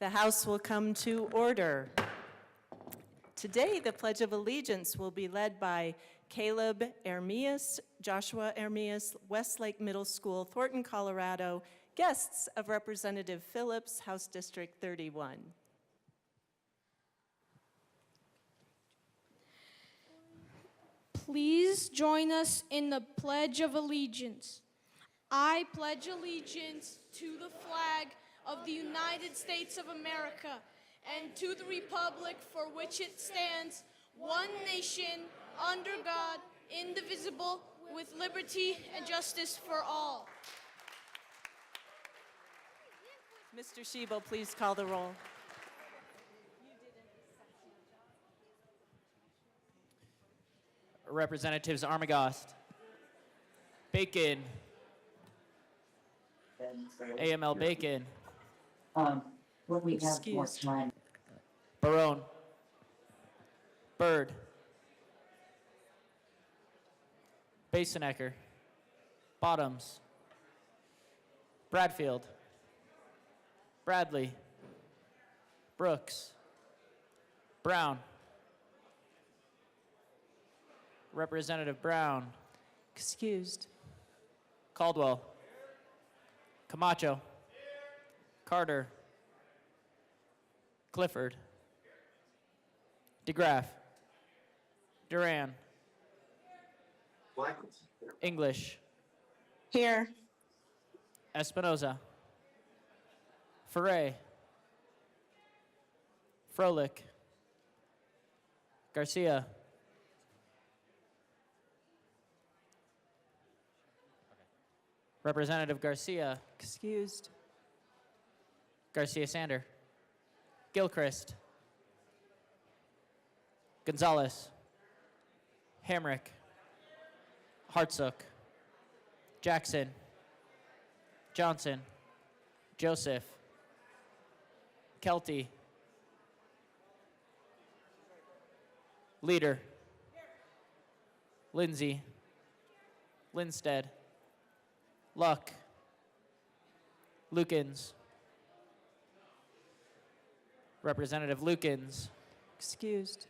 The House will come to order. Today, the Pledge of Allegiance will be led by Caleb Ermias, Joshua Ermias, Westlake Middle School, Thornton, Colorado, guests of Representative Phillips, House District 31. Please join us in the Pledge of Allegiance. I pledge allegiance to the flag of the United States of America and to the republic for which it stands, one nation, under God, indivisible, with liberty and justice for all. Mr. Schiebel, please call the roll. Representatives Armagost, Bacon, AML Bacon, When we have more Excused. time. Barone, Byrd, Basenecker, Bottoms, Bradfield, Bradley, Brooks, Brown, Representative Brown, Excused. Caldwell, Camacho, Carter, Clifford, DeGraff, Duran, English, Here. Espinoza, Ferre, Froelich, Garcia, Representative Garcia, Excused. Garcia Sander, Gilchrist, Gonzalez, Hamrick, Hartsook, Jackson, Johnson, Joseph, Kelty, Leader, Lindsay, Lindstedt, Luck, Lukens, Representative Lukens, Excused.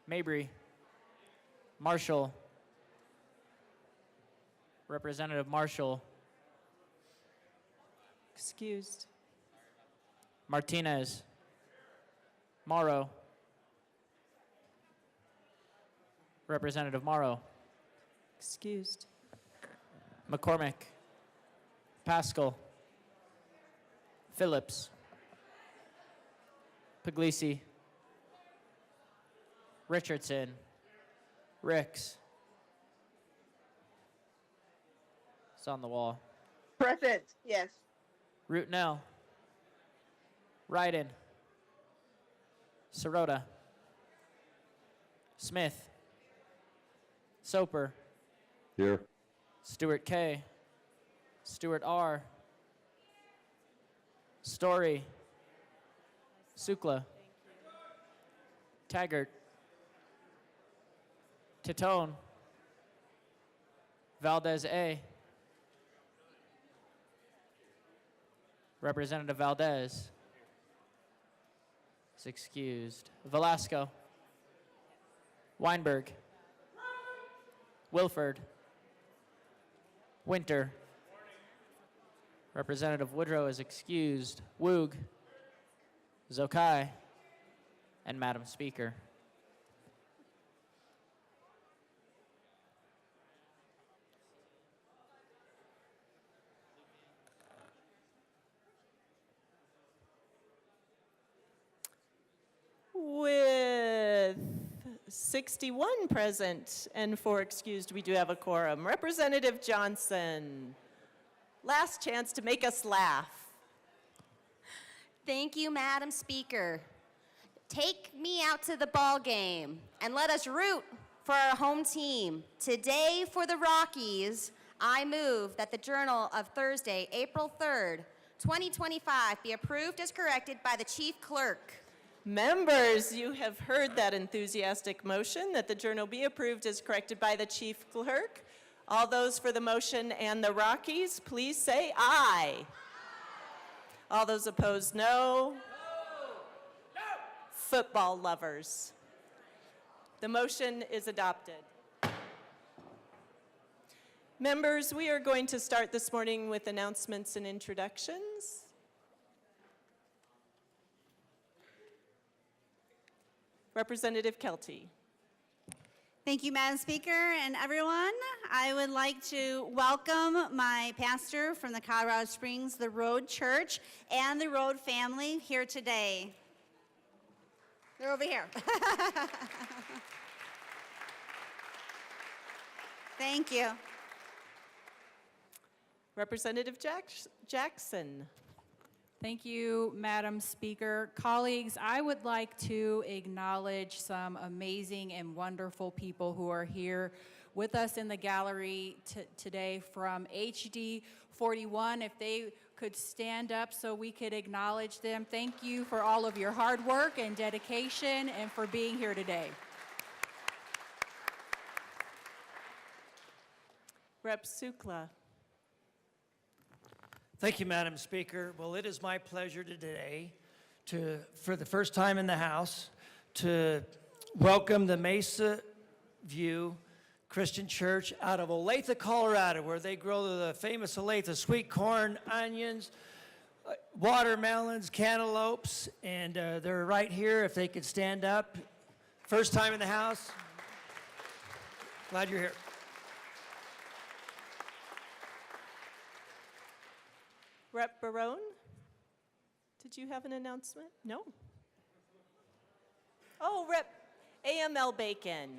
Mabry, Marshall, Representative Marshall, Excused. Martinez, Morrow, Representative Morrow, Excused. McCormick, Pascal, Phillips, Puglisi, Richardson, Ricks. It's on the wall. Present, yes. Rootnell, Ryden, Sirota, Smith, Soper, Here. Stewart K, Stewart R, Story, Sukla, Taggart, Titone, Valdez A, Representative Valdez is excused. Velasco, Weinberg, Wilford, Winter, Representative Woodrow is excused. Woog, Zokai, and Madam Speaker. With 61 present and 4 excused, we do have a quorum. Representative Johnson, last chance to make us laugh. Thank you, Madam Speaker. Take me out to the ball game and let us root for our home team. Today for the Rockies, I move that the Journal of Thursday, April 3rd, 2025 be approved as corrected by the Chief Clerk. Members, you have heard that enthusiastic motion that the journal be approved as corrected by the Chief Clerk. All those for the motion and the Rockies, please say aye. All those opposed, no. Football lovers. The motion is adopted. Members, we are going to start this morning with announcements and introductions. Representative Kelty. Thank you, Madam Speaker and everyone. I would like to welcome my pastor from the Colorado Springs, the Road Church, and the Road family here today. They're over here. Thank you. Representative Jackson. Thank you, Madam Speaker. Colleagues, I would like to acknowledge some amazing and wonderful people who are here with us in the gallery today from HD 41. If they could stand up so we could acknowledge them. Thank you for all of your hard work and dedication and for being here today. Rep. Sukla. Thank you, Madam Speaker. Well, it is my pleasure today for the first time in the House, to welcome the Mesa View Christian Church out of Olathe, Colorado, where they grow the famous Olathe sweet corn, onions, watermelons, cantaloupes, and they're right here. If they could stand up. First time in the House. Glad you're here. Rep. Barone, did you have an announcement? No. Oh, Rep. AML Bacon.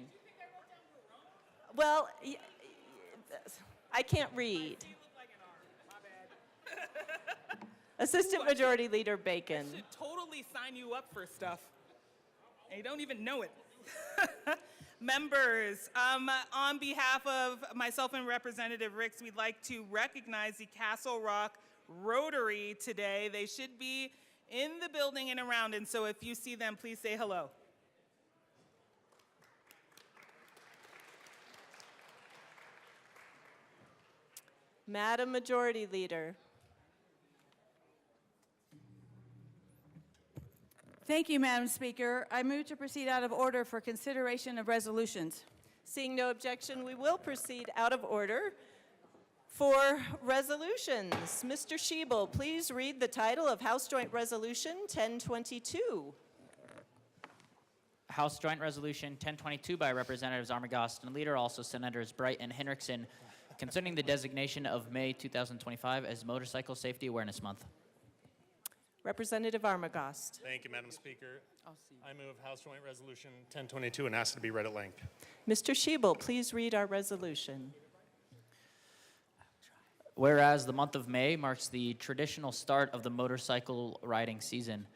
Well, I can't read. Assistant Majority Leader Bacon. I should totally sign you up for stuff, and you don't even know it. Members, on behalf of myself and Representative Ricks, we'd like to recognize the Castle Rock Rotary today. They should be in the building and around, and so if you see them, please say hello. Madam Majority Leader. Thank you, Madam Speaker. I move to proceed out of order for consideration of resolutions. Seeing no objection, we will proceed out of order for resolutions. Mr. Schiebel, please read the title of House Joint Resolution 1022. House Joint Resolution 1022 by Representatives Armagost and Leader, also Senators Bright and Hinrichsen, concerning the designation of May 2025 as Motorcycle Safety Awareness Month. Representative Armagost. Thank you, Madam Speaker. I move House Joint Resolution 1022 and ask it to be read at length. Mr. Schiebel, please read our resolution. Whereas the month of May marks the traditional start of the motorcycle riding season,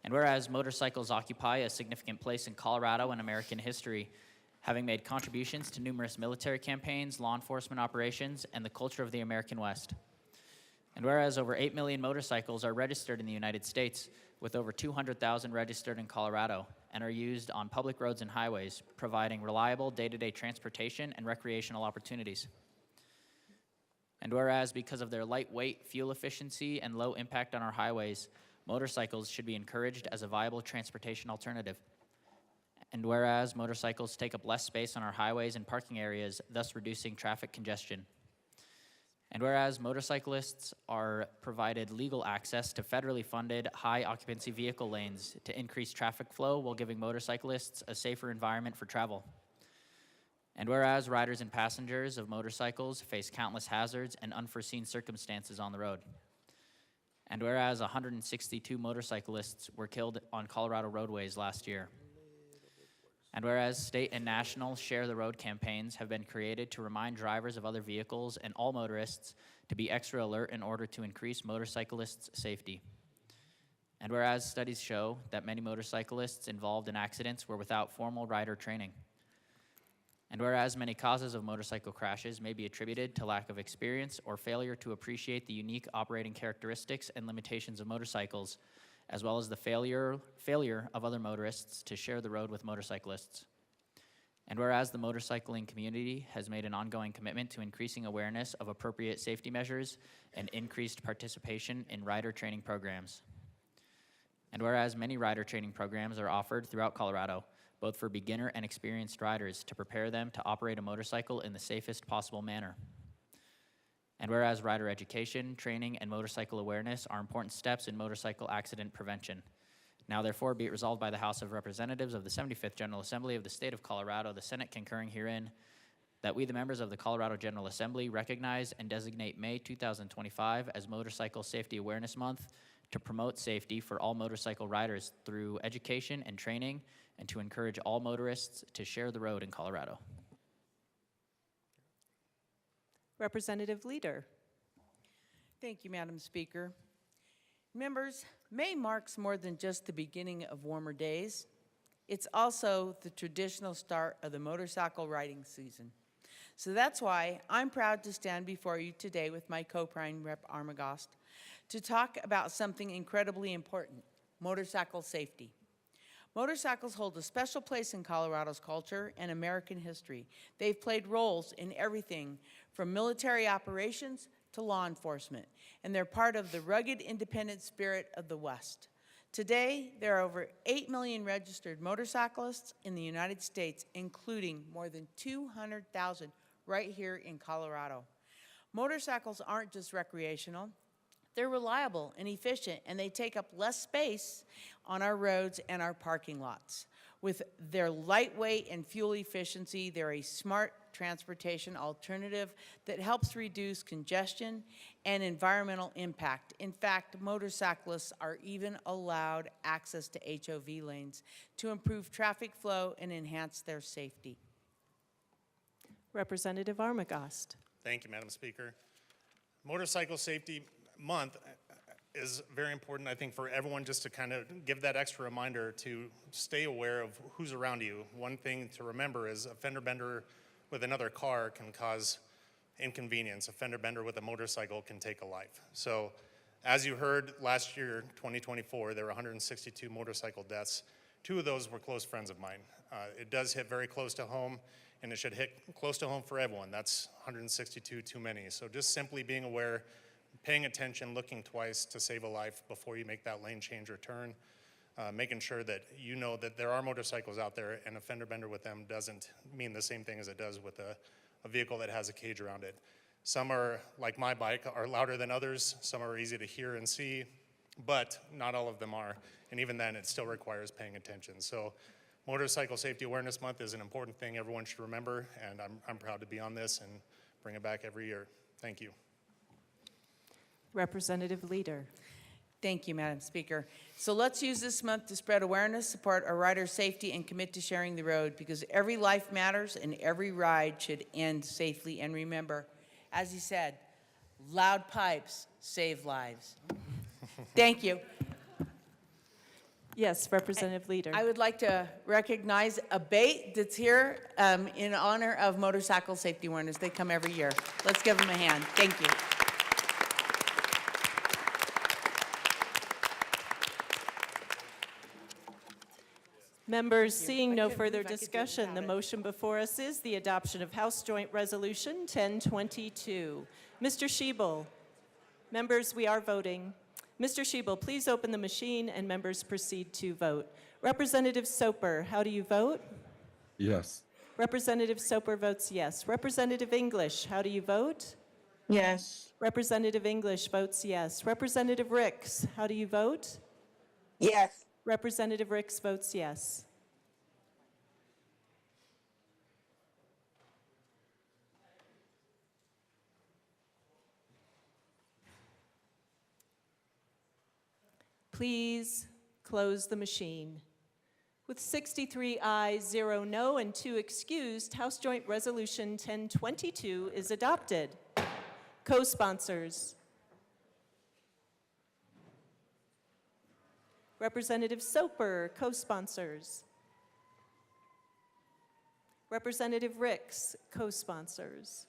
and whereas motorcycles occupy a significant place in Colorado and American history, having made contributions to numerous military campaigns, law enforcement operations, and the culture of the American West. And whereas over 8 million motorcycles are registered in the United States, with over 200,000 registered in Colorado, and are used on public roads and highways, providing reliable day-to-day transportation and recreational opportunities. And whereas because of their lightweight, fuel efficiency, and low impact on our highways, motorcycles should be encouraged as a viable transportation alternative. And whereas motorcycles take up less space on our highways and parking areas, thus reducing traffic congestion. And whereas motorcyclists are provided legal access to federally funded high-occupancy vehicle lanes to increase traffic flow while giving motorcyclists a safer environment for travel. And whereas riders and passengers of motorcycles face countless hazards and unforeseen circumstances on the road. And whereas 162 motorcyclists were killed on Colorado roadways last year. And whereas state and national Share the Road campaigns have been created to remind drivers of other vehicles and all motorists to be extra alert in order to increase motorcyclists' safety. And whereas studies show that many motorcyclists involved in accidents were without formal rider training. And whereas many causes of motorcycle crashes may be attributed to lack of experience or failure to appreciate the unique operating characteristics and limitations of motorcycles, as well as the failure of other motorists to share the road with motorcyclists. And whereas the motorcycling community has made an ongoing commitment to increasing awareness of appropriate safety measures and increased participation in rider training programs. And whereas many rider training programs are offered throughout Colorado, both for beginner and experienced riders to prepare them to operate a motorcycle in the safest possible manner. And whereas rider education, training, and motorcycle awareness are important steps in motorcycle accident prevention. Now therefore be it resolved by the House of Representatives of the 75th General Assembly of the State of Colorado, the Senate concurring herein, that we, the members of the Colorado General Assembly, recognize and designate May 2025 as Motorcycle Safety Awareness Month to promote safety for all motorcycle riders through education and training, and to encourage all motorists to share the road in Colorado. Representative Leader. Thank you, Madam Speaker. Members, May marks more than just the beginning of warmer days. It's also the traditional start of the motorcycle riding season. So that's why I'm proud to stand before you today with my co-prime Rep. Armagost to talk about something incredibly important, motorcycle safety. Motorcycles hold a special place in Colorado's culture and American history. They've played roles in everything from military operations to law enforcement, and they're part of the rugged, independent spirit of the West. Today, there are over 8 million registered motorcyclists in the United States, including more than 200,000 right here in Colorado. Motorcycles aren't just recreational. They're reliable and efficient, and they take up less space on our roads and our parking lots. With their lightweight and fuel efficiency, they're a smart transportation alternative that helps reduce congestion and environmental impact. In fact, motorcyclists are even allowed access to HOV lanes to improve traffic flow and enhance their safety. Representative Armagost. Thank you, Madam Speaker. Motorcycle Safety Month is very important, I think, for everyone, just to kind of give that extra reminder to stay aware of who's around you. One thing to remember is a fender bender with another car can cause inconvenience. A fender bender with a motorcycle can take a life. So as you heard, last year, 2024, there were 162 motorcycle deaths. 2 of those were close friends of mine. It does hit very close to home, and it should hit close to home for everyone. That's 162 too many. So just simply being aware, paying attention, looking twice to save a life before you make that lane change or turn, making sure that you know that there are motorcycles out there, and a fender bender with them doesn't mean the same thing as it does with a vehicle that has a cage around it. Some are, like my bike, are louder than others. Some are easy to hear and see, but not all of them are. And even then, it still requires paying attention. So Motorcycle Safety Awareness Month is an important thing everyone should remember, and I'm proud to be on this and bring it back every year. Thank you. Representative Leader. Thank you, Madam Speaker. So let's use this month to spread awareness, support our riders' safety, and commit to sharing the road, because every life matters and every ride should end safely. And remember, as he said, loud pipes save lives. Thank you. Yes, Representative Leader. I would like to recognize a bait that's here in honor of Motorcycle Safety Awareness. They come every year. Let's give them a hand. Thank you. Members, seeing no further discussion, the motion before us is the adoption of House Joint Resolution 1022. Mr. Schiebel, members, we are voting. Mr. Schiebel, please open the machine and members proceed to vote. Representative Soper, how do you vote? Yes. Representative Soper votes yes. Representative English, how do you vote? Yes. Representative English votes yes. Representative Ricks, how do you vote? Yes. Representative Ricks votes yes. Please close the machine. With 63 ayes, 0 no, and 2 excused, House Joint Resolution 1022 is adopted. Co-sponsors. Representative Soper, co-sponsors. Representative Ricks, co-sponsors.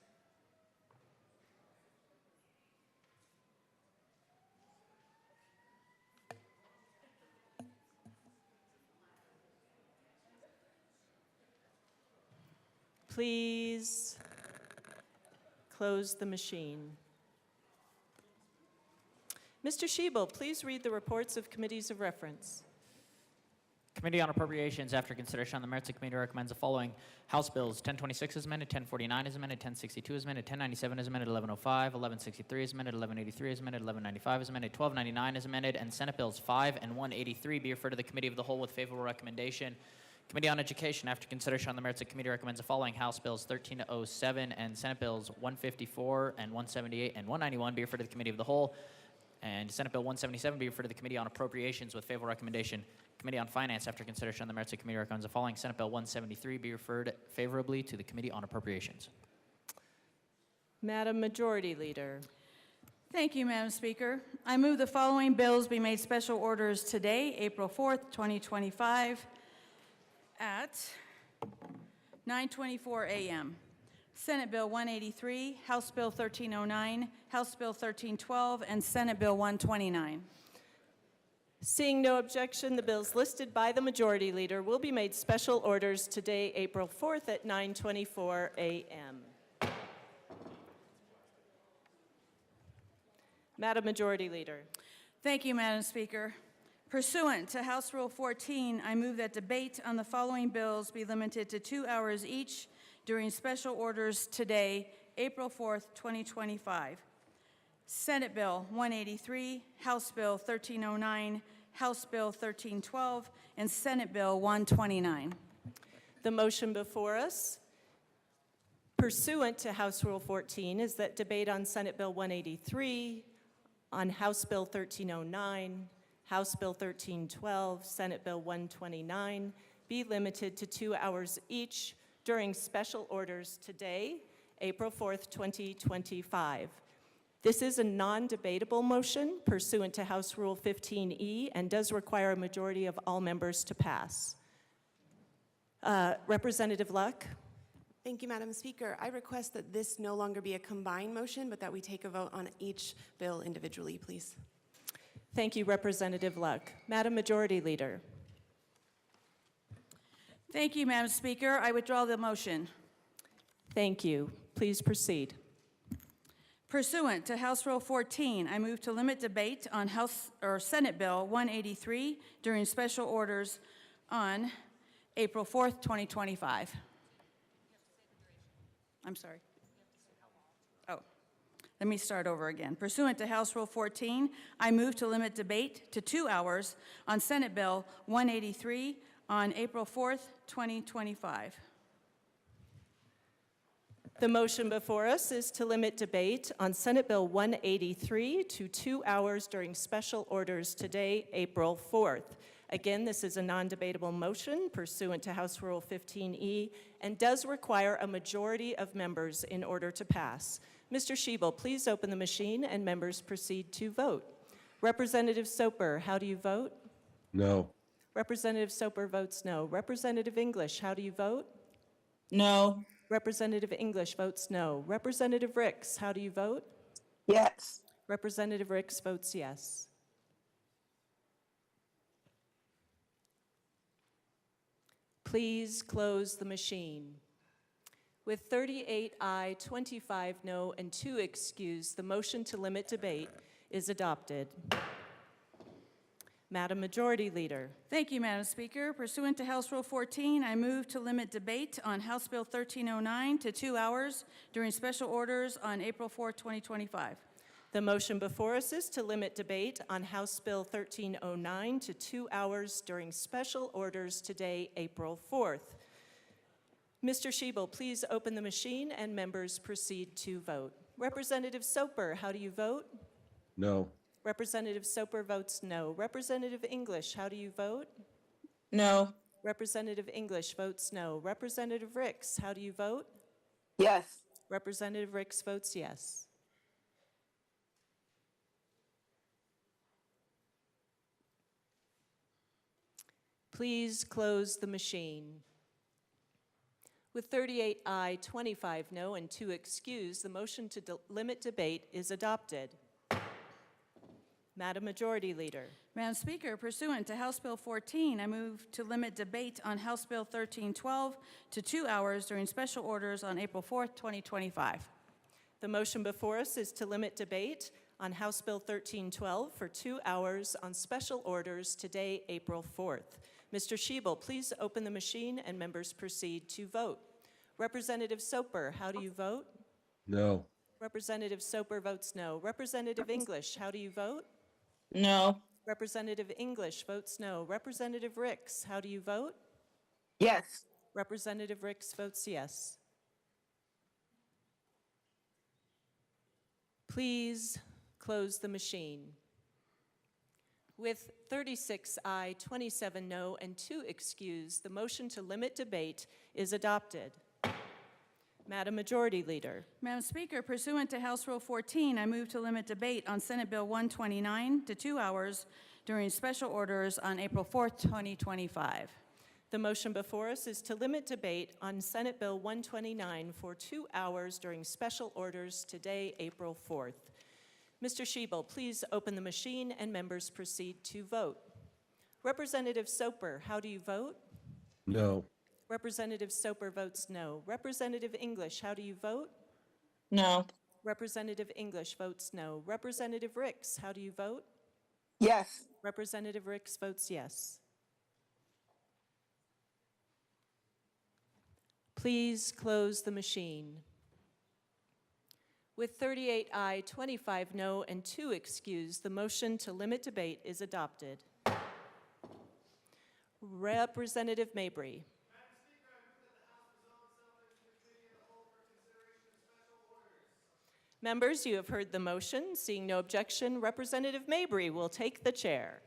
Please close the machine. Mr. Schiebel, please read the reports of committees of reference. Committee on Appropriations, after consideration on the merits, the committee recommends the following. House Bills 1026 is amended, 1049 is amended, 1062 is amended, 1097 is amended, 1105, 1163 is amended, 1183 is amended, 1195 is amended, 1299 is amended, and Senate Bills 5 and 183 be referred to the Committee of the Whole with favorable recommendation. Committee on Education, after consideration on the merits, the committee recommends the following. House Bills 1307 and Senate Bills 154 and 178 and 191 be referred to the Committee of the Whole. And Senate Bill 177 be referred to the Committee on Appropriations with favorable recommendation. Committee on Finance, after consideration on the merits, the committee recommends the following. Senate Bill 173 be referred favorably to the Committee on Appropriations. Madam Majority Leader. Thank you, Madam Speaker. I move the following bills be made special orders today, April 4th, 2025, at 9:24 a.m. Senate Bill 183, House Bill 1309, House Bill 1312, and Senate Bill 129. Seeing no objection, the bills listed by the Majority Leader will be made special orders today, April 4th at 9:24 a.m. Madam Majority Leader. Thank you, Madam Speaker. Pursuant to House Rule 14, I move that debate on the following bills be limited to 2 hours each during special orders today, April 4th, 2025. Senate Bill 183, House Bill 1309, House Bill 1312, and Senate Bill 129. The motion before us, pursuant to House Rule 14, is that debate on Senate Bill 183, on House Bill 1309, House Bill 1312, Senate Bill 129 be limited to 2 hours each during special orders today, April 4th, 2025. This is a non-debatable motion pursuant to House Rule 15E and does require a majority of all members to pass. Representative Luck. Thank you, Madam Speaker. I request that this no longer be a combined motion, but that we take a vote on each bill individually, please. Thank you, Representative Luck. Madam Majority Leader. Thank you, Madam Speaker. I withdraw the motion. Thank you. Please proceed. Pursuant to House Rule 14, I move to limit debate on Senate Bill 183 during special orders on April 4th, 2025. I'm sorry. Oh, let me start over again. Pursuant to House Rule 14, I move to limit debate to 2 hours on Senate Bill 183 on April 4th, 2025. The motion before us is to limit debate on Senate Bill 183 to 2 hours during special orders today, April 4th. Again, this is a non-debatable motion pursuant to House Rule 15E and does require a majority of members in order to pass. Mr. Schiebel, please open the machine and members proceed to vote. Representative Soper, how do you vote? No. Representative Soper votes no. Representative English, how do you vote? No. Representative English votes no. Representative Ricks, how do you vote? Yes. Representative Ricks votes yes. Please close the machine. With 38 aye, 25 no, and 2 excused, the motion to limit debate is adopted. Madam Majority Leader. Thank you, Madam Speaker. Pursuant to House Rule 14, I move to limit debate on House Bill 1309 to 2 hours during special orders on April 4th, 2025. The motion before us is to limit debate on House Bill 1309 to 2 hours during special orders today, April 4th. Mr. Schiebel, please open the machine and members proceed to vote. Representative Soper, how do you vote? No. Representative Soper votes no. Representative English, how do you vote? No. Representative English votes no. Representative Ricks, how do you vote? Yes. Representative Ricks votes yes. Please close the machine. With 38 aye, 25 no, and 2 excused, the motion to limit debate is adopted. Madam Majority Leader. Madam Speaker, pursuant to House Bill 14, I move to limit debate on House Bill 1312 to 2 hours during special orders on April 4th, 2025. The motion before us is to limit debate on House Bill 1312 for 2 hours on special orders today, April 4th. Mr. Schiebel, please open the machine and members proceed to vote. Representative Soper, how do you vote? No. Representative Soper votes no. Representative English, how do you vote? No. Representative English votes no. Representative Ricks, how do you vote? Yes. Representative Ricks votes yes. Please close the machine. With 36 aye, 27 no, and 2 excused, the motion to limit debate is adopted. Madam Majority Leader. Madam Speaker, pursuant to House Rule 14, I move to limit debate on Senate Bill 129 to 2 hours during special orders on April 4th, 2025. The motion before us is to limit debate on Senate Bill 129 for 2 hours during special orders today, April 4th. Mr. Schiebel, please open the machine and members proceed to vote. Representative Soper, how do you vote? No. Representative Soper votes no. Representative English, how do you vote? No. Representative English votes no. Representative Ricks, how do you vote? Yes. Representative Ricks votes yes. Please close the machine. With 38 aye, 25 no, and 2 excused, the motion to limit debate is adopted. Representative Mabry. Members, you have heard the motion. Seeing no objection, Representative Mabry will take the chair.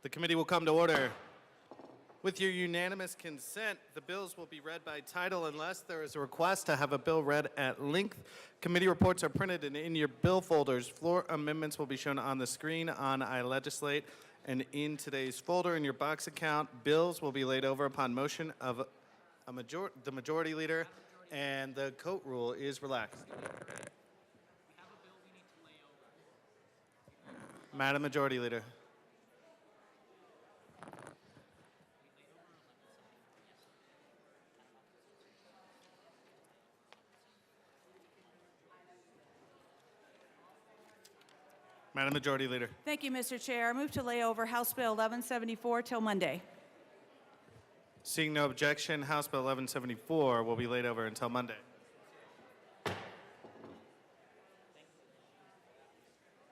The committee will come to order. With your unanimous consent, the bills will be read by title unless there is a request to have a bill read at length. Committee reports are printed and in your bill folders. Floor amendments will be shown on the screen on iLegislate and in today's folder in your box account. Bills will be laid over upon motion of the majority leader, and the coat rule is relaxed. Madam Majority Leader. Madam Majority Leader. Thank you, Mr. Chair. I move to lay over House Bill 1174 till Monday. Seeing no objection, House Bill 1174 will be laid over until Monday.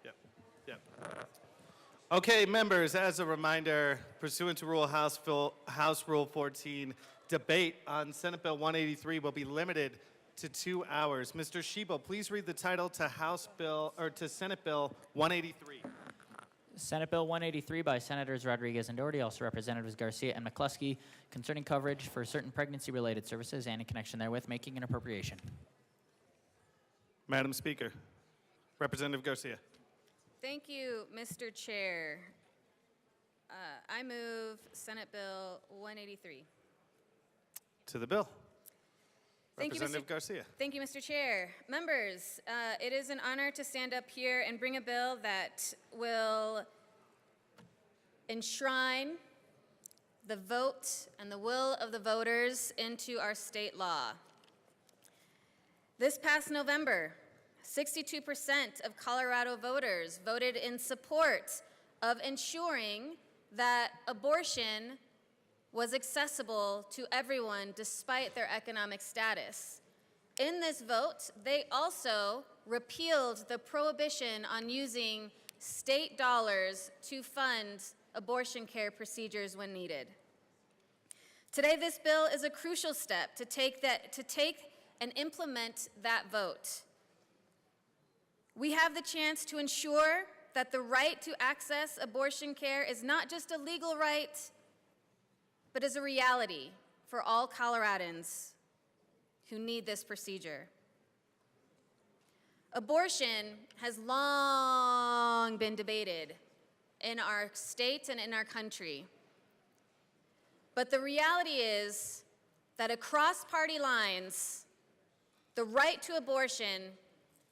Yep. Okay, members, as a reminder, pursuant to House Rule 14, debate on Senate Bill 183 will be limited to 2 hours. Mr. Shebo, please read the title to Senate Bill 183. Senate Bill 183 by Senators Rodriguez and Doherty, also Representatives Garcia and McCluskey, concerning coverage for certain pregnancy-related services and in connection therewith making an appropriation. Madam Speaker, Representative Garcia. Thank you, Mr. Chair. I move Senate Bill 183. To the bill. Thank you, Representative Garcia. Thank you, Mr. Chair. Members, it is an honor to stand up here and bring a bill that will enshrine the vote and the will of the voters into our state law. This past November, 62% of Colorado voters voted in support of ensuring that abortion was accessible to everyone despite their economic status. In this vote, they also repealed the prohibition on using state dollars to fund abortion care procedures when needed. Today, this bill is a crucial step to take and implement that vote. We have the chance to ensure that the right to access abortion care is not just a legal right, but is a reality for all Coloradans who need this procedure. Abortion has long been debated in our state and in our country. But the reality is that across party lines, the right to abortion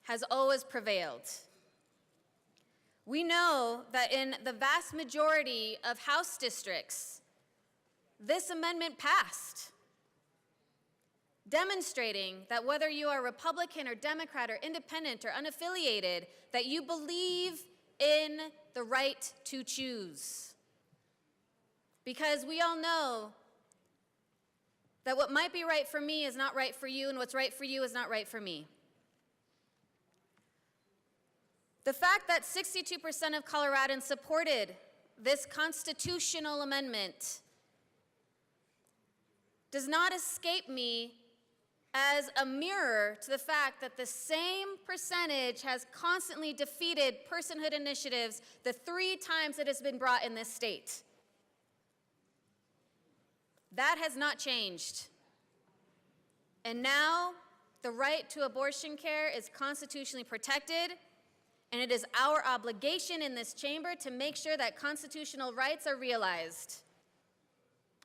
has always prevailed. We know that in the vast majority of House districts, this amendment passed, demonstrating that whether you are Republican or Democrat or independent or unaffiliated, that you believe in the right to choose. Because we all know that what might be right for me is not right for you, and what's right for you is not right for me. The fact that 62% of Coloradans supported this constitutional amendment does not escape me as a mirror to the fact that the same percentage has constantly defeated personhood initiatives the 3 times it has been brought in this state. That has not changed. And now the right to abortion care is constitutionally protected, and it is our obligation in this chamber to make sure that constitutional rights are realized.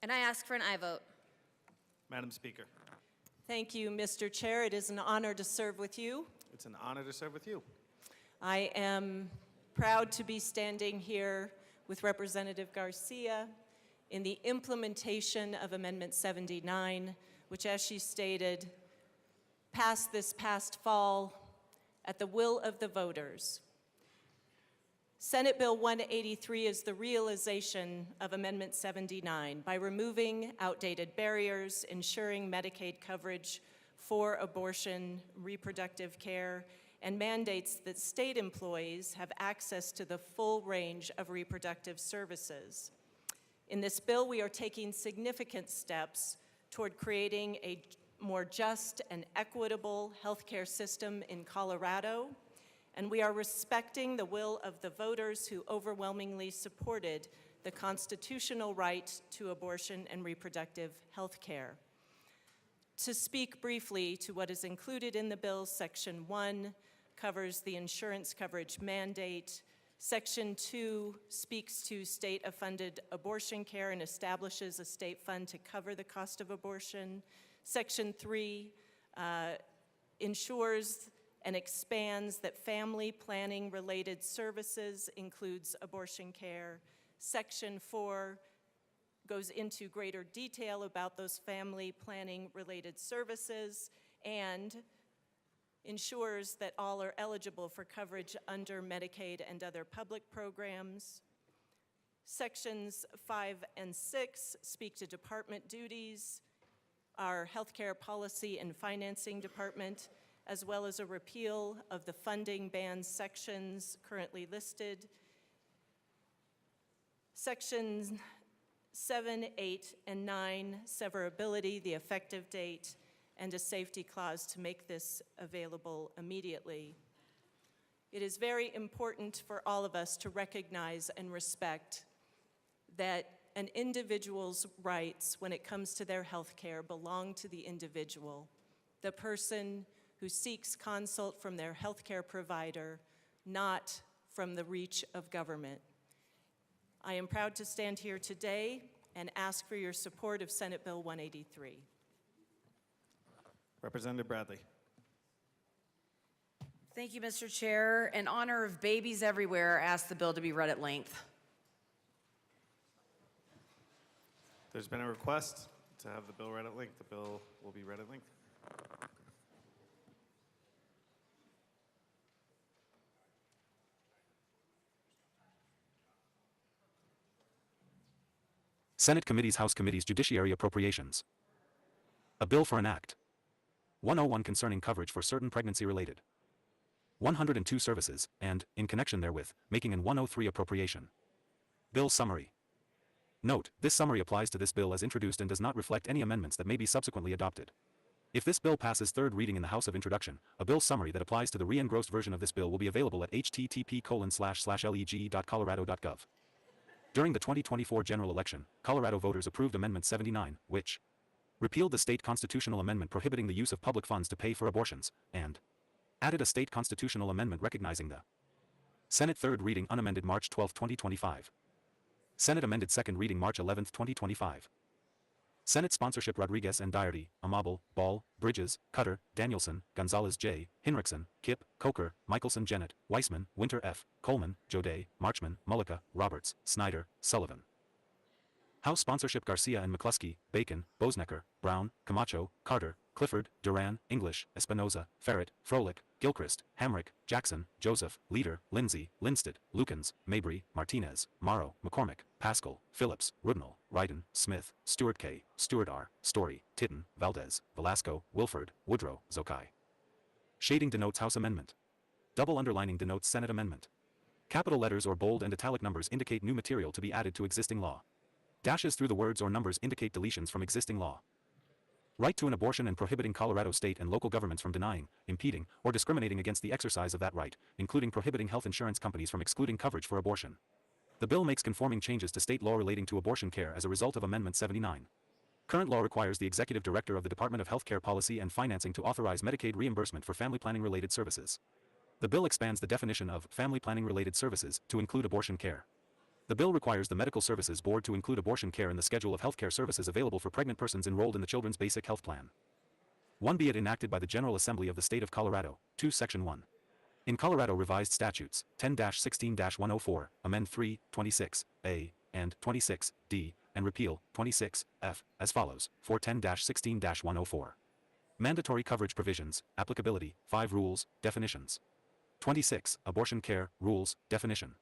And I ask for an aye vote. Madam Speaker. Thank you, Mr. Chair. It is an honor to serve with you. It's an honor to serve with you. I am proud to be standing here with Representative Garcia in the implementation of Amendment 79, which, as she stated, passed this past fall at the will of the voters. Senate Bill 183 is the realization of Amendment 79 by removing outdated barriers, ensuring Medicaid coverage for abortion, reproductive care, and mandates that state employees have access to the full range of reproductive services. In this bill, we are taking significant steps toward creating a more just and equitable healthcare system in Colorado, and we are respecting the will of the voters who overwhelmingly supported the constitutional right to abortion and reproductive health care. To speak briefly to what is included in the bill, Section 1 covers the insurance coverage mandate. Section 2 speaks to state-funded abortion care and establishes a state fund to cover the cost of abortion. Section 3 ensures and expands that family planning related services includes abortion care. Section 4 goes into greater detail about those family planning related services and ensures that all are eligible for coverage under Medicaid and other public programs. Sections 5 and 6 speak to department duties, our healthcare policy and financing department, as well as a repeal of the funding ban sections currently listed. Sections 7, 8, and 9, severability, the effective date, and a safety clause to make this available immediately. It is very important for all of us to recognize and respect that an individual's rights when it comes to their health care belong to the individual, the person who seeks consult from their health care provider, not from the reach of government. I am proud to stand here today and ask for your support of Senate Bill 183. Representative Bradley. Thank you, Mr. Chair. In honor of babies everywhere, I ask the bill to be read at length. There's been a request to have the bill read at length. The bill will be read at length. Senate Committees, House Committees, Judiciary Appropriations. A bill for an act. 101 concerning coverage for certain pregnancy-related. 102 services, and, in connection therewith, making an 103 appropriation. Bill summary. Note, this summary applies to this bill as introduced and does not reflect any amendments that may be subsequently adopted. If this bill passes third reading in the House of Introduction, a bill summary that applies to the re-engrossed version of this bill will be available at http://lege.colorado.gov. During the 2024 general election, Colorado voters approved Amendment 79, which repealed the state constitutional amendment prohibiting the use of public funds to pay for abortions, and added a state constitutional amendment recognizing the Senate third reading unamended March 12, 2025. Senate amended second reading March 11, 2025. Senate sponsorship Rodriguez and Doherty, Amabel, Ball, Bridges, Cutter, Danielson, Gonzalez J., Hinrichsen, Kipp, Coker, Michelson Jennett, Weissman, Winter F., Coleman, Joday, Marchman, Mullica, Roberts, Snyder, Sullivan. House sponsorship Garcia and McCluskey, Bacon, Bosnecker, Brown, Camacho, Carter, Clifford, Duran, English, Espinoza, Ferret, Froelich, Gilchrist, Hamrick, Jackson, Joseph, Leader, Lindsay, Linstead, Lukens, Mabry, Martinez, Morrow, McCormick, Pascal, Phillips, Rudnall, Ryden, Smith, Stewart K., Stewart R., Story, Titten, Valdez, Velasco, Wilford, Woodrow, Zokai. Shading denotes House amendment. Double underlining denotes Senate amendment. Capital letters or bold and italic numbers indicate new material to be added to existing law. Dashes through the words or numbers indicate deletions from existing law. Right to an abortion and prohibiting Colorado state and local governments from denying, impeding, or discriminating against the exercise of that right, including prohibiting health insurance companies from excluding coverage for abortion. The bill makes conforming changes to state law relating to abortion care as a result of Amendment 79. Current law requires the Executive Director of the Department of Healthcare Policy and Financing to authorize Medicaid reimbursement for family planning-related services. The bill expands the definition of family planning-related services to include abortion care. The bill requires the Medical Services Board to include abortion care in the schedule of healthcare services available for pregnant persons enrolled in the Children's Basic Health Plan. 1. Be it enacted by the General Assembly of the State of Colorado, 2 Section 1. In Colorado Revised Statutes, 10-16-104, amend 3, 26a, and 26d, and repeal 26f, as follows, 410-16-104. Mandatory coverage provisions, applicability, 5 rules, definitions. 26, abortion care, rules, definition.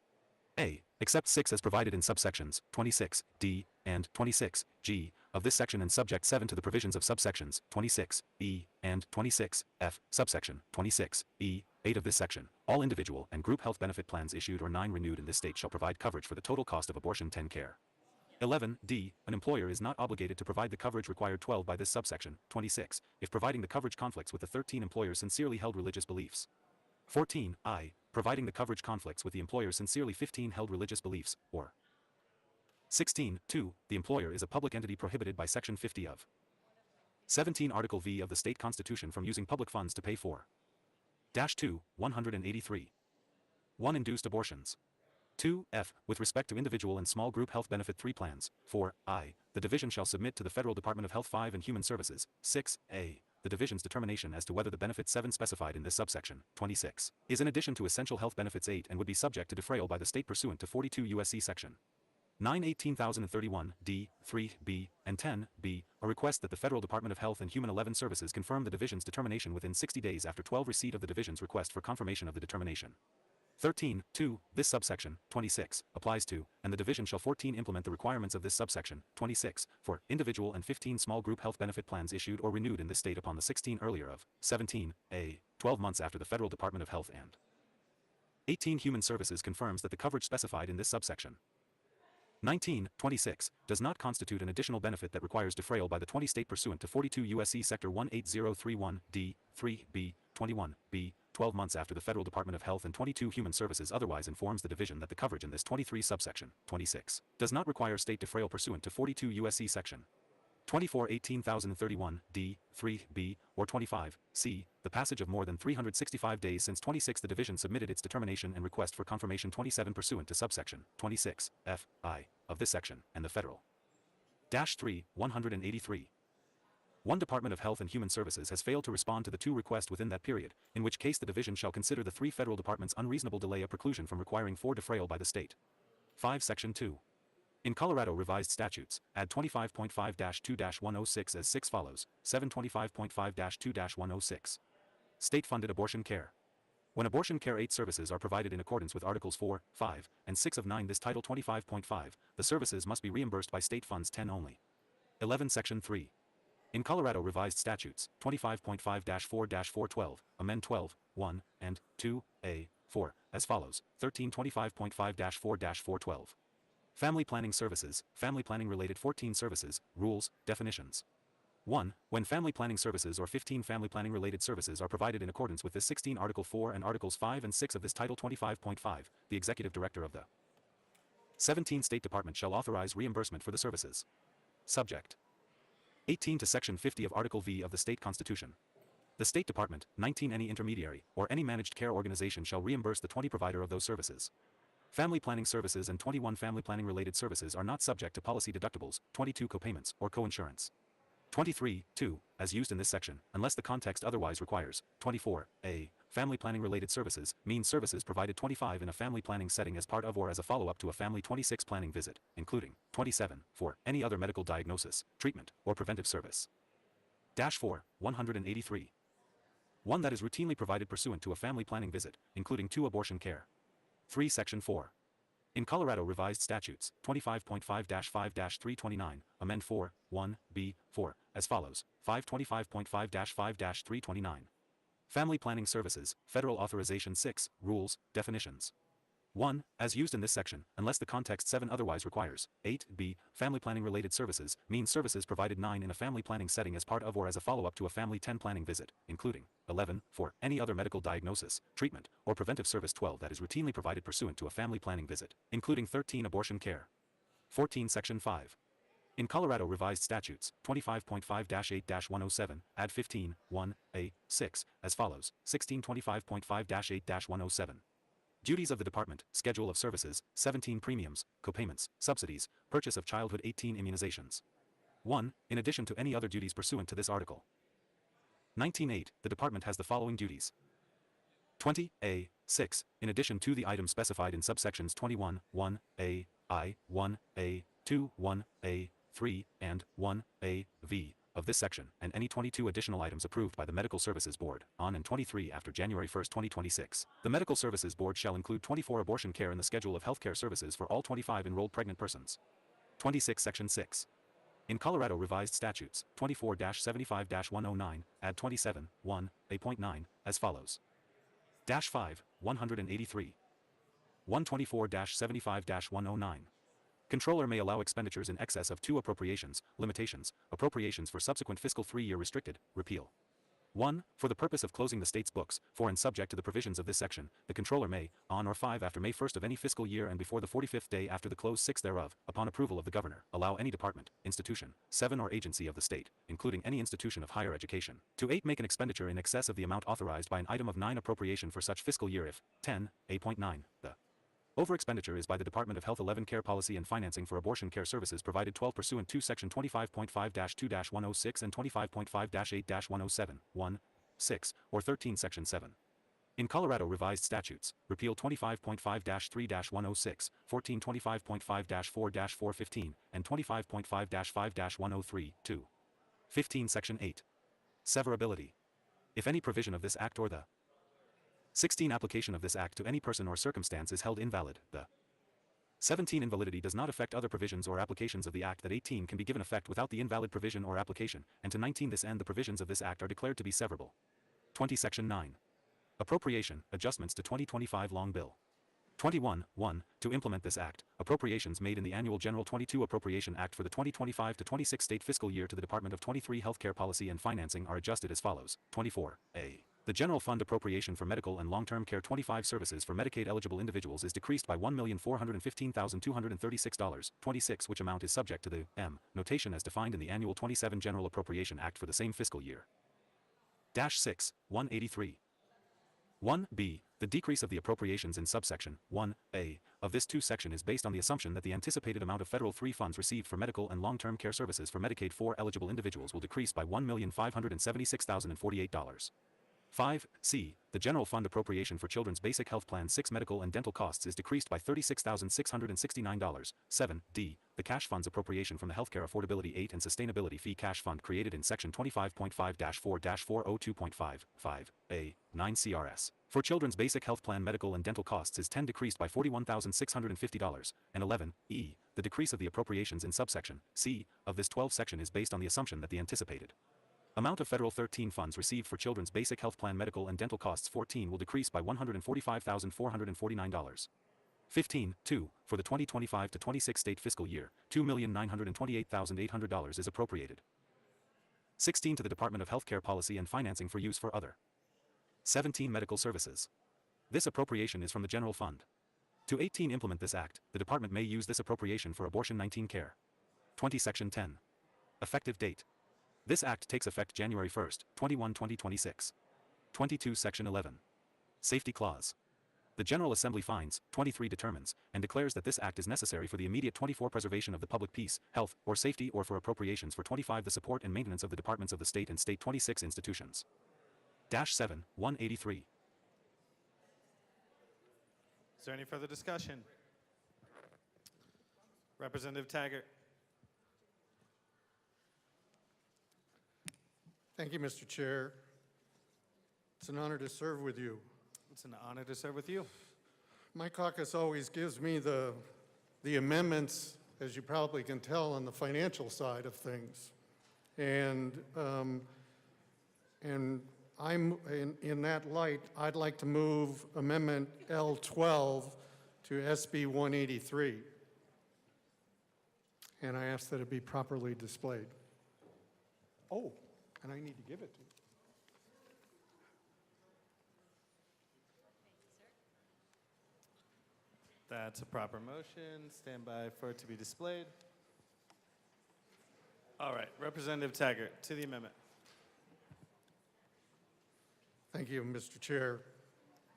A. Except 6 as provided in subsections 26d and 26g of this section and subject 7 to the provisions of subsections 26e and 26f, subsection 26e, 8 of this section. All individual and group health benefit plans issued or 9 renewed in this state shall provide coverage for the total cost of abortion 10 care. 11d. An employer is not obligated to provide the coverage required 12 by this subsection 26 if providing the coverage conflicts with the 13 employer's sincerely held religious beliefs. 14i. Providing the coverage conflicts with the employer's sincerely 15 held religious beliefs, or 16.2. The employer is a public entity prohibited by Section 50 of 17 Article V of the state constitution from using public funds to pay for -2, 183. 1. Induced abortions. 2. F. With respect to individual and small group health benefit 3 plans. 4. I. The division shall submit to the Federal Department of Health 5 and Human Services. 6. A. The division's determination as to whether the benefit 7 specified in this subsection, 26, is in addition to essential health benefits 8 and would be subject to defrayal by the state pursuant to 42 U.S.C. Section 9-18,031 D, 3B, and 10B, a request that the Federal Department of Health and Human Services confirm the division's determination within 60 days after 12 receipt of the division's request for confirmation of the determination. 13.2. This subsection, 26, applies to, and the division shall 14 implement the requirements of this subsection, 26, for individual and 15 small group health benefit plans issued or renewed in this state upon the 16 earlier of 17, A, 12 months after the Federal Department of Health and 18 Human Services confirms that the coverage specified in this subsection 19.26 does not constitute an additional benefit that requires defrayal by the 20 state pursuant to 42 U.S.C. Sector 18031 D, 3B, 21B, 12 months after the Federal Department of Health and 22 Human Services otherwise informs the division that the coverage in this 23 subsection 26 does not require state defrayal pursuant to 42 U.S.C. Section 24-18,031 D, 3B, or 25 C, the passage of more than 365 days since 26 the division submitted its determination and request for confirmation 27 pursuant to subsection 26 F, I, of this section, and the Federal -3, 183. 1. Department of Health and Human Services has failed to respond to the 2 requests within that period, in which case the division shall consider the 3 federal departments' unreasonable delay a preclusion from requiring 4 defrayal by the state. 5. Section 2. In Colorado Revised Statutes, add 25.5-2-106 as 6 follows, 725.5-2-106. State-funded abortion care. When abortion care aid services are provided in accordance with Articles 4, 5, and 6 of 9 this Title 25.5, the services must be reimbursed by state funds 10 only. 11. Section 3. In Colorado Revised Statutes, 25.5-4-412, amend 12, 1, and 2A, 4, as follows, 1325.5-4-412. Family Planning Services, Family Planning-related 14 services, rules, definitions. 1. When family planning services or 15 family planning-related services are provided in accordance with this 16 Article 4 and Articles 5 and 6 of this Title 25.5, the Executive Director of the 17 State Department shall authorize reimbursement for the services. Subject 18 to Section 50 of Article V of the State Constitution. The State Department, 19 any intermediary, or any managed care organization shall reimburse the 20 provider of those services. Family planning services and 21 family planning related services are not subject to policy deductibles, 22 copayments, or coinsurance. 23.2, as used in this section, unless the context otherwise requires. 24.a, family planning related services, means services provided 25 in a family planning setting as part of or as a follow-up to a family 26 planning visit, including 27, for any other medical diagnosis, treatment, or preventive service. -4, 183. 1 that is routinely provided pursuant to a family planning visit, including 2 abortion care. 3. Section 4. In Colorado Revised Statutes, 25.5-5-329, amend 4, 1B, 4, as follows, 525.5-5-329. Family Planning Services, Federal Authorization 6, Rules, Definitions. 1. As used in this section, unless the context 7 otherwise requires. 8b. Family planning related services, means services provided 9 in a family planning setting as part of or as a follow-up to a family 10 planning visit, including 11, for any other medical diagnosis, treatment, or preventive service 12 that is routinely provided pursuant to a family planning visit, including 13 abortion care. 14. Section 5. In Colorado Revised Statutes, 25.5-8-107, add 15, 1a, 6, as follows, 1625.5-8-107. Duties of the Department, Schedule of Services, 17 premiums, copayments, subsidies, purchase of childhood 18 immunizations. 1. In addition to any other duties pursuant to this article. 19.8. The Department has the following duties. 20a, 6. In addition to the items specified in subsections 21, 1a, I, 1a, 2, 1a, 3, and 1a, v, of this section, and any 22 additional items approved by the Medical Services Board, on and 23 after January 1, 2026. The Medical Services Board shall include 24 abortion care in the schedule of healthcare services for all 25 enrolled pregnant persons. 26. Section 6. In Colorado Revised Statutes, 24-75-109, add 27, 1, A.9, as follows. -5, 183. 124-75-109. Controller may allow expenditures in excess of 2 appropriations, limitations, appropriations for subsequent fiscal 3-year restricted, repeal. 1. For the purpose of closing the state's books, for and subject to the provisions of this section, the Controller may, on or 5 after May 1st of any fiscal year and before the 45th day after the close 6 thereof, upon approval of the Governor, allow any department, institution, 7 or agency of the state, including any institution of higher education, to 8 make an expenditure in excess of the amount authorized by an item of 9 appropriation for such fiscal year if 10, 8.9, the over-expenditure is by the Department of Health 11 Care Policy and Financing for Abortion Care Services provided 12 pursuant to Section 25.5-2-106 and 25.5-8-107, 1, 6, or 13 Section 7. In Colorado Revised Statutes, repeal 25.5-3-106, 1425.5-4-415, and 25.5-5-103, 2. 15 Section 8. Severability. If any provision of this Act or the 16 application of this Act to any person or circumstance is held invalid, the 17 invalidity does not affect other provisions or applications of the Act that 18 can be given effect without the invalid provision or application, and to 19 this end the provisions of this Act are declared to be severable. 20 Section 9. Appropriation, adjustments to 2025 Long Bill. 21, 1, to implement this Act, appropriations made in the Annual General 22 Appropriation Act for the 2025 to 26 state fiscal year to the Department of 23 Healthcare Policy and Financing are adjusted as follows. 24, A. The General Fund appropriation for medical and long-term care 25 services for Medicaid-eligible individuals is decreased by $1,415,236, 26, which amount is subject to the M notation as defined in the Annual 27 General Appropriation Act for the same fiscal year. Dash 6, 183. 1b. The decrease of the appropriations in subsection 1a of this 2 section is based on the assumption that the anticipated amount of federal 3 funds received for medical and long-term care services for Medicaid 4 eligible individuals will decrease by $1,576,048. 5c. The general fund appropriation for Children's Basic Health Plan 6 medical and dental costs is decreased by $36,669. 7d. The cash funds appropriation from the Healthcare Affordability 8 and Sustainability Fee Cash Fund created in Section 25.5-4-402.5, 9 CRS. For Children's Basic Health Plan medical and dental costs is 10 decreased by $41,650, and 11e. The decrease of the appropriations in subsection c of this 12 section is based on the assumption that the anticipated amount of federal 13 funds received for Children's Basic Health Plan medical and dental costs 14 will decrease by $145,449. 15, 2, for the 2025 to 26 state fiscal year, $2,928,800 is appropriated. 16 to the Department of Healthcare Policy and Financing for use for other 17 medical services. This appropriation is from the general fund. To 18 implement this act, the department may use this appropriation for abortion 19 care. 20 Section 10. Effective date. This act takes effect January 1st, 2026. 22 Section 11. Safety Clause. The General Assembly finds, 23 determines, and declares that this act is necessary for the immediate 24 preservation of the public peace, health, or safety or for appropriations for 25 the support and maintenance of the departments of the state and state 26 institutions. Dash 7, 183. Is there any further discussion? Representative Taggart. Thank you, Mr. Chair. It's an honor to serve with you. It's an honor to serve with you. My caucus always gives me the amendments, as you probably can tell, on the financial side of things. And I'm, in that light, I'd like to move Amendment L12 to SB 183. And I ask that it be properly displayed. Oh, and I need to give it to you. That's a proper motion. Stand by for it to be displayed. All right, Representative Taggart, to the amendment. Thank you, Mr. Chair.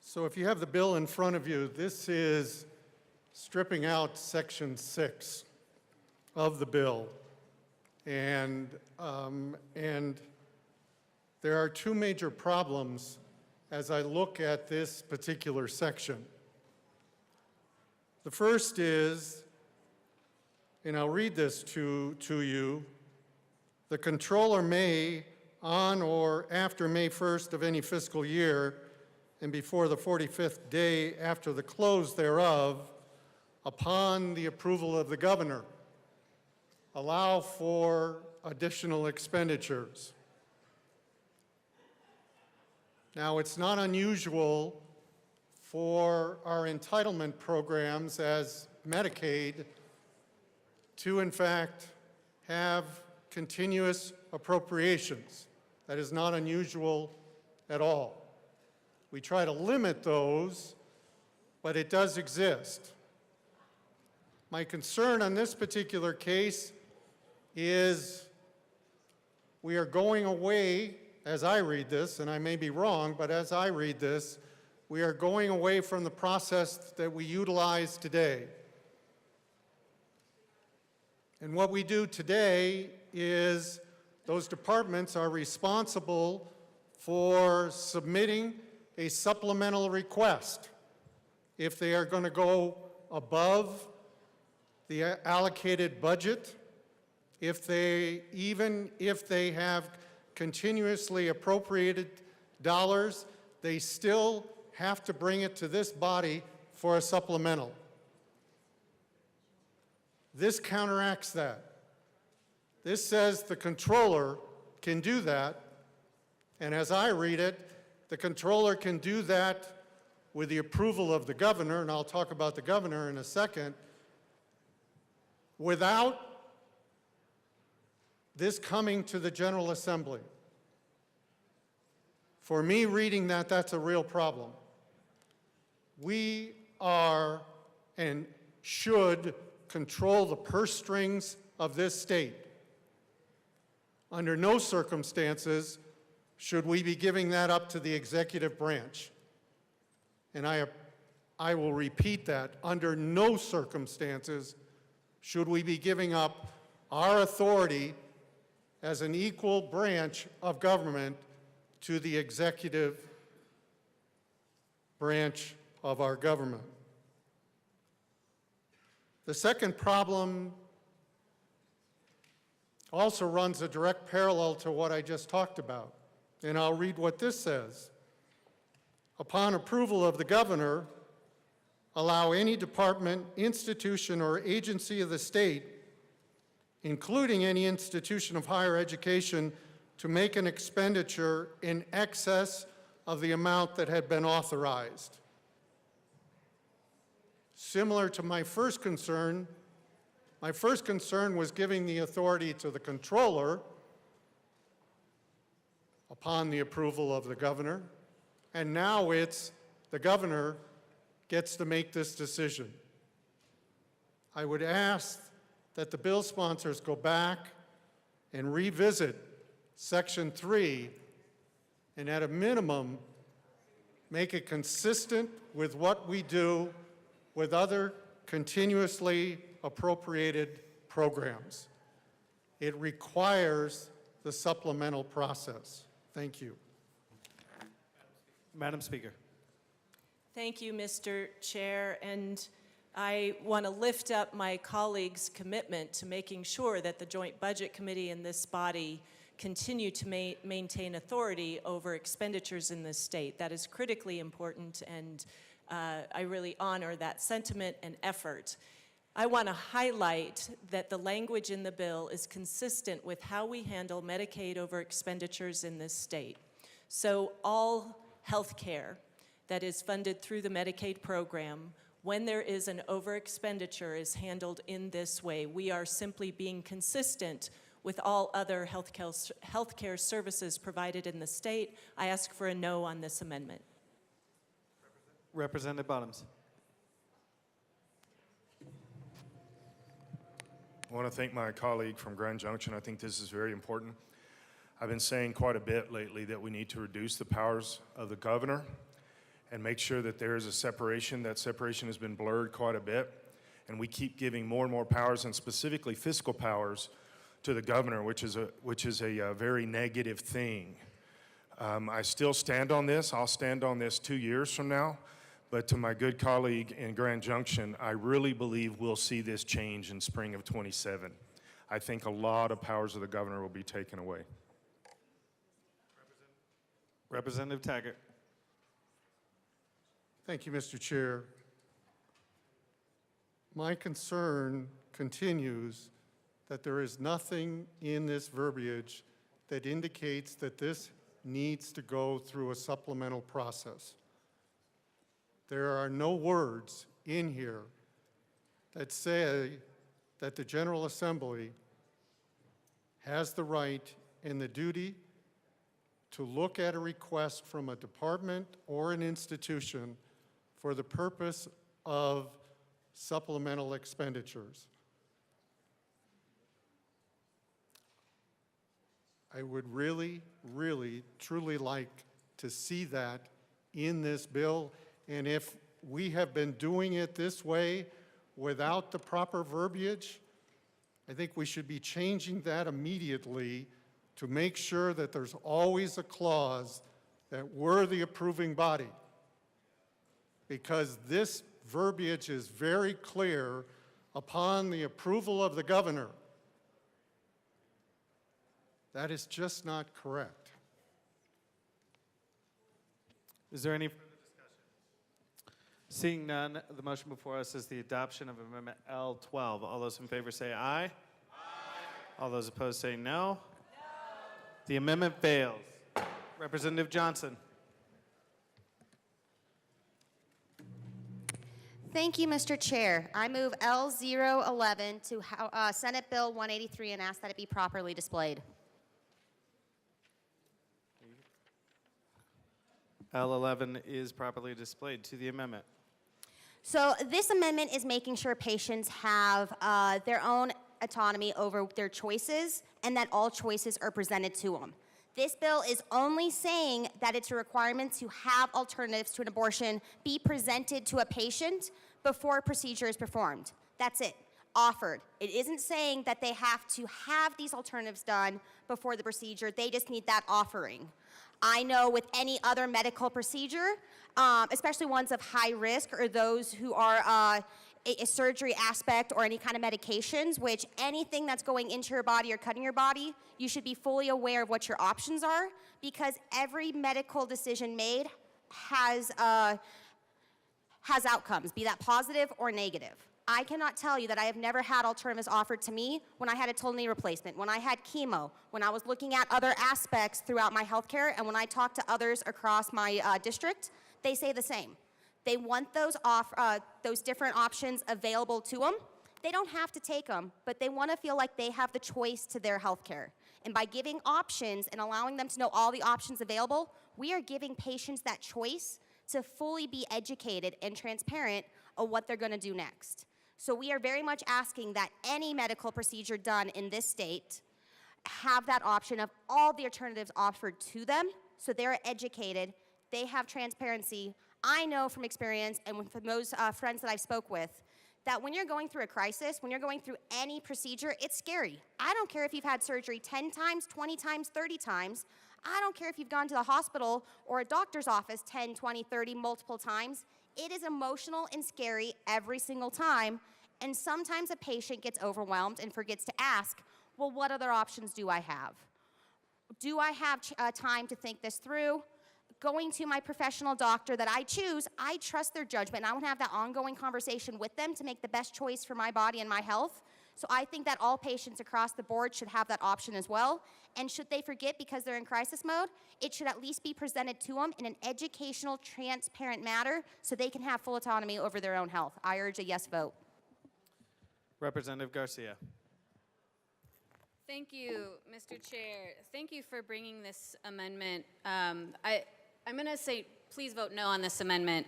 So if you have the bill in front of you, this is stripping out Section 6 of the bill. And there are 2 major problems as I look at this particular section. The first is, and I'll read this to you, the controller may, on or after May 1st of any fiscal year and before the 45th day after the close thereof, upon the approval of the governor, allow for additional expenditures. Now, it's not unusual for our entitlement programs as Medicaid to, in fact, have continuous appropriations. That is not unusual at all. We try to limit those, but it does exist. My concern on this particular case is we are going away, as I read this, and I may be wrong, but as I read this, we are going away from the process that we utilize today. And what we do today is those departments are responsible for submitting a supplemental request if they are going to go above the allocated budget, even if they have continuously appropriated dollars, they still have to bring it to this body for a supplemental. This counteracts that. This says the controller can do that, and as I read it, the controller can do that with the approval of the governor, and I'll talk about the governor in a second, without this coming to the General Assembly. For me, reading that, that's a real problem. We are and should control the purse strings of this state. Under no circumstances should we be giving that up to the executive branch. And I will repeat that. Under no circumstances should we be giving up our authority as an equal branch of government to the executive branch of our government. The second problem also runs a direct parallel to what I just talked about, and I'll read what this says. Upon approval of the governor, allow any department, institution, or agency of the state, including any institution of higher education, to make an expenditure in excess of the amount that had been authorized. Similar to my first concern was giving the authority to the controller upon the approval of the governor, and now it's the governor gets to make this decision. I would ask that the bill sponsors go back and revisit Section 3 and at a minimum make it consistent with what we do with other continuously appropriated programs. It requires the supplemental process. Thank you. Madam Speaker. Thank you, Mr. Chair, and I want to lift up my colleagues' commitment to making sure that the Joint Budget Committee and this body continue to maintain authority over expenditures in this state. That is critically important, and I really honor that sentiment and effort. I want to highlight that the language in the bill is consistent with how we handle Medicaid over expenditures in this state. So all health care that is funded through the Medicaid program, when there is an overexpenditure, is handled in this way. We are simply being consistent with all other healthcare services provided in the state. I ask for a no on this amendment. Representative Bottoms. I want to thank my colleague from Grand Junction. I think this is very important. I've been saying quite a bit lately that we need to reduce the powers of the governor and make sure that there is a separation. That separation has been blurred quite a bit, and we keep giving more and more powers, and specifically fiscal powers, to the governor, which is a very negative thing. I still stand on this. I'll stand on this 2 years from now. But to my good colleague in Grand Junction, I really believe we'll see this change in spring of '27. I think a lot of powers of the governor will be taken away. Representative Taggart. Thank you, Mr. Chair. My concern continues that there is nothing in this verbiage that indicates that this needs to go through a supplemental process. There are no words in here that say that the General Assembly has the right and the duty to look at a request from a department or an institution for the purpose of supplemental expenditures. I would really, really, truly like to see that in this bill. And if we have been doing it this way without the proper verbiage, I think we should be changing that immediately to make sure that there's always a clause that we're the approving body. Because this verbiage is very clear upon the approval of the governor. That is just not correct. Is there any further discussion? Seeing none, the motion before us is the adoption of Amendment L12. All those in favor say aye. Aye. All those opposed say no. No. The amendment fails. Representative Johnson. Thank you, Mr. Chair. I move L011 to Senate Bill 183 and ask that it be properly displayed. L11 is properly displayed to the amendment. So this amendment is making sure patients have their own autonomy over their choices and that all choices are presented to them. This bill is only saying that it's a requirement to have alternatives to an abortion be presented to a patient before a procedure is performed. That's it. Offered. It isn't saying that they have to have these alternatives done before the procedure. They just need that offering. I know with any other medical procedure, especially ones of high risk or those who are a surgery aspect or any kind of medications, which anything that's going into your body or cutting your body, you should be fully aware of what your options are, because every medical decision made has outcomes, be that positive or negative. I cannot tell you that I have never had alternatives offered to me when I had a total knee replacement, when I had chemo, when I was looking at other aspects throughout my healthcare, and when I talk to others across my district, they say the same. They want those different options available to them. They don't have to take them, but they want to feel like they have the choice to their healthcare. And by giving options and allowing them to know all the options available, we are giving patients that choice to fully be educated and transparent on what they're going to do next. So we are very much asking that any medical procedure done in this state have that option of all the alternatives offered to them, so they're educated, they have transparency. I know from experience and from those friends that I've spoke with, that when you're going through a crisis, when you're going through any procedure, it's scary. I don't care if you've had surgery 10 times, 20 times, 30 times. I don't care if you've gone to the hospital or a doctor's office 10, 20, 30, multiple times. It is emotional and scary every single time, and sometimes a patient gets overwhelmed and forgets to ask, well, what other options do I have? Do I have time to think this through? Going to my professional doctor that I choose, I trust their judgment, and I want to have that ongoing conversation with them to make the best choice for my body and my health. So I think that all patients across the board should have that option as well. And should they forget because they're in crisis mode, it should at least be presented to them in an educational, transparent manner so they can have full autonomy over their own health. I urge a yes vote. Representative Garcia. Thank you, Mr. Chair. Thank you for bringing this amendment. I'm going to say please vote no on this amendment.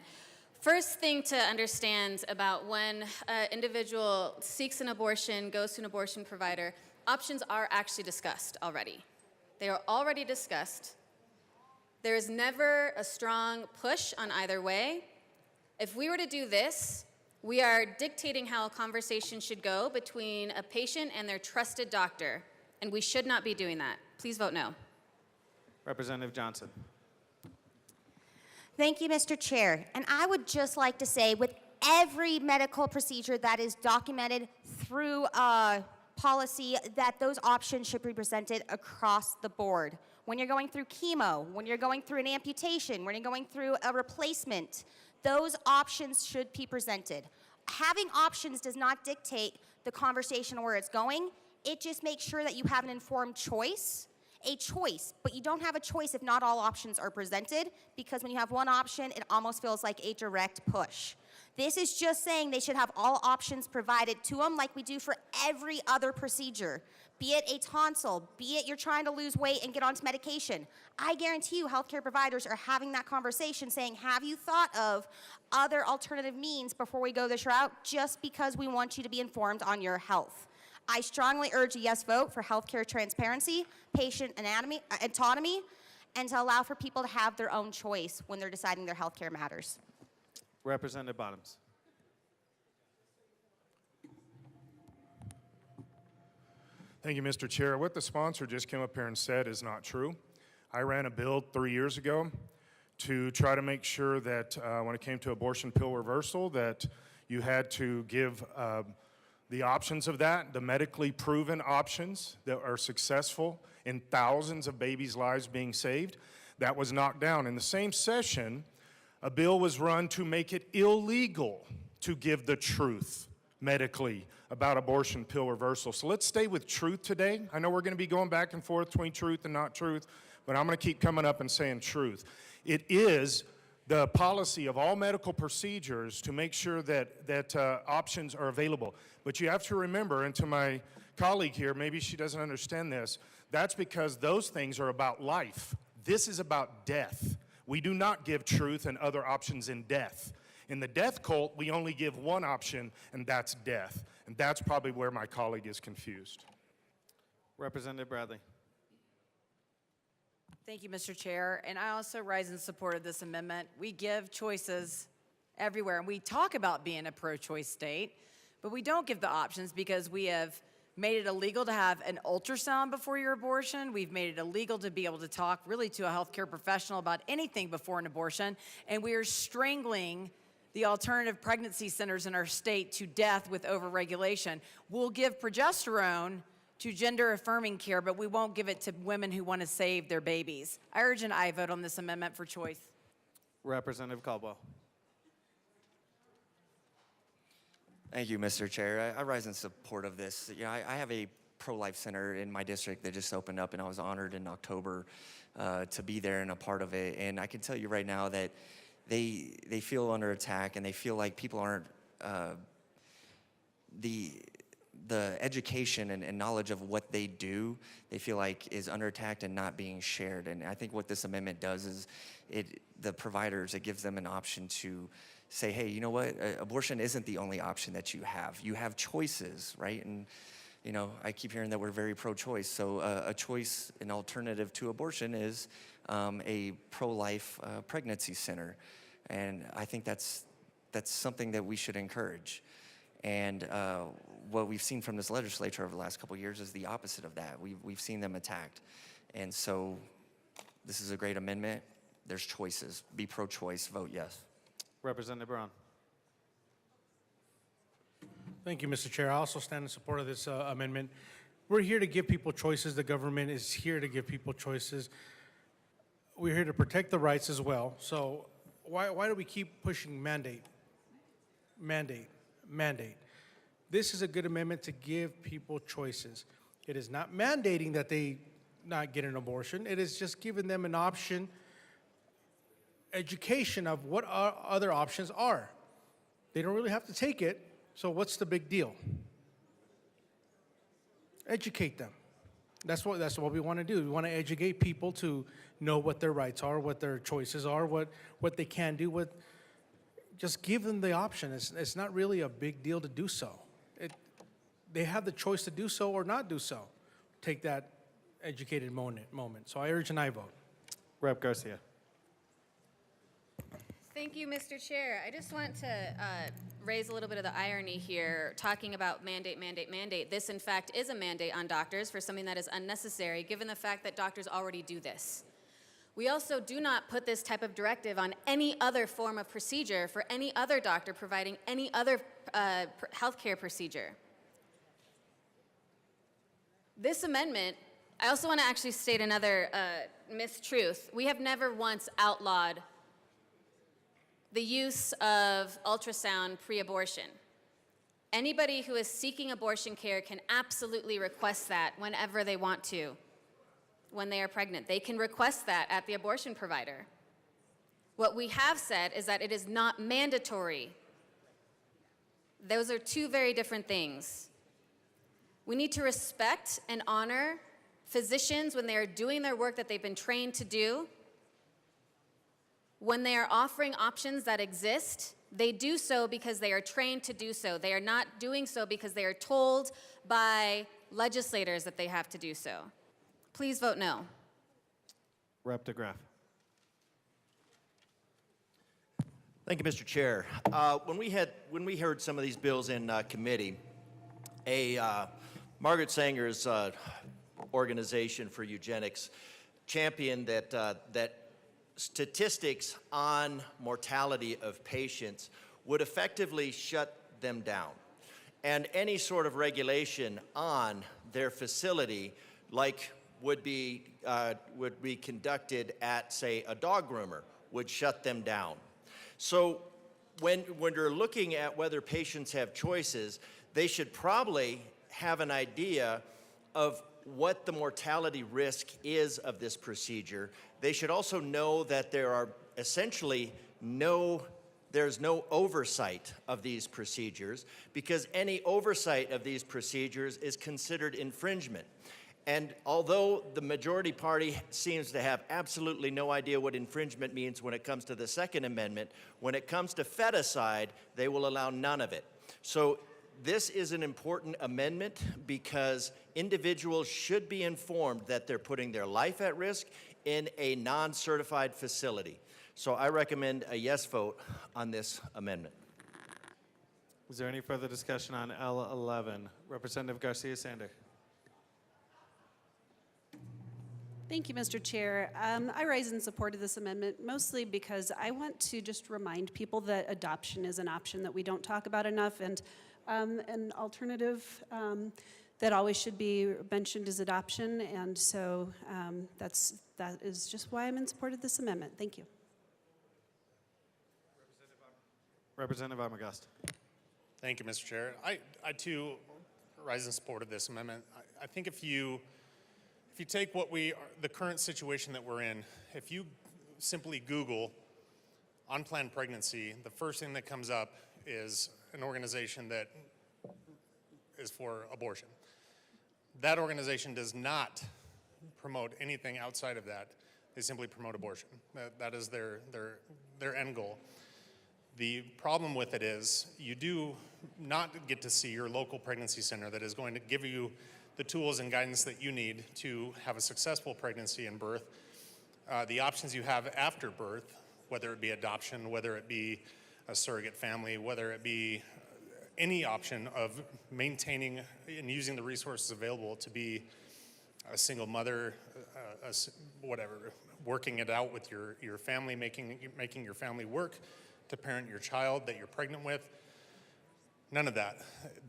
First thing to understand about when an individual seeks an abortion, goes to an abortion provider, options are actually discussed already. They are already discussed. There is never a strong push on either way. If we were to do this, we are dictating how a conversation should go between a patient and their trusted doctor, and we should not be doing that. Please vote no. Representative Johnson. Thank you, Mr. Chair. And I would just like to say, with every medical procedure that is documented through policy, that those options should be presented across the board. When you're going through chemo, when you're going through an amputation, when you're going through a replacement, those options should be presented. Having options does not dictate the conversation where it's going. It just makes sure that you have an informed choice. A choice, but you don't have a choice if not all options are presented, because when you have one option, it almost feels like a direct push. This is just saying they should have all options provided to them like we do for every other procedure. Be it a tonsil, be it you're trying to lose weight and get onto medication. I guarantee you healthcare providers are having that conversation saying, have you thought of other alternative means before we go this route, just because we want you to be informed on your health. I strongly urge a yes vote for healthcare transparency, patient autonomy, and to allow for people to have their own choice when they're deciding their healthcare matters. Representative Bottoms. Thank you, Mr. Chair. What the sponsor just came up here and said is not true. I ran a bill 3 years ago to try to make sure that when it came to abortion pill reversal, that you had to give the options of that, the medically proven options that are successful in thousands of babies' lives being saved. That was knocked down. In the same session, a bill was run to make it illegal to give the truth medically about abortion pill reversal. So let's stay with truth today. I know we're going to be going back and forth between truth and not truth, but I'm going to keep coming up and saying truth. It is the policy of all medical procedures to make sure that options are available. But you have to remember, and to my colleague here, maybe she doesn't understand this, that's because those things are about life. This is about death. We do not give truth and other options in death. In the death cult, we only give one option, and that's death. And that's probably where my colleague is confused. Representative Bradley. Thank you, Mr. Chair. And I also rise in support of this amendment. We give choices everywhere, and we talk about being a pro-choice state, but we don't give the options because we have made it illegal to have an ultrasound before your abortion. We've made it illegal to be able to talk really to a healthcare professional about anything before an abortion, and we are strangling the alternative pregnancy centers in our state to death with overregulation. We'll give progesterone to gender-affirming care, but we won't give it to women who want to save their babies. I urge an aye vote on this amendment for choice. Representative Caldwell. Thank you, Mr. Chair. I rise in support of this. You know, I have a pro-life center in my district that just opened up, and I was honored in October to be there and a part of it. And I can tell you right now that they feel under attack, and they feel like people aren't the education and knowledge of what they do, they feel like is under attack and not being shared. And I think what this amendment does is the providers, it gives them an option to say, hey, you know what, abortion isn't the only option that you have. You have choices, right? And you know, I keep hearing that we're very pro-choice. So a choice, an alternative to abortion is a pro-life pregnancy center. And I think that's something that we should encourage. And what we've seen from this legislature over the last couple of years is the opposite of that. We've seen them attacked. And so this is a great amendment. There's choices. Be pro-choice, vote yes. Representative Brown. Thank you, Mr. Chair. I also stand in support of this amendment. We're here to give people choices. The government is here to give people choices. We're here to protect the rights as well. So why do we keep pushing mandate? Mandate. This is a good amendment to give people choices. It is not mandating that they not get an abortion. It is just giving them an option, education of what our other options are. They don't really have to take it, so what's the big deal? Educate them. That's what we want to do. We want to educate people to know what their rights are, what their choices are, what they can do. Just give them the option. It's not really a big deal to do so. They have the choice to do so or not do so. Take that educated moment. So I urge an aye vote. Rep. Garcia. Thank you, Mr. Chair. I just want to raise a little bit of the irony here, talking about mandate. This, in fact, is a mandate on doctors for something that is unnecessary, given the fact that doctors already do this. We also do not put this type of directive on any other form of procedure for any other doctor providing any other healthcare procedure. This amendment, I also want to actually state another mistruth. We have never once outlawed the use of ultrasound pre-abortion. Anybody who is seeking abortion care can absolutely request that whenever they want to, when they are pregnant. They can request that at the abortion provider. What we have said is that it is not mandatory Those are two very different things. We need to respect and honor physicians when they are doing their work that they've been trained to do. When they are offering options that exist, they do so because they are trained to do so. They are not doing so because they are told by legislators that they have to do so. Please vote no. Rep. DeGraff. Thank you, Mr. Chair. When we heard some of these bills in committee, Margaret Sanger's organization for eugenics championed that statistics on mortality of patients would effectively shut them down, and any sort of regulation on their facility, like would be conducted at, say, a dog groomer, would shut them down. So when you're looking at whether patients have choices, they should probably have an idea of what the mortality risk is of this procedure. They should also know that there are essentially there's no oversight of these procedures, because any oversight of these procedures is considered infringement. And although the majority party seems to have absolutely no idea what infringement means when it comes to the Second Amendment, when it comes to feticide, they will allow none of it. So this is an important amendment because individuals should be informed that they're putting their life at risk in a non-certified facility. So I recommend a yes vote on this amendment. Is there any further discussion on L11? Representative Garcia-Sander. Thank you, Mr. Chair. I rise in support of this amendment, mostly because I want to just remind people that adoption is an option that we don't talk about enough, and an alternative that always should be mentioned is adoption, and so that is just why I'm in support of this amendment. Thank you. Representative Armagost. Thank you, Mr. Chair. I too rise in support of this amendment. I think if you take the current situation that we're in, if you simply Google unplanned pregnancy, the first thing that comes up is an organization that is for abortion. That organization does not promote anything outside of that. They simply promote abortion. That is their end goal. The problem with it is you do not get to see your local pregnancy center that is going to give you the tools and guidance that you need to have a successful pregnancy and birth. The options you have after birth, whether it be adoption, whether it be a surrogate family, whether it be any option of maintaining and using the resources available to be a single mother, whatever, working it out with your family, making your family work to parent your child that you're pregnant with. None of that.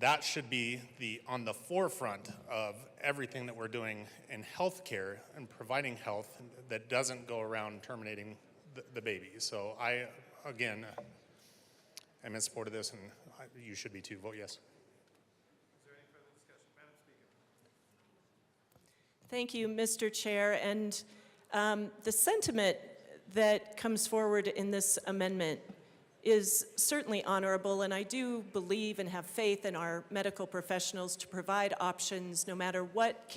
That should be on the forefront of everything that we're doing in healthcare and providing health that doesn't go around terminating the baby. So I, again, am in support of this, and you should be too. Vote yes. Is there any further discussion? Madam Speaker. Thank you, Mr. Chair. And the sentiment that comes forward in this amendment is certainly honorable, and I do believe and have faith in our medical professionals to provide options no matter what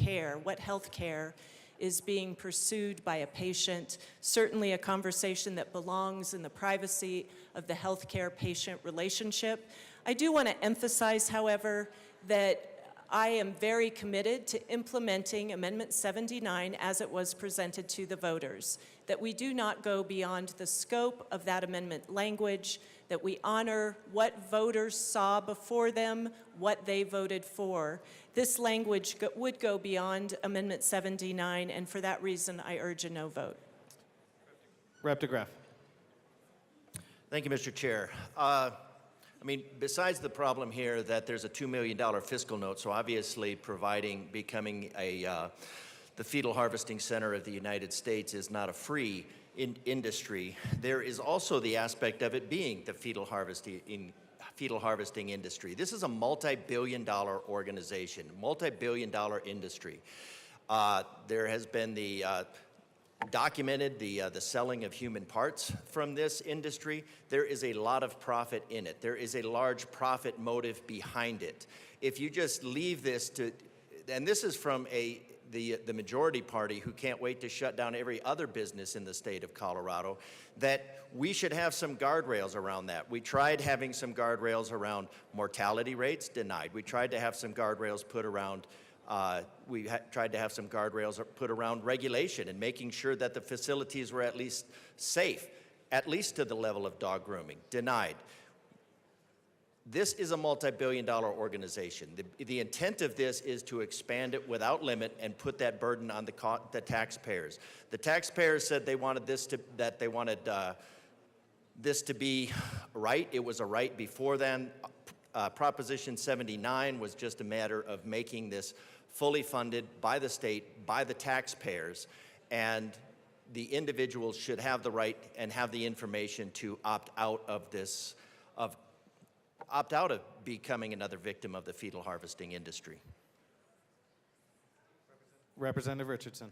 health care is being pursued by a patient. Certainly a conversation that belongs in the privacy of the healthcare patient relationship. I do want to emphasize, however, that I am very committed to implementing Amendment 79 as it was presented to the voters, that we do not go beyond the scope of that amendment language, that we honor what voters saw before them, what they voted for. This language would go beyond Amendment 79, and for that reason, I urge a no vote. Rep. DeGraff. Thank you, Mr. Chair. I mean, besides the problem here that there's a $2 million fiscal note, so obviously becoming the fetal harvesting center of the United States is not a free industry. There is also the aspect of it being the fetal harvesting industry. This is a multi-billion-dollar organization, multi-billion-dollar industry. There has been the documented the selling of human parts from this industry. There is a lot of profit in it. There is a large profit motive behind it. If you just leave this to, and this is from the majority party who can't wait to shut down every other business in the state of Colorado, that we should have some guardrails around that. We tried having some guardrails around mortality rates, denied. We tried to have some guardrails put around tried to have some guardrails put around regulation and making sure that the facilities were at least safe, at least to the level of dog grooming. Denied. This is a multi-billion-dollar organization. The intent of this is to expand it without limit and put that burden on the taxpayers. The taxpayers said they wanted this to be right. It was a right before then. Proposition 79 was just a matter of making this fully funded by the state, by the taxpayers, and the individuals should have the right and have the information to opt out of this, opt out of becoming another victim of the fetal harvesting industry. Representative Richardson.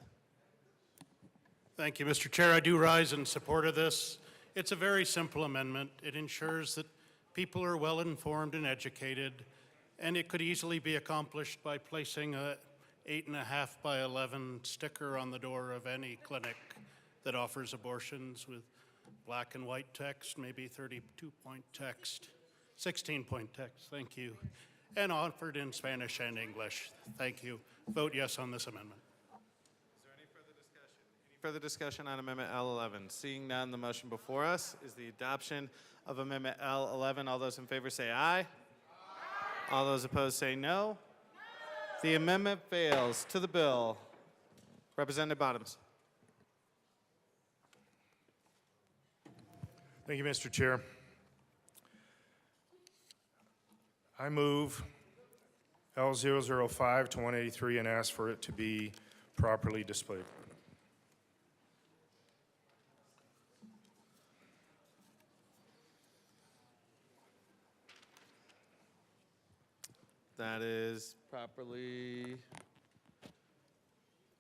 Thank you, Mr. Chair. I do rise in support of this. It's a very simple amendment. It ensures that people are well informed and educated, and it could easily be accomplished by placing a 8.5 by 11 sticker on the door of any clinic that offers abortions with black and white text, maybe 32-point text, 16-point text, thank you, and offered in Spanish and English. Thank you. Vote yes on this amendment. Is there any further discussion? Any further discussion on Amendment L11? Seeing none, the motion before us is the adoption of Amendment L11. All those in favor say aye. Aye. All those opposed say no. The amendment fails. To the bill. Representative Bottoms. Thank you, Mr. Chair. I move L005 to 183 and ask for it to be properly displayed. That is properly.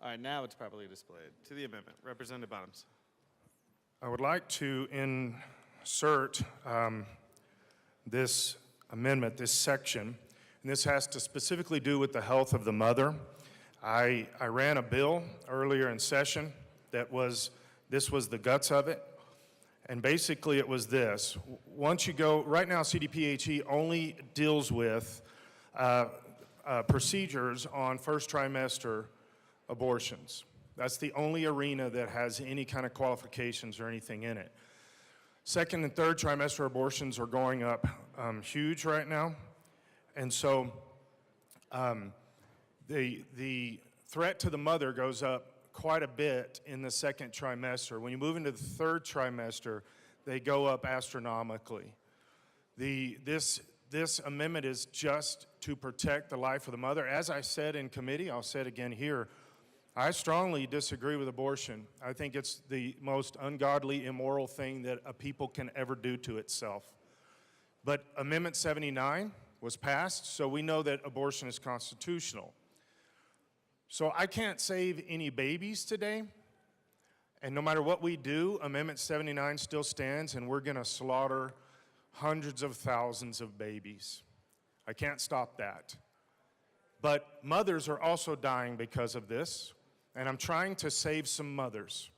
All right, now it's properly displayed. To the amendment. Representative Bottoms. I would like to insert this amendment, this section, and this has to specifically do with the health of the mother. I ran a bill earlier in session this was the guts of it, and basically it was this. Once you go, right now CDPHE only deals with procedures on first trimester abortions. That's the only arena that has any kind of qualifications or anything in it. Second and third trimester abortions are going up huge right now. And so the threat to the mother goes up quite a bit in the second trimester. When you move into the third trimester, they go up astronomically. This amendment is just to protect the life of the mother. As I said in committee, I'll say it again here, I strongly disagree with abortion. I think it's the most ungodly, immoral thing that a people can ever do to itself. But Amendment 79 was passed, so we know that abortion is constitutional. So I can't save any babies today, and no matter what we do, Amendment 79 still stands, and we're going to slaughter hundreds of thousands of babies. I can't stop that. But mothers are also dying because of this, and I'm trying to save some mothers.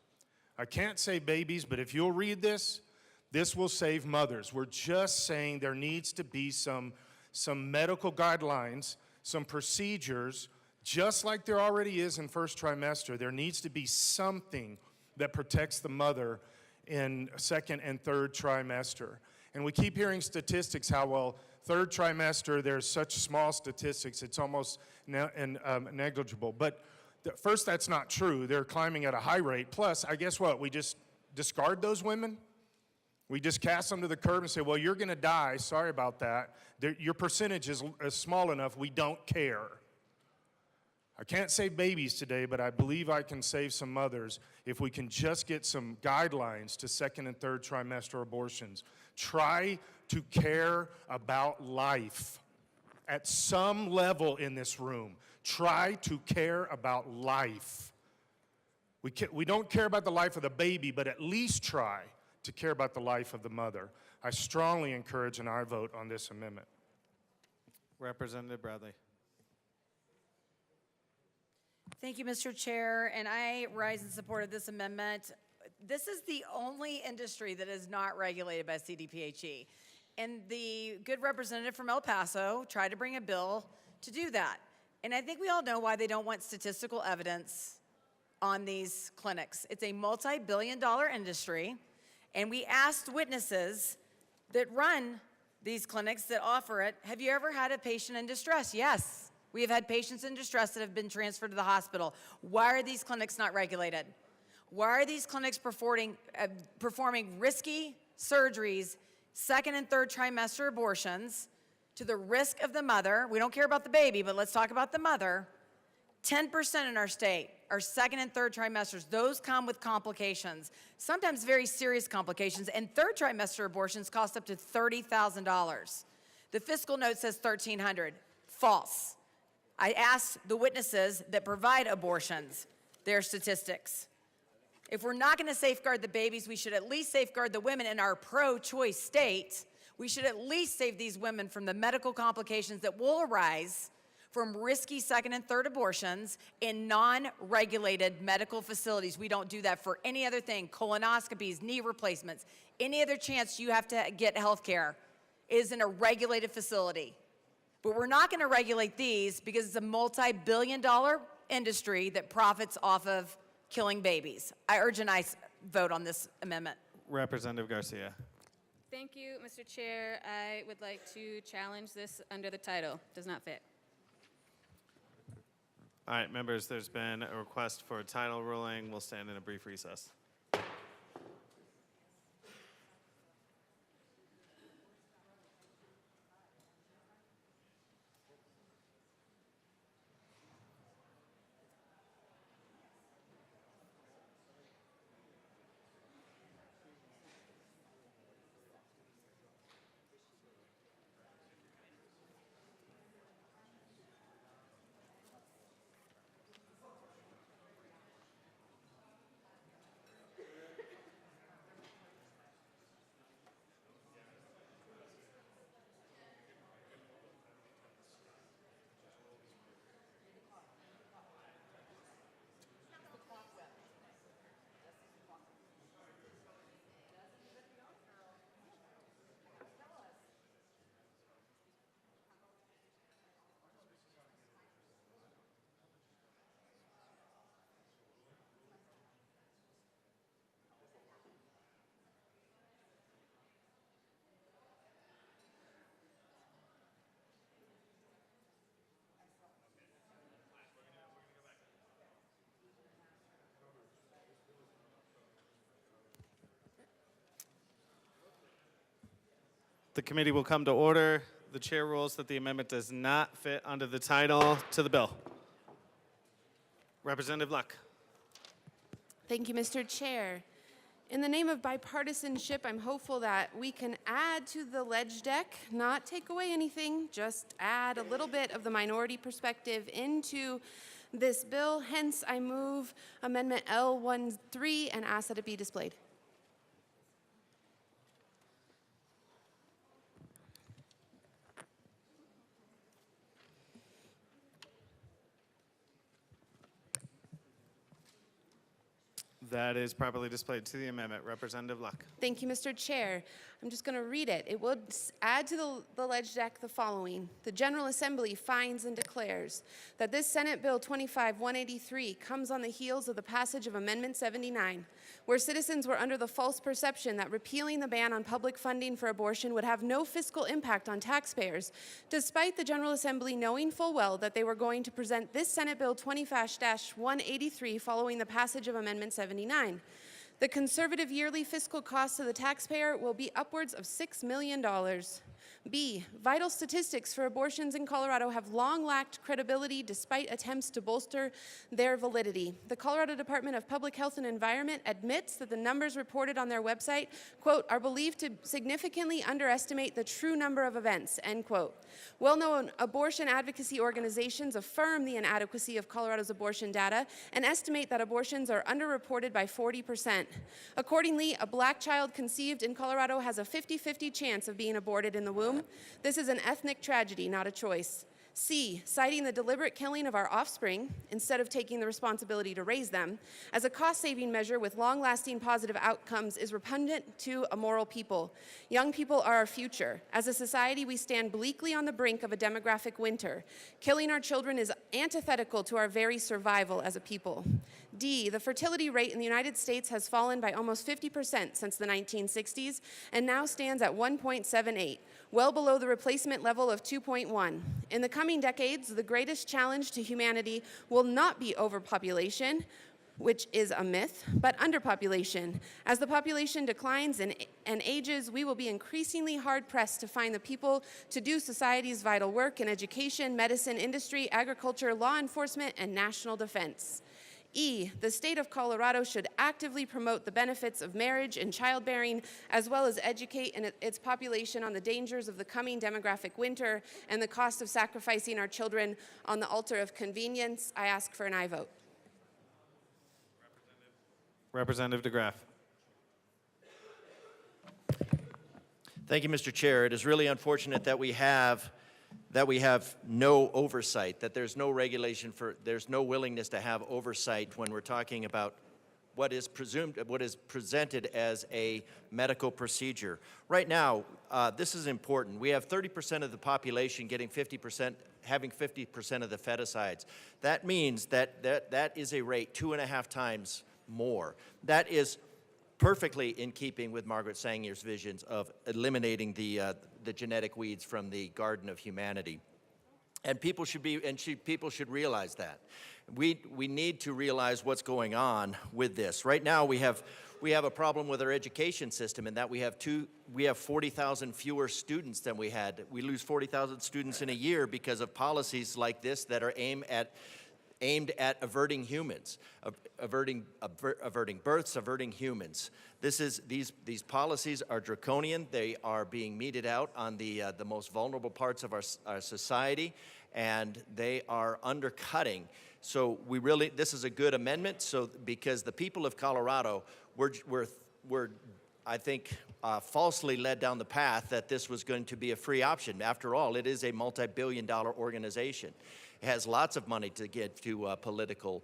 I can't save babies, but if you'll read this, this will save mothers. We're just saying there needs to be some medical guidelines, some procedures, just like there already is in first trimester. There needs to be something that protects the mother in second and third trimester. And we keep hearing statistics how, well, third trimester, there's such small statistics, it's almost negligible. But first, that's not true. They're climbing at a high rate. Plus, I guess what? We just discard those women? We just cast them to the curb and say, well, you're going to die. Sorry about that. Your percentage is small enough. We don't care. I can't save babies today, but I believe I can save some mothers if we can just get some guidelines to second and third trimester abortions. Try to care about life at some level in this room. Try to care about life. We don't care about the life of the baby, but at least try to care about the life of the mother. I strongly encourage an aye vote on this amendment. Representative Bradley. Thank you, Mr. Chair, and I rise in support of this amendment. This is the only industry that is not regulated by CDPHE. And the good representative from El Paso tried to bring a bill to do that. And I think we all know why they don't want statistical evidence on these clinics. It's a multi-billion-dollar industry, and we asked witnesses that run these clinics that offer it, have you ever had a patient in distress? Yes. We have had patients in distress that have been transferred to the hospital. Why are these clinics not regulated? Why are these clinics performing risky surgeries, second and third trimester abortions, to the risk of the mother? We don't care about the baby, but let's talk about the mother. 10% in our state are second and third trimesters. Those come with complications, sometimes very serious complications, and third trimester abortions cost up to $30,000. The fiscal note says $1,300. False. I asked the witnesses that provide abortions their statistics. If we're not going to safeguard the babies, we should at least safeguard the women in our pro-choice state. We should at least save these women from the medical complications that will arise from risky second and third abortions in non-regulated medical facilities. We don't do that for any other thing, colonoscopies, knee replacements, any other chance you have to get health care is in a regulated facility. But we're not going to regulate these because it's a multi-billion-dollar industry that profits off of killing babies. I urge an aye vote on this amendment. Representative Garcia. Thank you, Mr. Chair. I would like to challenge this under the title. Does not fit. All right, members, there's been a request for a title ruling. We'll stand in a brief recess. The committee will come to order. The chair rules that the amendment does not fit under the title to the bill. Representative Luck. Thank you, Mr. Chair. In the name of bipartisanship, I'm hopeful that we can add to the ledge deck, not take away anything, just add a little bit of the minority perspective into this bill. Hence, I move Amendment L13 and ask that it be displayed. That is properly displayed to the amendment. Representative Luck. Thank you, Mr. Chair. I'm just going to read it. It would add to the ledge deck the following. The General Assembly finds and declares that this Senate Bill 25-183 comes on the heels of the passage of Amendment 79, where citizens were under the false perception that repealing the ban on public funding for abortion would have no fiscal impact on taxpayers, despite the General Assembly knowing full well that they were going to present this Senate Bill 20-183 following the passage of Amendment 79. The conservative yearly fiscal cost to the taxpayer will be upwards of $6 million. B, vital statistics for abortions in Colorado have long lacked credibility despite attempts to bolster their validity. The Colorado Department of Public Health and Environment admits that the numbers reported on their website, quote, are believed to significantly underestimate the true number of events, end quote. Well-known abortion advocacy organizations affirm the inadequacy of Colorado's abortion data and estimate that abortions are underreported by 40%. Accordingly, a black child conceived in Colorado has a 50-50 chance of being aborted in the womb. This is an ethnic tragedy, not a choice. C, citing the deliberate killing of our offspring, instead of taking the responsibility to raise them, as a cost-saving measure with long-lasting positive outcomes is repugnant to a moral people. Young people are our future. As a society, we stand bleakly on the brink of a demographic winter. Killing our children is antithetical to our very survival as a people. D, the fertility rate in the United States has fallen by almost 50% since the 1960s and now stands at 1.78, well below the replacement level of 2.1. In the coming decades, the greatest challenge to humanity will not be overpopulation, which is a myth, but underpopulation. As the population declines and ages, we will be increasingly hard-pressed to find the people to do society's vital work in education, medicine, industry, agriculture, law enforcement, and national defense. E, the state of Colorado should actively promote the benefits of marriage and childbearing, as well as educate its population on the dangers of the coming demographic winter and the cost of sacrificing our children on the altar of convenience. I ask for an aye vote. Representative DeGraff. Thank you, Mr. Chair. It is really unfortunate that we have no oversight, that there's no regulation there's no willingness to have oversight when we're talking about what is presented as a medical procedure. Right now, this is important. We have 30% of the population having 50% of the feticides. That means that is a rate 2.5 times more. That is perfectly in keeping with Margaret Sanger's visions of eliminating the genetic weeds from the Garden of Humanity. And people should realize that. We need to realize what's going on with this. Right now we have a problem with our education system in that we have 40,000 fewer students than we had. We lose 40,000 students in a year because of policies like this that are aimed at averting humans, averting births, averting humans. These policies are draconian. They are being meted out on the most vulnerable parts of our society, and they are undercutting. So this is a good amendment. So because the people of Colorado were I think, falsely led down the path that this was going to be a free option. After all, it is a multi-billion-dollar organization. It has lots of money to get to political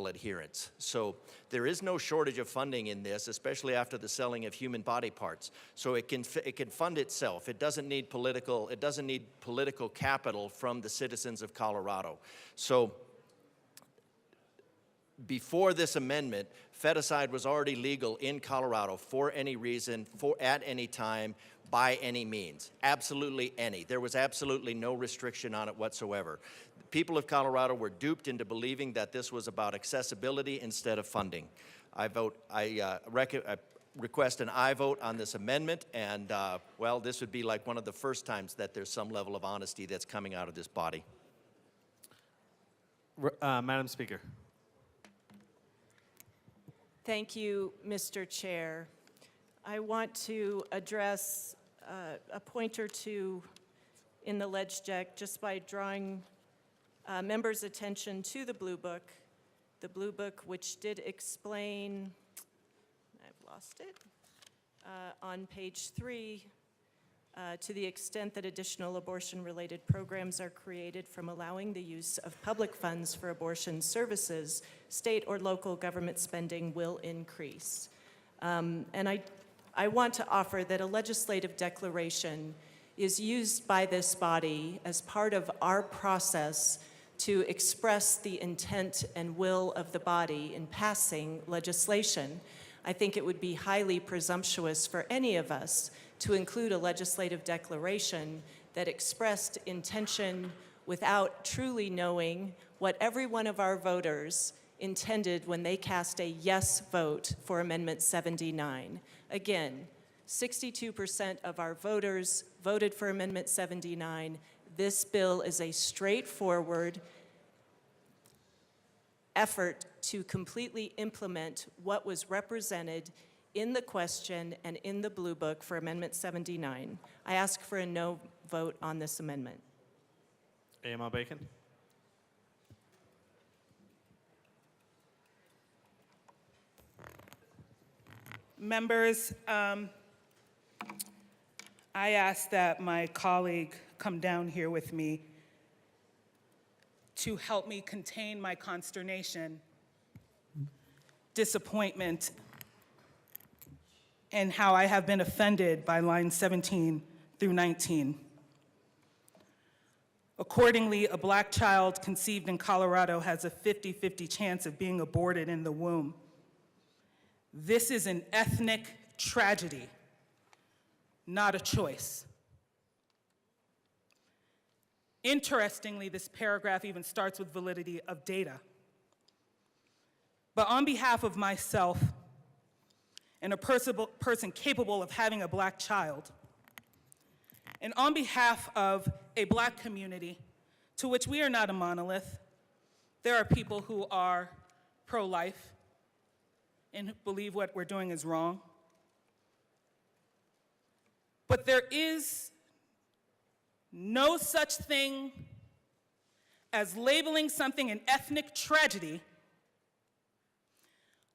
adherence. So there is no shortage of funding in this, especially after the selling of human body parts. So it can fund itself. It doesn't need political capital from the citizens of Colorado. So before this amendment, feticide was already legal in Colorado for any reason, at any time, by any means, absolutely any. There was absolutely no restriction on it whatsoever. The people of Colorado were duped into believing that this was about accessibility instead of funding. I request an aye vote on this amendment, and well, this would be like one of the first times that there's some level of honesty that's coming out of this body. Madam Speaker. Thank you, Mr. Chair. I want to address a point or two in the Ledge Deck just by drawing members' attention to the Blue Book which did explain, I've lost it, on page 3, to the extent that additional abortion-related programs are created from allowing the use of public funds for abortion services, state or local government spending will increase. And I want to offer that a legislative declaration is used by this body as part of our process to express the intent and will of the body in passing legislation. I think it would be highly presumptuous for any of us to include a legislative declaration that expressed intention without truly knowing what every one of our voters intended when they cast a yes vote for Amendment 79. Again, 62% of our voters voted for Amendment 79. This bill is a straightforward effort to completely implement what was represented in the question and in the Blue Book for Amendment 79. I ask for a no vote on this amendment. AML Bacon. Members, I ask that my colleague come down here with me to help me contain my consternation, disappointment, and how I have been offended by lines 17 through 19. Accordingly, a Black child conceived in Colorado has a 50-50 chance of being aborted in the womb. This is an ethnic tragedy, not a choice. Interestingly, this paragraph even starts with validity of data. But on behalf of myself and a person capable of having a Black child, and on behalf of a Black community to which we are not a monolith, there are people who are pro-life and believe what we're doing is wrong. But there is no such thing as labeling something an ethnic tragedy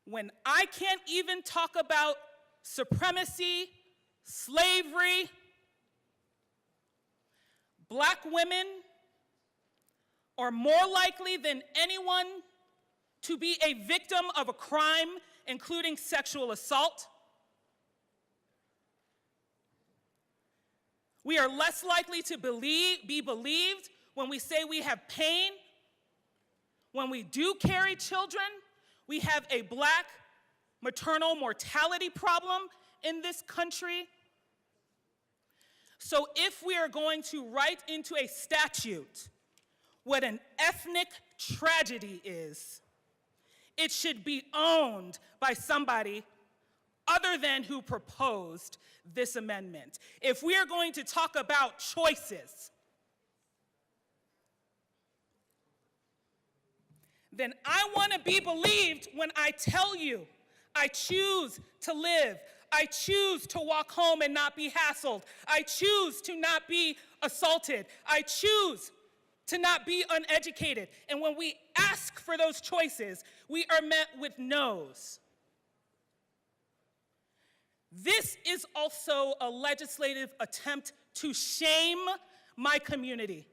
when I can't even talk about supremacy, slavery. Black women are more likely than anyone to be a victim of a crime, including sexual assault. We are less likely to be believed when we say we have pain. When we do carry children, we have a Black maternal mortality problem in this country. So if we are going to write into a statute what an ethnic tragedy is, it should be owned by somebody other than who proposed this amendment. If we are going to talk about choices, then I want to be believed when I tell you I choose to live. I choose to walk home and not be hassled. I choose to not be assaulted. I choose to not be uneducated. And when we ask for those choices, we are met with no's. This is also a legislative attempt to shame my community.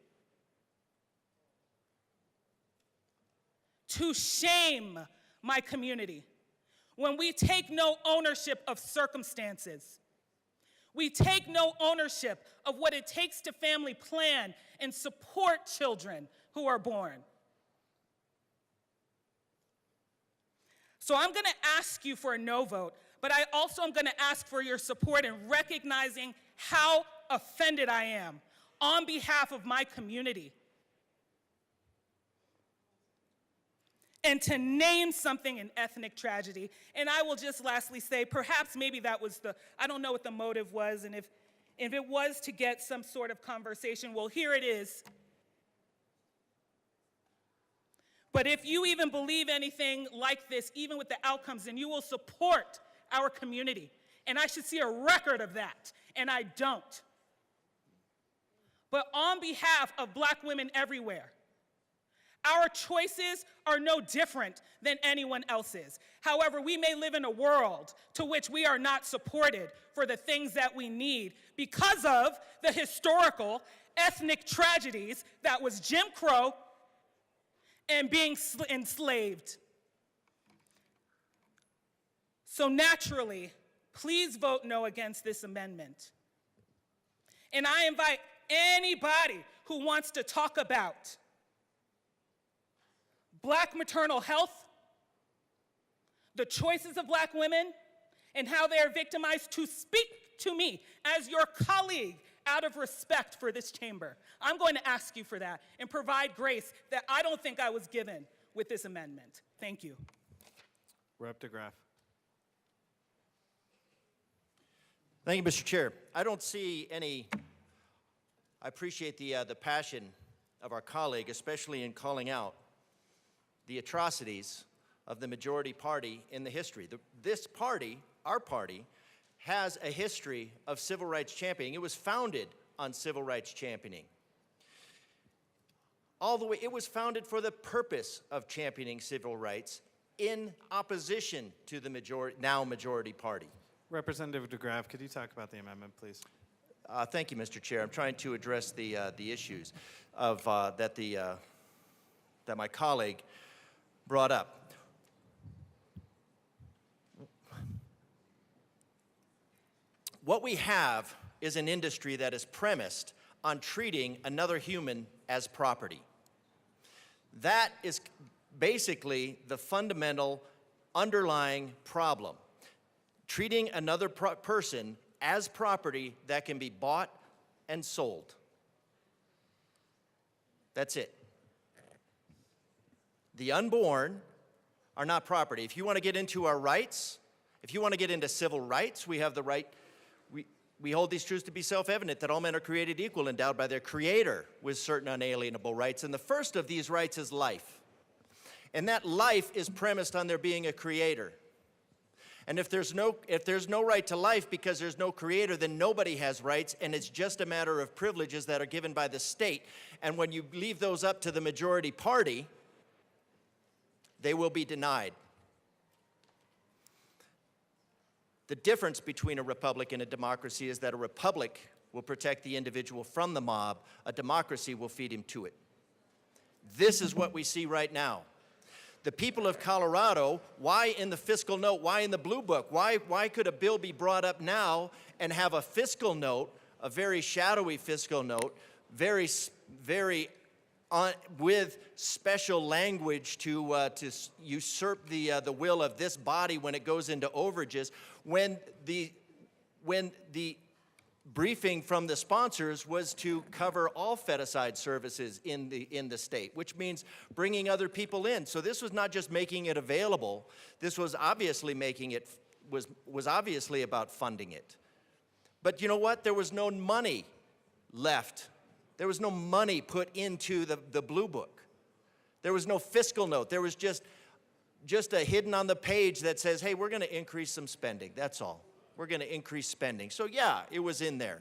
To shame my community. When we take no ownership of circumstances, we take no ownership of what it takes to family plan and support children who are born. So I'm going to ask you for a no vote, but I also am going to ask for your support in recognizing how offended I am on behalf of my community. And to name something an ethnic tragedy. And I will just lastly say, perhaps maybe that was I don't know what the motive was, and if it was to get some sort of conversation, well, here it is. But if you even believe anything like this, even with the outcomes, then you will support our community. And I should see a record of that, and I don't. But on behalf of Black women everywhere, our choices are no different than anyone else's. However, we may live in a world to which we are not supported for the things that we need because of the historical ethnic tragedies that was Jim Crow and being enslaved. So naturally, please vote no against this amendment. And I invite anybody who wants to talk about Black maternal health, the choices of Black women, and how they are victimized to speak to me as your colleague out of respect for this chamber. I'm going to ask you for that and provide grace that I don't think I was given with this amendment. Thank you. Rep. DeGraff. Thank you, Mr. Chair. I don't see any, I appreciate the passion of our colleague, especially in calling out the atrocities of the majority party in the history. This party, our party, has a history of civil rights championing. It was founded on civil rights championing. All the way, it was founded for the purpose of championing civil rights in opposition to the now majority party. Representative DeGraff, could you talk about the amendment, please? Thank you, Mr. Chair. I'm trying to address the issues of that my colleague brought up. What we have is an industry that is premised on treating another human as property. That is basically the fundamental underlying problem. Treating another person as property that can be bought and sold. That's it. The unborn are not property. If you want to get into our rights, if you want to get into civil rights, we have the right, we hold these truths to be self-evident, that all men are created equal, endowed by their Creator with certain unalienable rights. And the first of these rights is life. And that life is premised on there being a Creator. And if there's no right to life because there's no Creator, then nobody has rights, and it's just a matter of privileges that are given by the state. And when you leave those up to the majority party, they will be denied. The difference between a republic and a democracy is that a republic will protect the individual from the mob. A democracy will feed him to it. This is what we see right now. The people of Colorado, why in the fiscal note, why in the blue book, why could a bill be brought up now and have a fiscal note, a very shadowy fiscal note, with special language to usurp the will of this body when it goes into overages, when the briefing from the sponsors was to cover all fed-aside services in the state, which means bringing other people in. So this was not just making it available. This was obviously making it was obviously about funding it. But you know what? There was no money left. There was no money put into the blue book. There was no fiscal note. There was just a hidden on the page that says, hey, we're going to increase some spending. That's all. We're going to increase spending. So yeah, it was in there.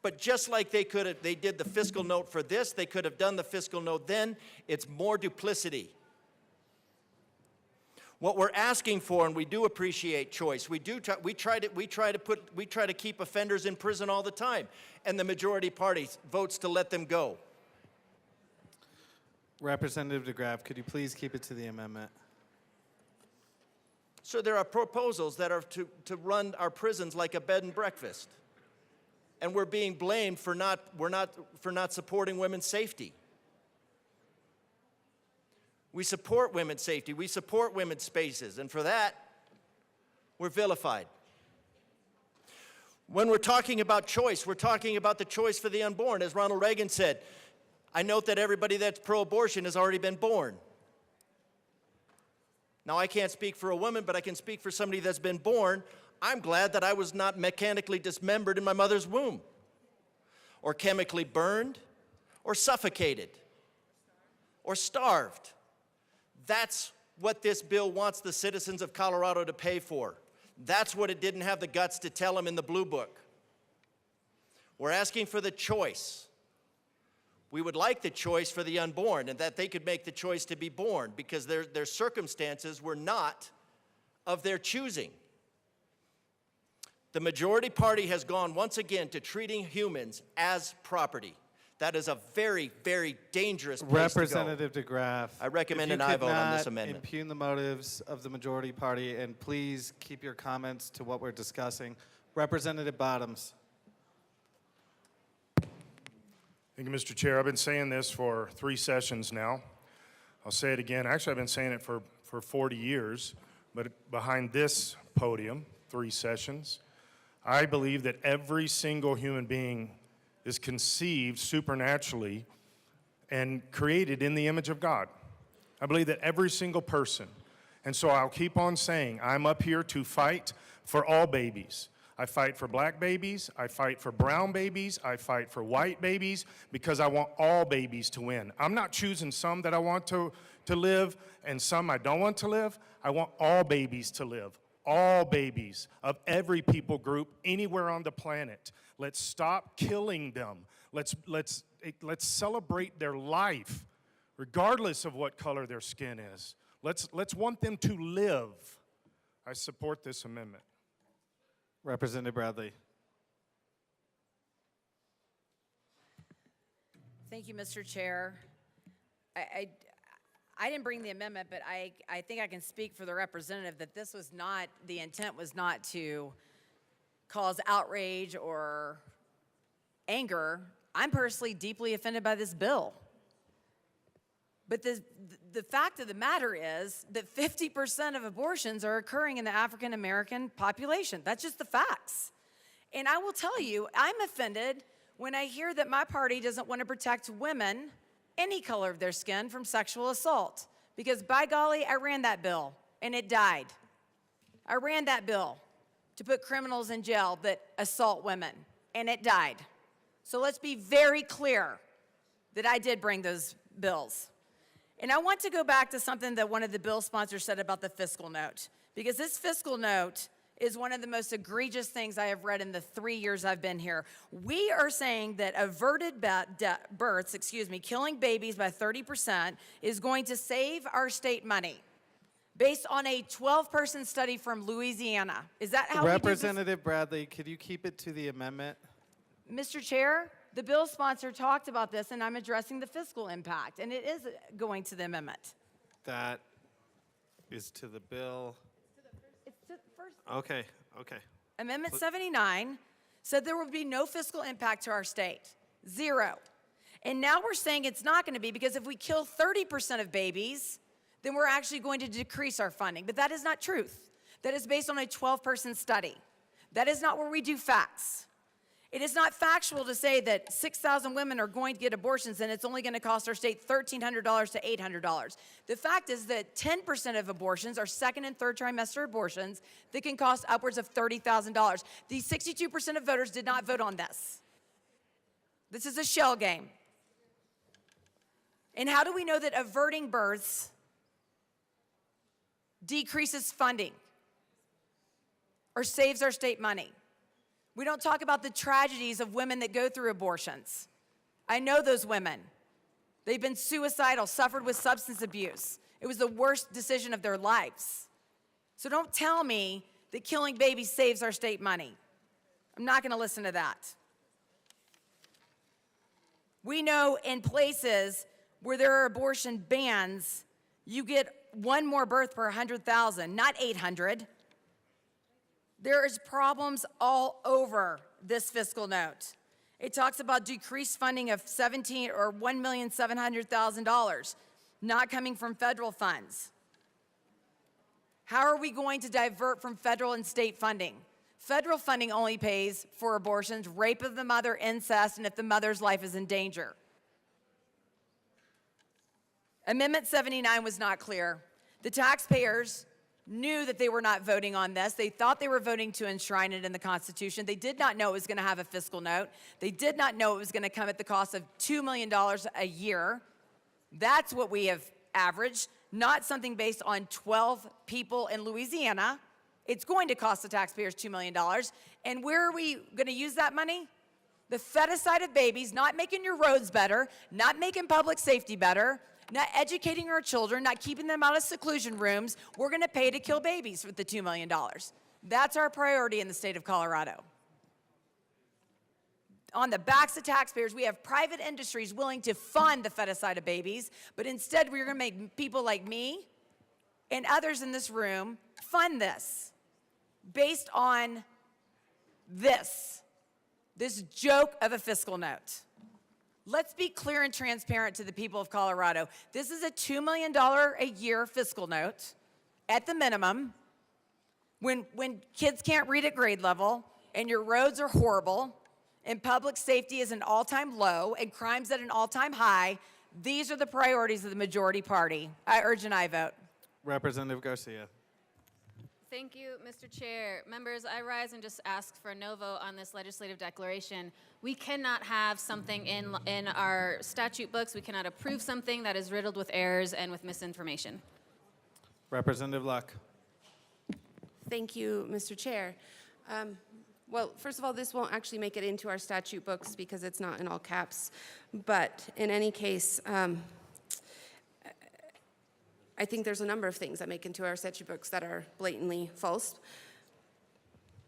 But just like they did the fiscal note for this, they could have done the fiscal note then. It's more duplicity. What we're asking for, and we do appreciate choice. We try to keep offenders in prison all the time, and the majority party votes to let them go. Representative DeGraff, could you please keep it to the amendment? So there are proposals that are to run our prisons like a bed and breakfast, and we're being blamed for not supporting women's safety. We support women's safety. We support women's spaces. And for that, we're vilified. When we're talking about choice, we're talking about the choice for the unborn. As Ronald Reagan said, I note that everybody that's pro-abortion has already been born. Now, I can't speak for a woman, but I can speak for somebody that's been born. I'm glad that I was not mechanically dismembered in my mother's womb, or chemically burned, or suffocated, or starved. That's what this bill wants the citizens of Colorado to pay for. That's what it didn't have the guts to tell them in the blue book. We're asking for the choice. We would like the choice for the unborn, and that they could make the choice to be born, because their circumstances were not of their choosing. The majority party has gone once again to treating humans as property. That is a very, very dangerous place Representative to go. DeGraff, I recommend an aye vote on this amendment. Impugn the motives of the majority party, and please keep your comments to what we're discussing. Representative Bottoms. Thank you, Mr. Chair. I've been saying this for 3 sessions now. I'll say it again. Actually, I've been saying it for 40 years, but behind this podium, 3 sessions, I believe that every single human being is conceived supernaturally and created in the image of God. I believe that every single person. And so I'll keep on saying, I'm up here to fight for all babies. I fight for black babies, I fight for brown babies, I fight for white babies, because I want all babies to win. I'm not choosing some that I want to live and some I don't want to live. I want all babies to live. All babies of every people group anywhere on the planet. Let's stop killing them. Let's celebrate their life, regardless of what color their skin is. Let's want them to live. I support this amendment. Representative Bradley. Thank you, Mr. Chair. I didn't bring the amendment, but I think I can speak for the representative that this was not, the intent was not to cause outrage or anger. I'm personally deeply offended by this bill. But the fact of the matter is that 50% of abortions are occurring in the African American population. That's just the facts. And I will tell you, I'm offended when I hear that my party doesn't want to protect women, any color of their skin, from sexual assault. Because by golly, I ran that bill and it died. I ran that bill to put criminals in jail that assault women, and it died. So let's be very clear that I did bring those bills. And I want to go back to something that one of the bill sponsors said about the fiscal note, because this fiscal note is one of the most egregious things I have read in the 3 years I've been here. We are saying that averted births, killing babies by 30% is going to save our state money based on a 12-person study from Louisiana. Is that how Representative Bradley, could you keep it to the amendment? Mr. Chair, the bill sponsor talked about this, and I'm addressing the fiscal impact, and it is going to the amendment. That is to the bill. It's to the first. Okay. Amendment 79 said there would be no fiscal impact to our state. Zero. And now we're saying it's not going to be, because if we kill 30% of babies, then we're actually going to decrease our funding. But that is not truth. That is based on a 12-person study. That is not where we do facts. It is not factual to say that 6,000 women are going to get abortions and it's only going to cost our state $1,300 to $800. The fact is that 10% of abortions are second and third trimester abortions that can cost upwards of $30,000. The 62% of voters did not vote on this. This is a shell game. And how do we know that averting births decreases funding or saves our state money? We don't talk about the tragedies of women that go through abortions. I know those women. They've been suicidal, suffered with substance abuse. It was the worst decision of their lives. So don't tell me that killing babies saves our state money. I'm not going to listen to that. We know in places where there are abortion bans, you get one more birth per 100,000, not 800. There is problems all over this fiscal note. It talks about decreased funding of $1,700,000 not coming from federal funds. How are we going to divert from federal and state funding? Federal funding only pays for abortions, rape of the mother, incest, and if the mother's life is in danger. Amendment 79 was not clear. The taxpayers knew that they were not voting on this. They thought they were voting to enshrine it in the Constitution. They did not know it was going to have a fiscal note. They did not know it was going to come at the cost of $2 million a year. That's what we have averaged, not something based on 12 people in Louisiana. It's going to cost the taxpayers $2 million. And where are we going to use that money? The feticide of babies, not making your roads better, not making public safety better, not educating our children, not keeping them out of seclusion rooms. We're going to pay to kill babies with the $2 million. That's our priority in the state of Colorado. On the backs of taxpayers, we have private industries willing to fund the feticide of babies, but instead we're going to make people like me and others in this room fund this based on this joke of a fiscal note. Let's be clear and transparent to the people of Colorado. This is a $2 million a year fiscal note at the minimum. When kids can't read at grade level and your roads are horrible and public safety is an all-time low and crime's at an all-time high, these are the priorities of the majority party. I urge an aye vote. Representative Garcia. Thank you, Mr. Chair. Members, I rise and just ask for a no vote on this legislative declaration. We cannot have something in our statute books. We cannot approve something that is riddled with errors and with misinformation. Representative Luck. Thank you, Mr. Chair. Well, first of all, this won't actually make it into our statute books because it's not in all caps. But in any case, I think there's a number of things that make into our statute books that are blatantly false.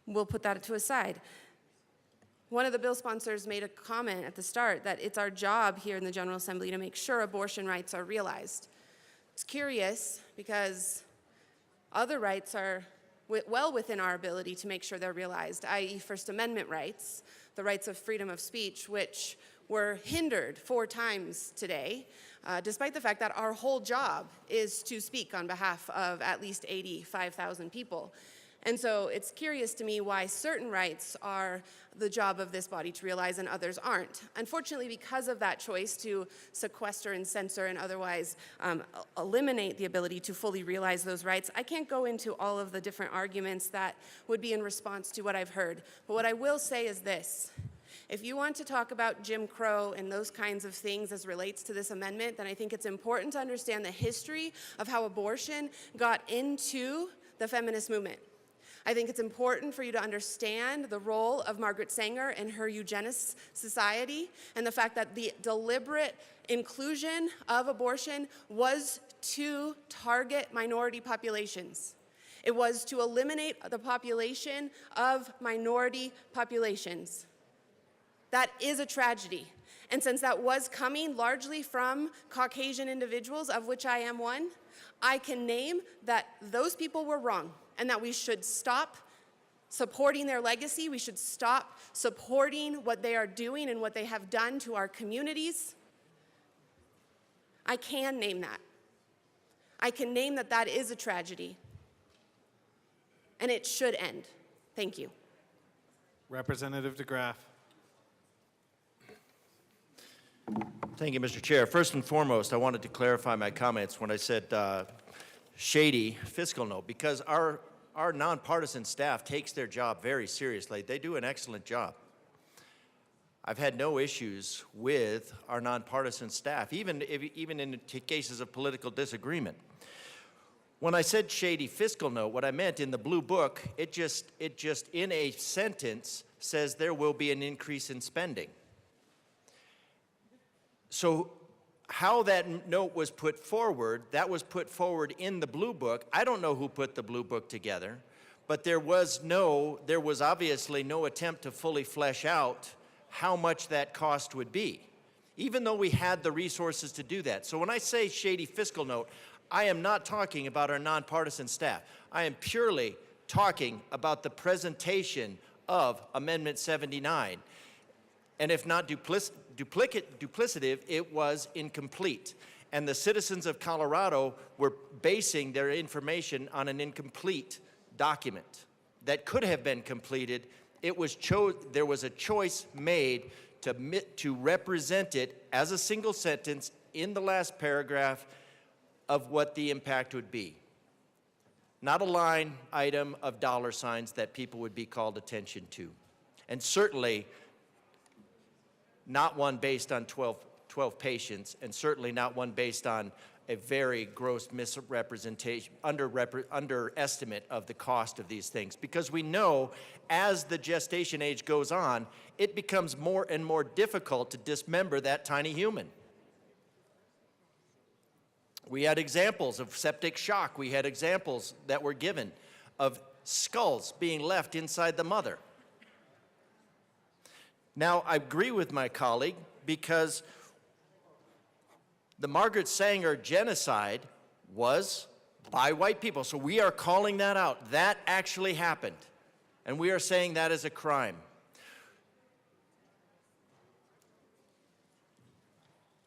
We'll put that to a side. One of the bill sponsors made a comment at the start that it's our job here in the General Assembly to make sure abortion rights are realized. It's curious because other rights are well within our ability to make sure they're realized, i.e. First Amendment rights, the rights of freedom of speech, which were hindered 4 times today, despite the fact that our whole job is to speak on behalf of at least 85,000 people. And so it's curious to me why certain rights are the job of this body to realize and others aren't. Unfortunately, because of that choice to sequester and censor and otherwise eliminate the ability to fully realize those rights, I can't go into all of the different arguments that would be in response to what I've heard. But what I will say is this. If you want to talk about Jim Crow and those kinds of things as relates to this amendment, then I think it's important to understand the history of how abortion got into the feminist movement. I think it's important for you to understand the role of Margaret Sanger and her eugenics society and the fact that the deliberate inclusion of abortion was to target minority populations. It was to eliminate the population of minority populations. That is a tragedy. And since that was coming largely from Caucasian individuals, of which I am one, I can name that those people were wrong and that we should stop supporting their legacy. We should stop supporting what they are doing and what they have done to our communities. I can name that. I can name that that is a tragedy. And it should end. Thank you. Representative DeGraff. Thank you, Mr. Chair. First and foremost, I wanted to clarify my comments when I said shady fiscal note, because our nonpartisan staff takes their job very seriously. They do an excellent job. I've had no issues with our nonpartisan staff, even in cases of political disagreement. When I said shady fiscal note, what I meant in the blue book, it just in a sentence says there will be an increase in spending. So how that note was put forward, that was put forward in the blue book. I don't know who put the blue book together, but there was obviously no attempt to fully flesh out how much that cost would be, even though we had the resources to do that. So when I say shady fiscal note, I am not talking about our nonpartisan staff. I am purely talking about the presentation of Amendment 79. And if not duplicative, it was incomplete. And the citizens of Colorado were basing their information on an incomplete document that could have been completed. There was a choice made to represent it as a single sentence in the last paragraph of what the impact would be. Not a line item of dollar signs that people would be called attention to. And certainly not one based on 12 patients, and certainly not one based on a very gross misrepresentation, underestimate of the cost of these things. Because we know as the gestation age goes on, it becomes more and more difficult to dismember that tiny human. We had examples of septic shock. We had examples that were given of skulls being left inside the mother. Now, I agree with my colleague because the Margaret Sanger genocide was by white people. So we are calling that out. That actually happened. And we are saying that is a crime.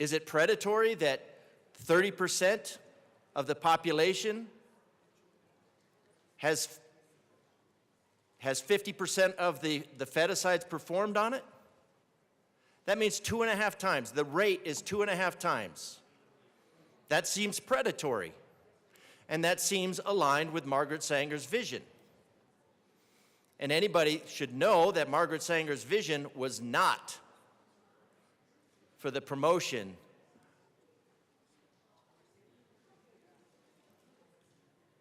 Is it predatory that 30% of the population has 50% of the feticides performed on it? That means 2.5 times. The rate is 2.5 times. That seems predatory. And that seems aligned with Margaret Sanger's vision. And anybody should know that Margaret Sanger's vision was not for the promotion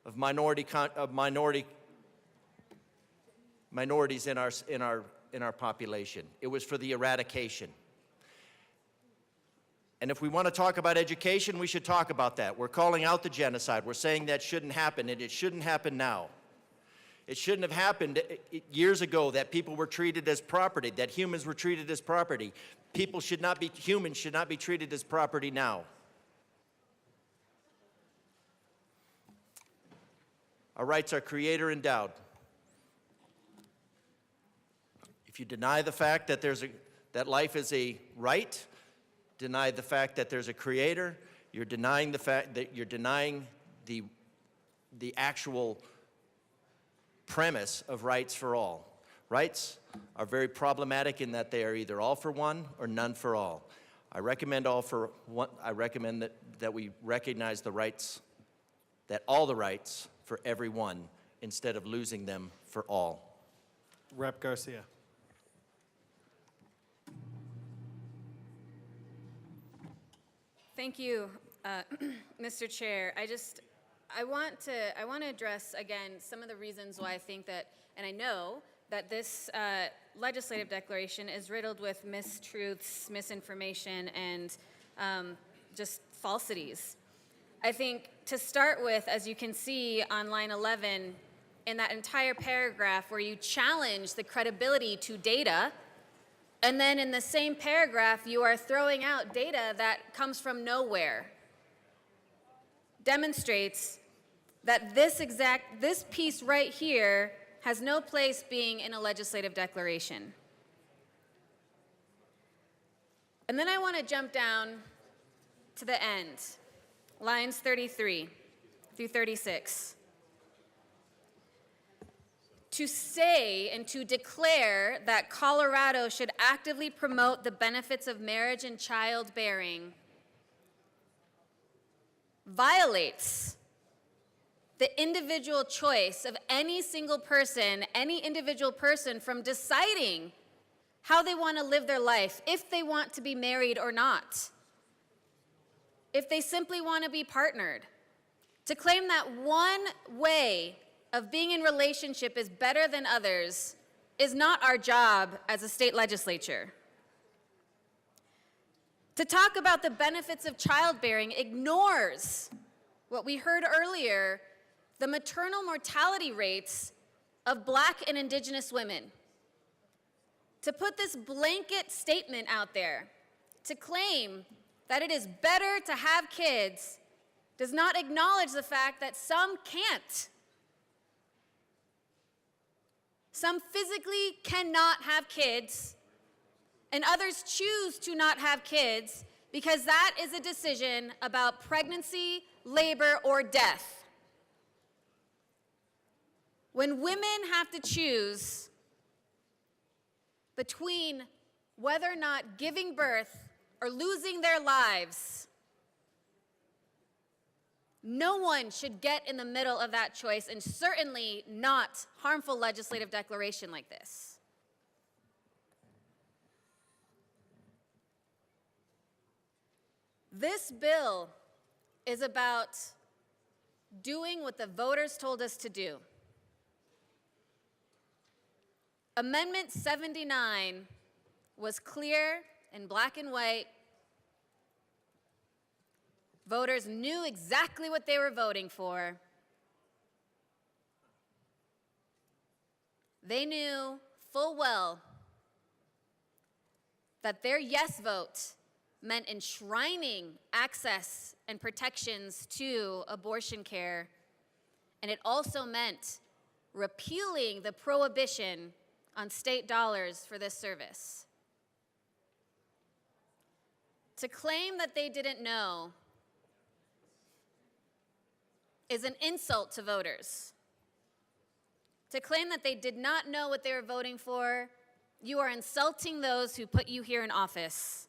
of minorities in our population. It was for the eradication. And if we want to talk about education, we should talk about that. We're calling out the genocide. We're saying that shouldn't happen, and it shouldn't happen now. It shouldn't have happened years ago that people were treated as property, that humans were treated as property. Humans should not be treated as property now. Our rights are creator endowed. If you deny the fact that that life is a right, deny the fact that there's a creator, you're denying the fact that you're denying the actual premise of rights for all. Rights are very problematic in that they are either all for one or none for all. I recommend all for one. I recommend that we recognize the rights, that all the rights for everyone instead of losing them for all. Rep. Garcia. Thank you, Mr. Chair. I want to address again some of the reasons why I think that, and I know that this legislative declaration is riddled with mistruths, misinformation, and just falsities. I think to start with, as you can see on line 11, in that entire paragraph where you challenge the credibility to data, and then in the same paragraph, you are throwing out data that comes from nowhere, demonstrates that this piece right here has no place being in a legislative declaration. And then I want to jump down to the end, lines 33 through 36. To say and to declare that Colorado should actively promote the benefits of marriage and childbearing violates the individual choice of any single person, any individual person, from deciding how they want to live their life, if they want to be married or not, if they simply want to be partnered. To claim that one way of being in relationship is better than others is not our job as a state legislature. To talk about the benefits of childbearing ignores what we heard earlier, the maternal mortality rates of Black and Indigenous women. To put this blanket statement out there, to claim that it is better to have kids, does not acknowledge the fact that some can't. Some physically cannot have kids, and others choose to not have kids because that is a decision about pregnancy, labor, or death. When women have to choose between whether or not giving birth or losing their lives, no one should get in the middle of that choice, and certainly not harmful legislative declaration like this. This bill is about doing what the voters told us to do. Amendment 79 was clear in black and white. Voters knew exactly what they were voting for. They knew full well that their yes vote meant enshrining access and protections to abortion care, and it also meant repealing the prohibition on state dollars for this service. To claim that they didn't know is an insult to voters. To claim that they did not know what they were voting for, you are insulting those who put you here in office.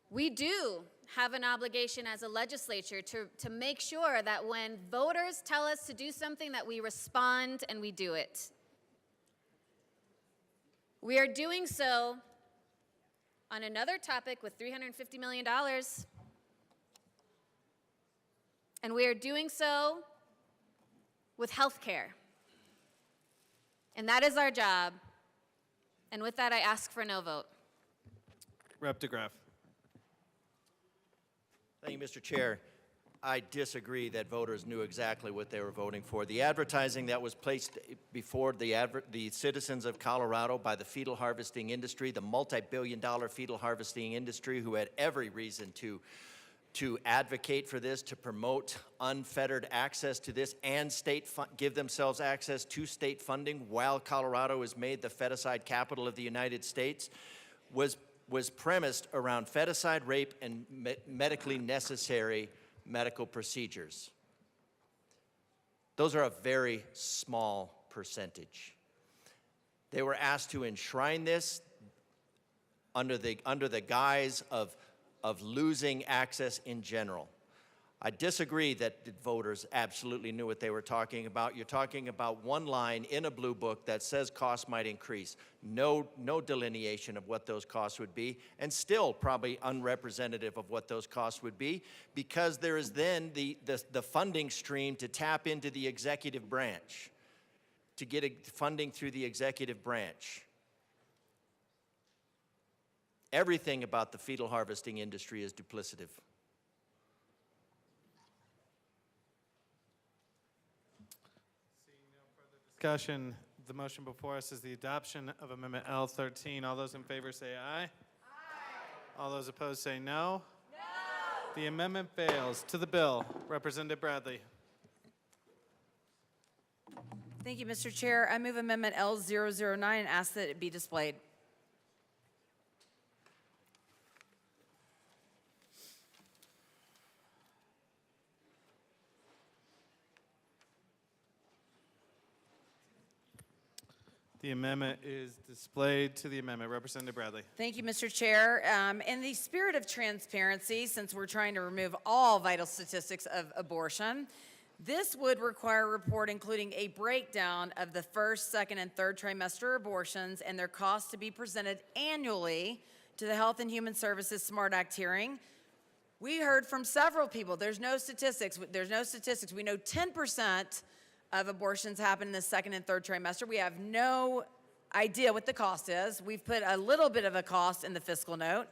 We do have an obligation as a legislature to make sure that when voters tell us to do something, that we respond and we do it. We are doing so on another topic with $350 million. And we are doing so with health care. And that is our job. And with that, I ask for no vote. Rep. DeGraff. Thank you, Mr. Chair. I disagree that voters knew exactly what they were voting for. The advertising that was placed before the citizens of Colorado by the fetal harvesting industry, the multi-billion-dollar fetal harvesting industry, who had every reason to advocate for this, to promote unfettered access to this, and give themselves access to state funding while Colorado is made the feticide capital of the United States, was premised around feticide, rape, and medically necessary medical procedures. Those are a very small percentage. They were asked to enshrine this under the guise of losing access in general. I disagree that the voters absolutely knew what they were talking about. You're talking about one line in a blue book that says costs might increase. No delineation of what those costs would be, and still probably unrepresentative of what those costs would be, because there is then the funding stream to tap into the executive branch, to get funding through the executive branch. Everything about the fetal harvesting industry is duplicative. Discussion. The motion before us is the adoption of Amendment L13. All those in favor say aye. Aye. All those opposed say no. No. The amendment fails. To the bill, Representative Bradley. Thank you, Mr. Chair. I move Amendment L009 and ask that it be displayed. The amendment is displayed. To the amendment, Representative Bradley. Thank you, Mr. Chair. In the spirit of transparency, since we're trying to remove all vital statistics of abortion, this would require a report including a breakdown of the first, second, and third trimester abortions and their costs to be presented annually to the Health and Human Services SMART Act hearing. We heard from several people. There's no statistics. We know 10% of abortions happen in the second and third trimester. We have no idea what the cost is. We've put a little bit of a cost in the fiscal note.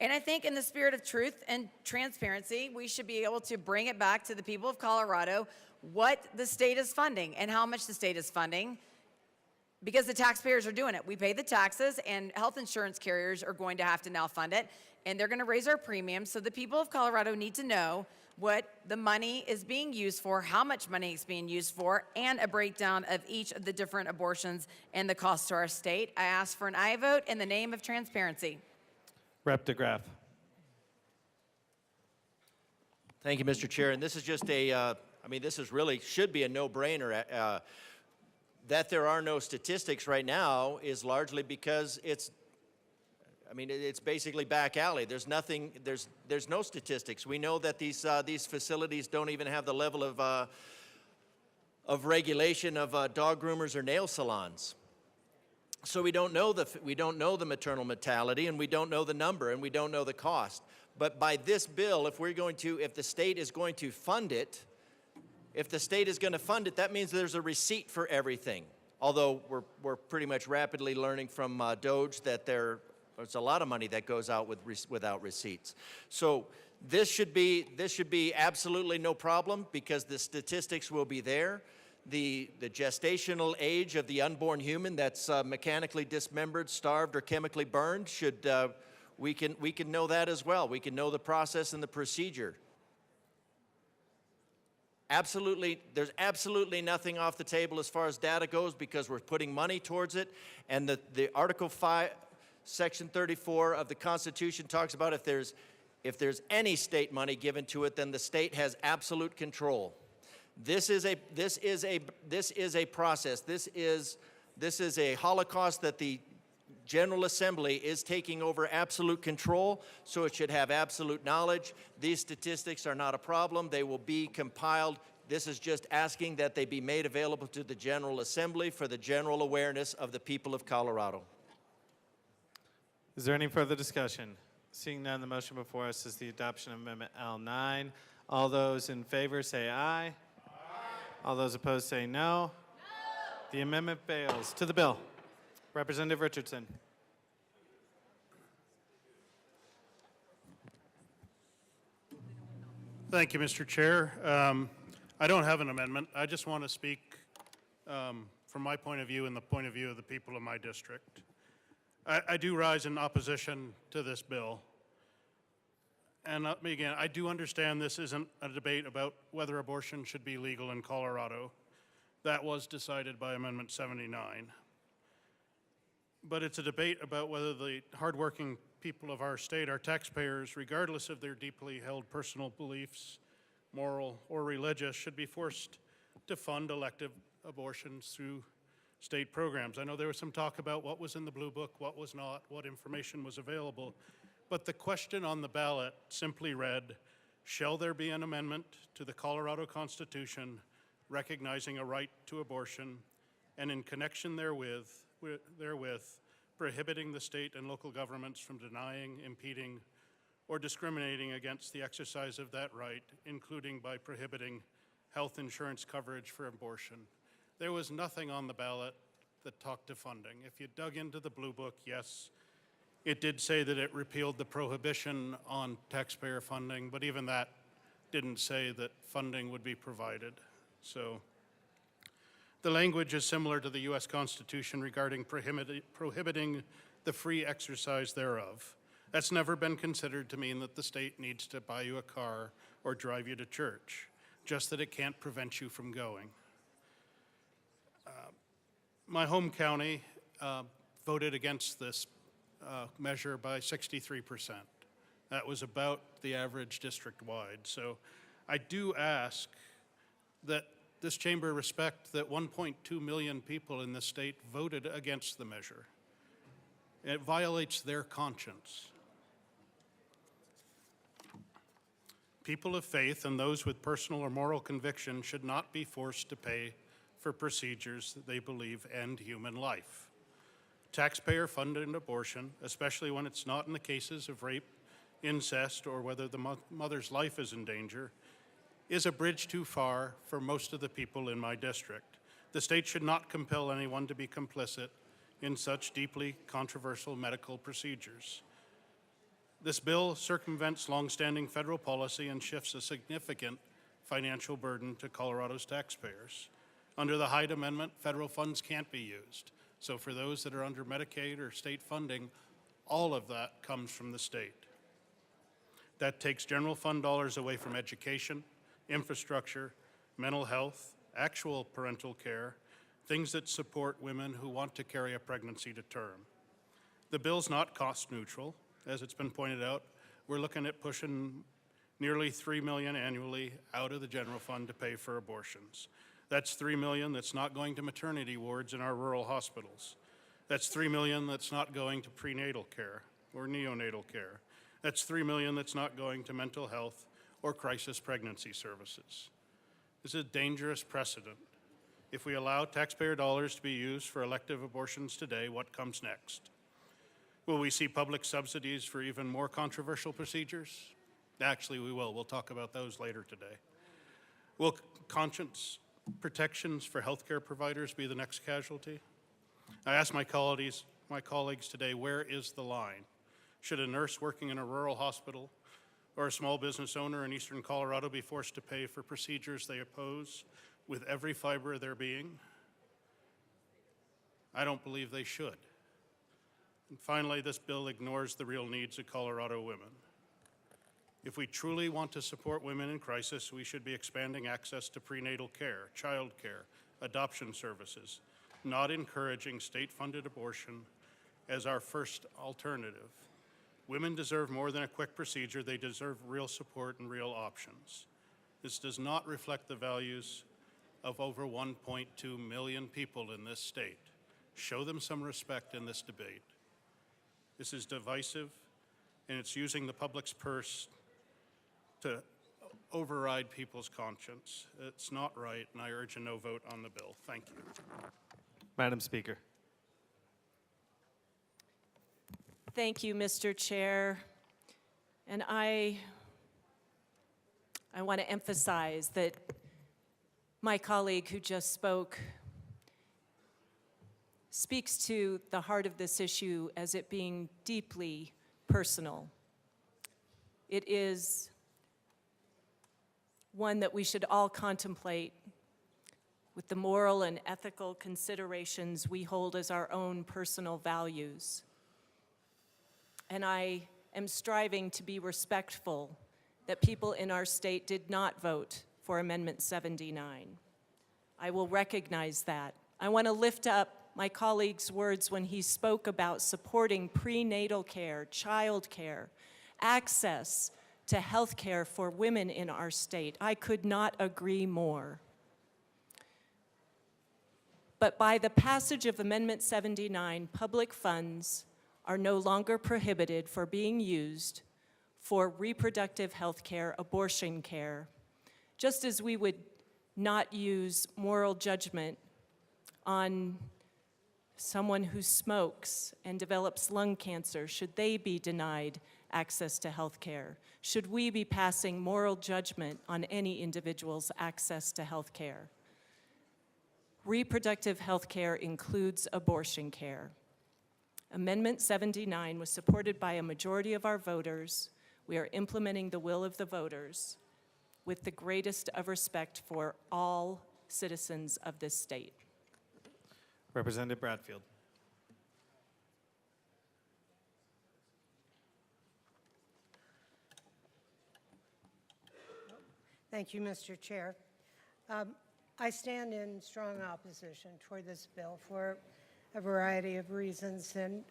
And I think in the spirit of truth and transparency, we should be able to bring it back to the people of Colorado what the state is funding and how much the state is funding, because the taxpayers are doing it. We pay the taxes, and health insurance carriers are going to have to now fund it, and they're going to raise our premiums. So the people of Colorado need to know what the money is being used for, how much money is being used for, and a breakdown of each of the different abortions and the cost to our state. I ask for an aye vote in the name of transparency. Rep. DeGraff. Thank you, Mr. Chair. And this is just this is really should be a no-brainer. That there are no statistics right now is largely because it's basically back alley. There's nothing. There's no statistics. We know that these facilities don't even have the level of regulation of dog groomers or nail salons. So we don't know the maternal mortality, and we don't know the number, and we don't know the cost. But by this bill, if the state is going to fund it, that means there's a receipt for everything. Although we're pretty much rapidly learning from Doge that there's a lot of money that goes out without receipts. So this should be absolutely no problem, because the statistics will be there. The gestational age of the unborn human that's mechanically dismembered, starved, or chemically burned we can know that as well. We can know the process and the procedure. There's absolutely nothing off the table as far as data goes, because we're putting money towards it. And the Article 5, Section 34 of the Constitution talks about if there's any state money given to it, then the state has absolute control. This is a process. This is a Holocaust that the General Assembly is taking over absolute control, so it should have absolute knowledge. These statistics are not a problem. They will be compiled. This is just asking that they be made available to the General Assembly for the general awareness of the people of Colorado. Is there any further discussion? Seeing none, the motion before us is the adoption of Amendment L9. All those in favor say aye. Aye. All those opposed say no. No. The amendment fails. To the bill. Representative Richardson. Thank you, Mr. Chair. I don't have an amendment. I just want to speak from my point of view and the point of view of the people of my district. I do rise in opposition to this bill. And again, I do understand this isn't a debate about whether abortion should be legal in Colorado. That was decided by Amendment 79. But it's a debate about whether the hardworking people of our state, our taxpayers, regardless of their deeply held personal beliefs, moral or religious, should be forced to fund elective abortions through state programs. I know there was some talk about what was in the Blue Book, what was not, what information was available. But the question on the ballot simply read, shall there be an amendment to the Colorado Constitution recognizing a right to abortion and in connection therewith, prohibiting the state and local governments from denying, impeding, or discriminating against the exercise of that right, including by prohibiting health insurance coverage for abortion. There was nothing on the ballot that talked to funding. If you dug into the Blue Book, yes, it did say that it repealed the prohibition on taxpayer funding, but even that didn't say that funding would be provided. So the language is similar to the U.S. Constitution regarding prohibiting the free exercise thereof. That's never been considered to mean that the state needs to buy you a car or drive you to church, just that it can't prevent you from going. My home county voted against this measure by 63%. That was about the average district-wide. So I do ask that this chamber respect that 1.2 million people in this state voted against the measure. It violates their conscience. People of faith and those with personal or moral conviction should not be forced to pay for procedures that they believe end human life. Taxpayer-funded abortion, especially when it's not in the cases of rape, incest, or whether the mother's life is in danger, is a bridge too far for most of the people in my district. The state should not compel anyone to be complicit in such deeply controversial medical procedures. This bill circumvents longstanding federal policy and shifts a significant financial burden to Colorado's taxpayers. Under the Hyde Amendment, federal funds can't be used. So for those that are under Medicaid or state funding, all of that comes from the state. That takes general fund dollars away from education, infrastructure, mental health, actual parental care, things that support women who want to carry a pregnancy to term. The bill's not cost neutral. As it's been pointed out, we're looking at pushing nearly $3 million annually out of the general fund to pay for abortions. That's $3 million that's not going to maternity wards in our rural hospitals. That's $3 million that's not going to prenatal care or neonatal care. That's $3 million that's not going to mental health or crisis pregnancy services. This is a dangerous precedent. If we allow taxpayer dollars to be used for elective abortions today, what comes next? Will we see public subsidies for even more controversial procedures? Actually, we will. We'll talk about those later today. Will conscience protections for healthcare providers be the next casualty? I asked my colleagues today, where is the line? Should a nurse working in a rural hospital or a small business owner in eastern Colorado be forced to pay for procedures they oppose with every fiber of their being? I don't believe they should. And finally, this bill ignores the real needs of Colorado women. If we truly want to support women in crisis, we should be expanding access to prenatal care, child care, adoption services, not encouraging state-funded abortion as our first alternative. Women deserve more than a quick procedure. They deserve real support and real options. This does not reflect the values of over 1.2 million people in this state. Show them some respect in this debate. This is divisive, and it's using the public's purse to override people's conscience. It's not right, and I urge a no vote on the bill. Thank you. Madam Speaker. Thank you, Mr. Chair. And I want to emphasize that my colleague who just spoke speaks to the heart of this issue as it being deeply personal. It is one that we should all contemplate with the moral and ethical considerations we hold as our own personal values. And I am striving to be respectful that people in our state did not vote for Amendment 79. I will recognize that. I want to lift up my colleague's words when he spoke about supporting prenatal care, child care, access to health care for women in our state. I could not agree more. But by the passage of Amendment 79, public funds are no longer prohibited for being used for reproductive health care, abortion care, just as we would not use moral judgment on someone who smokes and develops lung cancer. Should they be denied access to health care? Should we be passing moral judgment on any individual's access to health care? Reproductive health care includes abortion care. Amendment 79 was supported by a majority of our voters. We are implementing the will of the voters with the greatest of respect for all citizens of this state. Representative Bradfield. Thank you, Mr. Chair. I stand in strong opposition toward this bill for a variety of reasons. And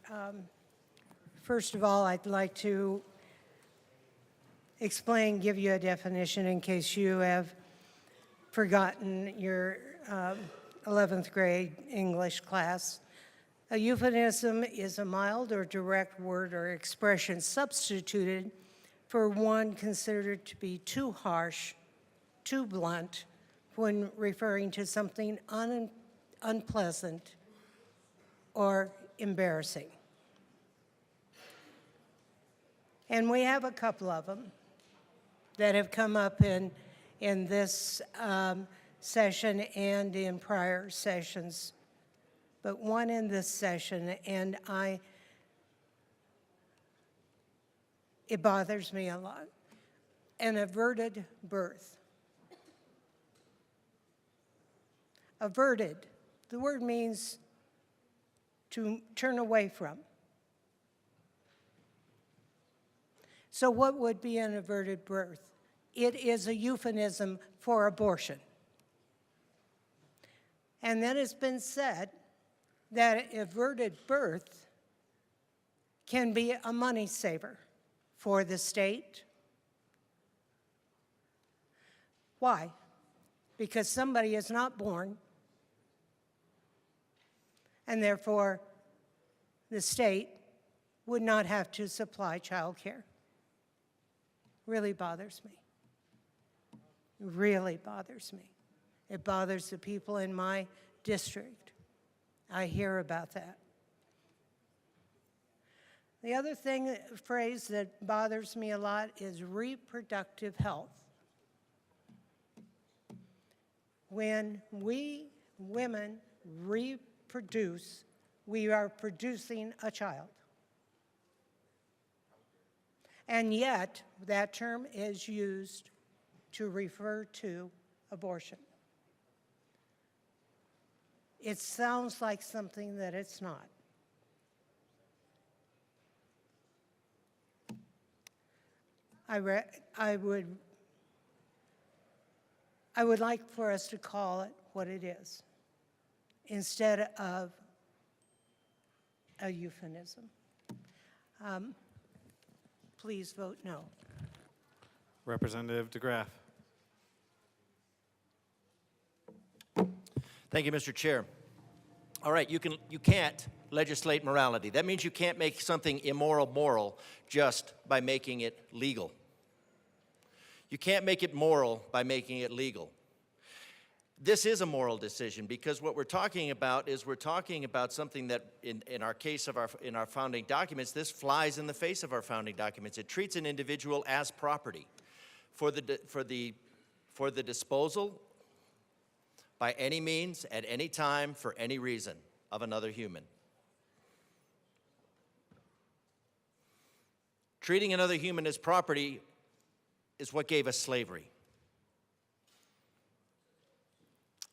first of all, I'd like to give you a definition in case you have forgotten your 11th grade English class. A euphemism is a mild or direct word or expression substituted for one considered to be too harsh, too blunt, when referring to something unpleasant or embarrassing. And we have a couple of them that have come up in this session and in prior sessions, but one in this session, and it bothers me a lot. An averted birth. Averted, the word means to turn away from. So what would be an averted birth? It is a euphemism for abortion. And then it's been said that averted birth can be a money saver for the state. Why? Because somebody is not born, and therefore the state would not have to supply child care. Really bothers me. Really bothers me. It bothers the people in my district. I hear about that. The other phrase that bothers me a lot is reproductive health. When we women reproduce, we are producing a child. And yet, that term is used to refer to abortion. It sounds like something that it's not. I would like for us to call it what it is, instead of a euphemism. Please vote no. Representative DeGraff. Thank you, Mr. Chair. All right, you can't legislate morality. That means you can't make something immoral moral just by making it legal. You can't make it moral by making it legal. This is a moral decision because what we're talking about is we're talking about something that in our case of in our founding documents, this flies in the face of our founding documents. It treats an individual as property for the disposal by any means, at any time, for any reason of another human. Treating another human as property is what gave us slavery.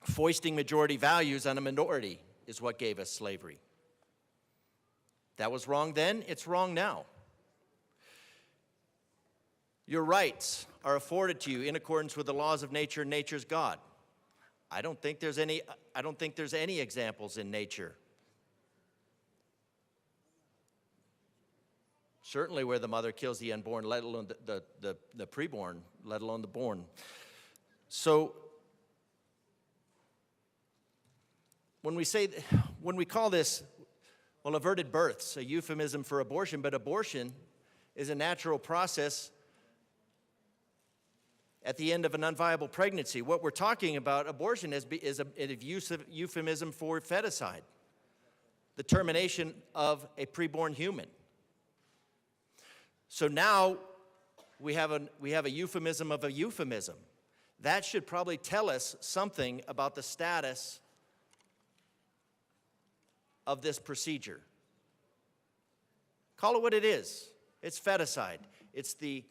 Foisting majority values on a minority is what gave us slavery. That was wrong then, it's wrong now. Your rights are afforded to you in accordance with the laws of nature and nature's God. I don't think there's any examples in nature. Certainly where the mother kills the unborn, let alone the preborn, let alone the born. So when we call this, well, averted births, a euphemism for abortion, but abortion is a natural process at the end of an unviable pregnancy. What we're talking about, abortion, is a euphemism for feticide, the termination of a preborn human. So now we have a euphemism of a euphemism. That should probably tell us something about the status of this procedure. Call it what it is. It's feticide. It's the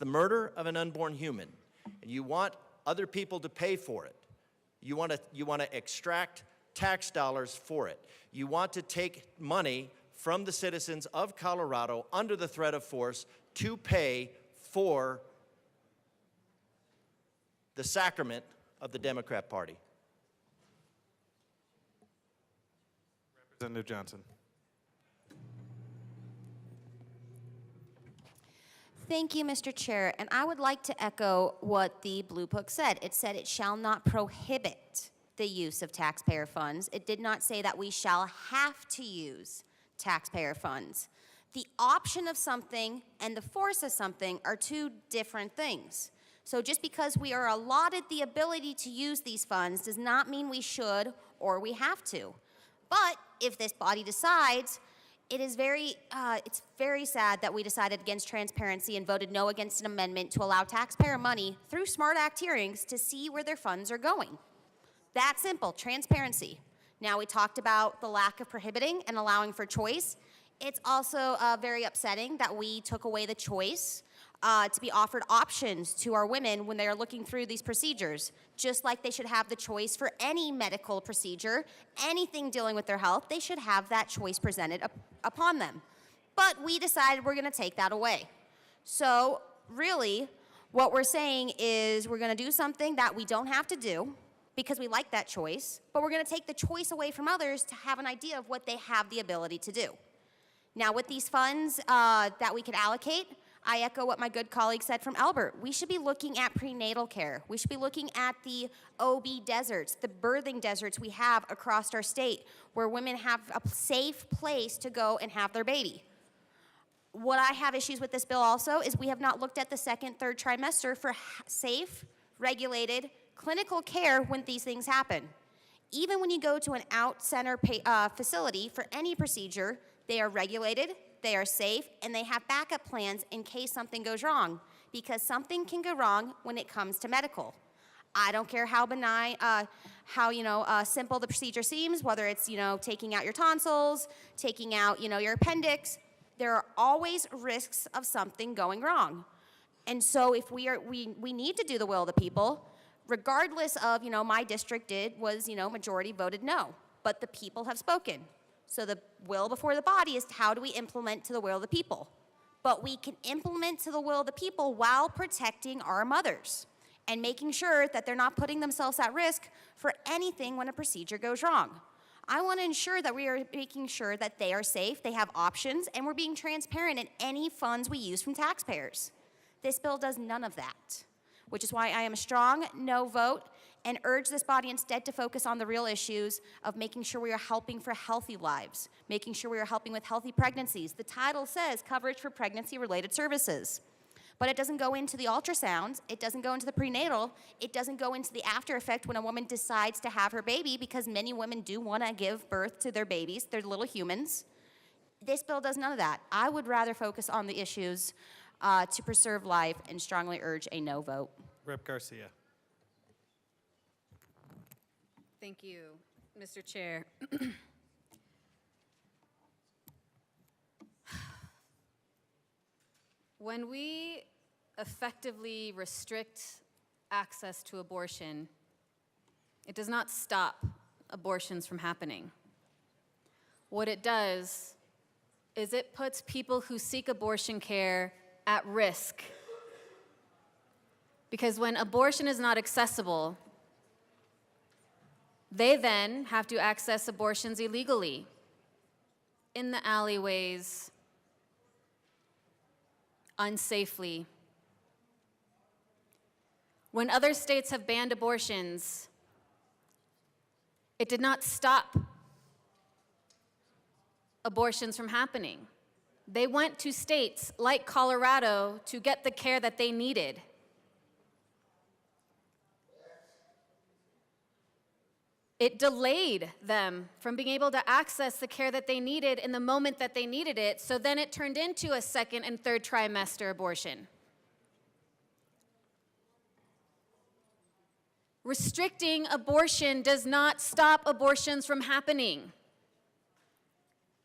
murder of an unborn human. And you want other people to pay for it. You want to extract tax dollars for it. You want to take money from the citizens of Colorado under the threat of force to pay for the sacrament of the Democrat Party. Representative Johnson. Thank you, Mr. Chair. And I would like to echo what the Blue Book said. It said it shall not prohibit the use of taxpayer funds. It did not say that we shall have to use taxpayer funds. The option of something and the force of something are two different things. So just because we are allotted the ability to use these funds does not mean we should or we have to. But if this body decides, it's very sad that we decided against transparency and voted no against an amendment to allow taxpayer money through SMART Act hearings to see where their funds are going. That simple, transparency. Now, we talked about the lack of prohibiting and allowing for choice. It's also very upsetting that we took away the choice to be offered options to our women when they are looking through these procedures. Just like they should have the choice for any medical procedure, anything dealing with their health, they should have that choice presented upon them. But we decided we're going to take that away. So really, what we're saying is we're going to do something that we don't have to do because we like that choice, but we're going to take the choice away from others to have an idea of what they have the ability to do. Now, with these funds that we could allocate, I echo what my good colleague said from Albert. We should be looking at prenatal care. We should be looking at the OB deserts, the birthing deserts we have across our state where women have a safe place to go and have their baby. What I have issues with this bill also is we have not looked at the second, third trimester for safe, regulated, clinical care when these things happen. Even when you go to an out-center facility for any procedure, they are regulated, they are safe, and they have backup plans in case something goes wrong, because something can go wrong when it comes to medical. I don't care how benign, simple the procedure seems, whether it's, taking out your tonsils, taking out, your appendix. There are always risks of something going wrong. And so if we need to do the will of the people, regardless of, my district was majority voted no, but the people have spoken. So the will before the body is how do we implement to the will of the people? But we can implement to the will of the people while protecting our mothers and making sure that they're not putting themselves at risk for anything when a procedure goes wrong. I want to ensure that we are making sure that they are safe, they have options, and we're being transparent in any funds we use from taxpayers. This bill does none of that, which is why I am a strong no vote, and urge this body instead to focus on the real issues of making sure we are helping for healthy lives, making sure we are helping with healthy pregnancies. The title says coverage for pregnancy-related services. But it doesn't go into the ultrasounds, it doesn't go into the prenatal, it doesn't go into the after effect when a woman decides to have her baby, because many women do want to give birth to their babies, they're little humans. This bill does none of that. I would rather focus on the issues to preserve life and strongly urge a no vote. Rep. Garcia. Thank you, Mr. Chair. When we effectively restrict access to abortion, it does not stop abortions from happening. What it does is it puts people who seek abortion care at risk. Because when abortion is not accessible, they then have to access abortions illegally in the alleyways, unsafely. When other states have banned abortions, it did not stop abortions from happening. They went to states like Colorado to get the care that they needed. It delayed them from being able to access the care that they needed in the moment that they needed it, so then it turned into a second and third trimester abortion. Restricting abortion does not stop abortions from happening.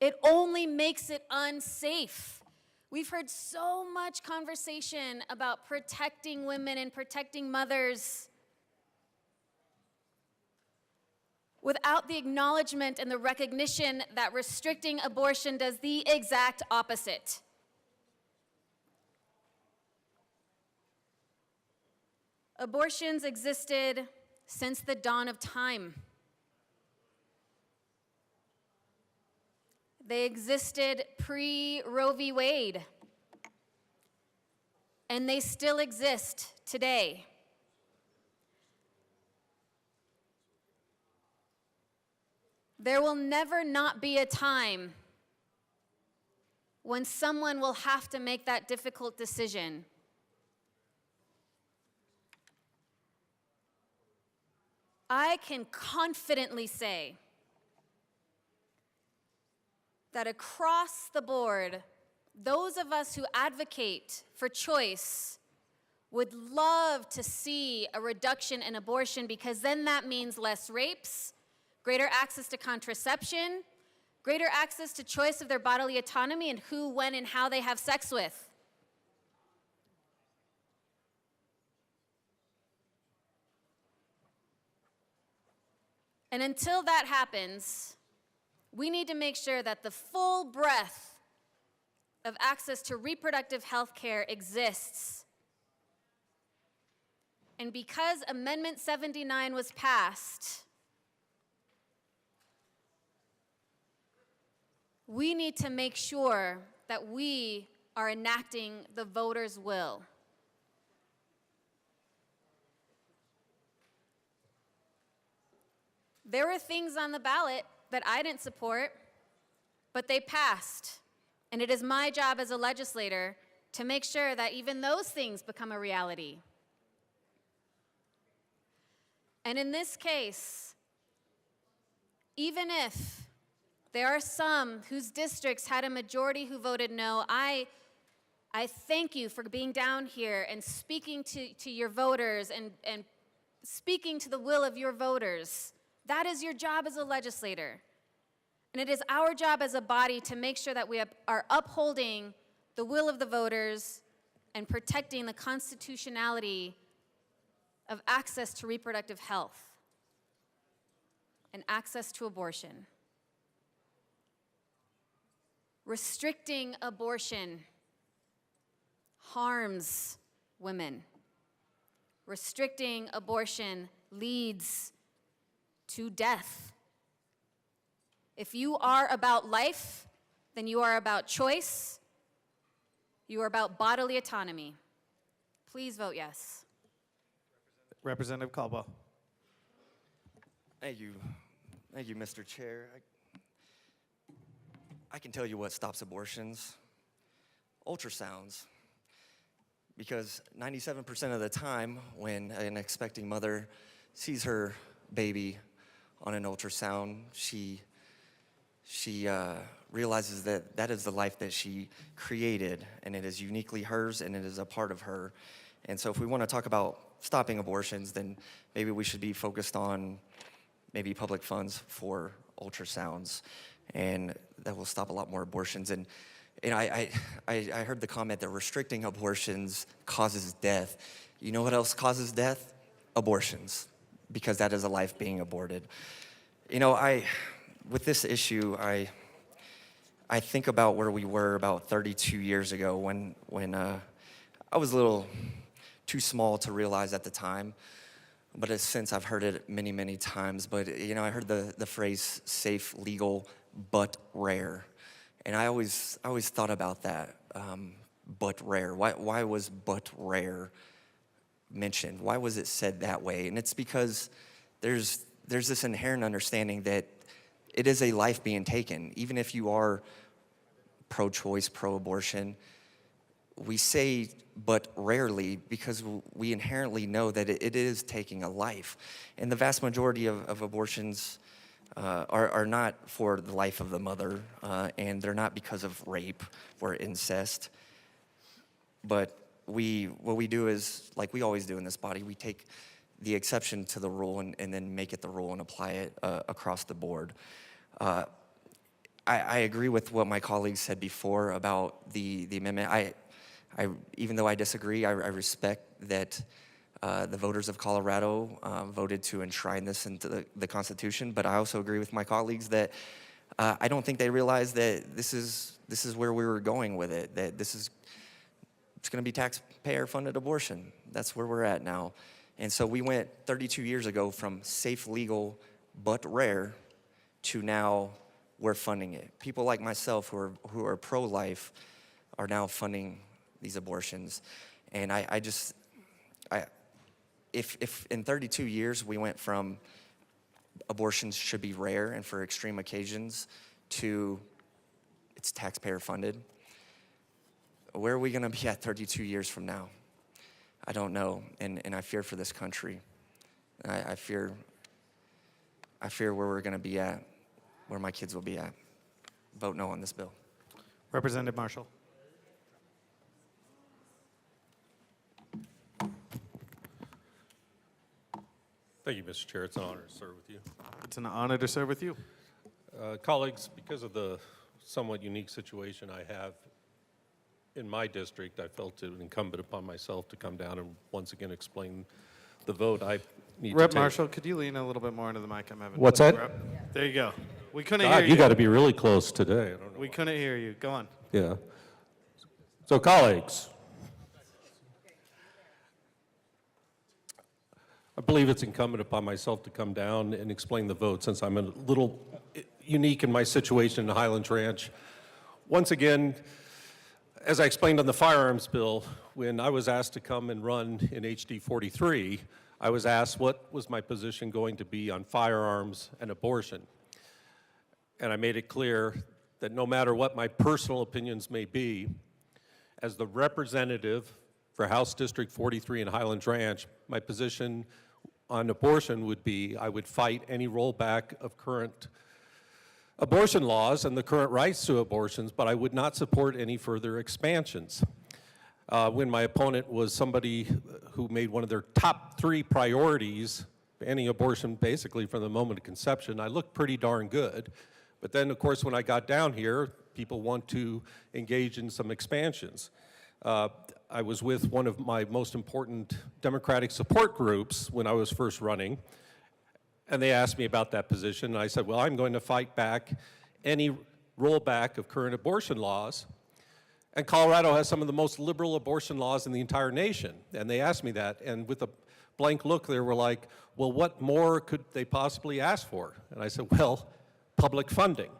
It only makes it unsafe. We've heard so much conversation about protecting women and protecting mothers without the acknowledgement and the recognition that restricting abortion does the exact opposite. Abortions existed since the dawn of time. They existed pre-Roe v. Wade, and they still exist today. There will never not be a time when someone will have to make that difficult decision. I can confidently say that across the board, those of us who advocate for choice would love to see a reduction in abortion, because then that means less rapes, greater access to contraception, greater access to choice of their bodily autonomy and who, when, and how they have sex with. And until that happens, we need to make sure that the full breadth of access to reproductive health care exists. And because Amendment 79 was passed, we need to make sure that we are enacting the voters' will. There were things on the ballot that I didn't support, but they passed. And it is my job as a legislator to make sure that even those things become a reality. And in this case, even if there are some whose districts had a majority who voted no, I thank you for being down here and speaking to your voters and speaking to the will of your voters. That is your job as a legislator. And it is our job as a body to make sure that we are upholding the will of the voters and protecting the constitutionality of access to reproductive health and access to abortion. Restricting abortion harms women. Restricting abortion leads to death. If you are about life, then you are about choice. You are about bodily autonomy. Please vote yes. Representative Caldwell. Thank you. Thank you, Mr. Chair. I can tell you what stops abortions. Ultrasounds. Because 97% of the time when an expecting mother sees her baby on an ultrasound, she realizes that that is the life that she created, and it is uniquely hers, and it is a part of her. And so if we want to talk about stopping abortions, then maybe we should be focused on maybe public funds for ultrasounds, and that will stop a lot more abortions. And I heard the comment that restricting abortions causes death. You know what else causes death? Abortions, because that is a life being aborted. You know, with this issue, I think about where we were about 32 years ago when I was a little too small to realize at the time, but since I've heard it many, many times. But, you know, I heard the phrase safe, legal, but rare. And I always thought about that, but rare. Why was but rare mentioned? Why was it said that way? And it's because there's this inherent understanding that it is a life being taken. Even if you are pro-choice, pro-abortion, we say but rarely because we inherently know that it is taking a life. And the vast majority of abortions are not for the life of the mother, and they're not because of rape or incest. But what we do is, like we always do in this body, we take the exception to the rule and then make it the rule and apply it across the board. I agree with what my colleagues said before about the amendment. I even though I disagree, I respect that the voters of Colorado voted to enshrine this into the Constitution, but I also agree with my colleagues that I don't think they realize that this is where we were going with it, that it's going to be taxpayer-funded abortion. That's where we're at now. And so we went 32 years ago from safe, legal, but rare to now we're funding it. People like myself who are pro-life are now funding these abortions. And if in 32 years we went from abortions should be rare and for extreme occasions to it's taxpayer funded, where are we going to be at 32 years from now? I don't know, and I fear for this country. I fear where we're going to be at, where my kids will be at. Vote no on this bill. Representative Marshall. Thank you, Mr. Chair. It's an honor to serve with you. It's an honor to serve with you. Colleagues, because of the somewhat unique situation I have in my district, I felt it incumbent upon myself to come down and once again explain the vote I need Rep. to take. Marshall, could you lean a little bit more into the mic? I'm having. What's that? There you go. We couldn't God, hear you. you got to be really close today. I don't know. We couldn't hear you. Go on. Yeah. So, colleagues, I believe it's incumbent upon myself to come down and explain the vote since I'm a little unique in my situation in Highlands Ranch. Once again, as I explained on the firearms bill, when I was asked to come and run in HD 43, I was asked what was my position going to be on firearms and abortion. And I made it clear that no matter what my personal opinions may be, as the representative for House District 43 in Highlands Ranch, my position on abortion would be I would fight any rollback of current abortion laws and the current rights to abortions, but I would not support any further expansions. When my opponent was somebody who made one of their top 3 priorities, banning abortion basically from the moment of conception, I looked pretty darn good. But then, of course, when I got down here, people want to engage in some expansions. I was with one of my most important Democratic support groups when I was first running, and they asked me about that position, and I said, well, I'm going to fight back any rollback of current abortion laws. And Colorado has some of the most liberal abortion laws in the entire nation, and they asked me that, and with a blank look, they were like, well, what more could they possibly ask for? And I said, well, public funding.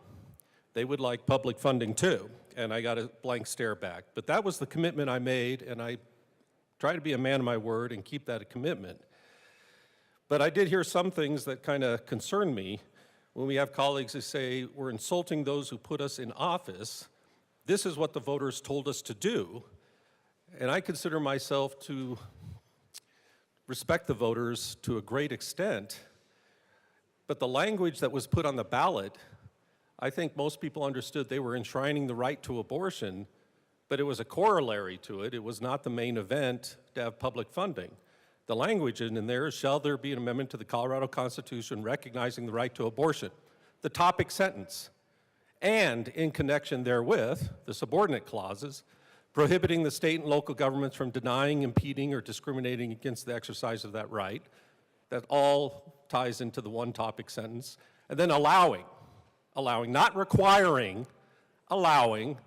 They would like public funding too. And I got a blank stare back. But that was the commitment I made, and I try to be a man of my word and keep that a commitment. But I did hear some things that kind of concern me when we have colleagues who say we're insulting those who put us in office. This is what the voters told us to do. And I consider myself to respect the voters to a great extent. But the language that was put on the ballot, I think most people understood they were enshrining the right to abortion, but it was a corollary to it. It was not the main event to have public funding. The language in there is, shall there be an amendment to the Colorado Constitution recognizing the right to abortion? The topic sentence. And in connection therewith, the subordinate clauses, prohibiting the state and local governments from denying, impeding, or discriminating against the exercise of that right. That all ties into the one topic sentence. And then allowing, not requiring, allowing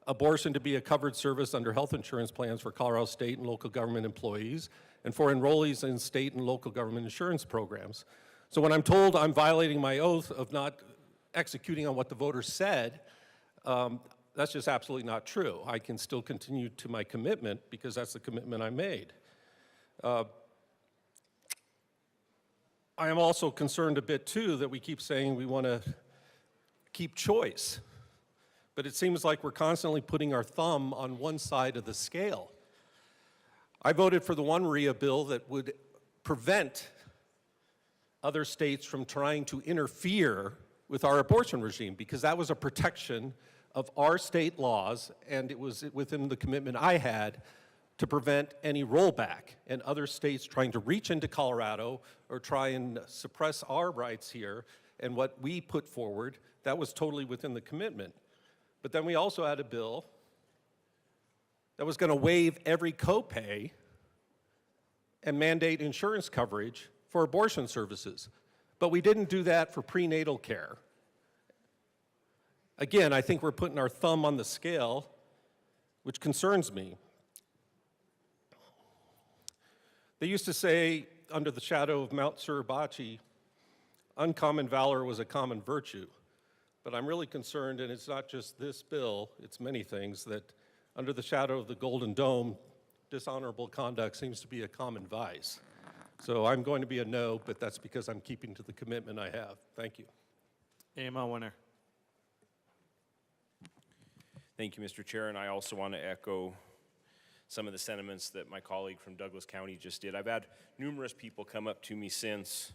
abortion to be a covered service under health insurance plans for Colorado state and local government employees and for enrollees in state and local government insurance programs. So when I'm told I'm violating my oath of not executing on what the voters said, that's just absolutely not true. I can still continue to my commitment because that's the commitment I made. I am also concerned a bit too that we keep saying we want to keep choice, but it seems like we're constantly putting our thumb on one side of the scale. I voted for the one RIA bill that would prevent other states from trying to interfere with our abortion regime because that was a protection of our state laws, and it was within the commitment I had to prevent any rollback and other states trying to reach into Colorado or try and suppress our rights here. And what we put forward, that was totally within the commitment. But then we also had a bill that was going to waive every copay and mandate insurance coverage for abortion services. But we didn't do that for prenatal care. Again, I think we're putting our thumb on the scale, which concerns me. They used to say, under the shadow of Mount Suribachi, uncommon valor was a common virtue. But I'm really concerned, and it's not just this bill, it's many things, that under the shadow of the Golden Dome, dishonorable conduct seems to be a common vice. So I'm going to be a no, but that's because I'm keeping to the commitment I have. Thank you. AML winner. Thank you, Mr. Chair, and I also want to echo some of the sentiments that my colleague from Douglas County just did. I've had numerous people come up to me since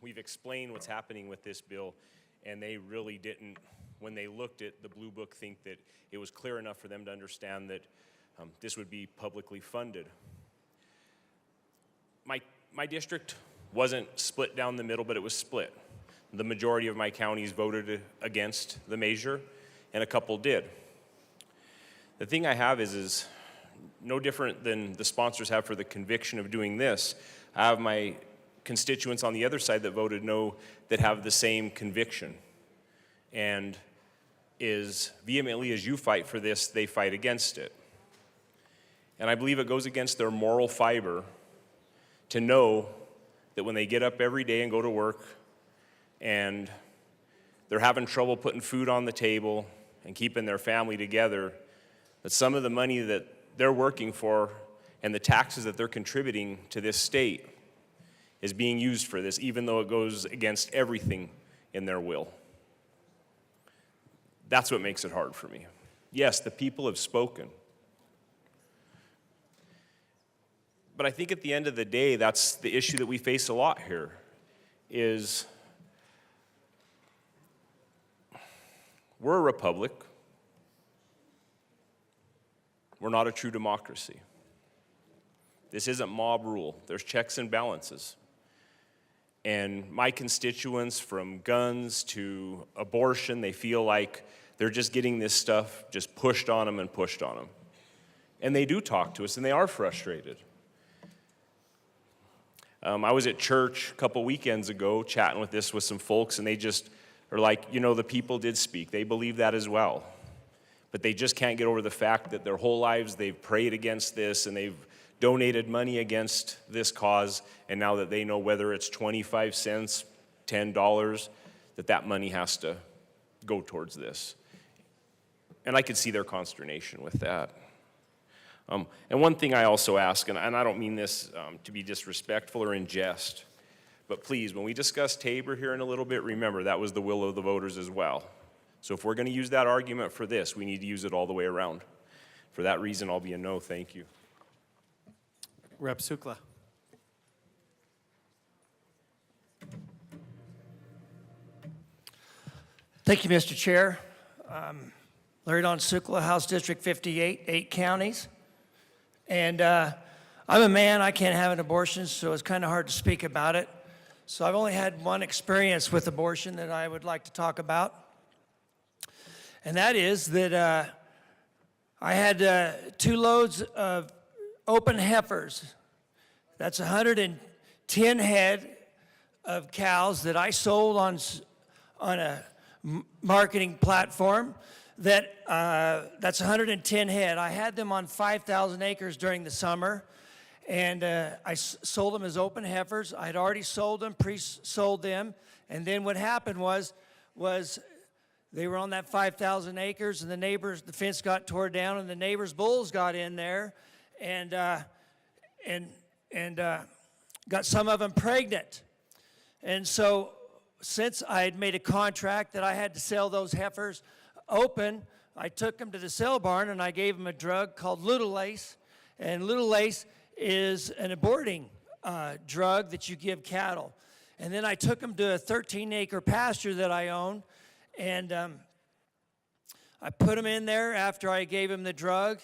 we've explained what's happening with this bill, and they really didn't, when they looked at the Blue Book, think that it was clear enough for them to understand that this would be publicly funded. My district wasn't split down the middle, but it was split. The majority of my counties voted against the measure, and a couple did. The thing I have is no different than the sponsors have for the conviction of doing this. I have my constituents on the other side that voted no that have the same conviction. And as vehemently as you fight for this, they fight against it. And I believe it goes against their moral fiber to know that when they get up every day and go to work and they're having trouble putting food on the table and keeping their family together, that some of the money that they're working for and the taxes that they're contributing to this state is being used for this, even though it goes against everything in their will. That's what makes it hard for me. Yes, the people have spoken. But I think at the end of the day, that's the issue that we face a lot here, is we're a republic. We're not a true democracy. This isn't mob rule. There's checks and balances. And my constituents, from guns to abortion, they feel like they're just getting this stuff just pushed on them and pushed on them. And they do talk to us, and they are frustrated. I was at church a couple weekends ago chatting with some folks, and they just are like, you know, the people did speak. They believe that as well. But they just can't get over the fact that their whole lives they've prayed against this and they've donated money against this cause, and now that they know whether it's 25 cents, $10, that money has to go towards this. And I could see their consternation with that. And one thing I also ask, and I don't mean this to be disrespectful or in jest, but please, when we discuss Tabor here in a little bit, remember that was the will of the voters as well. So if we're going to use that argument for this, we need to use it all the way around. For that reason, I'll be a no. Thank you. Rep. Sukla. Thank you, Mr. Chair. Larry Don Sukla, House District 58, 8 counties. And I'm a man, I can't have an abortion, so it's kind of hard to speak about it. So I've only had one experience with abortion that I would like to talk about. And that is that I had 2 loads of open heifers. That's 110 head of cows that I sold on a marketing platform that's 110 head. I had them on 5,000 acres during the summer, and I sold them as open heifers. I'd already sold them, pre-sold them, and then what happened was they were on that 5,000 acres, and the fence got torn down, and the neighbors' bulls got in there, and got some of them pregnant. And so since I had made a contract that I had to sell those heifers open, I took them to the sale barn and I gave them a drug called Little Lace. And Little Lace is an aborting drug that you give cattle. And then I took them to a 13-acre pasture that I own, and I put them in there after I gave them the drug,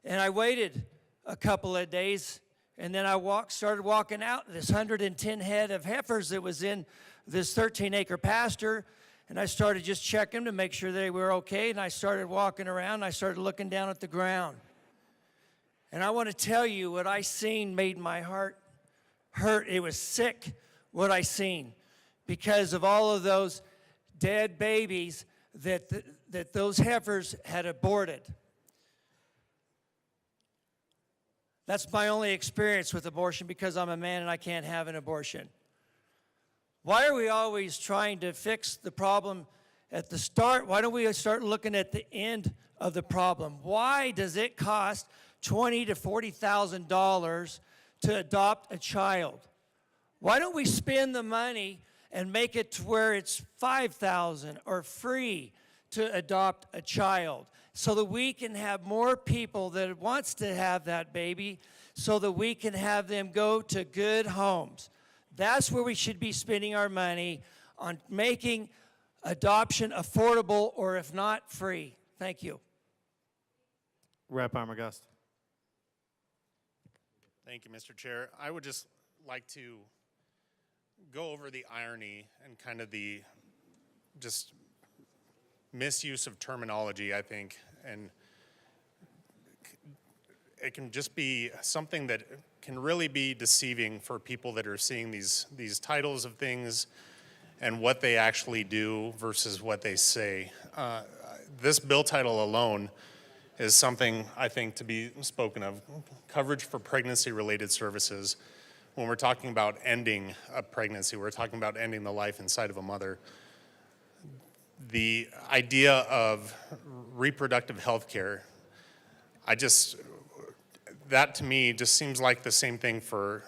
and I waited a couple of days, and then I started walking out this 110 head of heifers that was in this 13-acre pasture, and I started just checking to make sure they were okay, and I started walking around, and I started looking down at the ground. And I want to tell you, what I seen made my heart hurt. It was sick, what I seen, because of all of those dead babies that those heifers had aborted. That's my only experience with abortion, because I'm a man and I can't have an abortion. Why are we always trying to fix the problem at the start? Why don't we start looking at the end of the problem? Why does it cost $20,000 to $40,000 to adopt a child? Why don't we spend the money and make it to where it's $5,000 or free to adopt a child, so that we can have more people that wants to have that baby, so that we can have them go to good homes? That's where we should be spending our money, on making adoption affordable, or if not, free. Thank you. Rep. Armagust. Thank you, Mr. Chair. I would just like to go over the irony and kind of the just misuse of terminology, I think, and it can just be something that can really be deceiving for people that are seeing these titles of things and what they actually do versus what they say. This bill title alone is something, I think, to be spoken of. Coverage for pregnancy-related services. When we're talking about ending a pregnancy, we're talking about ending the life inside of a mother. The idea of reproductive health care, that to me just seems like the same thing for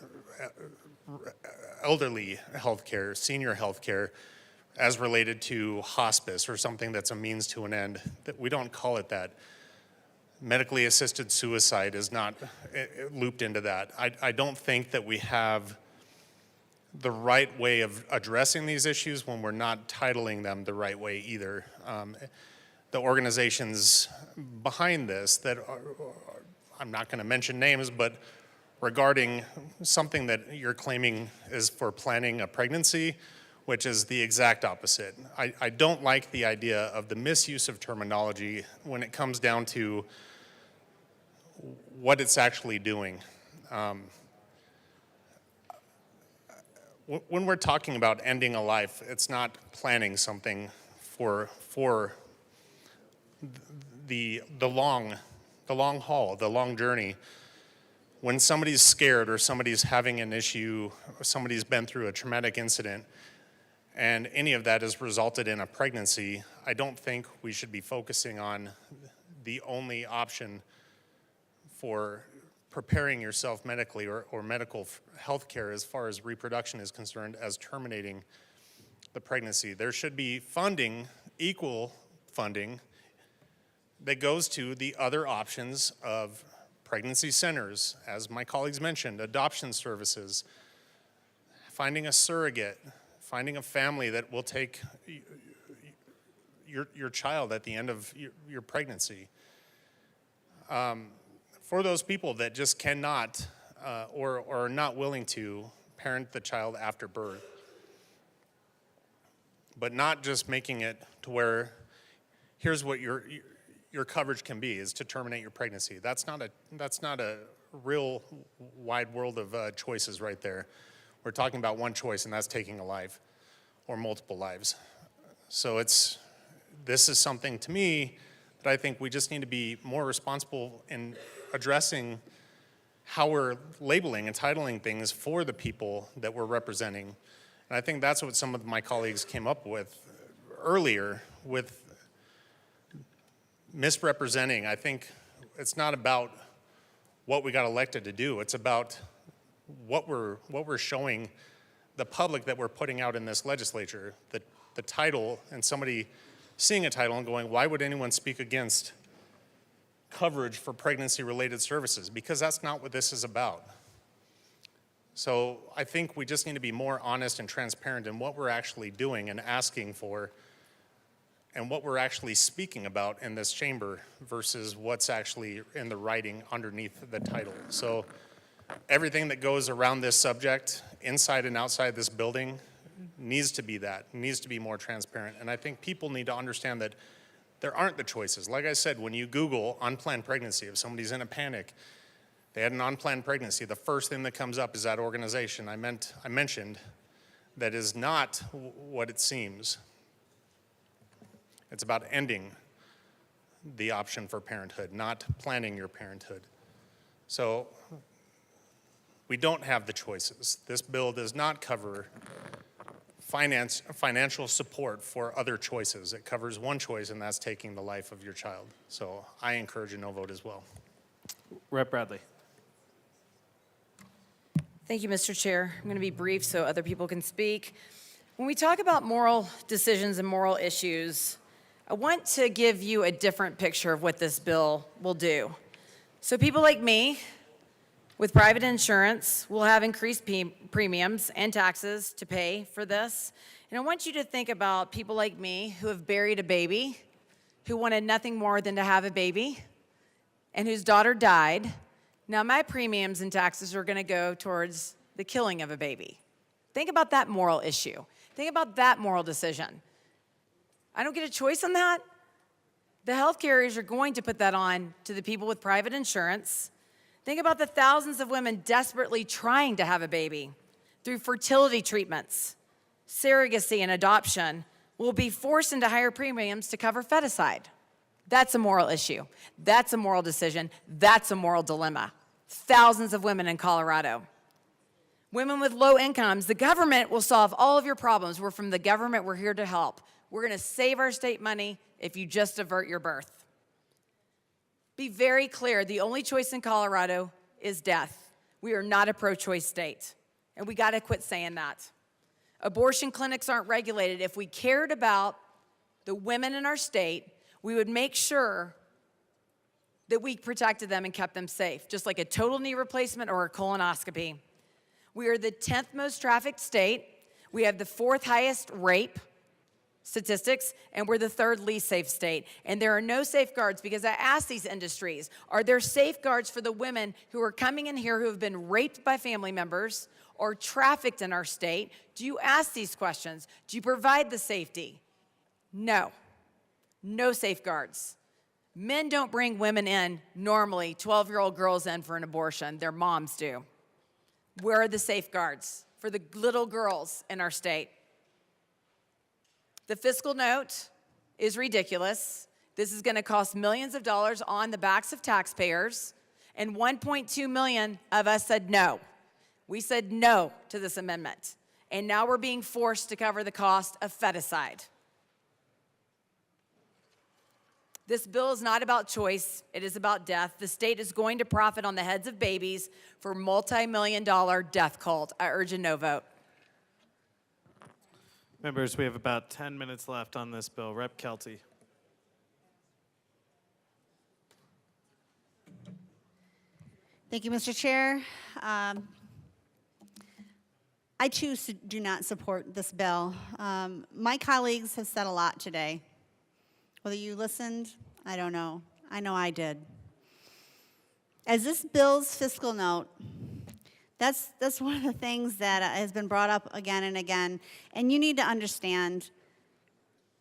elderly health care, senior health care, as related to hospice or something that's a means to an end. That we don't call it that. Medically assisted suicide is not looped into that. I don't think that we have the right way of addressing these issues when we're not titling them the right way either. The organizations behind this that are, I'm not going to mention names, but regarding something that you're claiming is for planning a pregnancy, which is the exact opposite. I don't like the idea of the misuse of terminology when it comes down to what it's actually doing. When we're talking about ending a life, it's not planning something for the long haul, the long journey. When somebody's scared or somebody's having an issue, or somebody's been through a traumatic incident, and any of that has resulted in a pregnancy, I don't think we should be focusing on the only option for preparing yourself medically or medical health care as far as reproduction is concerned as terminating the pregnancy. There should be funding, equal funding, that goes to the other options of pregnancy centers, as my colleagues mentioned, adoption services, finding a surrogate, finding a family that will take your child at the end of your pregnancy. For those people that just cannot or are not willing to parent the child after birth, but not just making it to where here's what your coverage can be, is to terminate your pregnancy. That's not a real wide world of choices right there. We're talking about one choice, and that's taking a life or multiple lives. So this is something to me that I think we just need to be more responsible in addressing how we're labeling and titling things for the people that we're representing. And I think that's what some of my colleagues came up with earlier with misrepresenting. I think it's not about what we got elected to do. It's about what we're showing the public that we're putting out in this legislature. The title, and somebody seeing a title and going, why would anyone speak against coverage for pregnancy-related services? Because that's not what this is about. So I think we just need to be more honest and transparent in what we're actually doing and asking for, and what we're actually speaking about in this chamber versus what's actually in the writing underneath the title. So everything that goes around this subject, inside and outside this building, needs to be that, needs to be more transparent. And I think people need to understand that there aren't the choices. Like I said, when you Google unplanned pregnancy, if somebody's in a panic, they had an unplanned pregnancy, the first thing that comes up is that organization I mentioned that is not what it seems. It's about ending the option for parenthood, not planning your parenthood. So we don't have the choices. This bill does not cover financial support for other choices. It covers one choice, and that's taking the life of your child. So I encourage a no vote as well. Rep. Bradley. Thank you, Mr. Chair. I'm going to be brief so other people can speak. When we talk about moral decisions and moral issues, I want to give you a different picture of what this bill will do. So people like me with private insurance will have increased premiums and taxes to pay for this. And I want you to think about people like me who have buried a baby, who wanted nothing more than to have a baby, and whose daughter died. Now my premiums and taxes are gonna go towards the killing of a baby. Think about that moral issue. Think about that moral decision. I don't get a choice on that. The health carriers are going to put that on to the people with private insurance. Think about the thousands of women desperately trying to have a baby through fertility treatments, surrogacy, and adoption will be forced into higher premiums to cover feticide. That's a moral issue. That's a moral decision. That's a moral dilemma. Thousands of women in Colorado. Women with low incomes, the government will solve all of your problems. We're from the government, we're here to help. We're gonna save our state money if you just avert your birth. Be very clear, the only choice in Colorado is death. We are not a pro-choice state, and we gotta quit saying that. Abortion clinics aren't regulated. If we cared about the women in our state, we would make sure that we protected them and kept them safe, just like a total knee replacement or a colonoscopy. We are the 10th most trafficked state. We have the 4th highest rape statistics, and we're the 3rd least safe state. And there are no safeguards, because I asked these industries, are there safeguards for the women who are coming in here who have been raped by family members or trafficked in our state? Do you ask these questions? Do you provide the safety? No. No safeguards. Men don't bring women in, normally, 12-year-old girls in for an abortion. Their moms do. Where are the safeguards for the little girls in our state? The fiscal note is ridiculous. This is gonna cost millions of dollars on the backs of taxpayers, and 1.2 million of us said no. We said no to this amendment, and now we're being forced to cover the cost of feticide. This bill is not about choice, it is about death. The state is going to profit on the heads of babies for multi-million-dollar death cult. I urge a no vote. Members, we have about 10 minutes left on this bill. Rep. Kelty. Thank you, Mr. Chair. I choose to do not support this bill. My colleagues have said a lot today. Whether you listened, I don't know. I know I did. As this bill's fiscal note, that's one of the things that has been brought up again and again. And you need to understand,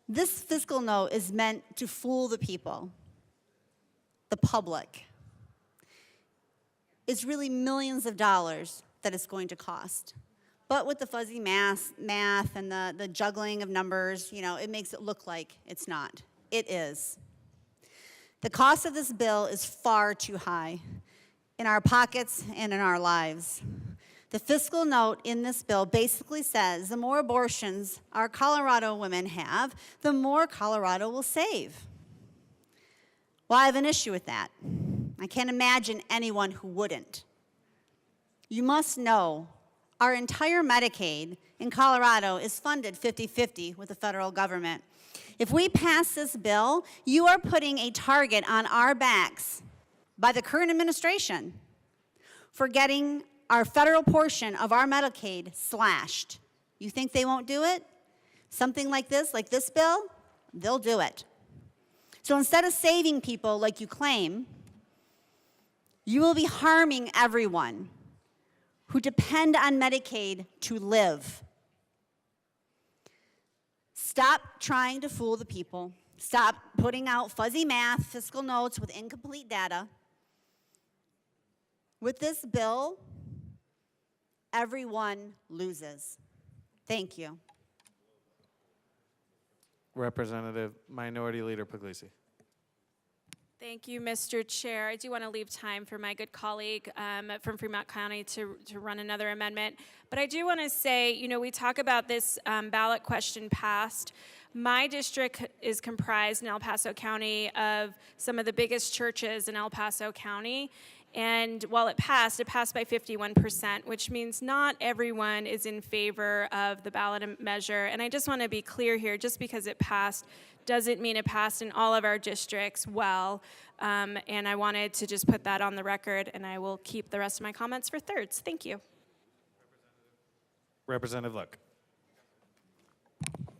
this fiscal note is meant to fool the people, the public. It's really millions of dollars that it's going to cost. But with the fuzzy math and the juggling of numbers, you know, it makes it look like it's not. It is. The cost of this bill is far too high in our pockets and in our lives. The fiscal note in this bill basically says the more abortions our Colorado women have, the more Colorado will save. Well, I have an issue with that. I can't imagine anyone who wouldn't. You must know our entire Medicaid in Colorado is funded 50-50 with the federal government. If we pass this bill, you are putting a target on our backs by the current administration for getting our federal portion of our Medicaid slashed. You think they won't do it? Something like this bill, they'll do it. So instead of saving people like you claim, you will be harming everyone who depend on Medicaid to live. Stop trying to fool the people. Stop putting out fuzzy math, fiscal notes with incomplete data. With this bill, everyone loses. Thank you. Representative Minority Leader Puglisi. Thank you, Mr. Chair. I do want to leave time for my good colleague from Fremont County to run another amendment. But I do want to say, you know, we talk about this ballot question passed. My district is comprised in El Paso County of some of the biggest churches in El Paso County. And while it passed by 51%, which means not everyone is in favor of the ballot measure. And I just want to be clear here, just because it passed doesn't mean it passed in all of our districts well. And I wanted to just put that on the record, and I will keep the rest of my comments for thirds. Thank you. Representative Luck.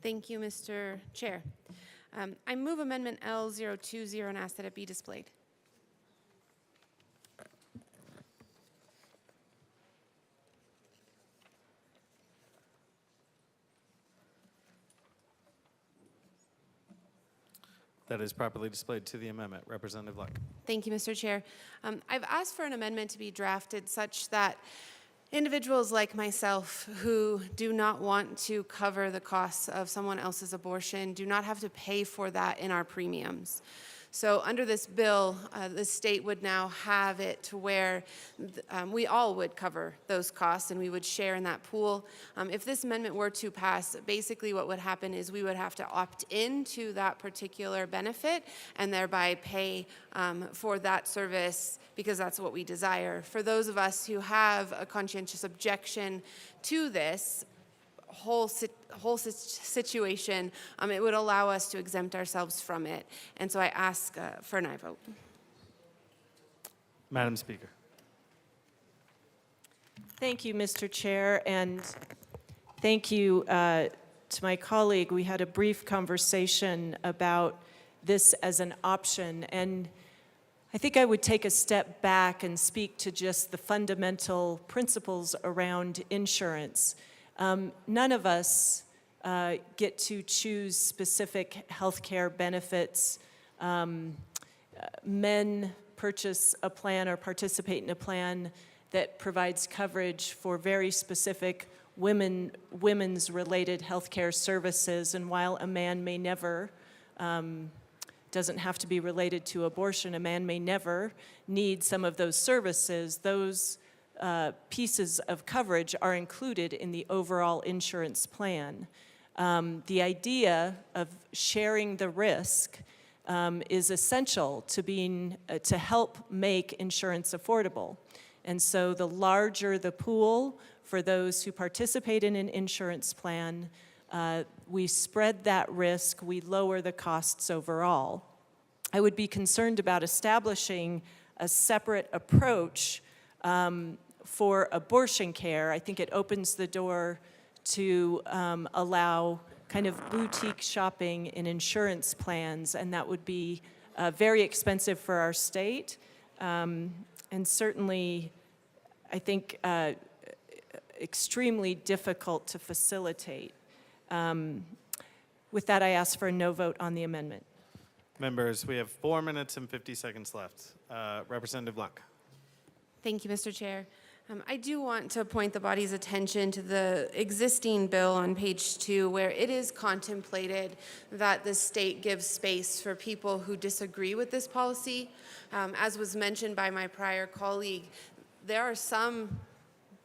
Thank you, Mr. Chair. I move Amendment L020 and ask that it be displayed. That is properly displayed to the amendment. Representative Luck. Thank you, Mr. Chair. I've asked for an amendment to be drafted such that individuals like myself who do not want to cover the costs of someone else's abortion do not have to pay for that in our premiums. So under this bill, the state would now have it to where we all would cover those costs and we would share in that pool. If this amendment were to pass, basically what would happen is we would have to opt into that particular benefit and thereby pay for that service because that's what we desire. For those of us who have a conscientious objection to this whole situation, it would allow us to exempt ourselves from it. And so I ask for an aye vote. Madam Speaker. Thank you, Mr. Chair, and thank you to my colleague. We had a brief conversation about this as an option, and I think I would take a step back and speak to just the fundamental principles around insurance. None of us get to choose specific health care benefits. Men purchase a plan or participate in a plan that provides coverage for very specific women's related health care services, and while a man may never, doesn't have to be related to abortion, a man may never need some of those services, those pieces of coverage are included in the overall insurance plan. The idea of sharing the risk is essential to to help make insurance affordable. And so the larger the pool for those who participate in an insurance plan, we spread that risk, we lower the costs overall. I would be concerned about establishing a separate approach for abortion care. I think it opens the door to allow kind of boutique shopping in insurance plans, and that would be very expensive for our state, and certainly, I think, extremely difficult to facilitate. With that, I ask for a no vote on the amendment. Members, we have 4 minutes and 50 seconds left. Representative Luck. Thank you, Mr. Chair. I do want to point the body's attention to the existing bill on page 2, where it is contemplated that the state gives space for people who disagree with this policy. As was mentioned by my prior colleague, there are some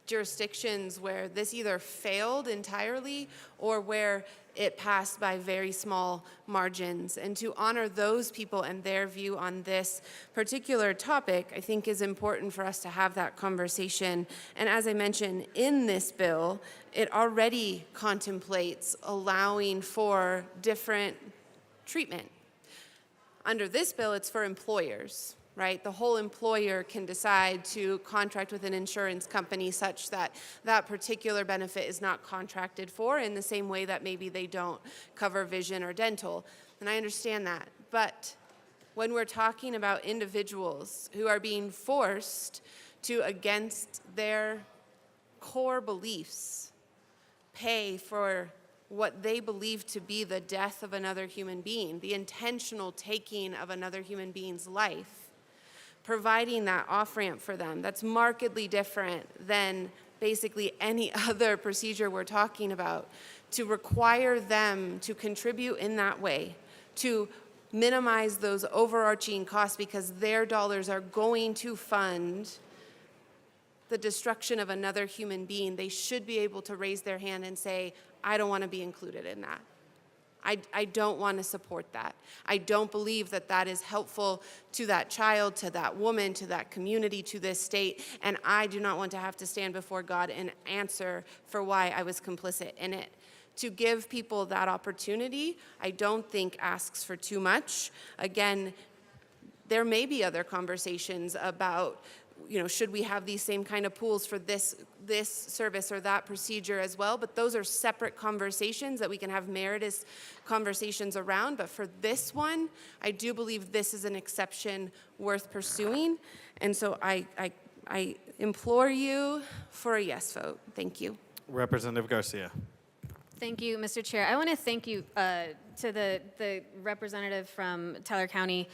jurisdictions where this either failed entirely or where it passed by very small margins. And to honor those people and their view on this particular topic, I think is important for us to have that conversation. And as I mentioned, in this bill, it already contemplates allowing for different treatment. Under this bill, it's for employers, right? The whole employer can decide to contract with an insurance company such that that particular benefit is not contracted for, in the same way that maybe they don't cover vision or dental. And I understand that. But when we're talking about individuals who are being forced to, against their core beliefs, pay for what they believe to be the death of another human being, the intentional taking of another human being's life, providing that off-ramp for them, that's markedly different than basically any other procedure we're talking about. To require them to contribute in that way, to minimize those overarching costs because their dollars are going to fund the destruction of another human being, they should be able to raise their hand and say, I don't want to be included in that. I don't want to support that. I don't believe that that is helpful to that child, to that woman, to that community, to this state, and I do not want to have to stand before God and answer for why I was complicit in it. To give people that opportunity, I don't think asks for too much. Again, there may be other conversations about, should we have these same kind of pools for this service or that procedure as well, but those are separate conversations that we can have meritorious conversations around. But for this one, I do believe this is an exception worth pursuing, and so I implore you for a yes vote. Thank you. Representative Garcia. Thank you, Mr. Chair. I want to thank you to the representative from Tyler County.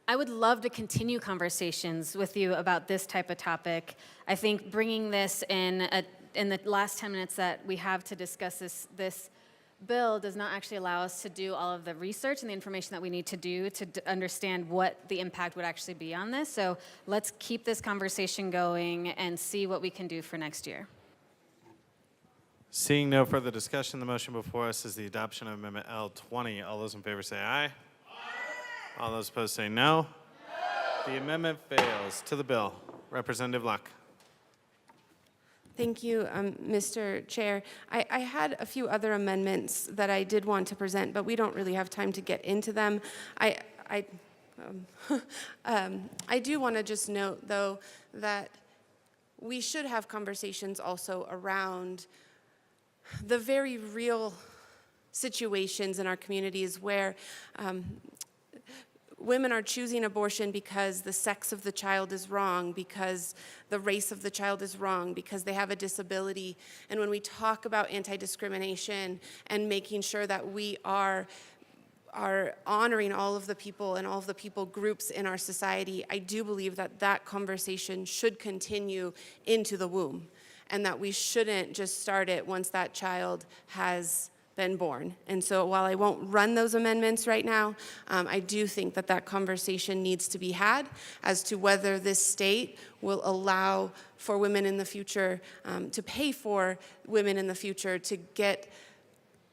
I would love to continue conversations with you about this type of topic. I think bringing this in the last 10 minutes that we have to discuss this bill does not actually allow us to do all of the research and the information that we need to do to understand what the impact would actually be on this. So let's keep this conversation going and see what we can do for next year. Seeing no further discussion, the motion before us is the adoption of Amendment L20. All those in favor say aye. All those opposed say no. No. The amendment fails. To the bill. Representative Luck. Thank you, Mr. Chair. I had a few other amendments that I did want to present, but we don't really have time to get into them. I do want to just note, though, that we should have conversations also around the very real situations in our communities where women are choosing abortion because the sex of the child is wrong, because the race of the child is wrong, because they have a disability. And when we talk about anti-discrimination and making sure that we are honoring all of the people and all of the people groups in our society, I do believe that that conversation should continue into the womb, and that we shouldn't just start it once that child has been born. And so while I won't run those amendments right now, I do think that that conversation needs to be had as to whether this state will allow for women in the future, to pay for women in the future to get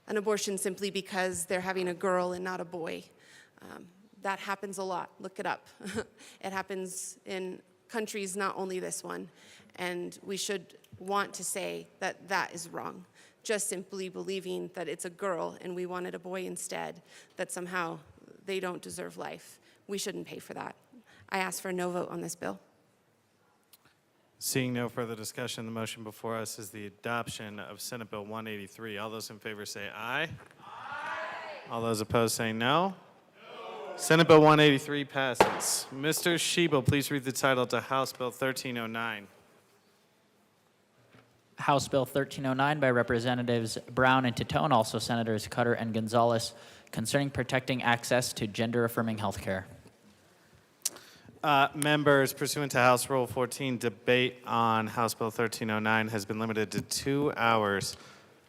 an abortion simply because they're having a girl and not a boy. That happens a lot. Look it up. It happens in countries, not only this one. And we should want to say that that is wrong. Just simply believing that it's a girl and we wanted a boy instead, that somehow they don't deserve life. We shouldn't pay for that. I ask for a no vote on this bill. Seeing no further discussion, the motion before us is the adoption of Senate Bill 183. All those in favor say aye. Aye. All those opposed say no. No. Senate Bill 183 passes. Mr. Schiebel, please read the title to House Bill 1309. House Bill 1309 by Representatives Brown and Titone, also Senators Cutter and Gonzalez, concerning protecting access to gender-affirming health care. Members, pursuant to House Rule 14, debate on House Bill 1309 has been limited to 2 hours.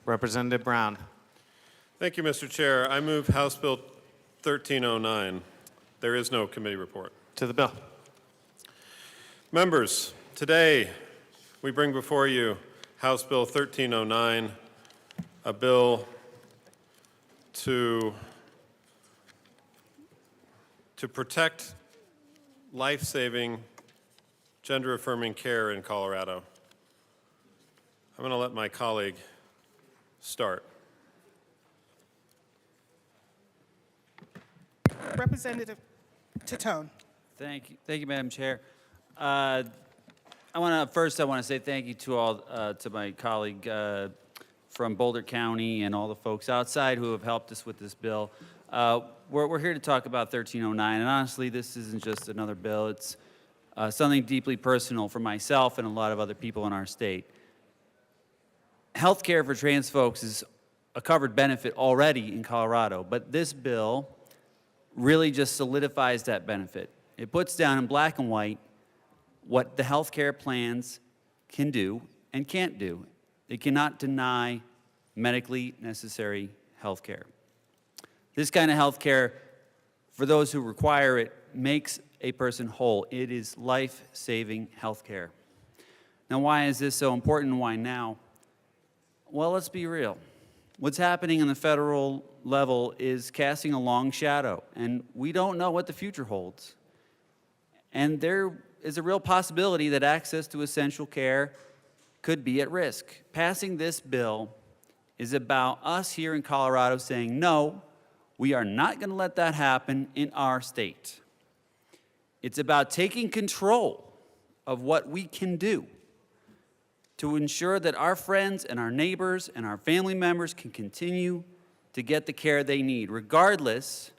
Representative Brown. Thank you, Mr. Chair. I move House Bill 1309. There is no committee report. To the bill. Members, today we bring before you House Bill 1309, a bill to protect life-saving, gender-affirming care in Colorado. I'm going to let my colleague start. Representative Titone. Thank you, Madam Chair. I want to say thank you to all to my colleague from Boulder County and all the folks outside who have helped us with this bill. We're here to talk about 1309, and honestly, this isn't just another bill. It's something deeply personal for myself and a lot of other people in our state. Health care for trans folks is a covered benefit already in Colorado, but this bill really just solidifies that benefit. It puts down in black and white what the health care plans can do and can't do. They cannot deny medically necessary health care. This kind of health care, for those who require it, makes a person whole. It is life-saving health care. Now, why is this so important and why now? Well, let's be real. What's happening on the federal level is casting a long shadow, and we don't know what the future holds. And there is a real possibility that access to essential care could be at risk. Passing this bill is about us here in Colorado saying, no, we are not going to let that happen in our state. It's about taking control of what we can do to ensure that our friends and our neighbors and our family members can continue to get the care they need, regardless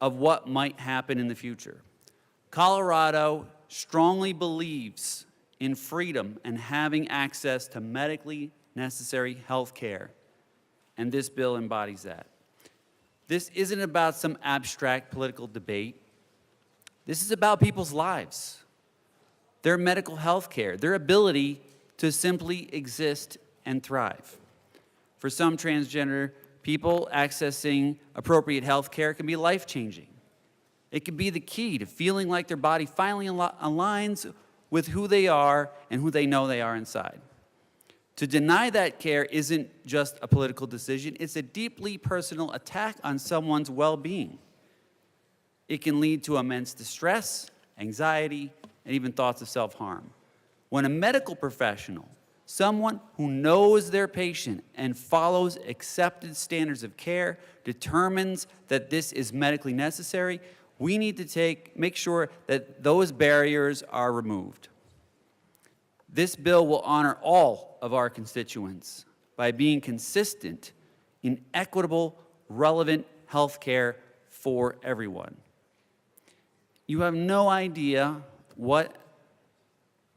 of what might happen in the future. Colorado strongly believes in freedom and having access to medically necessary health care, and this bill embodies that. This isn't about some abstract political debate. This is about people's lives, their medical health care, their ability to simply exist and thrive. For some transgender people, accessing appropriate health care can be life-changing. It can be the key to feeling like their body finally aligns with who they are and who they know they are inside. To deny that care isn't just a political decision, it's a deeply personal attack on someone's well-being. It can lead to immense distress, anxiety, and even thoughts of self-harm. When a medical professional, someone who knows their patient and follows accepted standards of care, determines that this is medically necessary, we need to make sure that those barriers are removed. This bill will honor all of our constituents by being consistent in equitable, relevant health care for everyone. You have no idea what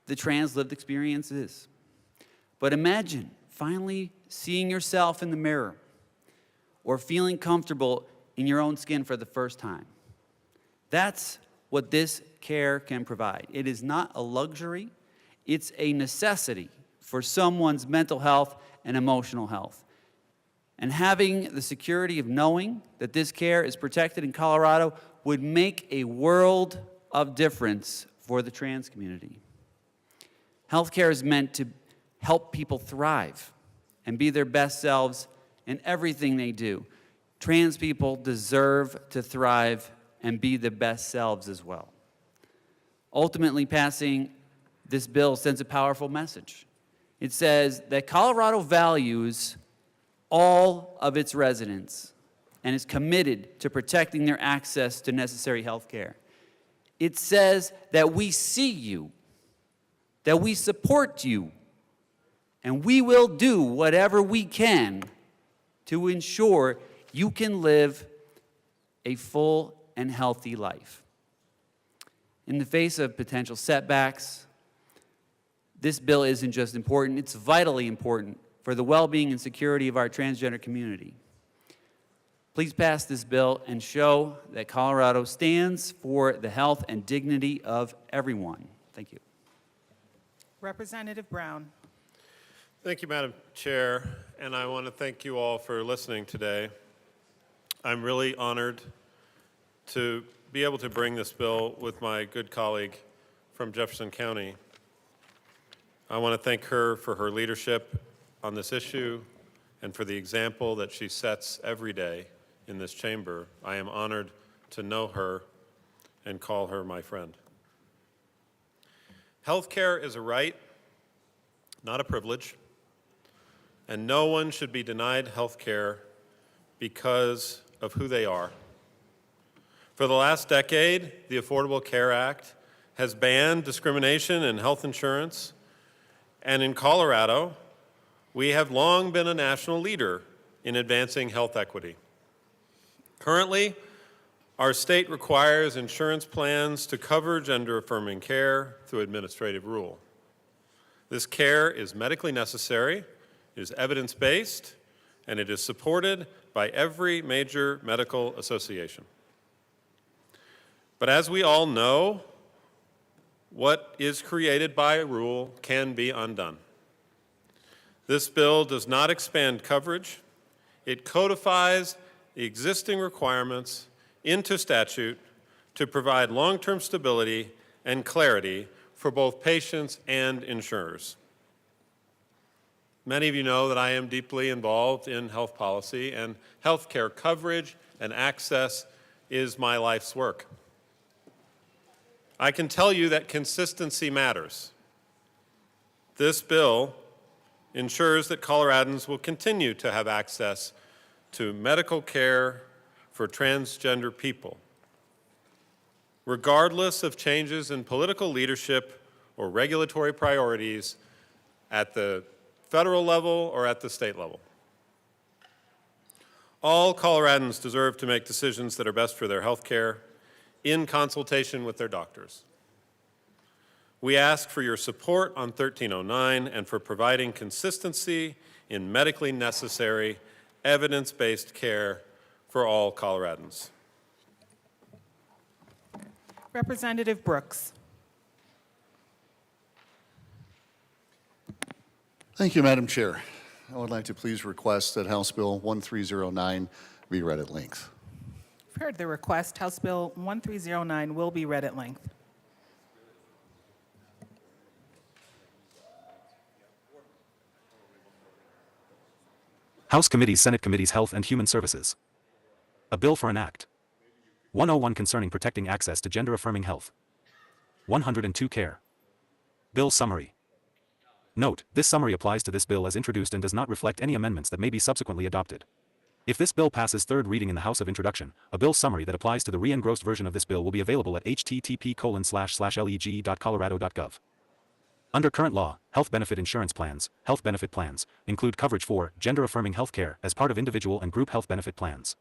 the trans lived experience is. But imagine finally seeing yourself in the mirror or feeling comfortable in your own skin for the first time. That's what this care can provide. It is not a luxury, it's a necessity for someone's mental health and emotional health. And having the security of knowing that this care is protected in Colorado would make a world of difference for the trans community. Healthcare is meant to help people thrive and be their best selves in everything they do. trans people deserve to thrive and be the best selves as well. Ultimately, passing this bill sends a powerful message. It says that Colorado values all of its residents and is committed to protecting their access to necessary health care. It says that we see you, that we support you, and we will do whatever we can to ensure you can live a full and healthy life. In the face of potential setbacks, this bill isn't just important, it's vitally important for the well-being and security of our transgender community. Please pass this bill and show that Colorado stands for the health and dignity of everyone. Thank you. Representative Brown. Thank you, Madam Chair, and I want to thank you all for listening today. I'm really honored to be able to bring this bill with my good colleague from Jefferson County. I want to thank her for her leadership on this issue and for the example that she sets every day in this chamber. I am honored to know her and call her my friend. Healthcare is a right, not a privilege, and no one should be denied healthcare because of who they are. For the last decade, the Affordable Care Act has banned discrimination in health insurance, and in Colorado, we have long been a national leader in advancing health equity. Currently, our state requires insurance plans to cover gender-affirming care through administrative rule. This care is medically necessary, it is evidence-based, and it is supported by every major medical association. But as we all know, what is created by a rule can be undone. This bill does not expand coverage. It codifies the existing requirements into statute to provide long-term stability and clarity for both patients and insurers. Many of you know that I am deeply involved in health policy, and healthcare coverage and access is my life's work. I can tell you that consistency matters. This bill ensures that Coloradans will continue to have access to medical care for transgender people, regardless of changes in political leadership or regulatory priorities at the federal level or at the state level. All Coloradans deserve to make decisions that are best for their health care in consultation with their doctors. We ask for your support on 1309 and for providing consistency in medically necessary, evidence-based care for all Coloradans. Representative Brooks. Thank you, Madam Chair. I would like to please request that House Bill 1309 be read at length. You've heard the request. House Bill 1309 will be read at length. House Committees, Senate Committees, Health and Human Services. A bill for an act. 101 concerning protecting access to gender-affirming health. 102 care. Bill summary. Note, this summary applies to this bill as introduced and does not reflect any amendments that may be subsequently adopted. If this bill passes third reading in the House of Introduction, a bill summary that applies to the re-engrossed version of this bill will be available at http://lege.colorado.gov. Under current law, health benefit insurance plans, health benefit plans, include coverage for gender-affirming health care as part of individual and group health benefit plans.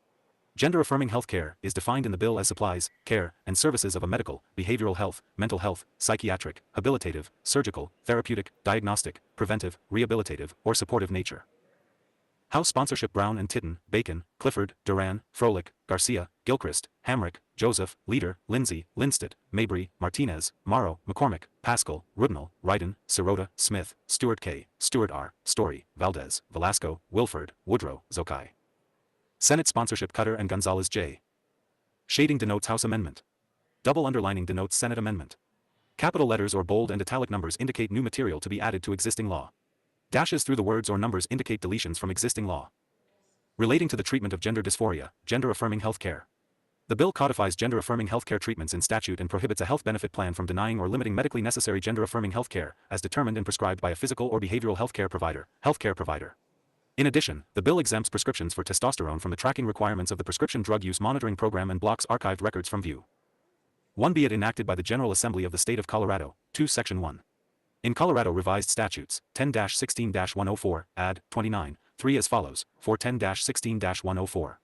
Gender-affirming health care is defined in the bill as supplies, care, and services of a medical, behavioral health, mental health, psychiatric, habilitative, surgical, therapeutic, diagnostic, preventive, rehabilitative, or supportive nature. House sponsorship: Brown and Titten, Bacon, Clifford, Duran, Froelich, Garcia, Gilchrist, Hamrick, Joseph, Leader, Lindsay, Lindstedt, Mabry, Martinez, Morrow, McCormick, Pascal, Rudnall, Ryden, Sirota, Smith, Stewart K., Stewart R., Story, Valdez, Velasco, Wilford, Woodrow, Zokai. Senate sponsorship: Cutter and Gonzalez J. Shading denotes House amendment. Double underlining denotes Senate amendment. Capital letters or bold and italic numbers indicate new material to be added to existing law. Dashes through the words or numbers indicate deletions from existing law. Relating to the treatment of gender dysphoria, gender-affirming health care. The bill codifies gender-affirming healthcare treatments in statute and prohibits a health benefit plan from denying or limiting medically necessary gender-affirming healthcare, as determined and prescribed by a physical or behavioral healthcare provider. In addition, the bill exempts prescriptions for testosterone from the tracking requirements of the Prescription Drug Use Monitoring Program and blocks archived records from view. 1. Be it enacted by the General Assembly of the State of Colorado, 2 Section 1. In Colorado Revised Statutes, 10-16-104, add 29, 3 as follows, 410-16-104.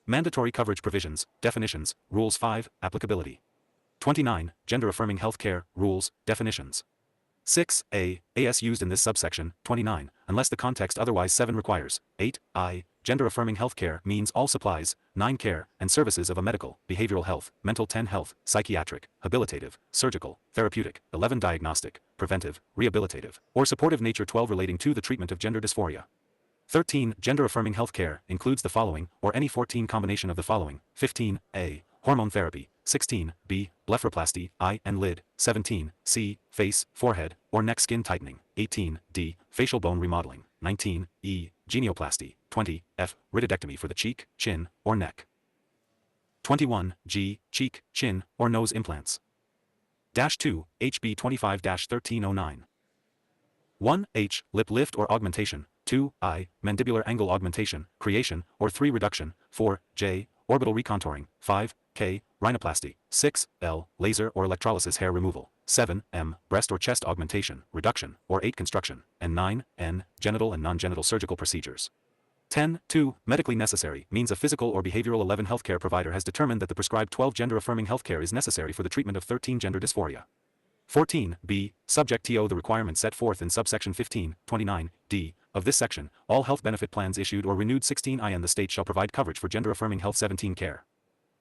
Mandatory coverage provisions, definitions, rules 5, applicability. 29, gender-affirming health care, rules, definitions. 6a, as used in this subsection, 29, unless the context otherwise 7 requires. 8i, gender-affirming health care means all supplies, 9 care, and services of a medical, behavioral health, mental 10 health, psychiatric, habilitative, surgical, therapeutic, 11 diagnostic, preventive, rehabilitative, or supportive nature 12 relating to the treatment of gender dysphoria. 13. Gender-affirming health care includes the following, or any 14 combination of the following. 15a, hormone therapy. 16b, blepharoplasty, eye and lid. 17c, face, forehead, or neck skin tightening. 18d, facial bone remodeling. 19e, genioplasty. 20f, rhytidectomy for the cheek, chin, or neck. 21g, cheek, chin, or nose implants. -2, HB 25-1309. 1h, lip lift or augmentation. 2i, mandibular angle augmentation, creation, or 3 reduction. 4j, orbital recontouring. 5k, rhinoplasty. 6l, laser or electrolysis hair removal. 7m, breast or chest augmentation, reduction, or 8 construction. And 9n, genital and non-genital surgical procedures. 10.2, medically necessary means a physical or behavioral 11 healthcare provider has determined that the prescribed 12 gender-affirming healthcare is necessary for the treatment of 13 gender dysphoria. 14b, subject to the requirements set forth in subsection 15.29d of this section, all health benefit plans issued or renewed. 16i and the state shall provide coverage for gender-affirming health. 17 care.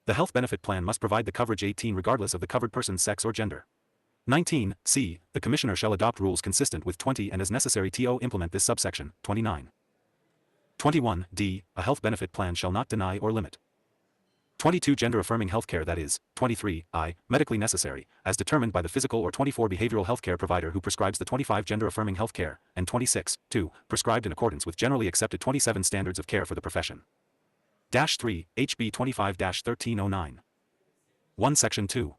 The health benefit plan must provide the coverage. 18 regardless of the covered person's sex or gender. 19c, the commissioner shall adopt rules consistent with 20 and as necessary to implement this subsection. 29. 21d, a health benefit plan shall not deny or limit. 22 gender-affirming healthcare, that is, 23i, medically necessary, as determined by the physical or 24 behavioral healthcare provider who prescribes the 25 gender-affirming healthcare, and 26.2, prescribed in accordance with generally accepted 27 standards of care for the profession. -3, HB 25-1309. 1 Section 2.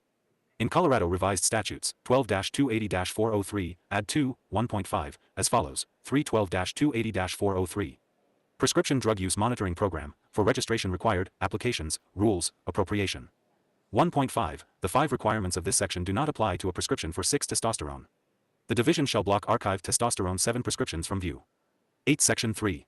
In Colorado Revised Statutes, 12-280-403, add 2, 1.5, as follows, 312-280-403. Prescription Drug Use Monitoring Program, for registration required, applications, rules, appropriation. 1.5, the 5 requirements of this section do not apply to a prescription for 6-testosterone. The division shall block archived testosterone 7 prescriptions from view. 8 Section 3.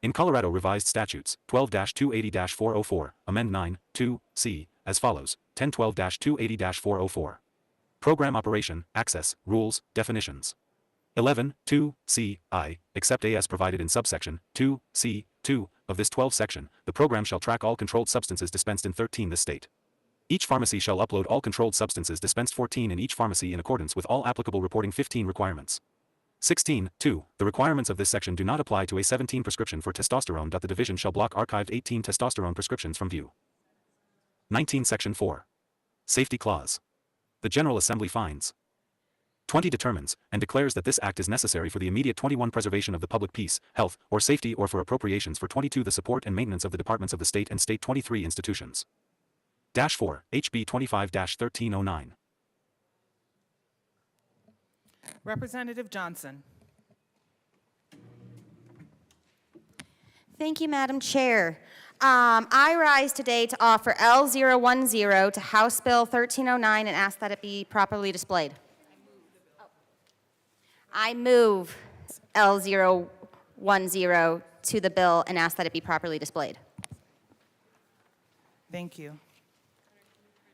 In Colorado Revised Statutes, 12-280-404, amend 9.2c, as follows, 1012-280-404. Program Operation, Access, Rules, Definitions. 11.2c(i), except a as provided in subsection 2c(2) of this 12 section, the program shall track all controlled substances dispensed in 13 this state. Each pharmacy shall upload all controlled substances dispensed 14 in each pharmacy in accordance with all applicable reporting 15 requirements. 16.2. The requirements of this section do not apply to a 17 prescription for testosterone. The division shall block archived 18 testosterone prescriptions from view. 19 Section 4. Safety Clause. The General Assembly finds 20 determines and declares that this act is necessary for the immediate 21 preservation of the public peace, health, or safety or for appropriations for 22 the support and maintenance of the departments of the state and state 23 institutions. -4, HB 25-1309. Representative Johnson. Thank you, Madam Chair. I rise today to offer L010 to House Bill 1309 and ask that it be properly displayed. I move L010 to the bill and ask that it be properly displayed. Thank you.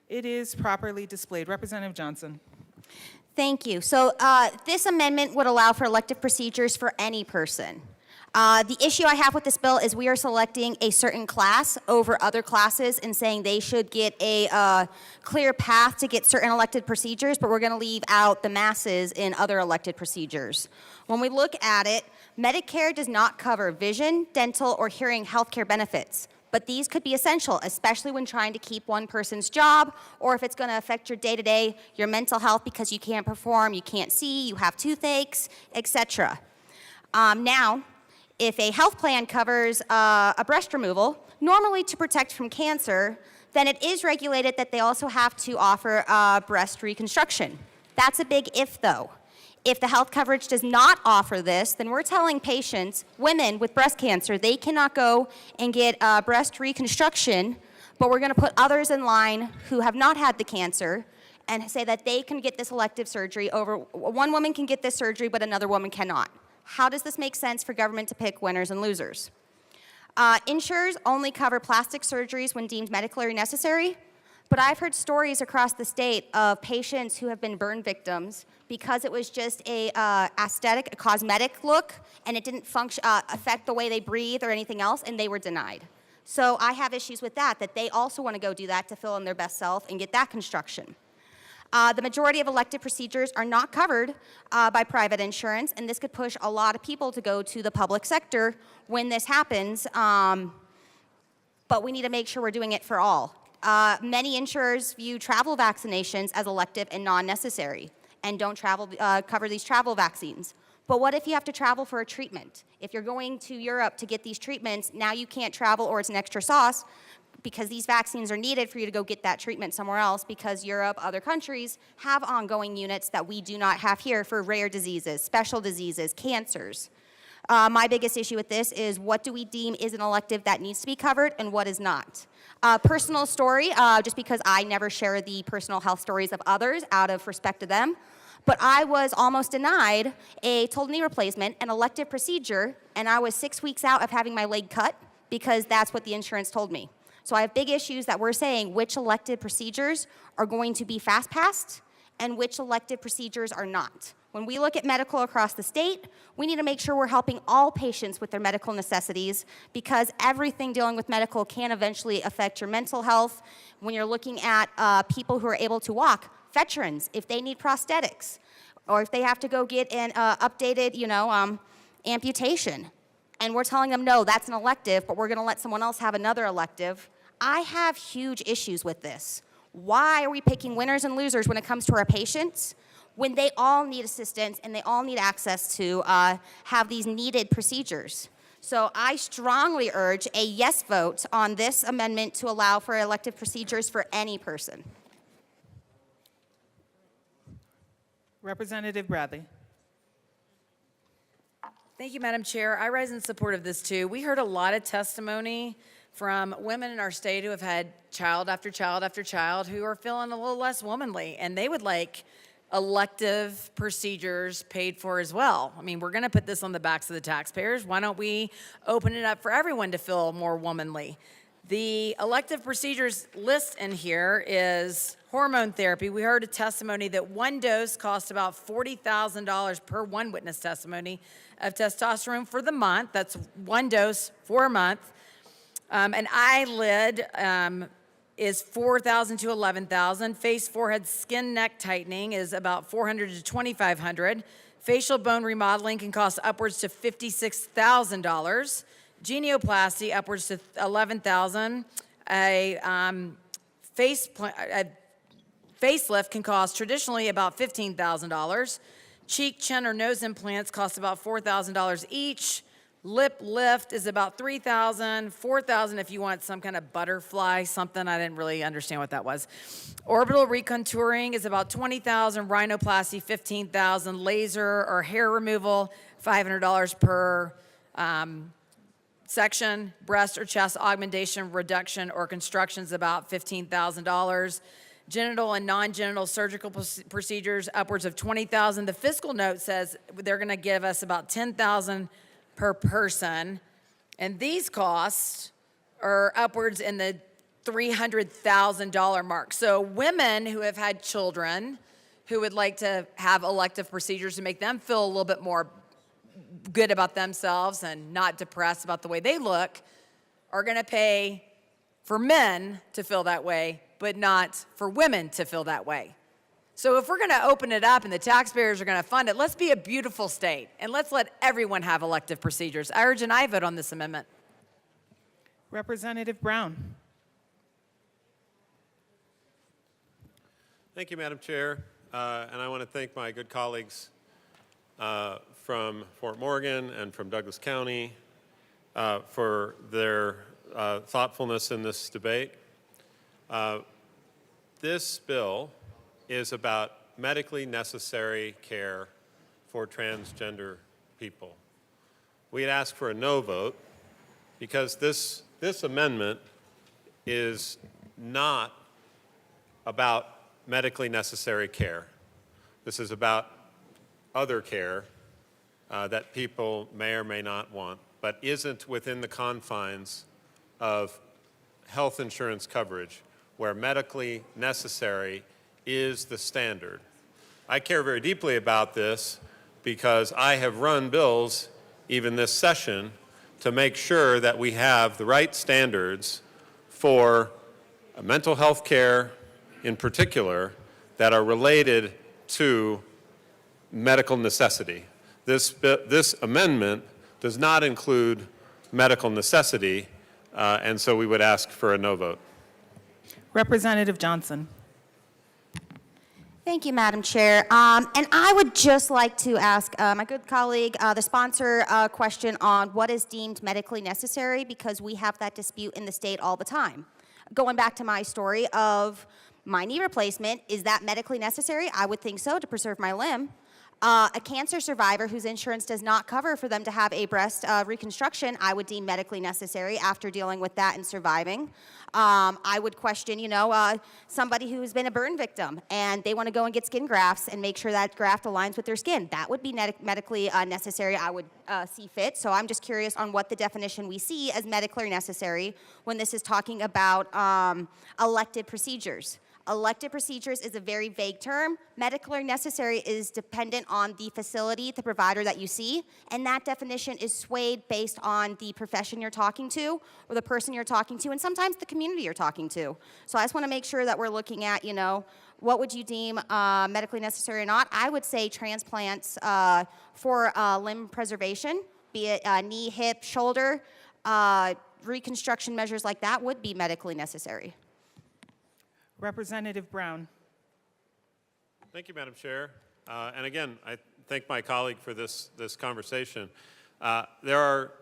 It is properly displayed. Representative Johnson. Thank you. So this amendment would allow for elective procedures for any person. The issue I have with this bill is we are selecting a certain class over other classes and saying they should get a clear path to get certain elected procedures, but we're going to leave out the masses in other elected procedures. When we look at it, Medicare does not cover vision, dental, or hearing health care benefits, but these could be essential, especially when trying to keep one person's job or if it's going to affect your day-to-day, your mental health because you can't perform, you can't see, you have toothaches, etc. Now, if a health plan covers a breast removal, normally to protect from cancer, then it is regulated that they also have to offer breast reconstruction. That's a big if, though. If the health coverage does not offer this, then we're telling patients, women with breast cancer, they cannot go and get breast reconstruction, but we're going to put others in line who have not had the cancer and say that they can get this elective surgery over, one woman can get this surgery, but another woman cannot. How does this make sense for government to pick winners and losers? Insurers only cover plastic surgeries when deemed medically necessary, but I've heard stories across the state of patients who have been burn victims because it was just a aesthetic, a cosmetic look, and it didn't affect the way they breathe or anything else, and they were denied. So I have issues with that they also want to go do that to fill in their best self and get that construction. The majority of elective procedures are not covered by private insurance, and this could push a lot of people to go to the public sector when this happens, but we need to make sure we're doing it for all. Many insurers view travel vaccinations as elective and non-necessary and don't cover these travel vaccines. But what if you have to travel for a treatment? If you're going to Europe to get these treatments, now you can't travel or it's an extra sauce because these vaccines are needed for you to go get that treatment somewhere else because Europe, other countries have ongoing units that we do not have here for rare diseases, special diseases, cancers. My biggest issue with this is what do we deem is an elective that needs to be covered and what is not? Personal story, just because I never share the personal health stories of others out of respect to them, but I was almost denied a total knee replacement, an elective procedure, and I was 6 weeks out of having my leg cut because that's what the insurance told me. So I have big issues that we're saying which elective procedures are going to be fast-passed and which elective procedures are not. When we look at medical across the state, we need to make sure we're helping all patients with their medical necessities because everything dealing with medical can eventually affect your mental health. When you're looking at people who are able to walk, veterans, if they need prosthetics, or if they have to go get an updated, amputation, and we're telling them, no, that's an elective, but we're going to let someone else have another elective. I have huge issues with this. Why are we picking winners and losers when it comes to our patients when they all need assistance and they all need access to have these needed procedures? So I strongly urge a yes vote on this amendment to allow for elective procedures for any person. Representative Bradley. Thank you, Madam Chair. I rise in support of this too. We heard a lot of testimony from women in our state who have had child after child after child who are feeling a little less womanly, and they would like elective procedures paid for as well. I mean, we're going to put this on the backs of the taxpayers. Why don't we open it up for everyone to feel more womanly? The elective procedures list in here is hormone therapy. We heard a testimony that one dose costs about $40,000 per one witness testimony of testosterone for the month. That's one dose for a month. An eyelid is $4,000 to $11,000. Face, forehead, skin, neck tightening is about $400 to $2,500. Facial bone remodeling can cost upwards to $56,000. Genioplasty upwards to $11,000. A facelift can cost traditionally about $15,000. Cheek, chin, or nose implants cost about $4,000 each. Lip lift is about $3,000, $4,000 if you want some kind of butterfly something. I didn't really understand what that was. Orbital recontouring is about $20,000. Rhinoplasty, $15,000. Laser or hair removal, $500 per section. Breast or chest augmentation, reduction, or construction is about $15,000. Genital and non-genital surgical procedures, upwards of $20,000. The fiscal note says they're going to give us about $10,000 per person, and these costs are upwards in the $300,000 mark. So women who have had children who would like to have elective procedures to make them feel a little bit more good about themselves and not depressed about the way they look are going to pay for men to feel that way, but not for women to feel that way. So if we're going to open it up and the taxpayers are going to fund it, let's be a beautiful state and let's let everyone have elective procedures. I urge an aye vote on this amendment. Representative Brown. Thank you, Madam Chair. And I want to thank my good colleagues from Fort Morgan and from Douglas County for their thoughtfulness in this debate. This bill is about medically necessary care for transgender people. We'd ask for a no vote because this amendment is not about medically necessary care. This is about other care that people may or may not want, but isn't within the confines of health insurance coverage, where medically necessary is the standard. I care very deeply about this because I have run bills, even this session, to make sure that we have the right standards for mental health care in particular that are related to medical necessity. This amendment does not include medical necessity, and so we would ask for a no vote. Representative Johnson. Thank you, Madam Chair. And I would just like to ask my good colleague, the sponsor, a question on what is deemed medically necessary, because we have that dispute in the state all the time. Going back to my story of my knee replacement, is that medically necessary? I would think so, to preserve my limb. A cancer survivor whose insurance does not cover for them to have a breast reconstruction, I would deem medically necessary after dealing with that and surviving. I would question, somebody who's been a burn victim and they want to go and get skin grafts and make sure that graft aligns with their skin. That would be medically necessary, I would see fit. So I'm just curious on what the definition we see as medically necessary when this is talking about elective procedures. Elective procedures is a very vague term. Medically necessary is dependent on the facility, the provider that you see, and that definition is swayed based on the profession you're talking to or the person you're talking to, and sometimes the community you're talking to. So I just want to make sure that we're looking at, what would you deem medically necessary or not? I would say transplants for limb preservation, be it knee, hip, shoulder, reconstruction measures like that would be medically necessary. Representative Brown. Thank you, Madam Chair. And again, I thank my colleague for this conversation. There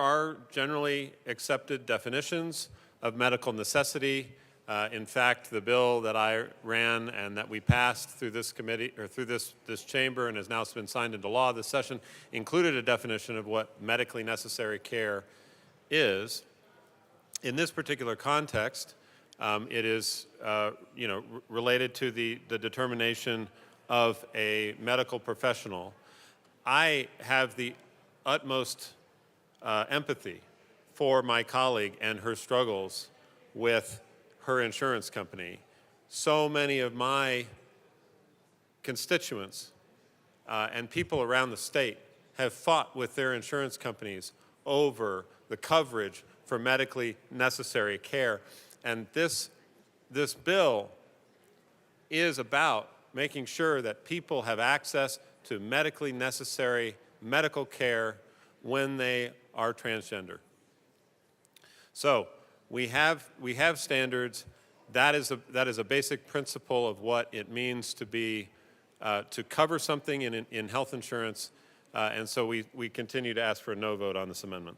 are generally accepted definitions of medical necessity. In fact, the bill that I ran and that we passed through this committee or through this chamber and has now been signed into law this session included a definition of what medically necessary care is. In this particular context, it is, related to the determination of a medical professional. I have the utmost empathy for my colleague and her struggles with her insurance company. So many of my constituents and people around the state have fought with their insurance companies over the coverage for medically necessary care. And this bill is about making sure that people have access to medically necessary medical care when they are transgender. So we have standards. That is a basic principle of what it means to be to cover something in health insurance, and so we continue to ask for a no vote on this amendment.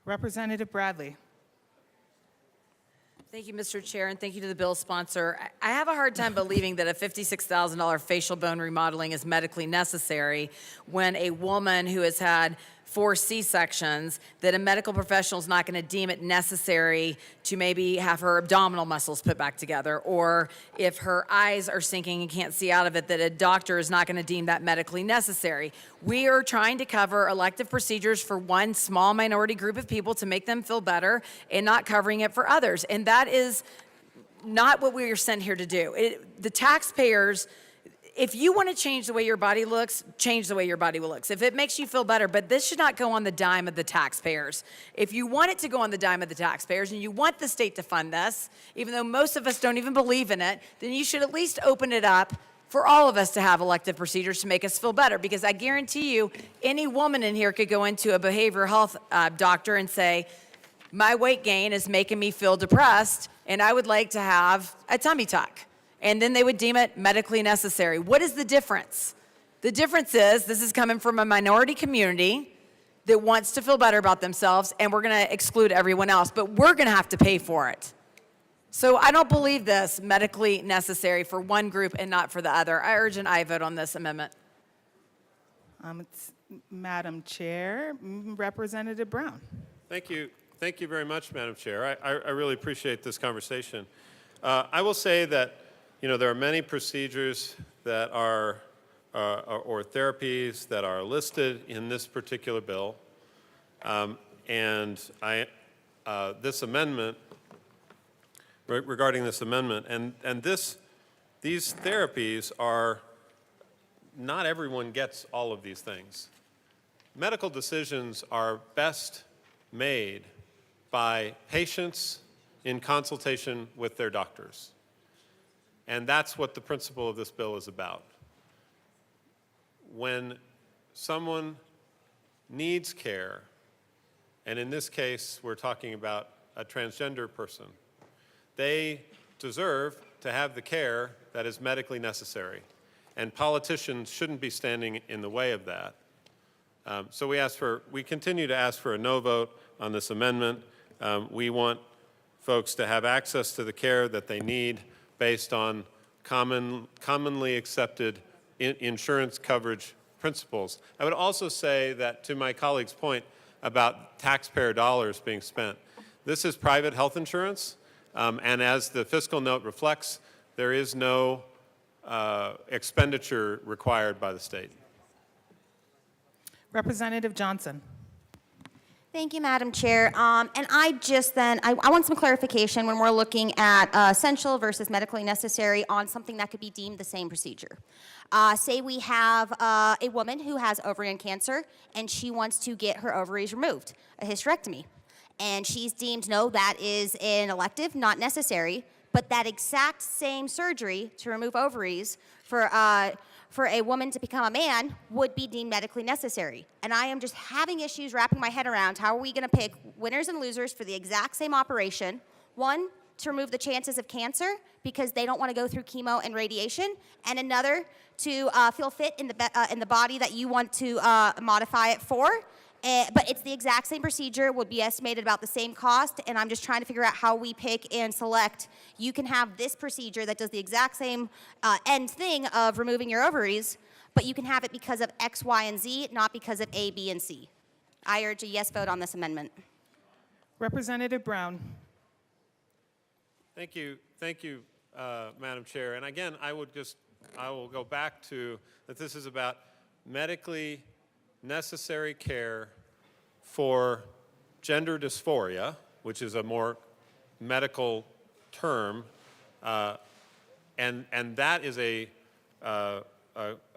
Representative Bradley. Thank you, Mr. Chair, and thank you to the bill sponsor. I have a hard time believing that a $56,000 facial bone remodeling is medically necessary when a woman who has had 4 C-sections, that a medical professional is not going to deem it necessary to maybe have her abdominal muscles put back together, or if her eyes are sinking and can't see out of it, that a doctor is not going to deem that medically necessary. We are trying to cover elective procedures for one small minority group of people to make them feel better and not covering it for others. And that is not what we are sent here to do. The taxpayers, if you want to change the way your body looks, change the way your body looks. If it makes you feel better, but this should not go on the dime of the taxpayers. If you want it to go on the dime of the taxpayers and you want the state to fund this, even though most of us don't even believe in it, then you should at least open it up for all of us to have elective procedures to make us feel better. Because I guarantee you, any woman in here could go into a behavioral health doctor and say, my weight gain is making me feel depressed, and I would like to have a tummy tuck. And then they would deem it medically necessary. What is the difference? The difference is, this is coming from a minority community that wants to feel better about themselves, and we're going to exclude everyone else, but we're going to have to pay for it. So I don't believe this medically necessary for one group and not for the other. I urge an aye vote on this amendment. Madam Chair, Representative Brown. Thank you. Thank you very much, Madam Chair. I really appreciate this conversation. I will say that, there are many procedures that are, or therapies that are listed in this particular bill. This amendment, regarding this amendment, and these therapies are, not everyone gets all of these things. Medical decisions are best made by patients in consultation with their doctors. And that's what the principle of this bill is about. When someone needs care, and in this case, we're talking about a transgender person, they deserve to have the care that is medically necessary. And politicians shouldn't be standing in the way of that. So we continue to ask for a no vote on this amendment. We want folks to have access to the care that they need based on commonly accepted insurance coverage principles. I would also say that, to my colleague's point about taxpayer dollars being spent, this is private health insurance, and as the fiscal note reflects, there is no expenditure required by the state. Representative Johnson. Thank you, Madam Chair. And I want some clarification when we're looking at essential versus medically necessary on something that could be deemed the same procedure. Say we have a woman who has ovarian cancer and she wants to get her ovaries removed, a hysterectomy. And she's deemed, no, that is an elective, not necessary, but that exact same surgery to remove ovaries for a woman to become a man would be deemed medically necessary. And I am just having issues wrapping my head around how are we going to pick winners and losers for the exact same operation. One, to remove the chances of cancer because they don't want to go through chemo and radiation, and another to feel fit in the body that you want to modify it for. But it's the exact same procedure, would be estimated about the same cost, and I'm just trying to figure out how we pick and select. You can have this procedure that does the exact same end thing of removing your ovaries, but you can have it because of X, Y, and Z, not because of A, B, and C. I urge a yes vote on this amendment. Representative Brown. Thank you, Madam Chair. And again, I will go back to that this is about medically necessary care for gender dysphoria, which is a more medical term, and that is a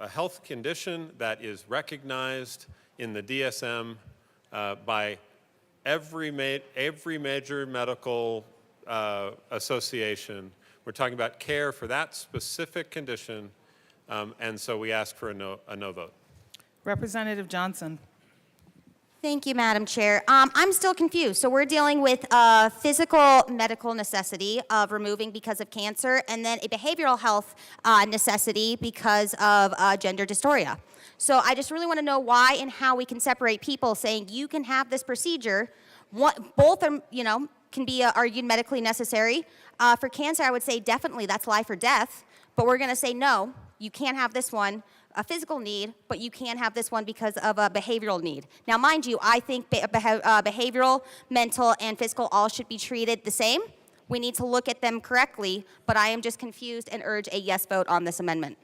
health condition that is recognized in the DSM by every major medical association. We're talking about care for that specific condition, and so we ask for a no vote. Representative Johnson. Thank you, Madam Chair. I'm still confused. So we're dealing with physical medical necessity of removing because of cancer, and then a behavioral health necessity because of gender dysphoria. So I just really want to know why and how we can separate people saying you can have this procedure. Both are, can be argued medically necessary. For cancer, I would say definitely that's life or death, but we're going to say no, you can't have this one. A physical need, but you can have this one because of a behavioral need. Now, mind you, I think behavioral, mental, and physical all should be treated the same. We need to look at them correctly, but I am just confused and urge a yes vote on this amendment.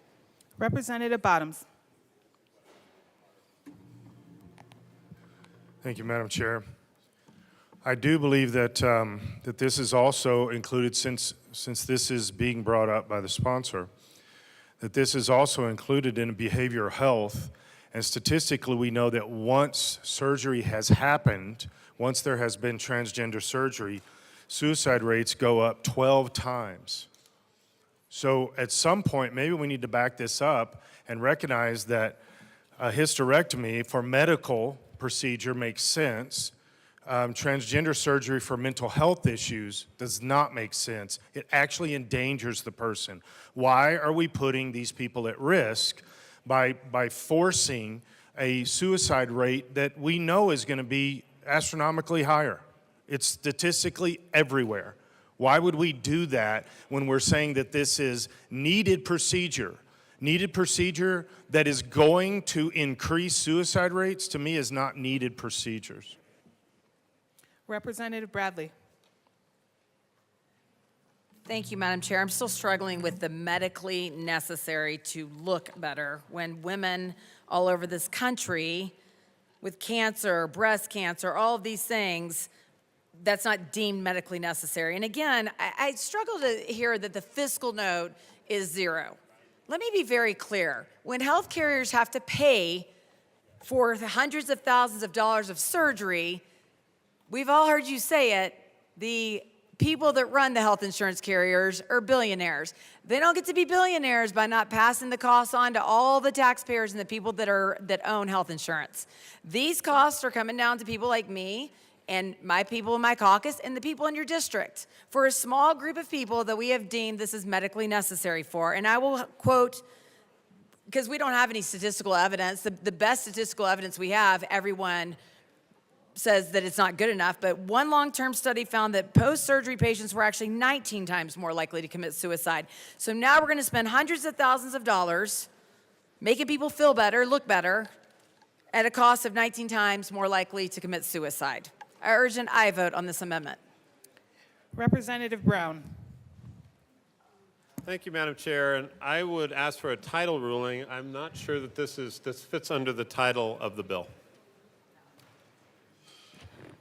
Representative Bottoms. Thank you, Madam Chair. I do believe that that this is also included, since this is being brought up by the sponsor, that this is also included in behavioral health. And statistically, we know that once surgery has happened, once there has been transgender surgery, suicide rates go up 12 times. So at some point, maybe we need to back this up and recognize that a hysterectomy for medical procedure makes sense. Transgender surgery for mental health issues does not make sense. It actually endangers the person. Why are we putting these people at risk by forcing a suicide rate that we know is going to be astronomically higher. It's statistically everywhere. Why would we do that when we're saying that this is needed procedure? Needed procedure that is going to increase suicide rates, to me, is not needed procedures. Representative Bradley. Thank you, Madam Chair. I'm still struggling with the medically necessary to look better when women all over this country with cancer, breast cancer, all of these things, that's not deemed medically necessary. And again, I struggle to hear that the fiscal note is zero. Let me be very clear. When health carriers have to pay for the hundreds of thousands of dollars of surgery, we've all heard you say it, the people that run the health insurance carriers are billionaires. They don't get to be billionaires by not passing the costs on to all the taxpayers and the people that own health insurance. These costs are coming down to people like me and my people in my caucus and the people in your district for a small group of people that we have deemed this is medically necessary for. And I will quote, because we don't have any statistical evidence, the best statistical evidence we have, everyone says that it's not good enough, but one long-term study found that post-surgery patients were actually 19 times more likely to commit suicide. So now we're going to spend hundreds of thousands of dollars making people feel better, look better, at a cost of 19 times more likely to commit suicide. I urge an aye vote on this amendment. Representative Brown. Thank you, Madam Chair. And I would ask for a title ruling. I'm not sure that this fits under the title of the bill.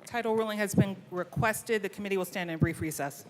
Title ruling has been requested. The committee will stand in brief recess.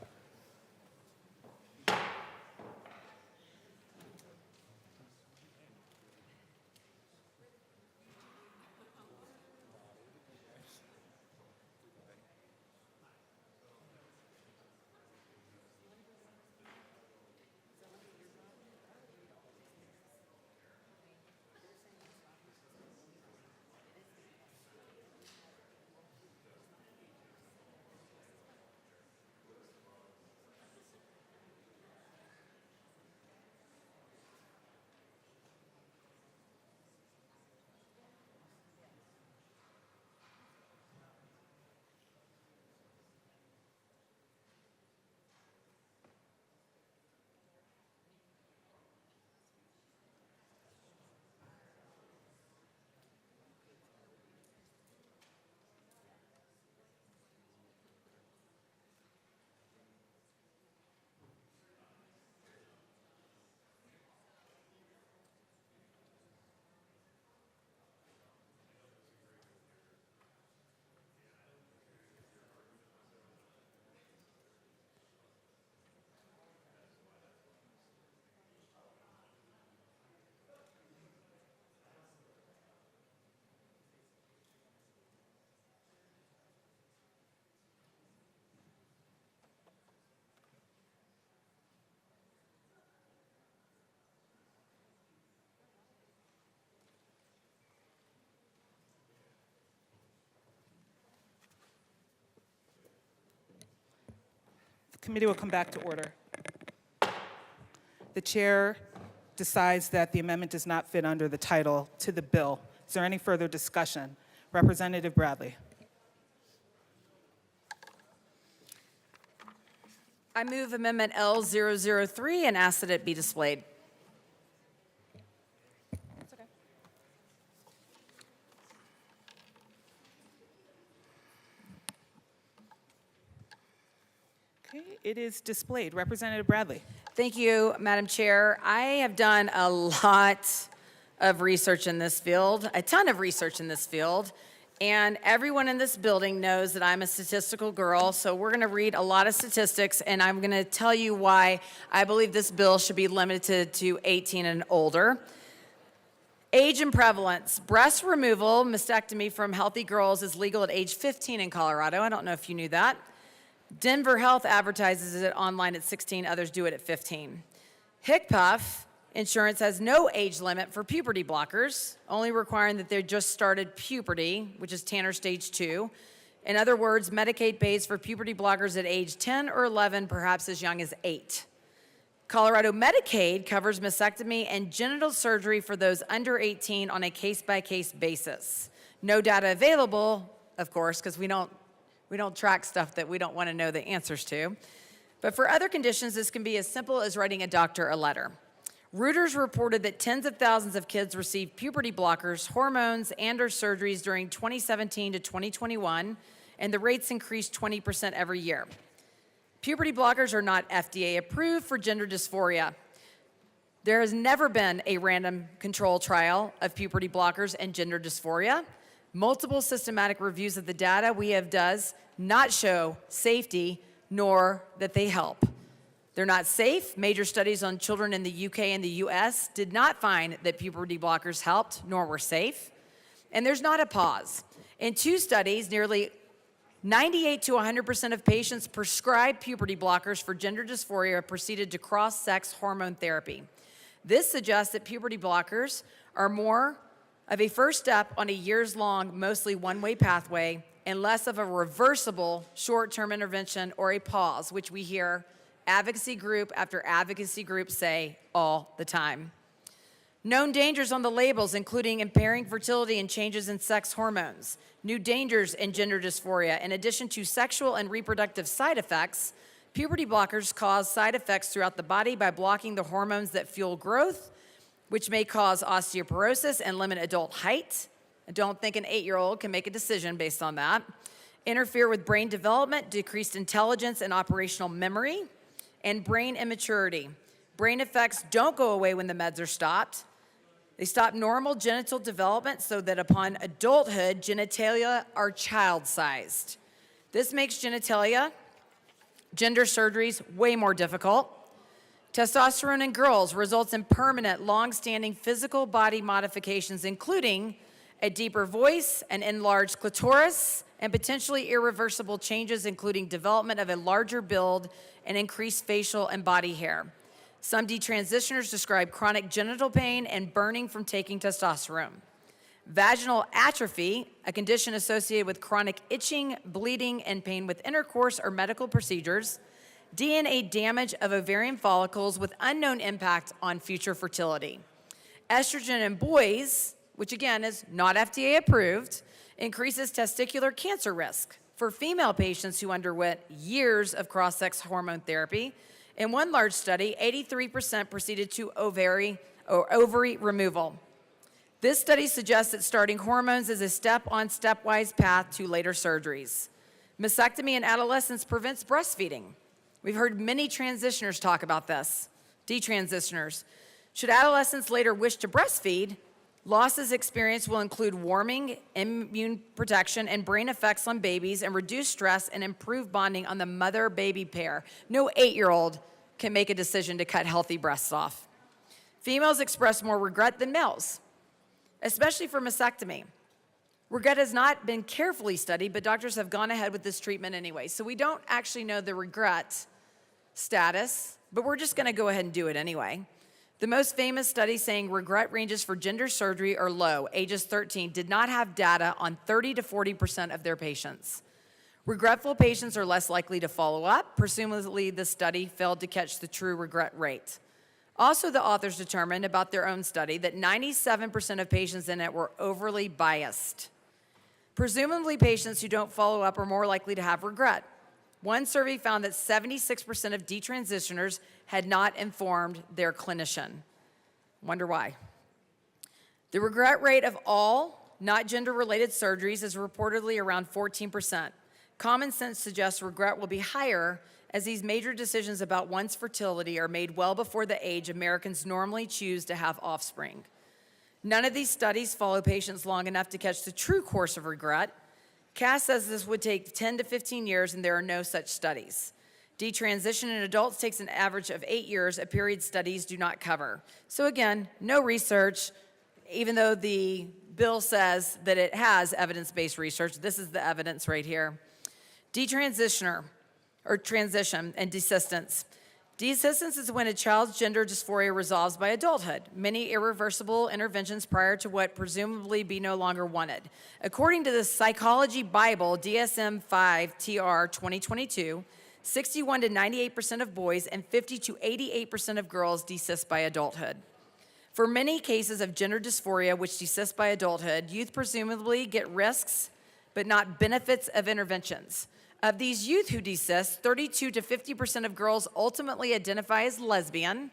Committee will come back to order. The chair decides that the amendment does not fit under the title to the bill. Is there any further discussion? Representative Bradley. I move Amendment L003 and ask that it be displayed. Okay, it is displayed. Representative Bradley. Thank you, Madam Chair. I have done a lot of research in this field, a ton of research in this field, and everyone in this building knows that I'm a statistical girl, so we're going to read a lot of statistics, and I'm going to tell you why I believe this bill should be limited to 18 and older. Age and prevalence. Breast removal, mastectomy from healthy girls is legal at age 15 in Colorado. I don't know if you knew that. Denver Health advertises it online at 16, others do it at 15. HCPF insurance has no age limit for puberty blockers, only requiring that they just started puberty, which is Tanner stage 2. In other words, Medicaid pays for puberty blockers at age 10 or 11, perhaps as young as 8. Colorado Medicaid covers mastectomy and genital surgery for those under 18 on a case-by-case basis. No data available, of course, because we don't track stuff that we don't want to know the answers to. But for other conditions, this can be as simple as writing a doctor a letter. Reuters reported that tens of thousands of kids received puberty blockers, hormones, and/or surgeries during 2017 to 2021, and the rates increased 20% every year. Puberty blockers are not FDA approved for gender dysphoria. There has never been a random control trial of puberty blockers and gender dysphoria. Multiple systematic reviews of the data we have does not show safety nor that they help. They're not safe. Major studies on children in the UK and the US did not find that puberty blockers helped nor were safe. And there's not a pause. In 2 studies, nearly 98 to 100% of patients prescribed puberty blockers for gender dysphoria proceeded to cross-sex hormone therapy. This suggests that puberty blockers are more of a first step on a years-long, mostly one-way pathway, and less of a reversible short-term intervention or a pause, which we hear advocacy group after advocacy group say all the time. Known dangers on the labels, including impairing fertility and changes in sex hormones. New dangers in gender dysphoria. In addition to sexual and reproductive side effects, puberty blockers cause side effects throughout the body by blocking the hormones that fuel growth, which may cause osteoporosis and limit adult height. I don't think an 8-year-old can make a decision based on that. Interfere with brain development, decreased intelligence and operational memory, and brain immaturity. Brain effects don't go away when the meds are stopped. They stop normal genital development so that upon adulthood, genitalia are child-sized. This makes genitalia, gender surgeries, way more difficult. Testosterone in girls results in permanent, long-standing physical body modifications, including a deeper voice, an enlarged clitoris, and potentially irreversible changes, including development of a larger build and increased facial and body hair. Some detransitioners describe chronic genital pain and burning from taking testosterone. Vaginal atrophy, a condition associated with chronic itching, bleeding, and pain with intercourse or medical procedures. DNA damage of ovarian follicles with unknown impact on future fertility. Estrogen in boys, which again is not FDA approved, increases testicular cancer risk for female patients who underwent years of cross-sex hormone therapy. In one large study, 83% proceeded to ovary removal. This study suggests that starting hormones is a step-on-stepwise path to later surgeries. Mastectomy in adolescents prevents breastfeeding. We've heard many transitioners talk about this, detransitioners. Should adolescents later wish to breastfeed, losses experienced will include warming, immune protection, and brain effects on babies, and reduce stress and improve bonding on the mother-baby pair. No 8-year-old can make a decision to cut healthy breasts off. Females express more regret than males, especially for mastectomy. Regret has not been carefully studied, but doctors have gone ahead with this treatment anyway. So we don't actually know the regret status, but we're just gonna go ahead and do it anyway. The most famous study saying regret ranges for gender surgery are low, ages 13, did not have data on 30 to 40% of their patients. Regretful patients are less likely to follow up. Presumably, the study failed to catch the true regret rate. Also, the authors determined about their own study that 97% of patients in it were overly biased. Presumably, patients who don't follow up are more likely to have regret. One survey found that 76% of detransitioners had not informed their clinician. Wonder why. The regret rate of all not gender-related surgeries is reportedly around 14%. Common sense suggests regret will be higher as these major decisions about one's fertility are made well before the age Americans normally choose to have offspring. None of these studies follow patients long enough to catch the true course of regret. Cass says this would take 10 to 15 years, and there are no such studies. Detransition in adults takes an average of 8 years, a period studies do not cover. So again, no research, even though the bill says that it has evidence-based research. This is the evidence right here. Detransitioner, or transition, and desistance. Desistance is when a child's gender dysphoria resolves by adulthood. Many irreversible interventions prior to what presumably be no longer wanted. According to the Psychology Bible, DSM-5 TR 2022, 61 to 98% of boys and 50 to 88% of girls desist by adulthood. For many cases of gender dysphoria which desist by adulthood, youth presumably get risks but not benefits of interventions. Of these youth who desist, 32 to 50% of girls ultimately identify as lesbian,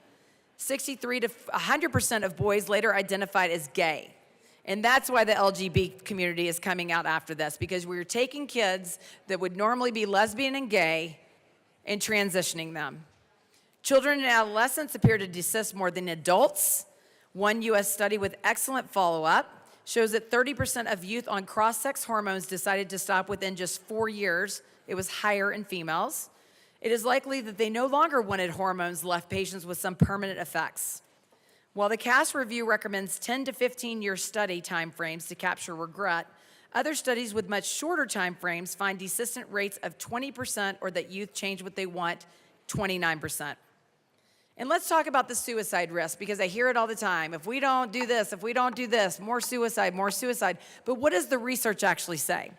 63 to 100% of boys later identified as gay. And that's why the LGBT community is coming out after this, because we're taking kids that would normally be lesbian and gay and transitioning them. Children and adolescents appear to desist more than adults. One U.S. study with excellent follow-up shows that 30% of youth on cross-sex hormones decided to stop within just 4 years. It was higher in females. It is likely that they no longer wanted hormones left patients with some permanent effects. While the CAS review recommends 10 to 15-year study timeframes to capture regret, other studies with much shorter timeframes find desistant rates of 20% or that youth change what they want, 29%. And let's talk about the suicide risk, because I hear it all the time. If we don't do this, if we don't do this, more suicide, more suicide. But what does the research actually say?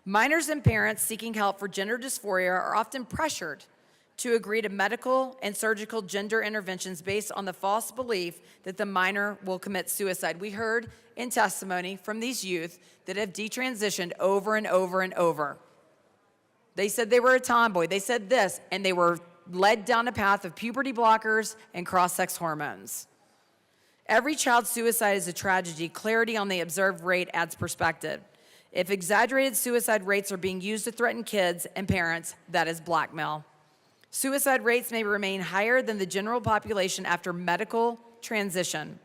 Minors and parents seeking help for gender dysphoria are often pressured to agree to medical and surgical gender interventions based on the false belief that the minor will commit suicide. We heard in testimony from these youth that have detransitioned over and over and over. They said they were a tomboy, they said this, and they were led down a path of puberty blockers and cross-sex hormones. Every child's suicide is a tragedy. Clarity on the observed rate adds perspective. If exaggerated suicide rates are being used to threaten kids and parents, that is blackmail. Suicide rates may remain higher than the general population after medical transition.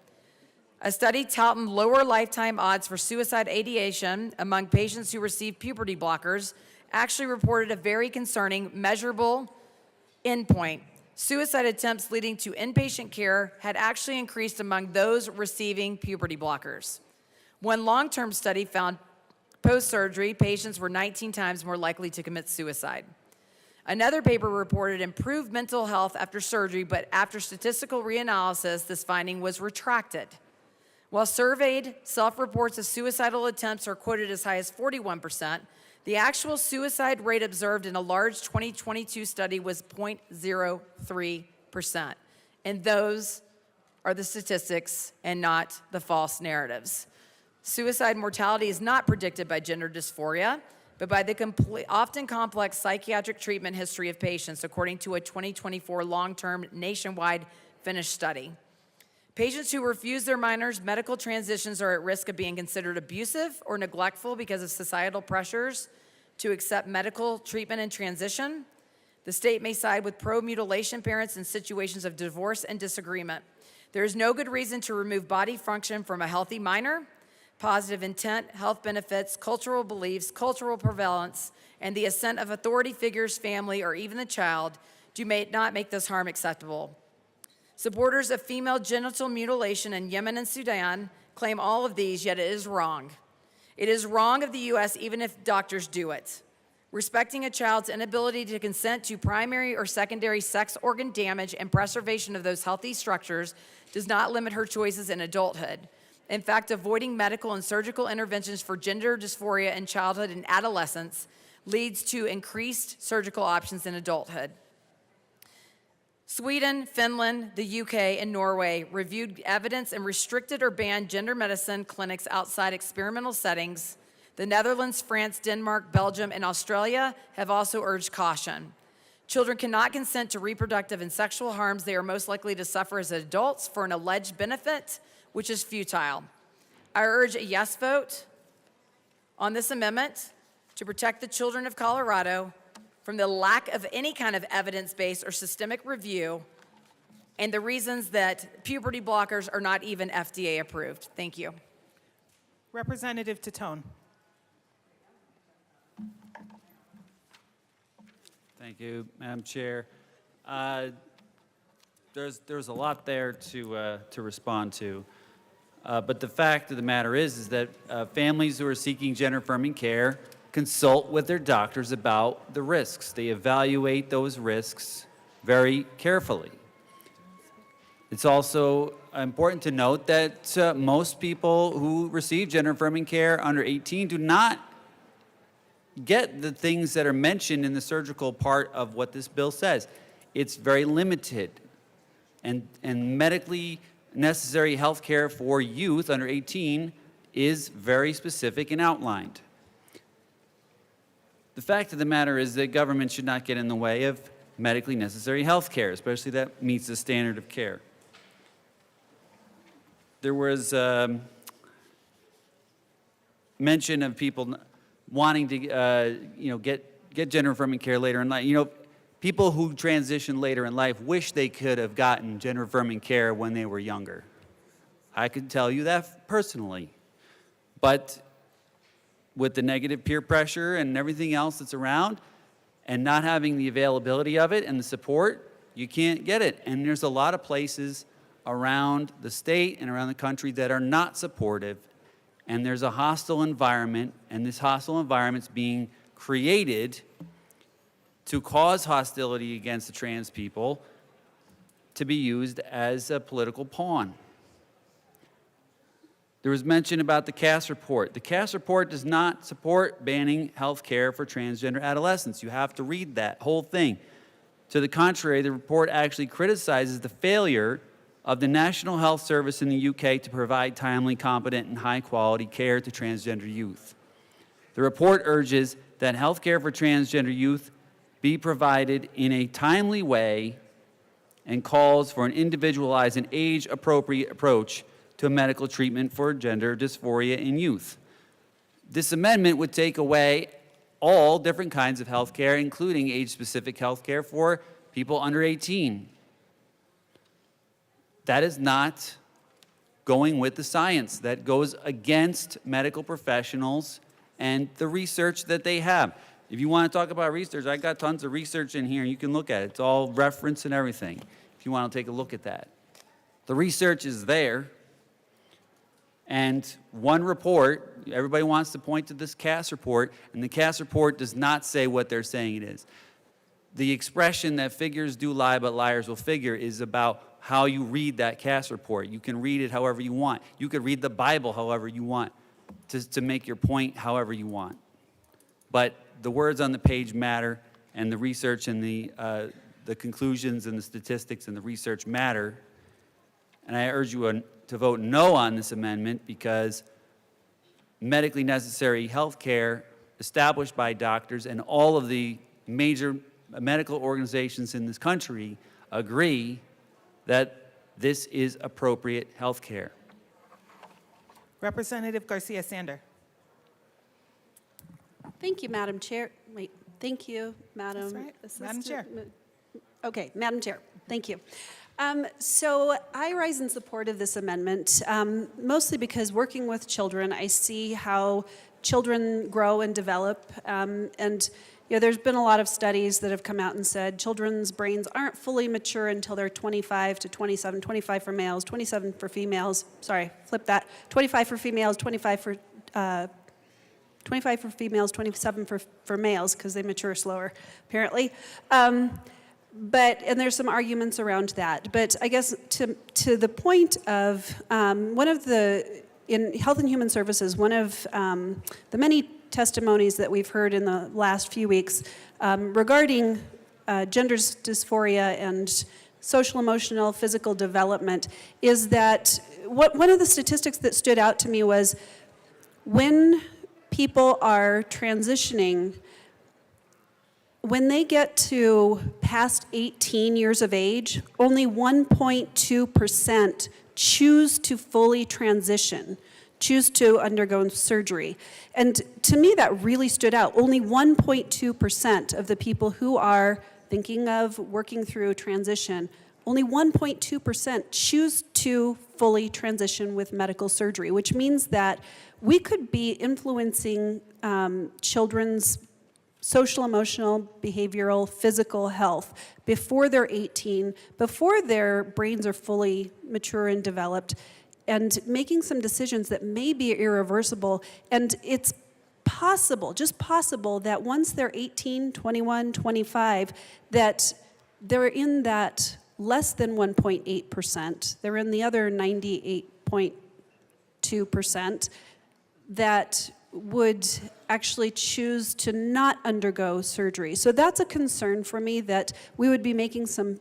A study touting lower lifetime odds for suicide ideation among patients who receive puberty blockers actually reported a very concerning, measurable endpoint. Suicide attempts leading to inpatient care had actually increased among those receiving puberty blockers. One long-term study found post-surgery patients were 19 times more likely to commit suicide. Another paper reported improved mental health after surgery, but after statistical reanalysis, this finding was retracted. While surveyed self-reports of suicidal attempts are quoted as high as 41%, the actual suicide rate observed in a large 2022 study was 0.03%. And those are the statistics and not the false narratives. Suicide mortality is not predicted by gender dysphoria, but by the often complex psychiatric treatment history of patients, according to a 2024 long-term nationwide Finnish study. Patients who refuse their minors' medical transitions are at risk of being considered abusive or neglectful because of societal pressures to accept medical treatment and transition. The state may side with pro-mutilation parents in situations of divorce and disagreement. There is no good reason to remove body function from a healthy minor. Positive intent, health benefits, cultural beliefs, cultural prevalence, and the assent of authority figures, family, or even the child may not make this harm acceptable. Supporters of female genital mutilation in Yemen and Sudan claim all of these, yet it is wrong. It is wrong of the U.S. even if doctors do it. Respecting a child's inability to consent to primary or secondary sex organ damage and preservation of those healthy structures does not limit her choices in adulthood. In fact, avoiding medical and surgical interventions for gender dysphoria in childhood and adolescence leads to increased surgical options in adulthood. Sweden, Finland, the UK, and Norway reviewed evidence and restricted or banned gender medicine clinics outside experimental settings. The Netherlands, France, Denmark, Belgium, and Australia have also urged caution. Children cannot consent to reproductive and sexual harms they are most likely to suffer as adults for an alleged benefit, which is futile. I urge a yes vote on this amendment to protect the children of Colorado from the lack of any kind of evidence-based or systemic review and the reasons that puberty blockers are not even FDA approved. Thank you. Representative Tatone. Thank you, Madam Chair. There's a lot there to respond to. But the fact of the matter is that families who are seeking gender-affirming care consult with their doctors about the risks. They evaluate those risks very carefully. It's also important to note that most people who receive gender-affirming care under 18 do not get the things that are mentioned in the surgical part of what this bill says. It's very limited. And medically necessary health care for youth under 18 is very specific and outlined. The fact of the matter is that government should not get in the way of medically necessary health care, especially that meets the standard of care. There was mention of people wanting to get gender-affirming care later in life. You know, people who transition later in life wish they could have gotten gender-affirming care when they were younger. I could tell you that personally. But with the negative peer pressure and everything else that's around, and not having the availability of it and the support, you can't get it. And there's a lot of places around the state and around the country that are not supportive, and there's a hostile environment, and this hostile environment's being created to cause hostility against the trans people to be used as a political pawn. There was mention about the Cass report. The Cass report does not support banning health care for transgender adolescents. You have to read that whole thing. To the contrary, the report actually criticizes the failure of the National Health Service in the UK to provide timely, competent, and high-quality care to transgender youth. The report urges that health care for transgender youth be provided in a timely way and calls for an individualized and age-appropriate approach to medical treatment for gender dysphoria in youth. This amendment would take away all different kinds of health care, including age-specific health care for people under 18. That is not going with the science. That goes against medical professionals and the research that they have. If you want to talk about research, I got tons of research in here. You can look at it. It's all referenced and everything, if you want to take a look at that. The research is there. And one report, everybody wants to point to this Cass report, and the Cass report does not say what they're saying it is. The expression that figures do lie, but liars will figure is about how you read that Cass report. You can read it however you want. You could read the Bible however you want to make your point however you want. But the words on the page matter, and the research and the conclusions and the statistics and the research matter. And I urge you to vote no on this amendment because medically necessary health care established by doctors and all of the major medical organizations in this country agree that this is appropriate health care. Representative Garcia Sander. Thank you, Madam Chair. Wait, thank you, Madam That's right. Madam Assistant. Chair. Okay, Madam Chair, thank you. So I rise in support of this amendment, mostly because working with children, I see how children grow and develop, and you know, there's been a lot of studies that have come out and said children's brains aren't fully mature until they're 25 to 27, 25 for males, 27 for females, sorry, flip that, 25 for females, 25 for females, 27 for males, because they mature slower, apparently. And there's some arguments around that. But I guess to the point of in Health and Human Services, one of the many testimonies that we've heard in the last few weeks regarding gender dysphoria and social, emotional, physical development is that one of the statistics that stood out to me was when people are transitioning, when they get to past 18 years of age, only 1.2% choose to fully transition, choose to undergo surgery. And to me, that really stood out. Only 1.2% of the people who are thinking of working through transition, only 1.2% choose to fully transition with medical surgery, which means that we could be influencing children's social, emotional, behavioral, physical health before they're 18, before their brains are fully mature and developed, and making some decisions that may be irreversible. And it's possible, just possible, that once they're 18, 21, 25, that they're in that less than 1.8%, they're in the other 98.2%, that would actually choose to not undergo surgery. So that's a concern for me, that we would be making some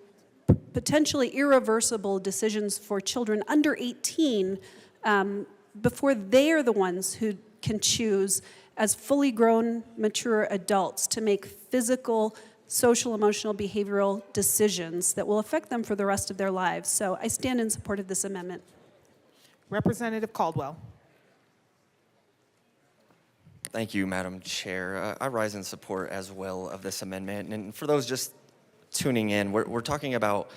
potentially irreversible decisions for children under 18 before they are the ones who can choose as fully grown, mature adults to make physical, social, emotional, behavioral decisions that will affect them for the rest of their lives. So I stand in support of this amendment. Representative Caldwell. Thank you, Madam Chair. I rise in support as well of this amendment. And for those just tuning in, we're talking about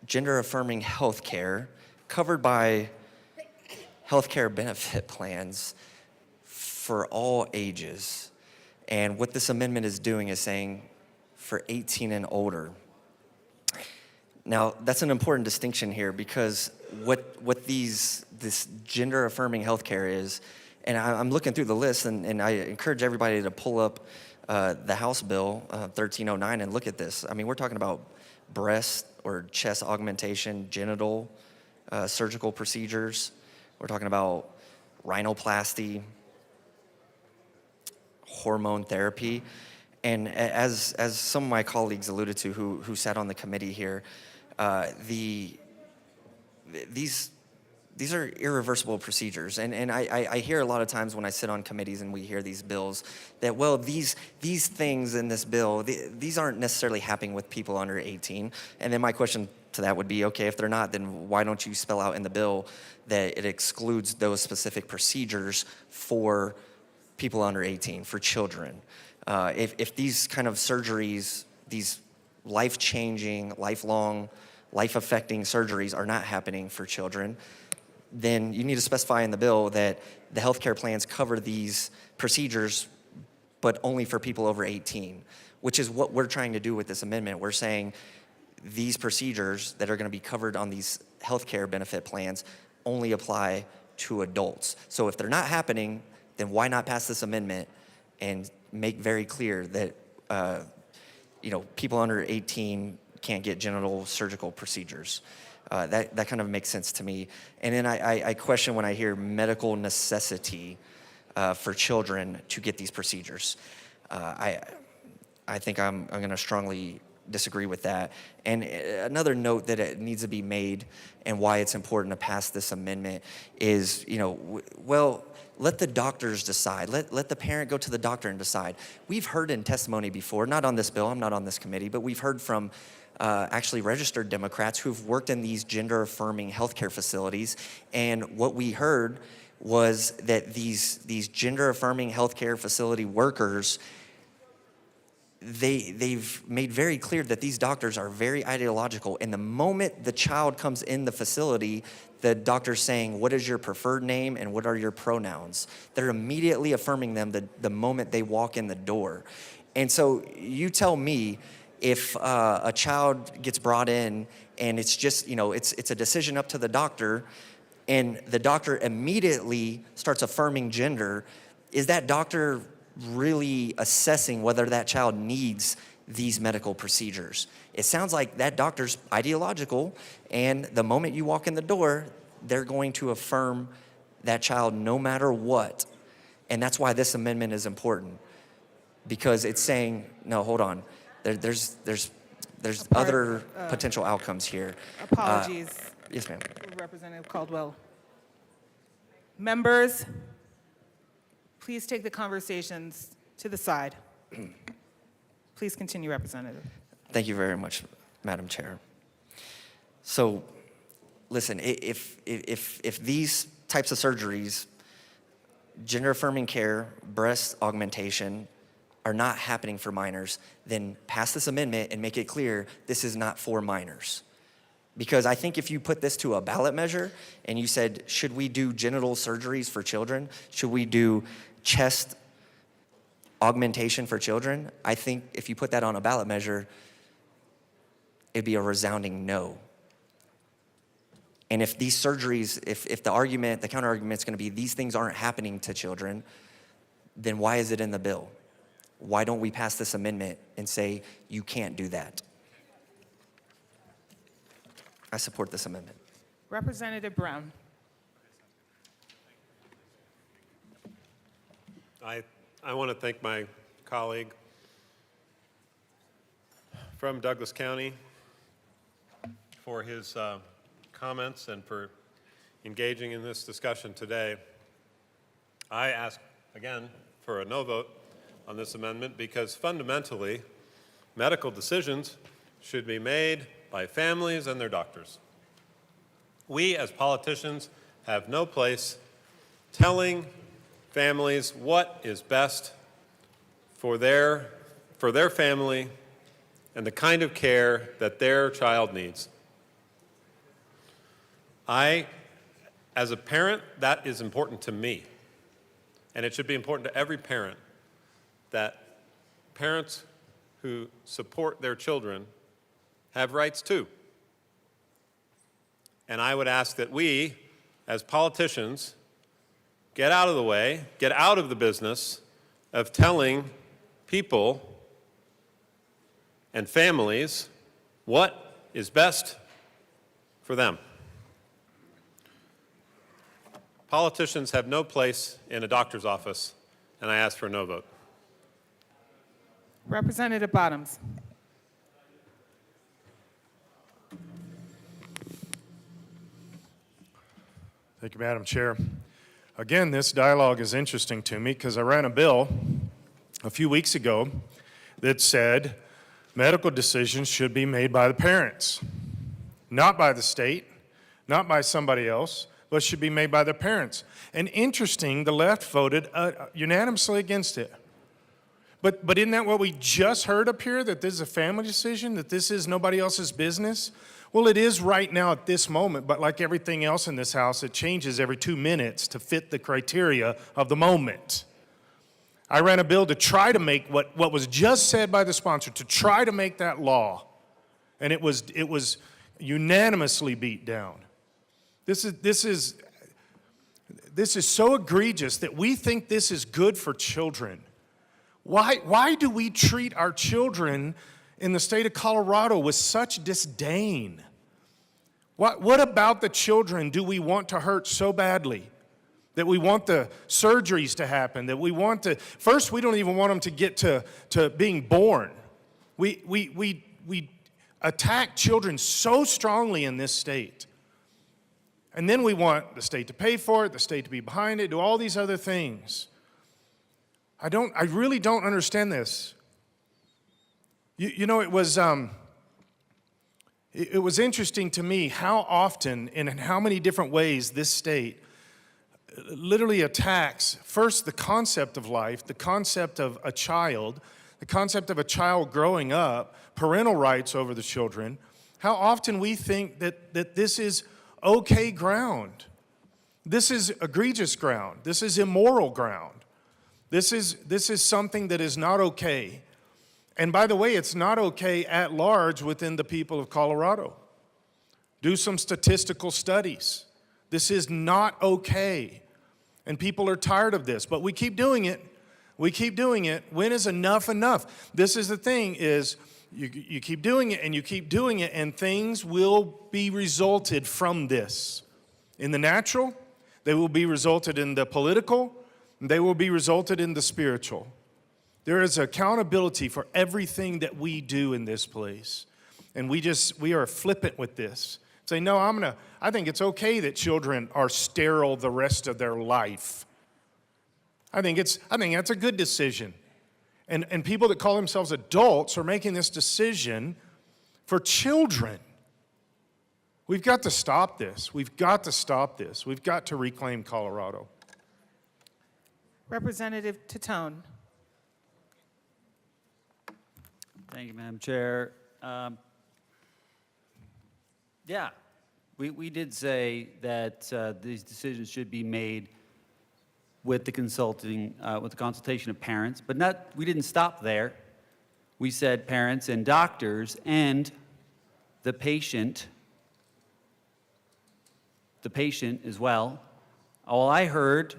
gender-affirming health care covered by health care benefit plans for all ages. And what this amendment is doing is saying for 18 and older. Now, that's an important distinction here, because what this gender-affirming healthcare is, and I'm looking through the list, and I encourage everybody to pull up the House Bill 1309 and look at this. I mean, we're talking about breast or chest augmentation, genital surgical procedures. We're talking about rhinoplasty, hormone therapy. And as some of my colleagues alluded to who sat on the committee here, these are irreversible procedures. And I hear a lot of times when I sit on committees and we hear these bills that, well, these things in this bill, these aren't necessarily happening with people under 18. And then my question to that would be, okay, if they're not, then why don't you spell out in the bill that it excludes those specific procedures for people under 18, for children? If these kind of surgeries, these life-changing, lifelong, life-affecting surgeries are not happening for children, then you need to specify in the bill that the healthcare plans cover these procedures, but only for people over 18, which is what we're trying to do with this amendment. We're saying these procedures that are going to be covered on these healthcare benefit plans only apply to adults. So if they're not happening, then why not pass this amendment and make very clear that people under 18 can't get genital surgical procedures? That kind of makes sense to me. And then I question when I hear medical necessity for children to get these procedures. I think I'm going to strongly disagree with that. And another note that it needs to be made, and why it's important to pass this amendment, is, well, let the doctors decide. Let the parent go to the doctor and decide. We've heard in testimony before, not on this bill, I'm not on this committee, but we've heard from actually registered Democrats who've worked in these gender-affirming healthcare facilities, and what we heard was that these gender-affirming healthcare facility workers, they've made very clear that these doctors are very ideological, and the moment the child comes in the facility, the doctor's saying, what is your preferred name and what are your pronouns? They're immediately affirming them the moment they walk in the door. And so you tell me, if a child gets brought in and it's just, it's a decision up to the doctor, and the doctor immediately starts affirming gender, is that doctor really assessing whether that child needs these medical procedures? It sounds like that doctor's ideological, and the moment you walk in the door, they're going to affirm that child no matter what. And that's why this amendment is important, because it's saying, no, hold on. There's other potential outcomes here. Apologies. Yes, ma'am. Representative Caldwell. Members, please take the conversations to the side. Please continue, Representative. Thank you very much, Madam Chair. So, listen, if these types of surgeries, gender-affirming care, breast augmentation, are not happening for minors, then pass this amendment and make it clear this is not for minors. Because I think if you put this to a ballot measure and you said, should we do genital surgeries for children? Should we do chest augmentation for children? I think if you put that on a ballot measure, it'd be a resounding no. And if these surgeries, if the counter argument is going to be these things aren't happening to children, then why is it in the bill? Why don't we pass this amendment and say you can't do that? I support this amendment. Representative Brown. I want to thank my colleague from Douglas County for his comments and for engaging in this discussion today. I ask again for a no vote on this amendment because fundamentally, medical decisions should be made by families and their doctors. We as politicians have no place telling families what is best for their family and the kind of care that their child needs. As a parent, that is important to me. And it should be important to every parent that parents who support their children have rights too. And I would ask that we, as politicians, get out of the way, get out of the business of telling people and families what is best for them. Politicians have no place in a doctor's office, and I ask for a no vote. Representative Bottoms. Thank you, Madam Chair. Again, this dialogue is interesting to me because I ran a bill a few weeks ago that said medical decisions should be made by the parents, not by the state, not by somebody else, but should be made by the parents. And interesting, the left voted unanimously against it. But isn't that what we just heard up here, that this is a family decision, that this is nobody else's business? Well, it is right now at this moment, but like everything else in this house, it changes every 2 minutes to fit the criteria of the moment. I ran a bill to try to make what was just said by the sponsor, to try to make that law, and it was unanimously beat down. This is so egregious that we think this is good for children. Why do we treat our children in the state of Colorado with such disdain? What about the children do we want to hurt so badly? That we want the surgeries to happen, that we want to, first we don't even want them to get to being born. We attack children so strongly in this state. And then we want the state to pay for it, the state to be behind it, do all these other things. I really don't understand this. You know, it was interesting to me how often and in how many different ways this state literally attacks, first, the concept of life, the concept of a child, the concept of a child growing up, parental rights over the children. How often we think that this is okay ground. This is egregious ground. This is immoral ground. This is something that is not okay. And by the way, it's not okay at large within the people of Colorado. Do some statistical studies. This is not okay. And people are tired of this, but we keep doing it. We keep doing it. When is enough enough? This is the thing is you keep doing it and you keep doing it and things will be resulted from this. In the natural, they will be resulted in the political, they will be resulted in the spiritual. There is accountability for everything that we do in this place. And we are flippant with this. Say, no, I think it's okay that children are sterile the rest of their life. I think that's a good decision. And people that call themselves adults are making this decision for children. We've got to stop this. We've got to stop this. We've got to reclaim Colorado. Representative Titone. Thank you, Madam Chair. Yeah, we did say that these decisions should be made with the consultation of parents, but we didn't stop there. We said parents and doctors and the patient as well. All I heard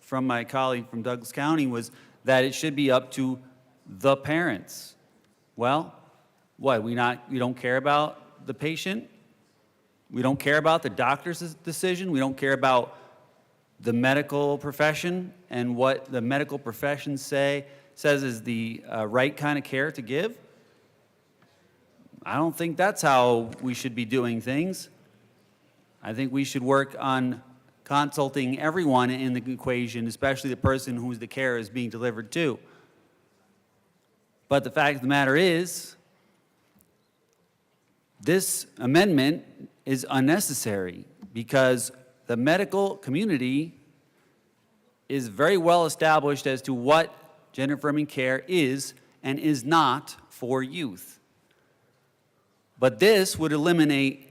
from my colleague from Douglas County was that it should be up to the parents. Well, what, we don't care about the patient? We don't care about the doctor's decision? We don't care about the medical profession and what the medical profession says is the right kind of care to give. I don't think that's how we should be doing things. I think we should work on consulting everyone in the equation, especially the person whose the care is being delivered to. But the fact of the matter is, this amendment is unnecessary because the medical community is very well established as to what gender-affirming care is and is not for youth. But this would eliminate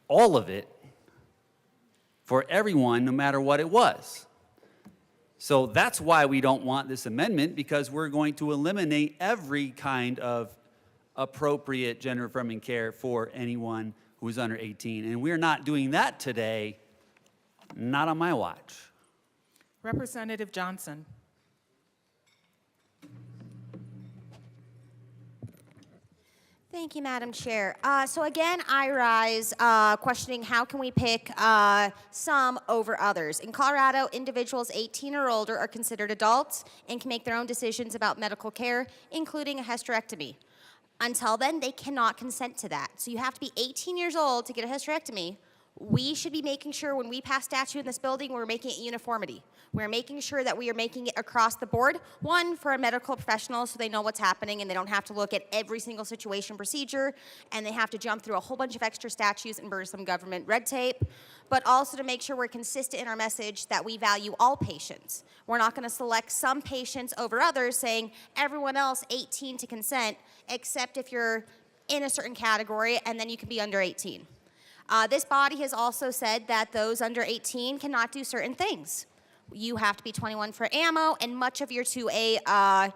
all of it for everyone, no matter what it was. So that's why we don't want this amendment, because we're going to eliminate every kind of appropriate gender-affirming care for anyone who's under 18. And we're not doing that today, not on my watch. Representative Johnson. Thank you, Madam Chair. So again, I rise questioning how can we pick some over others. In Colorado, individuals 18 or older are considered adults and can make their own decisions about medical care, including a hysterectomy. Until then, they cannot consent to that. So you have to be 18 years old to get a hysterectomy. We should be making sure when we pass statute in this building, we're making it uniformity. We're making sure that we are making it across the board. One, for a medical professional so they know what's happening and they don't have to look at every single situation procedure and they have to jump through a whole bunch of extra statutes and burdensome government red tape. But also to make sure we're consistent in our message that we value all patients. We're not going to select some patients over others, saying everyone else 18 to consent, except if you're in a certain category and then you can be under 18. This body has also said that those under 18 cannot do certain things. You have to be 21 for ammo, and much of your 2A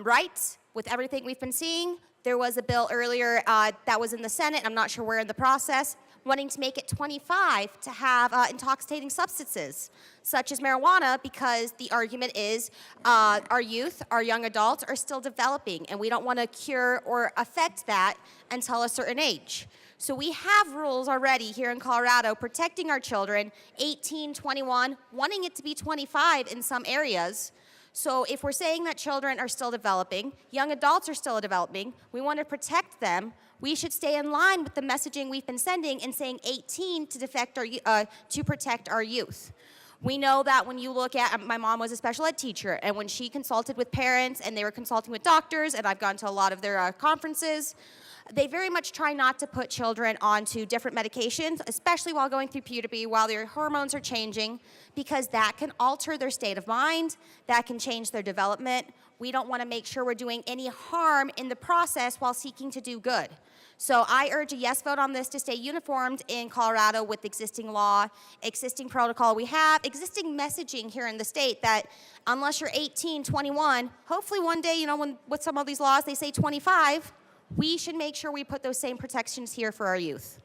rights, with everything we've been seeing. There was a bill earlier that was in the Senate, I'm not sure where in the process, wanting to make it 25 to have intoxicating substances, such as marijuana, because the argument is our youth, our young adults are still developing, and we don't want to cure or affect that until a certain age. So we have rules already here in Colorado protecting our children, 18, 21, wanting it to be 25 in some areas. So if we're saying that children are still developing, young adults are still developing, we want to protect them, we should stay in line with the messaging we've been sending and saying 18 to protect our youth. We know that when you look at, my mom was a special ed teacher, and when she consulted with parents and they were consulting with doctors, and I've gone to a lot of their conferences, they very much try not to put children onto different medications, especially while going through puberty, while their hormones are changing, because that can alter their state of mind, that can change their development. We don't want to make sure we're doing any harm in the process while seeking to do good. So I urge a yes vote on this to stay uniformed in Colorado with existing law, existing protocol we have, existing messaging here in the state that unless you're 18, 21, hopefully one day, you know, when with some of these laws they say 25, we should make sure we put those same protections here for our youth.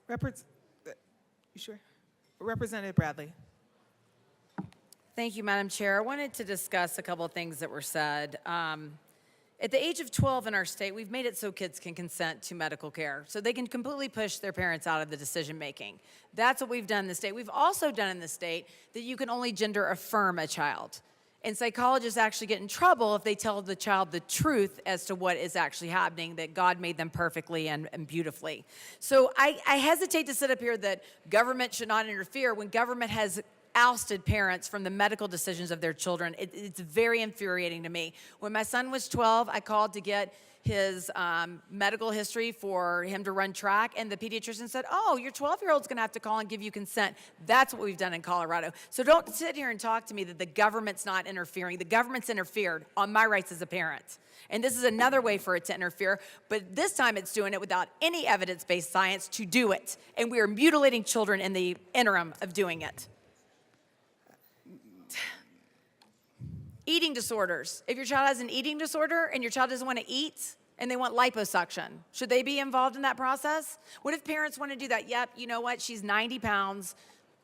You sure? Representative Bradley. Thank you, Madam Chair. I wanted to discuss a couple of things that were said. At the age of 12 in our state, we've made it so kids can consent to medical care, so they can completely push their parents out of the decision making. That's what we've done in the state. We've also done in the state that you can only gender affirm a child. And psychologists actually get in trouble if they tell the child the truth as to what is actually happening, that God made them perfectly and beautifully. So I hesitate to sit up here that government should not interfere when government has ousted parents from the medical decisions of their children. It's very infuriating to me. When my son was 12, I called to get his medical history for him to run track, and the pediatrician said, oh, your 12-year-old's gonna have to call and give you consent. That's what we've done in Colorado. So don't sit here and talk to me that the government's not interfering. The government's interfered on my rights as a parent. And this is another way for it to interfere, but this time it's doing it without any evidence-based science to do it. And we are mutilating children in the interim of doing it. Eating disorders. If your child has an eating disorder and your child doesn't want to eat and they want liposuction, should they be involved in that process? What if parents want to do that? Yep, you know what? She's 90 pounds.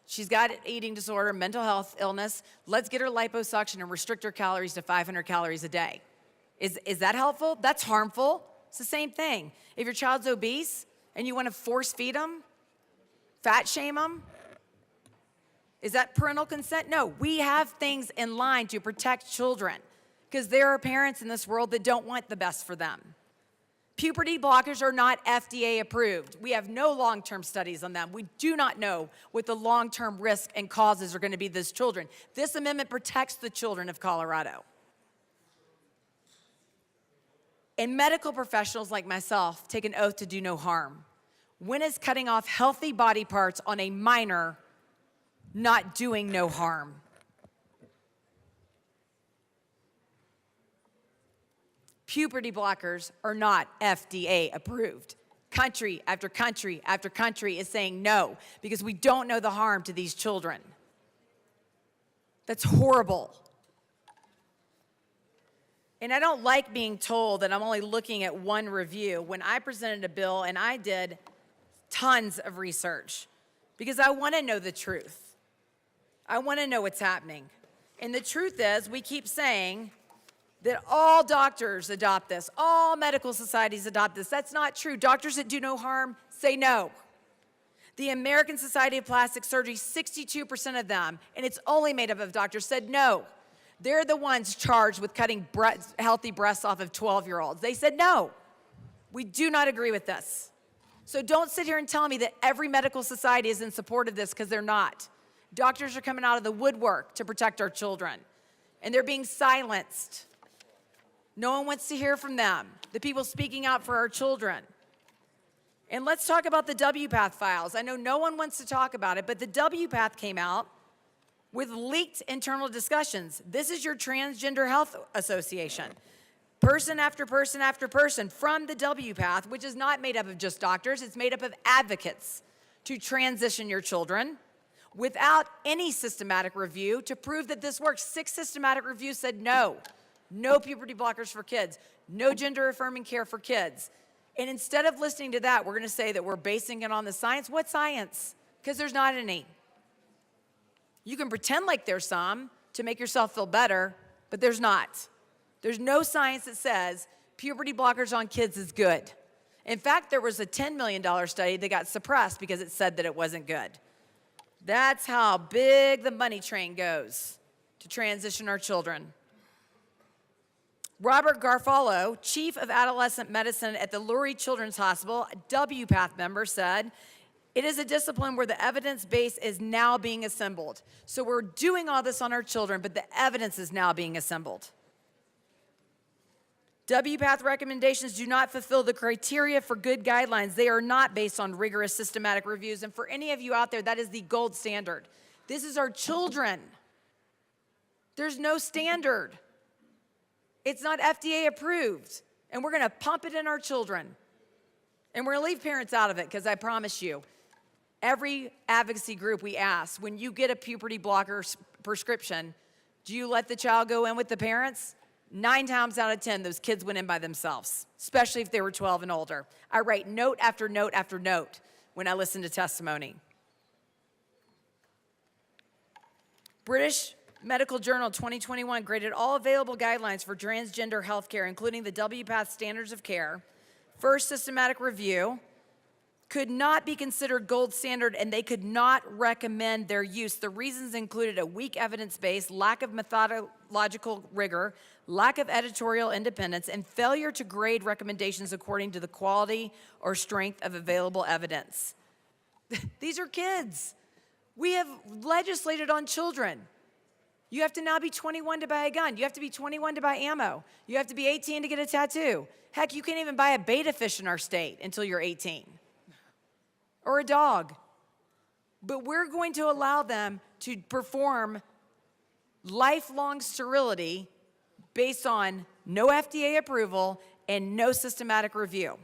She's got an eating disorder, mental health illness. Let's get her liposuction and restrict her calories to 500 calories a day. Is that helpful? That's harmful. It's the same thing. If your child's obese and you want to force feed them, fat shame them, Is that parental consent? No, we have things in line to protect children because there are parents in this world that don't want the best for them. Puberty blockers are not FDA approved. We have no long-term studies on them. We do not know what the long-term risks and causes are going to be to these children. This amendment protects the children of Colorado. And medical professionals like myself take an oath to do no harm. When is cutting off healthy body parts on a minor not doing no harm? Puberty blockers are not FDA approved. Country after country after country is saying no because we don't know the harm to these children. That's horrible. And I don't like being told that I'm only looking at one review when I presented a bill and I did tons of research because I want to know the truth. I want to know what's happening. And the truth is, we keep saying that all doctors adopt this, all medical societies adopt this. That's not true. Doctors that do no harm say no. The American Society of Plastic Surgery, 62% of them, and it's only made up of doctors, said no. They're the ones charged with cutting healthy breasts off of 12-year-olds. They said no. We do not agree with this. So don't sit here and tell me that every medical society is in support of this because they're not. Doctors are coming out of the woodwork to protect our children, and they're being silenced. No one wants to hear from them, the people speaking out for our children. And let's talk about the WPATH files. I know no one wants to talk about it, but the WPATH came out with leaked internal discussions. This is your Transgender Health Association. Person after person after person from the WPATH, which is not made up of just doctors, it's made up of advocates to transition your children without any systematic review to prove that this works. 6 systematic reviews said no. No puberty blockers for kids. No gender-affirming care for kids. And instead of listening to that, we're going to say that we're basing it on the science. What science? Because there's not any. You can pretend like there's some to make yourself feel better, but there's not. There's no science that says puberty blockers on kids is good. In fact, there was a $10 million study that got suppressed because it said that it wasn't good. That's how big the money train goes to transition our children. Robert Garfalo, chief of adolescent medicine at the Lurie Children's Hospital, a WPATH member, said, "It is a discipline where the evidence base is now being assembled." So we're doing all this on our children, but the evidence is now being assembled. WPATH recommendations do not fulfill the criteria for good guidelines. They are not based on rigorous systematic reviews. And for any of you out there, that is the gold standard. This is our children. There's no standard. It's not FDA approved. And we're going to pump it in our children. And we're going to leave parents out of it because I promise you, every advocacy group we ask, when you get a puberty blocker prescription, do you let the child go in with the parents? 9 times out of 10, those kids went in by themselves, especially if they were 12 and older. I write note after note after note when I listen to testimony. British Medical Journal 2021 graded all available guidelines for transgender healthcare, including the WPATH standards of care. First systematic review could not be considered gold standard, and they could not recommend their use. The reasons included a weak evidence base, lack of methodological rigor, lack of editorial independence, and failure to grade recommendations according to the quality or strength of available evidence. These are kids. We have legislated on children. You have to now be 21 to buy a gun. You have to be 21 to buy ammo. You have to be 18 to get a tattoo. Heck, you can't even buy a beta fish in our state until you're 18. Or a dog. But we're going to allow them to perform lifelong sterility based on no FDA approval and no systematic review.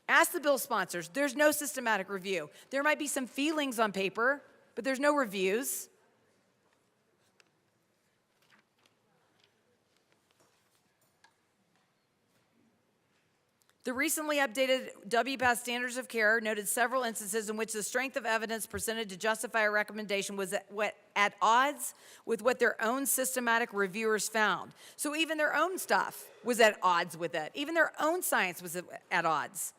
Ask the bill sponsors. There's no systematic review. There might be some feelings on paper, but there's no reviews. The recently updated WPATH standards of care noted several instances in which the strength of evidence presented to justify a recommendation was at odds with what their own systematic reviewers found. So even their own stuff was at odds with it. Even their own science was at odds.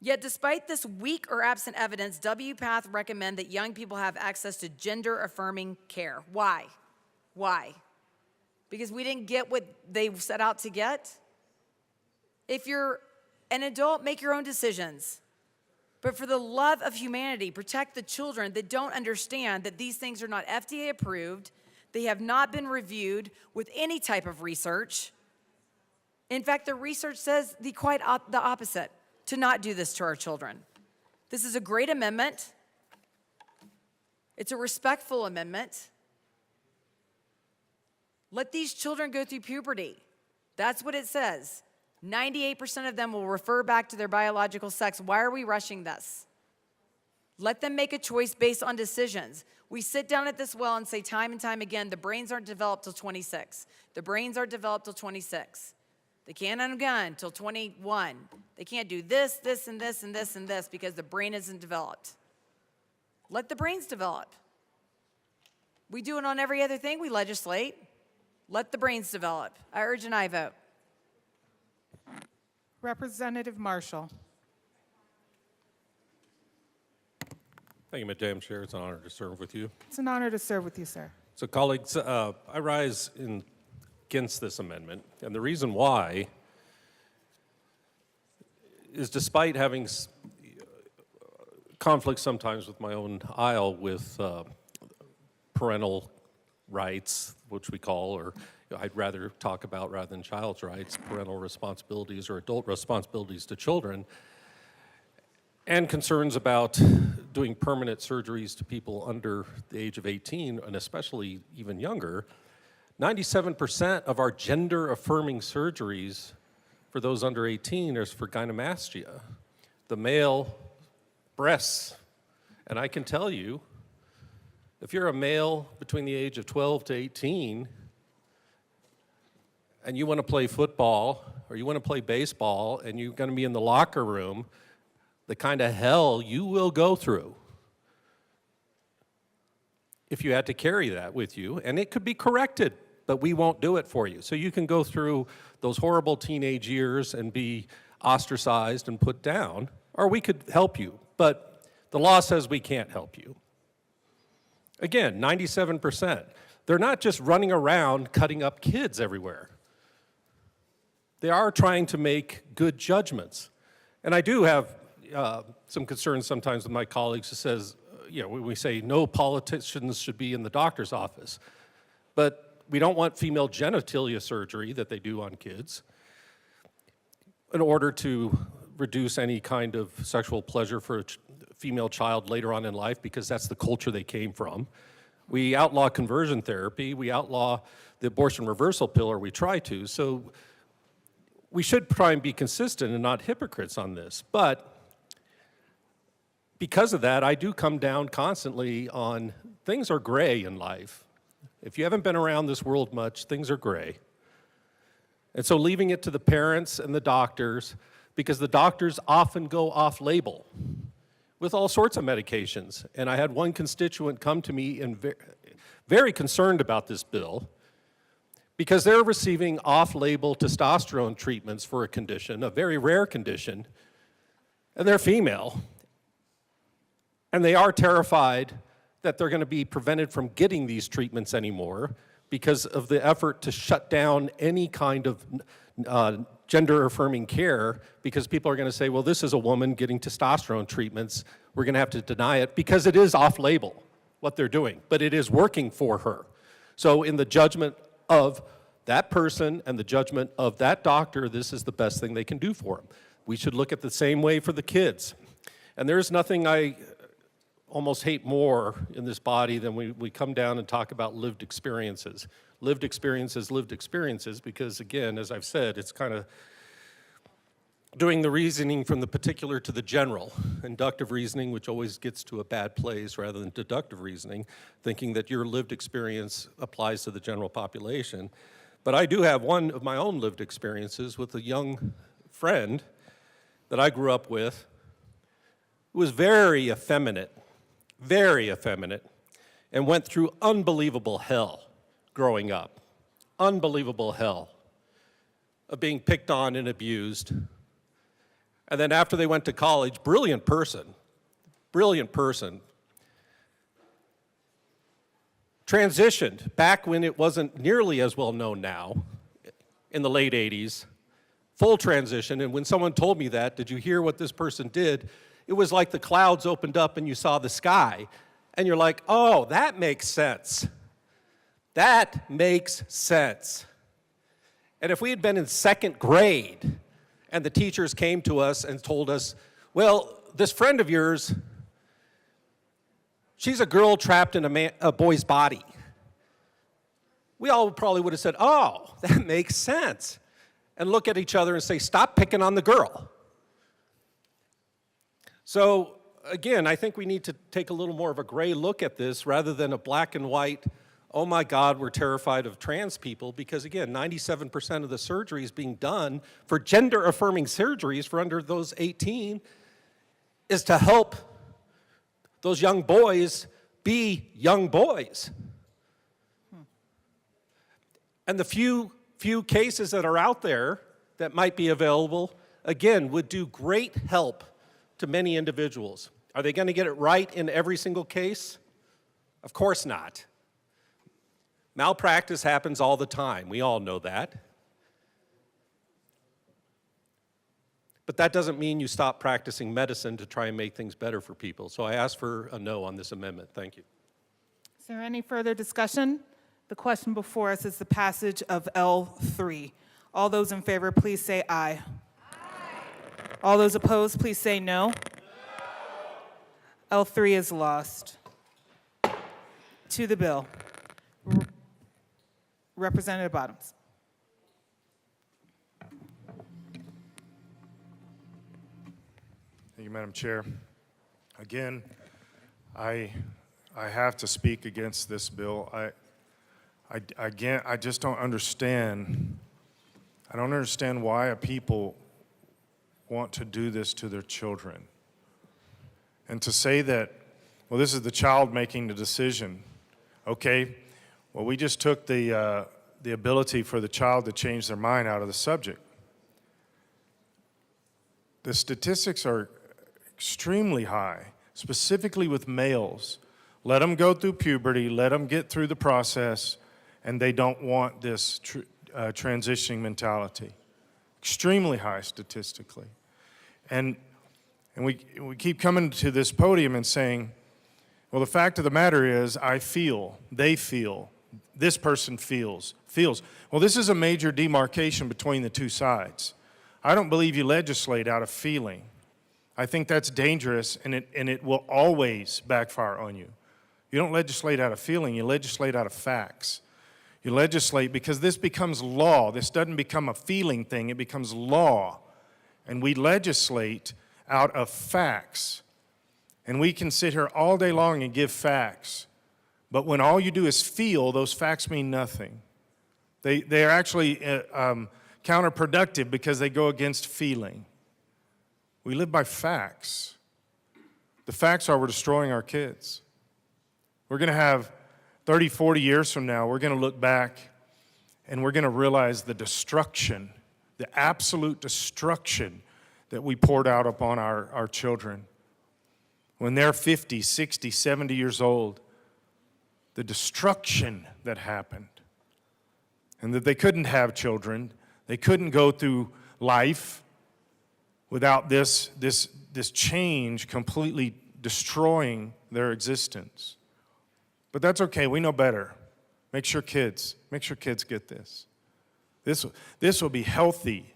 Yet despite this weak or absent evidence, WPATH recommend that young people have access to gender-affirming care. Why? Why? Because we didn't get what they set out to get? If you're an adult, make your own decisions. But for the love of humanity, protect the children that don't understand that these things are not FDA approved. They have not been reviewed with any type of research. In fact, the research says the opposite, to not do this to our children. This is a great amendment. It's a respectful amendment. Let these children go through puberty. That's what it says. 98% of them will refer back to their biological sex. Why are we rushing this? Let them make a choice based on decisions. We sit down at this well and say time and time again, the brains aren't developed till 26. The brains aren't developed till 26. They can't own a gun till 21. They can't do this, this, and this, and this, and this because the brain isn't developed. Let the brains develop. We do it on every other thing we legislate. Let the brains develop. I urge an aye vote. Representative Marshall. Thank you, Madam Chair. It's an honor to serve with you. It's an honor to serve with you, sir. So, colleagues, I rise against this amendment, and the reason why is despite having conflicts sometimes with my own aisle with parental rights, which we call, or I'd rather talk about rather than child's rights, parental responsibilities or adult responsibilities to children, and concerns about doing permanent surgeries to people under the age of 18, and especially even younger. 97% of our gender-affirming surgeries for those under 18 is for gynecomastia, the male breasts. And I can tell you, if you're a male between the age of 12 to 18, and you want to play football, or you want to play baseball, and you're going to be in the locker room, the kind of hell you will go through if you had to carry that with you, and it could be corrected, but we won't do it for you. So you can go through those horrible teenage years and be ostracized and put down, or we could help you, but the law says we can't help you. Again, 97%. They're not just running around cutting up kids everywhere. They are trying to make good judgments. And I do have some concerns sometimes with my colleagues who says, when we say no politicians should be in the doctor's office. But we don't want female genitalia surgery that they do on kids in order to reduce any kind of sexual pleasure for a female child later on in life, because that's the culture they came from. We outlaw conversion therapy. We outlaw the abortion reversal pill, or we try to. So we should try and be consistent and not hypocrites on this. But because of that, I do come down constantly on things are gray in life. If you haven't been around this world much, things are gray. And so leaving it to the parents and the doctors, because the doctors often go off-label with all sorts of medications. And I had one constituent come to me and very concerned about this bill, because they're receiving off-label testosterone treatments for a condition, a very rare condition, and they're female. And they are terrified that they're going to be prevented from getting these treatments anymore because of the effort to shut down any kind of gender-affirming care, because people are going to say, well, this is a woman getting testosterone treatments. We're going to have to deny it because it is off-label, what they're doing, but it is working for her. So in the judgment of that person and the judgment of that doctor, this is the best thing they can do for them. We should look at the same way for the kids. And there's nothing I almost hate more in this body than we come down and talk about lived experiences. Lived experiences, because again, as I've said, it's kind of doing the reasoning from the particular to the general. Inductive reasoning, which always gets to a bad place, rather than deductive reasoning, thinking that your lived experience applies to the general population. But I do have one of my own lived experiences with a young friend that I grew up with who was very effeminate, and went through unbelievable hell growing up. Unbelievable hell of being picked on and abused. And then after they went to college, brilliant person, transitioned back when it wasn't nearly as well known now, in the late 80s, full transition. And when someone told me that, did you hear what this person did? It was like the clouds opened up and you saw the sky. And you're like, oh, that makes sense. That makes sense. And if we had been in second grade and the teachers came to us and told us, well, this friend of yours, she's a girl trapped in a boy's body. We all probably would have said, oh, that makes sense. And look at each other and say, stop picking on the girl. So again, I think we need to take a little more of a gray look at this rather than a black and white, oh my God, we're terrified of trans people, because again, 97% of the surgeries being done for gender-affirming surgeries for under those 18 is to help those young boys be young boys. And the few cases that are out there that might be available, again, would do great help to many individuals. Are they going to get it right in every single case? Of course not. Malpractice happens all the time. We all know that. But that doesn't mean you stop practicing medicine to try and make things better for people. So I ask for a no on this amendment. Thank you. Is there any further discussion? The question before us is the passage of L3. All those in favor, please say aye. All those opposed, please say no. L3 is lost. To the bill. Representative Bottoms. Thank you, Madam Chair. Again, I have to speak against this bill. I just don't understand. I don't understand why a people want to do this to their children. And to say that, well, this is the child making the decision. Okay, well, we just took the ability for the child to change their mind out of the subject. The statistics are extremely high, specifically with males. Let them go through puberty, let them get through the process, and they don't want this transitioning mentality. Extremely high statistically. And we keep coming to this podium and saying, well, the fact of the matter is, I feel, they feel, this person feels. Well, this is a major demarcation between the two sides. I don't believe you legislate out of feeling. I think that's dangerous, and it will always backfire on you. You don't legislate out of feeling, you legislate out of facts. You legislate because this becomes law. This doesn't become a feeling thing, it becomes law. And we legislate out of facts. And we can sit here all day long and give facts. But when all you do is feel, those facts mean nothing. They are actually counterproductive because they go against feeling. We live by facts. The facts are we're destroying our kids. We're going to have 30, 40 years from now, we're going to look back and we're going to realize the destruction, the absolute destruction that we poured out upon our children. When they're 50, 60, 70 years old, the destruction that happened. And that they couldn't have children, they couldn't go through life without this change completely destroying their existence. But that's okay, we know better. Make sure kids get this. This will be healthy.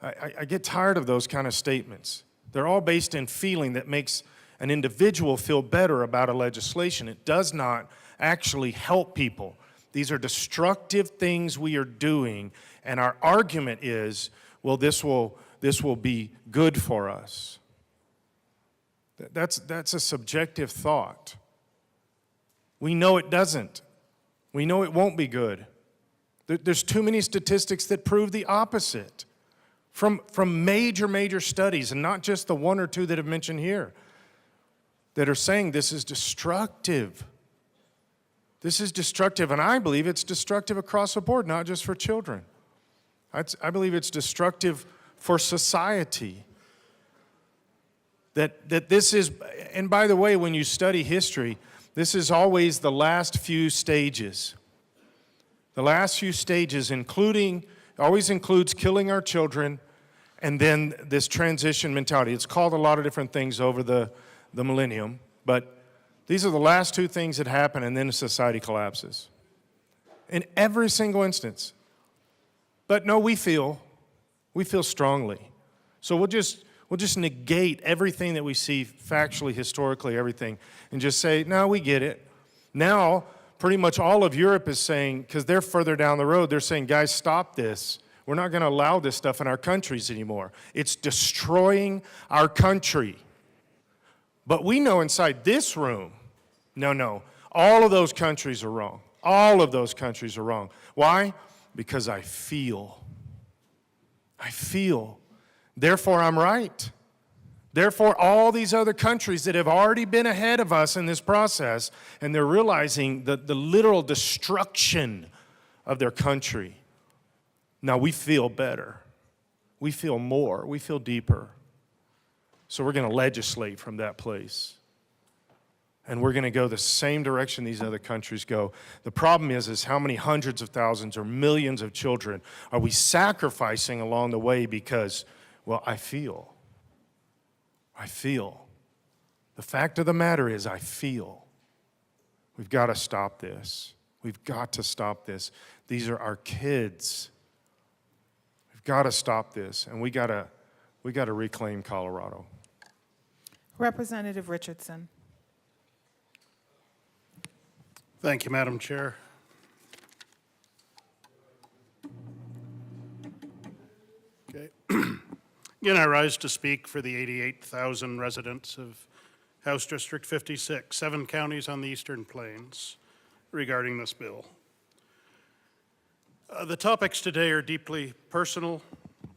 I get tired of those kind of statements. They're all based in feeling that makes an individual feel better about a legislation. It does not actually help people. These are destructive things we are doing, and our argument is, well, this will be good for us. That's a subjective thought. We know it doesn't. We know it won't be good. There's too many statistics that prove the opposite from major studies, and not just the one or two that have mentioned here, that are saying this is destructive. This is destructive, and I believe it's destructive across the board, not just for children. I believe it's destructive for society. That this is, and by the way, when you study history, this is always the last few stages. The last few stages, always includes killing our children, and then this transition mentality. It's called a lot of different things over the millennium, but these are the last two things that happen, and then society collapses. In every single instance. But no, we feel strongly. So we'll just negate everything that we see factually, historically, everything, and just say, no, we get it. Now, pretty much all of Europe is saying, because they're further down the road, they're saying, guys, stop this. We're not going to allow this stuff in our countries anymore. It's destroying our country. But we know inside this room, no, all of those countries are wrong. All of those countries are wrong. Why? Because I feel. Therefore, I'm right. Therefore, all these other countries that have already been ahead of us in this process, and they're realizing the literal destruction of their country. Now, we feel better. We feel more. We feel deeper. So we're going to legislate from that place. And we're going to go the same direction these other countries go. The problem is how many hundreds of thousands or millions of children are we sacrificing along the way because, well, I feel. The fact of the matter is I feel. We've got to stop this. We've got to stop this. These are our kids. We've got to stop this, and we got to reclaim Colorado. Representative Richardson. Thank you, Madam Chair. Okay. Again, I rise to speak for the 88,000 residents of House District 56, 7 counties on the Eastern Plains, regarding this bill. The topics today are deeply personal,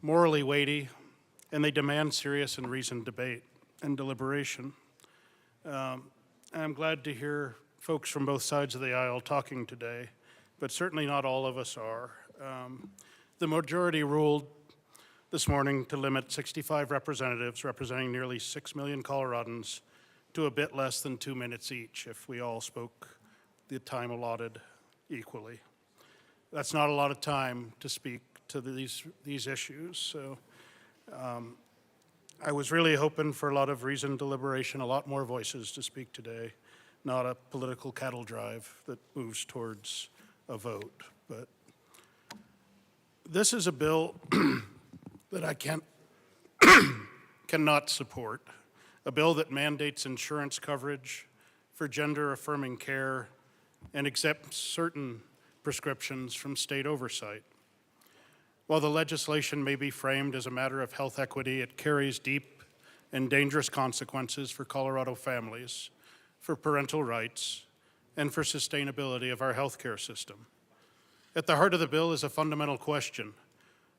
morally weighty, and they demand serious and reasoned debate and deliberation. I'm glad to hear folks from both sides of the aisle talking today, but certainly not all of us are. The majority ruled this morning to limit 65 representatives representing nearly 6 million Coloradans to a bit less than 2 minutes each if we all spoke the time allotted equally. That's not a lot of time to speak to these issues, so I was really hoping for a lot of reasoned deliberation, a lot more voices to speak today, not a political cattle drive that moves towards a vote. But this is a bill that I cannot support, a bill that mandates insurance coverage for gender-affirming care and exempts certain prescriptions from state oversight. While the legislation may be framed as a matter of health equity, it carries deep and dangerous consequences for Colorado families, for parental rights, and for sustainability of our healthcare system. At the heart of the bill is a fundamental question: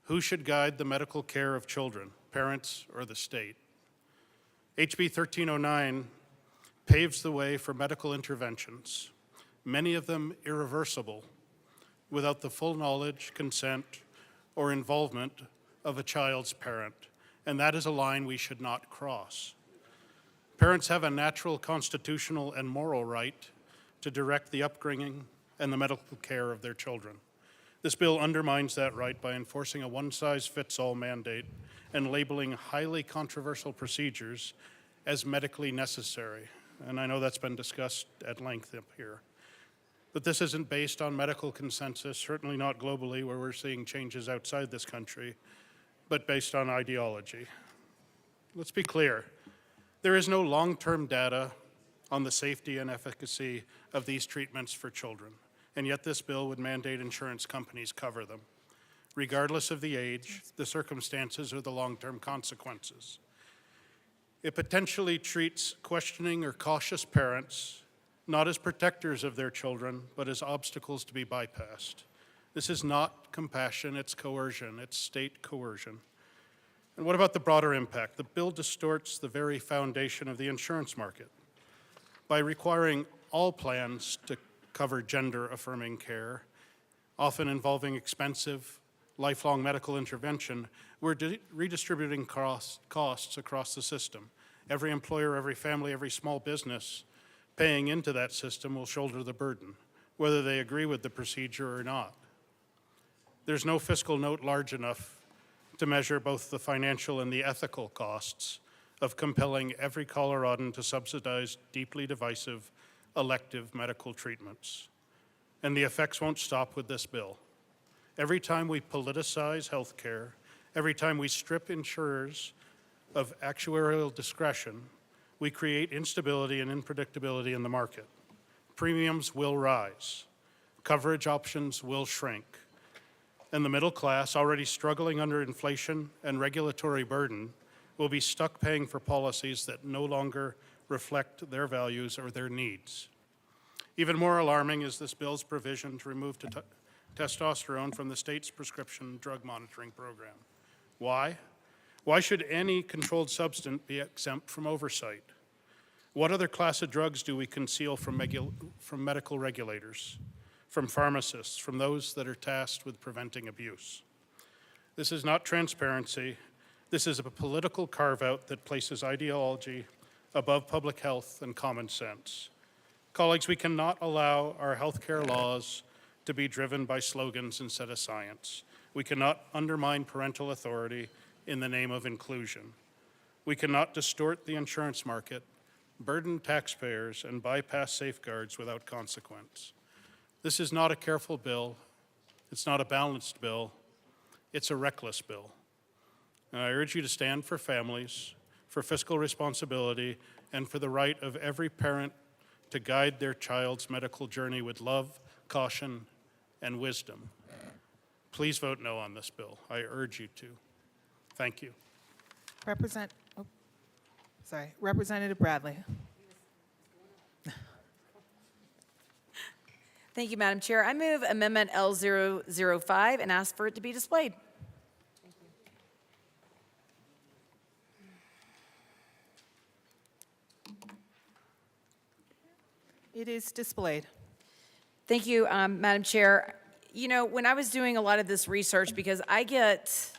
who should guide the medical care of children, parents or the state? HB 1309 paves the way for medical interventions, many of them irreversible, without the full knowledge, consent, or involvement of a child's parent, and that is a line we should not cross. Parents have a natural constitutional and moral right to direct the upbringing and the medical care of their children. This bill undermines that right by enforcing a one-size-fits-all mandate and labeling highly controversial procedures as medically necessary. And I know that's been discussed at length up here. But this isn't based on medical consensus, certainly not globally where we're seeing changes outside this country, but based on ideology. Let's be clear. There is no long-term data on the safety and efficacy of these treatments for children, and yet this bill would mandate insurance companies cover them, regardless of the age, the circumstances, or the long-term consequences. It potentially treats questioning or cautious parents not as protectors of their children, but as obstacles to be bypassed. This is not compassion, it's coercion, it's state coercion. And what about the broader impact? The bill distorts the very foundation of the insurance market. By requiring all plans to cover gender-affirming care, often involving expensive, lifelong medical intervention, we're redistributing costs across the system Every employer, every family, every small business paying into that system will shoulder the burden, whether they agree with the procedure or not. There's no fiscal note large enough to measure both the financial and the ethical costs of compelling every Coloradan to subsidize deeply divisive elective medical treatments. And the effects won't stop with this bill. Every time we politicize health care, every time we strip insurers of actuarial discretion, we create instability and unpredictability in the market. Premiums will rise, coverage options will shrink, and the middle class, already struggling under inflation and regulatory burden, will be stuck paying for policies that no longer reflect their values or their needs. Even more alarming is this bill's provision to remove testosterone from the state's prescription drug monitoring program. Why? Why should any controlled substance be exempt from oversight? What other class of drugs do we conceal from medical regulators, from pharmacists, from those that are tasked with preventing abuse? This is not transparency. This is a political carve-out that places ideology above public health and common sense. Colleagues, we cannot allow our healthcare laws to be driven by slogans instead of science. We cannot undermine parental authority in the name of inclusion. We cannot distort the insurance market, burden taxpayers, and bypass safeguards without consequence. This is not a careful bill. It's not a balanced bill. It's a reckless bill. And I urge you to stand for families, for fiscal responsibility, and for the right of every parent to guide their child's medical journey with love, caution, and wisdom. Please vote no on this bill. I urge you to. Thank you. Representative Bradley. Thank you, Madam Chair. I move Amendment L005 and ask for it to be displayed. It is displayed. Thank you, Madam Chair. You know, when I was doing a lot of this research, because I get,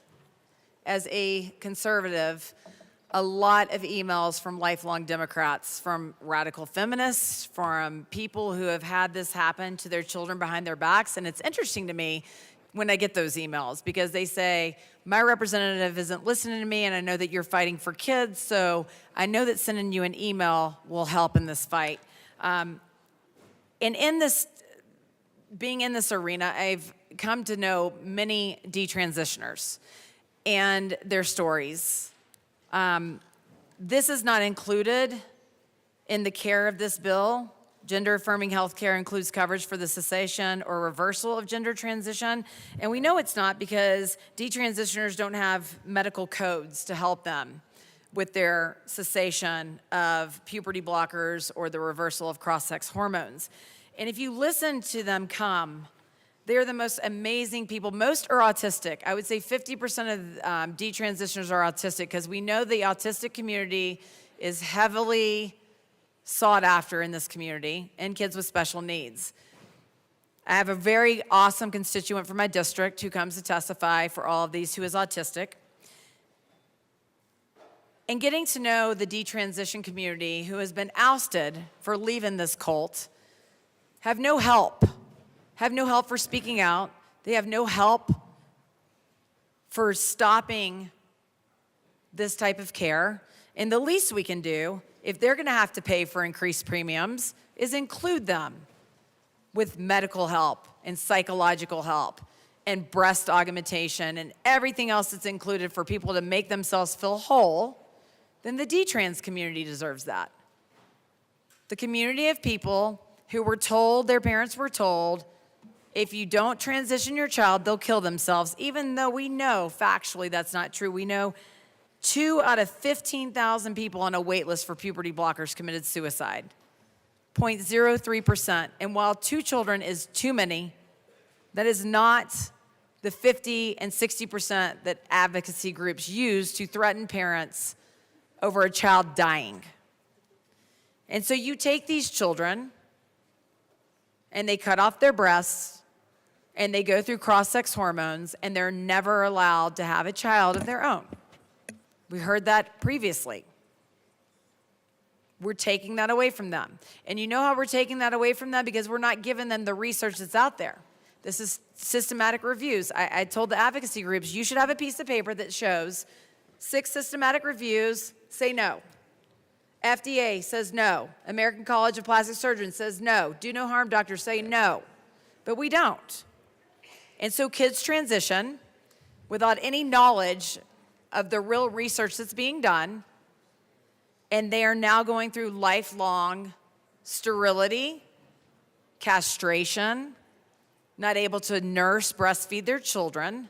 as a conservative, a lot of emails from lifelong Democrats, from radical feminists, from people who have had this happen to their children behind their backs. And it's interesting to me when I get those emails because they say, my representative isn't listening to me and I know that you're fighting for kids, so I know that sending you an email will help in this fight. And in this, being in this arena, I've come to know many detransitioners and their stories. This is not included in the care of this bill. Gender-affirming health care includes coverage for the cessation or reversal of gender transition. And we know it's not because detransitioners don't have medical codes to help them with their cessation of puberty blockers or the reversal of cross-sex hormones. And if you listen to them come, they're the most amazing people. Most are autistic. I would say 50% of detransitioners are autistic because we know the autistic community is heavily sought after in this community and kids with special needs. I have a very awesome constituent from my district who comes to testify for all of these who is autistic. And getting to know the detransition community who has been ousted for leaving this cult have no help for speaking out. They have no help for stopping this type of care. And the least we can do, if they're gonna have to pay for increased premiums, is include them with medical help and psychological help and breast augmentation and everything else that's included for people to make themselves feel whole. Then the detrans community deserves that. The community of people who were told, their parents were told, if you don't transition your child, they'll kill themselves, even though we know factually that's not true. We know 2 out of 15,000 people on a wait list for puberty blockers committed suicide, 0.03%. And while 2 children is too many, that is not the 50 and 60% that advocacy groups use to threaten parents over a child dying. And so you take these children and they cut off their breasts and they go through cross-sex hormones and they're never allowed to have a child of their own. We heard that previously. We're taking that away from them. And you know how we're taking that away from them? Because we're not giving them the research that's out there. This is systematic reviews. I told the advocacy groups, you should have a piece of paper that shows 6 systematic reviews say no. FDA says no. American College of Plastic Surgeons says no. Do no harm doctors say no. But we don't. And so kids transition without any knowledge of the real research that's being done, and they are now going through lifelong sterility, castration, not able to nurse, breastfeed their children.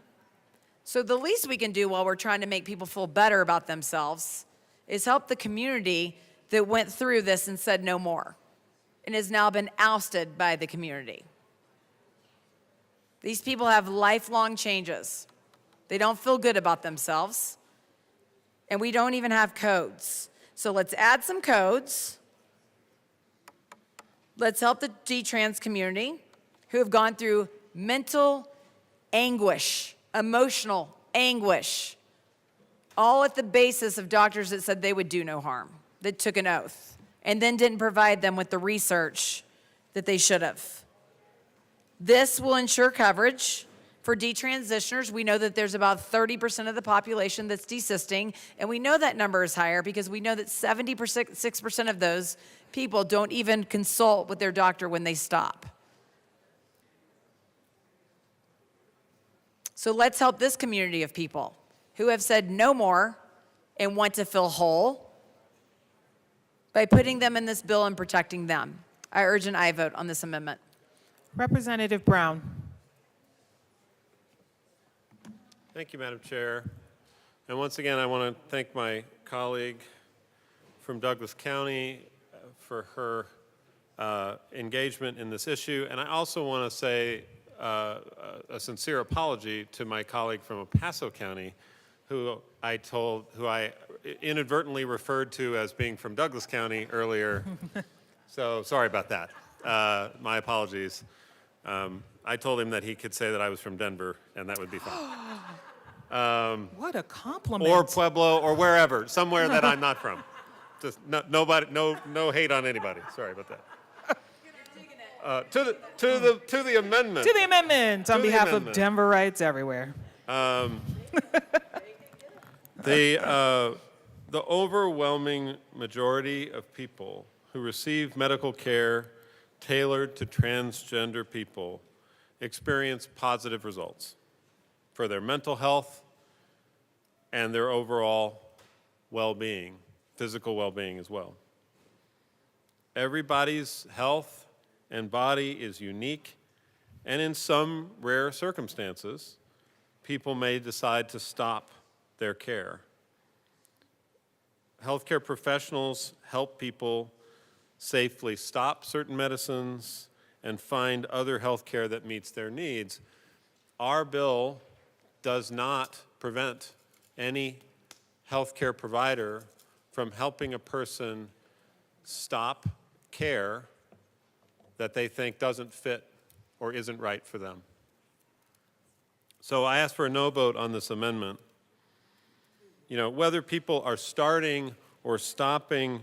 So the least we can do while we're trying to make people feel better about themselves is help the community that went through this and said no more and has now been ousted by the community. These people have lifelong changes. They don't feel good about themselves, and we don't even have codes. So let's add some codes. Let's help the D-trans community who have gone through mental anguish, emotional anguish, all at the basis of doctors that said they would do no harm, that took an oath, and then didn't provide them with the research that they should have. This will ensure coverage for detransitioners. We know that there's about 30% of the population that's desisting, and we know that number is higher because we know that 76% of those people don't even consult with their doctor when they stop. So let's help this community of people who have said no more and want to feel whole by putting them in this bill and protecting them. I urge an aye vote on this amendment. Representative Brown. Thank you, Madam Chair. And once again, I want to thank my colleague from Douglas County for her engagement in this issue. And I also want to say a sincere apology to my colleague from El Paso County, who I inadvertently referred to as being from Douglas County earlier. So sorry about that. My apologies. I told him that he could say that I was from Denver, and that would be fine. What a compliment. Or Pueblo, or wherever, somewhere that I'm not from. Just no hate on anybody. Sorry about that. To the amendment. To the amendment on behalf of amendment. Denverites everywhere. The overwhelming majority of people who receive medical care tailored to transgender people experience positive results for their mental health and their overall well-being, physical well-being as well. Everybody's health and body is unique, and in some rare circumstances, people may decide to stop their care. Healthcare professionals help people safely stop certain medicines and find other health care that meets their needs. Our bill does not prevent any healthcare provider from helping a person stop care that they think doesn't fit or isn't right for them. So I ask for a no vote on this amendment. You know, whether people are starting or stopping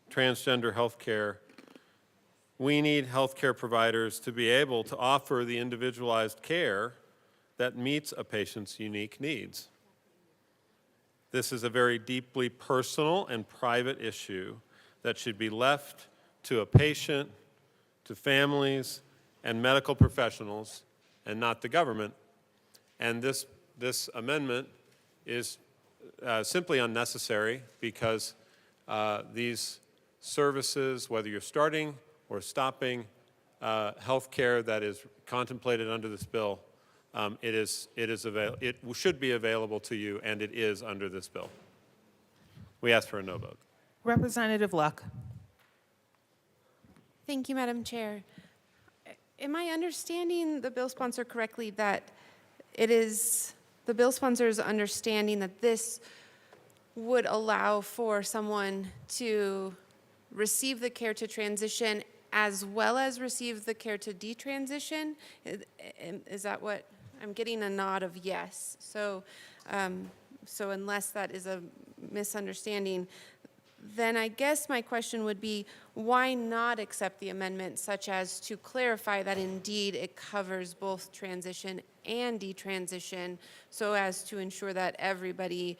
transgender health care, we need healthcare providers to be able to offer the individualized care that meets a patient's unique needs. This is a very deeply personal and private issue that should be left to a patient, to families, and medical professionals, and not the government. And this amendment is simply unnecessary because these services, whether you're starting or stopping health care that is contemplated under this bill, it should be available to you, and it is under this bill. We ask for a no vote. Representative Luck. Thank you, Madam Chair. Am I understanding the bill sponsor correctly that it is the bill sponsor's understanding that this would allow for someone to receive the care to transition as well as receive the care to detransition? Is that what I'm getting? A nod of yes. So unless that is a misunderstanding, then I guess my question would be, why not accept the amendment such as to clarify that indeed it covers both transition and detransition, so as to ensure that everybody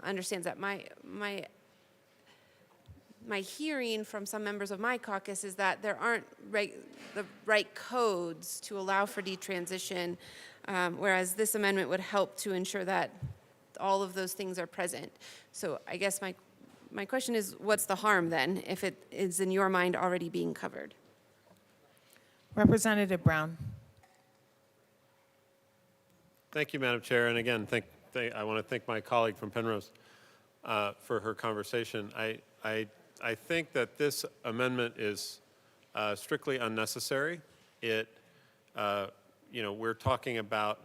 understands that. My hearing from some members of my caucus is that there aren't the right codes to allow for detransition, whereas this amendment would help to ensure that all of those things are present. So I guess my question is, what's the harm then, if it is in your mind already being covered? Representative Brown. Thank you, Madam Chair. And again, I want to thank my colleague from Penrose for her conversation. I think that this amendment is strictly unnecessary. We're talking about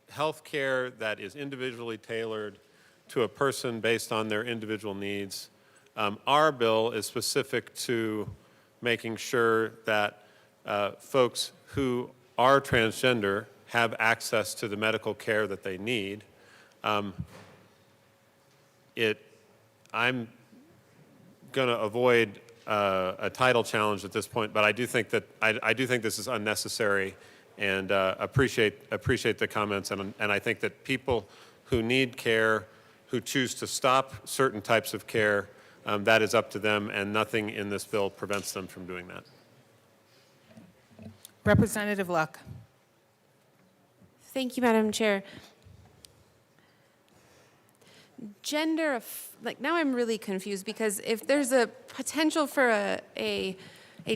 health care that is individually tailored to a person based on their individual needs. Our bill is specific to making sure that folks who are transgender have access to the medical care that they need. I'm going to avoid a title challenge at this point, but I do think that I do think this is unnecessary, and appreciate the comments. And I think that people who need care, who choose to stop certain types of care, that is up to them, and nothing in this bill prevents them from doing that. Representative Luck. Thank you, Madam Chair. Now I'm really confused, because if there's a potential for a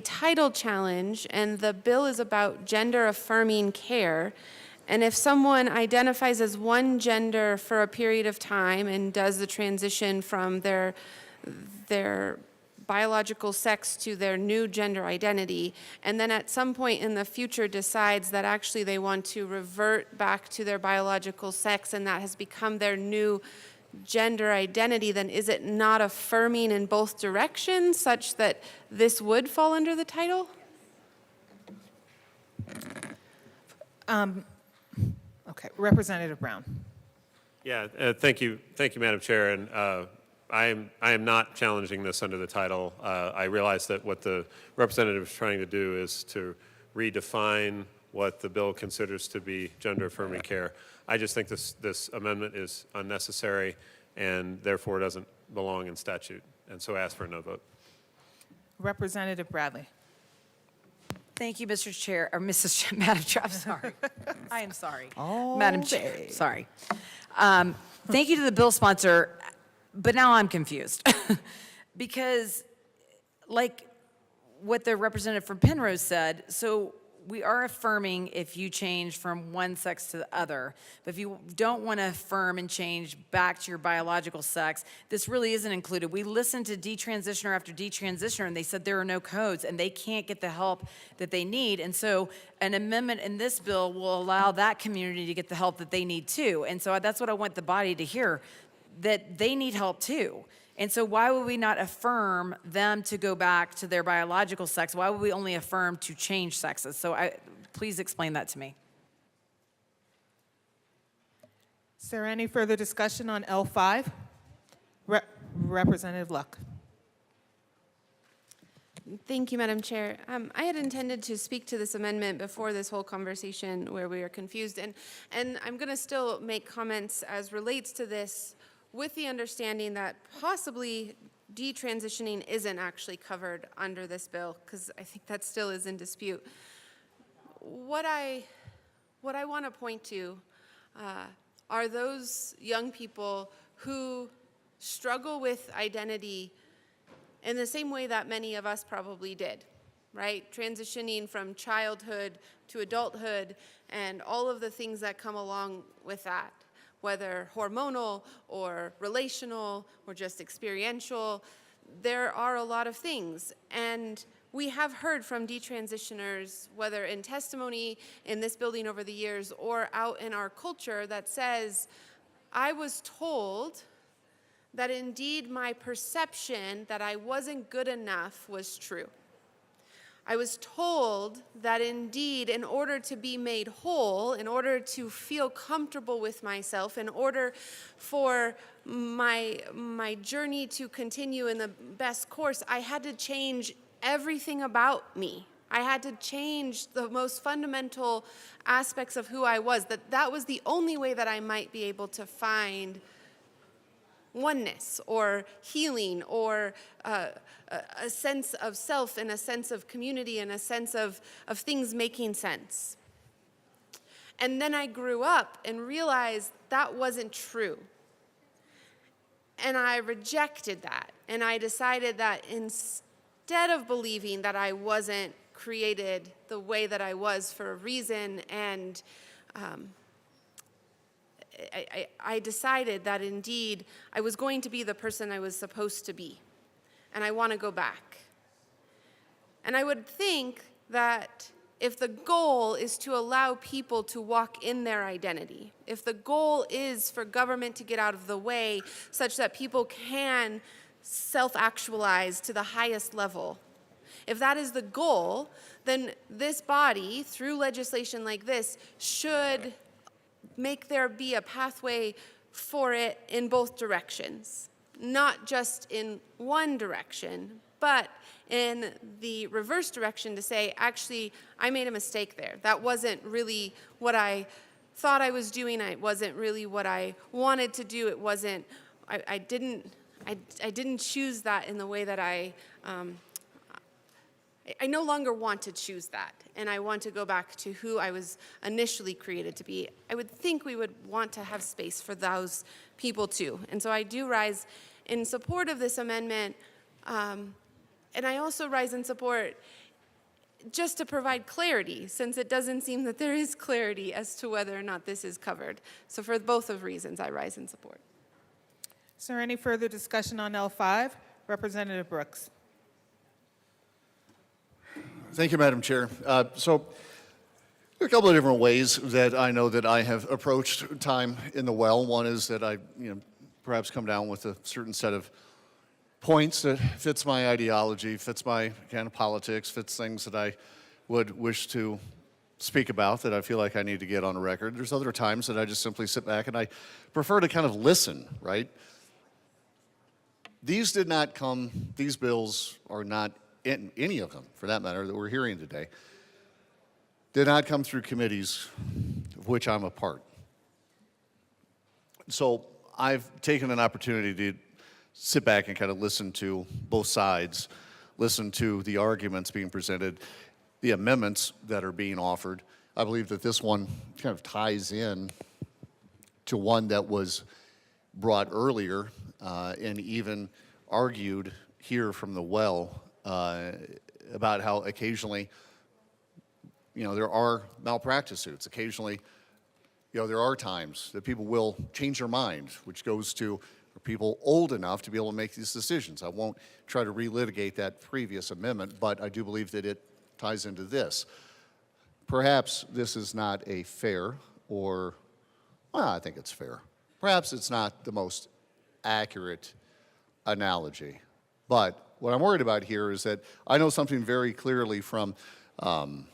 title challenge and the bill is about gender affirming care, and if someone identifies as one gender for a period of time and does the transition from their biological sex to their new gender identity, and then at some point in the future decides that actually they want to revert back to their biological sex and that has become their new gender identity, then is it not affirming in both directions such that this would fall under the title? Okay, Representative Brown. Yeah, thank you, Madam Chair. And I am not challenging this under the title. I realize that what the representative is trying to do is to redefine what the bill considers to be gender-affirming care. I just think this amendment is unnecessary and therefore doesn't belong in statute, and so I ask for a no vote. Representative Bradley. Thank you, Mr. Chair, or Mrs. Madam Chair, I'm sorry. I am sorry. All Madam Chair, sorry. Thank you to the bill sponsor, but now I'm confused. Because like what the representative from Penrose said, so we are affirming if you change from one sex to the other. But if you don't want to affirm and change back to your biological sex, this really isn't included. We listened to detransitioner after detransitioner, and they said there are no codes, and they can't get the help that they need. And so an amendment in this bill will allow that community to get the help that they need too. And so that's what I want the body to hear, that they need help too. And so why would we not affirm them to go back to their biological sex? Why would we only affirm to change sexes? So please explain that to me. Is there any further discussion on L5? Representative Luck. Thank you, Madam Chair. I had intended to speak to this amendment before this whole conversation where we are confused, and I'm going to still make comments as relates to this, with the understanding that possibly detransitioning isn't actually covered under this bill, because I think that still is in dispute. What I want to point to are those young people who struggle with identity in the same way that many of us probably did, right? Transitioning from childhood to adulthood and all of the things that come along with that, whether hormonal or relational or just experiential. There are a lot of things. And we have heard from detransitioners, whether in testimony in this building over the years or out in our culture, that says, I was told that indeed my perception that I wasn't good enough was true. I was told that indeed, in order to be made whole, in order to feel comfortable with myself, in order for my journey to continue in the best course, I had to change everything about me. I had to change the most fundamental aspects of who I was, that was the only way that I might be able to find oneness or healing or a sense of self and a sense of community and a sense of things making sense. And then I grew up and realized that wasn't true. And I rejected that. And I decided that instead of believing that I wasn't created the way that I was for a reason, and I decided that indeed I was going to be the person I was supposed to be, and I want to go back. And I would think that if the goal is to allow people to walk in their identity, if the goal is for government to get out of the way such that people can self-actualize to the highest level, if that is the goal, then this body, through legislation like this, should make there be a pathway for it in both directions. Not just in one direction, but in the reverse direction, to say, actually, I made a mistake there. That wasn't really what I thought I was doing. It wasn't really what I wanted to do. It wasn't, I didn't choose that in the way that I no longer want to choose that, and I want to go back to who I was initially created to be. I would think we would want to have space for those people too. And so I do rise in support of this amendment, and I also rise in support just to provide clarity, since it doesn't seem that there is clarity as to whether or not this is covered. So for both of reasons, I rise in support. Is there any further discussion on L5? Representative Brooks. Thank you, Madam Chair. So there are a couple of different ways that I know that I have approached time in the well. One is that I, perhaps come down with a certain set of points that fits my ideology, fits my kind of politics, fits things that I would wish to speak about that I feel like I need to get on record. There's other times that I just simply sit back and I prefer to kind of listen, right? These bills are not, any of them, for that matter, that we're hearing today, did not come through committees of which I'm a part. So I've taken an opportunity to sit back and kind of listen to both sides, listen to the arguments being presented, the amendments that are being offered. I believe that this one kind of ties in to one that was brought earlier and even argued here from the well about how occasionally, there are malpractice suits. Occasionally, there are times that people will change their mind, which goes to people old enough to be able to make these decisions. I won't try to relitigate that previous amendment, but I do believe that it ties into this. Perhaps this is not a fair I think it's fair. Perhaps it's not the most accurate analogy. But what I'm worried about here is that I know something very clearly from my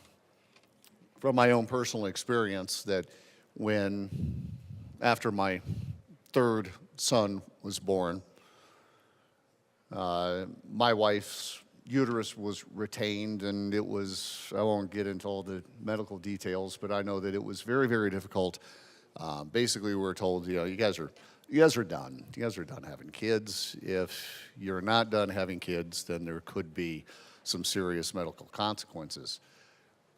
own personal experience, that after my third son was born, my wife's uterus was retained, and I won't get into all the medical details, but I know that it was very, very difficult. Basically, we were told, you guys are done. You guys are done having kids. If you're not done having kids, then there could be some serious medical consequences.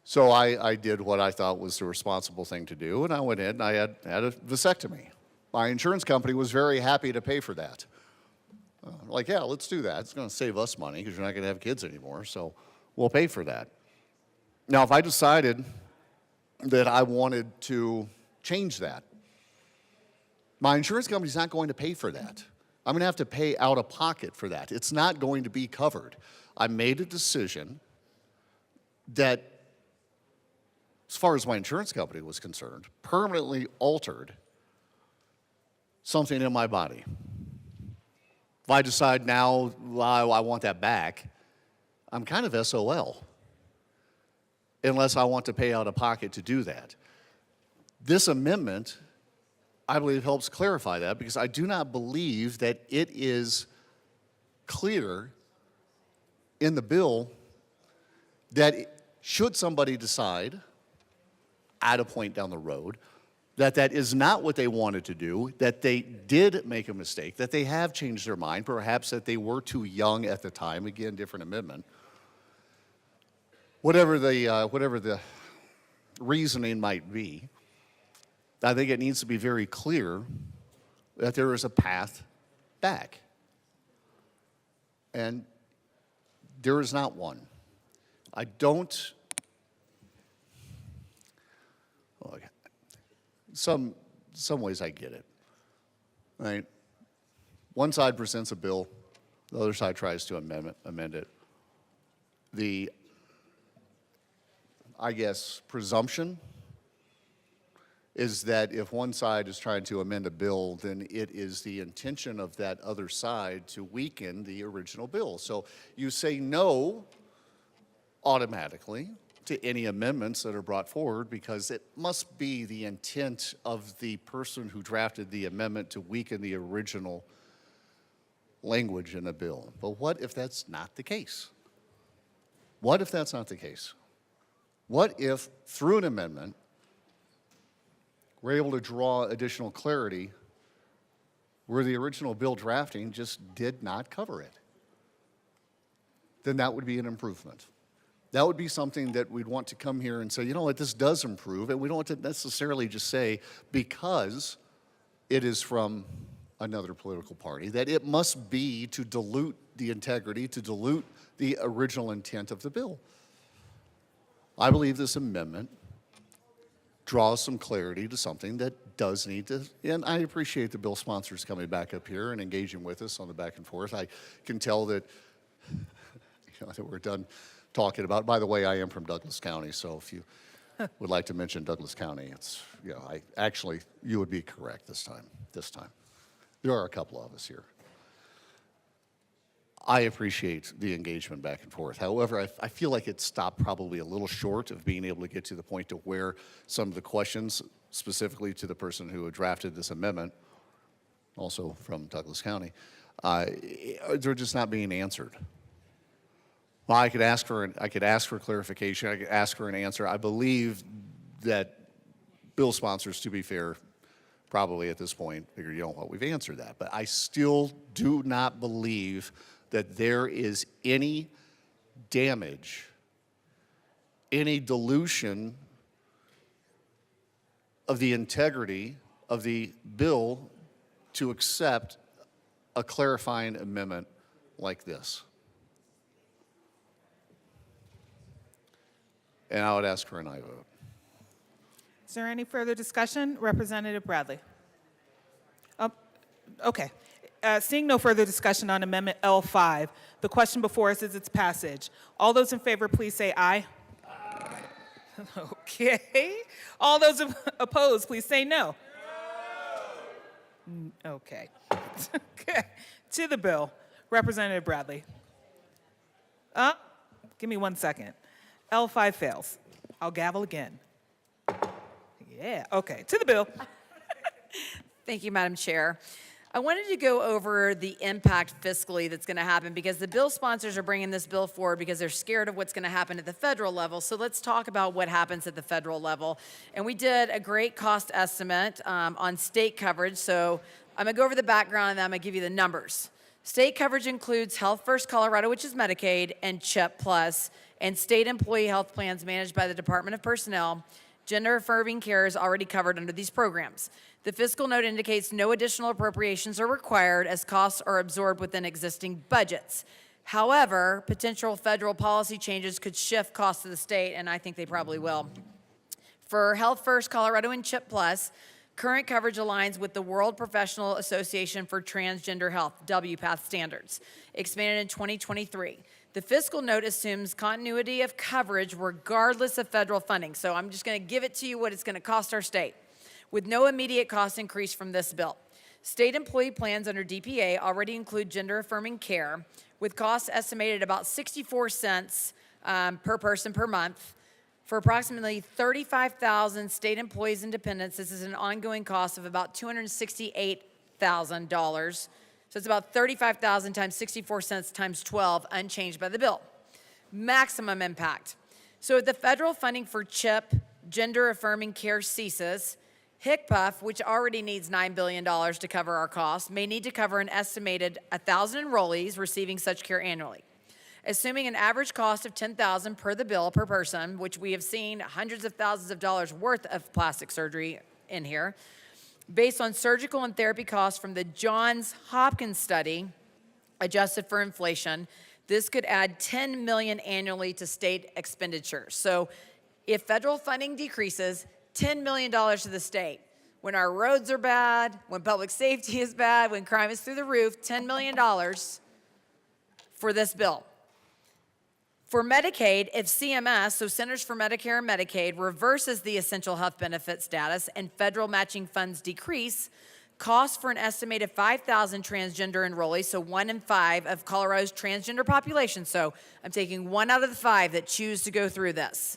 So I did what I thought was the responsible thing to do, and I went in and I had a vasectomy. My insurance company was very happy to pay for that. Like, yeah, let's do that. It's going to save us money because you're not going to have kids anymore, so we'll pay for that. Now, if I decided that I wanted to change that, my insurance company's not going to pay for that. I'm going to have to pay out of pocket for that. It's not going to be covered. I made a decision that, as far as my insurance company was concerned, permanently altered something in my body. If I decide now, I want that back, I'm kind of SOL. unless I want to pay out of pocket to do that. This amendment, I believe, helps clarify that because I do not believe that it is clear in the bill that should somebody decide at a point down the road that that is not what they wanted to do, that they did make a mistake, that they have changed their mind, perhaps that they were too young at the time, again, different amendment. Whatever the reasoning might be, I think it needs to be very clear that there is a path back. And there is not one. I don't, well, some ways I get it, right? One side presents a bill, the other side tries to amend it. The, I guess, presumption is that if one side is trying to amend a bill, then it is the intention of that other side to weaken the original bill. So you say no automatically to any amendments that are brought forward because it must be the intent of the person who drafted the amendment to weaken the original language in a bill. But what if that's not the case? What if that's not the case? What if, through an amendment, we're able to draw additional clarity where the original bill drafting just did not cover it? Then that would be an improvement. That would be something that we'd want to come here and say, you know what, this does improve, and we don't want to necessarily just say because it is from another political party, that it must be to dilute the integrity, to dilute the original intent of the bill. I believe this amendment draws some clarity to something that does need to, and I appreciate the bill sponsors coming back up here and engaging with us on the back and forth. I can tell that, that we're done talking about. By the way, I am from Douglas County, so if you would like to mention Douglas County, it's, you would be correct this time. There are a couple of us here. I appreciate the engagement back and forth. However, I feel like it stopped probably a little short of being able to get to the point to where some of the questions, specifically to the person who had drafted this amendment, also from Douglas County, they're just not being answered. Well, I could ask for clarification. I could ask for an answer. I believe that bill sponsors, to be fair, probably at this point figure, you know what, we've answered that. But I still do not believe that there is any damage, any dilution of the integrity of the bill to accept a clarifying amendment like this. And I would ask for an aye vote. Is there any further discussion? Representative Bradley. Okay. Seeing no further discussion on Amendment L5, the question before us is its passage. All those in favor, please say aye. Aye. Okay. All those opposed, please say no. No. Okay. Okay. To the bill, Representative Bradley. Give me 1 second. L5 fails. I'll gavel again. Yeah, okay. To the bill. Thank you, Madam Chair. I wanted to go over the impact fiscally that's going to happen because the bill sponsors are bringing this bill forward because they're scared of what's going to happen at the federal level. So let's talk about what happens at the federal level. And we did a great cost estimate on state coverage. So I'm going to go over the background and then I'm going to give you the numbers. State coverage includes Health First Colorado, which is Medicaid, and CHIP Plus, and state employee health plans managed by the Department of Personnel. Gender affirming care is already covered under these programs. The fiscal note indicates no additional appropriations are required as costs are absorbed within existing budgets. However, potential federal policy changes could shift costs to the state, and I think they probably will. For Health First Colorado and CHIP Plus, current coverage aligns with the World Professional Association for Transgender Health, WPATH standards, expanded in 2023. The fiscal note assumes continuity of coverage regardless of federal funding. So I'm just going to give it to you what it's going to cost our state, with no immediate cost increase from this bill. State employee plans under DPA already include gender-affirming care, with costs estimated about 64 cents per person per month For approximately 35,000 state employees and dependents, this is an ongoing cost of about $268,000. So it's about 35,000 times 64 cents times 12, unchanged by the bill. Maximum impact. So if the federal funding for CHIP, gender affirming care, ceases, HCPF, which already needs $9 billion to cover our costs, may need to cover an estimated 1,000 enrollees receiving such care annually. Assuming an average cost of $10,000 per the bill per person, which we have seen hundreds of thousands of dollars worth of plastic surgery in here, based on surgical and therapy costs from the Johns Hopkins study, adjusted for inflation, this could add $10 million annually to state expenditures. So if federal funding decreases, $10 million to the state. When our roads are bad, when public safety is bad, when crime is through the roof, $10 million for this bill. For Medicaid, if CMS, so Centers for Medicare and Medicaid, reverses the essential health benefit status and federal matching funds decrease, costs for an estimated 5,000 transgender enrollees, so 1 in 5 of Colorado's transgender population, so I'm taking 1 out of the 5 that choose to go through this.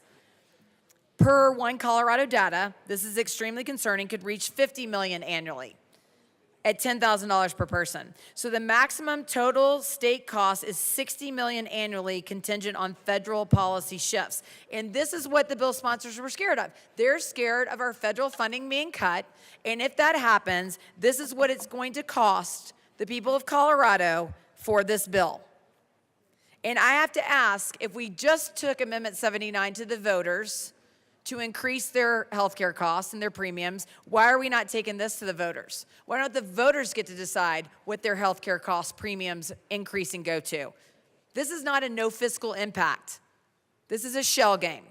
Per One Colorado data, this is extremely concerning, could reach $50 million annually at $10,000 per person. So the maximum total state cost is $60 million annually, contingent on federal policy shifts. And this is what the bill sponsors were scared of. They're scared of our federal funding being cut, and if that happens, this is what it's going to cost the people of Colorado for this bill. And I have to ask, if we just took Amendment 79 to the voters to increase their health care costs and their premiums, why are we not taking this to the voters? Why don't the voters get to decide what their health care costs, premiums increase and go to? This is not a no fiscal impact. This is a shell game.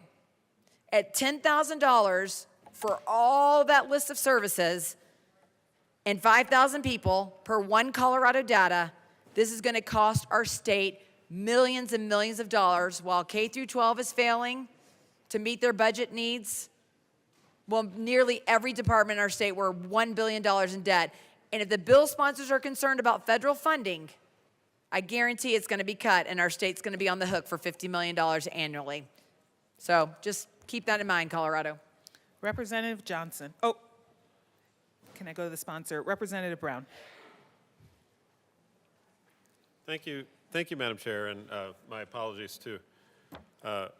At $10,000 for all that list of services and 5,000 people per One Colorado data, this is gonna cost our state millions and millions of dollars while K through 12 is failing to meet their budget needs. Well, nearly every department in our state, we're $1 billion in debt. And if the bill sponsors are concerned about federal funding, I guarantee it's gonna be cut and our state's gonna be on the hook for $50 million annually. So just keep that in mind, Colorado. Representative Johnson. Oh, can I go to the sponsor? Representative Brown. Thank you, Madam Chair, and my apologies to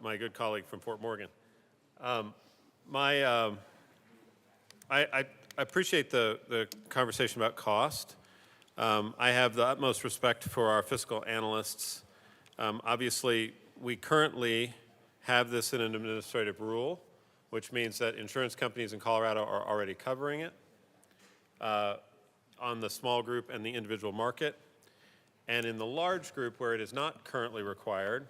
my good colleague from Fort Morgan. I appreciate the conversation about cost. I have the utmost respect for our fiscal analysts. Obviously, we currently have this in an administrative rule, which means that insurance companies in Colorado are already covering it on the small group and the individual market. And in the large group, where it is not currently required,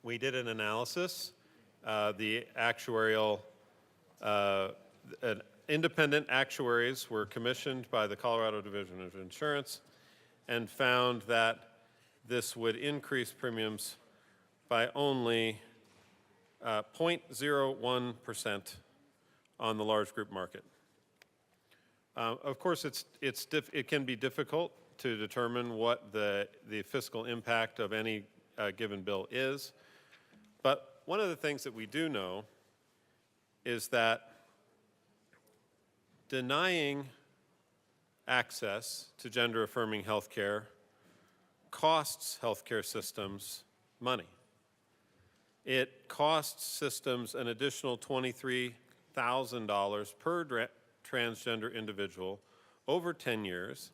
we did an analysis. The independent actuaries were commissioned by the Colorado Division of Insurance and found that this would increase premiums by only 0.01% on the large group market. Of course, it can be difficult to determine what the fiscal impact of any given bill is. But one of the things that we do know is that denying access to gender-affirming health care costs healthcare systems money. It costs systems an additional $23,000 per transgender individual over 10 years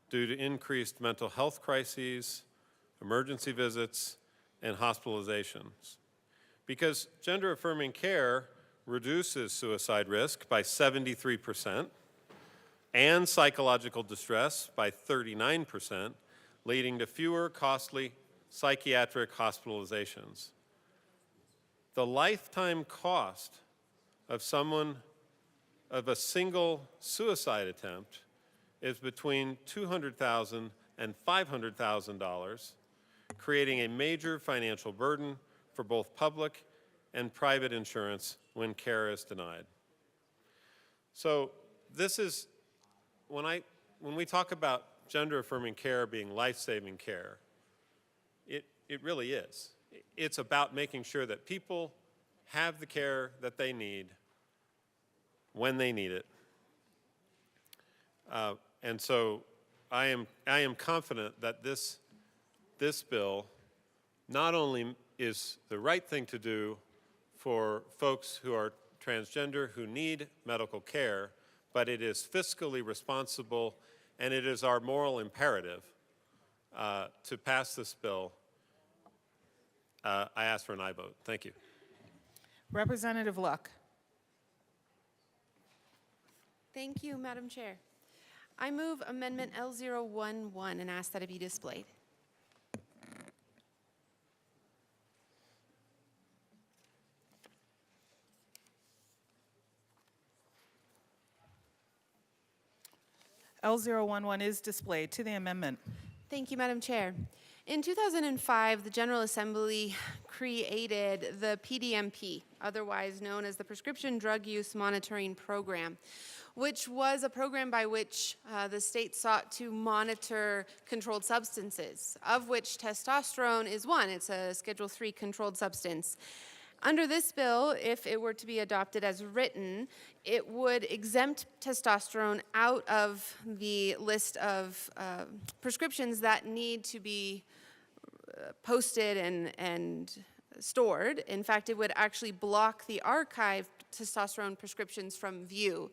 due to increased mental health crises, emergency visits, and hospitalizations. Because gender-affirming care reduces suicide risk by 73% and psychological distress by 39%, leading to fewer costly psychiatric hospitalizations. The lifetime cost of a single suicide attempt is between $200,000 and $500,000, creating a major financial burden for both public and private insurance when care is denied. So this is, when we talk about gender-affirming care being life-saving care, it really is. It's about making sure that people have the care that they need when they need it. And so I am confident that this bill not only is the right thing to do for folks who are transgender who need medical care, but it is fiscally responsible, and it is our moral imperative to pass this bill. I ask for an aye vote. Thank you. Representative Luck. Thank you, Madam Chair. I move Amendment L011 and ask that it be displayed. L011 is displayed. To the amendment. Thank you, Madam Chair. In 2005, the General Assembly created the PDMP, otherwise known as the Prescription Drug Use Monitoring Program, which was a program by which the state sought to monitor controlled substances, of which testosterone is one. It's a Schedule III controlled substance. Under this bill, if it were to be adopted as written, it would exempt testosterone out of the list of prescriptions that need to be posted and stored. In fact, it would actually block the archived testosterone prescriptions from view.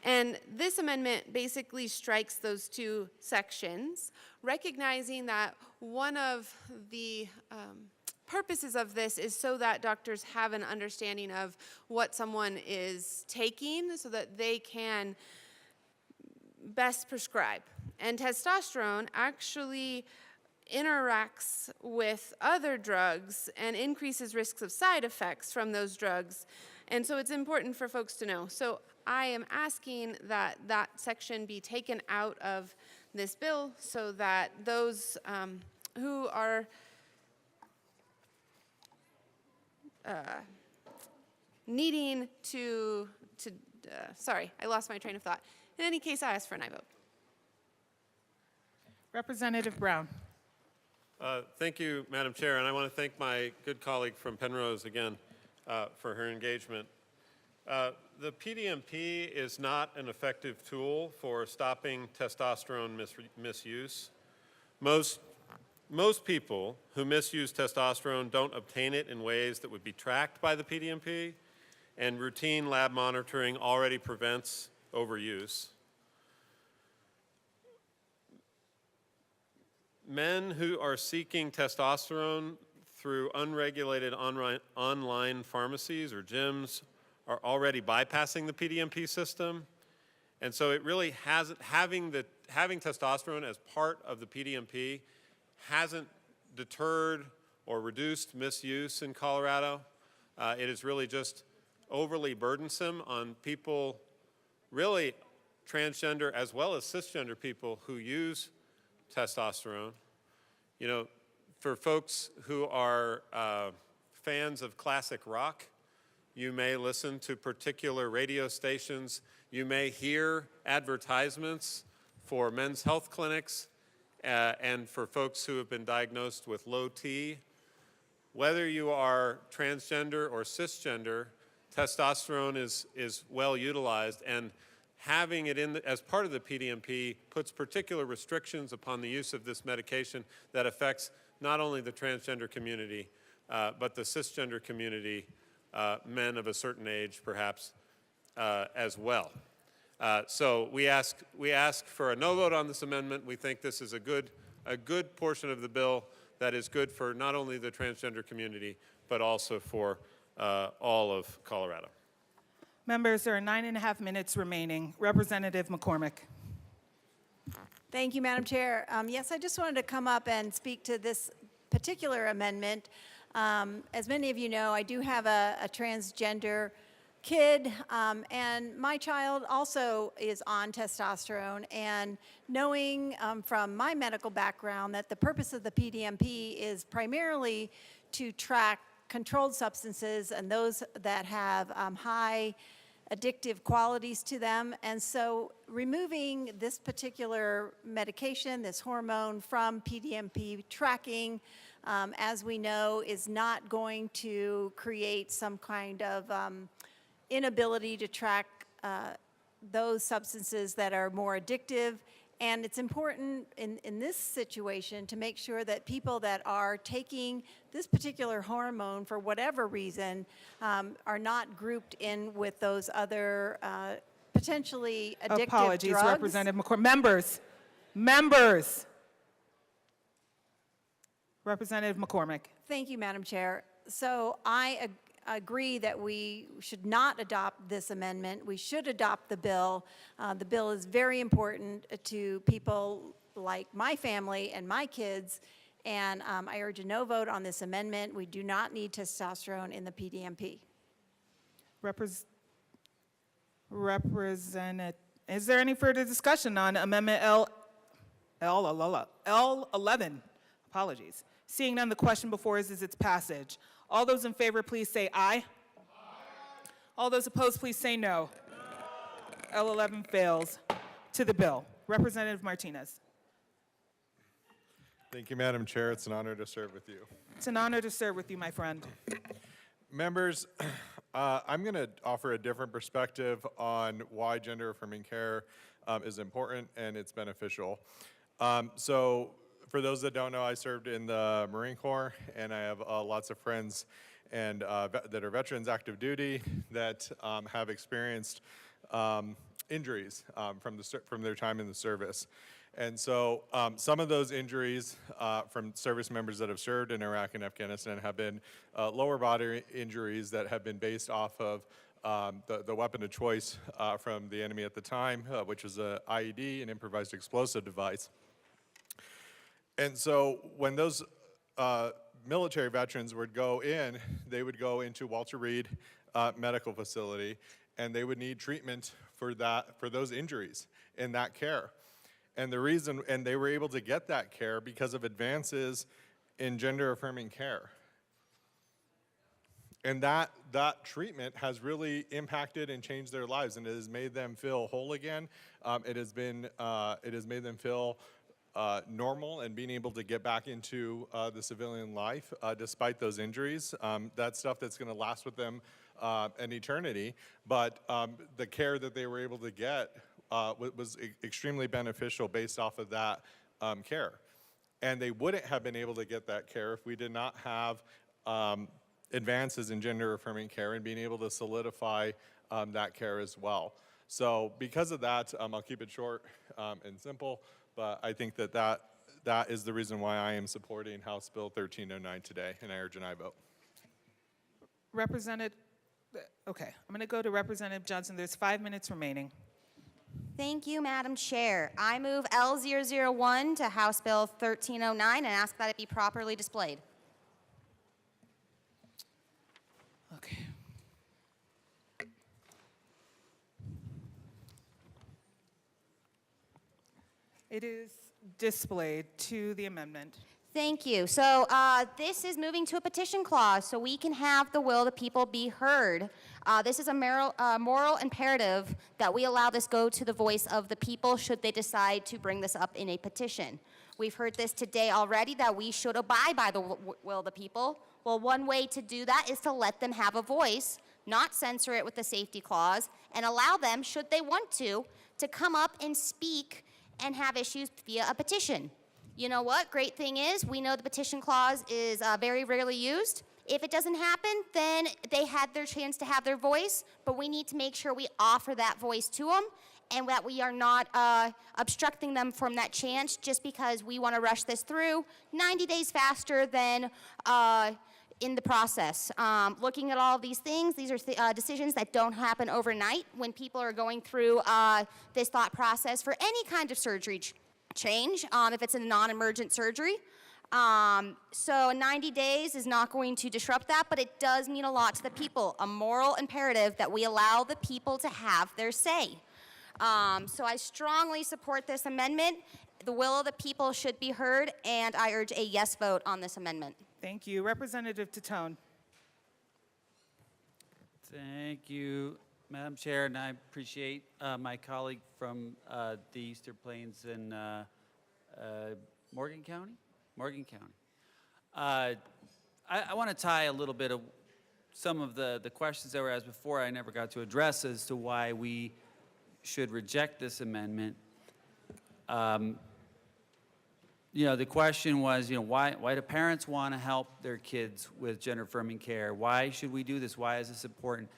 And this amendment basically strikes those two sections, recognizing that one of the purposes of this is so that doctors have an understanding of what someone is taking so that they can best prescribe. And testosterone actually interacts with other drugs and increases risks of side effects from those drugs. And so it's important for folks to know. So I am asking that that section be taken out of this bill so that those who are needing to sorry, I lost my train of thought. In any case, I ask for an aye vote. Representative Brown. Thank you, Madam Chair, and I want to thank my good colleague from Penrose again for her engagement. The PDMP is not an effective tool for stopping testosterone misuse. Most people who misuse testosterone don't obtain it in ways that would be tracked by the PDMP, and routine lab monitoring already prevents overuse. Men who are seeking testosterone through unregulated online pharmacies or gyms are already bypassing the PDMP system. And so it really hasn't, having testosterone as part of the PDMP hasn't deterred or reduced misuse in Colorado. It is really just overly burdensome on people, really transgender as well as cisgender people who use testosterone. You know, for folks who are fans of classic rock, you may listen to particular radio stations. You may hear advertisements for men's health clinics and for folks who have been diagnosed with low T. Whether you are transgender or cisgender, testosterone is well utilized, and having it as part of the PDMP puts particular restrictions upon the use of this medication that affects not only the transgender community, but the cisgender community, men of a certain age perhaps, as well. So we ask for a no vote on this amendment. We think this is a good portion of the bill that is good for not only the transgender community, but also for all of Colorado. Members, there are 9.5 minutes remaining. Representative McCormick. Thank you, Madam Chair. Yes, I just wanted to come up and speak to this particular amendment. As many of you know, I do have a transgender kid, and my child also is on testosterone. And knowing from my medical background that the purpose of the PDMP is primarily to track controlled substances and those that have high addictive qualities to them. And so removing this particular medication, this hormone from PDMP tracking as we know, is not going to create some kind of inability to track those substances that are more addictive. And it's important in this situation to make sure that people that are taking this particular hormone for whatever reason are not grouped in with those other potentially addictive Apologies, drugs. Representative McCormick. Members. Representative McCormick. Thank you, Madam Chair. So I agree that we should not adopt this amendment. We should adopt the bill. The bill is very important to people like my family and my kids, and I urge a no vote on this amendment. We do not need testosterone in the PDMP. Is there any further discussion on Amendment L11? Apologies. Seeing none, the question before us is its passage. All those in favor, please say aye. Aye. All those opposed, please say no. L11 fails. To the bill. Representative Martinez. Thank you, Madam Chair. It's an honor to serve with you. It's an honor to serve with you, my friend. Members, I'm going to offer a different perspective on why gender-affirming care is important and it's beneficial. So for those that don't know, I served in the Marine Corps, and I have lots of friends and that are veterans active duty that have experienced injuries from their time in the service. And so some of those injuries from service members that have served in Iraq and Afghanistan have been lower body injuries that have been based off of the weapon of choice from the enemy at the time, which was an IED, an improvised explosive device. And so when those military veterans would go in, they would go into Walter Reed Medical Facility, and they would need treatment for those injuries in that care. And the reason, and they were able to get that care because of advances in gender-affirming care. And that treatment has really impacted and changed their lives, and it has made them feel whole again. It has made them feel normal and being able to get back into the civilian life despite those injuries. That's stuff that's going to last with them an eternity, but the care that they were able to get was extremely beneficial based off of that care. And they wouldn't have been able to get that care if we did not have advances in gender-affirming care and being able to solidify that care as well. So because of that, I'll keep it short and simple, but I think that is the reason why I am supporting House Bill 1309 today, and I urge an aye vote. Okay, I'm going to go to Representative Johnson. There's 5 minutes remaining. Thank you, Madam Chair. I move L001 to House Bill 1309 and ask that it be properly displayed. Okay. It is displayed to the amendment. Thank you. So this is moving to a petition clause so we can have the will of the people be heard. This is a moral imperative that we allow this go to the voice of the people should they decide to bring this up in a petition. We've heard this today already that we should abide by the will of the people. Well, one way to do that is to let them have a voice, not censor it with the safety clause, and allow them, should they want to come up and speak and have issues via a petition. You know what? Great thing is, we know the petition clause is very rarely used. If it doesn't happen, then they had their chance to have their voice, but we need to make sure we offer that voice to them and that we are not obstructing them from that chance just because we want to rush this through 90 days faster than in the process. Looking at all of these things, these are decisions that don't happen overnight when people are going through this thought process for any kind of surgery change, if it's a non-emergent surgery. So 90 days is not going to disrupt that, but it does mean a lot to the people, a moral imperative that we allow the people to have their say. So I strongly support this amendment. The will of the people should be heard, and I urge a yes vote on this amendment. Thank you. Representative Tatone. Thank you, Madam Chair, and I appreciate my colleague from the Eastern Plains in Morgan County. I want to tie a little bit of some of the questions that were asked before I never got to address as to why we should reject this amendment. The question was, why do parents want to help their kids with gender affirming care? Why should we do this? Why is this important?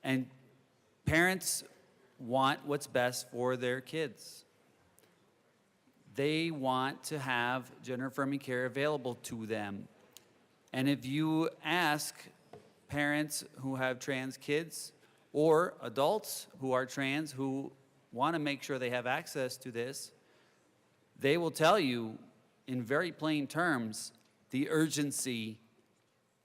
And parents want what's best for their kids. They want to have gender affirming care available to them. And if you ask parents who have trans kids or adults who are trans who want to make sure they have access to this, they will tell you in very plain terms the urgency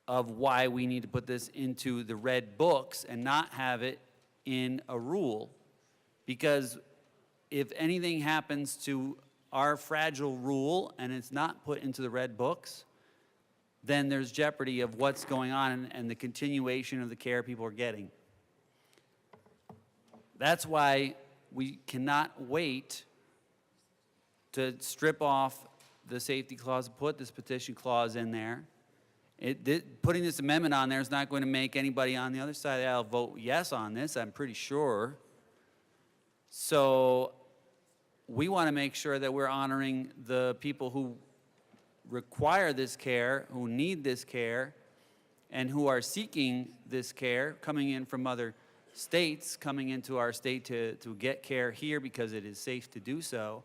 of why we need to put this into the red books and not have it in a rule. Because if anything happens to our fragile rule and it's not put into the red books, then there's jeopardy of what's going on and the continuation of the care people are getting. That's why we cannot wait to strip off the safety clause, put this petition clause in there. Putting this amendment on there is not going to make anybody on the other side of the aisle vote yes on this, I'm pretty sure. So we want to make sure that we're honoring the people who require this care, who need this care, and who are seeking this care, coming in from other states, coming into our state to get care here because it is safe to do so.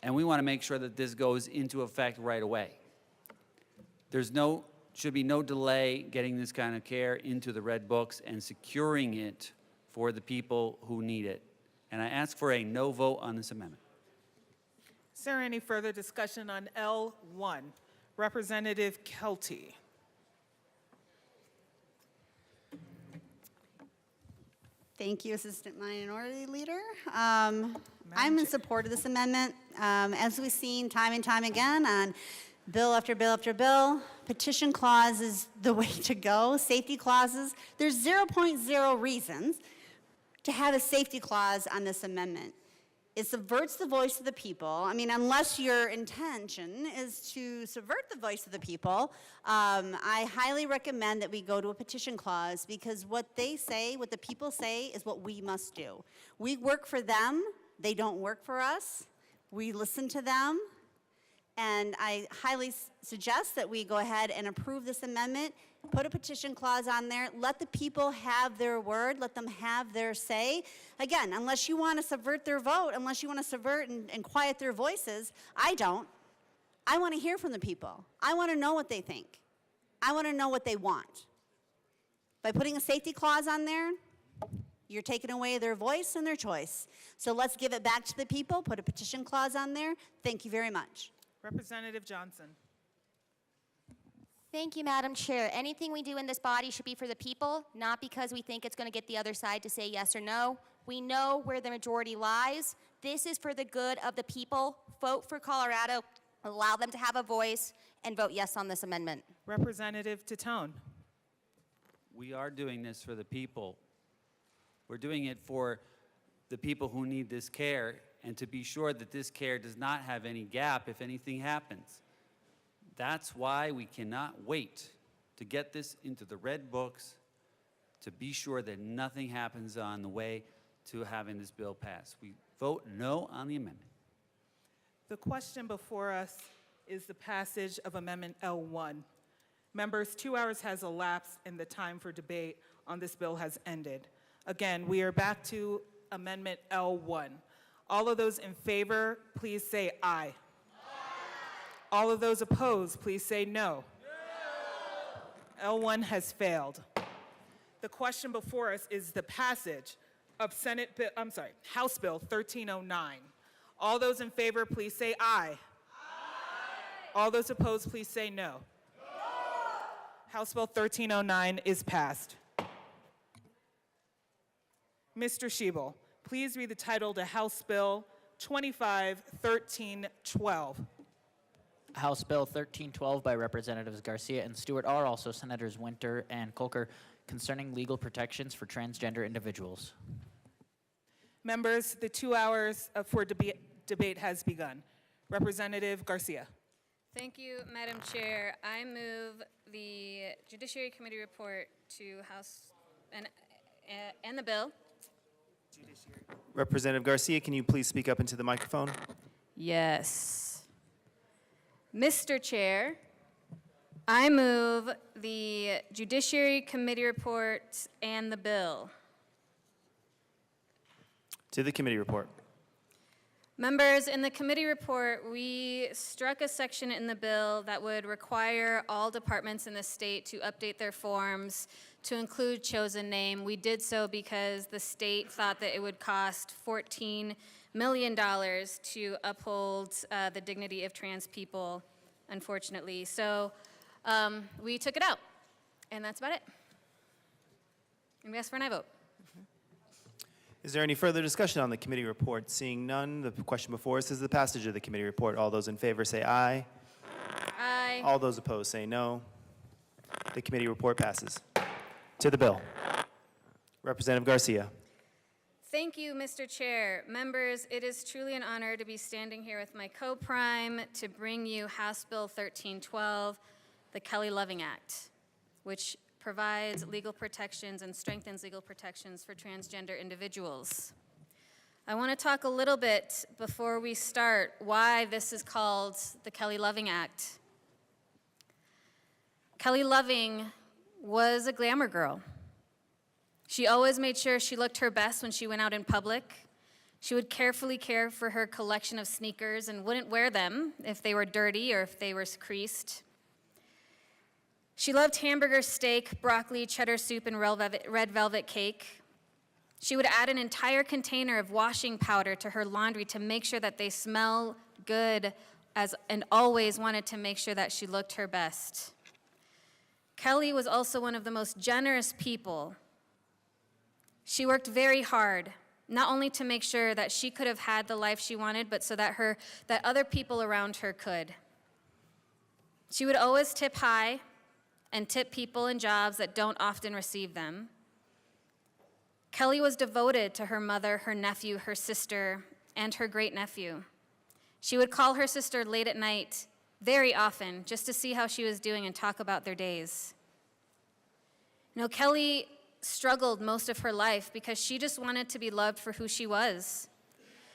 And we want to make sure that this goes into effect right away. Should be no delay getting this kind of care into the red books and securing it for the people who need it. And I ask for a no vote on this amendment. Is there any further discussion on L1? Representative Kelty. Thank you, Assistant Minority Leader. I'm in support of this amendment. As we've seen time and time again on bill after bill after bill, petition clause is the way to go. Safety clauses, there's 0.0 reasons to have a safety clause on this amendment. It subverts the voice of the people. I mean, unless your intention is to subvert the voice of the people, I highly recommend that we go to a petition clause because what they say, what the people say, is what we must do. We work for them. They don't work for us. We listen to them. And I highly suggest that we go ahead and approve this amendment, put a petition clause on there, let the people have their word, let them have their say. Again, unless you want to subvert their vote, unless you want to subvert and quiet their voices, I don't. I want to hear from the people. I want to know what they think. I want to know what they want. By putting a safety clause on there, you're taking away their voice and their choice. So let's give it back to the people, put a petition clause on there. Thank you very much. Representative Johnson. Thank you, Madam Chair. Anything we do in this body should be for the people, not because we think it's going to get the other side to say yes or no. We know where the majority lies. This is for the good of the people. Vote for Colorado, allow them to have a voice, and vote yes on this amendment. Representative Titone. We are doing this for the people. We're doing it for the people who need this care and to be sure that this care does not have any gap if anything happens. That's why we cannot wait to get this into the red books to be sure that nothing happens on the way to having this bill passed. We vote no on the amendment. The question before us is the passage of Amendment L1. Members, 2 hours has elapsed and the time for debate on this bill has ended. Again, we are back to Amendment L1. All of those in favor, please say aye. All of those opposed, please say no. L1 has failed. The question before us is the passage of House Bill 1309. All those in favor, please say aye. All those opposed, please say no. House Bill 1309 is passed. Mr. Schiebel, please read the title to House Bill 25-1312. House Bill 1312 by Representatives Garcia and Stewart are also Senators Winter and Colker concerning legal protections for transgender individuals. Members, the 2 hours for debate has begun. Representative Garcia. Thank you, Madam Chair. I move the Judiciary Committee report to House and the bill. Representative Garcia, can you please speak up into the microphone? Yes. Mr. Chair, I move the Judiciary Committee report and the bill. To the committee report. Members, in the committee report, we struck a section in the bill that would require all departments in the state to update their forms to include chosen name. We did so because the state thought that it would cost $14 million to uphold the dignity of trans people, unfortunately. So we took it out, and that's about it. And we asked for an aye vote. Is there any further discussion on the committee report? Seeing none, the question before us is the passage of the committee report. All those in favor say aye. Aye. All those opposed say no. The committee report passes. To the bill. Representative Garcia. Thank you, Mr. Chair. Members, it is truly an honor to be standing here with my co-prime to bring you House Bill 1312, the Kelly Loving Act, which provides legal protections and strengthens legal protections for transgender individuals. I want to talk a little bit before we start why this is called the Kelly Loving Act. Kelly Loving was a glamour girl. She always made sure she looked her best when she went out in public. She would carefully care for her collection of sneakers and wouldn't wear them if they were dirty or if they were creased. She loved hamburger steak, broccoli, cheddar soup, and red velvet cake. She would add an entire container of washing powder to her laundry to make sure that they smell good, and always wanted to make sure that she looked her best. Kelly was also one of the most generous people. She worked very hard, not only to make sure that she could have had the life she wanted, but so that other people around her could. She would always tip high and tip people in jobs that don't often receive them. Kelly was devoted to her mother, her nephew, her sister, and her great-nephew. She would call her sister late at night, very often, just to see how she was doing and talk about their days. You know, Kelly struggled most of her life because she just wanted to be loved for who she was.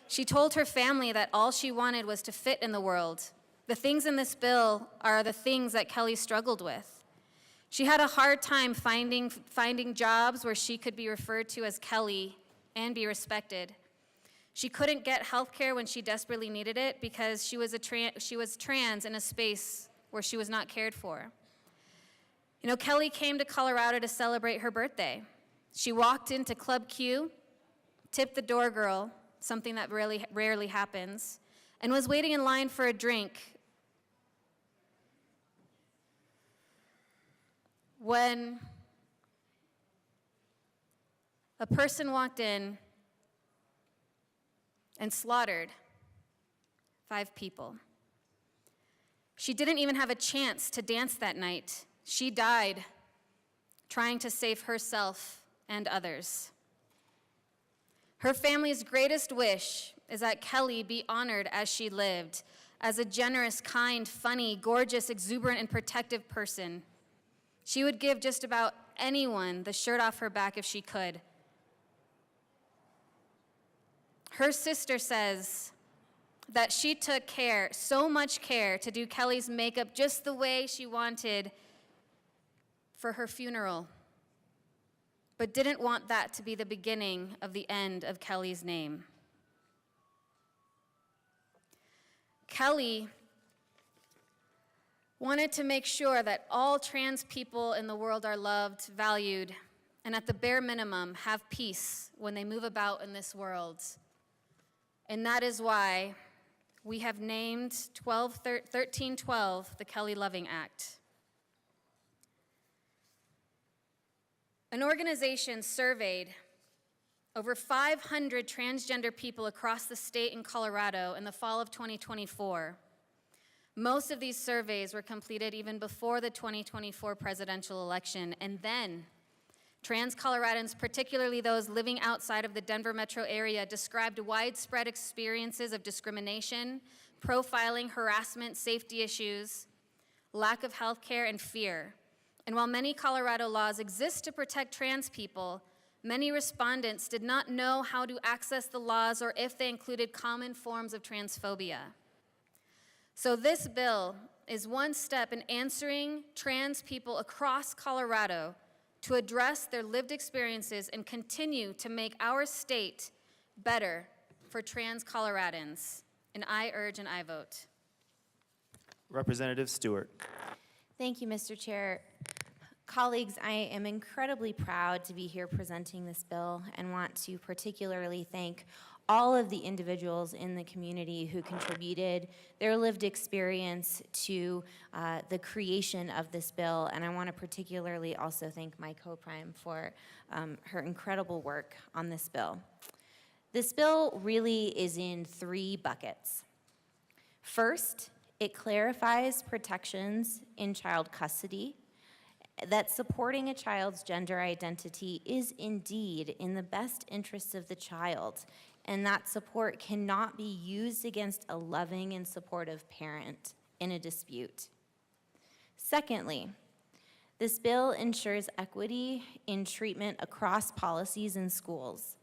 She told her family that all she wanted was to fit in the world. The things in this bill are the things that Kelly struggled with. She had a hard time finding jobs where she could be referred to as Kelly and be respected. She couldn't get health care when she desperately needed it because she was trans in a space where she was not cared for. You know, Kelly came to Colorado to celebrate her birthday. She walked into Club Q, tipped the door girl, something that rarely happens, and was waiting in line for a drink when a person walked in and slaughtered 5 people. She didn't even have a chance to dance that night. She died trying to save herself and others. Her family's greatest wish is that Kelly be honored as she lived, as a generous, kind, funny, gorgeous, exuberant, and protective person. She would give just about anyone the shirt off her back if she could. Her sister says that she took care, so much care, to do Kelly's makeup just the way she wanted for her funeral, but didn't want that to be the beginning of the end of Kelly's name. Kelly wanted to make sure that all trans people in the world are loved, valued, and at the bare minimum have peace when they move about in this world. And that is why we have named 1312 the Kelly Loving Act. An organization surveyed over 500 transgender people across the state in Colorado in the fall of 2024. Most of these surveys were completed even before the 2024 presidential election, and then trans Coloradans, particularly those living outside of the Denver metro area, described widespread experiences of discrimination, profiling, harassment, safety issues, lack of health care, and fear. And while many Colorado laws exist to protect trans people, many respondents did not know how to access the laws or if they included common forms of transphobia. So this bill is one step in answering trans people across Colorado to address their lived experiences and continue to make our state better for trans Coloradans. And I urge and I vote. Representative Stewart. Thank you, Mr. Chair. Colleagues, I am incredibly proud to be here presenting this bill and want to particularly thank all of the individuals in the community who contributed their lived experience to the creation of this bill. And I want to particularly also thank my co-prime for her incredible work on this bill. This bill really is in 3 buckets. First, it clarifies protections in child custody, that supporting a child's gender identity is indeed in the best interests of the child, and that support cannot be used against a loving and supportive parent in a dispute. Secondly, this bill ensures equity in treatment across policies in schools.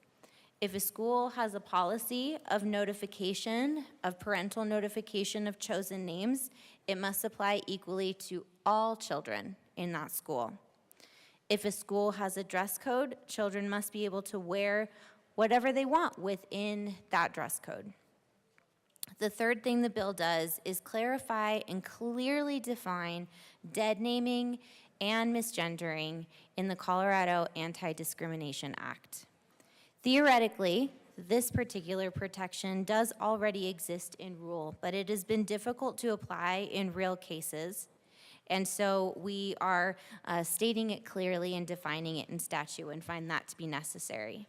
If a school has a policy of notification, of parental notification of chosen names, it must apply equally to all children in that school. If a school has a dress code, children must be able to wear whatever they want within that dress code. The third thing the bill does is clarify and clearly define dead naming and misgendering in the Colorado Anti-Discrimination Act. Theoretically, this particular protection does already exist in rule, but it has been difficult to apply in real cases. And so we are stating it clearly and defining it in statute and find that to be necessary.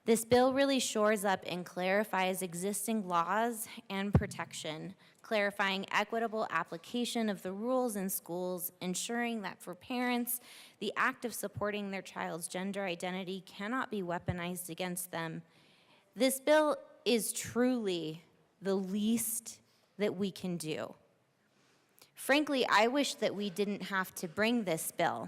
This bill really shores up and clarifies existing laws and protection, clarifying equitable application of the rules in schools, ensuring that for parents, the act of supporting their child's gender identity cannot be weaponized against them. This bill is truly the least that we can do. Frankly, I wish that we didn't have to bring this bill.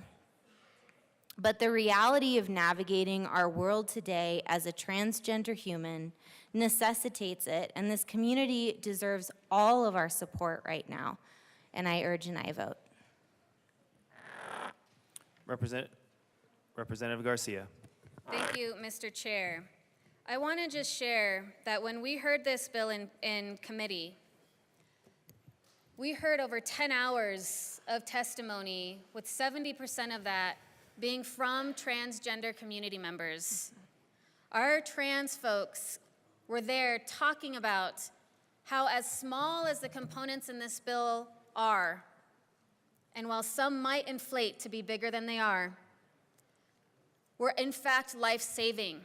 But the reality of navigating our world today as a transgender human necessitates it, and this community deserves all of our support right now. And I urge and I vote. Representative Garcia. Thank you, Mr. Chair. I want to just share that when we heard this bill in committee, we heard over 10 hours of testimony, with 70% of that being from transgender community members. Our trans folks were there talking about how, as small as the components in this bill are, and while some might inflate to be bigger than they are, were in fact life-saving.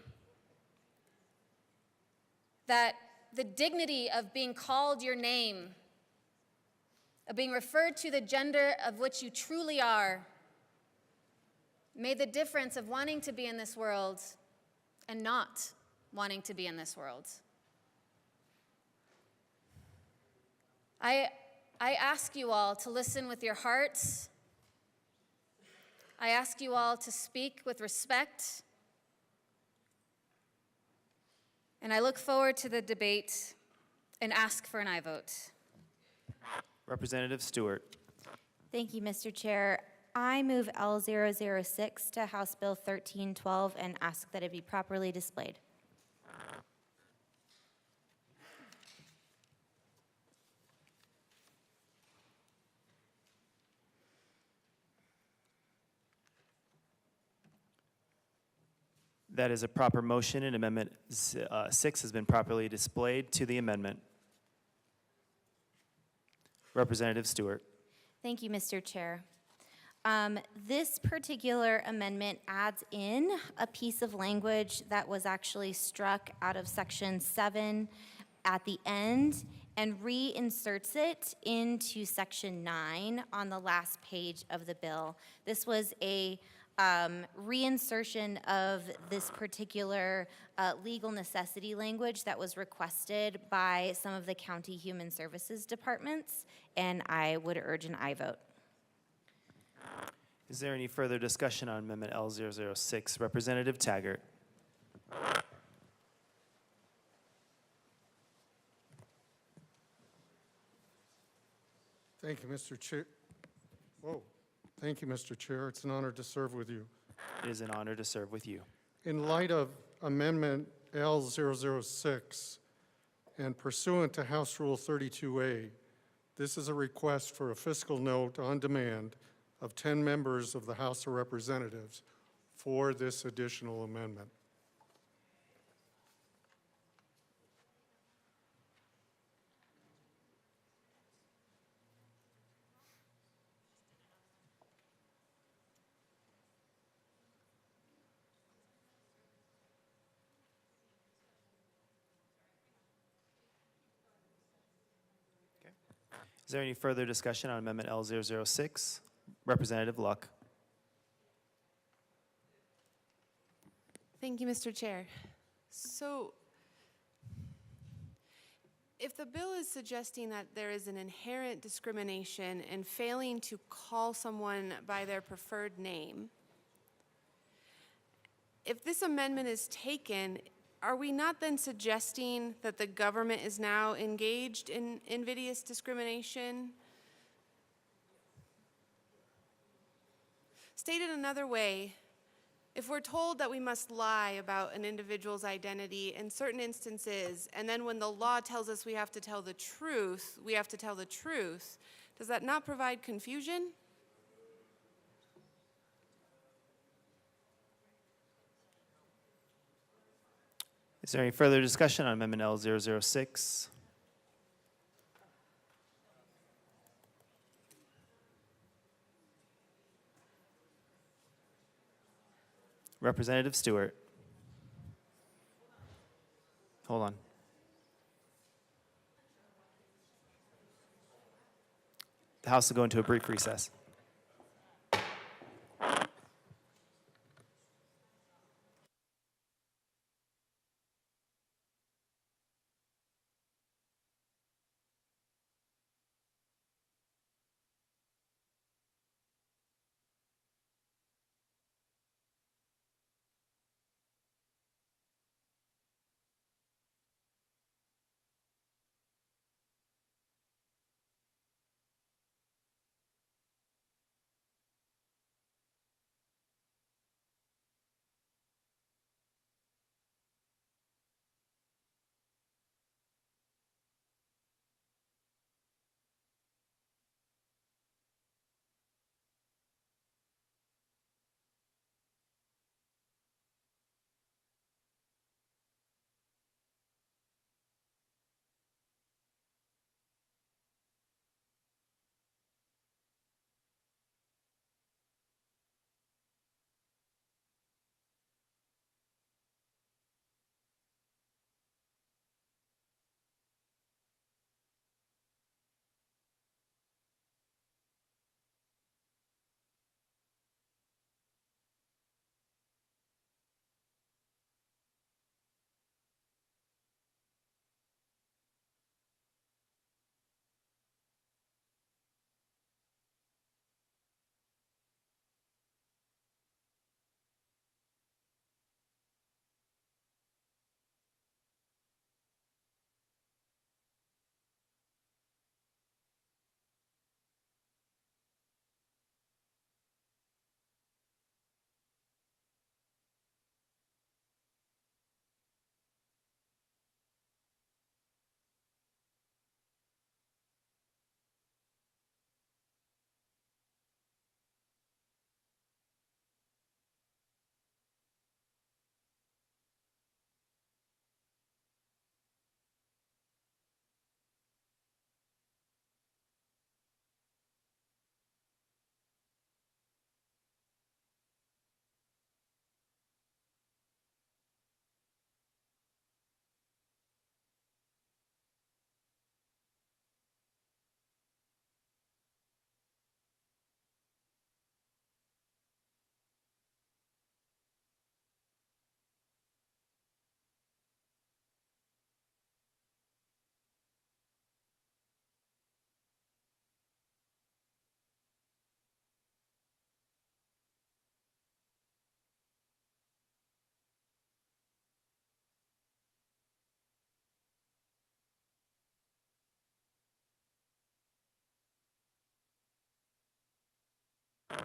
That the dignity of being called your name, of being referred to the gender of which you truly are, made the difference of wanting to be in this world and not wanting to be in this world. I ask you all to listen with your hearts. I ask you all to speak with respect. And I look forward to the debate and ask for an aye vote. Representative Stewart. Thank you, Mr. Chair. I move L006 to House Bill 1312 and ask that it be properly displayed. That is a proper motion, and Amendment 6 has been properly displayed to the amendment. Representative Stewart. Thank you, Mr. Chair. This particular amendment adds in a piece of language that was actually struck out of Section 7 at the end and reinserts it into Section 9 on the last page of the bill. This was a reinsertion of this particular legal necessity language that was requested by some of the county human services departments, and I would urge an aye vote. Is there any further discussion on Amendment L006? Representative Taggart. Thank you, Mr. Chair. Whoa. Thank you, Mr. Chair. It's an honor to serve with you. It is an honor to serve with you. In light of Amendment L006 and pursuant to House Rule 32A, this is a request for a fiscal note on demand of 10 members of the House of Representatives for this additional amendment. Is there any further discussion on Amendment L006? Representative Luck. Thank you, Mr. Chair. So, if the bill is suggesting that there is an inherent discrimination in failing to call someone by their preferred name, if this amendment is taken, are we not then suggesting that the government is now engaged in invidious discrimination? Stated another way, if we're told that we must lie about an individual's identity in certain instances, and then when the law tells us we have to tell the truth, we have to tell the truth, does that not provide confusion? Is there any further discussion on Amendment L006? Representative Stewart. Hold on. The House will go into a brief recess.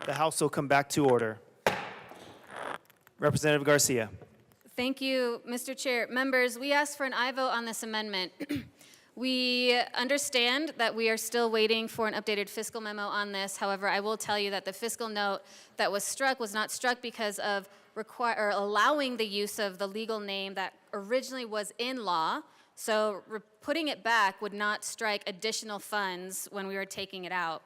The House will come back to order. Representative Garcia. Thank you, Mr. Chair. Members, we asked for an aye vote on this amendment. We understand that we are still waiting for an updated fiscal memo on this. However, I will tell you that the fiscal note that was not struck because of allowing the use of the legal name that originally was in law. So putting it back would not strike additional funds when we were taking it out.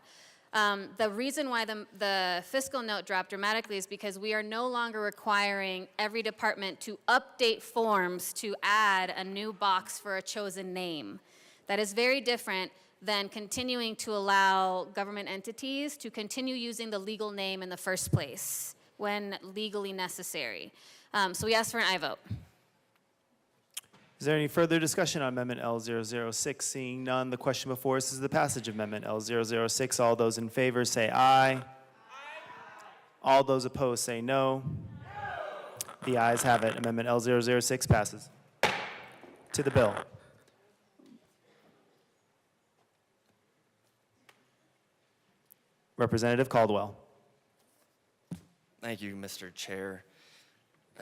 The reason why the fiscal note dropped dramatically is because we are no longer requiring every department to update forms to add a new box for a chosen name. That is very different than continuing to allow government entities to continue using the legal name in the first place when legally necessary. So we ask for an aye vote. Is there any further discussion on Amendment L006? Seeing none, the question before us is the passage of Amendment L006. All those in favor say aye. All those opposed say no. The ayes have it. Amendment L006 passes. To the bill. Representative Caldwell. Thank you, Mr. Chair.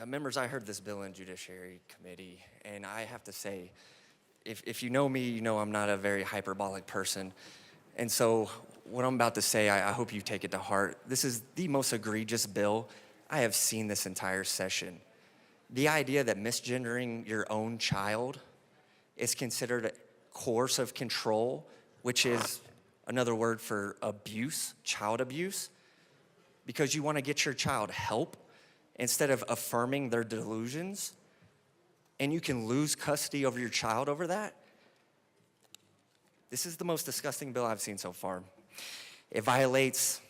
Members, I heard this bill in Judiciary Committee, and I have to say, if you know me, you know I'm not a very hyperbolic person. And so what I'm about to say, I hope you take it to heart. This is the most egregious bill I have seen this entire session. The idea that misgendering your own child is considered coercive control, which is another word for abuse, child abuse, because you want to get your child help instead of affirming their delusions, and you can lose custody over your child over that. This is the most disgusting bill I've seen so far. It violates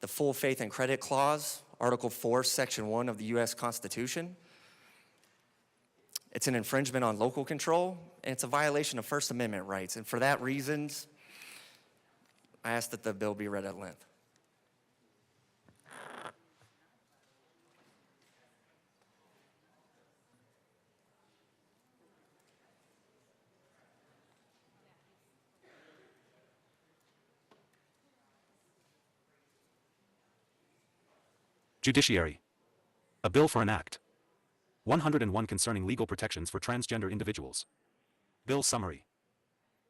the full faith and credit clause, Article 4, Section 1 of the U.S. Constitution. It's an infringement on local control, and it's a violation of First Amendment rights. And for that reasons, I ask that the bill be read at length. Judiciary. A bill for an act. 101 concerning legal protections for transgender individuals. Bill summary.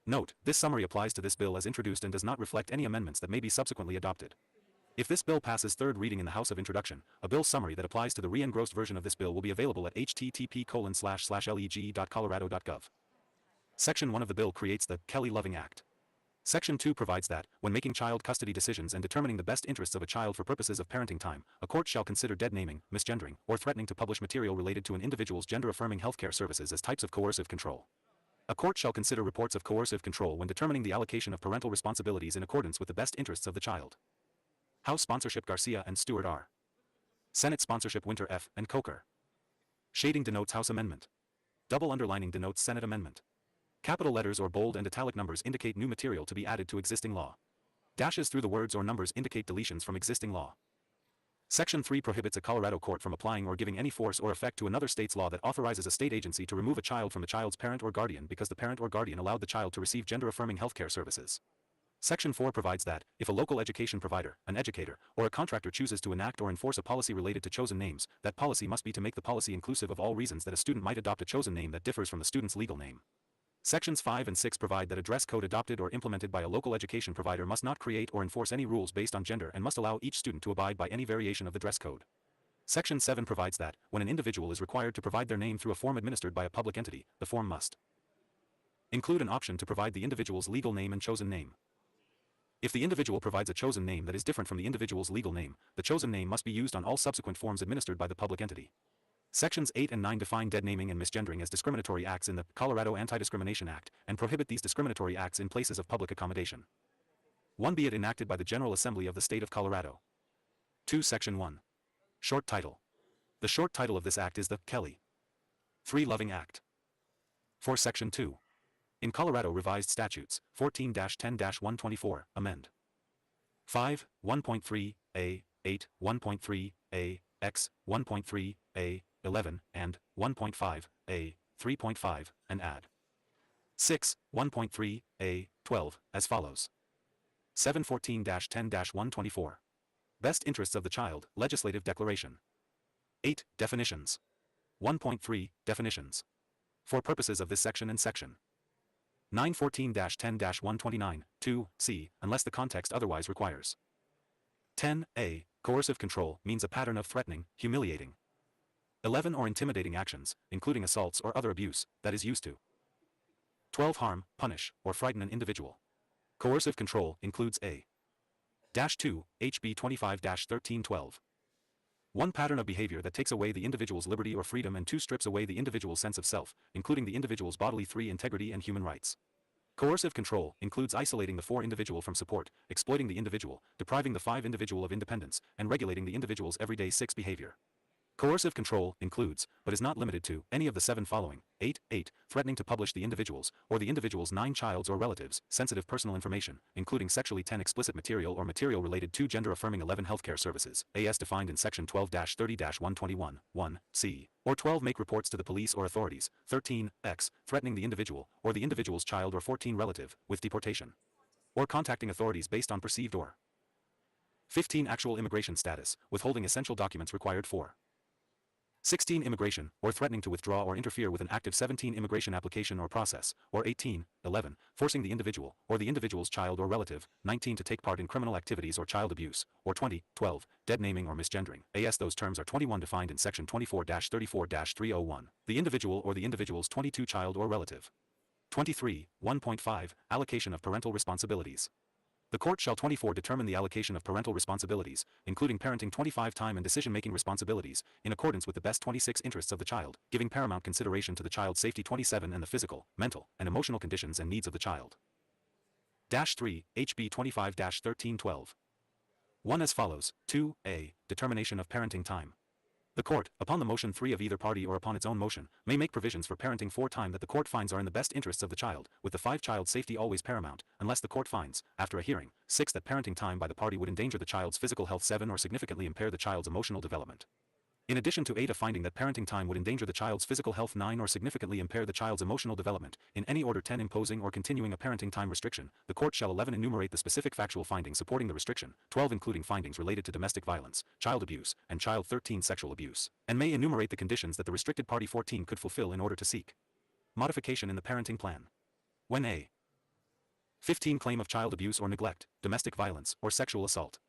Note, this summary applies to this bill as introduced and does not reflect any amendments that may be subsequently adopted. If this bill passes third reading in the House of Introduction, a bill summary that applies to the re-engrossed version of this bill will be available at http://leg.colorado.gov. Section 1 of the bill creates the Kelly Loving Act. Section 2 provides that, when making child custody decisions and determining the best interests of a child for purposes of parenting time, a court shall consider dead naming, misgendering, or threatening to publish material related to an individual's gender-affirming healthcare services as types of coercive control. A court shall consider reports of coercive control when determining the allocation of parental responsibilities in accordance with the best interests of the child. House sponsorship Garcia and Stewart R. Senate sponsorship Winter F. and Coker. Shading denotes House amendment. Double underlining denotes Senate amendment. Capital letters or bold and italic numbers indicate new material to be added to existing law. Dashes through the words or numbers indicate deletions from existing law. Section 3 prohibits a Colorado court from applying or giving any force or effect to another state's law that authorizes a state agency to remove a child from the child's parent or guardian because the parent or guardian allowed the child to receive gender-affirming healthcare services. Section 4 provides that, if a local education provider, an educator, or a contractor chooses to enact or enforce a policy related to chosen names, that policy must be to make the policy inclusive of all reasons that a student might adopt a chosen name that differs from the student's legal name. Sections 5 and 6 provide that a dress code adopted or implemented by a local education provider must not create or enforce any rules based on gender and must allow each student to abide by any variation of the dress code. Section 7 provides that, when an individual is required to provide their name through a form administered by a public entity, the form must include an option to provide the individual's legal name and chosen name. If the individual provides a chosen name that is different from the individual's legal name, the chosen name must be used on all subsequent forms administered by the public entity. Sections 8 and 9 define dead naming and misgendering as discriminatory acts in the Colorado Anti-Discrimination Act and prohibit these discriminatory acts in places of public accommodation. 1. Be it enacted by the General Assembly of the State of Colorado. 2. Section 1. Short title. The short title of this act is the Kelly 3 Loving Act. 4. Section 2. In Colorado Revised Statutes, 14-10-124, amend. 5. 1.3, A, 8, 1.3, A, X, 1.3, A, 11, and 1.5, A, 3.5, and add 6, 1.3, A, 12, as follows. 714-10-124. Best Interests of the Child, Legislative Declaration. 8. Definitions. 1.3. Definitions. For purposes of this section and section 914-10-129, 2c, unless the context otherwise requires. 10a. Coercive control means a pattern of threatening, humiliating, 11 or intimidating actions, including assaults or other abuse, that is used to 12. Harm, punish, or frighten an individual. Coercive control includes a -2, HB 25-1312. 1. Pattern of behavior that takes away the individual's liberty or freedom, and 2. Strips away the individual's sense of self, including the individual's bodily 3. Integrity and human rights. Coercive control includes isolating the 4. individual from support, exploiting the individual, depriving the 5. individual of independence, and regulating the individual's everyday 6. behavior. Coercive control includes, but is not limited to, any of the 7 following. 8. Threatening to publish the individual's, or the individual's 9 child's or relatives' sensitive personal information, including sexually 10 explicit material or material related to gender-affirming 11 healthcare services, as defined in Section 12-30-121, 1c, or 12. Make reports to the police or authorities. 13. Threatening the individual, or the individual's child or 14 relative, with deportation, or contacting authorities based on perceived or 15. Actual immigration status, withholding essential documents required for 16. Immigration, or threatening to withdraw or interfere with an active 17. Immigration application or process, or 18. 11. Forcing the individual, or the individual's child or relative. 19. To take part in criminal activities or child abuse, or 20. 12. Dead naming or misgendering, as those terms are 21 defined in Section 24-34-301. The individual or the individual's 22 child or relative. 23. 1.5. Allocation of parental responsibilities. The court shall 24 determine the allocation of parental responsibilities, including parenting 25 time and decision-making responsibilities, in accordance with the best 26 interests of the child, giving paramount consideration to the child's safety 27 and the physical, mental, and emotional conditions and needs of the child. -3, HB 25-1312. 1 as follows. 2a. Determination of parenting time. The court, upon the motion 3 of either party or upon its own motion, may make provisions for parenting for time that the court finds are in the best interests of the child, with the 5 child's safety always paramount, unless the court finds, after a hearing, 6 that parenting time by the party would endanger the child's physical health, 7 or significantly impair the child's emotional development. In addition to 8, a finding that parenting time would endanger the child's physical health, 9 or significantly impair the child's emotional development, in any order. 10 imposing or continuing a parenting time restriction, the court shall 11 enumerate the specific factual findings supporting the restriction, 12 including findings related to domestic violence, child abuse, and child 13 sexual abuse, and may enumerate the conditions that the restricted party 14 could fulfill in order to seek modification in the parenting plan. When a 15 claim of child abuse or neglect, domestic violence, or sexual assault.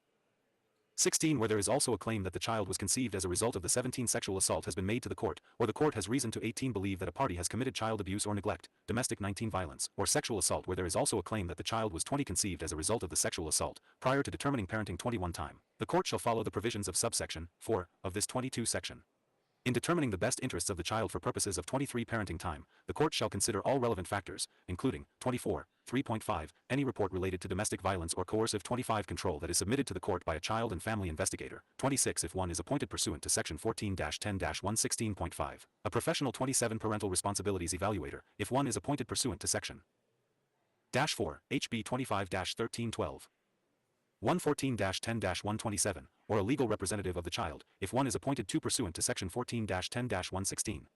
16 where there is also a claim that the child was conceived as a result of the 17 sexual assault has been made to the court, or the court has reason to 18 believe that a party has committed child abuse or neglect, domestic 19 violence, or sexual assault where there is also a claim that the child was 20 conceived as a result of the sexual assault, prior to determining parenting 21 time. The court shall follow the provisions of subsection 4 of this 22 section. In determining the best interests of the child for purposes of 23 parenting time, the court shall consider all relevant factors, including 24, 3.5, any report related to domestic violence or coercive 25 control that is submitted to the court by a child and family investigator, 26 if one is appointed pursuant to Section 14-10-116.5, a professional 27 parental responsibilities evaluator, if one is appointed pursuant to Section -4, HB 25-1312. 114-10-127, or a legal representative of the child, if one is appointed to pursuant to Section 14-10-116.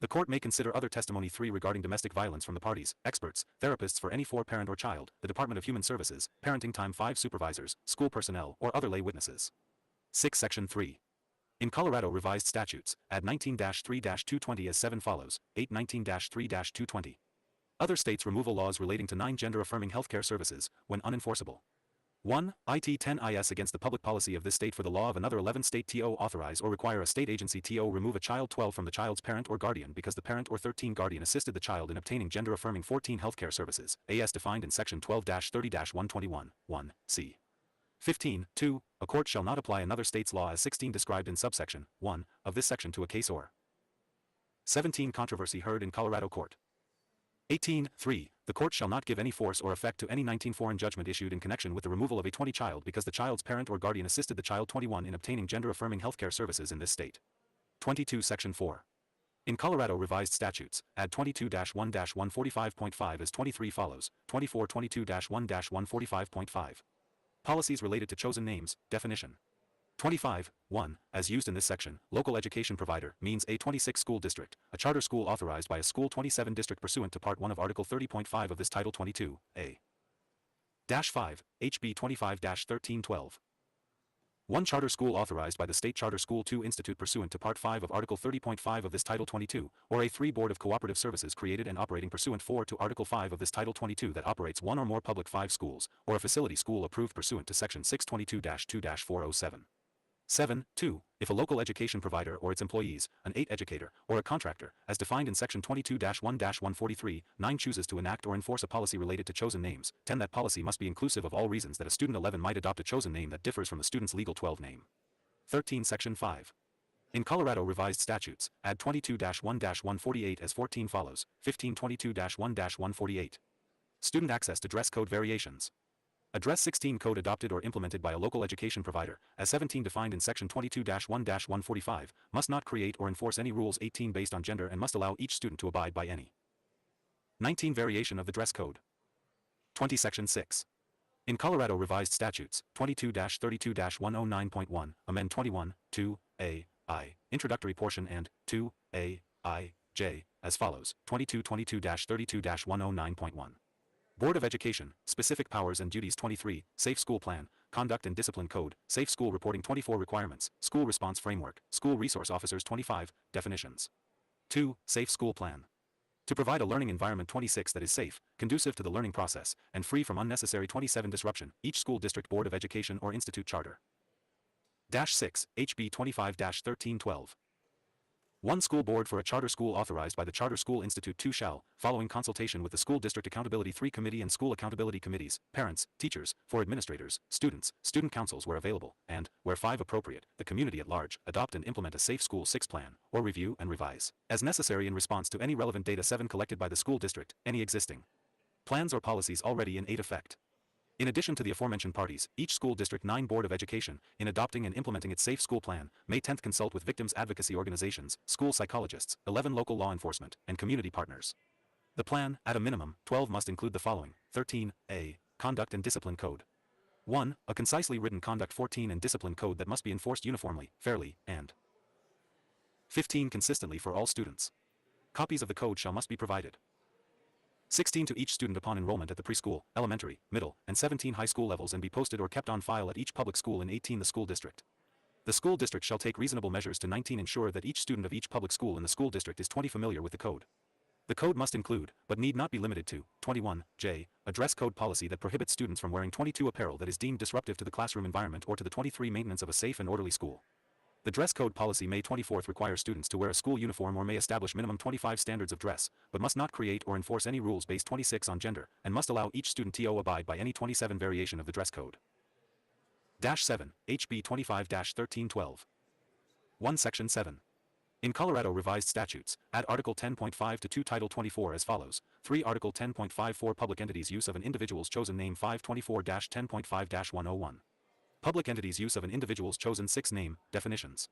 The court may consider other testimony 3 regarding domestic violence from the parties, experts, therapists for any 4 parent or child, the Department of Human Services, parenting time 5 supervisors, school personnel, or other lay witnesses. 6 Section 3. In Colorado Revised Statutes, add 19-3-220 as 7 follows, 8 19-3-220. Other states' removal laws relating to 9 gender-affirming healthcare services, when unenforceable. 1. IT 10 IS against the public policy of this state for the law of another 11 state TO authorize or require a state agency TO remove a child 12 from the child's parent or guardian because the parent or 13 guardian assisted the child in obtaining gender-affirming 14 healthcare services, as defined in Section 12-30-121, 1c. 15. 2. A court shall not apply another state's law as 16 described in subsection 1 of this section to a case or 17 controversy heard in Colorado court. 18. 3. The court shall not give any force or effect to any 19 foreign judgment issued in connection with the removal of a 20 child because the child's parent or guardian assisted the child 21 in obtaining gender-affirming healthcare services in this state. 22 Section 4. In Colorado Revised Statutes, add 22-1-145.5 as 23 follows, 24-22-1-145.5. Policies related to chosen names, definition. 25. 1. As used in this section, local education provider means a 26 school district, a charter school authorized by a school 27 district pursuant to Part 1 of Article 30.5 of this Title 22, A. -5, HB 25-1312. One charter school authorized by the State Charter School II Institute pursuant to Part 5 of Article 30.5 of this Title 22, or a 3 Board of Cooperative Services created and operating pursuant 4 to Article 5 of this Title 22 that operates one or more public 5 schools, or a facility school approved pursuant to Section 622-2-407. 7. 2. If a local education provider or its employees, an 8 educator, or a contractor, as defined in Section 22-1-143, 9 chooses to enact or enforce a policy related to chosen names, 10. That policy must be inclusive of all reasons that a student 11 might adopt a chosen name that differs from the student's legal 12 name. 13. Section 5. In Colorado Revised Statutes, add 22-1-148 as 14 follows, 1522-1-148. Student access to dress code variations. Address 16 code adopted or implemented by a local education provider, as 17 defined in Section 22-1-145, must not create or enforce any rules 18 based on gender and must allow each student to abide by any. 19 variation of the dress code. 20 Section 6. In Colorado Revised Statutes, 22-32-109.1, amend 21, 2a, I, introductory portion and 2a, I, J, as follows, 22-32-109.1. Board of Education, Specific Powers and Duties 23, Safe School Plan, Conduct and Discipline Code, Safe School Reporting 24 Requirements, School Response Framework, School Resource Officers 25, Definitions. 2. Safe School Plan. To provide a learning environment 26 that is safe, conducive to the learning process, and free from unnecessary 27 disruption, each school district board of education or institute charter. 6. HB 25-1312. One school board for a charter school authorized by the Charter School Institute 2 shall, following consultation with the School District Accountability 3 Committee and School Accountability Committees, parents, teachers, for administrators, students, student councils where available, and, where 5 appropriate, the community at large, adopt and implement a Safe School 6 plan, or review and revise, as necessary in response to any relevant data 7 collected by the school district, any existing plans or policies already in 8 effect. In addition to the aforementioned parties, each School District 9 Board of Education, in adopting and implementing its Safe School Plan, may 10th consult with victims advocacy organizations, school psychologists, 11 local law enforcement, and community partners. The plan, at a minimum, 12 must include the following. 13a. Conduct and Discipline Code. 1. A concisely written Conduct 14 and Discipline Code that must be enforced uniformly, fairly, and 15 consistently for all students. Copies of the code must be provided. 16 to each student upon enrollment at the preschool, elementary, middle, and 17 high school levels and be posted or kept on file at each public school in 18 the school district. The school district shall take reasonable measures to 19 ensure that each student of each public school in the school district is 20 familiar with the code. The code must include, but need not be limited to, 21J, a dress code policy that prohibits students from wearing 22 apparel that is deemed disruptive to the classroom environment or to the 23 maintenance of a safe and orderly school. The dress code policy May 24th requires students to wear a school uniform or may establish minimum 25 standards of dress, but must not create or enforce any rules based 26 on gender, and must allow each student to abide by any 27 variation of the dress code. 7. HB 25-1312. 1 Section 7. In Colorado Revised Statutes, add Article 10.5 to 2 Title 24 as follows. 3. Article 10.54 Public Entities Use of an Individual's Chosen Name 524-10.5-101. Public entities' use of an individual's chosen 6 name, definitions.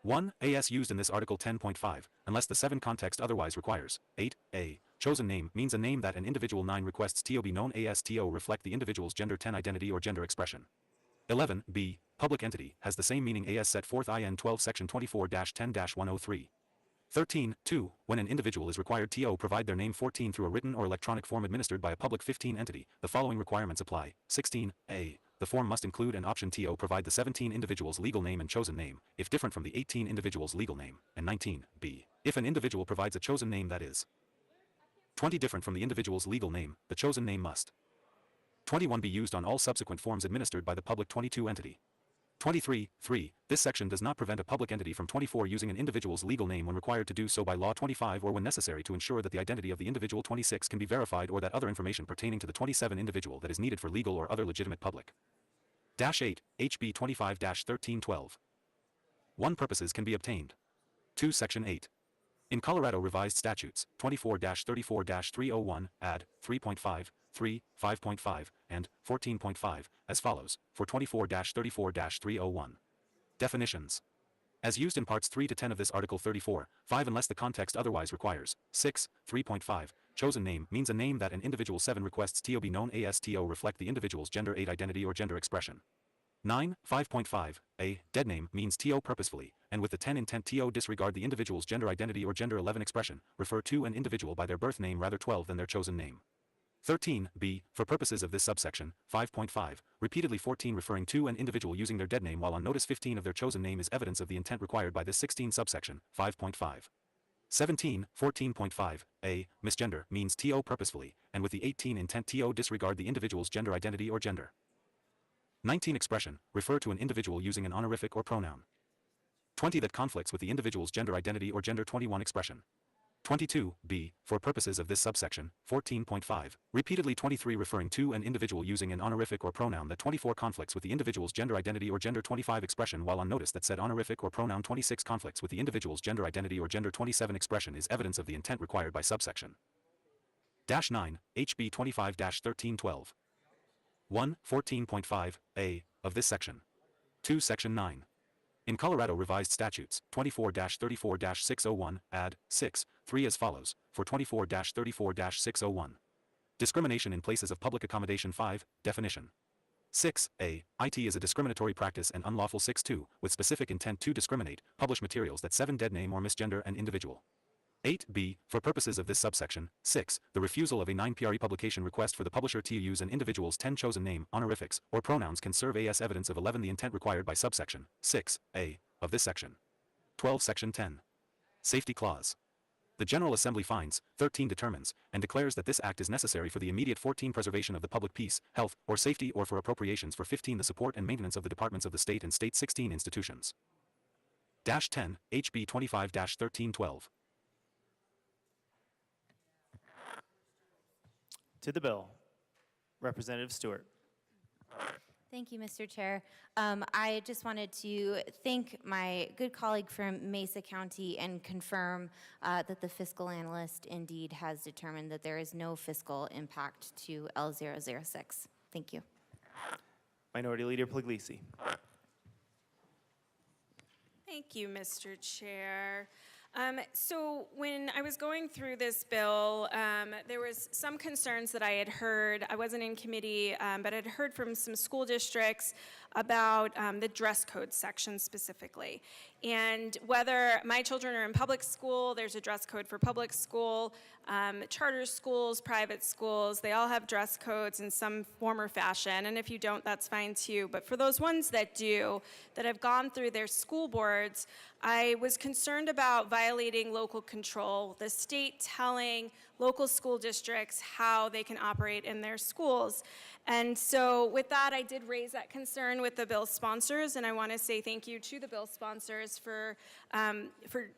1. AS used in this Article 10.5, unless the 7 context otherwise requires. 8a. Chosen name means a name that an individual 9 requests to be known as to reflect the individual's gender 10 identity or gender expression. 11b. Public entity has the same meaning as set forth in 12 Section 24-10-103. 13. 2. When an individual is required to provide their name 14 through a written or electronic form administered by a public 15 entity, the following requirements apply. 16a. The form must include an option to provide the 17 individual's legal name and chosen name, if different from the 18 individual's legal name, and 19b. If an individual provides a chosen name that is 20 different from the individual's legal name, the chosen name must 21 be used on all subsequent forms administered by the public 22 entity. 23.3. This section does not prevent a public entity from 24 using an individual's legal name when required to do so by law 25 or when necessary to ensure that the identity of the individual 26 can be verified or that other information pertaining to the 27 individual that is needed for legal or other legitimate public. 8. HB 25-1312. 1. Purposes can be obtained. 2. Section 8. In Colorado Revised Statutes, 24-34-301, add 3.5, 3, 5.5, and 14.5, as follows, for 24-34-301. Definitions. As used in parts 3 to 10 of this Article 34, 5 unless the context otherwise requires. 6, 3.5, chosen name means a name that an individual 7 requests to be known as to reflect the individual's gender 8 identity or gender expression. 9, 5.5, a dead name means to purposefully, and with the 10 intent to disregard the individual's gender identity or gender 11 expression, refer to an individual by their birth name rather 12 than their chosen name. 13b, for purposes of this subsection, 5.5, repeatedly 14 referring to an individual using their dead name while on notice 15 of their chosen name is evidence of the intent required by this 16 subsection, 5.5. 17, 14.5, a, misgender, means TO purposefully, and with the 18 intent TO disregard the individual's gender identity or gender. 19 expression, refer to an individual using an honorific or pronoun. 20 that conflicts with the individual's gender identity or gender. 21 expression. 22b, for purposes of this subsection, 14.5, repeatedly 23 referring to an individual using an honorific or pronoun that 24 conflicts with the individual's gender identity or gender. 25 expression while on notice that said honorific or pronoun. 26 conflicts with the individual's gender identity or gender. 27 expression is evidence of the intent required by subsection. Dash 9, HB 25-1312. 1, 14.5, a, of this section. 2, section 9. In Colorado Revised Statutes, 24-34-601, add 6, 3 as follows, for 24-34-601. Discrimination in places of public accommodation. 5, definition. 6a, IT is a discriminatory practice and unlawful. 6.2, with specific intent to discriminate, publish materials that 7 dead name or misgender an individual. 8b, for purposes of this subsection, 6, the refusal of a 9 PRE publication request for the publisher to use an individual's 10 chosen name, honorifics, or pronouns can serve as evidence of 11 the intent required by subsection 6a of this section. 12 Section 10. Safety Clause. The General Assembly finds, 13 determines, and declares that this act is necessary for the immediate 14 preservation of the public peace, health, or safety or for appropriations for 15 the support and maintenance of the departments of the state and state 16 institutions. Dash 10, HB 25-1312. To the bill. Representative Stewart. Thank you, Mr. Chair. I just wanted to thank my good colleague from Mesa County and confirm that the fiscal analyst indeed has determined that there is no fiscal impact to L006. Thank you. Minority Leader Puglisi. Thank you, Mr. Chair. So when I was going through this bill, there was some concerns that I had heard. I wasn't in committee, but I'd heard from some school districts about the dress code section specifically. And whether my children are in public school, there's a dress code for public school, charter schools, private schools, they all have dress codes in some form or fashion. And if you don't, that's fine too. But for those ones that do, that have gone through their school boards, I was concerned about violating local control, the state telling local school districts how they can operate in their schools. And so with that, I did raise that concern with the bill sponsors, and I want to say thank you to the bill sponsors for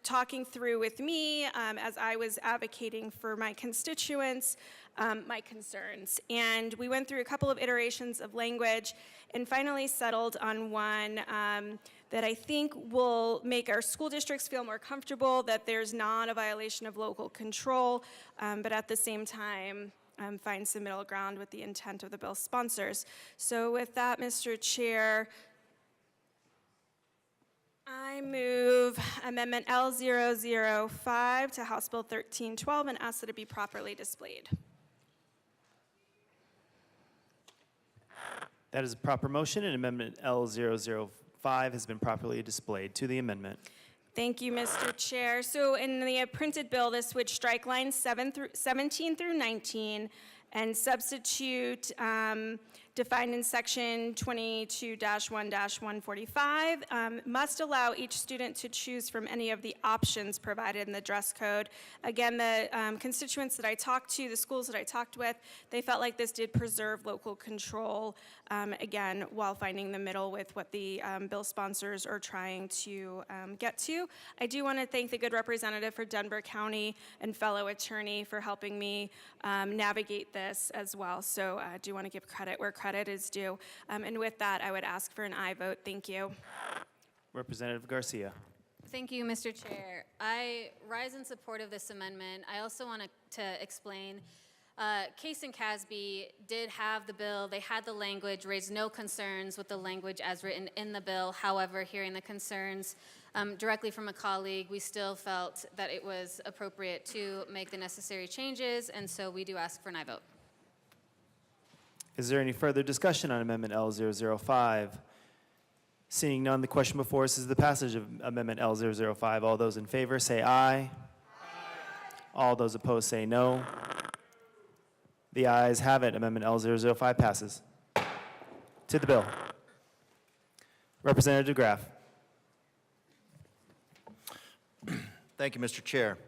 talking through with me as I was advocating for my constituents, my concerns. And we went through a couple of iterations of language and finally settled on one that I think will make our school districts feel more comfortable that there's not a violation of local control, but at the same time, find some middle ground with the intent of the bill sponsors. So with that, Mr. Chair, I move Amendment L005 to House Bill 1312 and ask that it be properly displayed. That is a proper motion, and Amendment L005 has been properly displayed. To the amendment. Thank you, Mr. Chair. So in the printed bill, this would strike lines 17 through 19 and substitute defined in section 22-1-145, must allow each student to choose from any of the options provided in the dress code. Again, the constituents that I talked to, the schools that I talked with, they felt like this did preserve local control, again, while finding the middle with what the bill sponsors are trying to get to. I do want to thank the good representative for Denver County and fellow attorney for helping me navigate this as well. So I do want to give credit where credit is due. And with that, I would ask for an aye vote. Thank you. Representative Garcia. Thank you, Mr. Chair. I rise in support of this amendment. I also want to explain, Case and Casby did have the bill. They had the language, raised no concerns with the language as written in the bill. However, hearing the concerns directly from a colleague, we still felt that it was appropriate to make the necessary changes, and so we do ask for an aye vote. Is there any further discussion on Amendment L005? Seeing none, the question before us is the passage of Amendment L005. All those in favor say aye. Aye. All those opposed say no. The ayes have it. Amendment L005 passes. To the bill. Representative DeGraff. Thank you, Mr. Chair.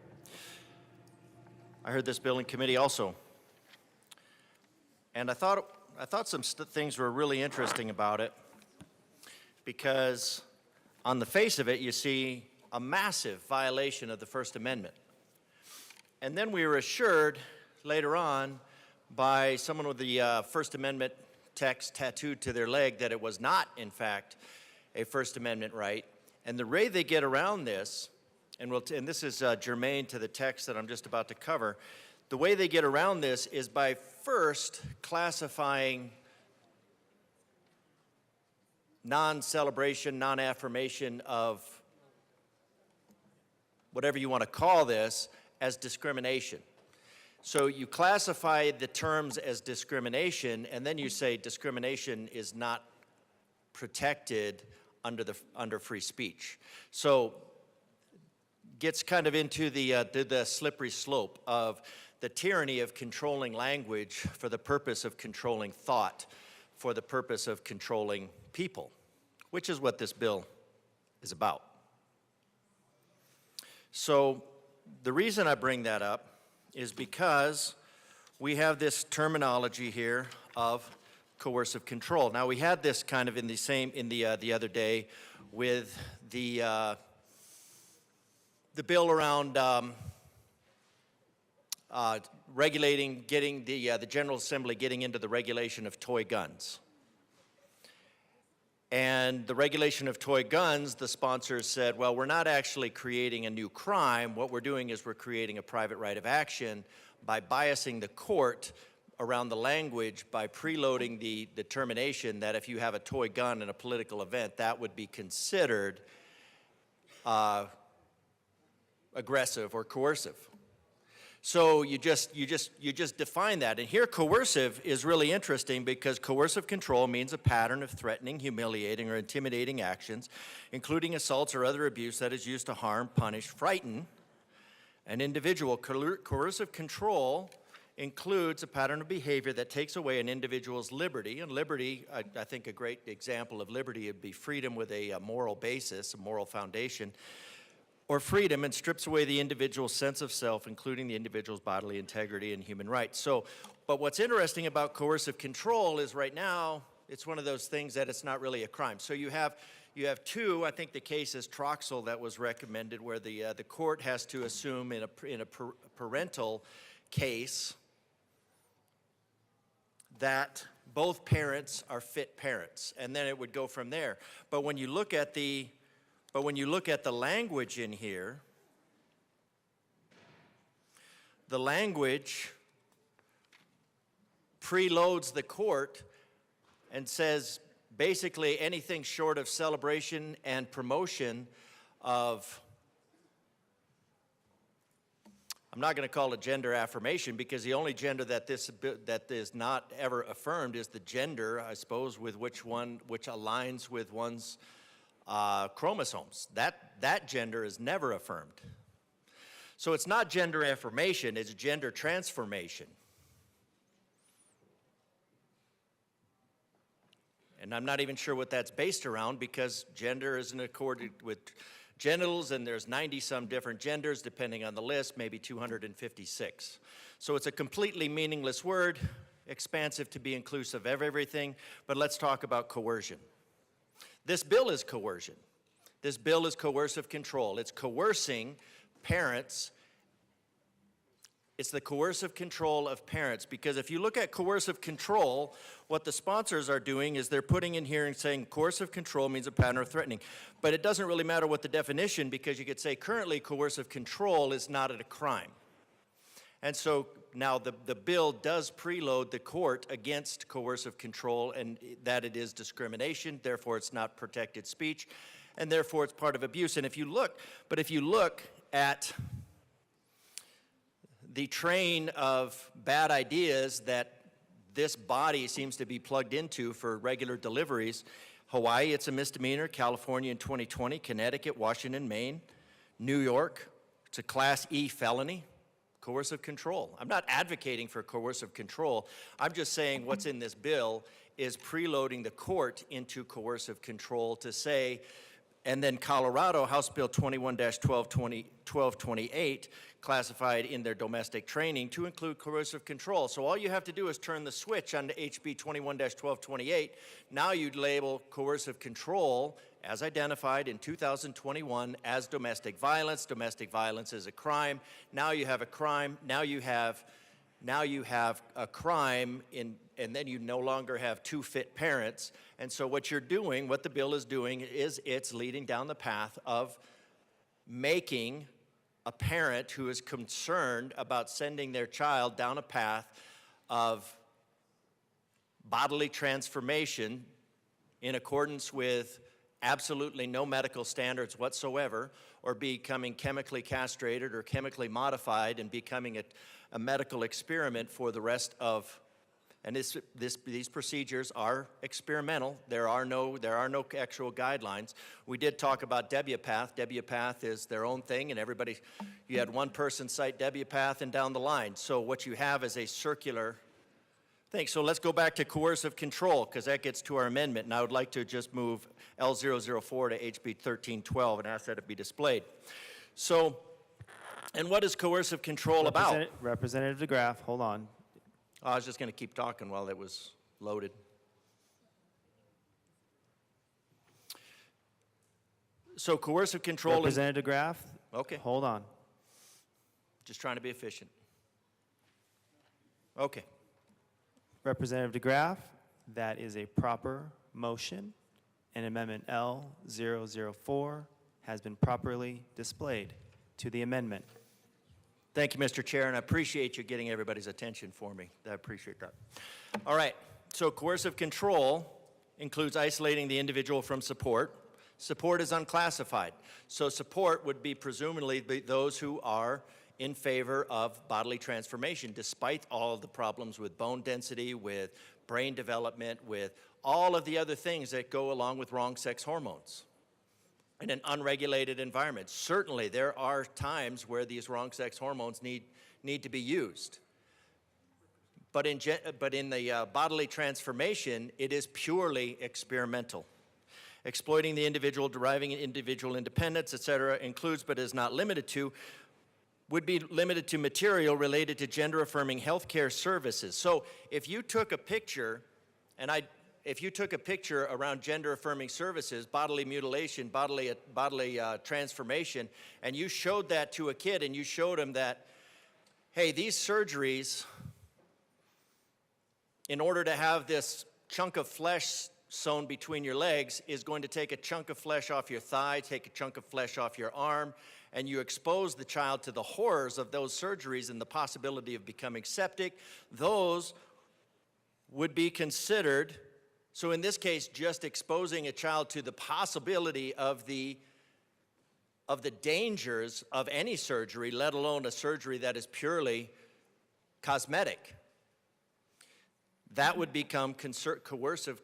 I heard this bill in committee also. And I thought some things were really interesting about it, because on the face of it, you see a massive violation of the First Amendment. And then we were assured later on by someone with the First Amendment text tattooed to their leg that it was not, in fact, a First Amendment right. And the way they get around this, and this is germane to the text that I'm just about to cover, the way they get around this is by first classifying non-celebration, non-affirmation of whatever you want to call this as discrimination. So you classify the terms as discrimination, and then you say discrimination is not protected under free speech. So gets kind of into the slippery slope of the tyranny of controlling language for the purpose of controlling thought, for the purpose of controlling people, which is what this bill is about. So the reason I bring that up is because we have this terminology here of coercive control. Now, we had this kind of in the other day with the bill around regulating, getting the General Assembly getting into the regulation of toy guns. And the regulation of toy guns, the sponsors said, well, we're not actually creating a new crime. What we're doing is we're creating a private right of action by biasing the court around the language by preloading the determination that if you have a toy gun in a political event, that would be considered aggressive or coercive. So you just define that. And here coercive is really interesting because coercive control means a pattern of threatening, humiliating, or intimidating actions, including assaults or other abuse that is used to harm, punish, frighten an individual. Coercive control includes a pattern of behavior that takes away an individual's liberty. And liberty, I think a great example of liberty would be freedom with a moral basis, a moral foundation, or freedom, and strips away the individual's sense of self, including the individual's bodily integrity and human rights. So, but what's interesting about coercive control is right now, it's one of those things that it's not really a crime. So you have two, I think the case is Troxel that was recommended, where the court has to assume in a parental case that both parents are fit parents, and then it would go from there. But when you look at the language in here, the language preloads the court and says basically anything short of celebration and promotion of, I'm not going to call it gender affirmation, because the only gender that is not ever affirmed is the gender, I suppose, with which aligns with one's chromosomes. That gender is never affirmed. So it's not gender affirmation, it's gender transformation. And I'm not even sure what that's based around, because gender is in accord with genitals, and there's 90-some different genders depending on the list, maybe 256. So it's a completely meaningless word, expansive to be inclusive of everything, but let's talk about coercion. This bill is coercion. This bill is coercive control. It's coercing parents. It's the coercive control of parents, because if you look at coercive control, what the sponsors are doing is they're putting in here and saying coercive control means a pattern of threatening. But it doesn't really matter what the definition, because you could say currently coercive control is not a crime. And so now the bill does preload the court against coercive control, and that it is discrimination, therefore it's not protected speech, and therefore it's part of abuse. And if you look at the train of bad ideas that this body seems to be plugged into for regular deliveries, Hawaii, it's a misdemeanor, California in 2020, Connecticut, Washington, Maine, New York, it's a Class E felony, coercive control. I'm not advocating for coercive control. I'm just saying what's in this bill is preloading the court into coercive control to say, and then Colorado, House Bill 21-1228, classified in their domestic training to include coercive control. So all you have to do is turn the switch on to HB 21-1228. Now you'd label coercive control as identified in 2021 as domestic violence. Domestic violence is a crime. Now you have a crime. Now you have a crime and then you no longer have two fit parents. And so what you're doing, what the bill is doing, is it's leading down the path of making a parent who is concerned about sending their child down a path of bodily transformation in accordance with absolutely no medical standards whatsoever, or becoming chemically castrated or chemically modified and becoming a medical experiment for the rest of. And these procedures are experimental. There are no actual guidelines. We did talk about Debupath. Debupath is their own thing, and you had one person cite Debupath and down the line. So what you have is a circular thing. So let's go back to coercive control, because that gets to our amendment, and I would like to just move L004 to HB 1312 and ask that it be displayed. So, and what is coercive control about? Representative DeGraff, hold on. I was just going to keep talking while it was loaded. So coercive control. Representative DeGraff. Okay. Hold on. Just trying to be efficient. Okay. Representative DeGraff, that is a proper motion, and Amendment L004 has been properly displayed to the amendment. Thank you, Mr. Chair, and I appreciate you getting everybody's attention for me. I appreciate that. All right, so coercive control includes isolating the individual from support. Support is unclassified, so support would be presumably those who are in favor of bodily transformation, despite all of the problems with bone density, with brain development, with all of the other things that go along with wrong sex hormones in an unregulated environment. Certainly, there are times where these wrong sex hormones need to be used. But in the bodily transformation, it is purely experimental. Exploiting the individual, deriving individual independence, et cetera, includes but is not limited to, would be limited to material related to gender-affirming healthcare services. So if you took a picture, if you took a picture around gender-affirming services, bodily mutilation, bodily transformation, and you showed that to a kid and you showed him that, hey, these surgeries, in order to have this chunk of flesh sewn between your legs, is going to take a chunk of flesh off your thigh, take a chunk of flesh off your arm, and you expose the child to the horrors of those surgeries and the possibility of becoming septic, those would be considered. So in this case, just exposing a child to the possibility of the dangers of any surgery, let alone a surgery that is purely cosmetic, that would become coercive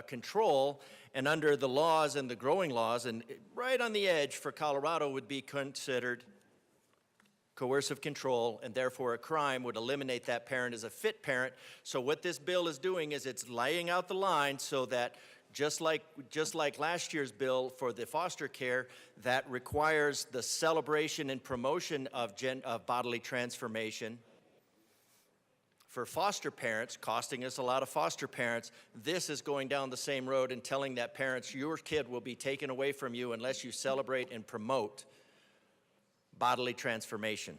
control, and under the laws and the growing laws, and right on the edge for Colorado would be considered coercive control, and therefore a crime would eliminate that parent as a fit parent. So what this bill is doing is it's laying out the line so that just like last year's bill for the foster care that requires the celebration and promotion of bodily transformation for foster parents, costing us a lot of foster parents, this is going down the same road and telling that parents, your kid will be taken away from you unless you celebrate and promote bodily transformation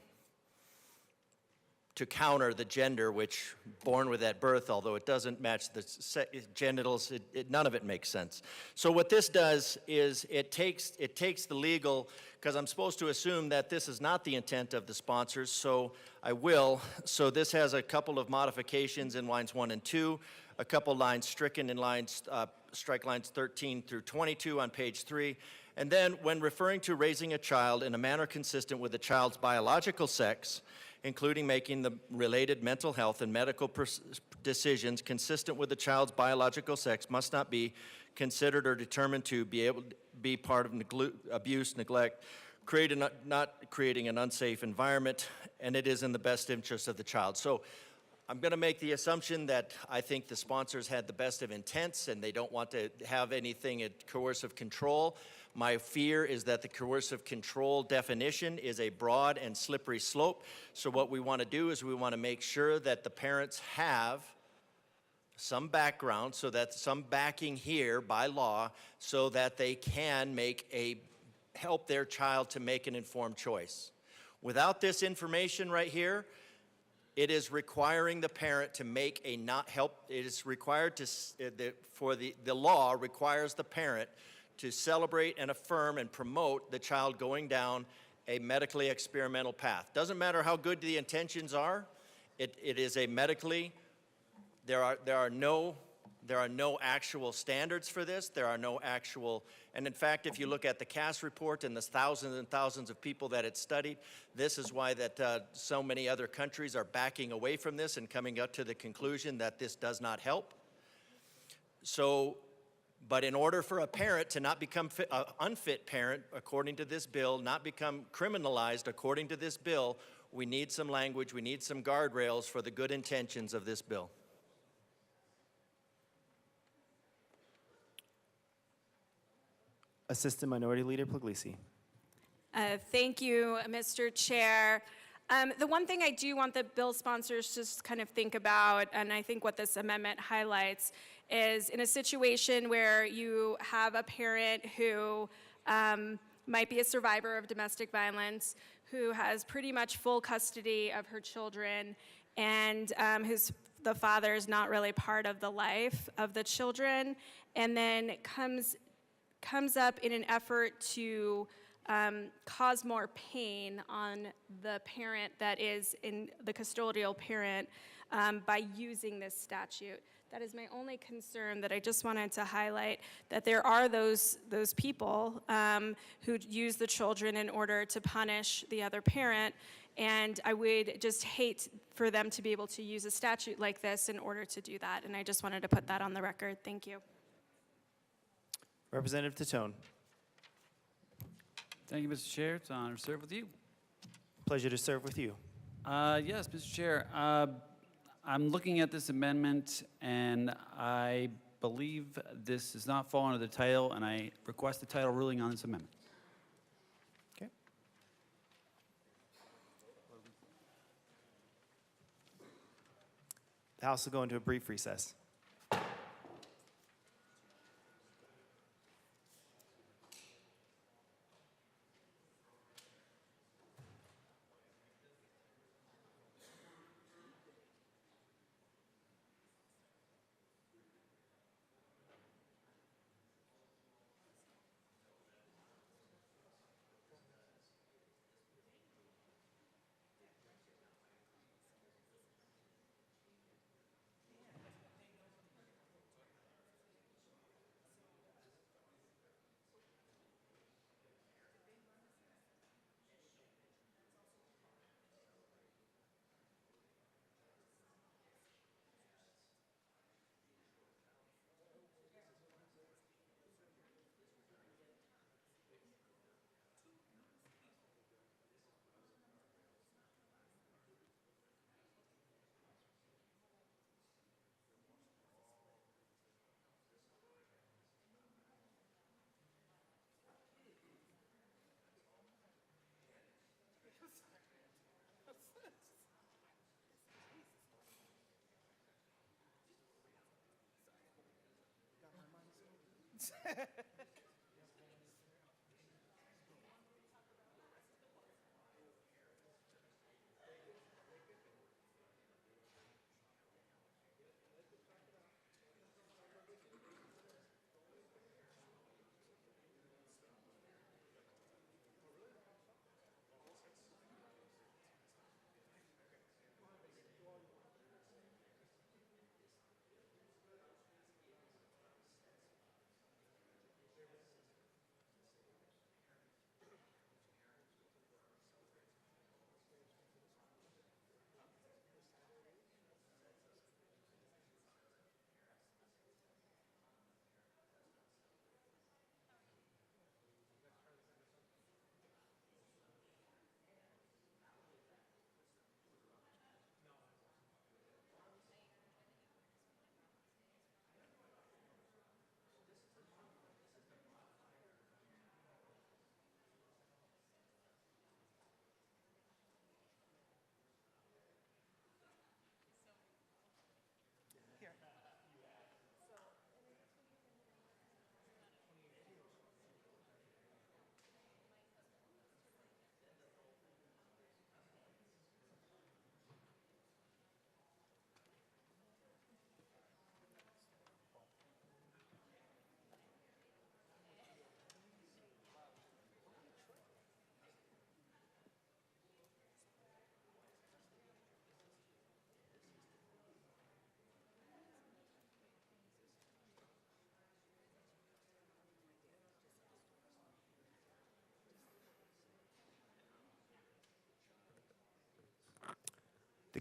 to counter the gender which born with at birth, although it doesn't match the genitals, none of it makes sense. So what this does is it takes the legal, because I'm supposed to assume that this is not the intent of the sponsors, so I will. So this has a couple of modifications in lines 1 and 2, a couple lines stricken in strike lines 13 through 22 on page 3. And then when referring to raising a child in a manner consistent with the child's biological sex, including making the related mental health and medical decisions consistent with the child's biological sex, must not be considered or determined to be able to be part of abuse, neglect, not creating an unsafe environment, and it is in the best interest of the child. So I'm going to make the assumption that I think the sponsors had the best of intents and they don't want to have anything at coercive control. My fear is that the coercive control definition is a broad and slippery slope. So what we want to do is we want to make sure that the parents have some background, so that some backing here by law, so that they can help their child to make an informed choice. Without this information right here, it is requiring the parent to make a not help. It is required to the law requires the parent to celebrate and affirm and promote the child going down a medically experimental path. Doesn't matter how good the intentions are. It is a medically. There are no actual standards for this. There are no actual, and in fact, if you look at the CAS report and the thousands and thousands of people that it studied, this is why that so many other countries are backing away from this and coming up to the conclusion that this does not help. So, but in order for a parent to not become an unfit parent, according to this bill, not become criminalized according to this bill, we need some language, we need some guardrails for the good intentions of this bill. Assistant Minority Leader Puglisi. Thank you, Mr. Chair. The one thing I do want the bill sponsors to just kind of think about, and I think what this amendment highlights, is in a situation where you have a parent who might be a survivor of domestic violence, who has pretty much full custody of her children, and the father is not really part of the life of the children, and then comes up in an effort to cause more pain on the parent that is in the custodial parent by using this statute. That is my only concern, that I just wanted to highlight, that there are those people who use the children in order to punish the other parent, and I would just hate for them to be able to use a statute like this in order to do that, and I just wanted to put that on the record. Thank you. Representative Tatone. Thank you, Mr. Chair. It's an honor to serve with you. Pleasure to serve with you. Yes, Mr. Chair. I'm looking at this amendment, and I believe this does not fall under the title, and I request the title ruling on this amendment. Okay. The House will go into a brief recess.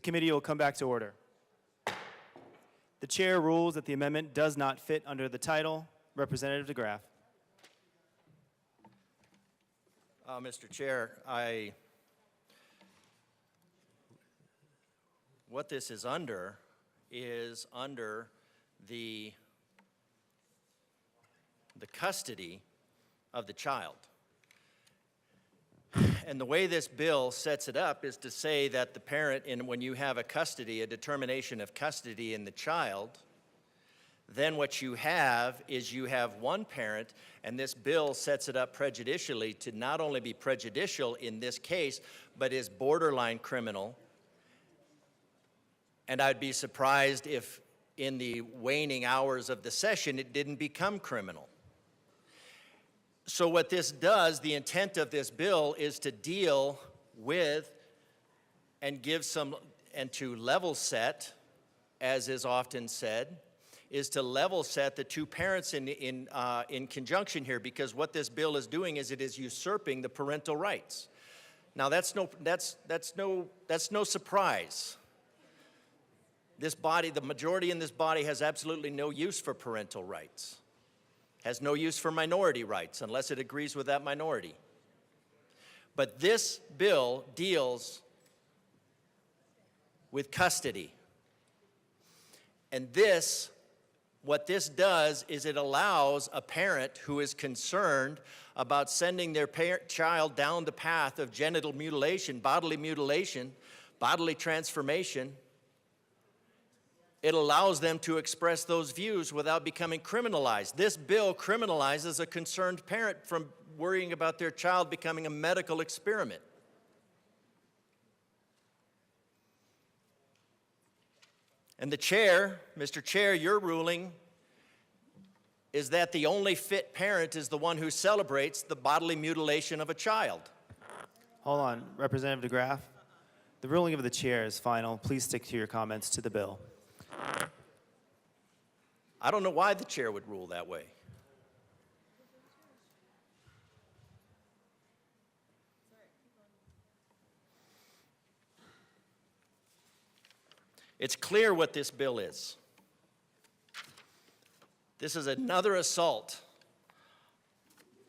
The committee will come back to order. The chair rules that the amendment does not fit under the title. Representative DeGraff. Mr. Chair, what this is under the custody of the child. And the way this bill sets it up is to say that the parent, when you have a determination of custody in the child, then what you have is you have one parent, and this bill sets it up prejudicially to not only be prejudicial in this case, but is borderline criminal. And I'd be surprised if in the waning hours of the session it didn't become criminal. So what this does, the intent of this bill is to deal with and to level set, as is often said, is to level set the two parents in conjunction here, because what this bill is doing is it is usurping the parental rights. Now that's no surprise. This body, the majority in this body, has absolutely no use for parental rights, has no use for minority rights unless it agrees with that minority. But this bill deals with custody. And what this does is it allows a parent who is concerned about sending their child down the path of genital mutilation, bodily transformation. It allows them to express those views without becoming criminalized. This bill criminalizes a concerned parent from worrying about their child becoming a medical experiment. And the chair, Mr. Chair, your ruling is that the only fit parent is the one who celebrates the bodily mutilation of a child. Hold on, Representative DeGraff. The ruling of the chair is final. Please stick to your comments to the bill. I don't know why the chair would rule that way. It's clear what this bill is. This is another assault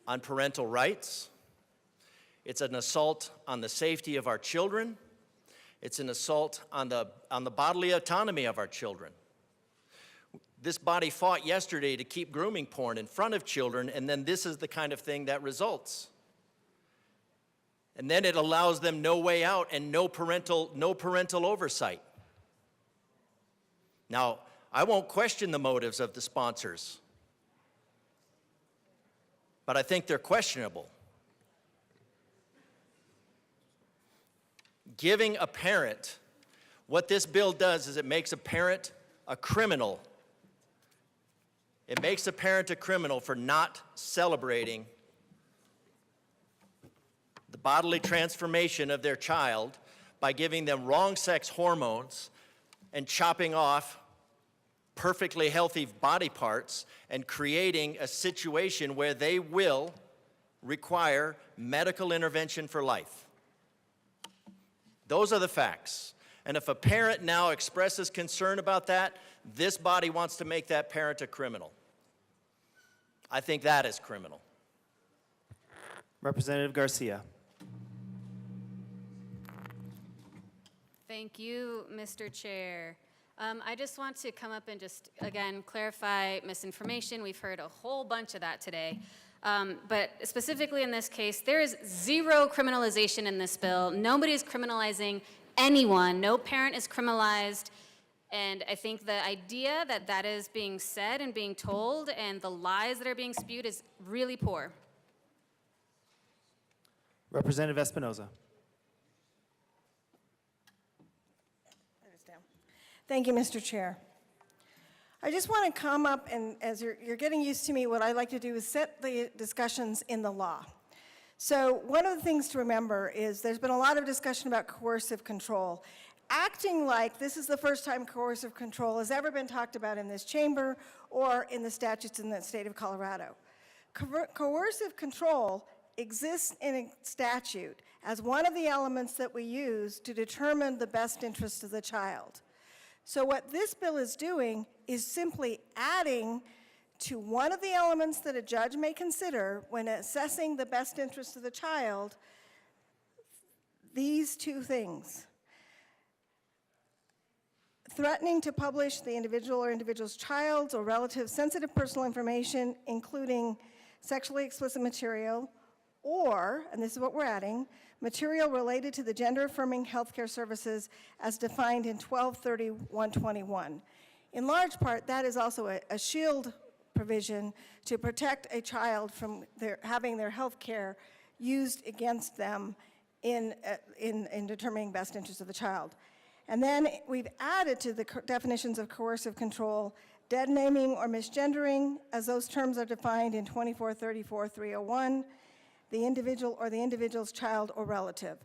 on parental rights. It's an assault on the safety of our children. It's an assault on the bodily autonomy of our children. This body fought yesterday to keep grooming porn in front of children, and then this is the kind of thing that results. And then it allows them no way out and no parental oversight. Now, I won't question the motives of the sponsors, but I think they're questionable. Giving a parent, what this bill does is it makes a parent a criminal. It makes a parent a criminal for not celebrating the bodily transformation of their child by giving them wrong sex hormones and chopping off perfectly healthy body parts and creating a situation where they will require medical intervention for life. Those are the facts. And if a parent now expresses concern about that, this body wants to make that parent a criminal. I think that is criminal. Representative Garcia. Thank you, Mr. Chair. I just want to come up and just, again, clarify misinformation. We've heard a whole bunch of that today. But specifically in this case, there is zero criminalization in this bill. Nobody is criminalizing anyone. No parent is criminalized. And I think the idea that that is being said and being told and the lies that are being spewed is really poor. Representative Espinoza. Thank you, Mr. Chair. I just want to come up and, as you're getting used to me, what I like to do is set the discussions in the law. So one of the things to remember is there's been a lot of discussion about coercive control. Acting like this is the first time coercive control has ever been talked about in this chamber or in the statutes in the state of Colorado. Coercive control exists in a statute as one of the elements that we use to determine the best interest of the child. So what this bill is doing is simply adding to one of the elements that a judge may consider when assessing the best interest of the child, these two things. Threatening to publish the individual or individual's child's or relative's sensitive personal information, including sexually explicit material, or, and this is what we're adding, material related to the gender-affirming healthcare services as defined in 1230-121. In large part, that is also a shield provision to protect a child from having their health care used against them in determining best interest of the child. And then we've added to the definitions of coercive control, dead naming or misgendering, as those terms are defined in 2434-301, the individual or the individual's child or relative.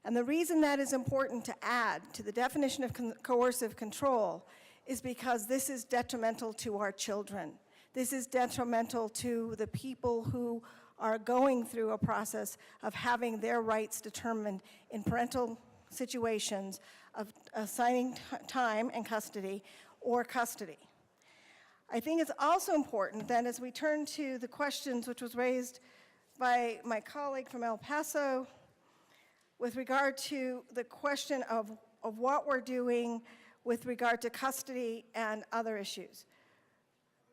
And the reason that is important to add to the definition of coercive control is because this is detrimental to our children. This is detrimental to the people who are going through a process of having their rights determined in parental situations of assigning time and custody or custody. I think it's also important that as we turn to the questions which was raised by my colleague from El Paso with regard to the question of what we're doing with regard to custody and other issues.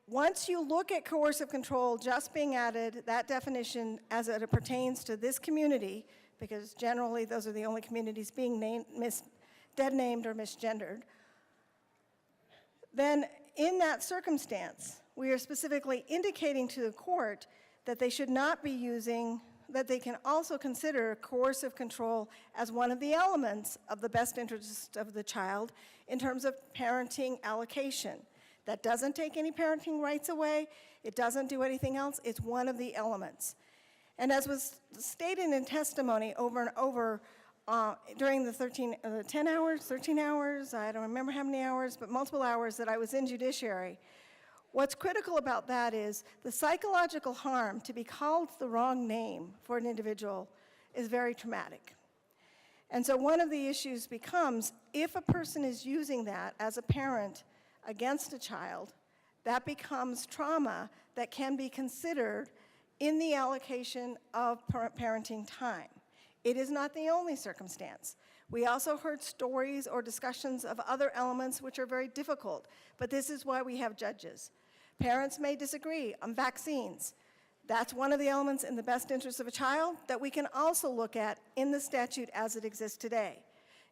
Once you look at coercive control just being added, that definition as it pertains to this community, because generally those are the only communities being dead named or misgendered, then in that circumstance, we are specifically indicating to the court that they should not be using, that they can also consider coercive control as one of the elements of the best interest of the child in terms of parenting allocation. That doesn't take any parenting rights away. It doesn't do anything else. It's one of the elements. And as was stated in testimony over and over during the 13 hours, I don't remember how many hours, but multiple hours that I was in judiciary, what's critical about that is the psychological harm to be called the wrong name for an individual is very traumatic. And so one of the issues becomes, if a person is using that as a parent against a child, that becomes trauma that can be considered in the allocation of parenting time. It is not the only circumstance. We also heard stories or discussions of other elements which are very difficult, but this is why we have judges. Parents may disagree on vaccines. That's one of the elements in the best interest of a child that we can also look at in the statute as it exists today.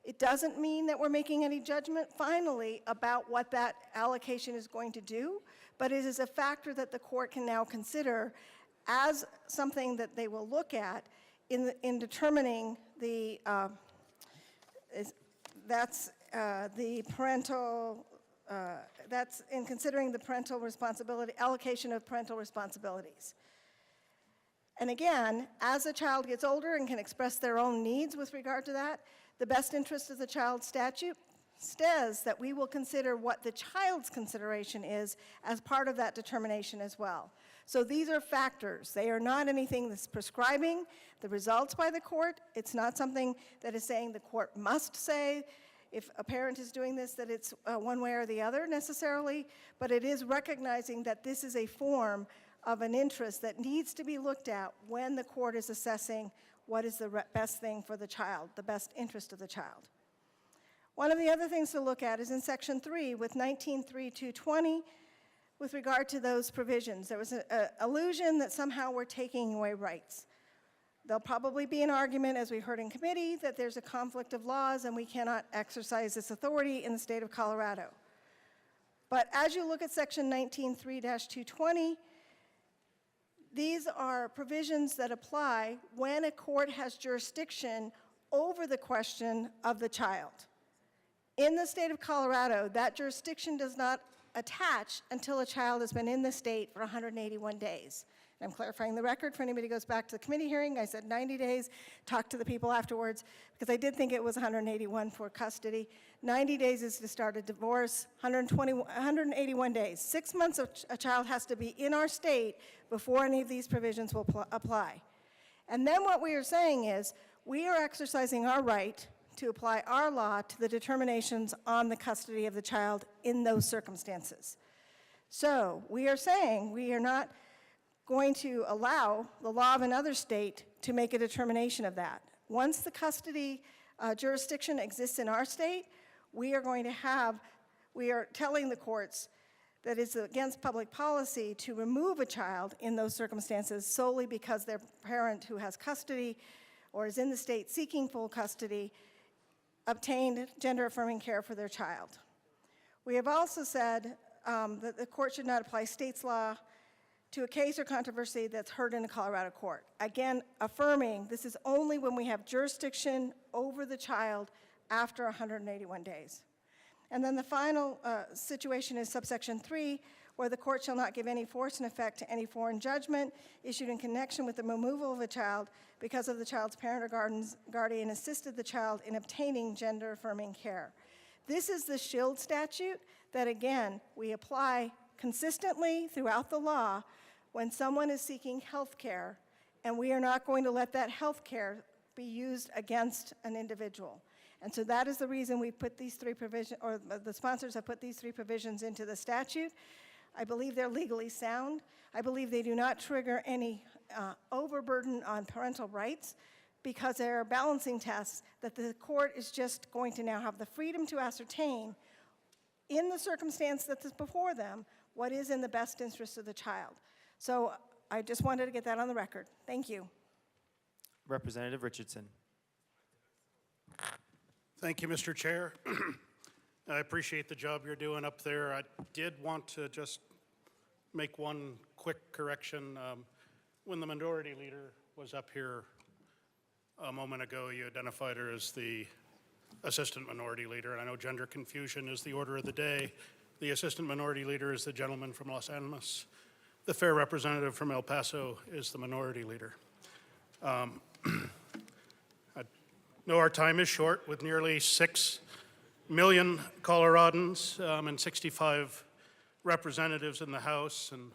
It doesn't mean that we're making any judgment finally about what that allocation is going to do, but it is a factor that the court can now consider as something that they will look at in determining the, that's in considering the parental responsibility, allocation of parental responsibilities. And again, as a child gets older and can express their own needs with regard to that, the best interest of the child statute says that we will consider what the child's consideration is as part of that determination as well. So these are factors. They are not anything that's prescribing the results by the court. It's not something that is saying the court must say if a parent is doing this that it's one way or the other necessarily, but it is recognizing that this is a form of an interest that needs to be looked at when the court is assessing what is the best thing for the child, the best interest of the child. One of the other things to look at is in Section 3 with 19.3.220 with regard to those provisions. There was an illusion that somehow we're taking away rights. There'll probably be an argument, as we heard in committee, that there's a conflict of laws and we cannot exercise this authority in the state of Colorado. But as you look at Section 19.3-220, these are provisions that apply when a court has jurisdiction over the question of the child. In the state of Colorado, that jurisdiction does not attach until a child has been in the state for 181 days. And I'm clarifying the record for anybody who goes back to the committee hearing. I said 90 days, talked to the people afterwards, because I did think it was 181 for custody. 90 days is to start a divorce, 181 days. 6 months a child has to be in our state before any of these provisions will apply. And then what we are saying is, we are exercising our right to apply our law to the determinations on the custody of the child in those circumstances. So we are saying we are not going to allow the law of another state to make a determination of that. Once the custody jurisdiction exists in our state, we are telling the courts that it's against public policy to remove a child in those circumstances solely because their parent who has custody or is in the state seeking full custody obtained gender-affirming care for their child. We have also said that the court should not apply state's law to a case or controversy that's heard in a Colorado court. Again, affirming this is only when we have jurisdiction over the child after 181 days. And then the final situation is subsection 3, where the court shall not give any force and effect to any foreign judgment issued in connection with the removal of a child because of the child's parent or guardian assisted the child in obtaining gender-affirming care. This is the shield statute that, again, we apply consistently throughout the law when someone is seeking health care, and we are not going to let that health care be used against an individual. And so that is the reason we put these three provisions, or the sponsors have put these three provisions into the statute. I believe they're legally sound. I believe they do not trigger any overburden on parental rights because they are balancing tests that the court is just going to now have the freedom to ascertain in the circumstance that's before them what is in the best interest of the child. So I just wanted to get that on the record. Thank you. Representative Richardson. Thank you, Mr. Chair. I appreciate the job you're doing up there. I did want to just make one quick correction. When the minority leader was up here a moment ago, you identified her as the assistant minority leader, and I know gender confusion is the order of the day. The assistant minority leader is the gentleman from Los Alamos. The fair representative from El Paso is the minority leader. I know our time is short with nearly 6 million Coloradans and 65 representatives in the House, and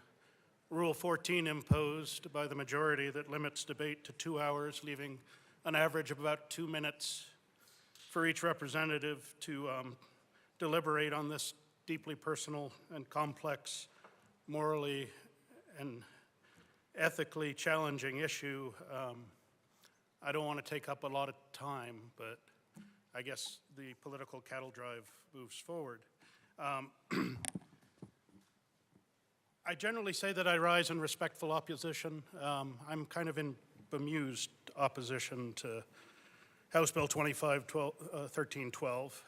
Rule 14 imposed by the majority that limits debate to 2 hours, leaving an average of about 2 minutes for each representative to deliberate on this deeply personal and complex, morally and ethically challenging issue. I don't want to take up a lot of time, but I guess the political cattle drive moves forward. I generally say that I rise in respectful opposition. I'm kind of in bemused opposition to House Bill 1312.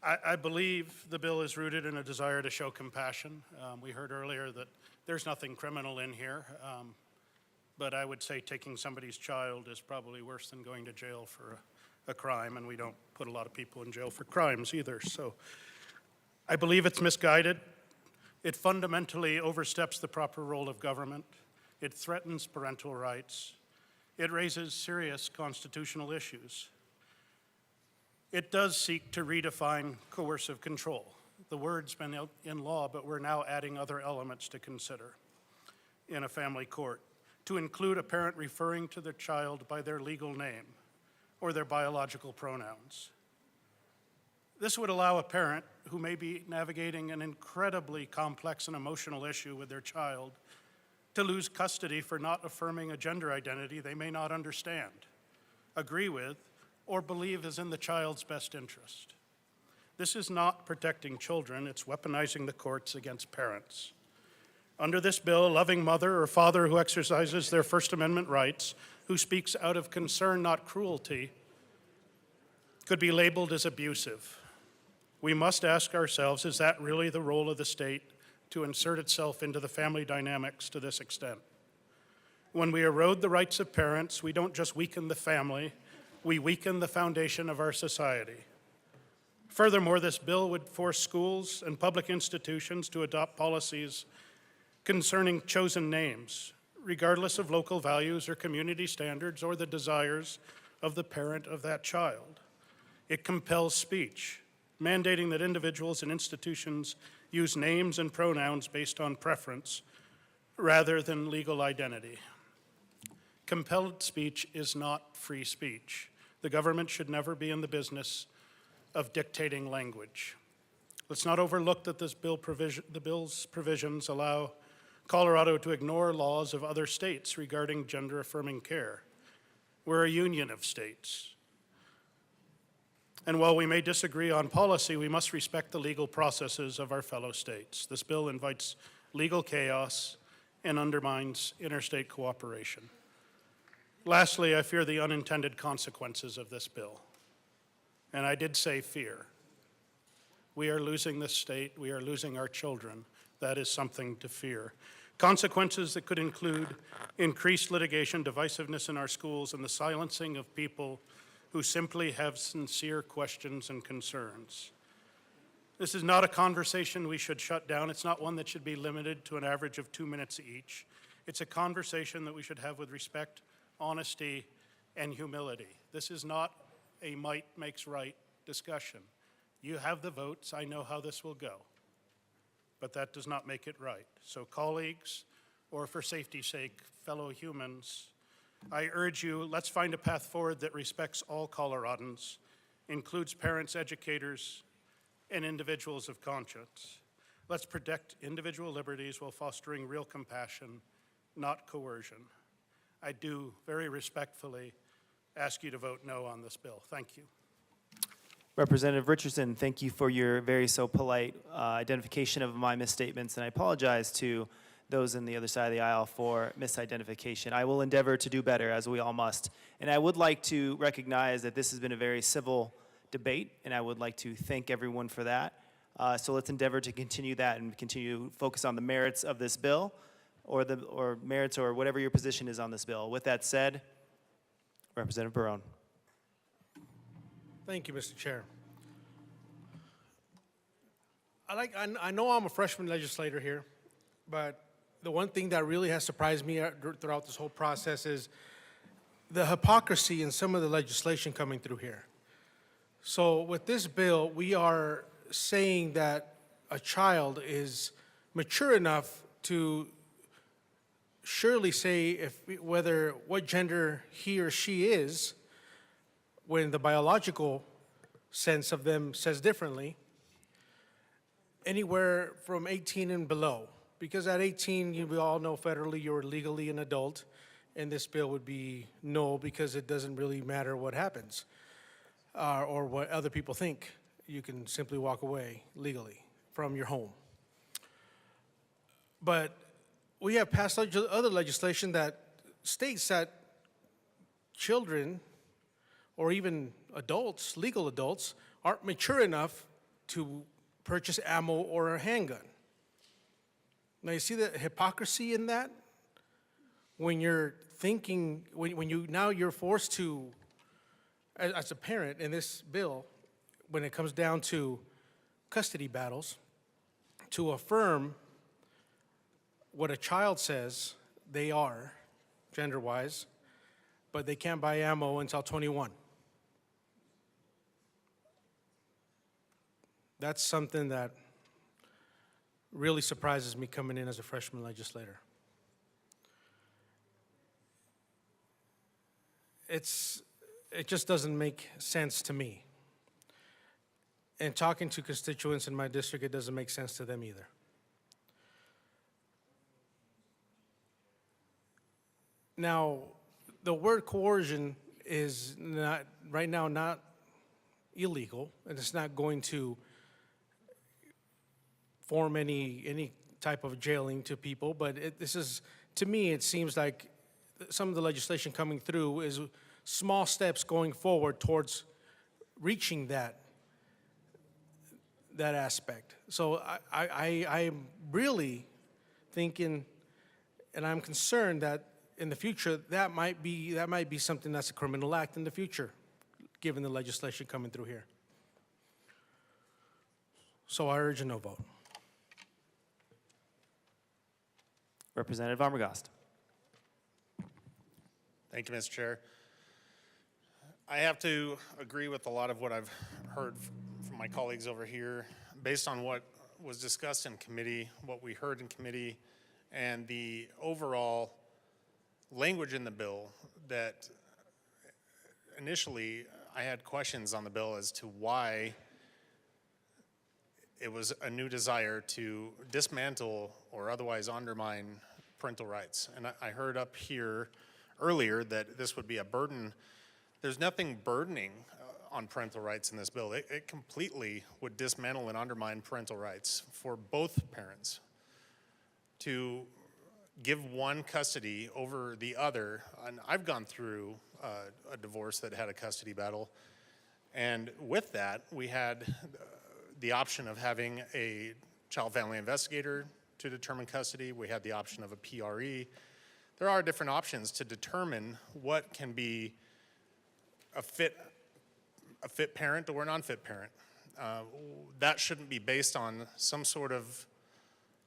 I believe the bill is rooted in a desire to show compassion. We heard earlier that there's nothing criminal in here, but I would say taking somebody's child is probably worse than going to jail for a crime, and we don't put a lot of people in jail for crimes either. So I believe it's misguided. It fundamentally oversteps the proper role of government. It threatens parental rights. It raises serious constitutional issues. It does seek to redefine coercive control. The word's been in law, but we're now adding other elements to consider in a family court, to include a parent referring to their child by their legal name or their biological pronouns. This would allow a parent who may be navigating an incredibly complex and emotional issue with their child to lose custody for not affirming a gender identity they may not understand, agree with, or believe is in the child's best interest. This is not protecting children, it's weaponizing the courts against parents. Under this bill, a loving mother or father who exercises their First Amendment rights, who speaks out of concern, not cruelty, could be labeled as abusive. We must ask ourselves, is that really the role of the state to insert itself into the family dynamics to this extent? When we erode the rights of parents, we don't just weaken the family, we weaken the foundation of our society. Furthermore, this bill would force schools and public institutions to adopt policies concerning chosen names, regardless of local values or community standards or the desires of the parent of that child. It compels speech, mandating that individuals and institutions use names and pronouns based on preference rather than legal identity. Compelled speech is not free speech. The government should never be in the business of dictating language. Let's not overlook that the bill's provisions allow Colorado to ignore laws of other states regarding gender-affirming care. We're a union of states. And while we may disagree on policy, we must respect the legal processes of our fellow states. This bill invites legal chaos and undermines interstate cooperation. Lastly, I fear the unintended consequences of this bill. And I did say fear. We are losing this state. We are losing our children. That is something to fear. Consequences that could include increased litigation, divisiveness in our schools, and the silencing of people who simply have sincere questions and concerns. This is not a conversation we should shut down. It's not one that should be limited to an average of 2 minutes each. It's a conversation that we should have with respect, honesty, and humility. This is not a might makes right discussion. You have the votes. I know how this will go. But that does not make it right. So colleagues, or for safety's sake, fellow humans, I urge you, let's find a path forward that respects all Coloradans, includes parents, educators, and individuals of conscience. Let's protect individual liberties while fostering real compassion, not coercion. I do very respectfully ask you to vote no on this bill. Thank you. Representative Richardson, thank you for your very so polite identification of my misstatements, and I apologize to those on the other side of the aisle for misidentification. I will endeavor to do better, as we all must. And I would like to recognize that this has been a very civil debate, and I would like to thank everyone for that. So let's endeavor to continue that and continue to focus on the merits of this bill, or merits, or whatever your position is on this bill. With that said, Representative Barone. Thank you, Mr. Chair. I know I'm a freshman legislator here, but the one thing that really has surprised me throughout this whole process is the hypocrisy in some of the legislation coming through here. So with this bill, we are saying that a child is mature enough to surely say what gender he or she is, when the biological sense of them says differently, anywhere from 18 and below. Because at 18, we all know federally you're legally an adult, and this bill would be no, because it doesn't really matter what happens or what other people think. You can simply walk away legally from your home. But we have passed other legislation that states that children, or even adults, legal adults, aren't mature enough to purchase ammo or a handgun. Now you see the hypocrisy in that? When you're thinking, now you're forced to, as a parent in this bill, when it comes down to custody battles, to affirm what a child says they are, gender-wise, but they can't buy ammo until 21. That's something that really surprises me coming in as a freshman legislator. It just doesn't make sense to me. And talking to constituents in my district, it doesn't make sense to them either. Now, the word coercion is not, right now, not illegal, and it's not going to form any type of jailing to people, but this is, to me, it seems like some of the legislation coming through is small steps going forward towards reaching that aspect. So I'm really thinking, and I'm concerned that in the future, that might be something that's a criminal act in the future, given the legislation coming through here. So I urge a no vote. Representative Armagost. Thank you, Mr. Chair. I have to agree with a lot of what I've heard from my colleagues over here. Based on what was discussed in committee, what we heard in committee, and the overall language in the bill that initially I had questions on the bill as to why it was a new desire to dismantle or otherwise undermine parental rights. And I heard up here earlier that this would be a burden. There's nothing burdening on parental rights in this bill. It completely would dismantle and undermine parental rights for both parents. To give one custody over the other, and I've gone through a divorce that had a custody battle, and with that, we had the option of having a child family investigator to determine custody. We had the option of a PRE. There are different options to determine what can be a fit parent or an unfit parent. That shouldn't be based on some sort of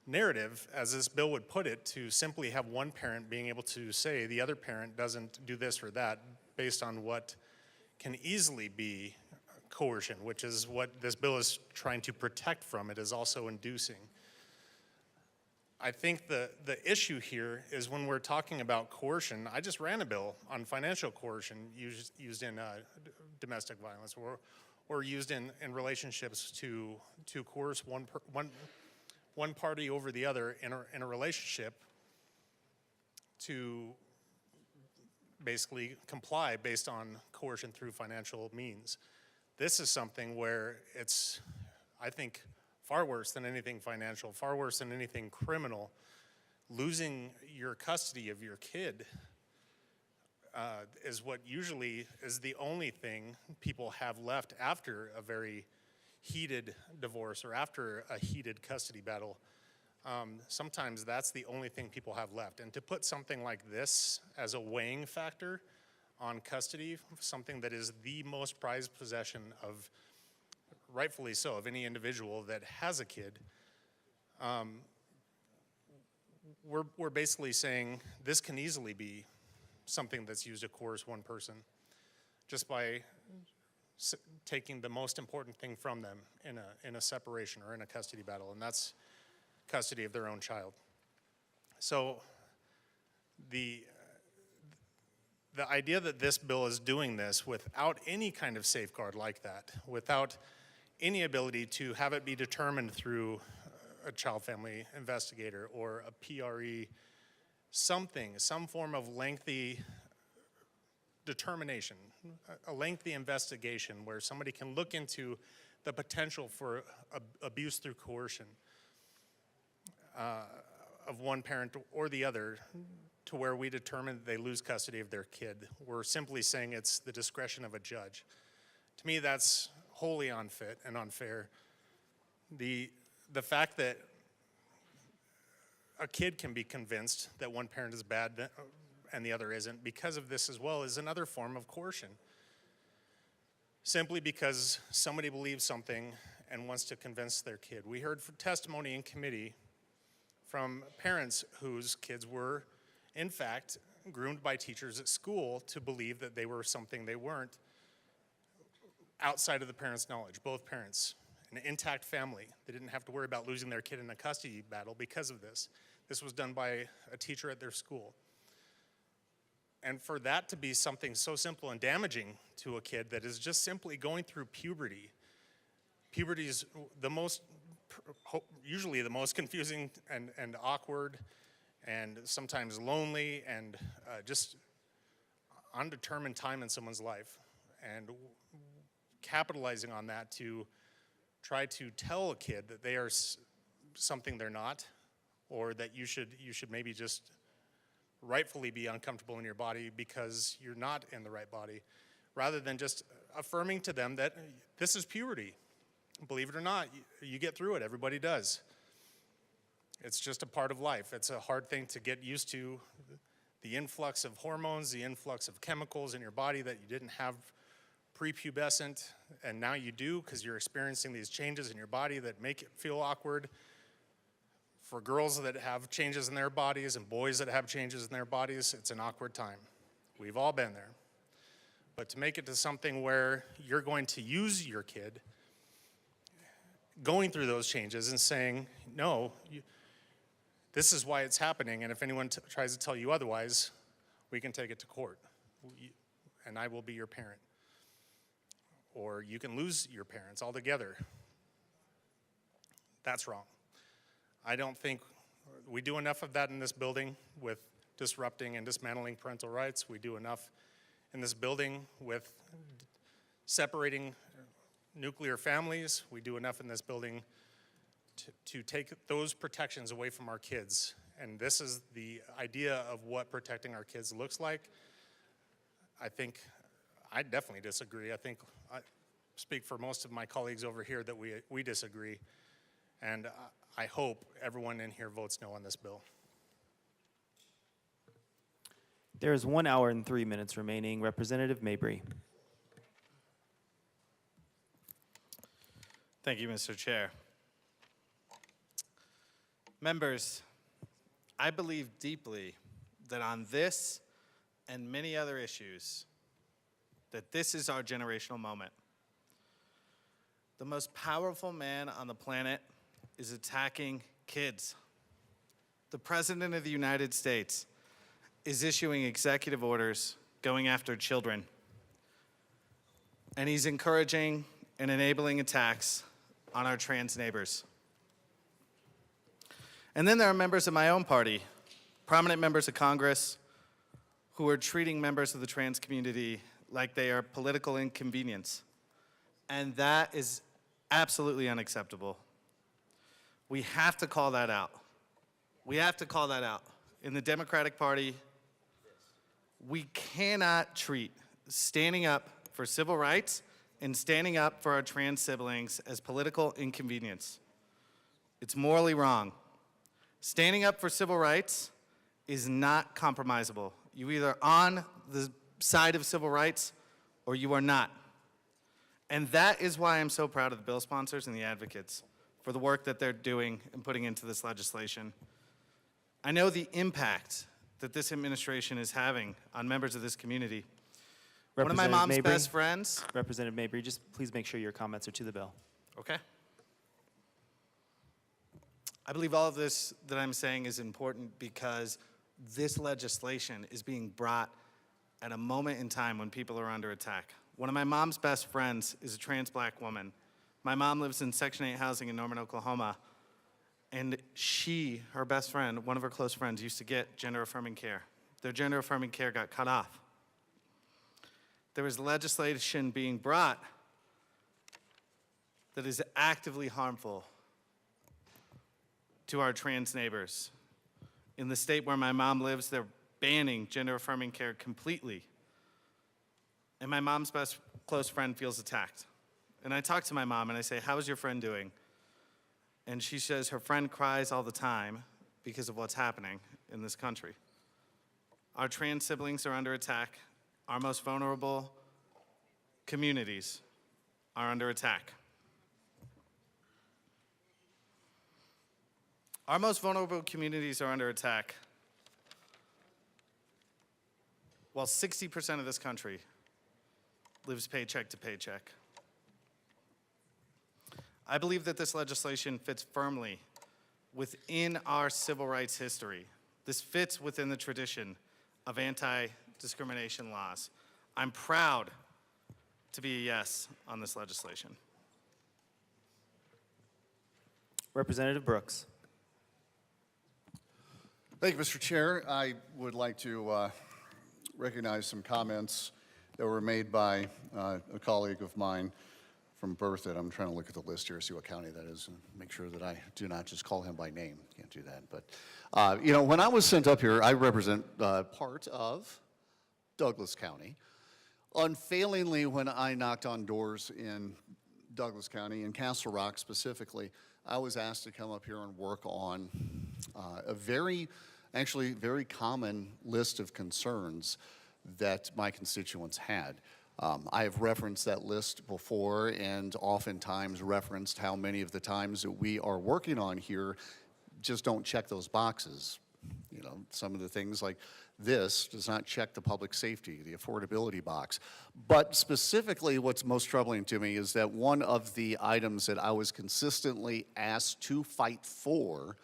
narrative, as this bill would put it, to simply have one parent being able to say the other parent doesn't do this or that based on what can easily be coercion, which is what this bill is trying to protect from. It is also inducing. I think the issue here is when we're talking about coercion, I just ran a bill on financial coercion used in domestic violence or used in relationships to coerce one party over the other in a relationship to basically comply based on coercion through financial means. This is something where it's, I think, far worse than anything financial, far worse than anything criminal. Losing your custody of your kid is what usually is the only thing people have left after a very heated divorce or after a heated custody battle. Sometimes that's the only thing people have left. And to put something like this as a weighing factor on custody, something that is the most prized possession of, rightfully so, of any individual that has a kid, we're basically saying this can easily be something that's used to coerce one person just by taking the most important thing from them in a separation or in a custody battle, and that's custody of their own child. So the idea that this bill is doing this without any kind of safeguard like that, without any ability to have it be determined through a child family investigator or a PRE, some form of lengthy determination, a lengthy investigation where somebody can look into the potential for abuse through coercion of one parent or the other, to where we determine that they lose custody of their kid. We're simply saying it's the discretion of a judge. To me, that's wholly unfit and unfair. The fact that a kid can be convinced that one parent is bad and the other isn't because of this as well is another form of coercion. Simply because somebody believes something and wants to convince their kid. We heard testimony in committee from parents whose kids were, in fact, groomed by teachers at school to believe that they were something they weren't, outside of the parents' knowledge, both parents. An intact family. They didn't have to worry about losing their kid in a custody battle because of this. This was done by a teacher at their school. And for that to be something so simple and damaging to a kid that is just simply going through puberty. Puberty is usually the most confusing and awkward and sometimes lonely and just undetermined time in someone's life. And capitalizing on that to try to tell a kid that they are something they're not, or that you should maybe just rightfully be uncomfortable in your body because you're not in the right body, rather than just affirming to them that this is puberty. Believe it or not, you get through it. Everybody does. It's just a part of life. It's a hard thing to get used to, the influx of hormones, the influx of chemicals in your body that you didn't have prepubescent, and now you do because you're experiencing these changes in your body that make it feel awkward. For girls that have changes in their bodies and boys that have changes in their bodies, it's an awkward time. We've all been there. But to make it to something where you're going to use your kid going through those changes and saying, no, this is why it's happening, and if anyone tries to tell you otherwise, we can take it to court, and I will be your parent. Or you can lose your parents altogether. That's wrong. I don't think we do enough of that in this building with disrupting and dismantling parental rights. We do enough in this building with separating nuclear families. We do enough in this building to take those protections away from our kids. And this is the idea of what protecting our kids looks like. I definitely disagree. I think I speak for most of my colleagues over here that we disagree. And I hope everyone in here votes no on this bill. There is 1 hour and 3 minutes remaining. Representative Mabry. Thank you, Mr. Chair. Members, I believe deeply that on this and many other issues, that this is our generational moment. The most powerful man on the planet is attacking kids. The President of the United States is issuing executive orders going after children. And he's encouraging and enabling attacks on our trans neighbors. And then there are members of my own party, prominent members of Congress, who are treating members of the trans community like they are political inconvenience. And that is absolutely unacceptable. We have to call that out. We have to call that out. In the Democratic Party, we cannot treat standing up for civil rights and standing up for our trans siblings as political inconvenience. It's morally wrong. Standing up for civil rights is not compromisable. You're either on the side of civil rights or you are not. And that is why I'm so proud of the bill sponsors and the advocates for the work that they're doing and putting into this legislation. I know the impact that this administration is having on members of this community. One of my mom's Mabry, best friends. Representative Mabry, just please make sure your comments are to the bill. Okay. I believe all of this that I'm saying is important because this legislation is being brought at a moment in time when people are under attack. One of my mom's best friends is a trans black woman. My mom lives in Section 8 housing in Norman, Oklahoma. And her best friend, one of her close friends, used to get gender-affirming care. Their gender-affirming care got cut off. There is legislation being brought that is actively harmful to our trans neighbors. In the state where my mom lives, they're banning gender-affirming care completely. And my mom's best close friend feels attacked. And I talk to my mom and I say, "How is your friend doing?" And she says her friend cries all the time because of what's happening in this country. Our trans siblings are under attack. Our most vulnerable communities are under attack. Our most vulnerable communities are under attack while 60% of this country lives paycheck to paycheck. I believe that this legislation fits firmly within our civil rights history. This fits within the tradition of anti-discrimination laws. I'm proud to be a yes on this legislation. Representative Brooks. Thank you, Mr. Chair. I would like to recognize some comments that were made by a colleague of mine from Berthoud. I'm trying to look at the list here, see what county that is, and make sure that I do not just call him by name. Can't do that. But, you know, when I was sent up here, I represent part of Douglas County. Unfailingly, when I knocked on doors in Douglas County, in Castle Rock specifically, I was asked to come up here and work on a very common list of concerns that my constituents had. I have referenced that list before and oftentimes referenced how many of the times that we are working on here just don't check those boxes. You know, some of the things like this does not check the public safety, the affordability box. But specifically what's most troubling to me is that one of the items that I was consistently asked to fight for,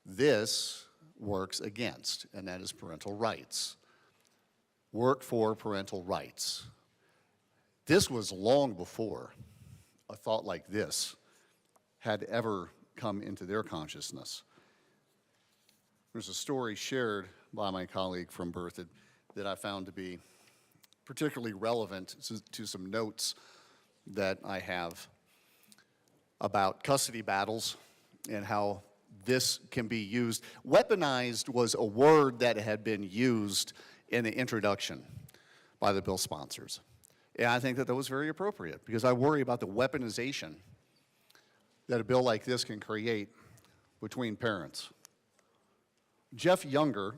this works against, and that is parental rights. work for parental rights. This was long before a thought like this had ever come into their consciousness. There's a story shared by my colleague from Berthoud that I found to be particularly relevant to some notes that I have about custody battles and how this can be used. Weaponized was a word that had been used in the introduction by the bill sponsors. And I think that that was very appropriate because I worry about the weaponization that a bill like this can create between parents. Jeff Younger,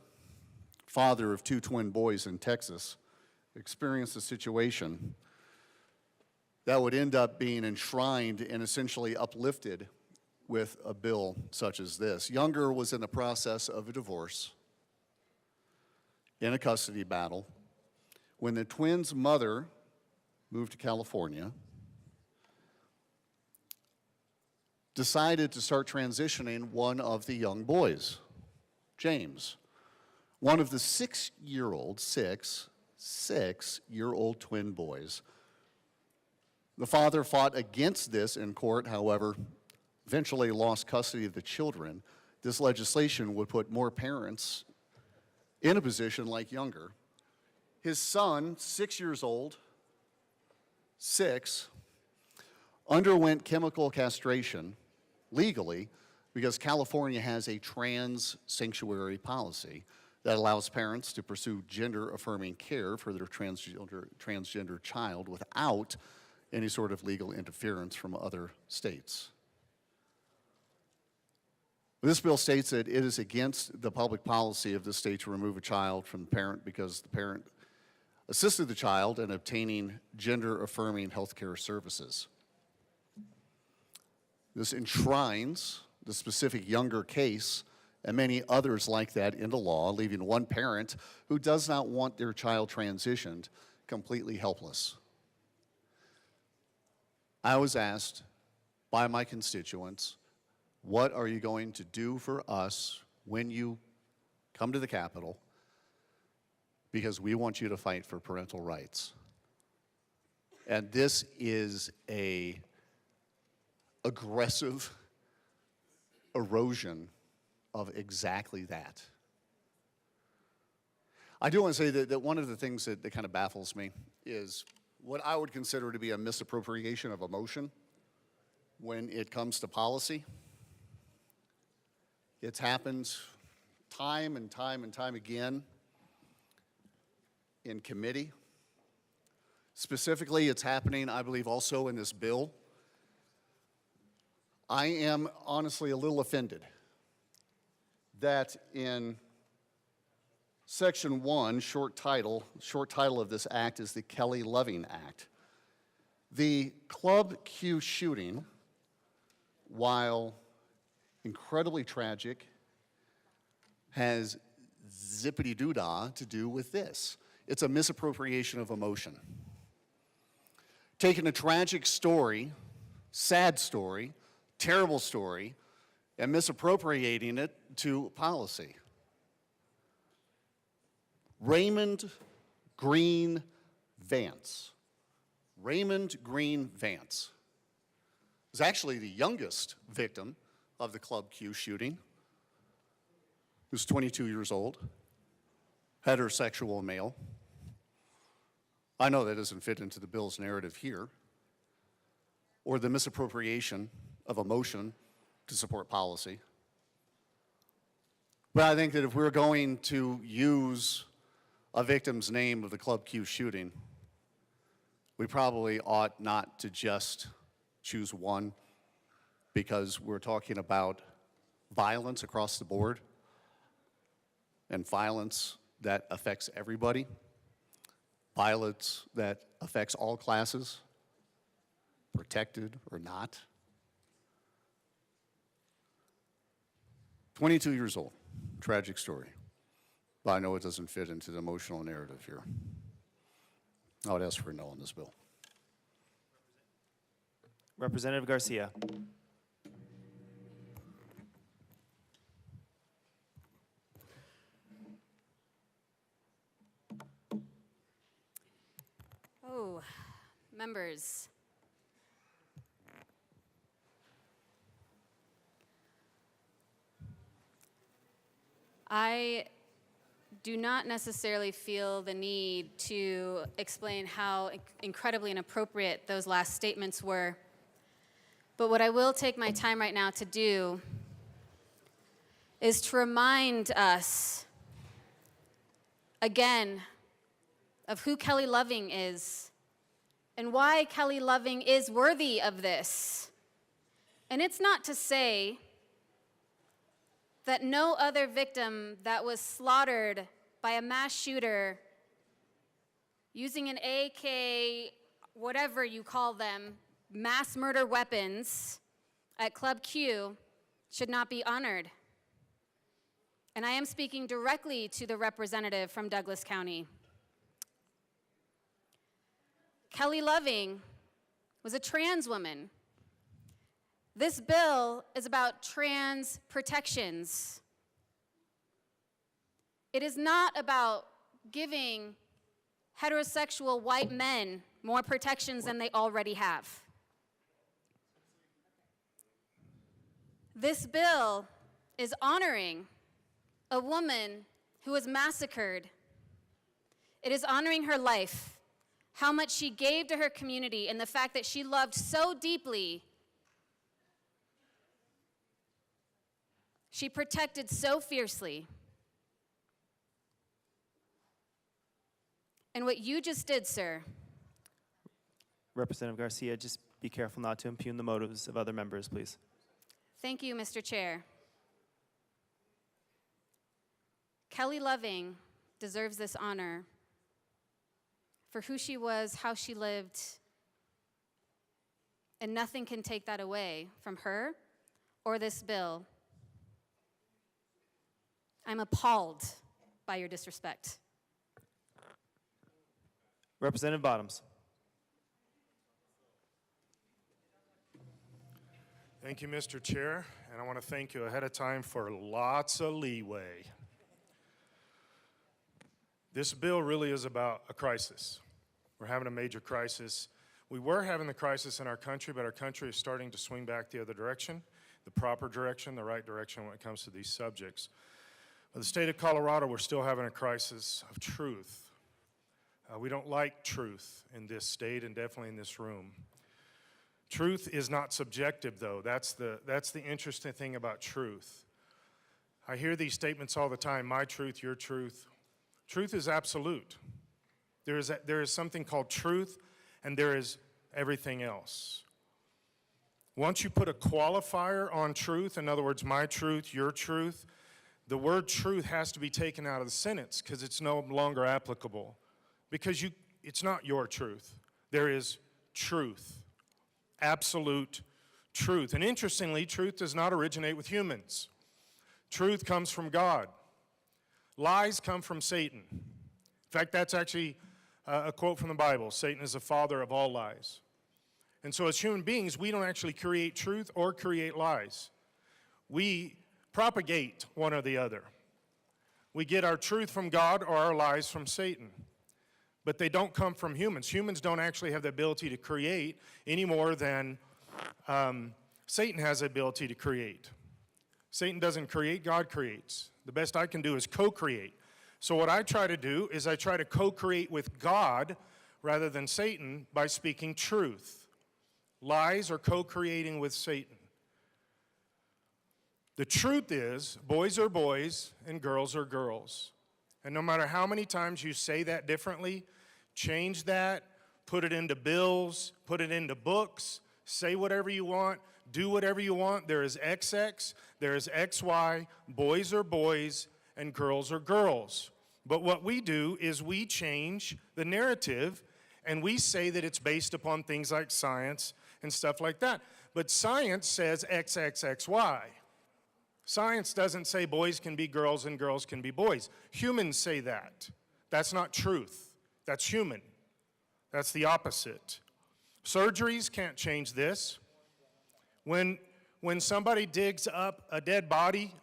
father of 2 twin boys in Texas, experienced a situation that would end up being enshrined and essentially uplifted with a bill such as this. Younger was in the process of a divorce in a custody battle when the twins' mother moved to California, decided to start transitioning one of the young boys, James, one of the 6-year-old twin boys. The father fought against this in court, however, eventually lost custody of the children. This legislation would put more parents in a position like Younger. His son, 6 years old, underwent chemical castration legally because California has a trans sanctuary policy that allows parents to pursue gender-affirming care for their transgender child without any sort of legal interference from other states. This bill states that it is against the public policy of the state to remove a child from the parent because the parent assisted the child in obtaining gender-affirming health care services. This enshrines the specific Younger case and many others like that into law, leaving one parent who does not want their child transitioned completely helpless. I was asked by my constituents, what are you going to do for us when you come to the Capitol? Because we want you to fight for parental rights. And this is an aggressive erosion of exactly that. I do want to say that one of the things that kind of baffles me is what I would consider to be a misappropriation of emotion when it comes to policy. It's happened time and time and time again in committee. Specifically, it's happening, I believe, also in this bill. I am honestly a little offended that in Section 1, short title of this act is the Kelly Loving Act. The Club Q shooting, while incredibly tragic, has zippity-doo-dah to do with this. It's a misappropriation of emotion. Taking a tragic story, sad story, terrible story, and misappropriating it to policy. Raymond Green Vance is actually the youngest victim of the Club Q shooting, who's 22 years old, heterosexual male. I know that doesn't fit into the bill's narrative here, or the misappropriation of emotion to support policy. But I think that if we're going to use a victim's name of the Club Q shooting, we probably ought not to just choose one, because we're talking about violence across the board and violence that affects everybody, violence that affects all classes, protected or not. 22 years old, tragic story. But I know it doesn't fit into the emotional narrative here. I would ask for a no on this bill. Representative Garcia. Oh, members. I do not necessarily feel the need to explain how incredibly inappropriate those last statements were. But what I will take my time right now to do is to remind us again of who Kelly Loving is and why Kelly Loving is worthy of this. And it's not to say that no other victim that was slaughtered by a mass shooter using an AK, whatever you call them, mass murder weapons at Club Q should not be honored. And I am speaking directly to the representative from Douglas County. Kelly Loving was a trans woman. This bill is about trans protections. It is not about giving heterosexual white men more protections than they already have. This bill is honoring a woman who was massacred. It is honoring her life, how much she gave to her community, and the fact that she loved so deeply. She protected so fiercely. And what you just did, sir. Representative Garcia, just be careful not to impugn the motives of other members, please. Thank you, Mr. Chair. Kelly Loving deserves this honor for who she was, how she lived, and nothing can take that away from her or this bill. I'm appalled by your disrespect. Representative Bottoms. Thank you, Mr. Chair, and I want to thank you ahead of time for lots of leeway. This bill really is about a crisis. We're having a major crisis. We were having the crisis in our country, but our country is starting to swing back the other direction, the proper direction, the right direction when it comes to these subjects. But the state of Colorado, we're still having a crisis of truth. We don't like truth in this state and definitely in this room. Truth is not subjective, though. That's the interesting thing about truth. I hear these statements all the time, my truth, your truth. Truth is absolute. There is something called truth, and there is everything else. Once you put a qualifier on truth, in other words, my truth, your truth, the word truth has to be taken out of the sentence because it's no longer applicable. Because it's not your truth. There is truth, absolute truth. And interestingly, truth does not originate with humans. Truth comes from God. Lies come from Satan. In fact, that's actually a quote from the Bible. Satan is the father of all lies. And so as human beings, we don't actually create truth or create lies. We propagate one or the other. We get our truth from God or our lies from Satan. But they don't come from humans. Humans don't actually have the ability to create any more than Satan has the ability to create. Satan doesn't create, God creates. The best I can do is co-create. So what I try to do is I try to co-create with God rather than Satan by speaking truth. Lies are co-creating with Satan. The truth is, boys are boys and girls are girls. And no matter how many times you say that differently, change that, put it into bills, put it into books, say whatever you want, do whatever you want. There is XX, there is XY, boys are boys and girls are girls. But what we do is we change the narrative and we say that it's based upon things like science and stuff like that. But science says XXXY. Science doesn't say boys can be girls and girls can be boys. Humans say that. That's not truth. That's human. That's the opposite. Surgeries can't change this. When somebody digs up a dead body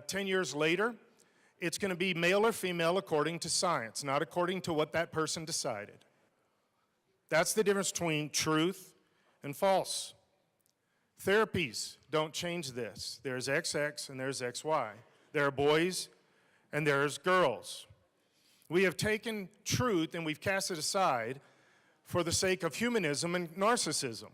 10 years later, it's going to be male or female according to science, not according to what that person decided. That's the difference between truth and false. Therapies don't change this. There's XX and there's XY. There are boys and there's girls. We have taken truth and we've cast it aside for the sake of humanism and narcissism.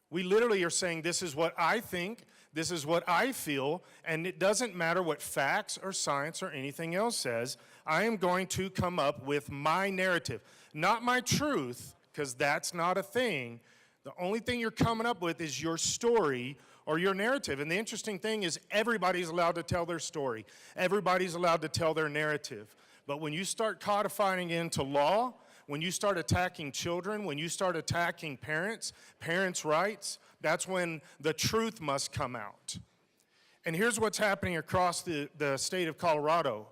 We literally are saying, this is what I think, this is what I feel, and it doesn't matter what facts or science or anything else says. I am going to come up with my narrative, not my truth, because that's not a thing. The only thing you're coming up with is your story or your narrative. And the interesting thing is everybody's allowed to tell their story. Everybody's allowed to tell their narrative. But when you start codifying it into law, when you start attacking children, when you start attacking parents' rights, that's when the truth must come out. And here's what's happening across the state of Colorado.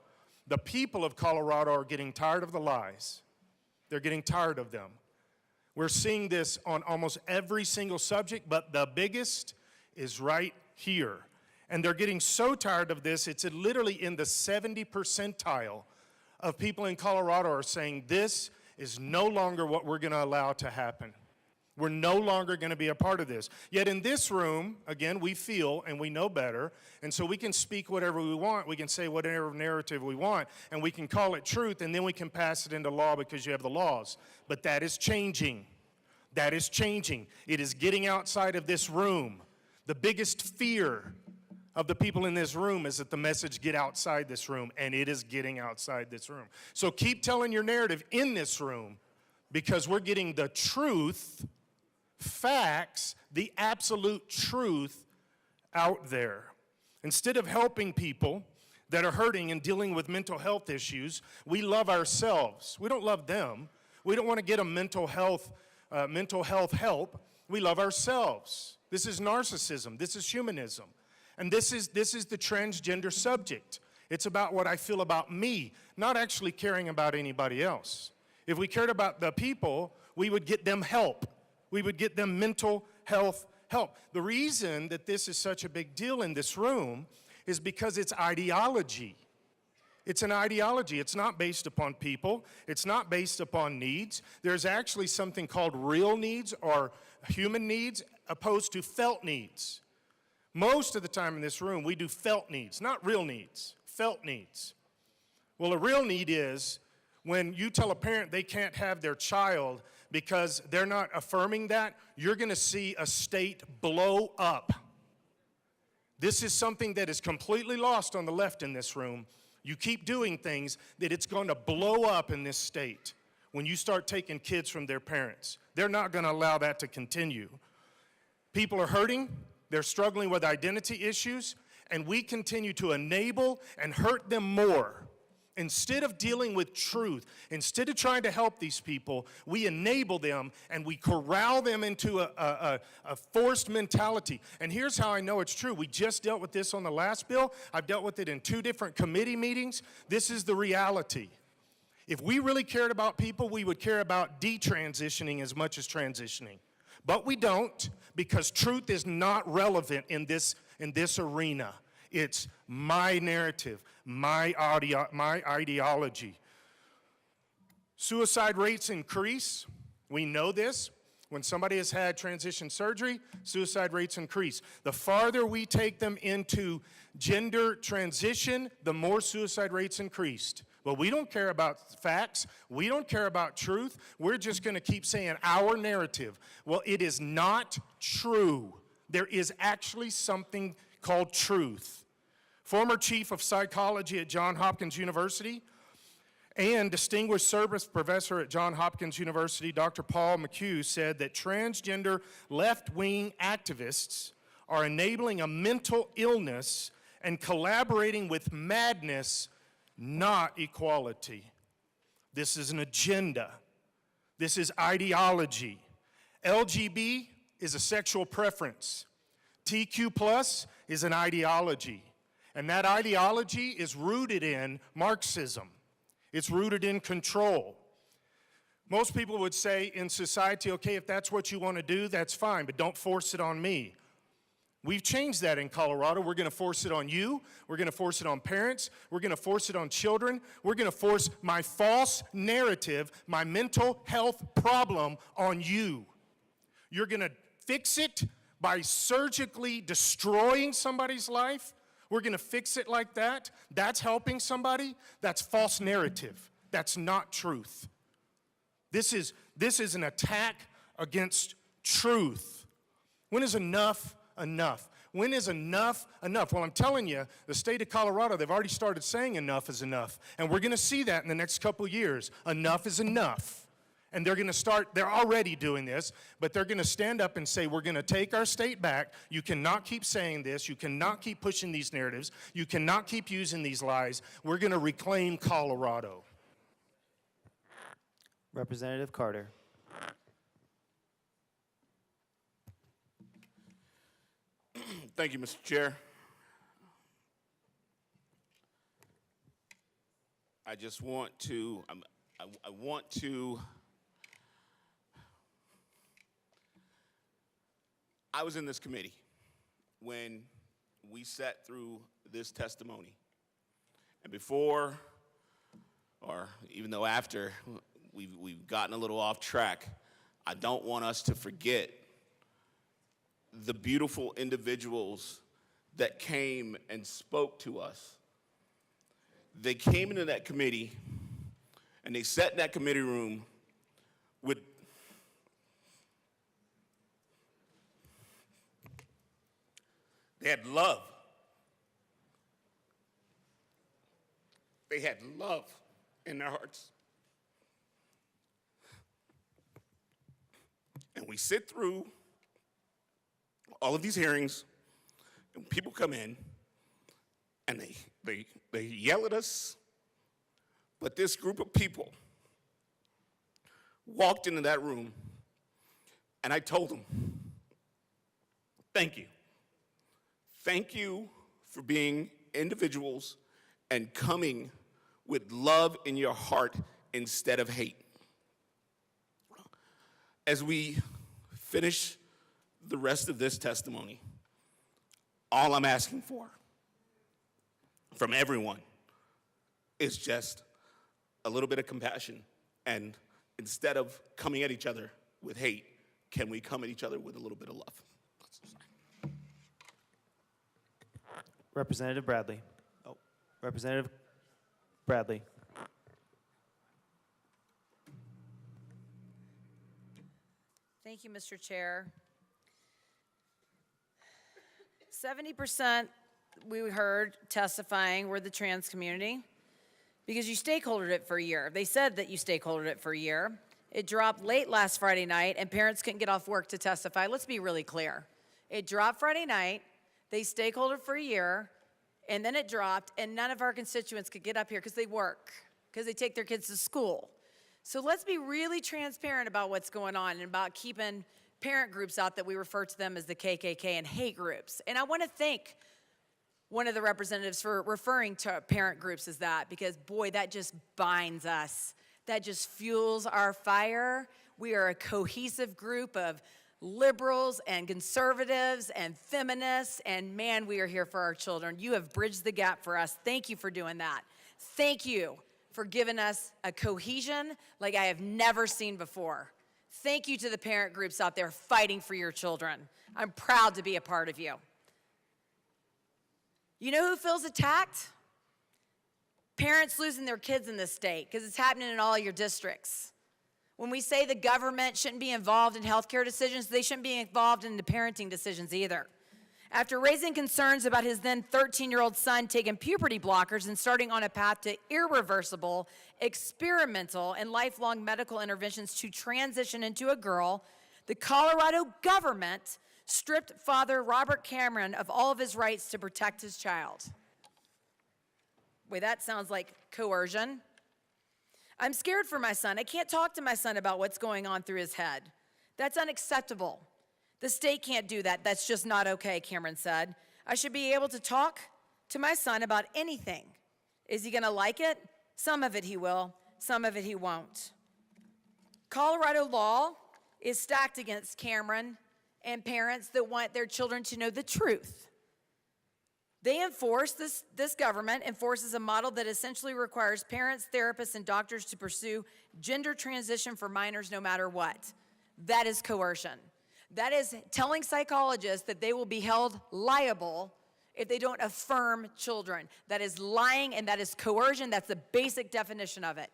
The people of Colorado are getting tired of the lies. They're getting tired of them. We're seeing this on almost every single subject, but the biggest is right here. And they're getting so tired of this, it's literally in the 70 percentile of people in Colorado are saying this is no longer what we're going to allow to happen. We're no longer going to be a part of this. Yet in this room, again, we feel and we know better, and so we can speak whatever we want, we can say whatever narrative we want, and we can call it truth, and then we can pass it into law because you have the laws. But that is changing. That is changing. It is getting outside of this room. The biggest fear of the people in this room is that the message get outside this room, and it is getting outside this room. So keep telling your narrative in this room, because we're getting the truth, facts, the absolute truth out there. Instead of helping people that are hurting and dealing with mental health issues, we love ourselves. We don't love them. We don't want to get them mental health help. We love ourselves. This is narcissism. This is humanism. And this is the transgender subject. It's about what I feel about me, not actually caring about anybody else. If we cared about the people, we would get them help. We would get them mental health help. The reason that this is such a big deal in this room is because it's ideology. It's an ideology. It's not based upon people. It's not based upon needs. There's actually something called real needs or human needs opposed to felt needs. Most of the time in this room, we do felt needs, not real needs, felt needs. Well, a real need is when you tell a parent they can't have their child because they're not affirming that, you're going to see a state blow up. This is something that is completely lost on the left in this room. You keep doing things that it's going to blow up in this state when you start taking kids from their parents. They're not going to allow that to continue. People are hurting. They're struggling with identity issues, and we continue to enable and hurt them more. Instead of dealing with truth, instead of trying to help these people, we enable them and we corral them into a forced mentality. And here's how I know it's true. We just dealt with this on the last bill. I've dealt with it in 2 different committee meetings. This is the reality. If we really cared about people, we would care about detransitioning as much as transitioning. But we don't, because truth is not relevant in this arena. It's my narrative, my ideology. Suicide rates increase. We know this. When somebody has had transition surgery, suicide rates increase. The farther we take them into gender transition, the more suicide rates increased. But we don't care about facts. We don't care about truth. We're just going to keep saying our narrative. Well, it is not true. There is actually something called truth. Former chief of psychology at Johns Hopkins University and distinguished service professor at Johns Hopkins University, Dr. Paul McHugh, said that transgender left-wing activists are enabling a mental illness and collaborating with madness, not equality. This is an agenda. This is ideology. LGB is a sexual preference. TQ plus is an ideology. And that ideology is rooted in Marxism. It's rooted in control. Most people would say in society, okay, if that's what you want to do, that's fine, but don't force it on me. We've changed that in Colorado. We're going to force it on you. We're going to force it on parents. We're going to force it on children. We're going to force my false narrative, my mental health problem on you. You're going to fix it by surgically destroying somebody's life. We're going to fix it like that. That's helping somebody. That's false narrative. That's not truth. This is an attack against truth. When is enough enough? When is enough enough? Well, I'm telling you, the state of Colorado, they've already started saying enough is enough. And we're going to see that in the next couple of years. Enough is enough. And they're going to start, they're already doing this, but they're going to stand up and say, we're going to take our state back. You cannot keep saying this. You cannot keep pushing these narratives. You cannot keep using these lies. We're going to reclaim Colorado. Representative Carter. Thank you, Mr. Chair. I just want to, I was in this committee when we sat through this testimony. And before, or even though after, we've gotten a little off track, I don't want us to forget the beautiful individuals that came and spoke to us. They came into that committee and they sat in that committee room with they had love. They had love in their hearts. And we sit through all of these hearings, and people come in, and they yell at us, but this group of people walked into that room, and I told them, thank you. Thank you for being individuals and coming with love in your heart instead of hate. As we finish the rest of this testimony, all I'm asking for from everyone is just a little bit of compassion. And instead of coming at each other with hate, can we come at each other with a little bit of love? Representative Bradley. Oh, Representative Bradley. Thank you, Mr. Chair. 70% we heard testifying were the trans community because you stakeholdered it for a year. They said that you stakeholdered it for a year. It dropped late last Friday night and parents couldn't get off work to testify. Let's be really clear. It dropped Friday night, they stakeholdered for a year, and then it dropped and none of our constituents could get up here because they work, because they take their kids to school. So let's be really transparent about what's going on and about keeping parent groups out that we refer to them as the KKK and hate groups. And I want to thank one of the representatives for referring to parent groups as that, because boy, that just binds us. That just fuels our fire. We are a cohesive group of liberals and conservatives and feminists, and man, we are here for our children. You have bridged the gap for us. Thank you for doing that. Thank you for giving us a cohesion like I have never seen before. Thank you to the parent groups out there fighting for your children. I'm proud to be a part of you. You know who feels attacked? Parents losing their kids in this state, because it's happening in all your districts. When we say the government shouldn't be involved in healthcare decisions, they shouldn't be involved in the parenting decisions either. After raising concerns about his then 13-year-old son taking puberty blockers and starting on a path to irreversible, experimental, and lifelong medical interventions to transition into a girl, the Colorado government stripped Father Robert Cameron of all of his rights to protect his child. Wait, that sounds like coercion. I'm scared for my son. I can't talk to my son about what's going on through his head. That's unacceptable. The state can't do that. That's just not okay, Cameron said. I should be able to talk to my son about anything. Is he going to like it? Some of it he will, some of it he won't. Colorado law is stacked against Cameron and parents that want their children to know the truth. They enforce, this government enforces a model that essentially requires parents, therapists, and doctors to pursue gender transition for minors no matter what. That is coercion. That is telling psychologists that they will be held liable if they don't affirm children. That is lying and that is coercion. That's the basic definition of it.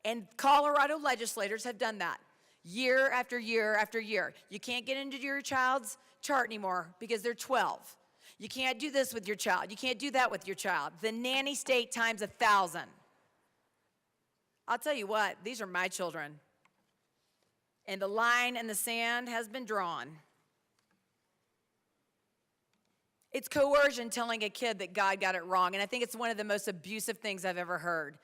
And Colorado legislators have done that year after year after year. You can't get into your child's chart anymore because they're 12. You can't do this with your child. You can't do that with your child. The nanny state times 1,000. I'll tell you what, these are my children. And the line in the sand has been drawn. It's coercion telling a kid that God got it wrong, and I think it's one of the most abusive things I've ever heard.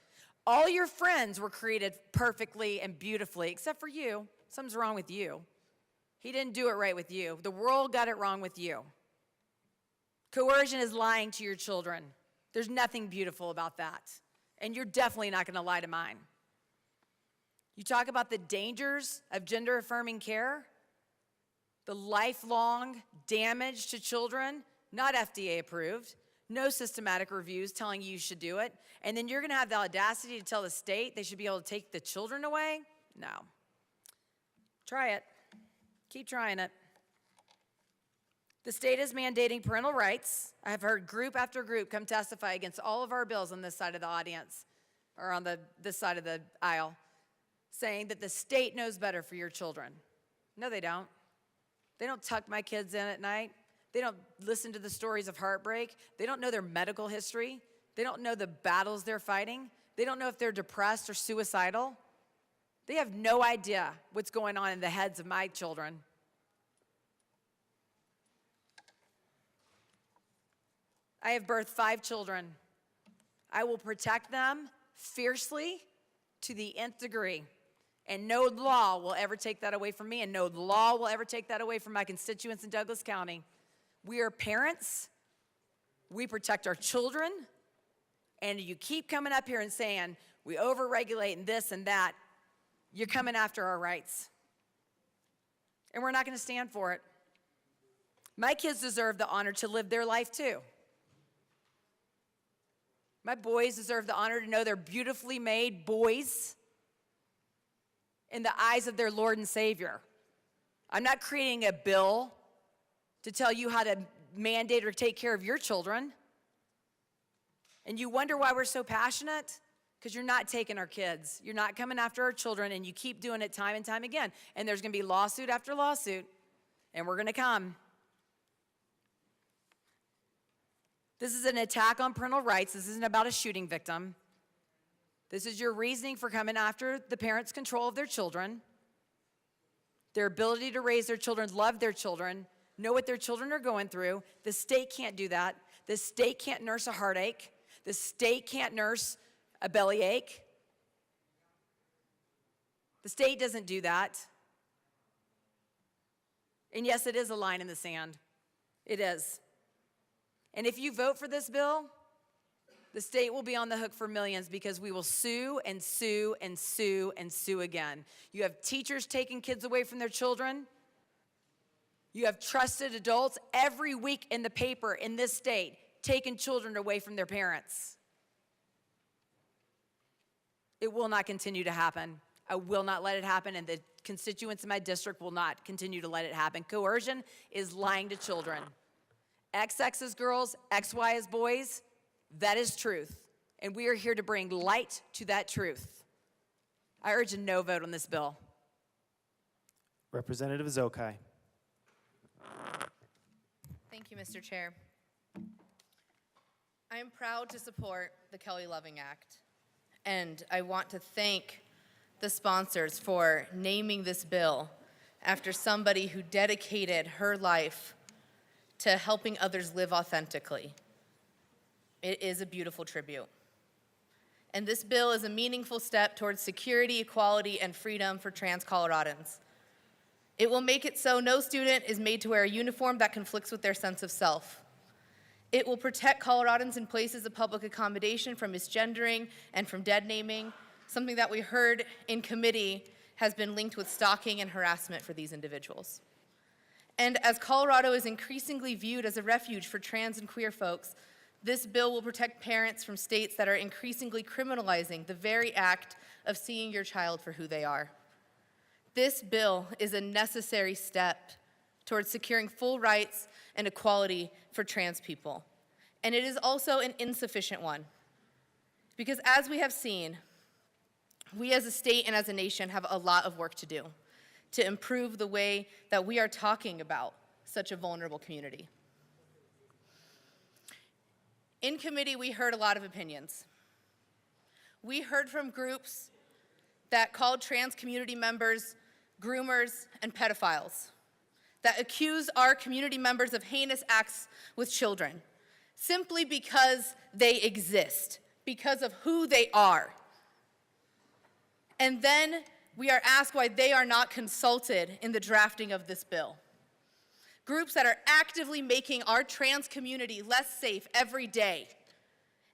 All your friends were created perfectly and beautifully, except for you. Something's wrong with you. He didn't do it right with you. The world got it wrong with you. Coercion is lying to your children. There's nothing beautiful about that. And you're definitely not going to lie to mine. You talk about the dangers of gender-affirming care, the lifelong damage to children, not FDA approved, no systematic reviews telling you should do it, and then you're going to have the audacity to tell the state they should be able to take the children away? No. Try it. Keep trying it. The state is mandating parental rights. I have heard group after group come testify against all of our bills on this side of the audience, or on this side of the aisle, saying that the state knows better for your children. No, they don't. They don't tuck my kids in at night. They don't listen to the stories of heartbreak. They don't know their medical history. They don't know the battles they're fighting. They don't know if they're depressed or suicidal. They have no idea what's going on in the heads of my children. I have birthed 5 children. I will protect them fiercely to the nth degree. And no law will ever take that away from me, and no law will ever take that away from my constituents in Douglas County. We are parents. We protect our children. And you keep coming up here and saying, we overregulate and this and that. You're coming after our rights. And we're not going to stand for it. My kids deserve the honor to live their life too. My boys deserve the honor to know they're beautifully made boys in the eyes of their Lord and Savior. I'm not creating a bill to tell you how to mandate or take care of your children. And you wonder why we're so passionate? Because you're not taking our kids. You're not coming after our children, and you keep doing it time and time again. And there's going to be lawsuit after lawsuit, and we're going to come. This is an attack on parental rights. This isn't about a shooting victim. This is your reasoning for coming after the parents' control of their children, their ability to raise their children, love their children, know what their children are going through. The state can't do that. The state can't nurse a heartache. The state can't nurse a bellyache. The state doesn't do that. And yes, it is a line in the sand. It is. And if you vote for this bill, the state will be on the hook for millions because we will sue and sue and sue and sue again. You have teachers taking kids away from their children. You have trusted adults every week in the paper in this state taking children away from their parents. It will not continue to happen. I will not let it happen, and the constituents in my district will not continue to let it happen. Coercion is lying to children. XX is girls, XY is boys. That is truth, and we are here to bring light to that truth. I urge a no vote on this bill. Representative Zokai. Thank you, Mr. Chair. I am proud to support the Kelly Loving Act, and I want to thank the sponsors for naming this bill after somebody who dedicated her life to helping others live authentically. It is a beautiful tribute. And this bill is a meaningful step towards security, equality, and freedom for trans Coloradans. It will make it so no student is made to wear a uniform that conflicts with their sense of self. It will protect Coloradans in places of public accommodation from misgendering and from dead naming, something that we heard in committee has been linked with stalking and harassment for these individuals. And as Colorado is increasingly viewed as a refuge for trans and queer folks, this bill will protect parents from states that are increasingly criminalizing the very act of seeing your child for who they are. This bill is a necessary step towards securing full rights and equality for trans people. And it is also an insufficient one. Because as we have seen, we as a state and as a nation have a lot of work to do to improve the way that we are talking about such a vulnerable community. In committee, we heard a lot of opinions. We heard from groups that called trans community members groomers and pedophiles, that accuse our community members of heinous acts with children, simply because they exist, because of who they are. And then we are asked why they are not consulted in the drafting of this bill. Groups that are actively making our trans community less safe every day,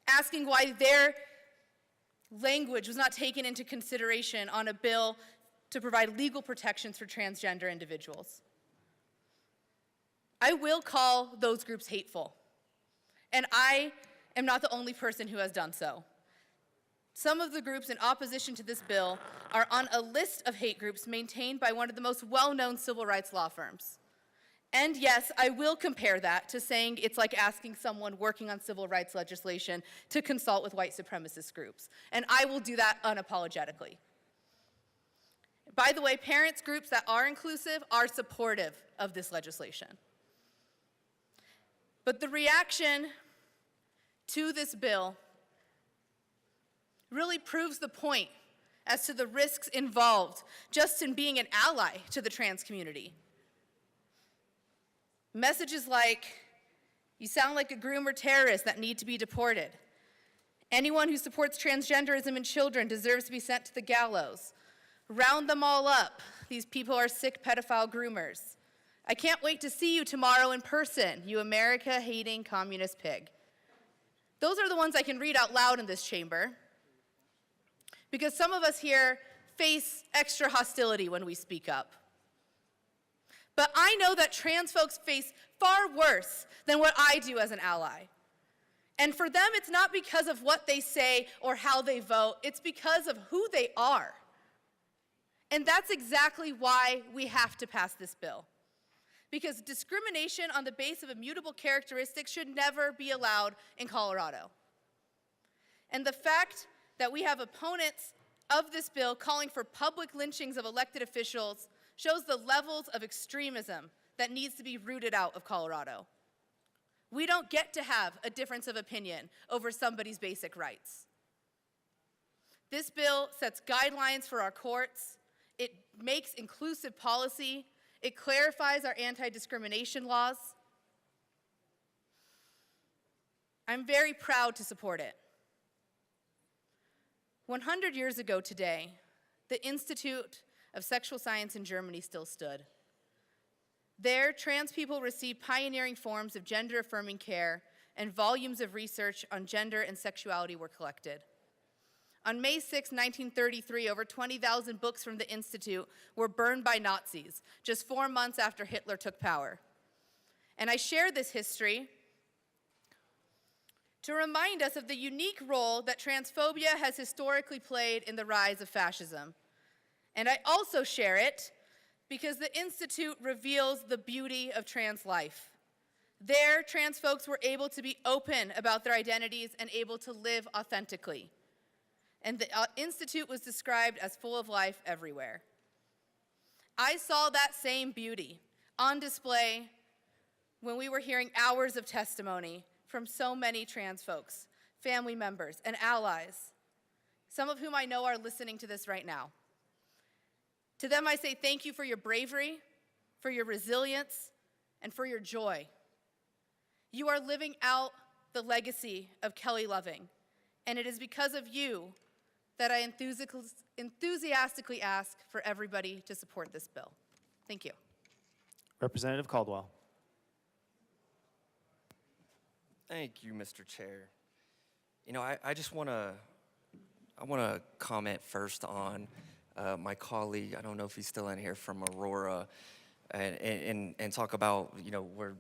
asking why their language was not taken into consideration on a bill to provide legal protections for transgender individuals. I will call those groups hateful, and I am not the only person who has done so. Some of the groups in opposition to this bill are on a list of hate groups maintained by one of the most well-known civil rights law firms. And yes, I will compare that to saying it's like asking someone working on civil rights legislation to consult with white supremacist groups. And I will do that unapologetically. By the way, parents groups that are inclusive are supportive of this legislation. But the reaction to this bill really proves the point as to the risks involved just in being an ally to the trans community. Messages like, you sound like a groomer terrorist that need to be deported. Anyone who supports transgenderism in children deserves to be sent to the gallows. Round them all up. These people are sick pedophile groomers. I can't wait to see you tomorrow in person, you America-hating communist pig. Those are the ones I can read out loud in this chamber, because some of us here face extra hostility when we speak up. But I know that trans folks face far worse than what I do as an ally. And for them, it's not because of what they say or how they vote, it's because of who they are. And that's exactly why we have to pass this bill. Because discrimination on the basis of immutable characteristics should never be allowed in Colorado. And the fact that we have opponents of this bill calling for public lynchings of elected officials shows the levels of extremism that needs to be rooted out of Colorado. We don't get to have a difference of opinion over somebody's basic rights. This bill sets guidelines for our courts. It makes inclusive policy. It clarifies our anti-discrimination laws. I'm very proud to support it. 100 years ago today, the Institute of Sexual Science in Germany still stood. There, trans people received pioneering forms of gender-affirming care, and volumes of research on gender and sexuality were collected. On May 6, 1933, over 20,000 books from the Institute were burned by Nazis, just 4 months after Hitler took power. And I share this history to remind us of the unique role that transphobia has historically played in the rise of fascism. And I also share it because the Institute reveals the beauty of trans life. There, trans folks were able to be open about their identities and able to live authentically. And the Institute was described as full of life everywhere. I saw that same beauty on display when we were hearing hours of testimony from so many trans folks, family members, and allies, some of whom I know are listening to this right now. To them, I say thank you for your bravery, for your resilience, and for your joy. You are living out the legacy of Kelly Loving, and it is because of you that I enthusiastically ask for everybody to support this bill. Thank you. Representative Caldwell. Thank you, Mr. Chair. You know, I just want to comment first on my colleague, I don't know if he's still in here, from Aurora, and talk about, where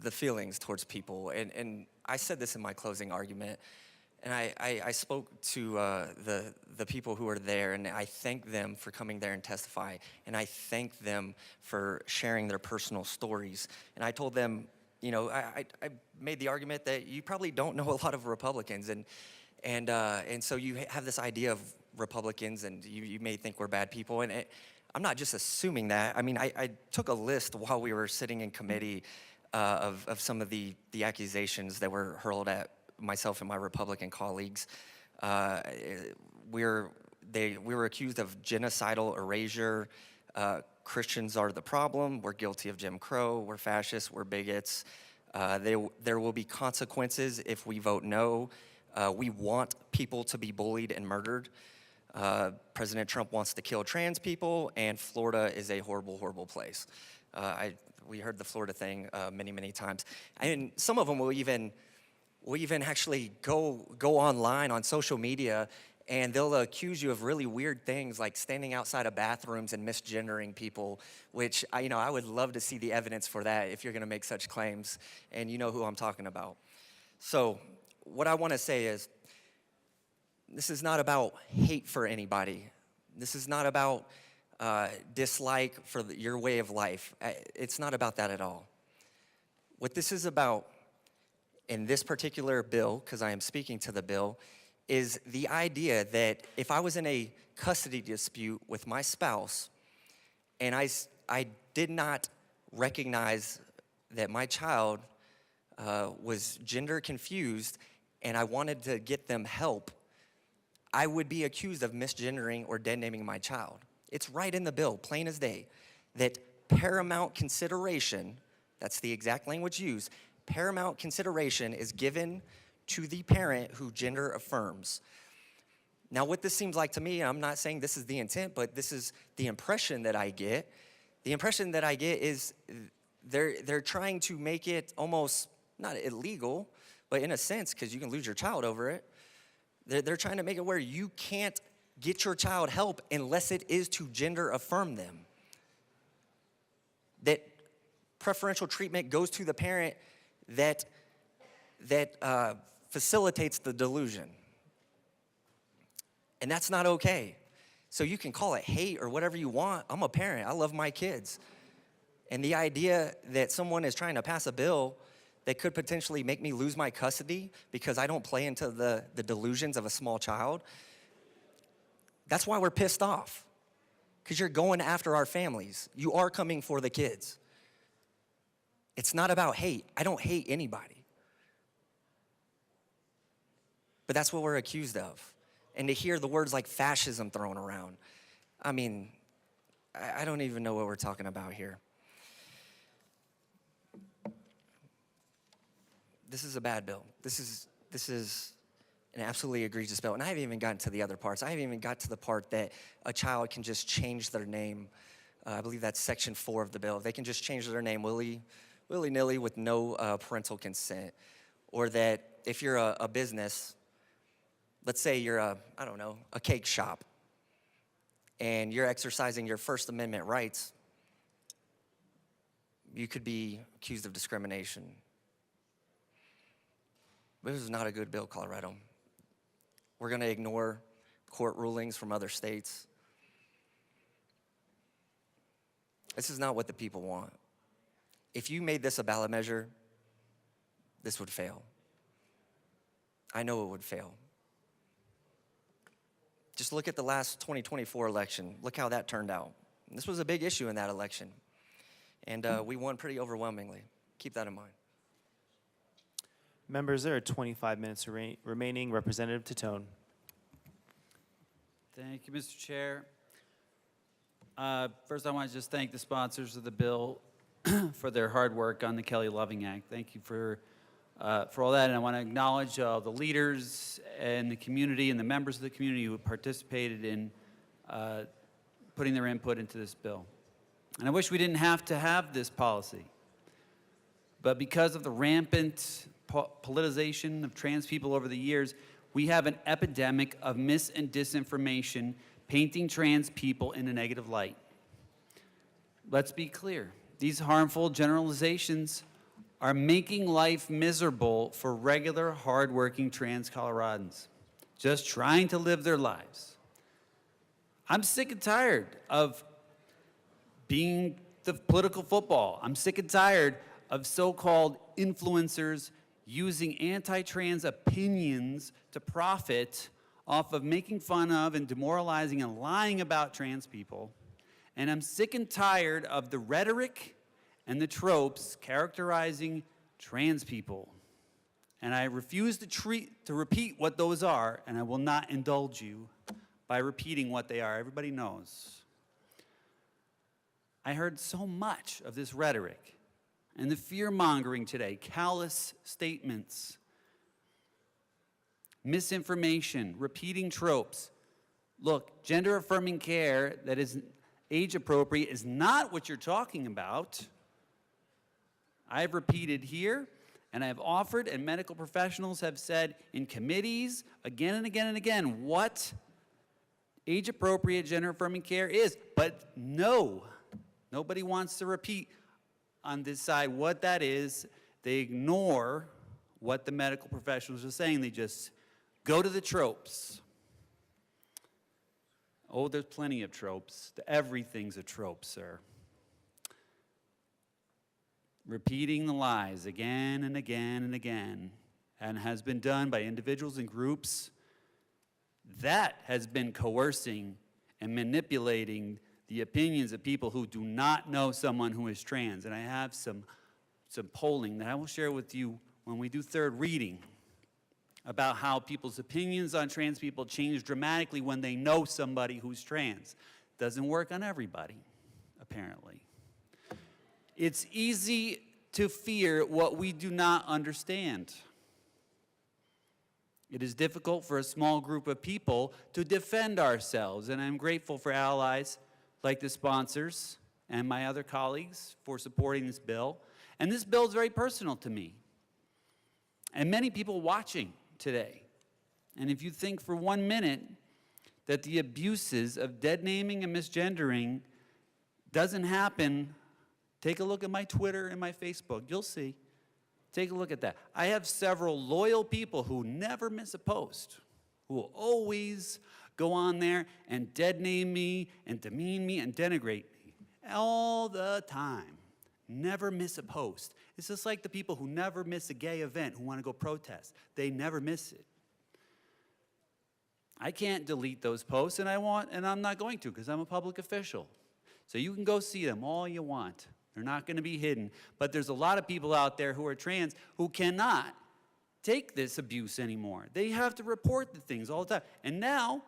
the feelings towards people. And I said this in my closing argument, and I spoke to the people who were there, and I thank them for coming there and testify, and I thank them for sharing their personal stories. And I told them, I made the argument that you probably don't know a lot of Republicans, and so you have this idea of Republicans, and you may think we're bad people, and I'm not just assuming that. I mean, I took a list while we were sitting in committee of some of the accusations that were hurled at myself and my Republican colleagues. We were accused of genocidal erasure. Christians are the problem. We're guilty of Jim Crow. We're fascists. We're bigots. There will be consequences if we vote no. We want people to be bullied and murdered. President Trump wants to kill trans people, and Florida is a horrible, horrible place. We heard the Florida thing many, many times. And some of them will even actually go online on social media, and they'll accuse you of really weird things like standing outside of bathrooms and misgendering people, which I would love to see the evidence for that if you're going to make such claims, and you know who I'm talking about. So what I want to say is, this is not about hate for anybody. This is not about dislike for your way of life. It's not about that at all. What this is about in this particular bill, because I am speaking to the bill, is the idea that if I was in a custody dispute with my spouse and I did not recognize that my child was gender confused and I wanted to get them help, I would be accused of misgendering or dead naming my child. It's right in the bill, plain as day, that paramount consideration, that's the exact language used, paramount consideration is given to the parent who gender affirms. Now, what this seems like to me, I'm not saying this is the intent, but this is the impression that I get. The impression that I get is they're trying to make it almost, not illegal, but in a sense, because you can lose your child over it, they're trying to make it where you can't get your child help unless it is to gender affirm them. That preferential treatment goes to the parent that facilitates the delusion. And that's not okay. So you can call it hate or whatever you want. I'm a parent. I love my kids. And the idea that someone is trying to pass a bill that could potentially make me lose my custody because I don't play into the delusions of a small child, that's why we're pissed off. Because you're going after our families. You are coming for the kids. It's not about hate. I don't hate anybody. But that's what we're accused of. And to hear the words like fascism thrown around, I mean, I don't even know what we're talking about here. This is a bad bill. This is an absolutely egregious bill. And I haven't even gotten to the other parts. I haven't even got to the part that a child can just change their name. I believe that's section 4 of the bill. They can just change their name willy-nilly with no parental consent. Or that if you're a business, let's say you're a cake shop, and you're exercising your First Amendment rights, you could be accused of discrimination. This is not a good bill, Colorado. We're going to ignore court rulings from other states. This is not what the people want. If you made this a ballot measure, this would fail. I know it would fail. Just look at the last 2024 election. Look how that turned out. This was a big issue in that election. And we won pretty overwhelmingly. Keep that in mind. Members, there are 25 minutes remaining. Representative Tatone. Thank you, Mr. Chair. First, I want to just thank the sponsors of the bill for their hard work on the Kelly Loving Act. Thank you for all that. And I want to acknowledge the leaders and the community and the members of the community who participated in putting their input into this bill. And I wish we didn't have to have this policy. But because of the rampant politicization of trans people over the years, we have an epidemic of mis and disinformation painting trans people in a negative light. let's be clear. These harmful generalizations are making life miserable for regular, hardworking trans Coloradans, just trying to live their lives. I'm sick and tired of being the political football. I'm sick and tired of so-called influencers using anti-trans opinions to profit off of making fun of and demoralizing and lying about trans people. And I'm sick and tired of the rhetoric and the tropes characterizing trans people. And I refuse to repeat what those are, and I will not indulge you by repeating what they are. Everybody knows. I heard so much of this rhetoric and the fear-mongering today, callous statements, misinformation, repeating tropes. Look, gender-affirming care that is age-appropriate is not what you're talking about. I've repeated here, and I've offered, and medical professionals have said in committees again and again and again what age-appropriate gender-affirming care is. But no, nobody wants to repeat on this side what that is. They ignore what the medical professionals are saying. They just go to the tropes. Oh, there's plenty of tropes. Everything's a trope, sir. Repeating the lies again and again and again, and has been done by individuals and groups. That has been coercing and manipulating the opinions of people who do not know someone who is trans. And I have some polling that I will share with you when we do third reading about how people's opinions on trans people change dramatically when they know somebody who's trans. Doesn't work on everybody, apparently. It's easy to fear what we do not understand. It is difficult for a small group of people to defend ourselves, and I'm grateful for allies like the sponsors and my other colleagues for supporting this bill. And this bill is very personal to me and many people watching today. And if you think for 1 minute that the abuses of dead naming and misgendering doesn't happen, take a look at my Twitter and my Facebook. You'll see. Take a look at that. I have several loyal people who never miss a post, who will always go on there and dead name me and demean me and denigrate me all the time. Never miss a post. It's just like the people who never miss a gay event who want to go protest. They never miss it. I can't delete those posts, and I'm not going to because I'm a public official. So you can go see them all you want. They're not going to be hidden. But there's a lot of people out there who are trans who cannot take this abuse anymore. They have to report the things all the time. And now,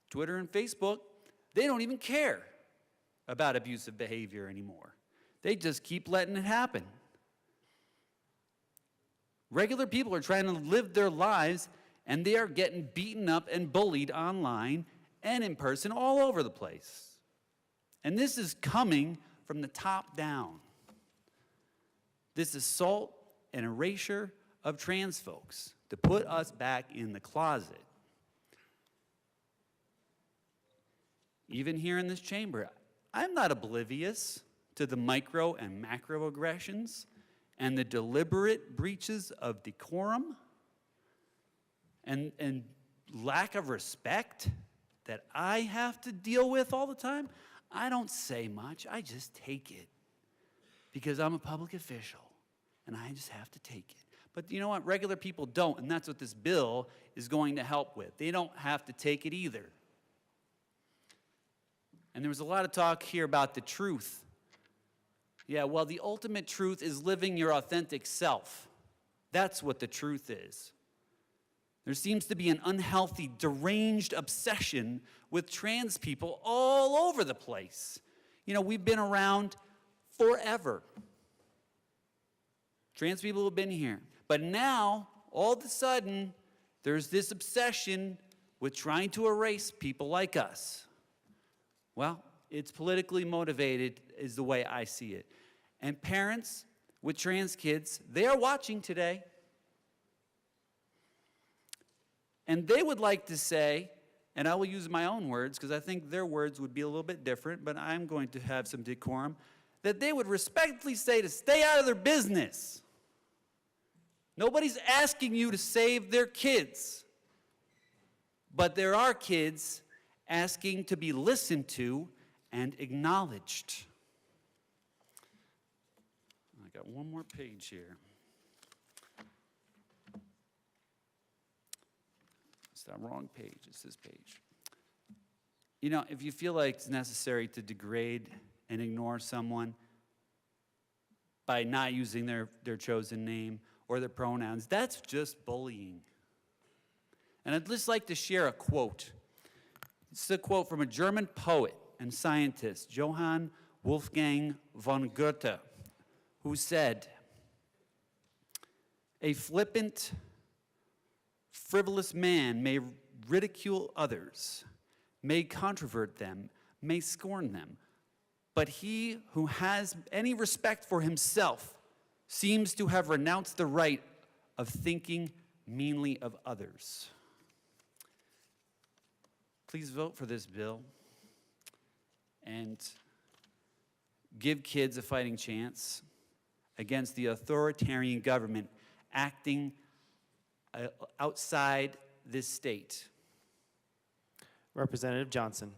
Twitter and Facebook, they don't even care about abusive behavior anymore. They just keep letting it happen. Regular people are trying to live their lives, and they are getting beaten up and bullied online and in person all over the place. And this is coming from the top down. This assault and erasure of trans folks to put us back in the closet. Even here in this chamber, I'm not oblivious to the micro and macro aggressions and the deliberate breaches of decorum and lack of respect that I have to deal with all the time. I don't say much, I just take it because I'm a public official and I just have to take it. But you know what? Regular people don't, and that's what this bill is going to help with. They don't have to take it either. And there was a lot of talk here about the truth. Yeah, well, the ultimate truth is living your authentic self. That's what the truth is. There seems to be an unhealthy, deranged obsession with trans people all over the place. You know, we've been around forever. Trans people have been here. But now, all of a sudden, there's this obsession with trying to erase people like us. Well, it's politically motivated is the way I see it. And parents with trans kids, they are watching today. And they would like to say and I will use my own words because I think their words would be a little bit different, but I'm going to have some decorum, that they would respectfully say to stay out of their business. Nobody's asking you to save their kids, but there are kids asking to be listened to and acknowledged. I got one more page here. It's that wrong page, it's this page. You know, if you feel like it's necessary to degrade and ignore someone by not using their chosen name or their pronouns, that's just bullying. And I'd just like to share a quote. It's a quote from a German poet and scientist, Johann Wolfgang von Goethe, who said, "A flippant, frivolous man may ridicule others, may controvert them, may scorn them, but he who has any respect for himself seems to have renounced the right of thinking meanly of others." Please vote for this bill and give kids a fighting chance against the authoritarian government acting outside this state. Representative Johnson.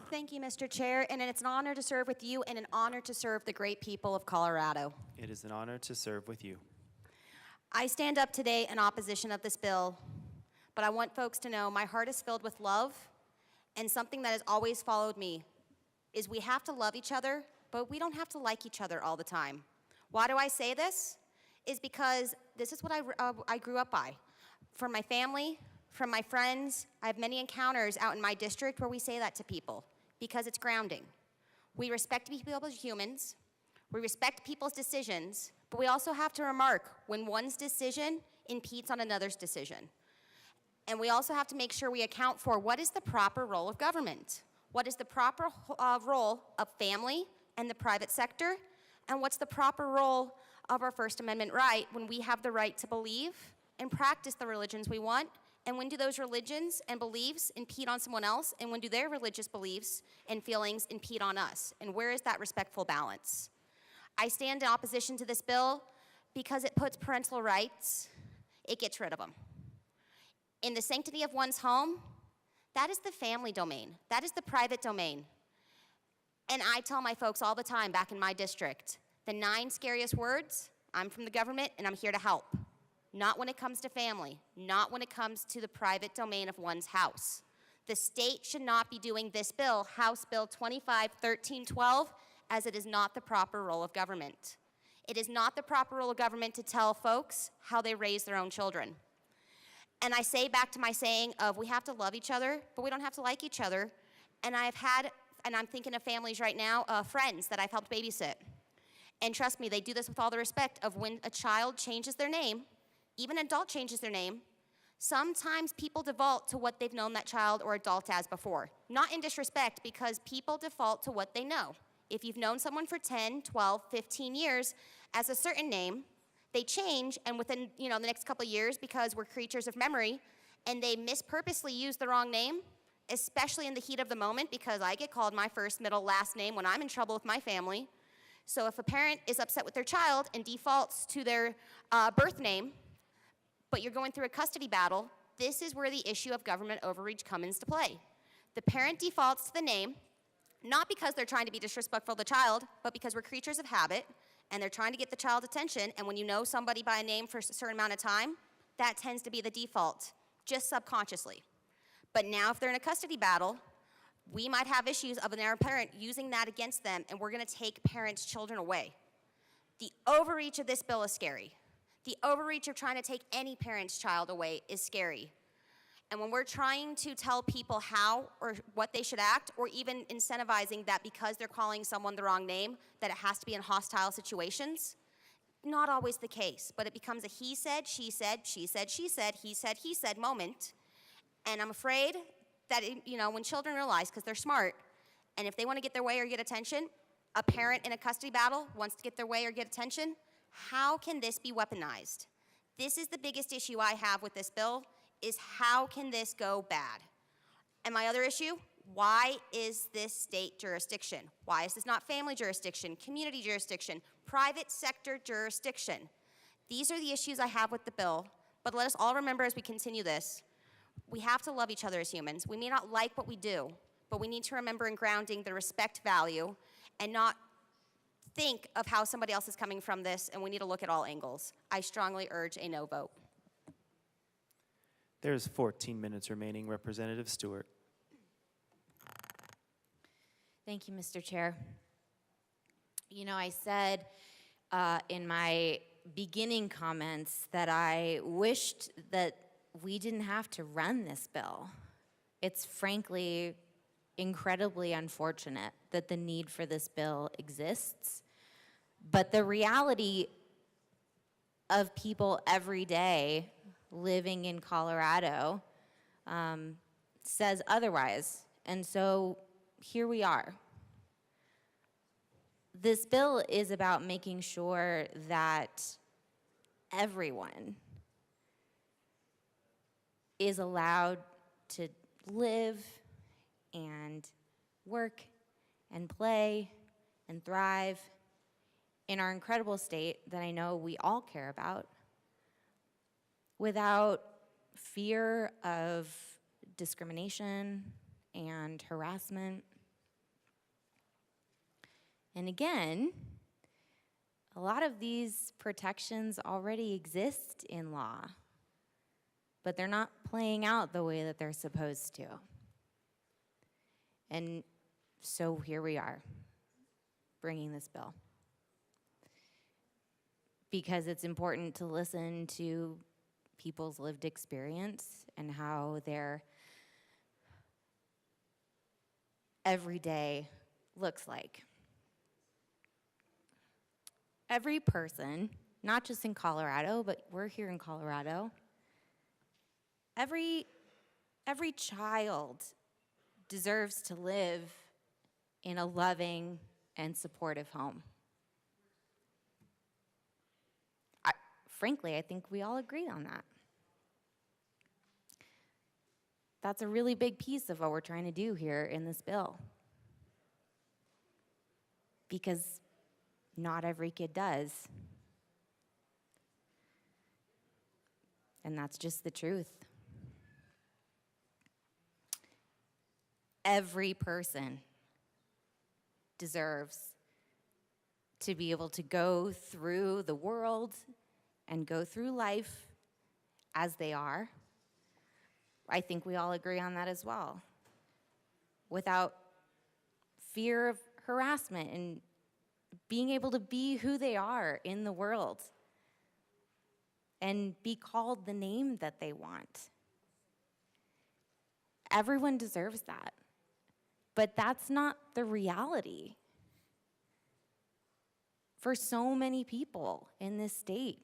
Thank you, Mr. Chair, and it's an honor to serve with you and an honor to serve the great people of Colorado. It is an honor to serve with you. I stand up today in opposition of this bill, but I want folks to know my heart is filled with love, and something that has always followed me is we have to love each other, but we don't have to like each other all the time. Why do I say this? Is because this is what I grew up by. From my family, from my friends, I have many encounters out in my district where we say that to people because it's grounding. We respect people as humans, we respect people's decisions, but we also have to remark when one's decision impedes on another's decision. And we also have to make sure we account for what is the proper role of government? What is the proper role of family and the private sector? And what's the proper role of our First Amendment right when we have the right to believe and practice the religions we want? And when do those religions and beliefs impede on someone else? And when do their religious beliefs and feelings impede on us? And where is that respectful balance? I stand in opposition to this bill because it puts parental rights, it gets rid of them. In the sanctity of one's home, that is the family domain. That is the private domain. And I tell my folks all the time back in my district, the 9 scariest words, I'm from the government and I'm here to help. Not when it comes to family, not when it comes to the private domain of one's house. The state should not be doing this bill, House Bill 25-1312, as it is not the proper role of government. It is not the proper role of government to tell folks how they raise their own children. And I say back to my saying of we have to love each other, but we don't have to like each other. And I'm thinking of families right now, friends that I've helped babysit. And trust me, they do this with all the respect of when a child changes their name, even an adult changes their name, sometimes people default to what they've known that child or adult as before. Not in disrespect, because people default to what they know. If you've known someone for 10, 12, 15 years as a certain name, they change, and within the next couple of years, because we're creatures of memory, and they mispurposely use the wrong name, especially in the heat of the moment, because I get called my first, middle, last name when I'm in trouble with my family. So if a parent is upset with their child and defaults to their birth name, but you're going through a custody battle, this is where the issue of government overreach comes into play. The parent defaults to the name, not because they're trying to be disrespectful of the child, but because we're creatures of habit, and they're trying to get the child's attention, and when you know somebody by a name for a certain amount of time, that tends to be the default, just subconsciously. But now if they're in a custody battle, we might have issues of their parent using that against them, and we're gonna take parents' children away. The overreach of this bill is scary. The overreach of trying to take any parent's child away is scary. And when we're trying to tell people how or what they should act, or even incentivizing that because they're calling someone the wrong name, that it has to be in hostile situations, not always the case, but it becomes a he said, she said, she said, she said, he said moment. And I'm afraid that, when children realize, because they're smart, and if they want to get their way or get attention, a parent in a custody battle wants to get their way or get attention, how can this be weaponized? This is the biggest issue I have with this bill, is how can this go bad? And my other issue, why is this state jurisdiction? Why is this not family jurisdiction, community jurisdiction, private sector jurisdiction? These are the issues I have with the bill, but let us all remember as we continue this, we have to love each other as humans. We may not like what we do, but we need to remember in grounding the respect value and not think of how somebody else is coming from this, and we need to look at all angles. I strongly urge a no vote. There's 14 minutes remaining. Representative Stewart. Thank you, Mr. Chair. You know, I said in my beginning comments that I wished that we didn't have to run this bill. It's frankly incredibly unfortunate that the need for this bill exists. But the reality of people every day living in Colorado says otherwise. And so here we are. This bill is about making sure that everyone is allowed to live and work and play and thrive in our incredible state that I know we all care about without fear of discrimination and harassment. And again, a lot of these protections already exist in law, but they're not playing out the way that they're supposed to. And so here we are, bringing this bill. Because it's important to listen to people's lived experience and how their everyday looks like. Every person, not just in Colorado, but we're here in Colorado, every child deserves to live in a loving and supportive home. Frankly, I think we all agree on that. That's a really big piece of what we're trying to do here in this bill. Because not every kid does. And that's just the truth. Every person deserves to be able to go through the world and go through life as they are. I think we all agree on that as well. Without fear of harassment and being able to be who they are in the world and be called the name that they want. Everyone deserves that. But that's not the reality for so many people in this state.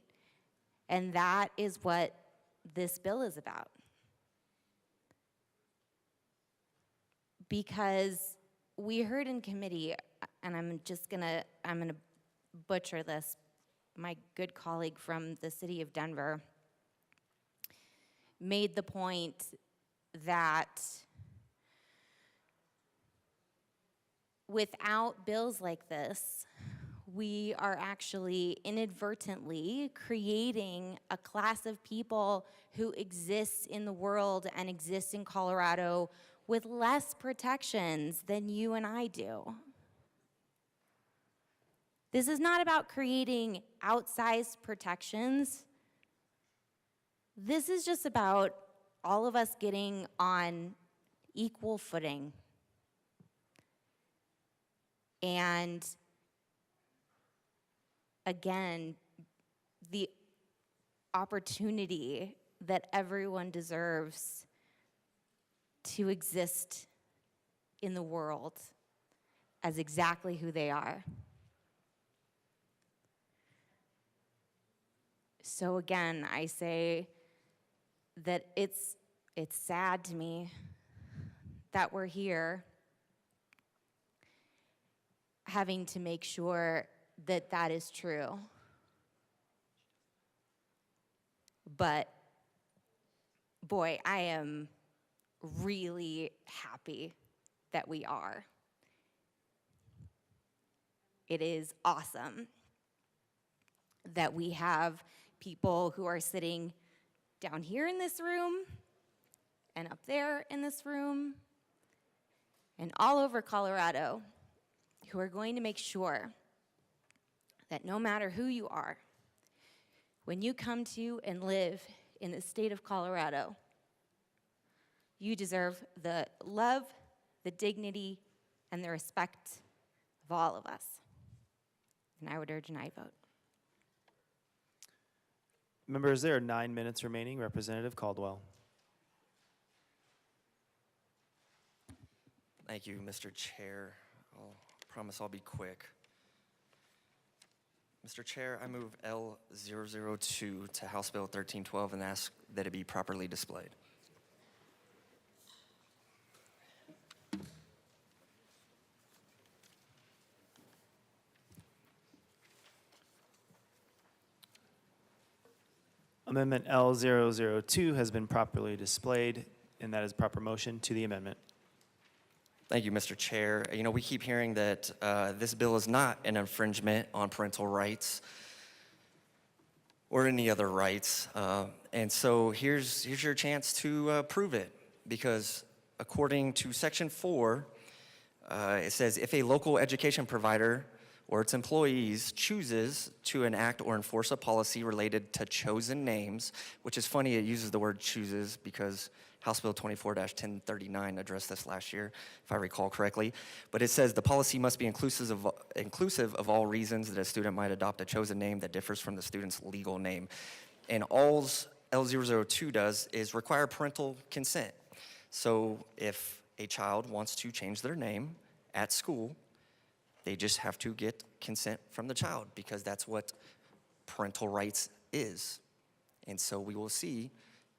And that is what this bill is about. Because we heard in committee, and I'm gonna butcher this, my good colleague from the city of Denver made the point that without bills like this, we are actually inadvertently creating a class of people who exists in the world and exists in Colorado with less protections than you and I do. This is not about creating outsized protections. This is just about all of us getting on equal footing. And again, the opportunity that everyone deserves to exist in the world as exactly who they are. So again, I say that it's sad to me that we're here having to make sure that that is true. but boy, I am really happy that we are. It is awesome that we have people who are sitting down here in this room and up there in this room and all over Colorado who are going to make sure that no matter who you are, when you come to and live in the state of Colorado, you deserve the love, the dignity, and the respect of all of us. And I would urge an aye vote. Members, there are 9 minutes remaining. Representative Caldwell. Thank you, Mr. Chair. I promise I'll be quick. Mr. Chair, I move L002 to House Bill 1312 and ask that it be properly displayed. Amendment L002 has been properly displayed, and that is proper motion to the amendment. Thank you, Mr. Chair. You know, we keep hearing that this bill is not an infringement on parental rights or any other rights. And so here's your chance to prove it, because according to Section 4, it says, if a local education provider or its employees chooses to enact or enforce a policy related to chosen names, which is funny, it uses the word chooses because House Bill 24-1039 addressed this last year, if I recall correctly. But it says the policy must be inclusive of all reasons that a student might adopt a chosen name that differs from the student's legal name. And all L002 does is require parental consent. So if a child wants to change their name at school, they just have to get consent from the child, because that's what parental rights is. And so we will see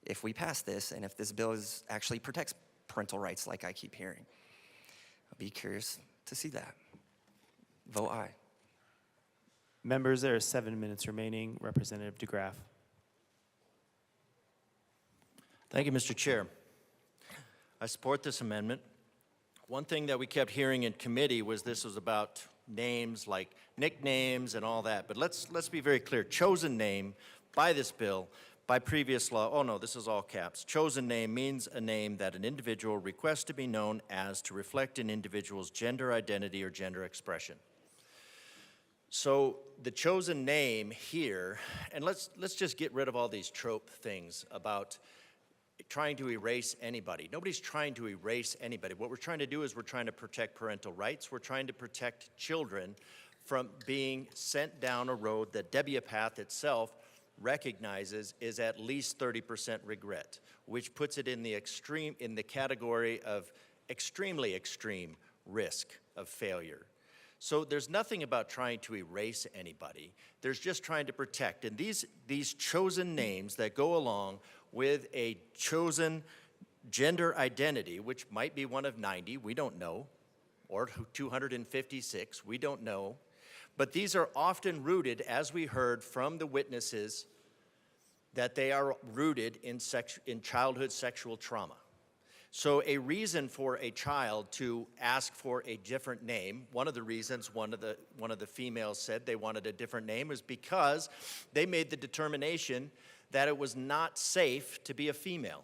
if we pass this and if this bill actually protects parental rights like I keep hearing. I'll be curious to see that. Vote aye. Members, there are 7 minutes remaining. Representative DeGraff. Thank you, Mr. Chair. I support this amendment. One thing that we kept hearing in committee was this was about names like nicknames and all that. But let's be very clear. Chosen name by this bill, by previous law, oh no, this is all caps. Chosen name means a name that an individual requests to be known as to reflect an individual's gender identity or gender expression. So the chosen name here, and let's just get rid of all these trope things about trying to erase anybody. Nobody's trying to erase anybody. What we're trying to do is we're trying to protect parental rights. We're trying to protect children from being sent down a road that Debiapath itself recognizes is at least 30% regret, which puts it in the category of extremely extreme risk of failure. So there's nothing about trying to erase anybody. There's just trying to protect. And these chosen names that go along with a chosen gender identity, which might be one of 90, we don't know, or 256, we don't know. But these are often rooted, as we heard from the witnesses, that they are rooted in childhood sexual trauma. So a reason for a child to ask for a different name, one of the reasons one of the females said they wanted a different name is because they made the determination that it was not safe to be a female.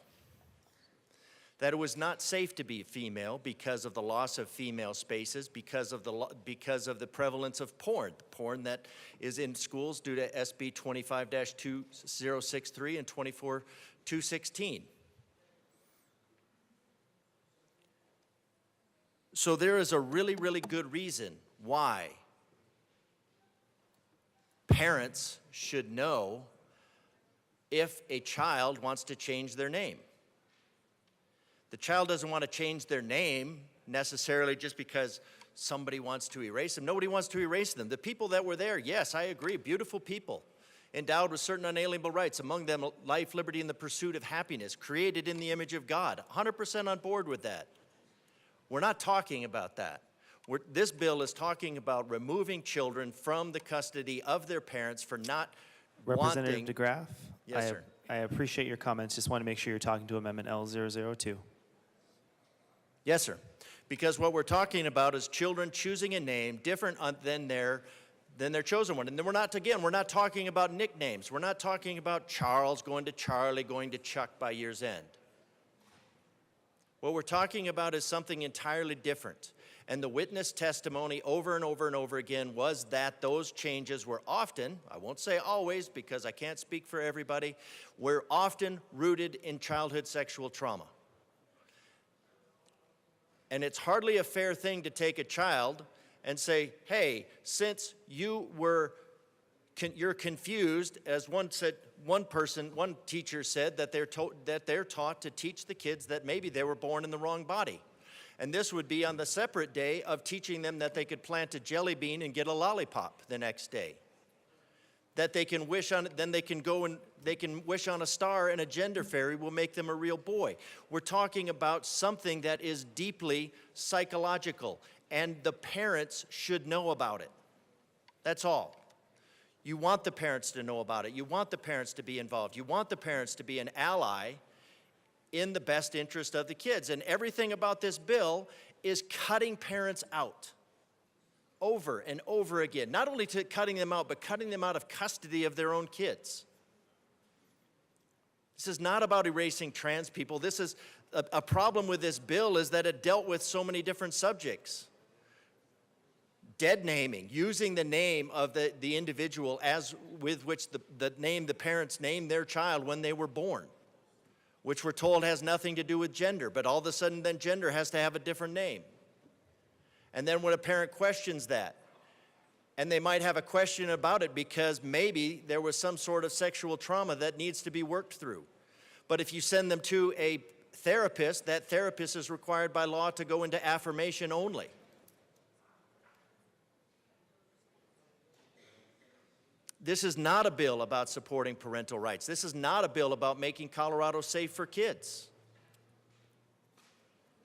That it was not safe to be female because of the loss of female spaces, because of the prevalence of porn that is in schools due to SB 25-2063 and 24-216. So there is a really, really good reason why parents should know if a child wants to change their name. The child doesn't want to change their name necessarily just because somebody wants to erase them. Nobody wants to erase them. The people that were there, yes, I agree, beautiful people, endowed with certain unalienable rights, among them life, liberty, and the pursuit of happiness, created in the image of God. 100% on board with that. We're not talking about that. This bill is talking about removing children from the custody of their parents for not Representative wanting. DeGraff, Yes, I have sir. I appreciate your comments. Just want to make sure you're talking to Amendment L002. Yes, sir. Because what we're talking about is children choosing a name different than their chosen one. And then we're not talking about nicknames. We're not talking about Charles going to Charlie, going to Chuck by year's end. What we're talking about is something entirely different. And the witness testimony over and over and over again was that those changes were often, I won't say always because I can't speak for everybody, were often rooted in childhood sexual trauma. And it's hardly a fair thing to take a child and say, hey, since you're confused, as one teacher said, that they're taught to teach the kids that maybe they were born in the wrong body. And this would be on the separate day of teaching them that they could plant a jelly bean and get a lollipop the next day. That they can wish on, then they can go and they can wish on a star and a gender fairy will make them a real boy. We're talking about something that is deeply psychological, and the parents should know about it. That's all. You want the parents to know about it. You want the parents to be involved. You want the parents to be an ally in the best interest of the kids. And everything about this bill is cutting parents out over and over again. Not only cutting them out, but cutting them out of custody of their own kids. This is not about erasing trans people. This is a problem with this bill is that it dealt with so many different subjects. Dead naming, using the name of the individual as with which the parents named their child when they were born, which we're told has nothing to do with gender, but all of a sudden then gender has to have a different name. And then when a parent questions that, and they might have a question about it because maybe there was some sort of sexual trauma that needs to be worked through. But if you send them to a therapist, that therapist is required by law to go into affirmation only. This is not a bill about supporting parental rights. This is not a bill about making Colorado safe for kids.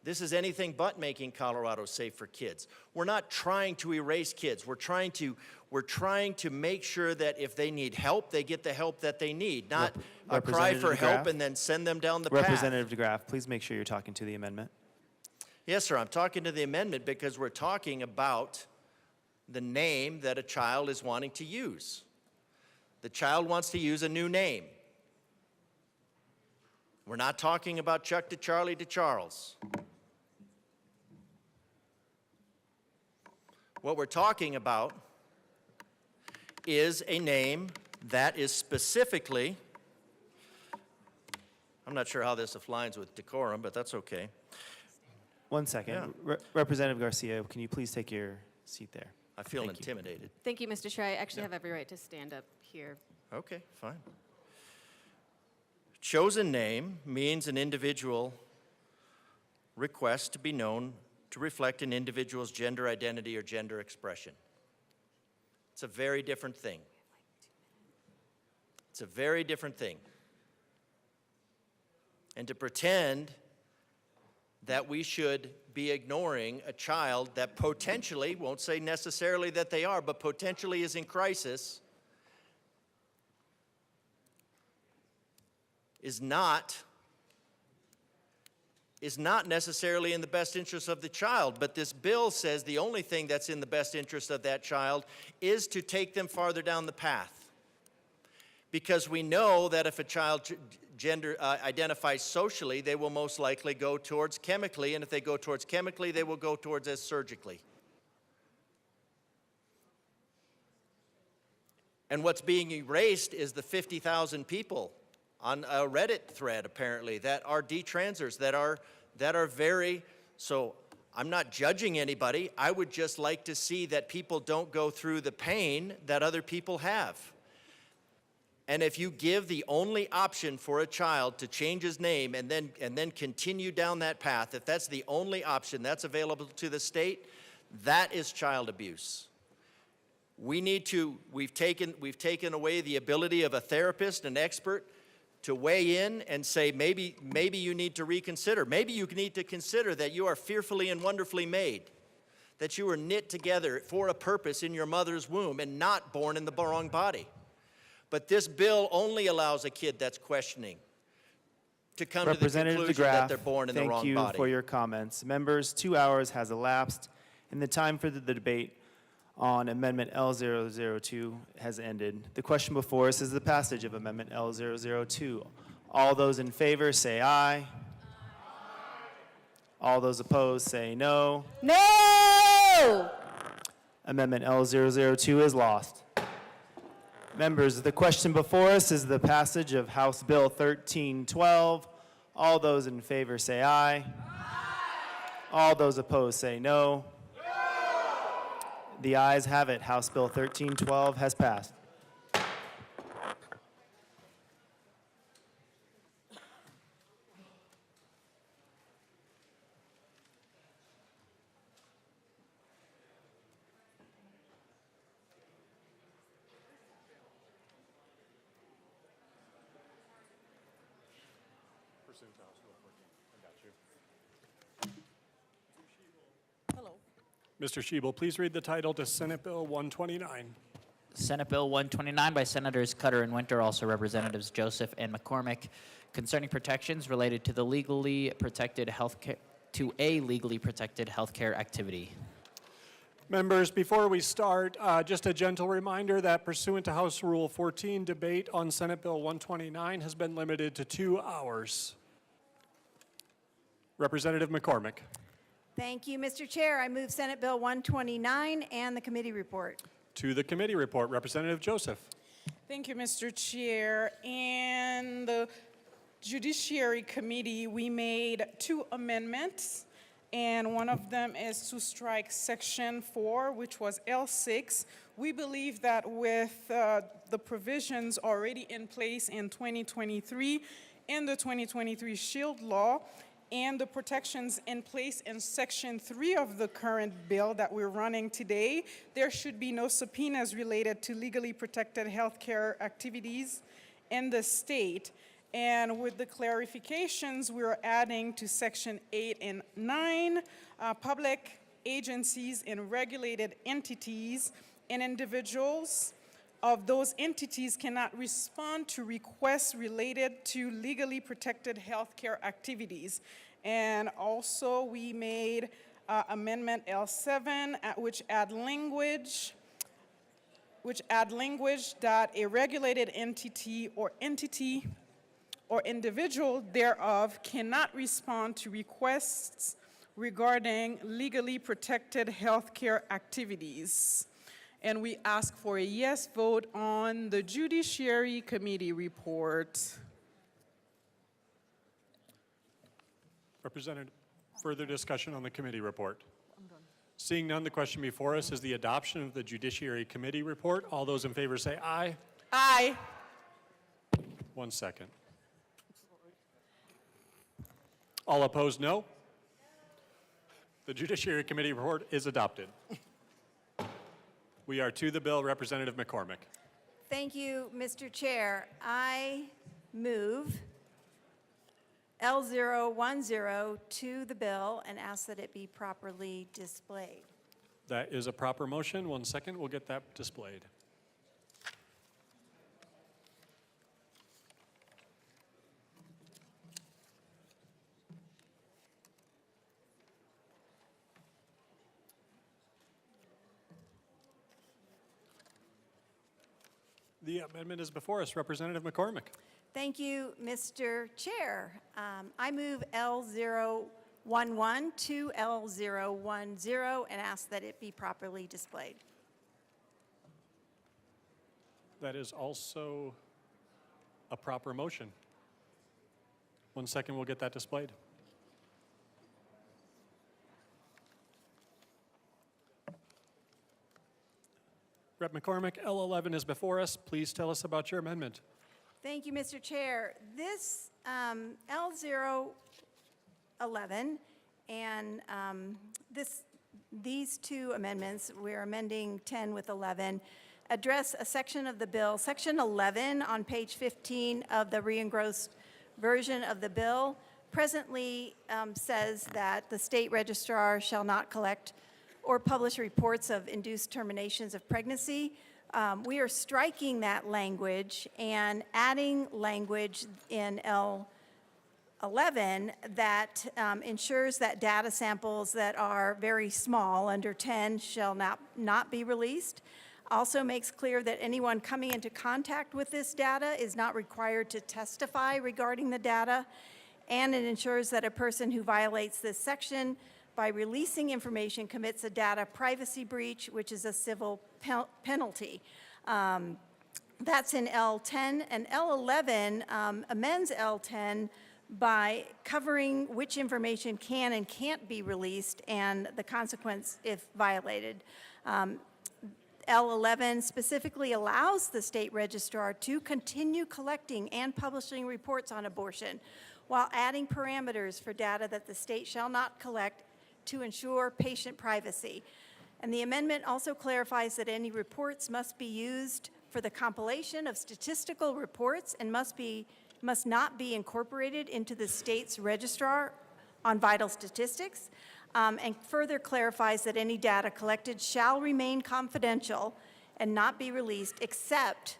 This is anything but making Colorado safe for kids. We're not trying to erase kids. We're trying to make sure that if they need help, they get the help that they need, not a cry for help and then send them down the path. Representative DeGraff, please make sure you're talking to the amendment. Yes, sir, I'm talking to the amendment because we're talking about the name that a child is wanting to use. The child wants to use a new name. We're not talking about Chuck to Charlie to Charles. What we're talking about is a name that is specifically, I'm not sure how this aligns with decorum, but that's okay. 1 second. Yeah. Representative Garcia, can you please take your seat there? I feel Thank you. intimidated. Thank you, Mr. Chair. I actually have every right to stand up here. Okay, fine. Chosen name means an individual request to be known to reflect an individual's gender identity or gender expression. It's a very different thing. It's a very different thing. And to pretend that we should be ignoring a child that potentially, won't say necessarily that they are, but potentially is in crisis, is not necessarily in the best interest of the child. But this bill says the only thing that's in the best interest of that child is to take them farther down the path. Because we know that if a child gender identifies socially, they will most likely go towards chemically, and if they go towards chemically, they will go towards as surgically. And what's being erased is the 50,000 people on a Reddit thread, apparently, that are detransers, that are very, so I'm not judging anybody. I would just like to see that people don't go through the pain that other people have. And if you give the only option for a child to change his name and then continue down that path, if that's the only option that's available to the state, that is child abuse. We've taken away the ability of a therapist, an expert, to weigh in and say, maybe you need to reconsider. Maybe you need to consider that you are fearfully and wonderfully made, that you were knit together for a purpose in your mother's womb and not born in the wrong body. But this bill only allows a kid that's questioning to come to the Representative conclusion that DeGraff, they're born in the wrong thank you body. for your comments. Members, 2 hours has elapsed, and the time for the debate on Amendment L002 has ended. The question before us is the passage of Amendment L002. All those in favor say aye. All those opposed say no. No! Amendment L002 is lost. Members, the question before us is the passage of House Bill 1312. All those in favor say aye. All those opposed say no. The ayes have it. House Bill 1312 has passed. Mr. Shebel, please read the title to Senate Bill 129. Senate Bill 129 by Senators Cutter and Winter, also Representatives Joseph and McCormick, concerning protections related to the legally protected healthcare activity. Members, before we start, just a gentle reminder that pursuant to House Rule 14, debate on Senate Bill 129 has been limited to 2 hours. Representative McCormick. Thank you, Mr. Chair. I move Senate Bill 129 and the committee report. To the committee report, Representative Joseph. Thank you, Mr. Chair. In the Judiciary Committee, we made 2 amendments, and one of them is to strike Section 4, which was L6. We believe that with the provisions already in place in 2023 in the 2023 SHIELD law, and the protections in place in Section 3 of the current bill that we're running today, there should be no subpoenas related to legally protected healthcare activities in the state. And with the clarifications, we're adding to Section 8 and 9, public agencies and regulated entities and individuals of those entities cannot respond to requests related to legally protected healthcare activities. And also we made Amendment L7, which add language that a regulated entity or individual thereof cannot respond to requests regarding legally protected healthcare activities. And we ask for a yes vote on the Judiciary Committee report. Representative, further discussion on the committee report. Seeing none, the question before us is the adoption of the Judiciary Committee report. All those in favor say aye. Aye. 1 second. All opposed, no. The Judiciary Committee report is adopted. We are to the bill. Representative McCormick. Thank you, Mr. Chair. I move L010 to the bill and ask that it be properly displayed. That is a proper motion. 1 second, we'll get that displayed. The amendment is before us. Representative McCormick. Thank you, Mr. Chair. I move L011 to L010 and ask that it be properly displayed. That is also a proper motion. 1 second, we'll get that displayed. Rep. McCormick, L11 is before us. Please tell us about your amendment. Thank you, Mr. Chair. This L011 and these 2 amendments, we're amending 10 with 11, address a section of the bill. Section 11 on page 15 of the re-engrossed version of the bill presently says that the state registrar shall not collect or publish reports of induced terminations of pregnancy. we are striking that language and adding language in L11 that ensures that data samples that are very small, under 10, shall not be released. Also makes clear that anyone coming into contact with this data is not required to testify regarding the data. And it ensures that a person who violates this section by releasing information commits a data privacy breach, which is a civil penalty. That's in L10, and L11 amends L10 by covering which information can and can't be released and the consequence if violated. L11 specifically allows the state registrar to continue collecting and publishing reports on abortion while adding parameters for data that the state shall not collect to ensure patient privacy. And the amendment also clarifies that any reports must be used for the compilation of statistical reports and must not be incorporated into the state's registrar on vital statistics, and further clarifies that any data collected shall remain confidential and not be released, except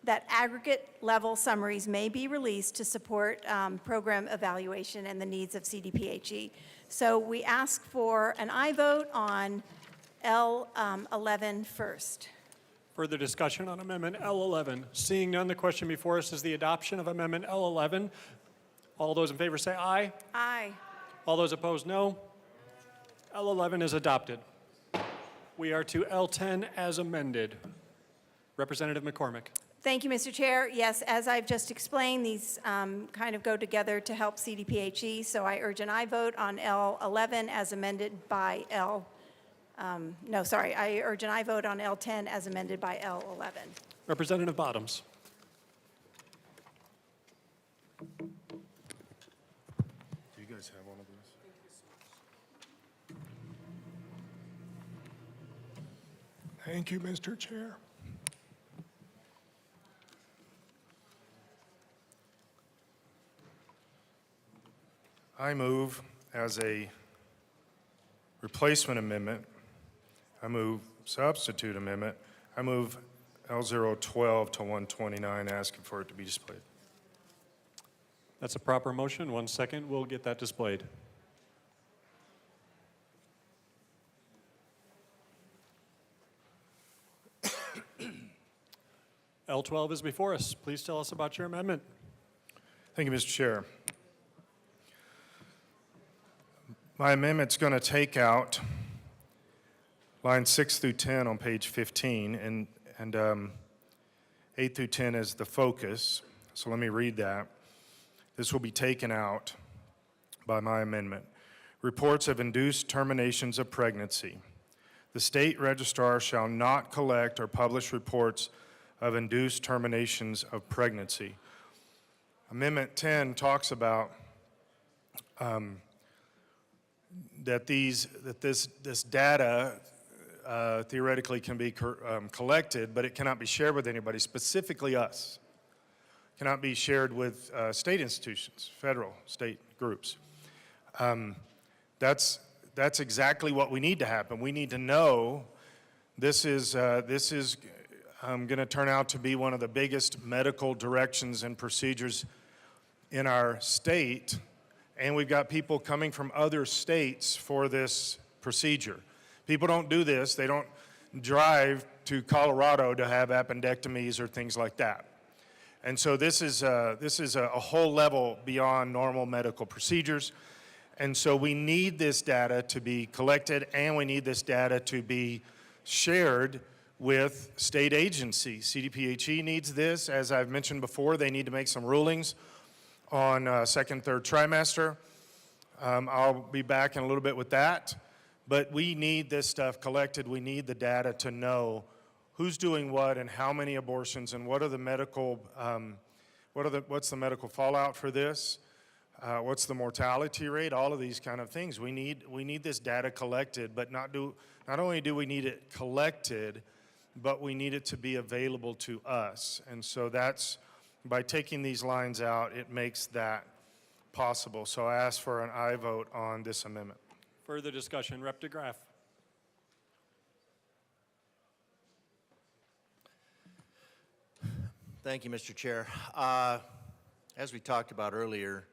that aggregate level summaries may be released to support program evaluation and the needs of CDPHE. So we ask for an aye vote on L11 first. Further discussion on Amendment L11. Seeing none, the question before us is the adoption of Amendment L11. All those in favor say aye. Aye. All those opposed, no. L11 is adopted. We are to L10 as amended. Representative McCormick. Thank you, Mr. Chair. Yes, as I've just explained, these kind of go together to help CDPHE, so I urge an aye vote on L11 as amended by I urge an aye vote on L10 as amended by L11. Representative Bottoms. Do you guys have one of those? Thank you, Mr. Chair. I move as a replacement amendment, I move substitute amendment, I move L012 to 129, asking for it to be displayed. That's a proper motion. 1 second, we'll get that displayed. L12 is before us. Please tell us about your amendment. Thank you, Mr. Chair. My amendment's going to take out lines 6 through 10 on page 15, and 8 through 10 is the focus. So let me read that. This will be taken out by my amendment. Reports of induced terminations of pregnancy. The state registrar shall not collect or publish reports of induced terminations of pregnancy. Amendment 10 talks about that this data theoretically can be collected, but it cannot be shared with anybody, specifically us. It cannot be shared with state institutions, federal, state groups. That's exactly what we need to happen. We need to know this is going to turn out to be one of the biggest medical directions and procedures in our state, and we've got people coming from other states for this procedure. People don't do this. They don't drive to Colorado to have appendectomies or things like that. And so this is a whole level beyond normal medical procedures. And so we need this data to be collected, and we need this data to be shared with state agencies. CDPHE needs this. As I've mentioned before, they need to make some rulings on second, third trimester. I'll be back in a little bit with that. But we need this stuff collected. We need the data to know who's doing what and how many abortions and what are the medical, what's the medical fallout for this? What's the mortality rate? All of these kind of things. We need this data collected, but not only do we need it collected, but we need it to be available to us. And so that's, by taking these lines out, it makes that possible. So I ask for an aye vote on this amendment. Further discussion, Rep. DeGraff. Thank you, Mr. Chair. As we talked about earlier,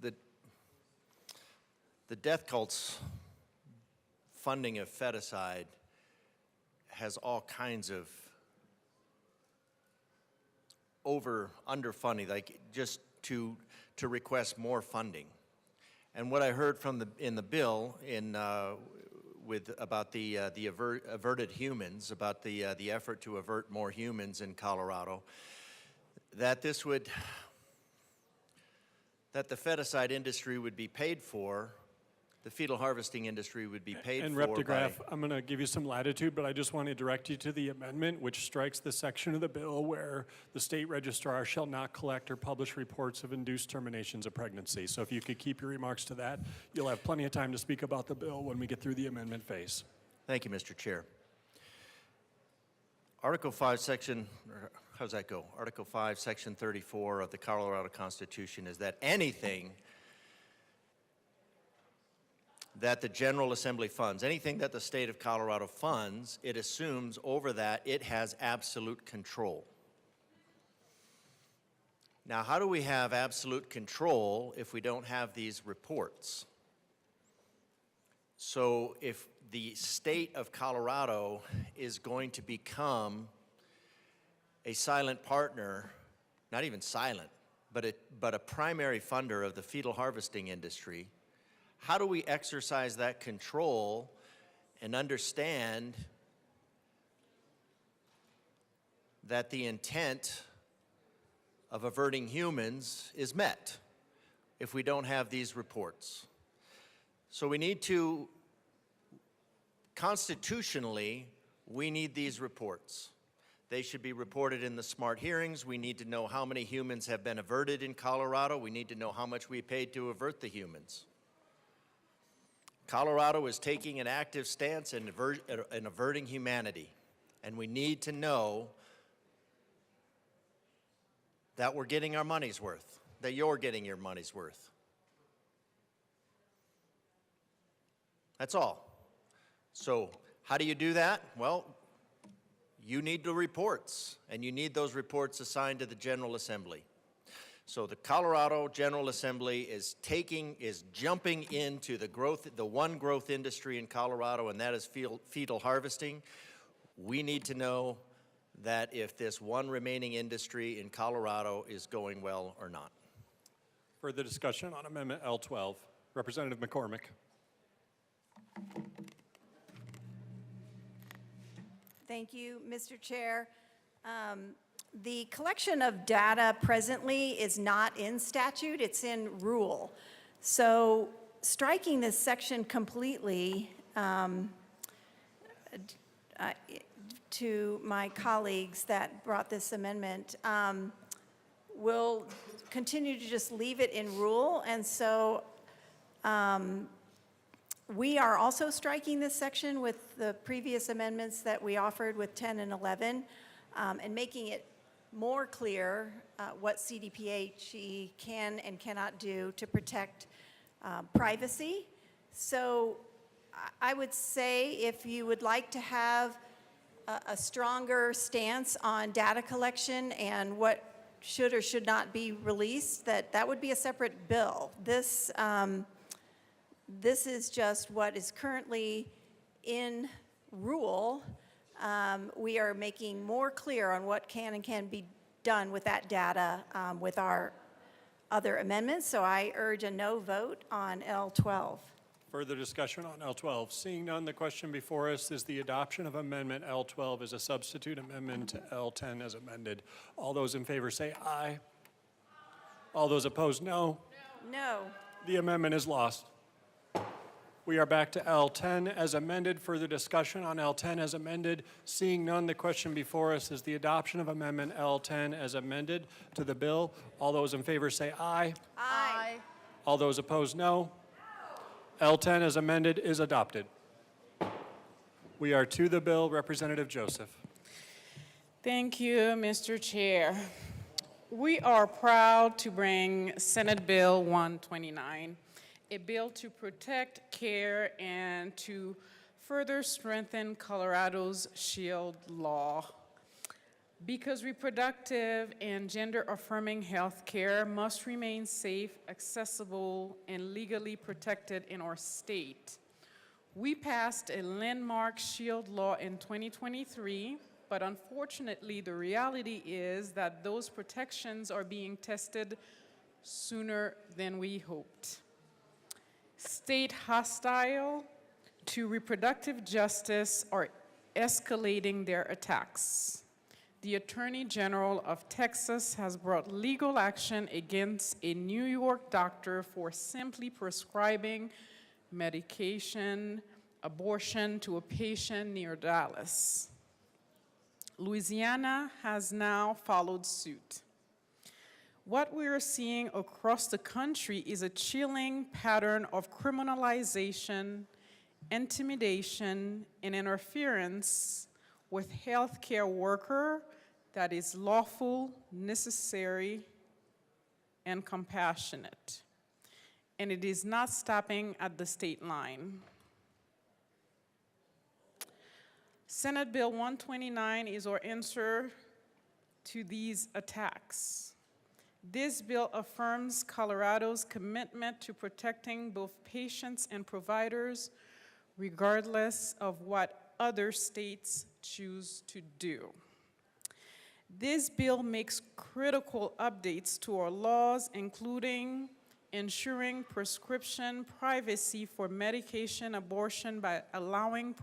the death cult's funding of feticide has all kinds of underfunding, like just to request more funding. And what I heard from in the bill about the averted humans, about the effort to avert more humans in Colorado, that the feticide industry would be paid for, the fetal harvesting industry would be paid And for Rep. DeGraff, by... I'm going to give you some latitude, but I just want to direct you to the amendment which strikes the section of the bill where the state registrar shall not collect or publish reports of induced terminations of pregnancy. So if you could keep your remarks to that, you'll have plenty of time to speak about the bill when we get through the amendment phase. Thank you, Mr. Chair. Article 5, Section, how's that go? Article 5, Section 34 of the Colorado Constitution is that anything that the General Assembly funds, anything that the state of Colorado funds, it assumes over that it has absolute control. Now, how do we have absolute control if we don't have these reports? So if the state of Colorado is going to become a silent partner, not even silent, but a primary funder of the fetal harvesting industry, how do we exercise that control and understand that the intent of averting humans is met if we don't have these reports? So we need to, constitutionally, we need these reports. They should be reported in the SMART hearings. We need to know how many humans have been averted in Colorado. We need to know how much we paid to avert the humans. Colorado is taking an active stance in averting humanity, and we need to know that we're getting our money's worth, that you're getting your money's worth. That's all. So how do you do that? Well, you need the reports, and you need those reports assigned to the General Assembly. So the Colorado General Assembly is jumping into the one growth industry in Colorado, and that is fetal harvesting. We need to know that if this one remaining industry in Colorado is going well or not. Further discussion on Amendment L12. Representative McCormick. Thank you, Mr. Chair. The collection of data presently is not in statute, it's in rule. So striking this section completely, to my colleagues that brought this amendment, will continue to just leave it in rule. And so we are also striking this section with the previous amendments that we offered with 10 and 11, and making it more clear what CDPHE can and cannot do to protect privacy. So I would say if you would like to have a stronger stance on data collection and what should or should not be released, that would be a separate bill. This is just what is currently in rule. We are making more clear on what can and can be done with that data with our other amendments. So I urge a no vote on L12. Further discussion on L12. Seeing none, the question before us is the adoption of Amendment L12 as a substitute amendment to L10 as amended. All those in favor say aye. All those opposed, no. No. The amendment is lost. We are back to L10 as amended. Further discussion on L10 as amended. Seeing none, the question before us is the adoption of Amendment L10 as amended to the bill. All those in favor say aye. Aye. All those opposed, no. L10 as amended is adopted. We are to the bill. Representative Joseph. Thank you, Mr. Chair. We are proud to bring Senate Bill 129, a bill to protect, care, and to further strengthen Colorado's SHIELD law. Because reproductive and gender-affirming health care must remain safe, accessible, and legally protected in our state. We passed a landmark SHIELD law in 2023, but unfortunately, the reality is that those protections are being tested sooner than we hoped. State hostile to reproductive justice are escalating their attacks. The Attorney General of Texas has brought legal action against a New York doctor for simply prescribing medication, abortion to a patient near Dallas. Louisiana has now followed suit. What we are seeing across the country is a chilling pattern of criminalization, intimidation, and interference with healthcare worker that is lawful, necessary, and compassionate. And it is not stopping at the state line. Senate Bill 129 is our answer to these attacks. This bill affirms Colorado's commitment to protecting both patients and providers, regardless of what other states choose to do. This bill makes critical updates to our laws, including ensuring prescription privacy for medication abortion by allowing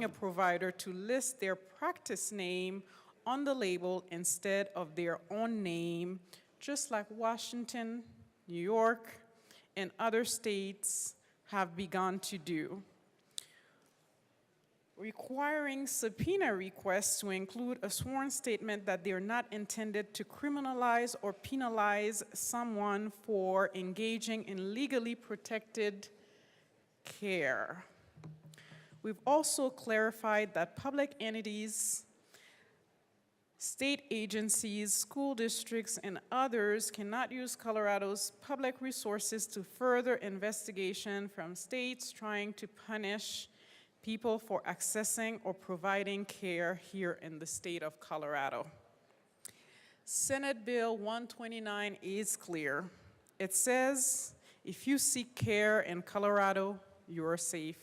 a provider to list their practice name on the label instead of their own name, just like Washington, New York, and other states have begun to do. Requiring subpoena requests to include a sworn statement that they are not intended to criminalize or penalize someone for engaging in legally protected care. We've also clarified that public entities, state agencies, school districts, and others cannot use Colorado's public resources to further investigation from states trying to punish people for accessing or providing care here in the state of Colorado. Senate Bill 129 is clear. It says, if you seek care in Colorado, you are safe.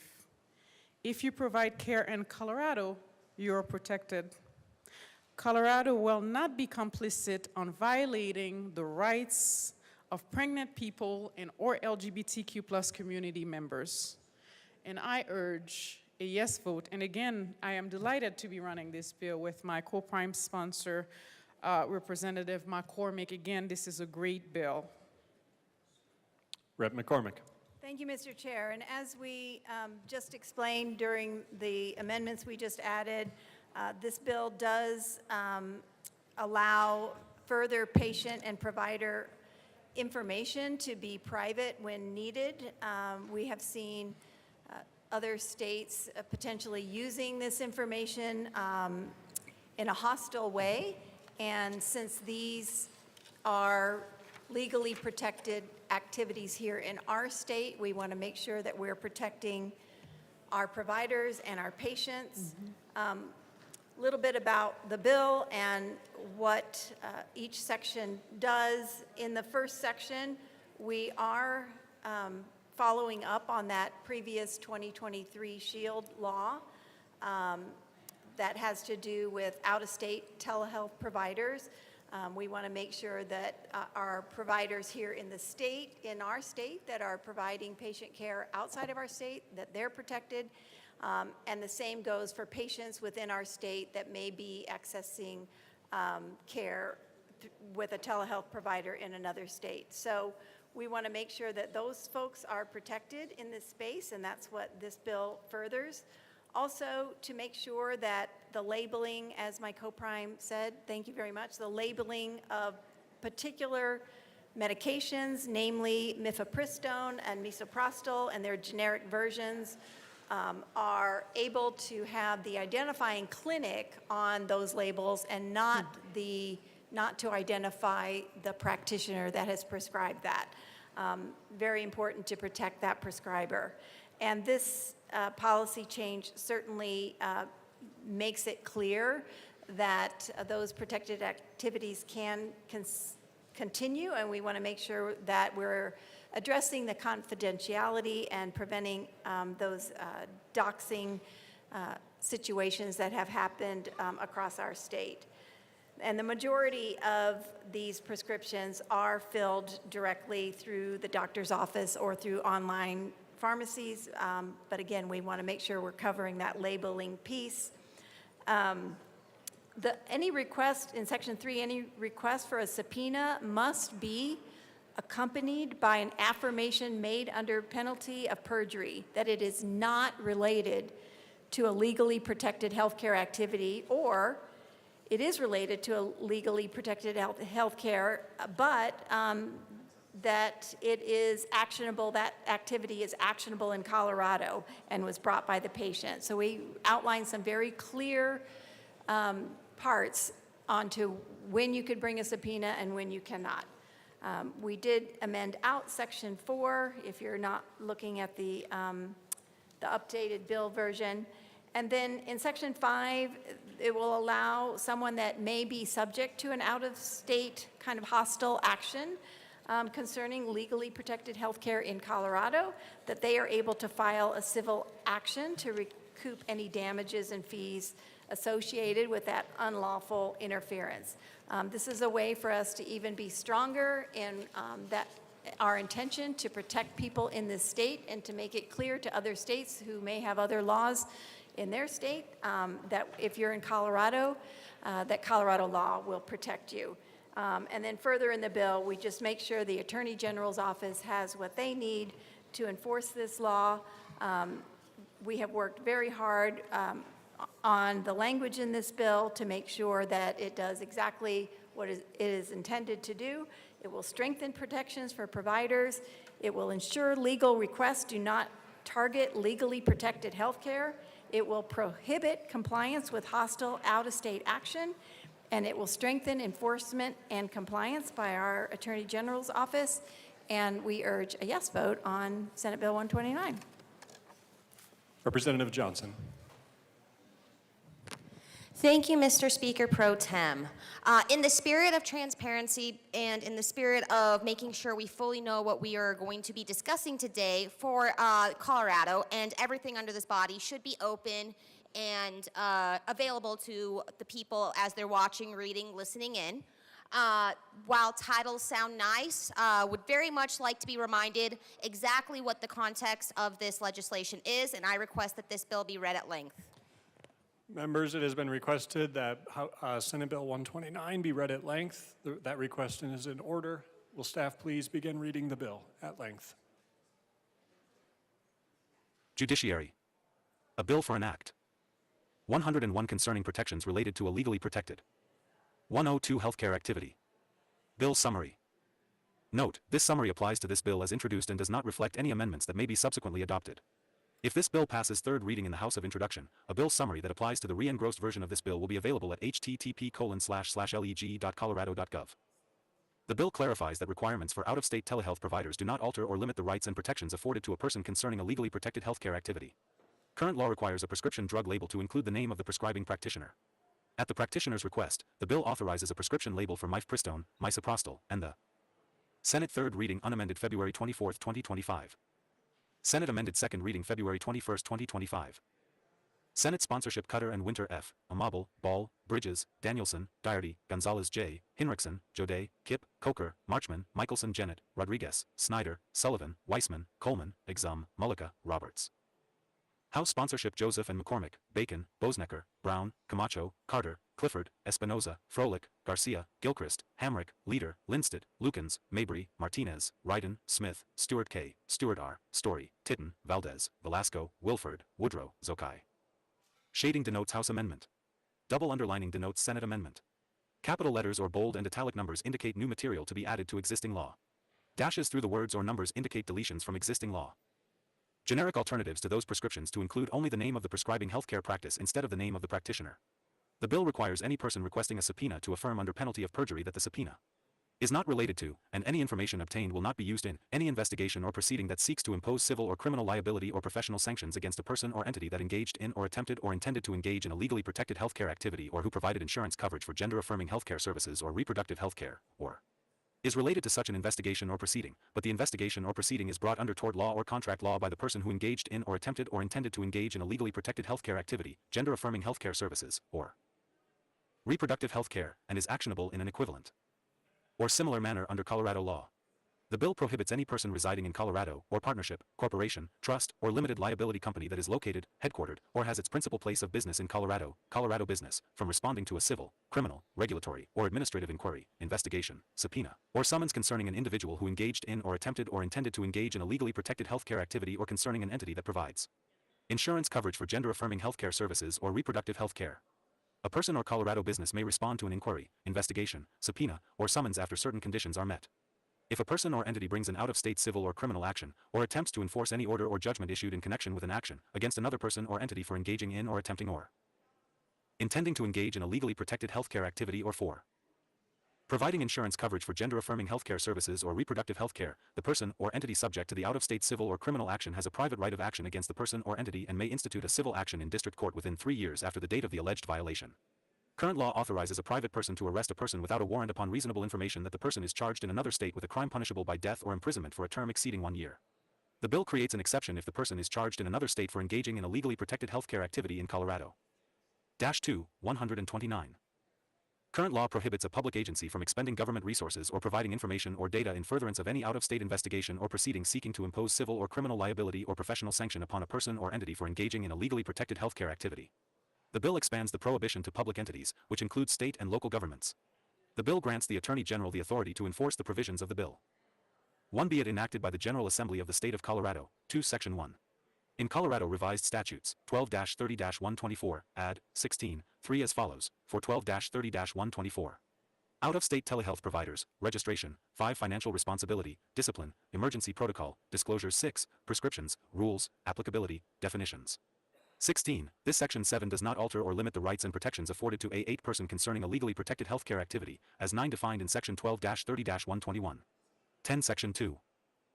If you provide care in Colorado, you are protected. Colorado will not be complicit on violating the rights of pregnant people and or LGBTQ+ community members. And I urge a yes vote. And again, I am delighted to be running this bill with my co-prime sponsor, Representative McCormick. Again, this is a great bill. Rep. McCormick. Thank you, Mr. Chair. And as we just explained during the amendments we just added, this bill does allow further patient and provider information to be private when needed. We have seen other states potentially using this information in a hostile way. And since these are legally protected activities here in our state, we want to make sure that we're protecting our providers and our patients. A little bit about the bill and what each section does. In the first section, we are following up on that previous 2023 SHIELD law that has to do with out-of-state telehealth providers. We want to make sure that our providers here in the state, in our state, that are providing patient care outside of our state, that they're protected. And the same goes for patients within our state that may be accessing care with a telehealth provider in another state. So we want to make sure that those folks are protected in this space, and that's what this bill furthers. Also, to make sure that the labeling, as my co-prime said, thank you very much, the labeling of particular medications, namely mifepristone and misoprostol and their generic versions, are able to have the identifying clinic on those labels and not to identify the practitioner that has prescribed that. Very important to protect that prescriber. And this policy change certainly makes it clear that those protected activities can continue, and we want to make sure that we're addressing the confidentiality and preventing those doxing situations that have happened across our state. And the majority of these prescriptions are filled directly through the doctor's office or through online pharmacies. But again, we want to make sure we're covering that labeling piece. Any request in Section 3, any request for a subpoena must be accompanied by an affirmation made under penalty of perjury that it is not related to a legally protected healthcare activity, or it is related to a legally protected healthcare, but that it is actionable, that activity is actionable in Colorado and was brought by the patient. So we outlined some very clear parts onto when you could bring a subpoena and when you cannot. We did amend out Section 4, if you're not looking at the updated bill version. And then in Section 5, it will allow someone that may be subject to an out-of-state kind of hostile action concerning legally protected health care in Colorado, that they are able to file a civil action to recoup any damages and fees associated with that unlawful interference. This is a way for us to even be stronger in that our intention to protect people in this state and to make it clear to other states who may have other laws in their state that if you're in Colorado, that Colorado law will protect you. And then further in the bill, we just make sure the Attorney General's office has what they need to enforce this law. We have worked very hard on the language in this bill to make sure that it does exactly what it is intended to do. It will strengthen protections for providers. It will ensure legal requests do not target legally protected health care. It will prohibit compliance with hostile out-of-state action, and it will strengthen enforcement and compliance by our Attorney General's office. And we urge a yes vote on Senate Bill 129. Representative Johnson. Thank you, Mr. Speaker Pro Tem. In the spirit of transparency and in the spirit of making sure we fully know what we are going to be discussing today for Colorado, and everything under this body should be open and available to the people as they're watching, reading, listening in. While titles sound nice, would very much like to be reminded exactly what the context of this legislation is, and I request that this bill be read at length. Members, it has been requested that Senate Bill 129 be read at length. That request is in order. Will staff please begin reading the bill at length? Judiciary. A bill for an act. 101 concerning protections related to a legally protected. 102 healthcare activity. Bill summary. Note, this summary applies to this bill as introduced and does not reflect any amendments that may be subsequently adopted. If this bill passes third reading in the House of Introduction, a bill summary that applies to the re-engrossed version of this bill will be available at http://lege.colorado.gov. The bill clarifies that requirements for out-of-state telehealth providers do not alter or limit the rights and protections afforded to a person concerning a legally protected healthcare activity. Current law requires a prescription drug label to include the name of the prescribing practitioner. At the practitioner's request, the bill authorizes a prescription label for mifepristone, misoprostol, and the Senate third reading unamended February 24, 2025. Senate amended second reading February 21, 2025. Senate sponsorship Cutter and Winter F., Amabel, Ball, Bridges, Danielson, Doherty, Gonzalez J., Hinrichsen, Jode, Kipp, Coker, Marchman, Michelson Jennett, Rodriguez, Snyder, Sullivan, Weissman, Coleman, Exum, Mullica, Roberts. House sponsorship Joseph and McCormick, Bacon, Bosnecker, Brown, Camacho, Carter, Clifford, Espinoza, Froelich, Garcia, Gilchrist, Hamrick, Leader, Lindstedt, Lukens, Mabry, Martinez, Ryden, Smith, Stewart K., Stewart R., Story, Titten, Valdez, Velasco, Wilford, Woodrow, Zokai. Shading denotes House amendment. Double underlining denotes Senate amendment. Capital letters or bold and italic numbers indicate new material to be added to existing law. Dashes through the words or numbers indicate deletions from existing law. Generic alternatives to those prescriptions to include only the name of the prescribing healthcare practice instead of the name of the practitioner. The bill requires any person requesting a subpoena to affirm under penalty of perjury that the subpoena is not related to, and any information obtained will not be used in, any investigation or proceeding that seeks to impose civil or criminal liability or professional sanctions against a person or entity that engaged in or attempted or intended to engage in a legally protected healthcare activity or who provided insurance coverage for gender-affirming healthcare services or reproductive healthcare, or is related to such an investigation or proceeding, but the investigation or proceeding is brought under tort law or contract law by the person who engaged in or attempted or intended to engage in a legally protected healthcare activity, gender-affirming healthcare services, or reproductive healthcare, and is actionable in an equivalent or similar manner under Colorado law. The bill prohibits any person residing in Colorado, or partnership, corporation, trust, or limited liability company that is located, headquartered, or has its principal place of business in Colorado, Colorado business, from responding to a civil, criminal, regulatory, or administrative inquiry, investigation, subpoena, or summons concerning an individual who engaged in or attempted or intended to engage in a legally protected healthcare activity or concerning an entity that provides insurance coverage for gender-affirming healthcare services or reproductive health care. A person or Colorado business may respond to an inquiry, investigation, subpoena, or summons after certain conditions are met. If a person or entity brings an out-of-state civil or criminal action, or attempts to enforce any order or judgment issued in connection with an action, against another person or entity for engaging in or attempting or intending to engage in a legally protected healthcare activity or for providing insurance coverage for gender-affirming healthcare services or reproductive health care, the person or entity subject to the out-of-state civil or criminal action has a private right of action against the person or entity and may institute a civil action in district court within 3 years after the date of the alleged violation. Current law authorizes a private person to arrest a person without a warrant upon reasonable information that the person is charged in another state with a crime punishable by death or imprisonment for a term exceeding 1 year. The bill creates an exception if the person is charged in another state for engaging in a legally protected healthcare activity in Colorado. -2, 129. Current law prohibits a public agency from expending government resources or providing information or data in furtherance of any out-of-state investigation or proceeding seeking to impose civil or criminal liability or professional sanction upon a person or entity for engaging in a legally protected healthcare activity. The bill expands the prohibition to public entities, which includes state and local governments. The bill grants the Attorney General the authority to enforce the provisions of the bill. 1. Be it enacted by the General Assembly of the State of Colorado. 2. Section 1. In Colorado Revised Statutes, 12-30-124, add, 16, 3 as follows, for 12-30-124. Out-of-state telehealth providers, registration, 5 financial responsibility, discipline, emergency protocol, disclosures 6, prescriptions, rules, applicability, definitions. 16. This Section 7 does not alter or limit the rights and protections afforded to a 8 person concerning a legally protected healthcare activity, as 9 defined in Section 12-30-121. 10. Section 2.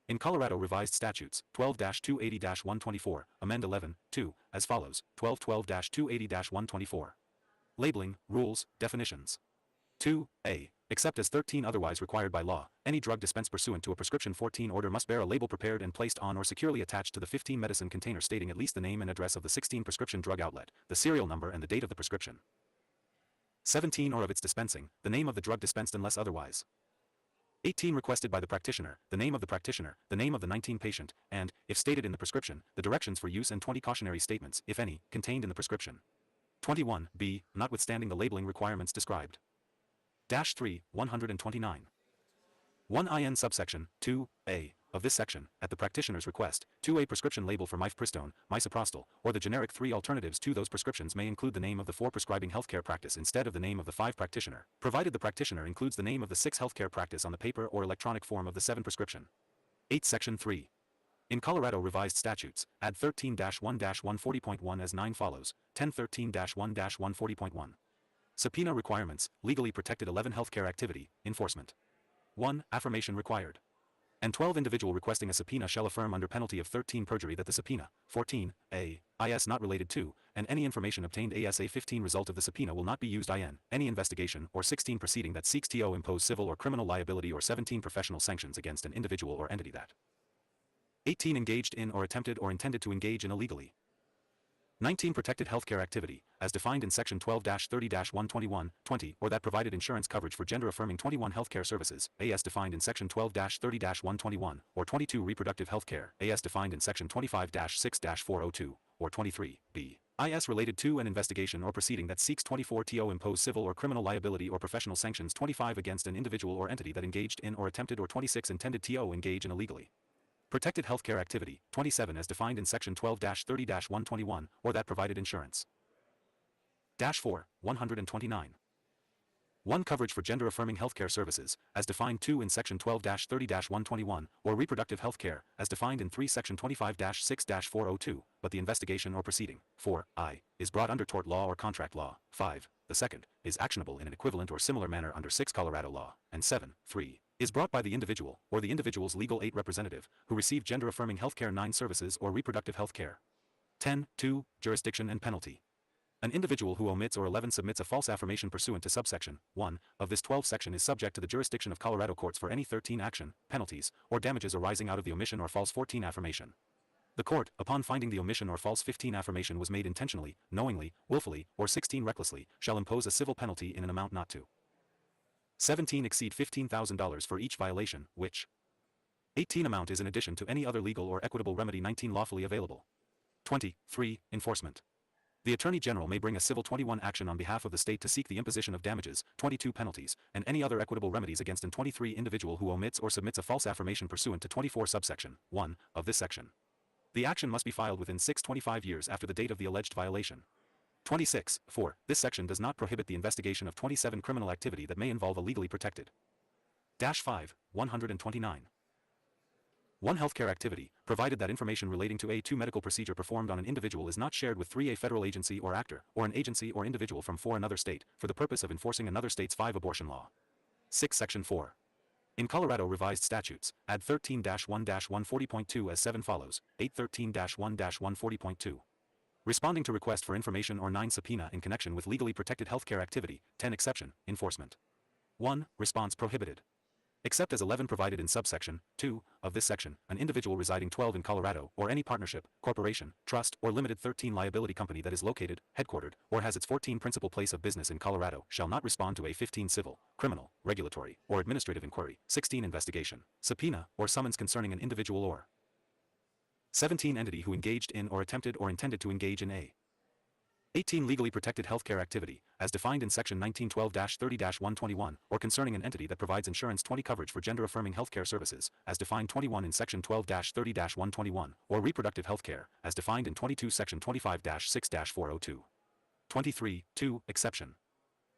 In Colorado Revised Statutes, 12-280-124, amend 11, 2, as follows, 12-280-124. Labeling, rules, definitions. 2a. Except as 13 otherwise required by law, any drug dispensed pursuant to a prescription 14 order must bear a label prepared and placed on or securely attached to the 15 medicine container stating at least the name and address of the 16 prescription drug outlet, the serial number and the date of the prescription. 17 or of its dispensing, the name of the drug dispensed unless otherwise 18 requested by the practitioner, the name of the practitioner, the name of the 19 patient, and, if stated in the prescription, the directions for use and 20 cautionary statements, if any, contained in the prescription. 21b, notwithstanding the labeling requirements described. -3, 129. 1 IN subsection, 2a, of this section, at the practitioner's request, 2a prescription label for mifepristone, misoprostol, or the generic 3 alternatives to those prescriptions may include the name of the 4 prescribing healthcare practice instead of the name of the 5 practitioner, provided the practitioner includes the name of the 6 healthcare practice on the paper or electronic form of the 7 prescription. 8. Section 3. In Colorado Revised Statutes, add 13-1-140.1 as 9 follows, 1013-1-140.1. Subpoena requirements, legally protected 11 healthcare activity, enforcement. 1. Affirmation required. And 12 individual requesting a subpoena shall affirm under penalty of 13 perjury that the subpoena, 14, a, is not related to, and any information obtained as a 15 result of the subpoena will not be used in, any investigation, or 16 proceeding that seeks to impose civil or criminal liability or 17 professional sanctions against an individual or entity that 18 engaged in or attempted or intended to engage in illegally. 19 protected healthcare activity, as defined in Section 12-30-121, 20, or that provided insurance coverage for gender-affirming 21 healthcare services, as defined in Section 12-30-121, or 22 reproductive healthcare, as defined in Section 25-6-402, or 23b. is related to an investigation or proceeding that seeks 24 to impose civil or criminal liability or professional sanctions 25 against an individual or entity that engaged in or attempted or 26 intended to engage in illegally. Protected healthcare activity, 27 as defined in Section 12-30-121, or that provided insurance. -4, 129. 1. Coverage for gender-affirming healthcare services, as defined 2 in Section 12-30-121, or reproductive health care, as defined in 3 Section 25-6-402, but the investigation or proceeding, 4, I, is brought under tort law or contract law, 5, the second, is actionable in an equivalent or similar manner under 6 Colorado law, and 7, 3, is brought by the individual, or the individual's legal aid representative, who received gender-affirming healthcare 9 services or reproductive health care. 10, 2, jurisdiction and penalty. An individual who omits or 11 submits a false affirmation pursuant to subsection 1 of this 12 section is subject to the jurisdiction of Colorado courts for any 13 action, penalties, or damages arising out of the omission or false 14 affirmation. The court, upon finding the omission or false 15 affirmation was made intentionally, knowingly, willfully, or 16 recklessly, shall impose a civil penalty in an amount not to 17 exceed $15,000 for each violation, which 18 amount is in addition to any other legal or equitable remedy 19 lawfully available. 23. Enforcement. The Attorney General may bring a civil 21 action on behalf of the state to seek the imposition of damages, 22 penalties, and any other equitable remedies against an 23 individual who omits or submits a false affirmation pursuant to 24 subsection 1 of this section. The action must be filed within 625 years after the date of the alleged violation. 26. 4. This section does not prohibit the investigation of 27 criminal activity that may involve a legally protected. 5. 129. 1. Healthcare activity, provided that information relating to a 2 medical procedure performed on an individual is not shared with 3 a federal agency or actor, or an agency or individual from 4 another state, for the purpose of enforcing another state's 5 abortion law. 6. Section 4. In Colorado revised statutes, add 13-1-140.2 as 7 follows, 813-1-140.2. Responding to request for information or 9 subpoena in connection with legally protected healthcare activity, 10 exception, enforcement. 1. Response prohibited. Except as 11 provided in subsection 2 of this section, an individual residing 12 in Colorado, or any partnership, corporation, trust, or limited 13 liability company that is located, headquartered, or has its 14 principal place of business in Colorado shall not respond to a 15 civil, criminal, regulatory, or administrative inquiry, 16 investigation, subpoena, or summons concerning an individual or 17 entity who engaged in or attempted or intended to engage in a 18 legally protected healthcare activity, as defined in Section 1912-30-121, or concerning an entity that provides insurance 20 coverage for gender-affirming healthcare services, as defined 21 in Section 12-30-121, or reproductive healthcare, as defined in 22 Section 25-6-402. 23. 2. Exception.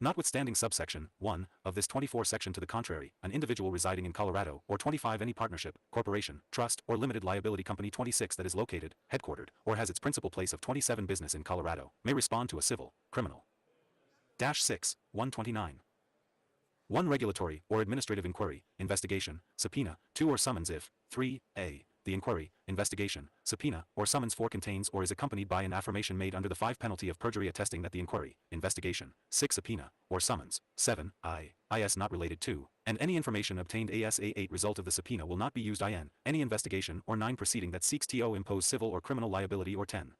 Notwithstanding subsection 1 of this 24 section to the contrary, an individual residing in Colorado, or 25 any partnership, corporation, trust, or limited liability company 26 that is located, headquartered, or has its principal place of 27 business in Colorado, may respond to a civil, criminal. 6. 129. 1. Regulatory or administrative inquiry, investigation, subpoena, 2 or summons if 3a. The inquiry, investigation, subpoena, or summons 4 contains or is accompanied by an affirmation made under the 5 penalty of perjury attesting that the inquiry, investigation, 6 subpoena, or summons, 7 is not related to, and any information obtained asa 8 result of the subpoena will not be used in any investigation or 9 proceeding that seeks to impose civil or criminal liability or 10.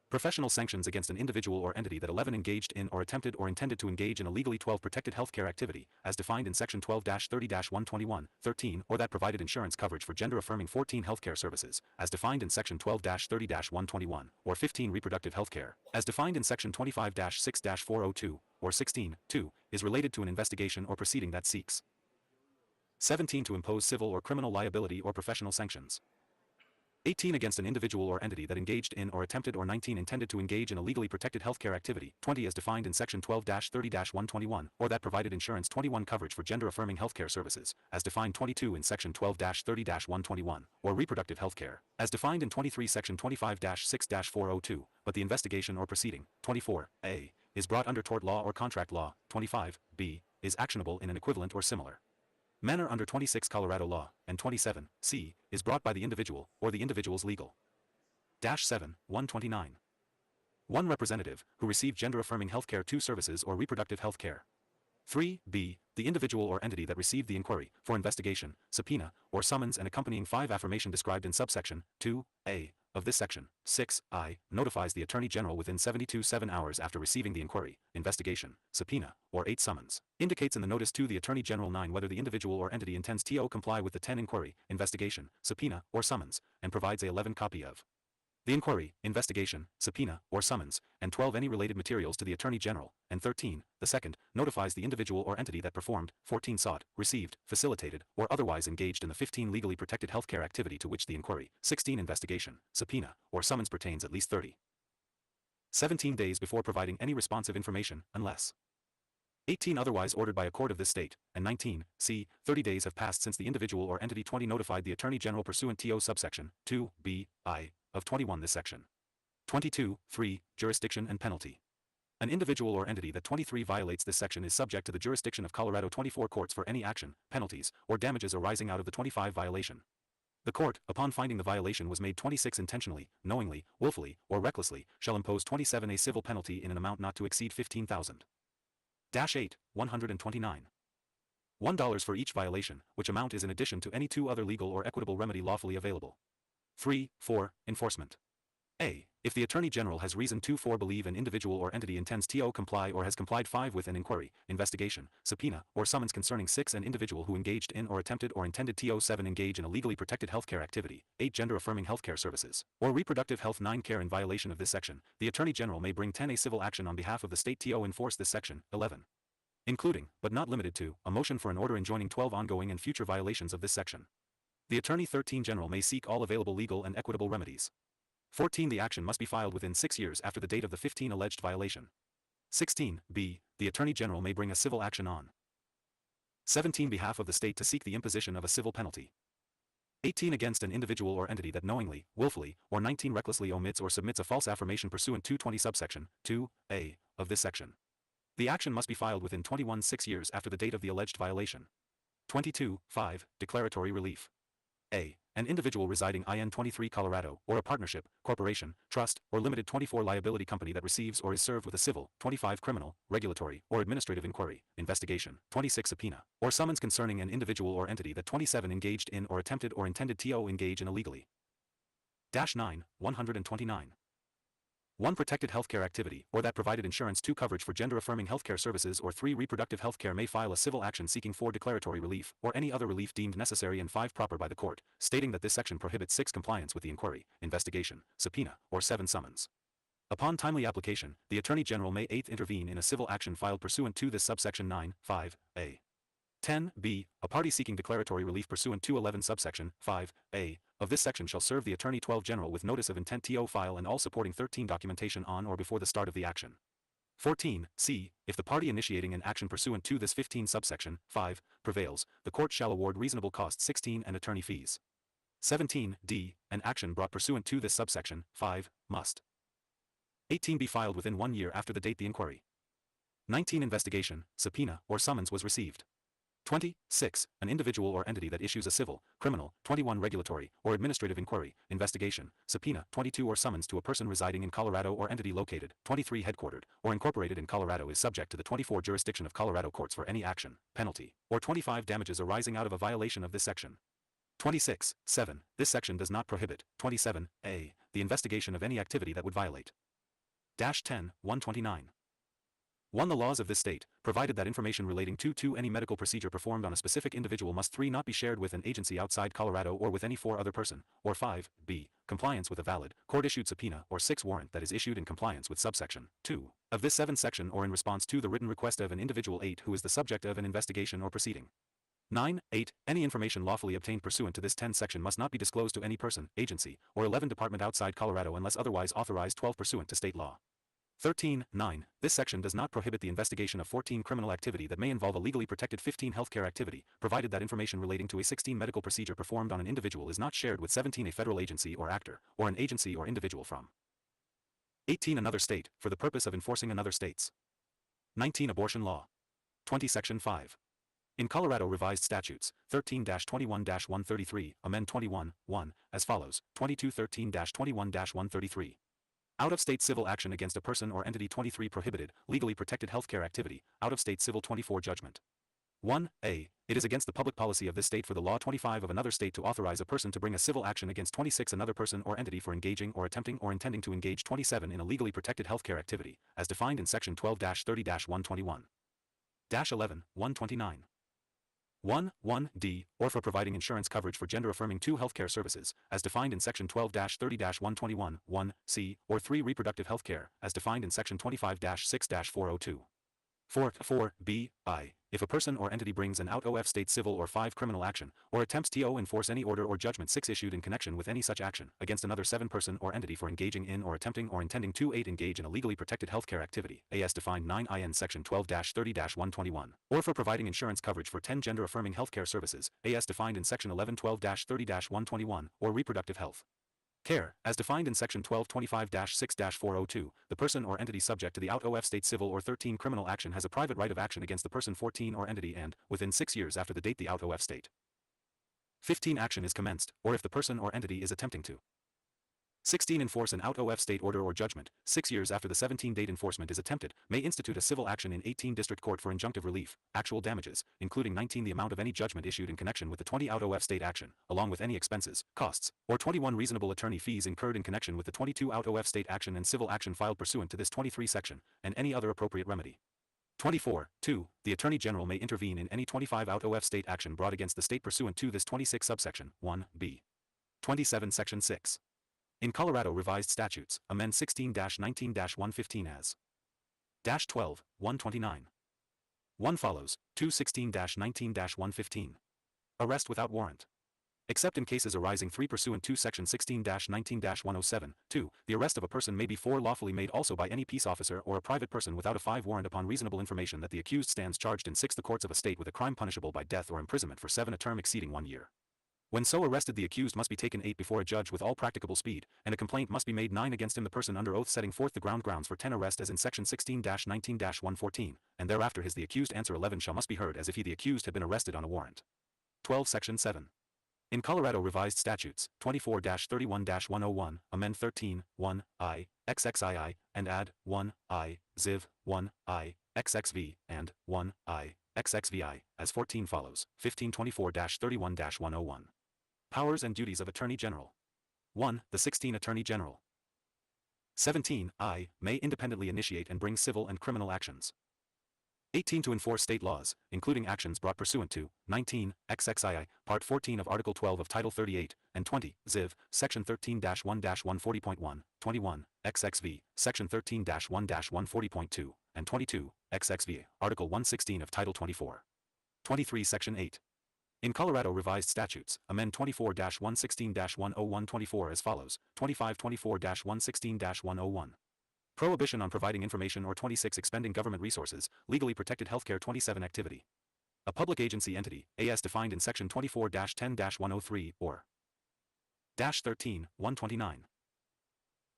Professional sanctions against an individual or entity that 11 engaged in or attempted or intended to engage in a legally 12 protected healthcare activity, as defined in Section 12-30-121, 13, or that provided insurance coverage for gender-affirming 14 healthcare services, as defined in Section 12-30-121, or 15 reproductive healthcare, as defined in Section 25-6-402, or 16, 2, is related to an investigation or proceeding that seeks 17 to impose civil or criminal liability or professional sanctions. 18 against an individual or entity that engaged in or attempted or 19 intended to engage in a legally protected healthcare activity, 20 as defined in Section 12-30-121, or that provided insurance 21 coverage for gender-affirming healthcare services, as defined 22 in Section 12-30-121, or reproductive healthcare, as defined in 23 Section 25-6-402, but the investigation or proceeding, 24a, is brought under tort law or contract law, 25b, is actionable in an equivalent or similar manner under 26 Colorado law, and 27c, is brought by the individual, or the individual's legal. 7. 129. 1 representative, who received gender-affirming healthcare 2 services or reproductive health care. 3b, the individual or entity that received the inquiry, for investigation, subpoena, or summons and accompanying 5 affirmation described in subsection 2a of this section. 6i, notifies the Attorney General within 72 hours after receiving the inquiry, investigation, subpoena, or 8 summons. Indicates in the notice to the Attorney General 9 whether the individual or entity intends to comply with the 10 inquiry, investigation, subpoena, or summons, and provides a 11 copy of the inquiry, investigation, subpoena, or summons, and 12 any related materials to the Attorney General, and 13, the second, notifies the individual or entity that performed, 14 sought, received, facilitated, or otherwise engaged in the 15 legally protected healthcare activity to which the inquiry, 16 investigation, subpoena, or summons pertains at least 30. 17 days before providing any responsive information, unless 18 otherwise ordered by a court of this state, and 19, c. 30 days have passed since the individual or entity 20 notified the Attorney General pursuant to subsection 2, b, I, of 21 this section. 22, 3, jurisdiction and penalty. An individual or entity that 23 violates this section is subject to the jurisdiction of Colorado 24 courts for any action, penalties, or damages arising out of the 25 violation. The court, upon finding the violation was made 26 intentionally, knowingly, willfully, or recklessly, shall impose 27 a civil penalty in an amount not to exceed $15,000. 8, 129. $1 for each violation, which amount is in addition to any 2 other legal or equitable remedy lawfully available. 3, 4, enforcement. A. If the Attorney General has reason to believe an individual or entity intends to comply or has complied 5 with an inquiry, investigation, subpoena, or summons concerning 6 an individual who engaged in or attempted or intended to 7 engage in a legally protected healthcare activity, 8 gender-affirming healthcare services, or reproductive health 9 care in violation of this section, the Attorney General may bring 10 a civil action on behalf of the state to enforce this section, 11. Including, but not limited to, a motion for an order enjoining 12 ongoing and future violations of this section. The Attorney 13 General may seek all available legal and equitable remedies. 14. The action must be filed within 6 years after the date of the 15 alleged violation. 16. B. The Attorney General may bring a civil action on 17. behalf of the state to seek the imposition of a civil penalty. 18. Against an individual or entity that knowingly, willfully, or 19. recklessly omits or submits a false affirmation pursuant to 20 subsection 2a of this section. The action must be filed within 21 6 years after the date of the alleged violation. 22. 5. Declaratory relief. A. An individual residing in 23 Colorado, or a partnership, corporation, trust, or limited 24 liability company that receives or is served with a civil, 25 criminal, regulatory, or administrative inquiry, investigation, 26 subpoena, or summons concerning an individual or entity that 27 engaged in or attempted or intended to engage in illegally. 9, 129. 1. Protected healthcare activity, or that provided insurance 2. Coverage for gender-affirming healthcare services or 3. Reproductive healthcare may file a civil action seeking 4. Declaratory relief, or any other relief deemed necessary and 5. Proper by the court, stating that this section prohibits 6. Compliance with the inquiry, investigation, subpoena, or 7. Summons. Upon timely application, the Attorney General may 8. Intervene in a civil action filed pursuant to this subsection 9, 5, a. 10. B. A party seeking declaratory relief pursuant to 11 subsection 5 a of this section shall serve the Attorney 12 General with notice of intent to file and all supporting 13 documentation on or before the start of the action. 14. C. If the party initiating an action pursuant to this 15 subsection 5 prevails, the court shall award reasonable costs 16 and attorney fees. 17. D. An action brought pursuant to this subsection 5 must 18 be filed within 1 year after the date the inquiry. 19. Investigation, subpoena, or summons was received. 26. An individual or entity that issues a civil, criminal, 21 regulatory, or administrative inquiry, investigation, subpoena, 22 or summons to a person residing in Colorado or entity located, 23 headquartered, or incorporated in Colorado is subject to the 24 jurisdiction of Colorado courts for any action, penalty, or 25 damages arising out of a violation of this section. 26. 7. This section does not prohibit, 27, a, the investigation of any activity that would violate. 10, 129. 1. The laws of this state, provided that information relating to any medical procedure performed on a specific individual must 3. Not be shared with an agency outside Colorado or with any 4 other person, or 5. B. Compliance with a valid, court-issued subpoena or 6 warrant that is issued in compliance with subsection 2 of this 7 section or in response to the written request of an individual 8 who is the subject of an investigation or proceeding. 9, 8. Any information lawfully obtained pursuant to this 10 section must not be disclosed to any person, agency, or 11 department outside Colorado unless otherwise authorized 12 pursuant to state law. 13, 9. This section does not prohibit the investigation of 14 criminal activity that may involve a legally protected 15 healthcare activity, provided that information relating to a 16 medical procedure performed on an individual is not shared with 17 a federal agency or actor, or an agency or individual from 18 another state, for the purpose of enforcing another state's 19 abortion law. 20 Section 5. In Colorado Revised Statutes, 13-21-133, amend 21, 1, as follows, 2213-21-133. Out-of-state civil action against a person or entity 23 prohibited, legally protected healthcare activity, out-of-state civil 24 judgment. 1. A. It is against the public policy of this state for the law 25 of another state to authorize a person to bring a civil action against 26 another person or entity for engaging or attempting or intending to engage 27 in a legally protected healthcare activity, as defined in Section 12-30-121. 11, 129. 1D, or for providing insurance coverage for gender-affirming 2 healthcare services, as defined in Section 12-30-121, 1C, or 3 reproductive healthcare, as defined in Section 25-6-402. 4.4b.I. If a person or entity brings an out-of state civil or 5 criminal action, or attempts to enforce any order or judgment 6 issued in connection with any such action, against another 7 person or entity for engaging in or attempting or intending to 8 engage in a legally protected healthcare activity, as defined 9 IN Section 12-30-121, or for providing insurance coverage for 10 gender-affirming healthcare services, as defined in Section 11-12-30-121, or reproductive health care, as defined in Section 1225-6-402, the person or entity subject to the out-of state civil or 13 criminal action has a private right of action against the person 14 or entity and, within 6 years after the date the out-of state 15 action is commenced, or if the person or entity is attempting to 16 enforce an out-of state order or judgment, 6 years after the 17 date enforcement is attempted, may institute a civil action in 18 district court for injunctive relief, actual damages, including 19 the amount of any judgment issued in connection with the 20 out-of state action, along with any expenses, costs, or 21 reasonable attorney fees incurred in connection with the 22 out-of state action and civil action filed pursuant to this 23 section, and any other appropriate remedy. 24. 2. The Attorney General may intervene in any 25 out-of state action brought against the state pursuant to this 26 subsection 1b. 27 Section 6. In Colorado Revised Statutes, amend 16-19-115 as -12, 129. 1 follows, 216-19-115. Arrest without warrant. Except in cases arising 3 pursuant to Section 16-19-107, 2, the arrest of a person may be 4 lawfully made also by any peace officer or a private person without a 5 warrant upon reasonable information that the accused stands charged in 6 the courts of a state with a crime punishable by death or imprisonment for 7 a term exceeding 1 year. When so arrested the accused must be taken 8 before a judge with all practicable speed, and a complaint must be made 9 against him the person under oath setting forth the grounds for 10 arrest as in Section 16-19-114, and thereafter the accused answer 11 shall must be heard as if he the accused had been arrested on a warrant. 12 Section 7. In Colorado Revised Statutes, 24-31-101, amend 13, 1I, XXII, and add 1I, Ziv, 1I, XXV, and 1I, XXVI, as 14 follows, 1524-31-101. Powers and duties of Attorney General. 1. The 16 Attorney General. 17. I. May independently initiate and bring civil and criminal actions. 18. To enforce state laws, including actions brought pursuant to 19. XXII, Part 14 of Article 12 of Title 38, and 20. Ziv, Section 13-1-140.1, 21. XXV, Section 13-1-140.2, and 22. XXV, Article 116 of Title 24. 23. Section 8. In Colorado Revised Statutes, amend 24-116-10124 as follows, 2524-116-101. Prohibition on providing information or 26 expending government resources, legally protected healthcare 27 activity. A public agency entity, as defined in Section 24-10-103 or -13-129.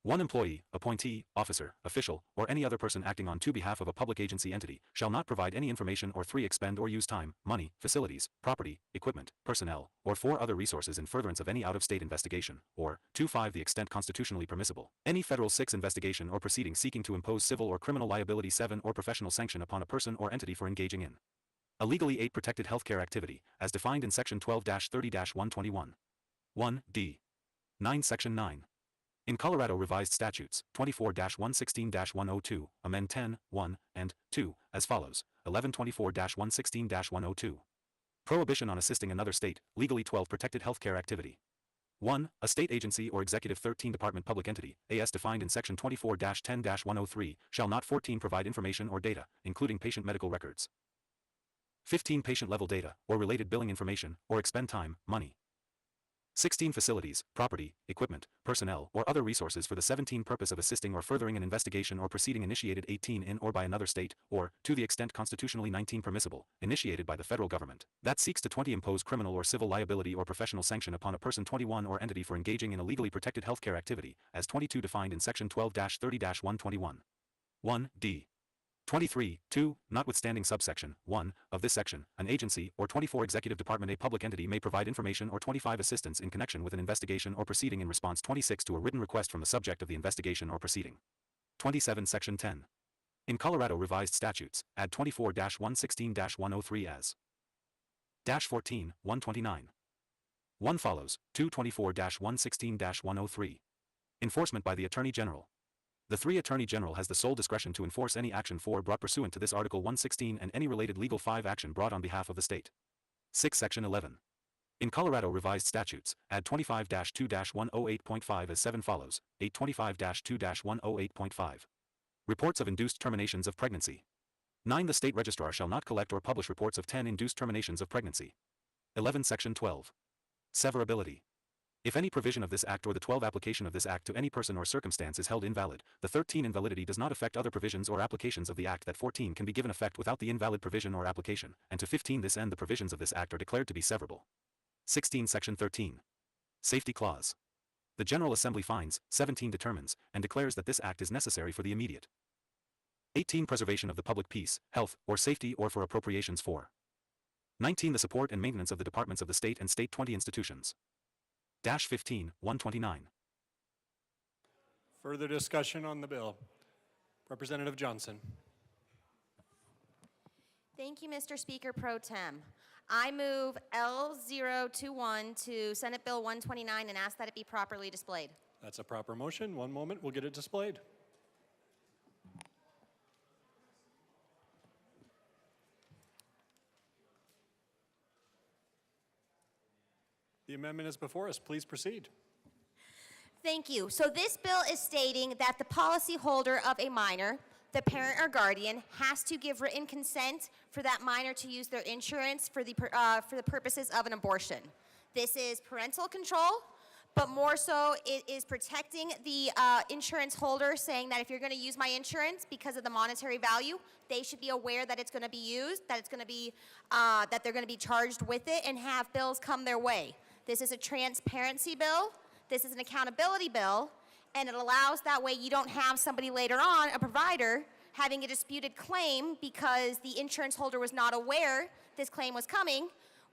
1 employee, appointee, officer, official, or any other person acting on behalf of a public agency entity, shall not provide any information or 3 expend or use time, money, facilities, property, equipment, personnel, or 4 other resources in furtherance of any out-of-state investigation, or 5 the extent constitutionally permissible, any federal 6 investigation or proceeding seeking to impose civil or criminal liability 7 or professional sanction upon a person or entity for engaging in a legally 8 protected healthcare activity, as defined in Section 12-30-121. 1d. 9 Section 9. In Colorado Revised Statutes, 24-116-102, amend 10, 1, and 2, as follows, 1124-116-102. Prohibition on assisting another state, legally 12 protected healthcare activity. 1. A state agency or executive 13 department public entity, as defined in Section 24-10-103, shall not 14 provide information or data, including patient medical records. 15 patient-level data, or related billing information, or expend time, money. 16 facilities, property, equipment, personnel, or other resources for the 17 purpose of assisting or furthering an investigation or proceeding initiated 18 in or by another state, or, to the extent constitutionally 19 permissible, initiated by the federal government, that seeks to 20 impose criminal or civil liability or professional sanction upon a person 21 or entity for engaging in a legally protected healthcare activity, as 22 defined in Section 12-30-121. 1d. 23, 2, notwithstanding subsection 1 of this section, an agency or 24 executive department a public entity may provide information or 25 assistance in connection with an investigation or proceeding in response 26 to a written request from the subject of the investigation or proceeding. 27 Section 10. In Colorado Revised Statutes, add 24-116-103 as -14, 129. 1 follows, 224-116-103. Enforcement by the Attorney General. The 3 Attorney General has the sole discretion to enforce any action 4 brought pursuant to this Article 116 and any related legal 5 action brought on behalf of the state. 6 Section 11. In Colorado Revised Statutes, add 25-2-108.5 as 7 follows, 825-2-108.5. Reports of induced terminations of pregnancy. 9. The state registrar shall not collect or publish reports of 10 induced terminations of pregnancy. 11. Section 12. Severability. If any provision of this act or the 12 application of this act to any person or circumstance is held invalid, the 13 invalidity does not affect other provisions or applications of the act. That 14 can be given effect without the invalid provision or application, and to 15 this end the provisions of this act are declared to be severable. 16. Section 13. Safety clause. The General Assembly finds, 17 determines, and declares that this act is necessary for the immediate 18. Preservation of the public peace, health, or safety or for appropriations for 19. The support and maintenance of the departments of the state and state 20 institutions. 15, 129. Further discussion on the bill. Representative Johnson. Thank you, Mr. Speaker Pro Tem. I move L021 to Senate Bill 129 and ask that it be properly displayed. That's a proper motion. One moment, we'll get it displayed. The amendment is before us. Please proceed. Thank you. So this bill is stating that the policyholder of a minor, the parent or guardian, has to give written consent for that minor to use their insurance for the purposes of an abortion. This is parental control, but more so it is protecting the insurance holder, saying that if you're going to use my insurance because of the monetary value, they should be aware that it's going to be used, that it's going to be that they're going to be charged with it, and have bills come their way. This is a transparency bill. This is an accountability bill, and it allows that way you don't have somebody later on, a provider, having a disputed claim because the insurance holder was not aware this claim was coming.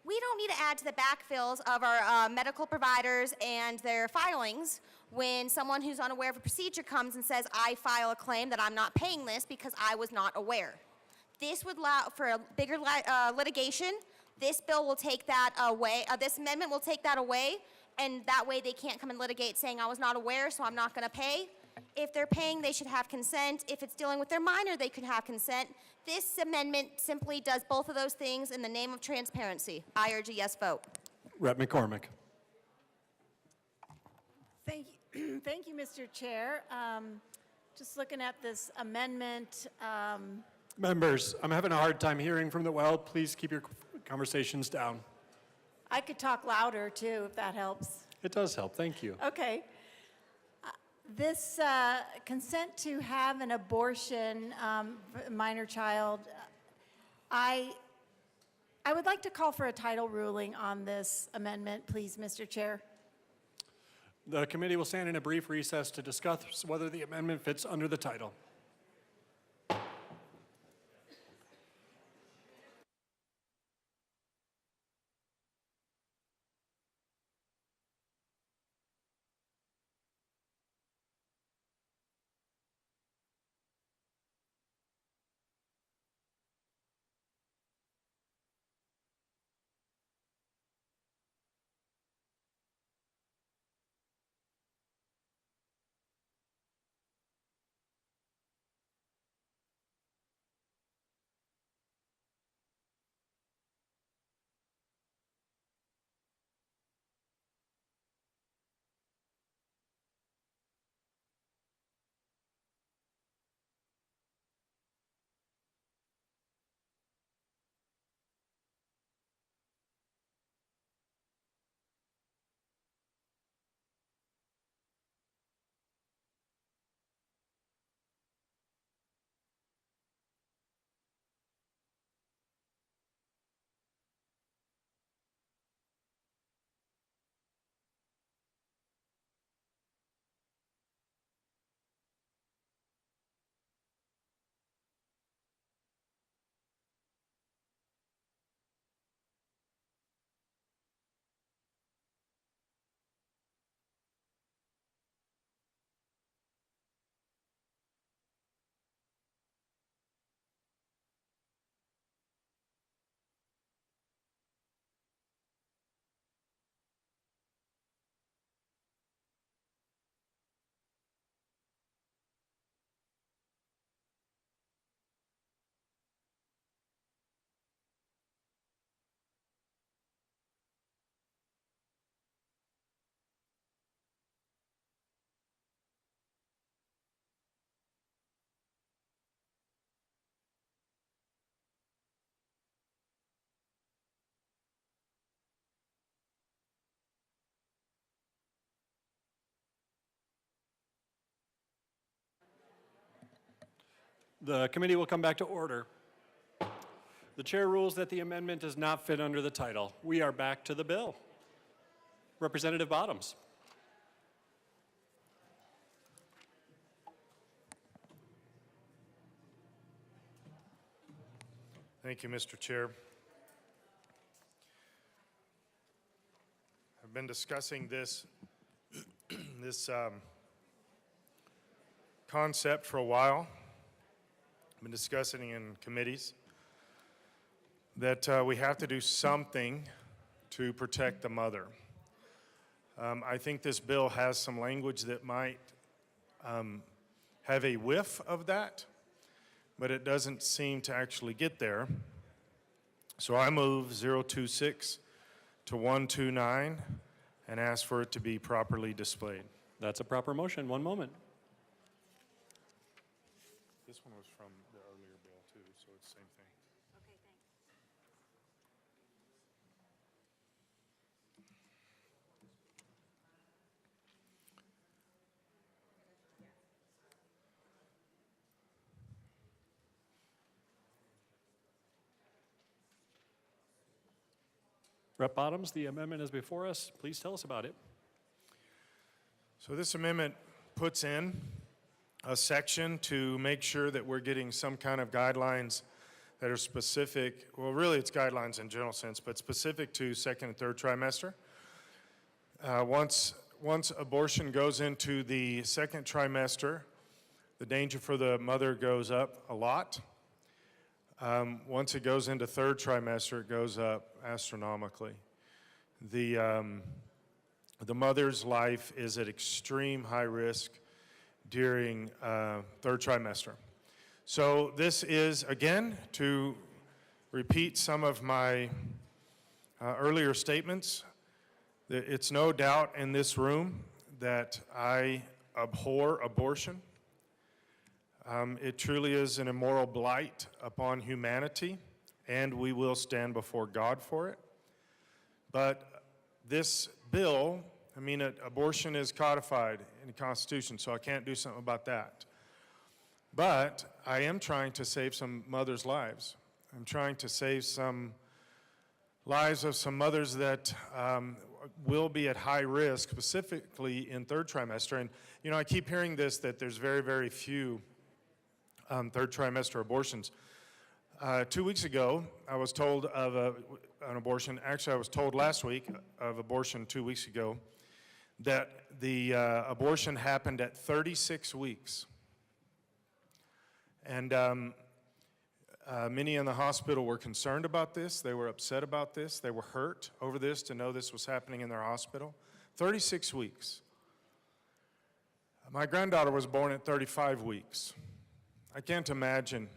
We don't need to add to the backfills of our medical providers and their filings when someone who's unaware of a procedure comes and says, I file a claim that I'm not paying this because I was not aware. This would allow for a bigger litigation. This bill will take that away. This amendment will take that away, and that way they can't come and litigate saying I was not aware, so I'm not going to pay. If they're paying, they should have consent. If it's dealing with their minor, they could have consent. This amendment simply does both of those things in the name of transparency. I urge a yes vote. Rep. McCormick. Thank you, thank you, Mr. Chair. Just looking at this amendment. Members, I'm having a hard time hearing from the well. Please keep your conversations down. I could talk louder too, if that helps. It does help. Thank you. Okay. This consent to have an abortion, minor child, I would like to call for a title ruling on this amendment, please, Mr. Chair. The committee will stand in a brief recess to discuss whether the amendment fits under the title. The committee will come back to order. The chair rules that the amendment does not fit under the title. We are back to the bill. Representative Bottoms. Thank you, Mr. Chair. I've been discussing this concept for a while. I've been discussing it in committees that we have to do something to protect the mother. I think this bill has some language that might have a whiff of that, but it doesn't seem to actually get there. So I move 026 to 129 and ask for it to be properly displayed. That's a proper motion. One moment. This one was from the earlier bill too, so it's the same thing. Okay, thanks. Rep. Bottoms, the amendment is before us. Please tell us about it. So this amendment puts in a section to make sure that we're getting some kind of guidelines that are specific, well, really it's guidelines in general sense, but specific to second and third trimester. Once abortion goes into the second trimester, the danger for the mother goes up a lot. Once it goes into third trimester, it goes up astronomically. The mother's life is at extreme high risk during third trimester. So this is, again, to repeat some of my earlier statements, it's no doubt in this room that I abhor abortion. It truly is an immoral blight upon humanity, and we will stand before God for it. But this bill, abortion is codified in the Constitution, so I can't do something about that. But I am trying to save some mothers' lives. I'm trying to save some lives of some mothers that will be at high risk, specifically in third trimester. And, I keep hearing this, that there's very, very few third trimester abortions. 2 weeks ago, I was told of an abortion. Actually, I was told last week of abortion 2 weeks ago that the abortion happened at 36 weeks. And many in the hospital were concerned about this. They were upset about this. They were hurt over this, to know this was happening in their hospital. 36 weeks. My granddaughter was born at 35 weeks. I can't imagine.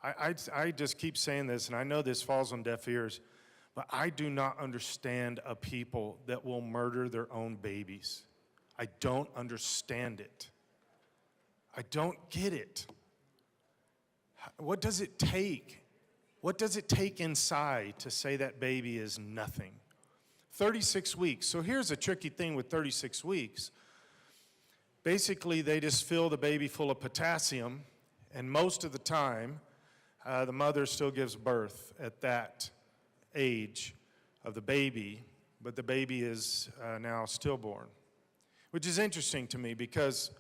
I just keep saying this, and I know this falls on deaf ears, but I do not understand a people that will murder their own babies. I don't understand it. I don't get it. What does it take? What does it take inside to say that baby is nothing? 36 weeks. So here's a tricky thing with 36 weeks. Basically, they just fill the baby full of potassium, and most of the time, the mother still gives birth at that age of the baby, but the baby is now stillborn, which is interesting to me because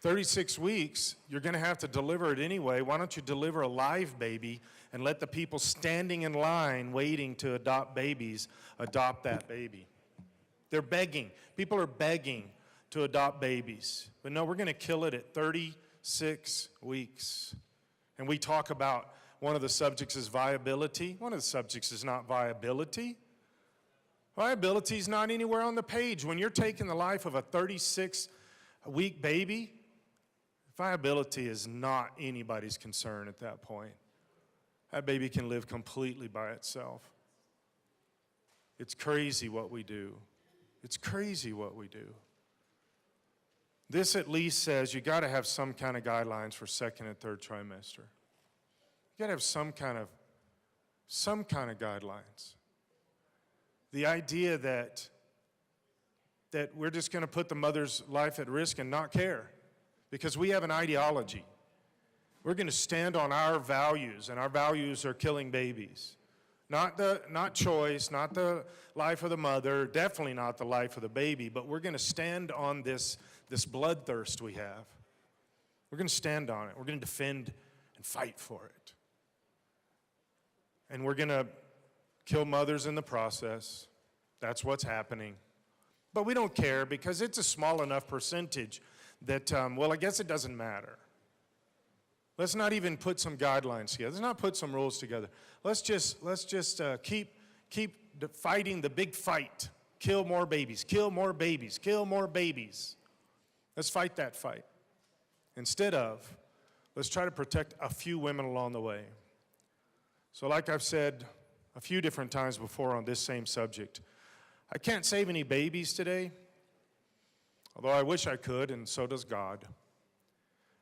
36 weeks, you're going to have to deliver it anyway. Why don't you deliver a live baby and let the people standing in line waiting to adopt babies adopt that baby? They're begging. People are begging to adopt babies. But no, we're going to kill it at 36 weeks. And we talk about one of the subjects is viability. One of the subjects is not viability. Viability is not anywhere on the page. When you're taking the life of a 36-week baby, viability is not anybody's concern at that point. That baby can live completely by itself. It's crazy what we do. It's crazy what we do. This at least says you got to have some kind of guidelines for second and third trimester. You got to have some kind of guidelines. The idea that we're just going to put the mother's life at risk and not care because we have an ideology. We're going to stand on our values, and our values are killing babies. Not choice, not the life of the mother, definitely not the life of the baby, but we're going to stand on this bloodthirst we have. We're going to stand on it. We're going to defend and fight for it. And we're going to kill mothers in the process. That's what's happening. But we don't care because it's a small enough percentage that, well, I guess it doesn't matter. Let's not even put some guidelines together. Let's not put some rules together. Let's just keep fighting the big fight. Kill more babies, kill more babies, kill more babies. Let's fight that fight. Instead of, let's try to protect a few women along the way. So like I've said a few different times before on this same subject, I can't save any babies today, although I wish I could, and so does God.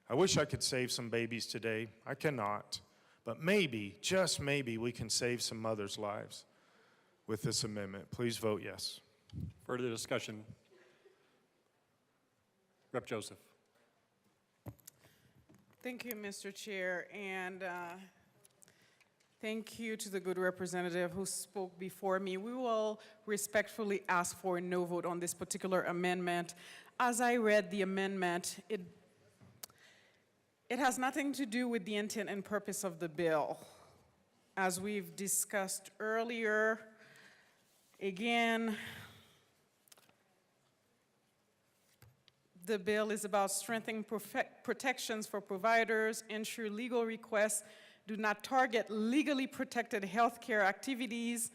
I wish I could save some babies today. I cannot. But maybe, just maybe, we can save some mothers' lives with this amendment. Please vote yes. Further discussion? Rep. Joseph. Thank you, Mr. Chair, and thank you to the good representative who spoke before me. We will respectfully ask for a no vote on this particular amendment. As I read the amendment, it has nothing to do with the intent and purpose of the bill. As we've discussed earlier, again, the bill is about strengthening protections for providers, ensure legal requests do not target legally protected healthcare activities,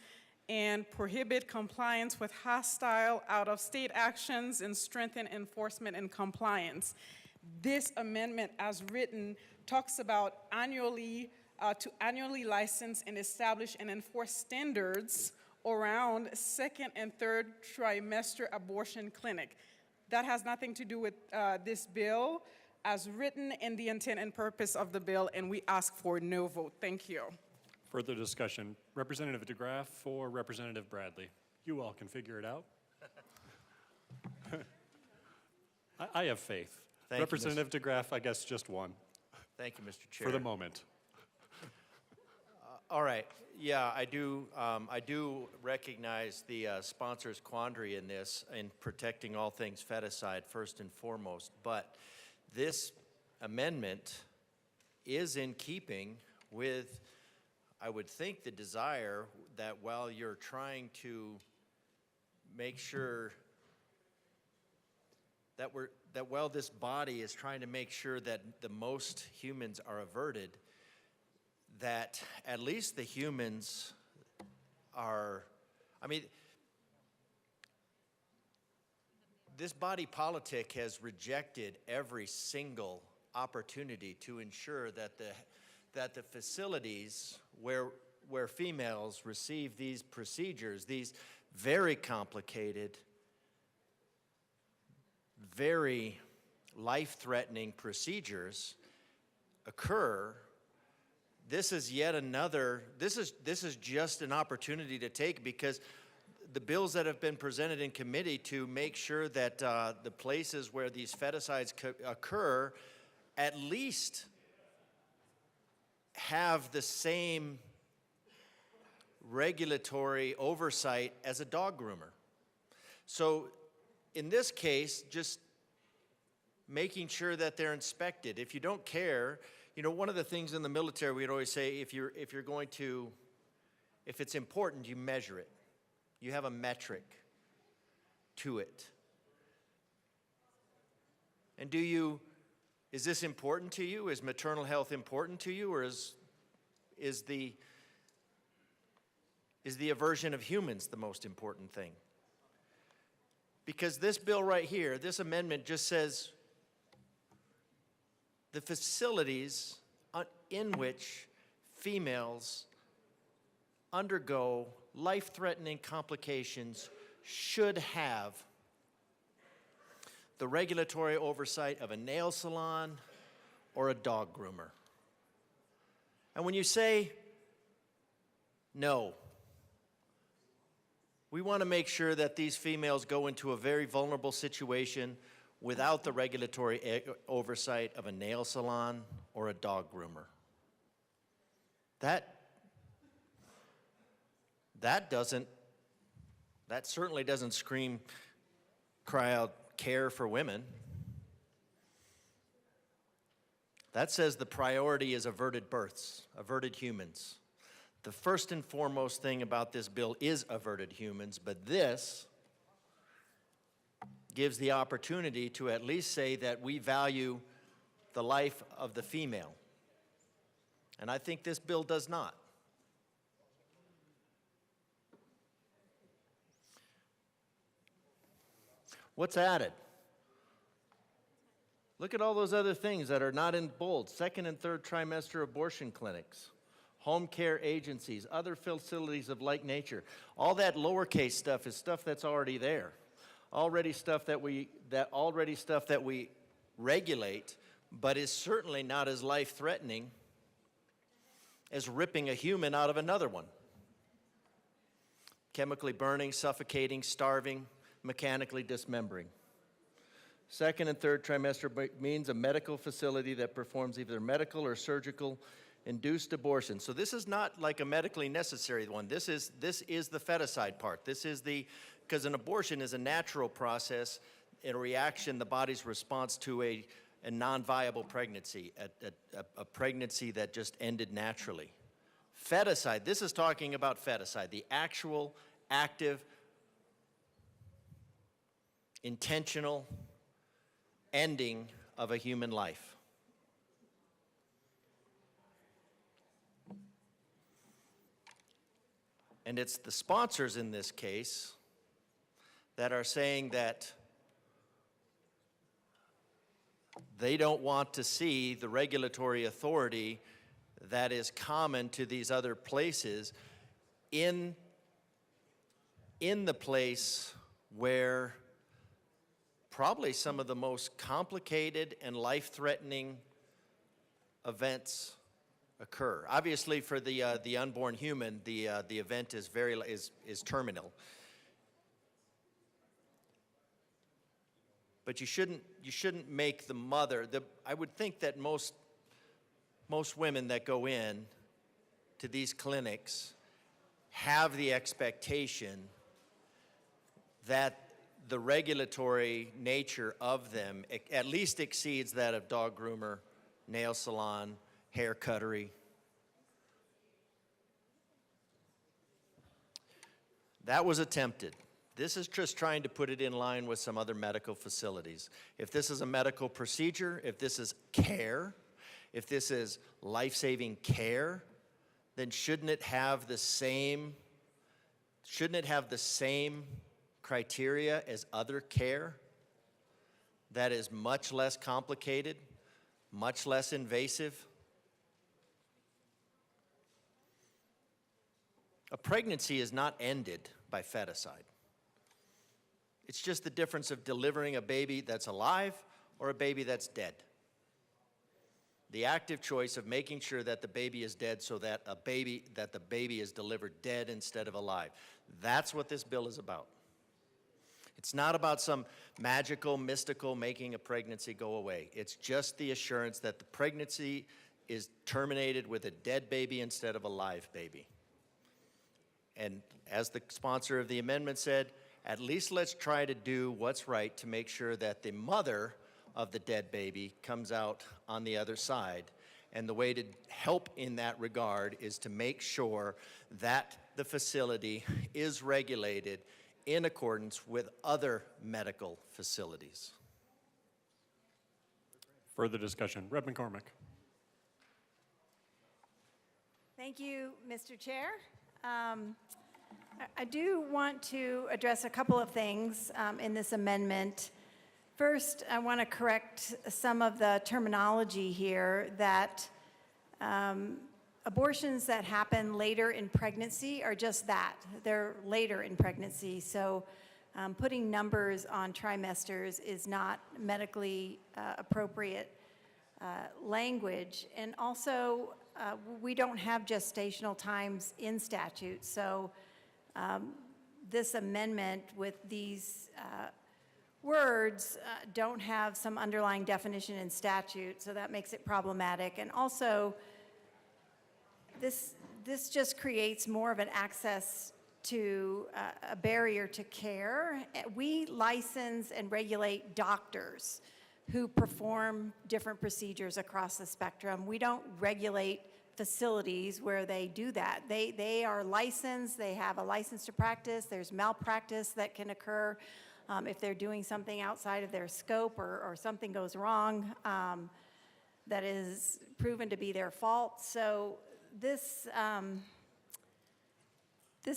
and prohibit compliance with hostile out-of-state actions, and strengthen enforcement and compliance. This amendment, as written, talks about annually license and establish and enforce standards around second and third trimester abortion clinic. That has nothing to do with this bill, as written in the intent and purpose of the bill, and we ask for no vote. Thank you. Further discussion? Representative DeGraff or Representative Bradley? You all can figure it out. I have faith. Thank you, Representative DeGraff, I guess just one. Thank you, Mr. Chair. For the moment. All right. Yeah, I do recognize the sponsor's quandary in this, in protecting all things feticide first and foremost. But this amendment is in keeping with, I would think, the desire that while you're trying to make sure that while this body is trying to make sure that the most humans are averted, that at least the humans are, I mean, this body politic has rejected every single opportunity to ensure that the facilities where females receive these procedures, these very complicated, very life-threatening procedures occur. This is yet another, this is just an opportunity to take, because the bills that have been presented in committee to make sure that the places where these feticides occur at least have the same regulatory oversight as a dog groomer. So in this case, just making sure that they're inspected. If you don't care, you know, one of the things in the military we'd always say, if it's important, you measure it. You have a metric to it. And is this important to you? Is maternal health important to you? Or is the aversion of humans the most important thing? Because this bill right here, this amendment just says the facilities in which females undergo life-threatening complications should have the regulatory oversight of a nail salon or a dog groomer. And when you say, no, we want to make sure that these females go into a very vulnerable situation without the regulatory oversight of a nail salon or a dog groomer. That certainly doesn't cry out care for women. That says the priority is averted births, averted humans. The first and foremost thing about this bill is averted humans, but this gives the opportunity to at least say that we value the life of the female. And I think this bill does not. What's added? Look at all those other things that are not in bold. Second and third trimester abortion clinics, home care agencies, other facilities of like nature. All that lowercase stuff is stuff that's already there. Already stuff that we regulate, but is certainly not as life-threatening as ripping a human out of another one. Chemically burning, suffocating, starving, mechanically dismembering. Second and third trimester means a medical facility that performs either medical or surgical induced abortion. So this is not like a medically necessary one. This is the feticide part. Because an abortion is a natural process, in a reaction, the body's response to a non-viable pregnancy, a pregnancy that just ended naturally. Feticide, this is talking about feticide, the actual, active, intentional ending of a human life. And it's the sponsors in this case that are saying that they don't want to see the regulatory authority that is common to these other places in the place where probably some of the most complicated and life-threatening events occur. Obviously, for the unborn human, the event is terminal. But you shouldn't make the mother. I would think that most women that go in to these clinics have the expectation that the regulatory nature of them at least exceeds that of dog groomer, nail salon, hair cuttery. That was attempted. This is just trying to put it in line with some other medical facilities. If this is a medical procedure, if this is care, if this is life-saving care, then shouldn't it have the same criteria as other care that is much less complicated, much less invasive? A pregnancy is not ended by feticide. It's just the difference of delivering a baby that's alive or a baby that's dead. The active choice of making sure that the baby is dead so that the baby is delivered dead instead of alive. That's what this bill is about. It's not about some magical, mystical making a pregnancy go away. It's just the assurance that the pregnancy is terminated with a dead baby instead of a live baby. And as the sponsor of the amendment said, at least let's try to do what's right to make sure that the mother of the dead baby comes out on the other side. And the way to help in that regard is to make sure that the facility is regulated in accordance with other medical facilities. Further discussion. Rep. McCormick. Thank you, Mr. Chair. I do want to address a couple of things in this amendment. First, I want to correct some of the terminology here that abortions that happen later in pregnancy are just that. They're later in pregnancy. So putting numbers on trimesters is not medically appropriate language. And also, we don't have gestational times in statute. So this amendment with these words don't have some underlying definition in statute, so that makes it problematic. And also, this just creates more of an access to a barrier to care. We license and regulate doctors who perform different procedures across the spectrum. We don't regulate facilities where they do that. They are licensed, they have a license to practice, there's malpractice that can occur if they're doing something outside of their scope or something goes wrong that is proven to be their fault. So this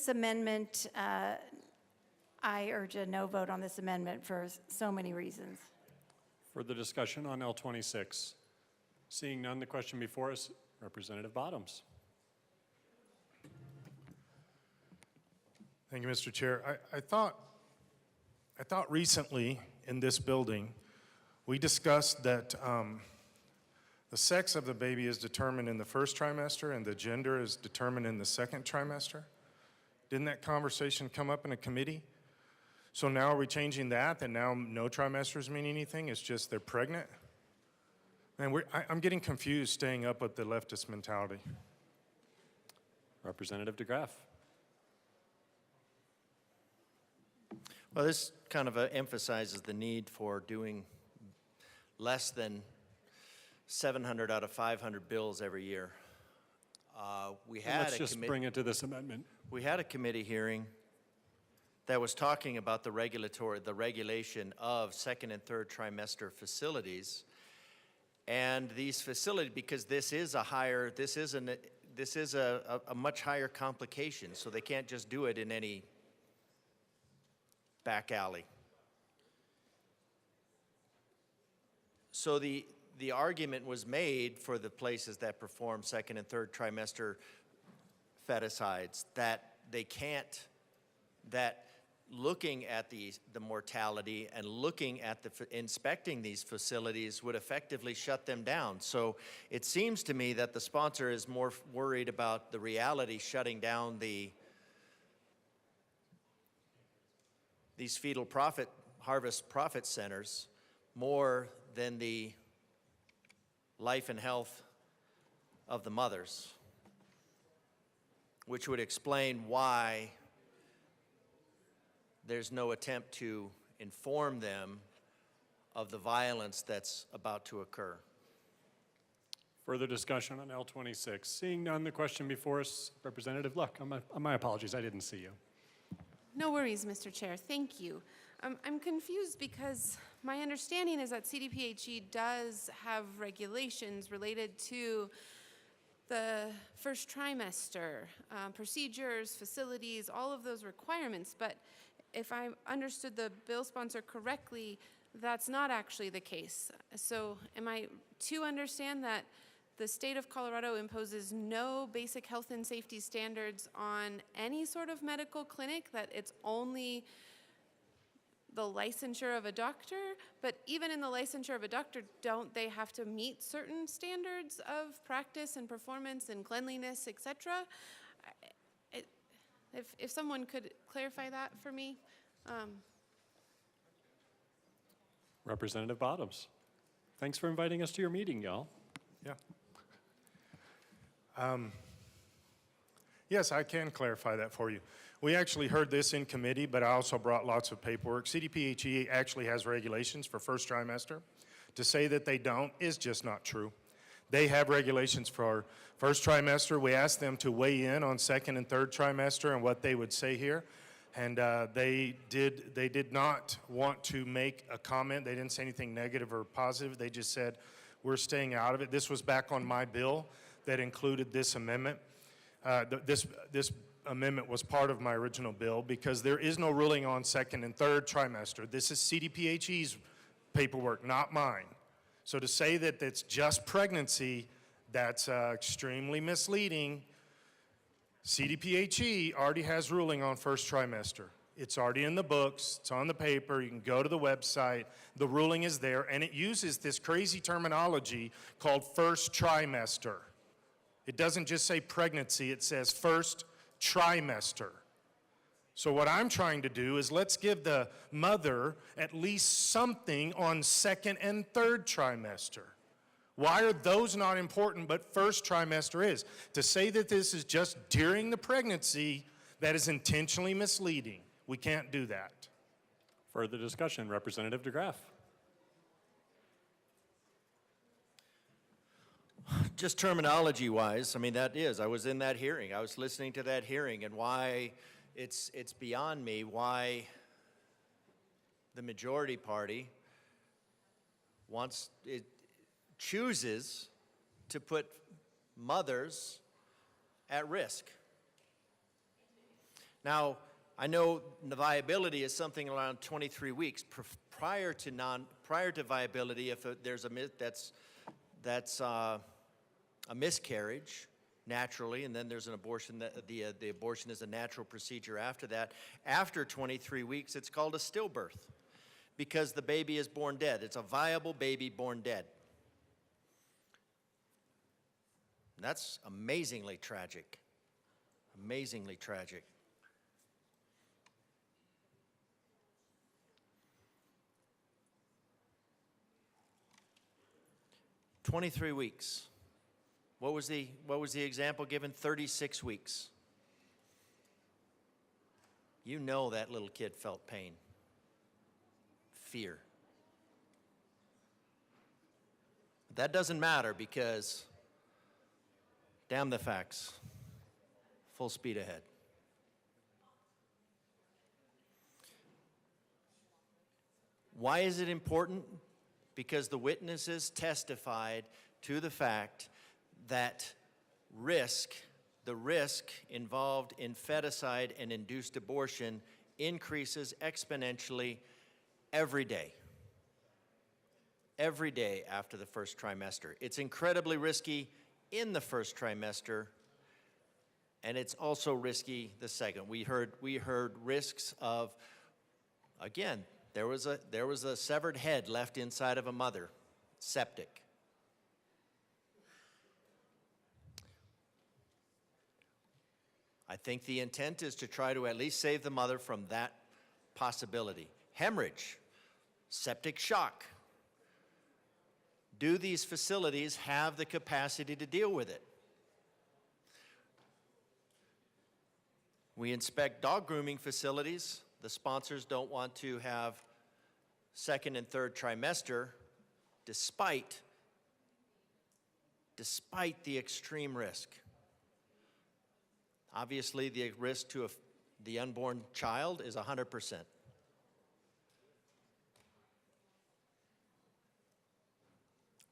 amendment, I urge a no vote on this amendment for so many reasons. Further discussion on L26? Seeing none, the question before us, Representative Bottoms. Thank you, Mr. Chair. I thought recently in this building, we discussed that the sex of the baby is determined in the first trimester and the gender is determined in the second trimester. Didn't that conversation come up in a committee? So now are we changing that now no trimesters mean anything? It's just they're pregnant? Man, I'm getting confused staying up with the leftist mentality. Representative DeGraff. Well, this kind of emphasizes the need for doing less than 700 out of 500 bills every year. Let's just bring it to this amendment. We had a committee hearing that was talking about the regulation of second and third trimester facilities. And these facilities, because this is a much higher complication, so they can't just do it in any back alley. So the argument was made for the places that perform second and third trimester feticides that they can't, that looking at the mortality and looking at inspecting these facilities would effectively shut them down. So it seems to me that the sponsor is more worried about the reality shutting down these fetal harvest profit centers more than the life and health of the mothers, which would explain why there's no attempt to inform them of the violence that's about to occur. Further discussion on L26? Seeing none, the question before us, Representative Luck. My apologies, I didn't see you. No worries, Mr. Chair. Thank you. I'm confused because my understanding is that CDPHE does have regulations related to the first trimester, procedures, facilities, all of those requirements. But if I understood the bill sponsor correctly, that's not actually the case. So am I to understand that the state of Colorado imposes no basic health and safety standards on any sort of medical clinic, that it's only the licensure of a doctor? But even in the licensure of a doctor, don't they have to meet certain standards of practice and performance and cleanliness, et cetera? If someone could clarify that for me. Representative Bottoms. Thanks for inviting us to your meeting, y'all. Yeah. Yes, I can clarify that for you. We actually heard this in committee, but I also brought lots of paperwork. CDPHE actually has regulations for first trimester. To say that they don't is just not true. They have regulations for first trimester. We asked them to weigh in on second and third trimester and what they would say here. And they did not want to make a comment. They didn't say anything negative or positive. They just said, we're staying out of it. This was back on my bill that included this amendment. This amendment was part of my original bill because there is no ruling on second and third trimester. This is CDPHE's paperwork, not mine. So to say that it's just pregnancy, that's extremely misleading. CDPHE already has ruling on first trimester. It's already in the books, it's on the paper, you can go to the website, the ruling is there, and it uses this crazy terminology called first trimester. It doesn't just say pregnancy, it says first trimester. So what I'm trying to do is let's give the mother at least something on second and third trimester. Why are those not important, but first trimester is? To say that this is just during the pregnancy, that is intentionally misleading. We can't do that. Further discussion, Representative DeGraff. Just terminology-wise, I mean, I was in that hearing. I was listening to that hearing, and why it's beyond me why the majority party chooses to put mothers at risk. Now, I know the viability is something around 23 weeks. Prior to viability, if there's that's a miscarriage naturally, and then there's an abortion. The abortion is a natural procedure after that. After 23 weeks, it's called a stillbirth because the baby is born dead. It's a viable baby born dead. That's amazingly tragic. Amazingly tragic. "23 weeks. What was the example given? 36 weeks. You know that little kid felt pain, fear. But that doesn't matter because damn the facts. Full speed ahead. Why is it important? Because the witnesses testified to the fact that the risk involved in feticide and induced abortion increases exponentially every day after the first trimester. It's incredibly risky in the first trimester, and it's also risky the second. We heard risks of, again, there was a severed head left inside of a mother, septic. I think the intent is to try to at least save the mother from that possibility. Hemorrhage, septic shock. Do these facilities have the capacity to deal with it? We inspect dog grooming facilities. The sponsors don't want to have second and third trimester despite the extreme risk. Obviously, the risk to the unborn child is 100%.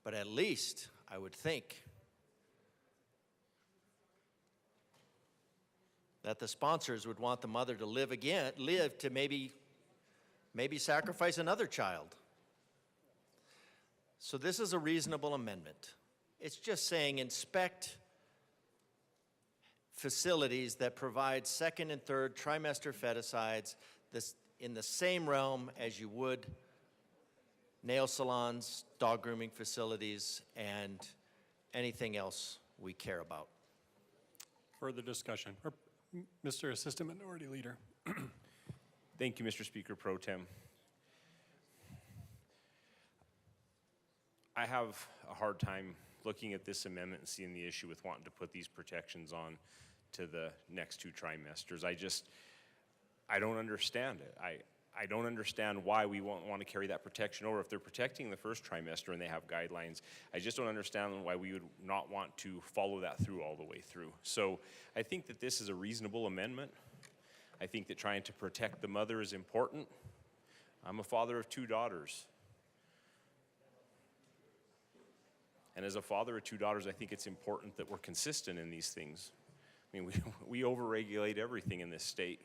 But at least, I would think, that the sponsors would want the mother to live to maybe sacrifice another child. So this is a reasonable amendment. It's just saying inspect facilities that provide second and third trimester feticides in the same realm as you would nail salons, dog grooming facilities, and anything else we care about. Further discussion. Mr. Assistant Minority Leader. Thank you, Mr. Speaker Pro Tem. I have a hard time looking at this amendment and seeing the issue with wanting to put these protections on to the next two trimesters. I don't understand it. I don't understand why we won't want to carry that protection over. If they're protecting the first trimester and they have guidelines, I just don't understand why we would not want to follow that through all the way through. So I think that this is a reasonable amendment. I think that trying to protect the mother is important. I'm a father of 2 daughters. And as a father of 2 daughters, I think it's important that we're consistent in these things. I mean, we overregulate everything in this state.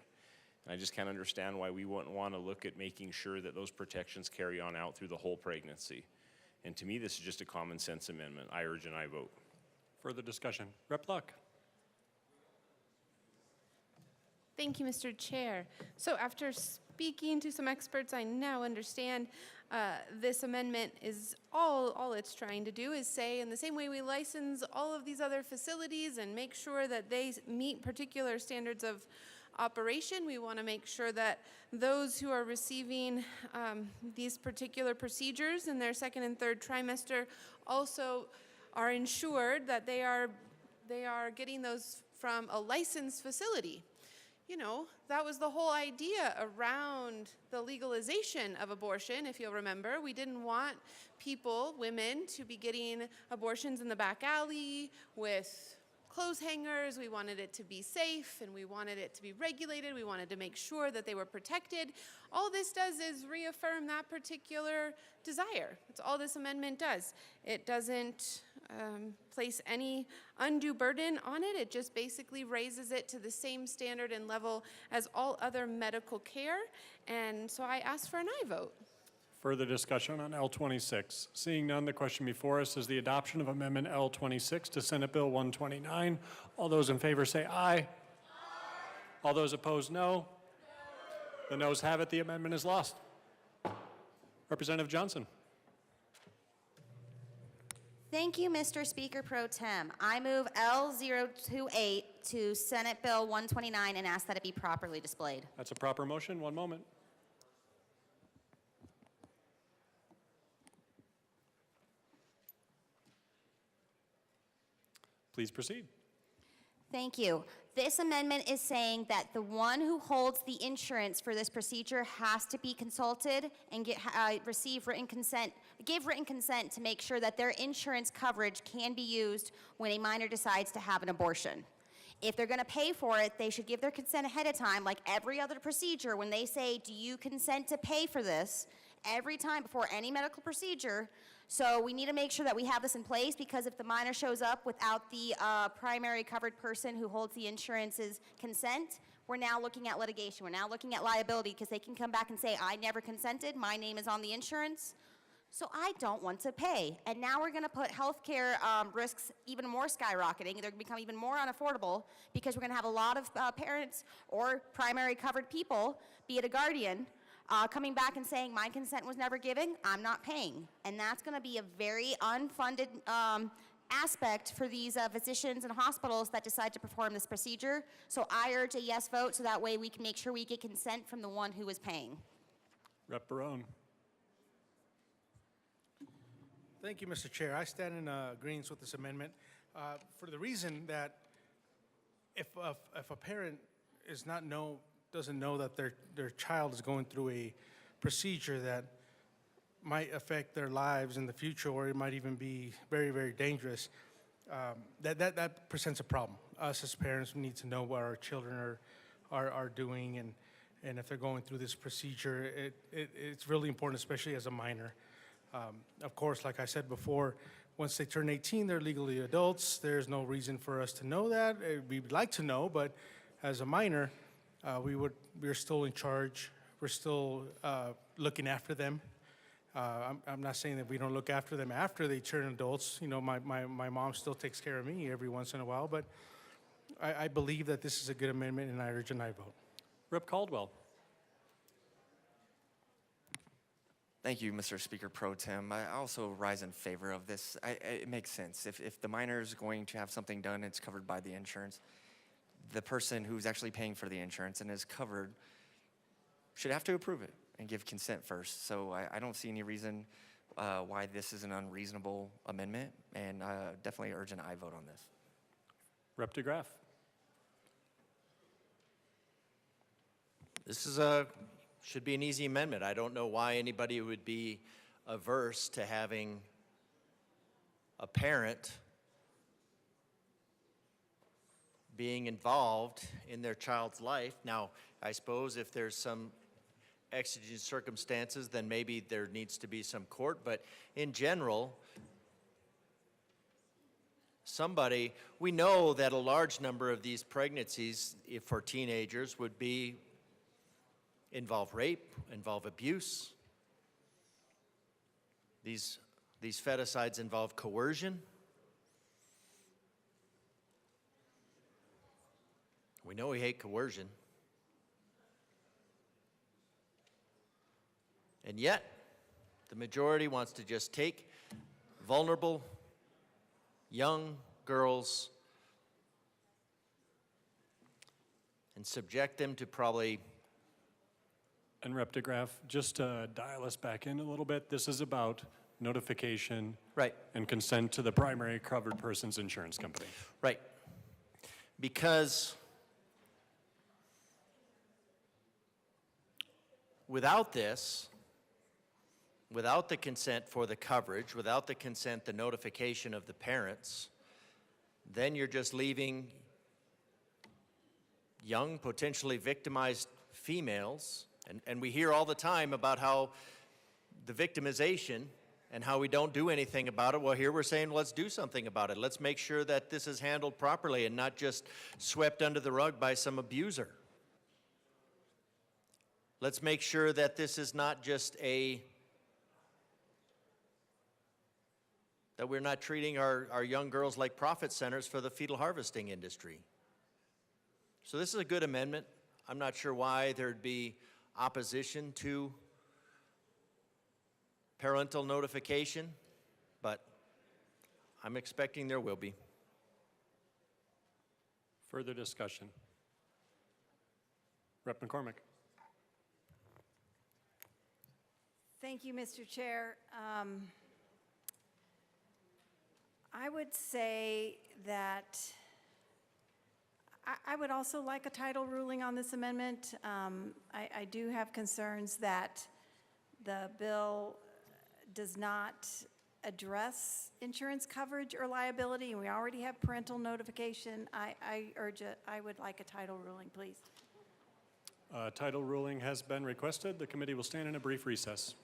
And I just can't understand why we wouldn't want to look at making sure that those protections carry on out through the whole pregnancy. And to me, this is just a common sense amendment. I urge and I vote. Further discussion. Rep. Luck. Thank you, Mr. Chair. So after speaking to some experts, I now understand this amendment is all it's trying to do is say, in the same way we license all of these other facilities and make sure that they meet particular standards of operation. We want to make sure that those who are receiving these particular procedures in their second and third trimester also are ensured that they are getting those from a licensed facility. You know, that was the whole idea around the legalization of abortion, if you'll remember. We didn't want people, women, to be getting abortions in the back alley with clothes hangers. We wanted it to be safe, and we wanted it to be regulated. We wanted to make sure that they were protected. All this does is reaffirm that particular desire. That's all this amendment does. It doesn't place any undue burden on it. It just basically raises it to the same standard and level as all other medical care. And so I ask for an aye vote. Further discussion on L26. Seeing none, the question before us is the adoption of Amendment L26 to Senate Bill 129. All those in favor say aye. Aye. All those opposed, no. The noes have it. The amendment is lost. Representative Johnson. Thank you, Mr. Speaker Pro Tem. I move L028 to Senate Bill 129 and ask that it be properly displayed. That's a proper motion. One moment. Please proceed. Thank you. This amendment is saying that the one who holds the insurance for this procedure has to be consulted and give written consent to make sure that their insurance coverage can be used when a minor decides to have an abortion. If they're going to pay for it, they should give their consent ahead of time, like every other procedure. When they say, do you consent to pay for this, every time before any medical procedure. So we need to make sure that we have this in place, because if the minor shows up without the primary covered person who holds the insurance's consent, we're now looking at litigation. We're now looking at liability, because they can come back and say, I never consented, my name is on the insurance, so I don't want to pay. And now we're going to put healthcare risks even more skyrocketing. They're going to become even more unaffordable, because we're going to have a lot of parents or primary covered people, be it a guardian, coming back and saying, my consent was never given, I'm not paying. And that's going to be a very unfunded aspect for these physicians and hospitals that decide to perform this procedure. So I urge a yes vote, so that way we can make sure we get consent from the one who is paying. Rep. Barone. Thank you, Mr. Chair. I stand in agreement with this amendment for the reason that if a parent doesn't know that their child is going through a procedure that might affect their lives in the future, or it might even be very, very dangerous, that presents a problem. Us as parents, we need to know what our children are doing, and if they're going through this procedure. It's really important, especially as a minor. Of course, like I said before, once they turn 18, they're legally adults. There's no reason for us to know that. We'd like to know, but as a minor, we're still in charge. We're still looking after them. I'm not saying that we don't look after them after they turn adults. You know, my mom still takes care of me every once in a while, but I believe that this is a good amendment, and I urge an aye vote. Rep. Caldwell. Thank you, Mr. Speaker Pro Tem. I also rise in favor of this. It makes sense. If the minor is going to have something done, it's covered by the insurance. The person who's actually paying for the insurance and is covered should have to approve it and give consent first. So I don't see any reason why this is an unreasonable amendment, and definitely urge an aye vote on this. Rep. DeGraff. This is should be an easy amendment. I don't know why anybody would be averse to having a parent being involved in their child's life. Now, I suppose if there's some exigent circumstances, then maybe there needs to be some court, but in general, we know that a large number of these pregnancies, if for teenagers, would involve rape, involve abuse. These feticides involve coercion. We know we hate coercion. And yet, the majority wants to just take vulnerable young girls and subject them to probably, And Rep. DeGraff, just to dial us back in a little bit, this is about notification right, and consent to the primary covered person's insurance company. right. Because without this, without the consent for the coverage, without the consent, the notification of the parents, then you're just leaving young, potentially victimized females, and we hear all the time about how the victimization and how we don't do anything about it. Well, here we're saying, let's do something about it. Let's make sure that this is handled properly and not just swept under the rug by some abuser. Let's make sure that this is not just that we're not treating our young girls like profit centers for the fetal harvesting industry. So this is a good amendment. I'm not sure why there'd be opposition to parental notification, but I'm expecting there will be. Further discussion. Rep. McCormick. Thank you, Mr. Chair. I would say that I would also like a title ruling on this amendment. I do have concerns that the bill does not address insurance coverage or liability, and we already have parental notification. I would like a title ruling, please. Title ruling has been requested. The committee will stand in a brief recess.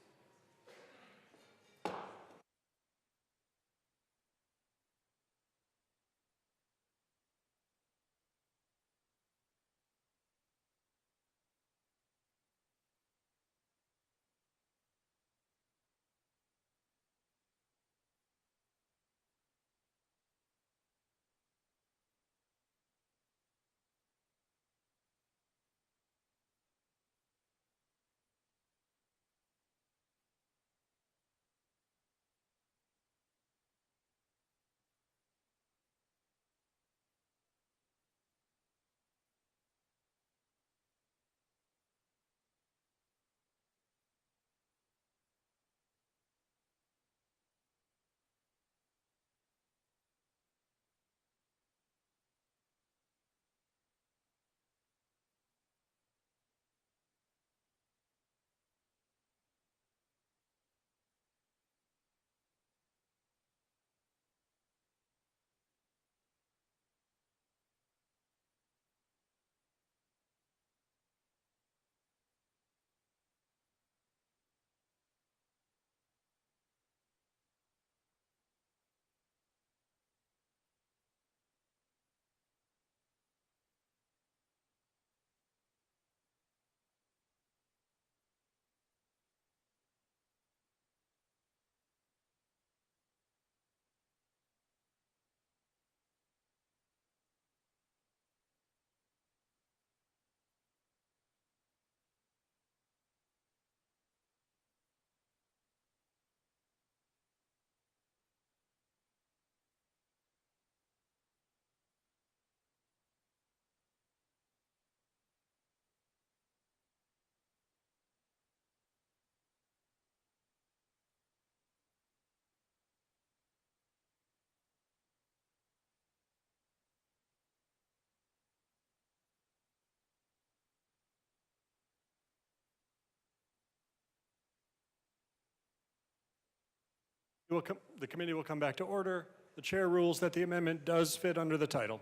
The committee will come back to order. The chair rules that the amendment does fit under the title.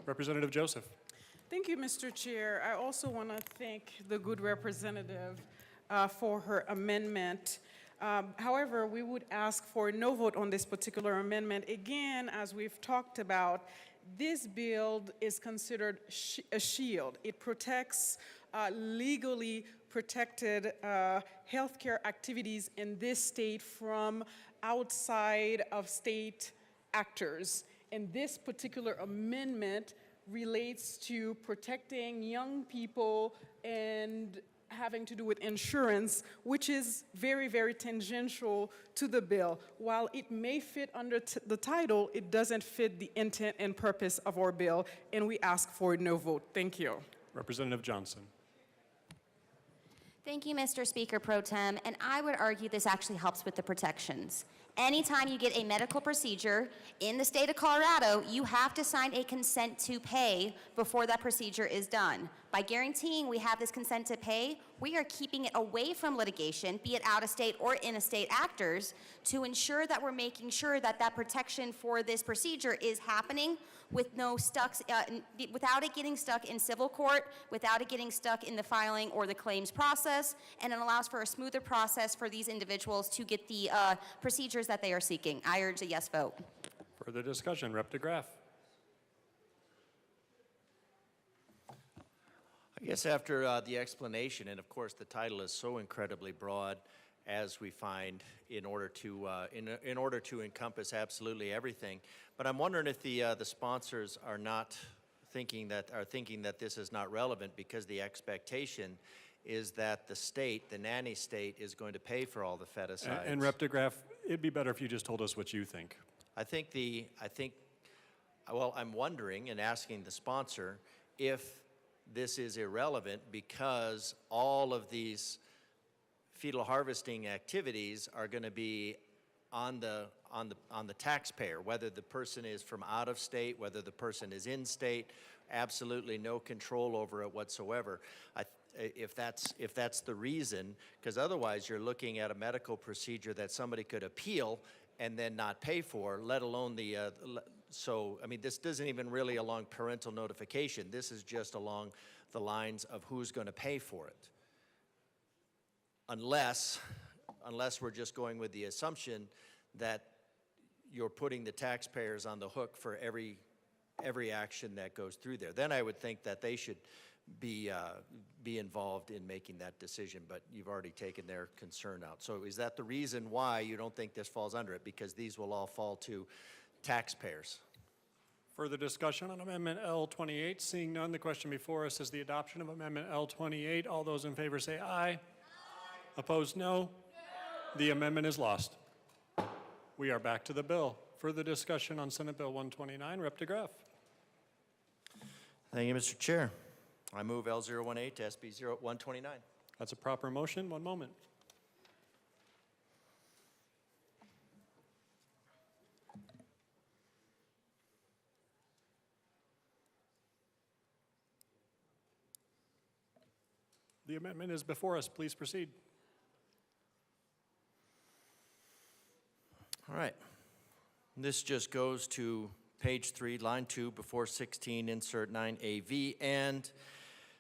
Representative Joseph. Thank you, Mr. Chair. I also want to thank the good representative for her amendment. However, we would ask for no vote on this particular amendment. Again, as we've talked about, this bill is considered a shield. It protects legally protected healthcare activities in this state from outside of state actors. And this particular amendment relates to protecting young people and having to do with insurance, which is very, very tangential to the bill. While it may fit under the title, it doesn't fit the intent and purpose of our bill, and we ask for a no vote. Thank you. Representative Johnson. Thank you, Mr. Speaker Pro Tem, and I would argue this actually helps with the protections. Anytime you get a medical procedure in the state of Colorado, you have to sign a consent to pay before that procedure is done. By guaranteeing we have this consent to pay, we are keeping it away from litigation, be it out-of-state or in-state actors, to ensure that we're making sure that that protection for this procedure is happening with no without it getting stuck in civil court, without it getting stuck in the filing or the claims process, and it allows for a smoother process for these individuals to get the procedures that they are seeking. I urge a yes vote. Further discussion, Rep. DeGraff. I guess after the explanation, and of course the title is so incredibly broad, as we find, in order to encompass absolutely everything. But I'm wondering if the sponsors are not thinking that this is not relevant, because the expectation is that the state, the nanny state, is going to pay for all the feticides. And Rep. DeGraff, it'd be better if you just told us what you think. Well, I'm wondering and asking the sponsor if this is irrelevant, because all of these fetal harvesting activities are going to be on the taxpayer, whether the person is from out of state, whether the person is in state, absolutely no control over it whatsoever. If that's the reason, because otherwise you're looking at a medical procedure that somebody could appeal and then not pay for, let alone so, I mean, this isn't even really along parental notification. This is just along the lines of who's going to pay for it. Unless we're just going with the assumption that you're putting the taxpayers on the hook for every action that goes through there. Then I would think that they should be involved in making that decision, but you've already taken their concern out. So is that the reason why you don't think this falls under it? Because these will all fall to taxpayers. Further discussion on Amendment L28? Seeing none, the question before us is the adoption of Amendment L28. All those in favor say aye. Aye. Opposed, no. No. The amendment is lost. We are back to the bill. Further discussion on Senate Bill 129. Rep. DeGraff. Thank you, Mr. Chair. I move L018 to SB 129. That's a proper motion. One moment. The amendment is before us. Please proceed. All right. This just goes to page 3, line 2, before 16, insert 9AV, and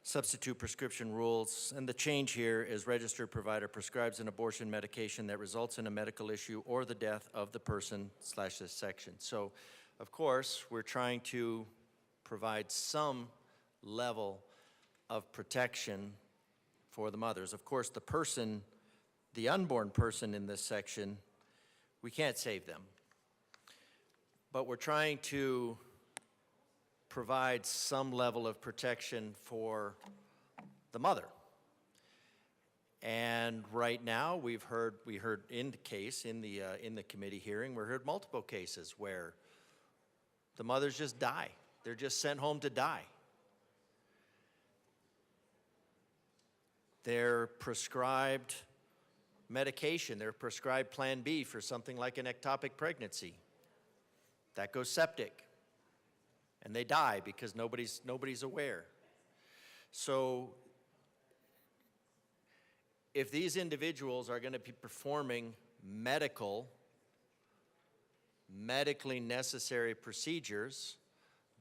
substitute prescription rules. And the change here is registered provider prescribes an abortion medication that results in a medical issue or the death of the person / this section. So, of course, we're trying to provide some level of protection for the mothers. Of course, the unborn person in this section, we can't save them. But we're trying to provide some level of protection for the mother. And right now, we heard in the case, in the committee hearing, we heard multiple cases where the mothers just die. They're just sent home to die. They're prescribed medication. They're prescribed Plan B for something like an ectopic pregnancy. That goes septic. And they die because nobody's aware. So if these individuals are going to be performing medically necessary procedures,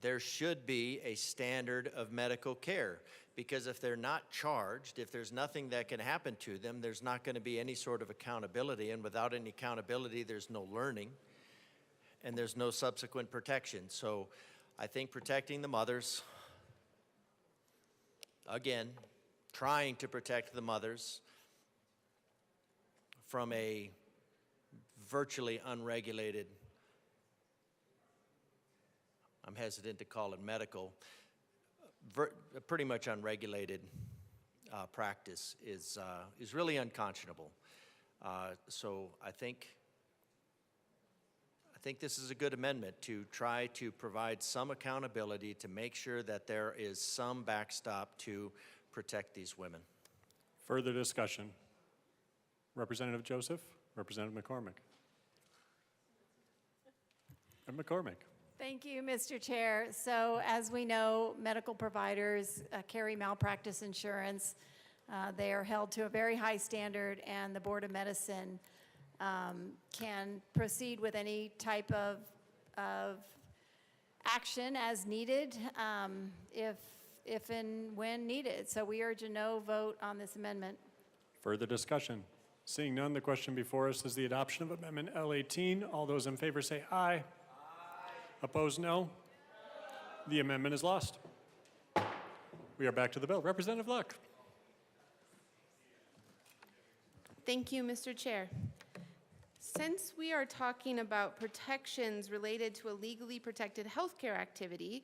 there should be a standard of medical care. Because if they're not charged, if there's nothing that can happen to them, there's not going to be any sort of accountability. And without any accountability, there's no learning. And there's no subsequent protection. So I think protecting the mothers, again, trying to protect the mothers from a virtually unregulated, I'm hesitant to call it medical, pretty much unregulated practice is really unconscionable. So I think this is a good amendment to try to provide some accountability to make sure that there is some backstop to protect these women. Further discussion. Representative Joseph, Representative McCormick. And McCormick. Thank you, Mr. Chair. So as we know, medical providers carry malpractice insurance. They are held to a very high standard, and the Board of Medicine can proceed with any type of action as needed if and when needed. So we urge a no vote on this amendment. Further discussion. Seeing none, the question before us is the adoption of Amendment L18. All those in favor say aye. Aye. Opposed, no. The amendment is lost. We are back to the bill. Representative Luck. Thank you, Mr. Chair. Since we are talking about protections related to a legally protected healthcare activity,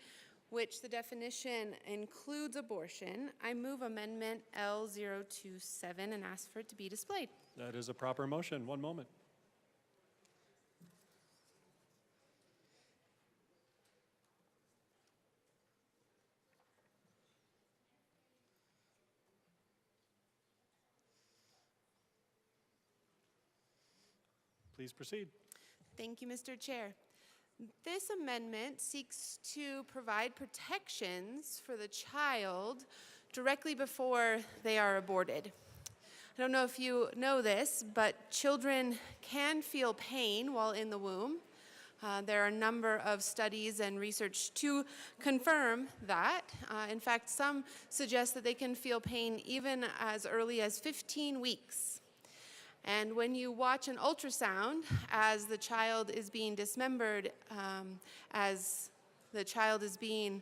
which the definition includes abortion, I move Amendment L027 and ask for it to be displayed. That is a proper motion. One moment. Please proceed. Thank you, Mr. Chair. This amendment seeks to provide protections for the child directly before they are aborted. I don't know if you know this, but children can feel pain while in the womb. There are a number of studies and research to confirm that. In fact, some suggest that they can feel pain even as early as 15 weeks. And when you watch an ultrasound as the child is being dismembered, as the child is being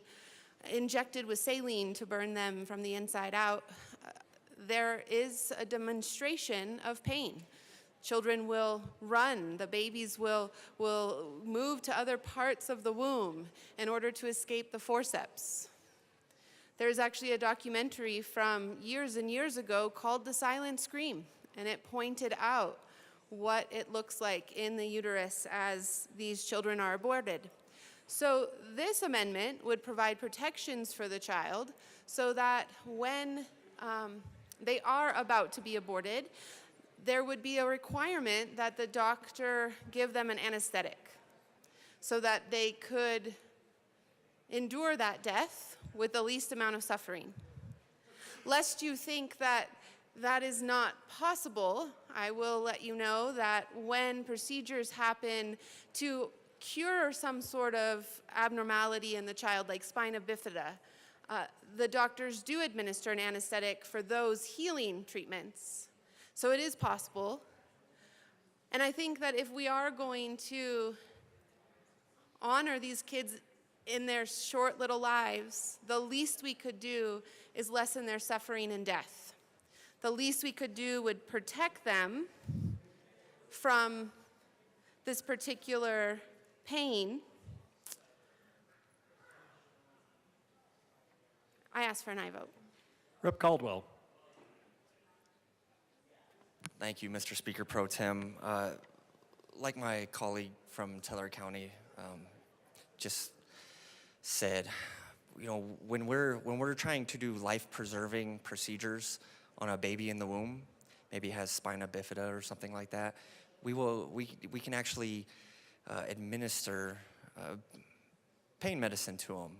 injected with saline to burn them from the inside out, there is a demonstration of pain. Children will run, the babies will move to other parts of the womb in order to escape the forceps. There's actually a documentary from years and years ago called The Silent Scream, and it pointed out what it looks like in the uterus as these children are aborted. So this amendment would provide protections for the child so that when they are about to be aborted, there would be a requirement that the doctor give them an anesthetic so that they could endure that death with the least amount of suffering. Lest you think that that is not possible, I will let you know that when procedures happen to cure some sort of abnormality in the child, like spina bifida, the doctors do administer an anesthetic for those healing treatments. So it is possible. And I think that if we are going to honor these kids in their short little lives, the least we could do is lessen their suffering and death. The least we could do would protect them from this particular pain. I ask for an aye vote. Rep. Caldwell. Thank you, Mr. Speaker Pro Tem. Like my colleague from Teller County just said, you know, when we're trying to do life-preserving procedures on a baby in the womb, maybe has spina bifida or something like that, we can actually administer pain medicine to them,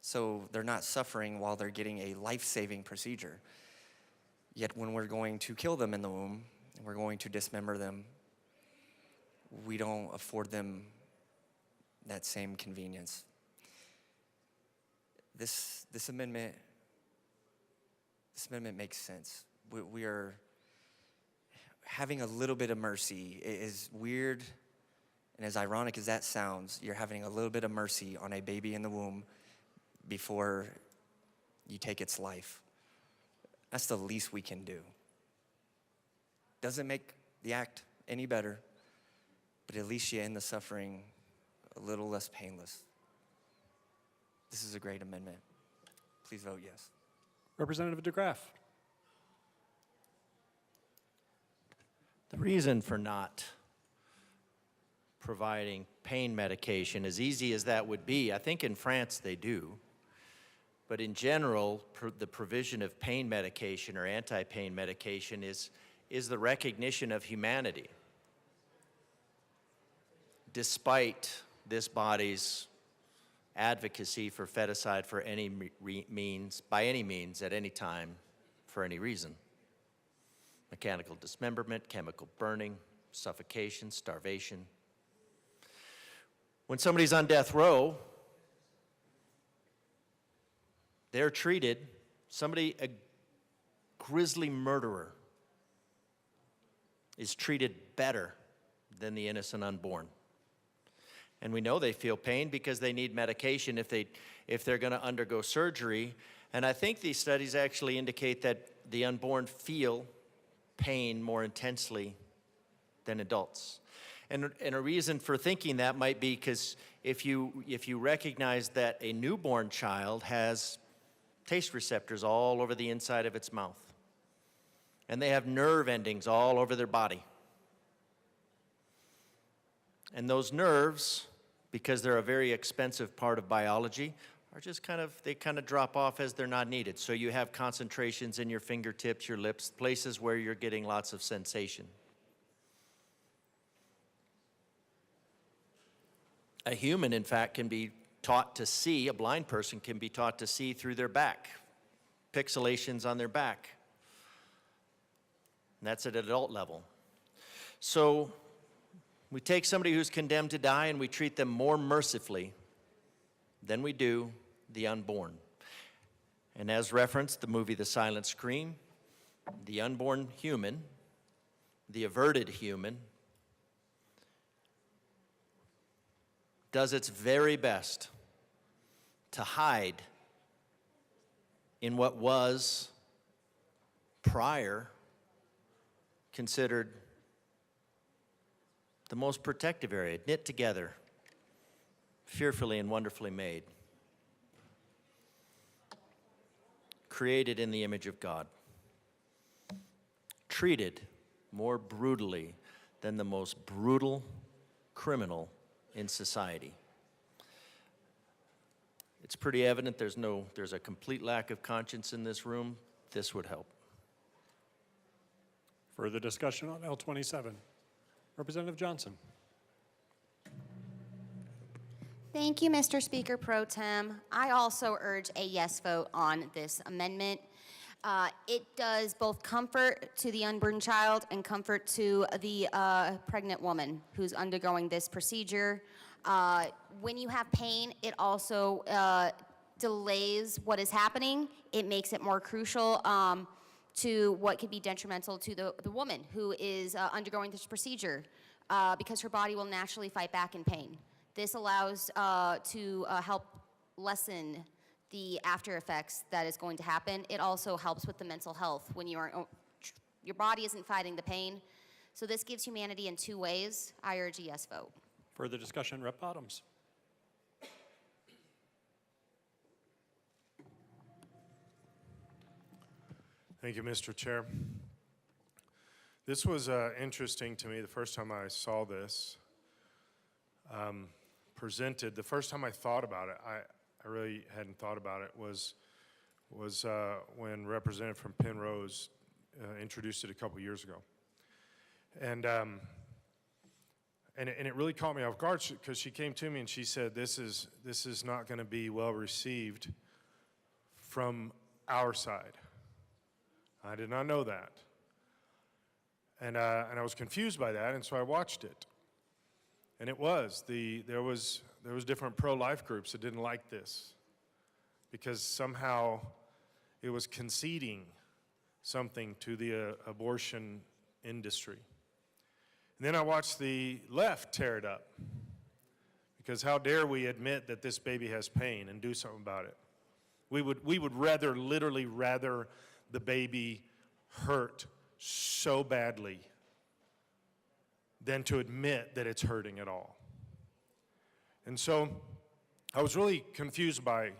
so they're not suffering while they're getting a life-saving procedure. Yet when we're going to kill them in the womb, and we're going to dismember them, we don't afford them that same convenience. This amendment makes sense. We are having a little bit of mercy. It is weird, and as ironic as that sounds, you're having a little bit of mercy on a baby in the womb before you take its life. That's the least we can do. Doesn't make the act any better, but at least you end the suffering a little less painless. This is a great amendment. Please vote yes. Representative DeGraff. The reason for not providing pain medication, as easy as that would be, I think in France they do, but in general, the provision of pain medication or anti-pain medication is the recognition of humanity. Despite this body's advocacy for feticide for any means, by any means, at any time, for any reason. Mechanical dismemberment, chemical burning, suffocation, starvation. When somebody's on death row, they're treated, a grisly murderer is treated better than the innocent unborn. And we know they feel pain because they need medication if they're going to undergo surgery. And I think these studies actually indicate that the unborn feel pain more intensely than adults. And a reason for thinking that might be because if you recognize that a newborn child has taste receptors all over the inside of its mouth, and they have nerve endings all over their body. And those nerves, because they're a very expensive part of biology, are just they drop off as they're not needed. So you have concentrations in your fingertips, your lips, places where you're getting lots of sensation. A human, in fact, can be taught to see, a blind person can be taught to see through their back, pixelations on their back. And that's at adult level. So we take somebody who's condemned to die and we treat them more mercifully than we do the unborn. And as referenced, the movie The Silent Scream, the unborn human, the averted human, does its very best to hide in what was prior considered the most protective area, knit together, fearfully and wonderfully made, created in the image of God, treated more brutally than the most brutal criminal in society. It's pretty evident there's a complete lack of conscience in this room. This would help. Further discussion on L27. Representative Johnson. Thank you, Mr. Speaker Pro Tem. I also urge a yes vote on this amendment. It does both comfort to the unborn child and comfort to the pregnant woman who's undergoing this procedure. When you have pain, it also delays what is happening. It makes it more crucial to what could be detrimental to the woman who is undergoing this procedure because her body will naturally fight back in pain. This allows to help lessen the after effects that is going to happen. It also helps with the mental health when your body isn't fighting the pain. So this gives humanity in two ways. I urge a yes vote. Further discussion, Rep. Bottoms. Thank you, Mr. Chair. This was interesting to me the first time I saw this presented. The first time I thought about it, I really hadn't thought about it, was when Representative from Penrose introduced it a couple years ago. And it really caught me off guard because she came to me and she said, this is not going to be well received from our side. I did not know that. And I was confused by that, and so I watched it. And it was, there was different pro-life groups that didn't like this because somehow it was conceding something to the abortion industry. And then I watched the left tear it up because how dare we admit that this baby has pain and do something about it. We would literally rather the baby hurt so badly than to admit that it's hurting at all. And so I was really confused I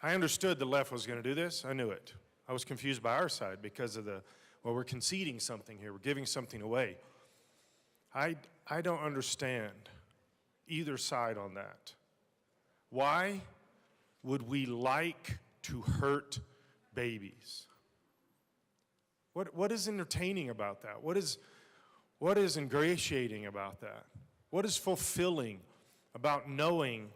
understood the left was going to do this. I knew it. I was confused by our side because of well, we're conceding something here, we're giving something away. I don't understand either side on that. Why would we like to hurt babies? What is entertaining about that? What is ingratiating about that? What is fulfilling about knowing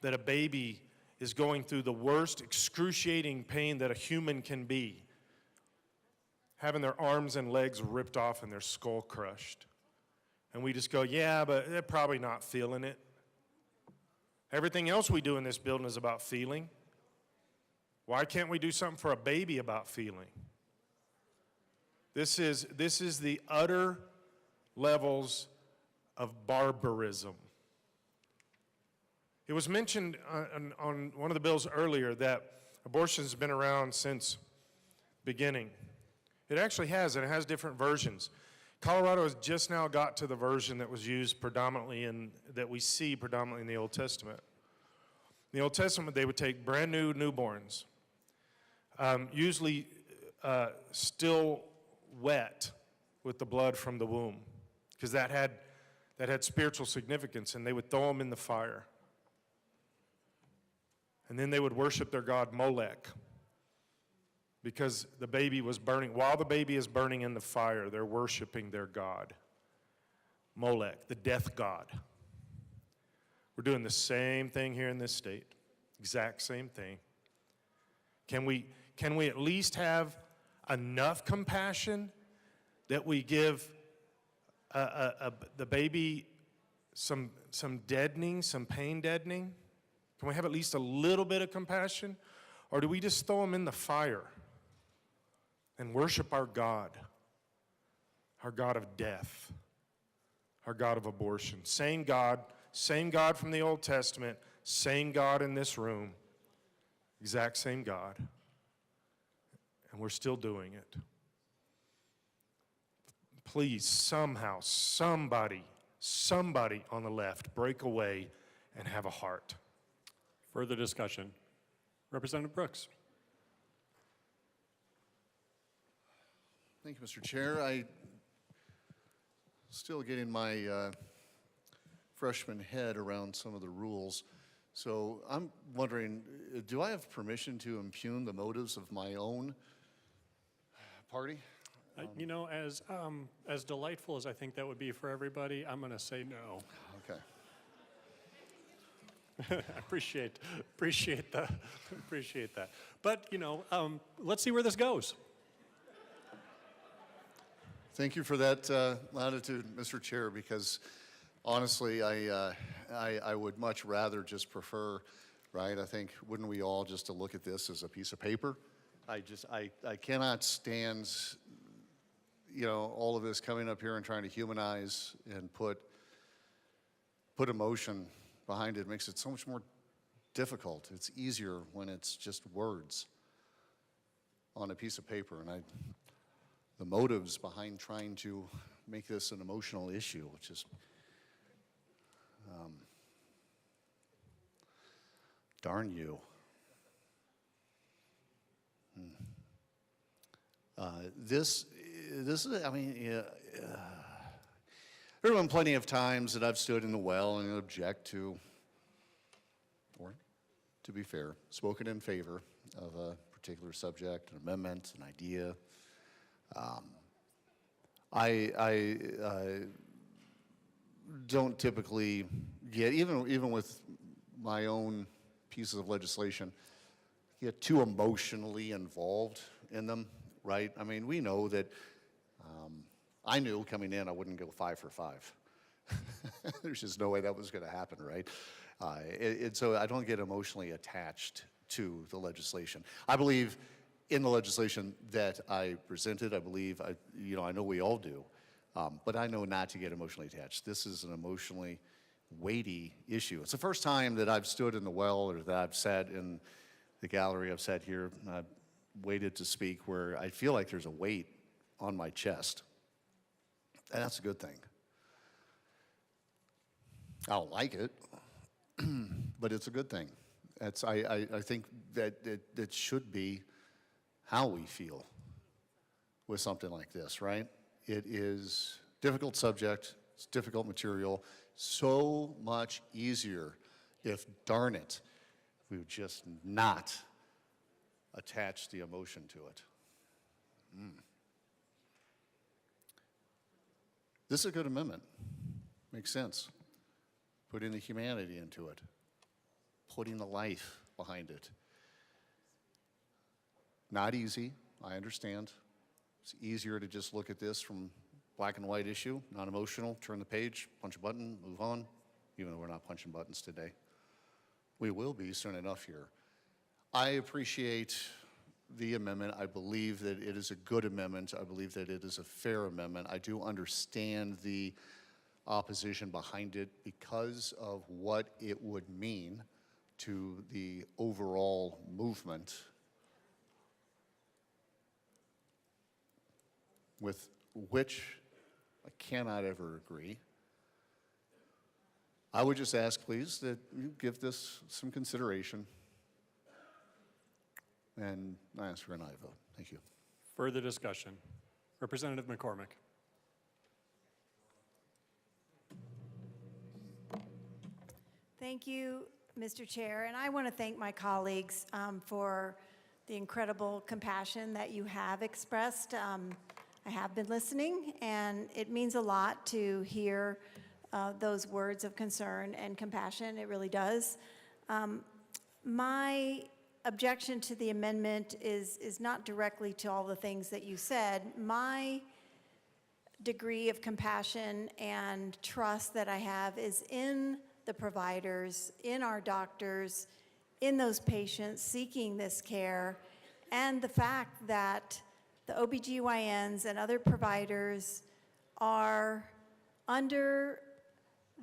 that a baby is going through the worst excruciating pain that a human can be? Having their arms and legs ripped off and their skull crushed. And we just go, yeah, but they're probably not feeling it. Everything else we do in this building is about feeling. Why can't we do something for a baby about feeling? This is the utter levels of barbarism. It was mentioned on one of the bills earlier that abortion has been around since beginning. It actually has, and it has different versions. Colorado has just now got to the version that was used predominantly that we see predominantly in the Old Testament. In the Old Testament, they would take brand new newborns, usually still wet with the blood from the womb, because that had spiritual significance, and they would throw them in the fire. And then they would worship their god Molech, because the baby was burning. While the baby is burning in the fire, they're worshiping their god, Molech, the death god. We're doing the same thing here in this state, exact same thing. Can we at least have enough compassion that we give the baby some deadening, some pain deadening? Can we have at least a little bit of compassion? Or do we just throw them in the fire and worship our God of death, our God of abortion? Same God from the Old Testament, same God in this room, exact same God. And we're still doing it. Please, somehow, somebody on the left, break away and have a heart. Further discussion. Representative Brooks. Thank you, Mr. Chair. I still getting my freshman head around some of the rules. So I'm wondering, do I have permission to impugn the motives of my own party? You know, as delightful as I think that would be for everybody, I'm going to say no. Okay. I appreciate that. But, you know, let's see where this goes. Thank you for that latitude, Mr. Chair, because honestly, I would much rather just prefer, right? I think, wouldn't we all just to look at this as a piece of paper? I cannot stand, you know, all of this coming up here and trying to humanize and put emotion behind it. It makes it so much more difficult. It's easier when it's just words on a piece of paper. And the motives behind trying to make this an emotional issue, which is darn you. This is, I mean, there have been plenty of times that I've stood in the well and object to, or to be fair, spoken in favor of a particular subject, an amendment, an idea. I don't typically get, even with my own pieces of legislation, get too emotionally involved in them, right? I mean, we know that I knew coming in I wouldn't go 5 for 5. There's just no way that was going to happen, right? And so I don't get emotionally attached to the legislation. I believe in the legislation that I presented. I believe, I know we all do, but I know not to get emotionally attached. This is an emotionally weighty issue. It's the first time that I've stood in the well or that I've sat in the gallery, I've sat here, and I've waited to speak where I feel like there's a weight on my chest. And that's a good thing. I don't like it, but it's a good thing. I think that it should be how we feel with something like this, right? It is difficult subject, it's difficult material, so much easier if, darn it, we would just not attach the emotion to it. This is a good amendment. Makes sense. Putting the humanity into it, putting the life behind it. Not easy, I understand. It's easier to just look at this from black and white issue, not emotional, turn the page, punch a button, move on, even though we're not punching buttons today. We will be soon enough here. I appreciate the amendment. I believe that it is a good amendment. I believe that it is a fair amendment. I do understand the opposition behind it because of what it would mean to the overall movement, with which I cannot ever agree. I would just ask, please, that you give this some consideration, and I ask for an aye vote. Thank you. Further discussion. Representative McCormick. Thank you, Mr. Chair, and I want to thank my colleagues for the incredible compassion that you have expressed. I have been listening, and it means a lot to hear those words of concern and compassion. It really does. My objection to the amendment is not directly to all the things that you said. My degree of compassion and trust that I have is in the providers, in our doctors, in those patients seeking this care, and the fact that the OBGYNs and other providers are under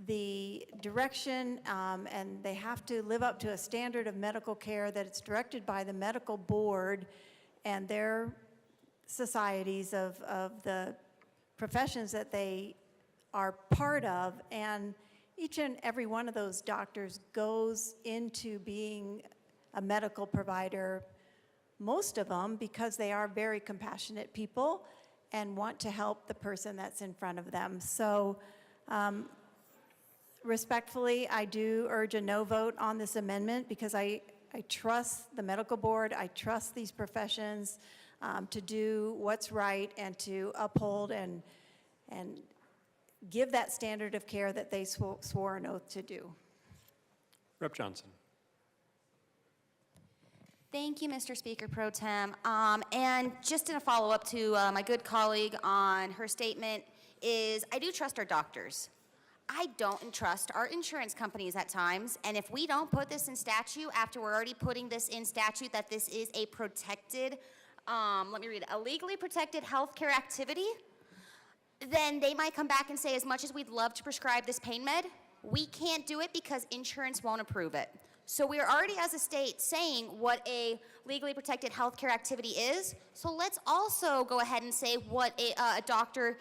the direction and they have to live up to a standard of medical care that it's directed by the medical board and their societies of the professions that they are part of. And each and every one of those doctors goes into being a medical provider, most of them because they are very compassionate people and want to help the person that's in front of them. So respectfully, I do urge a no vote on this amendment because I trust the medical board, I trust these professions to do what's right and to uphold and give that standard of care that they swore an oath to do. Rep. Johnson. Thank you, Mr. Speaker Pro Tem. And just in a follow-up to my good colleague on her statement is I do trust our doctors. I don't trust our insurance companies at times, and if we don't put this in statute after we're already putting this in statute that this is a protected, let me read it, a legally protected healthcare activity, then they might come back and say, as much as we'd love to prescribe this pain med, we can't do it because insurance won't approve it. So we're already as a state saying what a legally protected healthcare activity is. So let's also go ahead and say what a doctor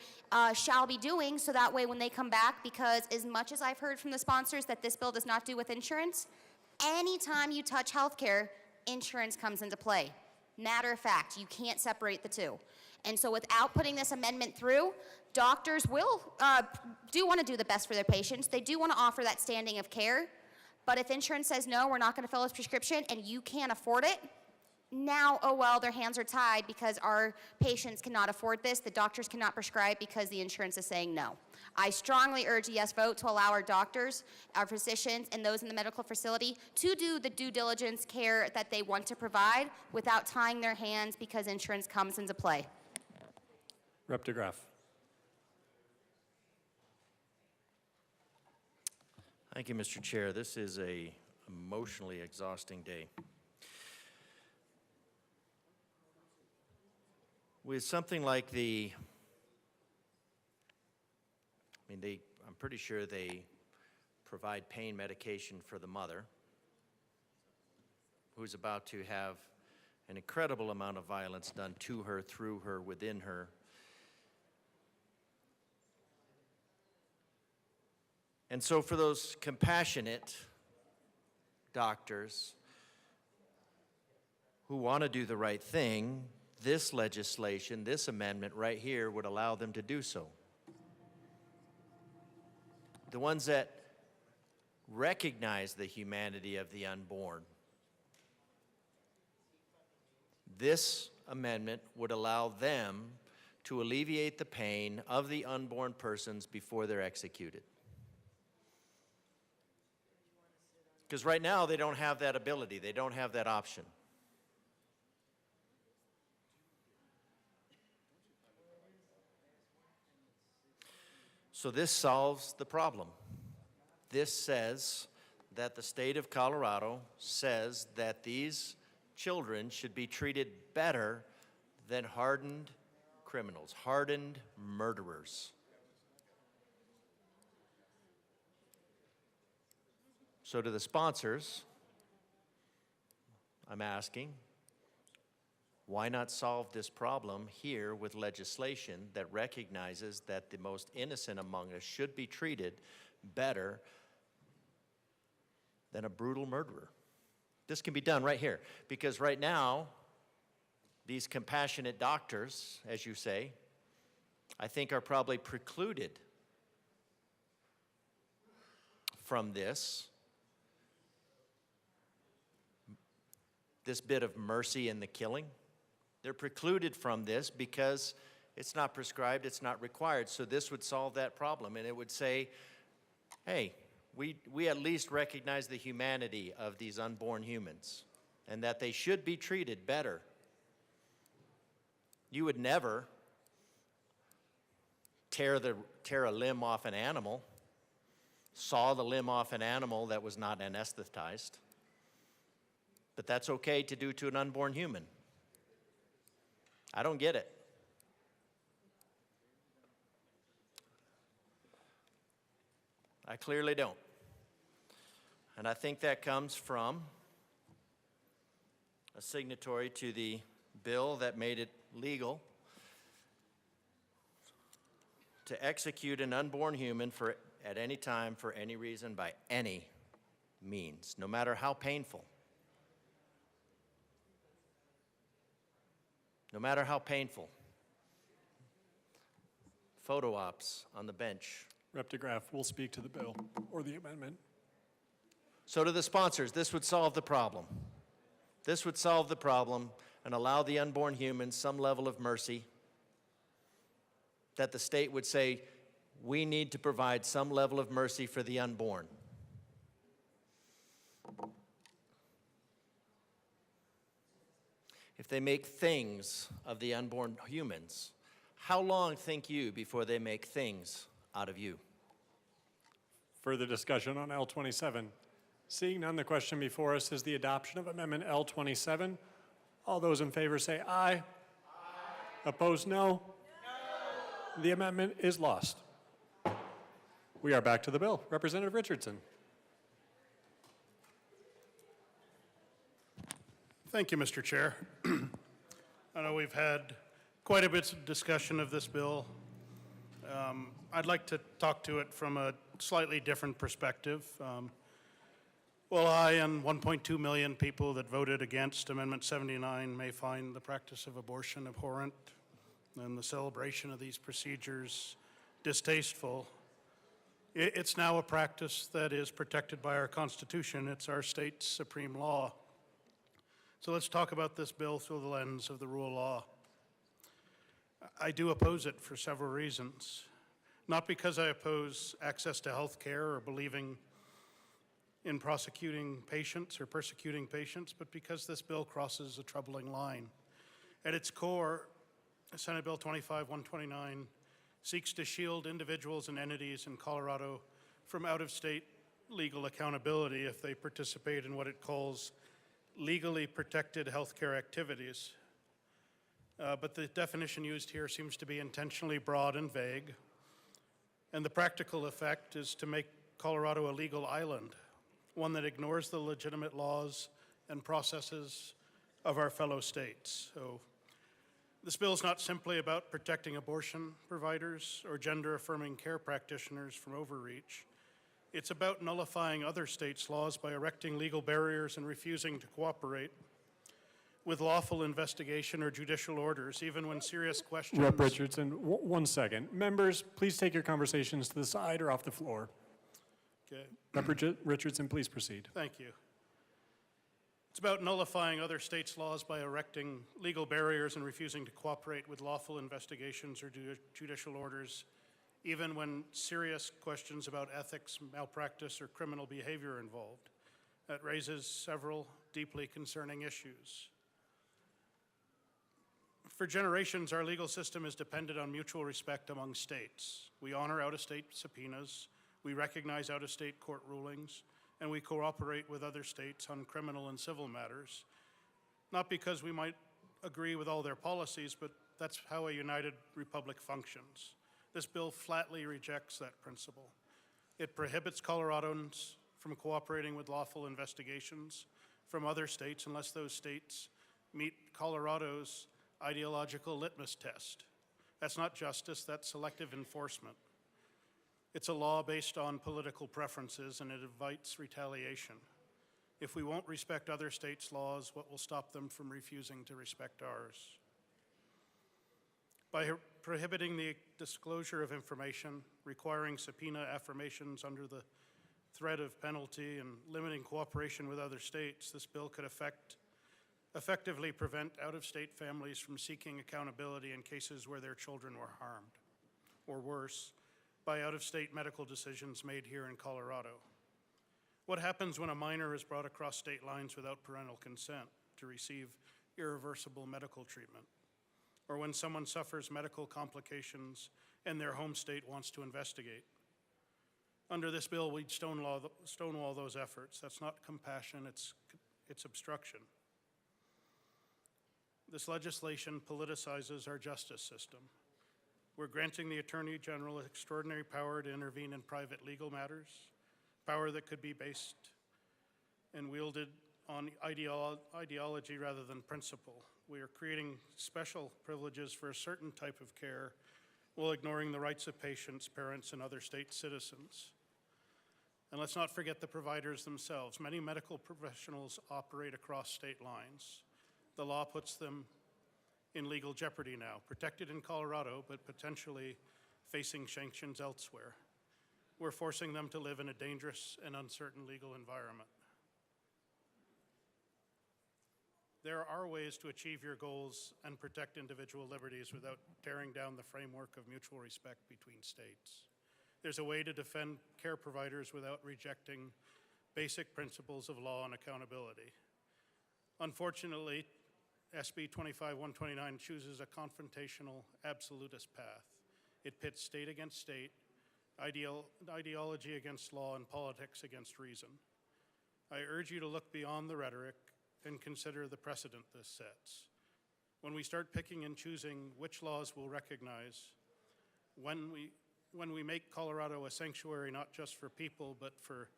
shall be doing so that way when they come back, because as much as I've heard from the sponsors that this bill does not do with insurance, anytime you touch healthcare, insurance comes into play. Matter of fact, you can't separate the two. And so without putting this amendment through, doctors will do want to do the best for their patients. They do want to offer that standing of care. But if insurance says, no, we're not going to fill this prescription and you can't afford it, now, oh well, their hands are tied because our patients cannot afford this. The doctors cannot prescribe because the insurance is saying no. I strongly urge a yes vote to allow our doctors, our physicians, and those in the medical facility to do the due diligence care that they want to provide without tying their hands because insurance comes into play. Rep. DeGraff. Thank you, Mr. Chair. This is a emotionally exhausting day. With something like I'm pretty sure they provide pain medication for the mother who's about to have an incredible amount of violence done to her, through her, within her. And so for those compassionate doctors who want to do the right thing, this legislation, this amendment right here would allow them to do so. The ones that recognize the humanity of the unborn. This amendment would allow them to alleviate the pain of the unborn persons before they're executed. Because right now they don't have that ability, they don't have that option. So this solves the problem. This says that the state of Colorado says that these children should be treated better than hardened criminals, hardened murderers. So to the sponsors, I'm asking, why not solve this problem here with legislation that recognizes that the most innocent among us should be treated better than a brutal murderer? This can be done right here, because right now, these compassionate doctors, as you say, I think are probably precluded from this bit of mercy in the killing. They're precluded from this because it's not prescribed, it's not required. So this would solve that problem, and it would say, hey, we at least recognize the humanity of these unborn humans and that they should be treated better. You would never tear a limb off an animal, saw the limb off an animal that was not anesthetized. But that's okay to do to an unborn human. I don't get it. I clearly don't. And I think that comes from a signatory to the bill that made it legal to execute an unborn human at any time, for any reason, by any means, no matter how painful. No matter how painful. Photo ops on the bench. Rep. DeGraff will speak to the bill or the amendment. So to the sponsors, this would solve the problem. This would solve the problem and allow the unborn humans some level of mercy, that the state would say, we need to provide some level of mercy for the unborn. If they make things of the unborn humans, how long, think you, before they make things out of you? Further discussion on L27. Seeing none, the question before us is the adoption of Amendment L27. All those in favor say aye. Aye. Opposed, no? No. The amendment is lost. We are back to the bill. Representative Richardson. Thank you, Mr. Chair. I know we've had quite a bit of discussion of this bill. I'd like to talk to it from a slightly different perspective. While I and 1.2 million people that voted against Amendment 79 may find the practice of abortion abhorrent and the celebration of these procedures distasteful, it's now a practice that is protected by our Constitution. It's our state's supreme law. So let's talk about this bill through the lens of the rule of law. I do oppose it for several reasons. Not because I oppose access to health care or believing in prosecuting patients or persecuting patients, but because this bill crosses a troubling line. At its core, Senate Bill 25-129 seeks to shield individuals and entities in Colorado from out-of-state legal accountability if they participate in what it calls legally protected healthcare activities. But the definition used here seems to be intentionally broad and vague. And the practical effect is to make Colorado a legal island, one that ignores the legitimate laws and processes of our fellow states. So this bill is not simply about protecting abortion providers or gender-affirming care practitioners from overreach. It's about nullifying other states' laws by erecting legal barriers and refusing to cooperate. with lawful investigation or judicial orders, even when serious questions. Rep. Richardson, one second. Members, please take your conversations to the side or off the floor. Okay, Rep. Richardson, please proceed. thank you. It's about nullifying other states' laws by erecting legal barriers and refusing to cooperate with lawful investigations or judicial orders, even when serious questions about ethics, malpractice, or criminal behavior are involved. That raises several deeply concerning issues. For generations, our legal system has depended on mutual respect among states. We honor out-of-state subpoenas, we recognize out-of-state court rulings, and we cooperate with other states on criminal and civil matters, not because we might agree with all their policies, but that's how a united republic functions. This bill flatly rejects that principle. It prohibits Coloradans from cooperating with lawful investigations from other states unless those states meet Colorado's ideological litmus test. That's not justice, that's selective enforcement. It's a law based on political preferences, and it invites retaliation. If we won't respect other states' laws, what will stop them from refusing to respect ours? By prohibiting the disclosure of information, requiring subpoena affirmations under the threat of penalty, and limiting cooperation with other states, this bill could effectively prevent out-of-state families from seeking accountability in cases where their children were harmed, or worse, by out-of-state medical decisions made here in Colorado. What happens when a minor is brought across state lines without parental consent to receive irreversible medical treatment? Or when someone suffers medical complications and their home state wants to investigate? Under this bill, we'd stonewall those efforts. That's not compassion, it's obstruction. This legislation politicizes our justice system. We're granting the Attorney General extraordinary power to intervene in private legal matters, power that could be based and wielded on ideology rather than principle. We are creating special privileges for a certain type of care while ignoring the rights of patients, parents, and other state citizens. And let's not forget the providers themselves. Many medical professionals operate across state lines. The law puts them in legal jeopardy now, protected in Colorado, but potentially facing sanctions elsewhere. We're forcing them to live in a dangerous and uncertain legal environment. There are ways to achieve your goals and protect individual liberties without tearing down the framework of mutual respect between states. There's a way to defend care providers without rejecting basic principles of law and accountability. Unfortunately, SB 25-129 chooses a confrontational, absolutist path. It pits state against state, ideology against law, and politics against reason. I urge you to look beyond the rhetoric and consider the precedent this sets. When we start picking and choosing which laws we'll recognize, when we make Colorado a sanctuary not just for people but for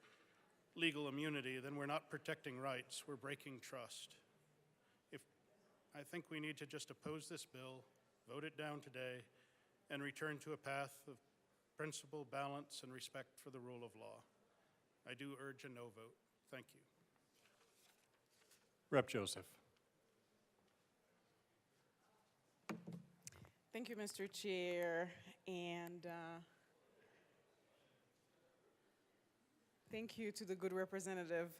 legal immunity, then we're not protecting rights, we're breaking trust. I think we need to just oppose this bill, vote it down today, and return to a path of principle, balance, and respect for the rule of law. I do urge a no vote. Thank you. Rep. Joseph. Thank you, Mr. Chair, and thank you to the good representative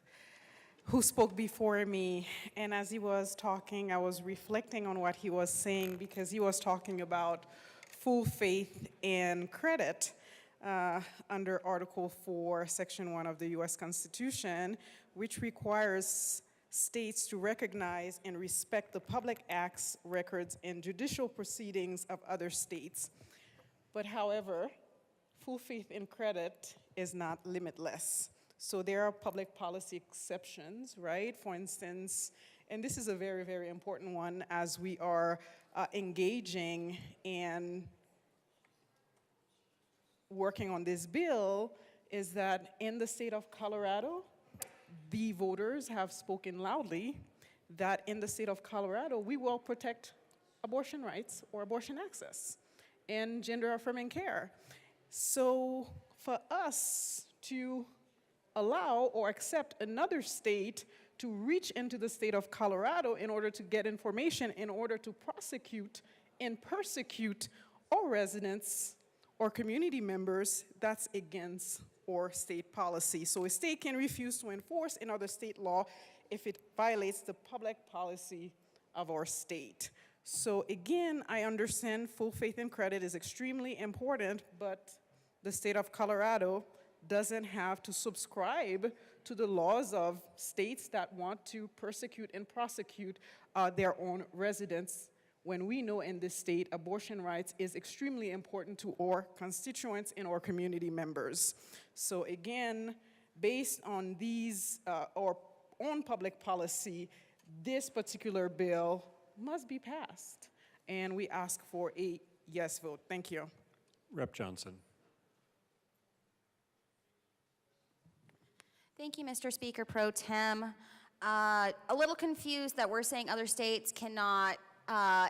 who spoke before me. And as he was talking, I was reflecting on what he was saying, because he was talking about full faith and credit under Article 4, Section 1 of the U.S. Constitution, which requires states to recognize and respect the public acts, records, and judicial proceedings of other states. But however, full faith and credit is not limitless. So there are public policy exceptions, right? For instance, and this is a very, very important one as we are engaging and working on this bill, is that in the state of Colorado, the voters have spoken loudly that in the state of Colorado, we will protect abortion rights or abortion access and gender-affirming care. So for us to allow or accept another state to reach into the state of Colorado in order to get information, in order to prosecute and persecute our residents or community members, that's against our state policy. So a state can refuse to enforce another state law if it violates the public policy of our state. So again, I understand full faith and credit is extremely important, but the state of Colorado doesn't have to subscribe to the laws of states that want to persecute and prosecute their own residents, when we know in this state abortion rights is extremely important to our constituents and our community members. So again, based on these, our own public policy, this particular bill must be passed. And we ask for a yes vote. Thank you. Rep. Johnson. Thank you, Mr. Speaker Pro Tem. A little confused that we're saying other states cannot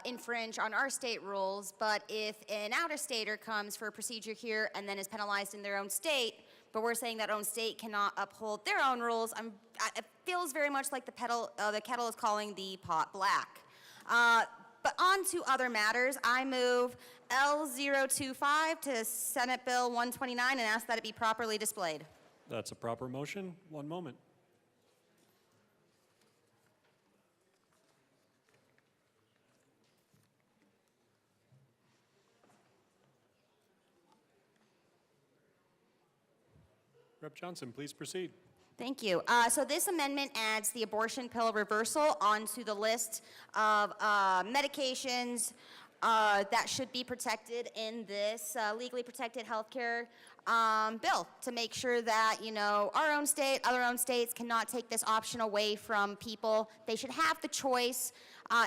infringe on our state rules, but if an out-of-stater comes for a procedure here and then is penalized in their own state, but we're saying that own state cannot uphold their own rules, it feels very much like the kettle is calling the pot black. But on to other matters, I move L025 to Senate Bill 129 and ask that it be properly displayed. That's a proper motion. One moment. Rep. Johnson, please proceed. Thank you. So this amendment adds the abortion pill reversal onto the list of medications that should be protected in this legally protected healthcare bill, to make sure that, you know, our own state, other own states cannot take this option away from people. They should have the choice.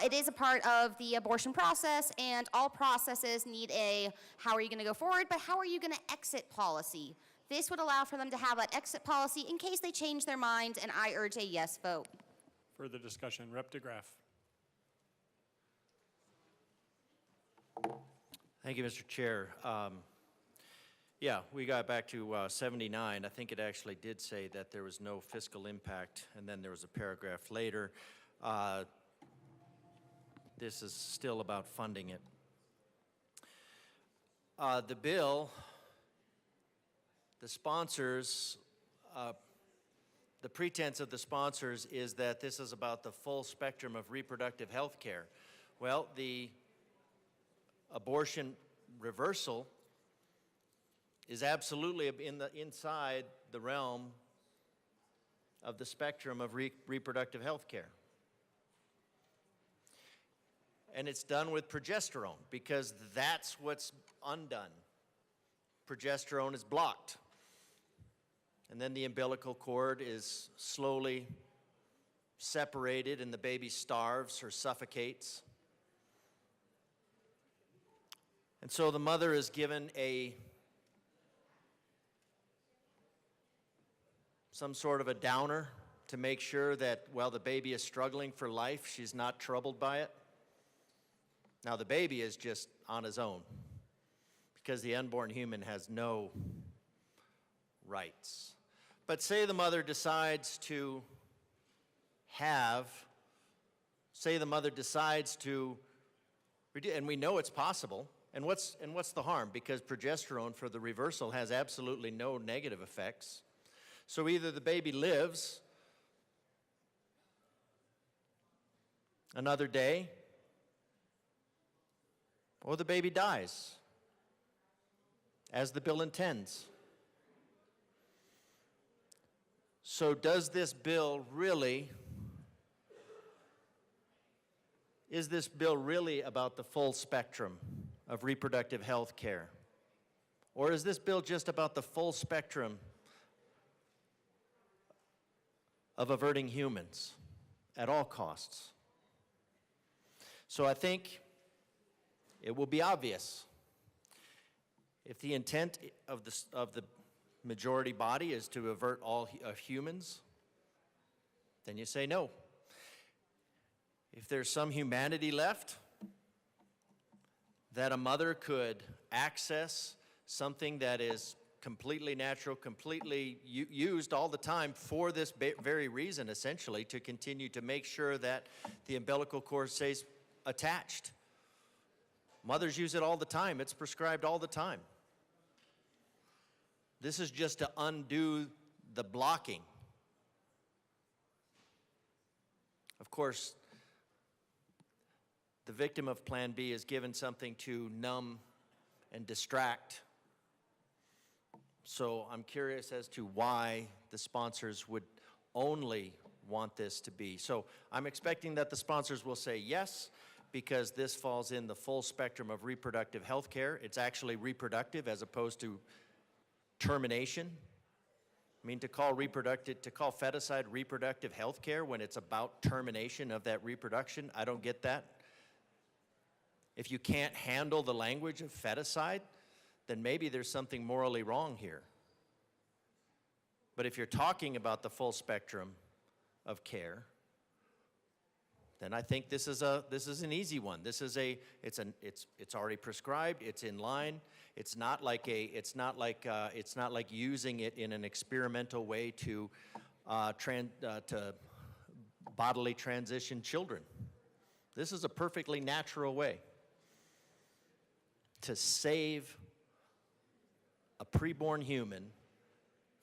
It is a part of the abortion process, and all processes need a how are you going to go forward, but how are you going to exit policy. This would allow for them to have an exit policy in case they change their mind, and I urge a yes vote. Further discussion. Rep. DeGraff. Thank you, Mr. Chair. Yeah, we got back to 79. I think it actually did say that there was no fiscal impact, and then there was a paragraph later. This is still about funding it. The bill, the sponsors, the pretense of the sponsors is that this is about the full spectrum of reproductive health care. Well, the abortion reversal is absolutely inside the realm of the spectrum of reproductive health care. And it's done with progesterone because that's what's undone. Progesterone is blocked. And then the umbilical cord is slowly separated and the baby starves or suffocates. And so the mother is given some sort of a downer to make sure that while the baby is struggling for life, she's not troubled by it. Now the baby is just on his own because the unborn human has no rights. But say the mother decides to and we know it's possible. And what's the harm? Because progesterone for the reversal has absolutely no negative effects. So either the baby lives another day, or the baby dies, as the bill intends. So is this bill really about the full spectrum of reproductive health care? Or is this bill just about the full spectrum of averting humans at all costs? So I think it will be obvious. If the intent of the majority body is to avert all of humans, then you say no. If there's some humanity left, that a mother could access something that is completely natural, completely used all the time for this very reason, essentially, to continue to make sure that the umbilical cord stays attached. Mothers use it all the time. It's prescribed all the time. This is just to undo the blocking. Of course, the victim of Plan B is given something to numb and distract. So I'm curious as to why the sponsors would only want this to be. So I'm expecting that the sponsors will say yes, because this falls in the full spectrum of reproductive health care. It's actually reproductive as opposed to termination. I mean, to call feticide reproductive health care when it's about termination of that reproduction, I don't get that. If you can't handle the language of feticide, then maybe there's something morally wrong here. But if you're talking about the full spectrum of care, then I think this is an easy one. It's already prescribed. It's in line. It's not like using it in an experimental way to bodily transition children. This is a perfectly natural way to save a preborn human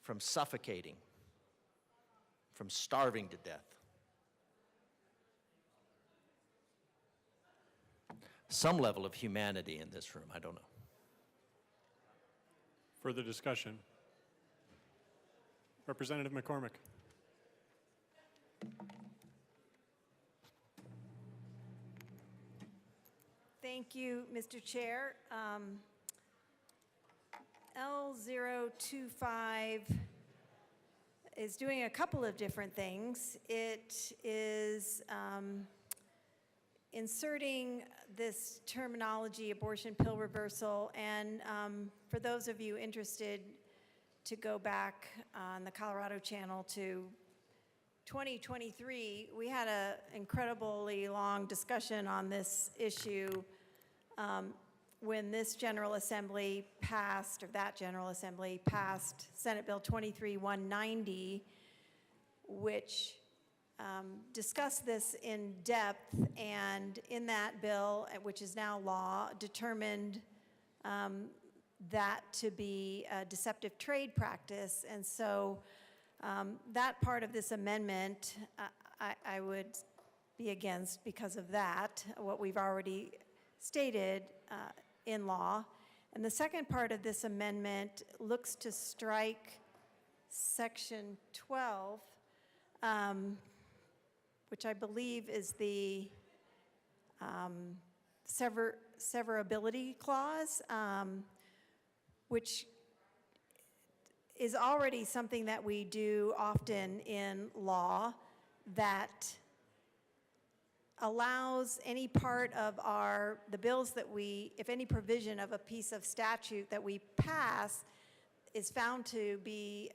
from suffocating, from starving to death. Some level of humanity in this room, I don't know. Further discussion? Representative McCormick. Thank you, Mr. Chair. L025 is doing a couple of different things. It is inserting this terminology, abortion pill reversal, and for those of you interested to go back on the Colorado Channel to 2023, we had an incredibly long discussion on this issue when this General Assembly passed, or that General Assembly passed Senate Bill 23-190, which discussed this in depth, and in that bill, which is now law, determined that to be a deceptive trade practice. And so that part of this amendment, I would be against because of that, what we've already stated in law. And the second part of this amendment looks to strike Section 12, which I believe is the severability clause, which is already something that we do often in law, that allows any part of the bills that if any provision of a piece of statute that we pass is found to be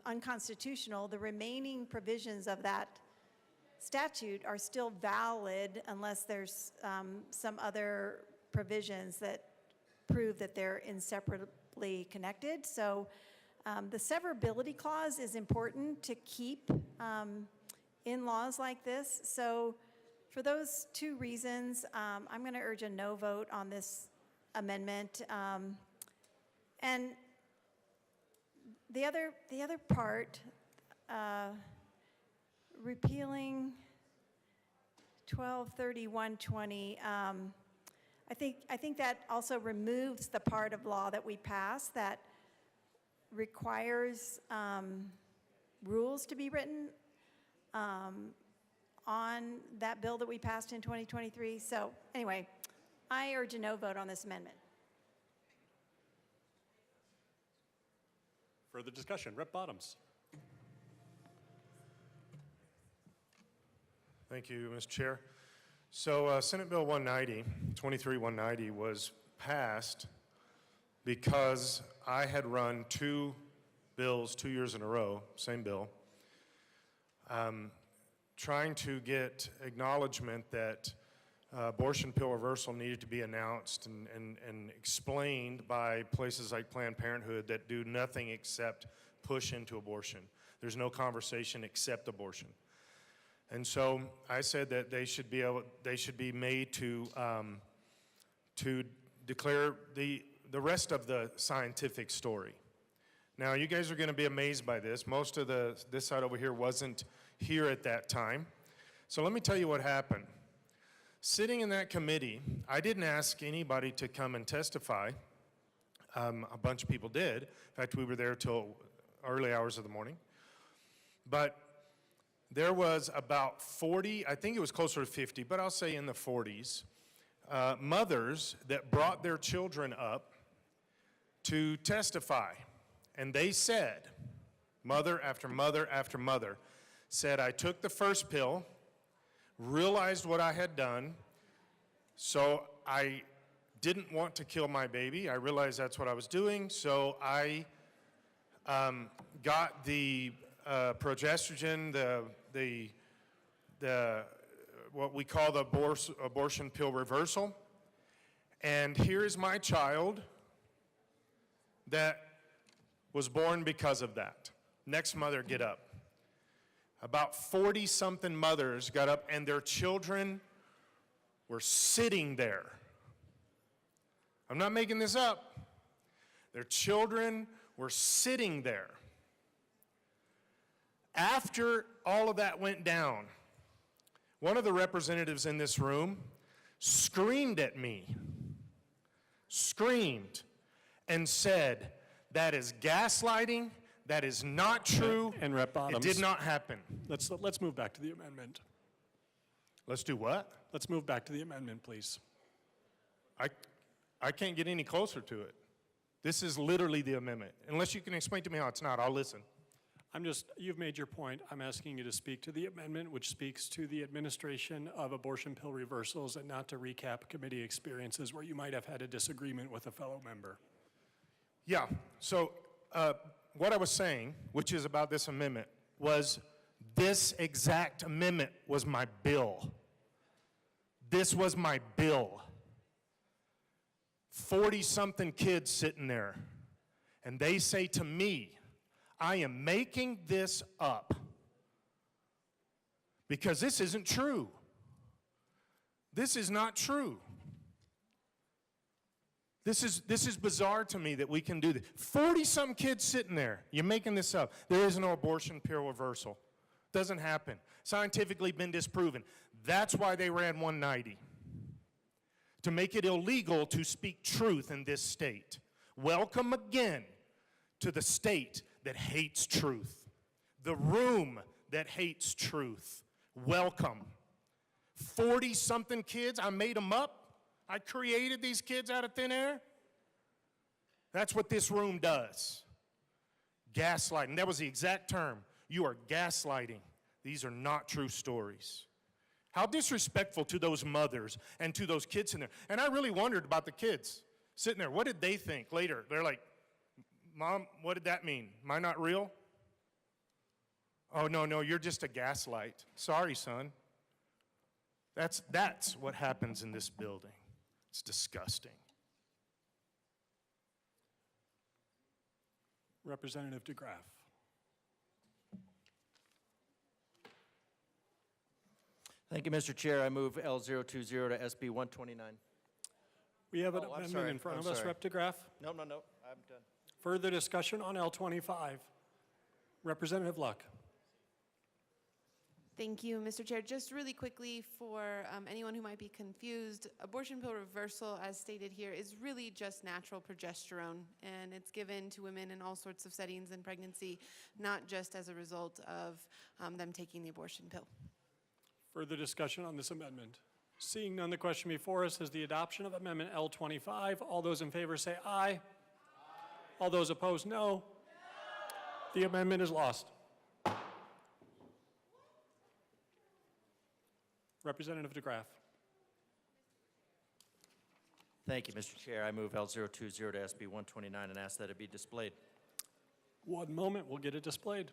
unconstitutional, the remaining provisions of that statute are still valid unless there's some other provisions that prove that they're inseparably connected. So the severability clause is important to keep in laws like this. So for those two reasons, I'm going to urge a no vote on this amendment. And the other part, repealing 123120, I think that also removes the part of law that we pass that requires rules to be written on that bill that we passed in 2023. So anyway, I urge a no vote on this amendment. Further discussion? Rep. Bottoms. Thank you, Mr. Chair. So Senate Bill 23-190 was passed because I had run two bills 2 years in a row, same bill, trying to get acknowledgement that abortion pill reversal needed to be announced and explained by places like Planned Parenthood that do nothing except push into abortion. There's no conversation except abortion. And so I said that they should be made to declare the rest of the scientific story. Now, you guys are going to be amazed by this. Most of this side over here wasn't here at that time. So let me tell you what happened. Sitting in that committee, I didn't ask anybody to come and testify. A bunch of people did. In fact, we were there till early hours of the morning. But there was about 40, I think it was closer to 50, but I'll say in the 40s, mothers that brought their children up to testify. And they said, mother after mother after mother, said, I took the first pill, realized what I had done, so I didn't want to kill my baby. I realized that's what I was doing, so I got the progesterone, the what we call the abortion pill reversal, and here is my child that was born because of that. Next mother, get up. About 40-something mothers got up, and their children were sitting there. I'm not making this up. Their children were sitting there. After all of that went down, one of the representatives in this room screamed at me, screamed, and said, that is gaslighting, that is not true, And Rep. Bottoms. it did not happen. Let's move back to the amendment. Let's do what? Let's move back to the amendment, please. I can't get any closer to it. This is literally the amendment. Unless you can explain to me how it's not, I'll listen. You've made your point. I'm asking you to speak to the amendment, which speaks to the administration of abortion pill reversals and not to recap committee experiences where you might have had a disagreement with a fellow member. Yeah, so what I was saying, which is about this amendment, was this exact amendment was my bill. This was my bill. 40-something kids sitting there, and they say to me, I am making this up because this isn't true. This is not true. This is bizarre to me that we can do this. 40-some kids sitting there. You're making this up. There is no abortion pill reversal. Doesn't happen. Scientifically been disproven. That's why they ran 190. To make it illegal to speak truth in this state. Welcome again to the state that hates truth. The room that hates truth. Welcome. 40-something kids, I made them up. I created these kids out of thin air. That's what this room does. Gaslighting. That was the exact term. You are gaslighting. These are not true stories. How disrespectful to those mothers and to those kids in there. And I really wondered about the kids sitting there. What did they think later? They're like, Mom, what did that mean? Am I not real? Oh, no, you're just a gaslight. Sorry, son. That's what happens in this building. It's disgusting. Representative DeGraff. Thank you, Mr. Chair. I move L020 to SB 129. We have an Oh, I'm amendment sorry. in front I'm of us, sorry. Rep. DeGraff. No, I'm done. Further discussion on L25. Representative Luck. Thank you, Mr. Chair. Just really quickly for anyone who might be confused, abortion pill reversal, as stated here, is really just natural progesterone, and it's given to women in all sorts of settings in pregnancy, not just as a result of them taking the abortion pill. Further discussion on this amendment. Seeing none, the question before us is the adoption of Amendment L25. All those in favor say aye. Aye. All those opposed, no. No. The amendment is lost. Representative DeGraff. Thank you, Mr. Chair. I move L020 to SB 129 and ask that it be displayed. One moment, we'll get it displayed.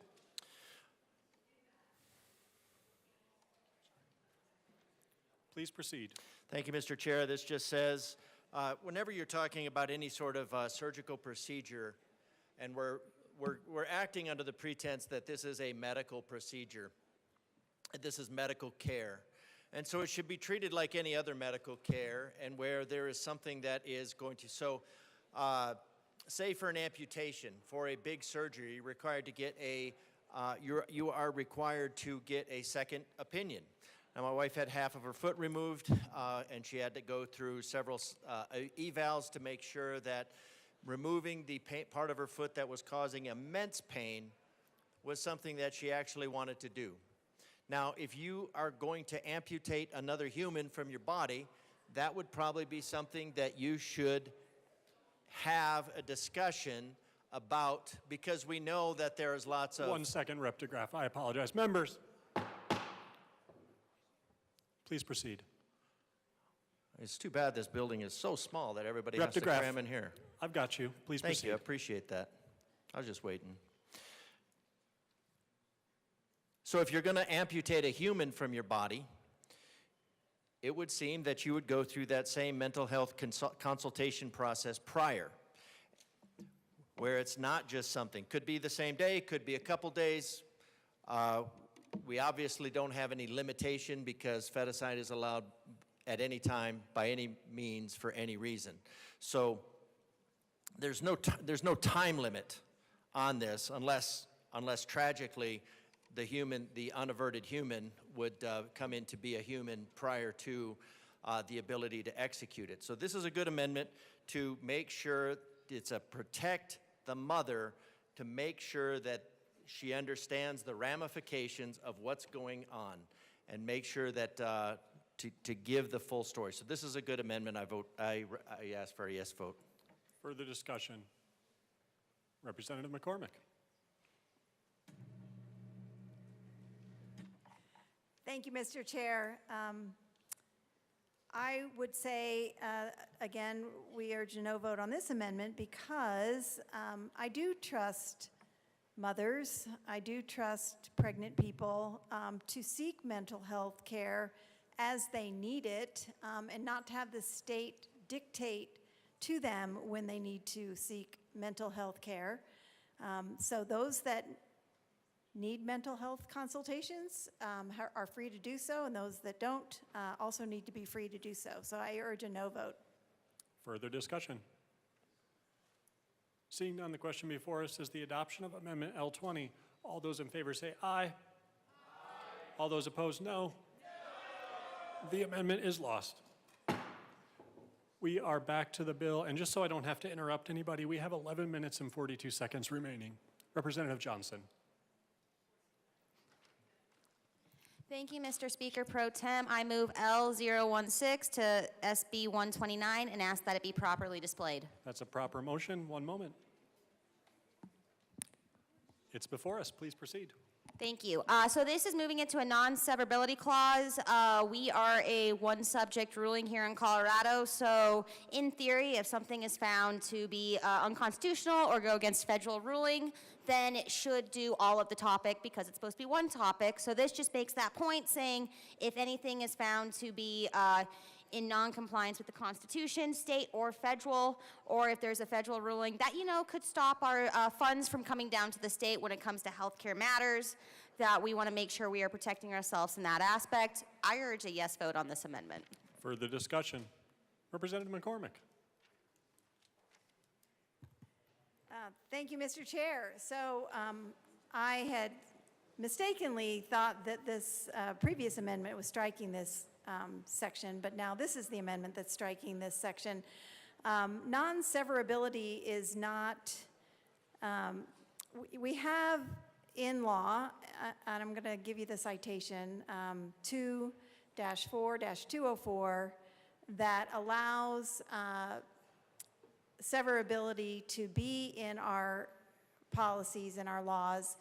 Please proceed. Thank you, Mr. Chair. This just says, whenever you're talking about any sort of surgical procedure, and we're acting under the pretense that this is a medical procedure, this is medical care. And so it should be treated like any other medical care, and where there is something that is going to, say for an amputation, for a big surgery, you're required to get you are required to get a second opinion. Now, my wife had half of her foot removed, and she had to go through several evals to make sure that removing the part of her foot that was causing immense pain was something that she actually wanted to do. Now, if you are going to amputate another human from your body, that would probably be something that you should have a discussion about, because we know that there is lots of... 1 second, Reptograph. I apologize. Members, please proceed. It's too bad this building is so small that everybody has to Reptograph. cram in here. I've got you. Please Thank proceed. you. I appreciate that. I was just waiting. So if you're going to amputate a human from your body, it would seem that you would go through that same mental health consultation process prior, where it's not just something. Could be the same day, could be a couple days. We obviously don't have any limitation because feticide is allowed at any time, by any means, for any reason. So there's no time limit on this unless tragically the unaverted human would come in to be a human prior to the ability to execute it. So this is a good amendment to make sure it's a protect the mother, to make sure that she understands the ramifications of what's going on, and make sure that to give the full story. So this is a good amendment. I ask for a yes vote. Further discussion. Representative McCormick. Thank you, Mr. Chair. I would say, again, we urge a no vote on this amendment because I do trust mothers, I do trust pregnant people to seek mental health care as they need it, and not to have the state dictate to them when they need to seek mental health care. So those that need mental health consultations are free to do so, and those that don't also need to be free to do so. So I urge a no vote. Further discussion. Seeing none, the question before us is the adoption of Amendment L20. All those in favor say aye. Aye. All those opposed, no. The amendment is lost. We are back to the bill, and just so I don't have to interrupt anybody, we have 11 minutes and 42 seconds remaining. Representative Johnson. Thank you, Mr. Speaker Pro Tem. I move L016 to SB 129 and ask that it be properly displayed. That's a proper motion. 1 moment. It's before us. Please proceed. Thank you. So this is moving into a non-severability clause. We are a one-subject ruling here in Colorado, so in theory, if something is found to be unconstitutional or go against federal ruling, then it should do all of the topic because it's supposed to be one topic. So this just makes that point, saying if anything is found to be in non-compliance with the Constitution, state or federal, or if there's a federal ruling that, could stop our funds from coming down to the state when it comes to healthcare matters, that we want to make sure we are protecting ourselves in that aspect. I urge a yes vote on this amendment. Further discussion. Representative McCormick. Thank you, Mr. Chair. So I had mistakenly thought that this previous amendment was striking this section, but now this is the amendment that's striking this section. Non-severability is not, we have in law, and I'm going to give you the citation, 2-4-204, that allows severability to be in our policies and our laws.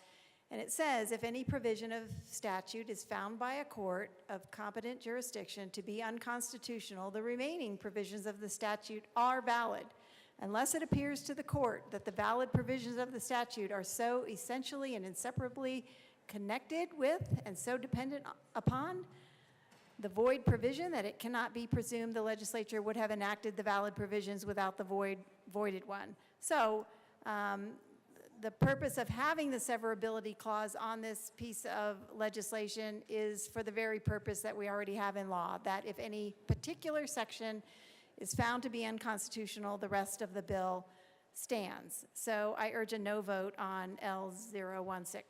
And it says, if any provision of statute is found by a court of competent jurisdiction to be unconstitutional, the remaining provisions of the statute are valid, unless it appears to the court that the valid provisions of the statute are so essentially and inseparably connected with and so dependent upon the void provision, that it cannot be presumed the legislature would have enacted the valid provisions without the voided one. So the purpose of having the severability clause on this piece of legislation is for the very purpose that we already have in law, that if any particular section is found to be unconstitutional, the rest of the bill stands. So I urge a no vote on L016.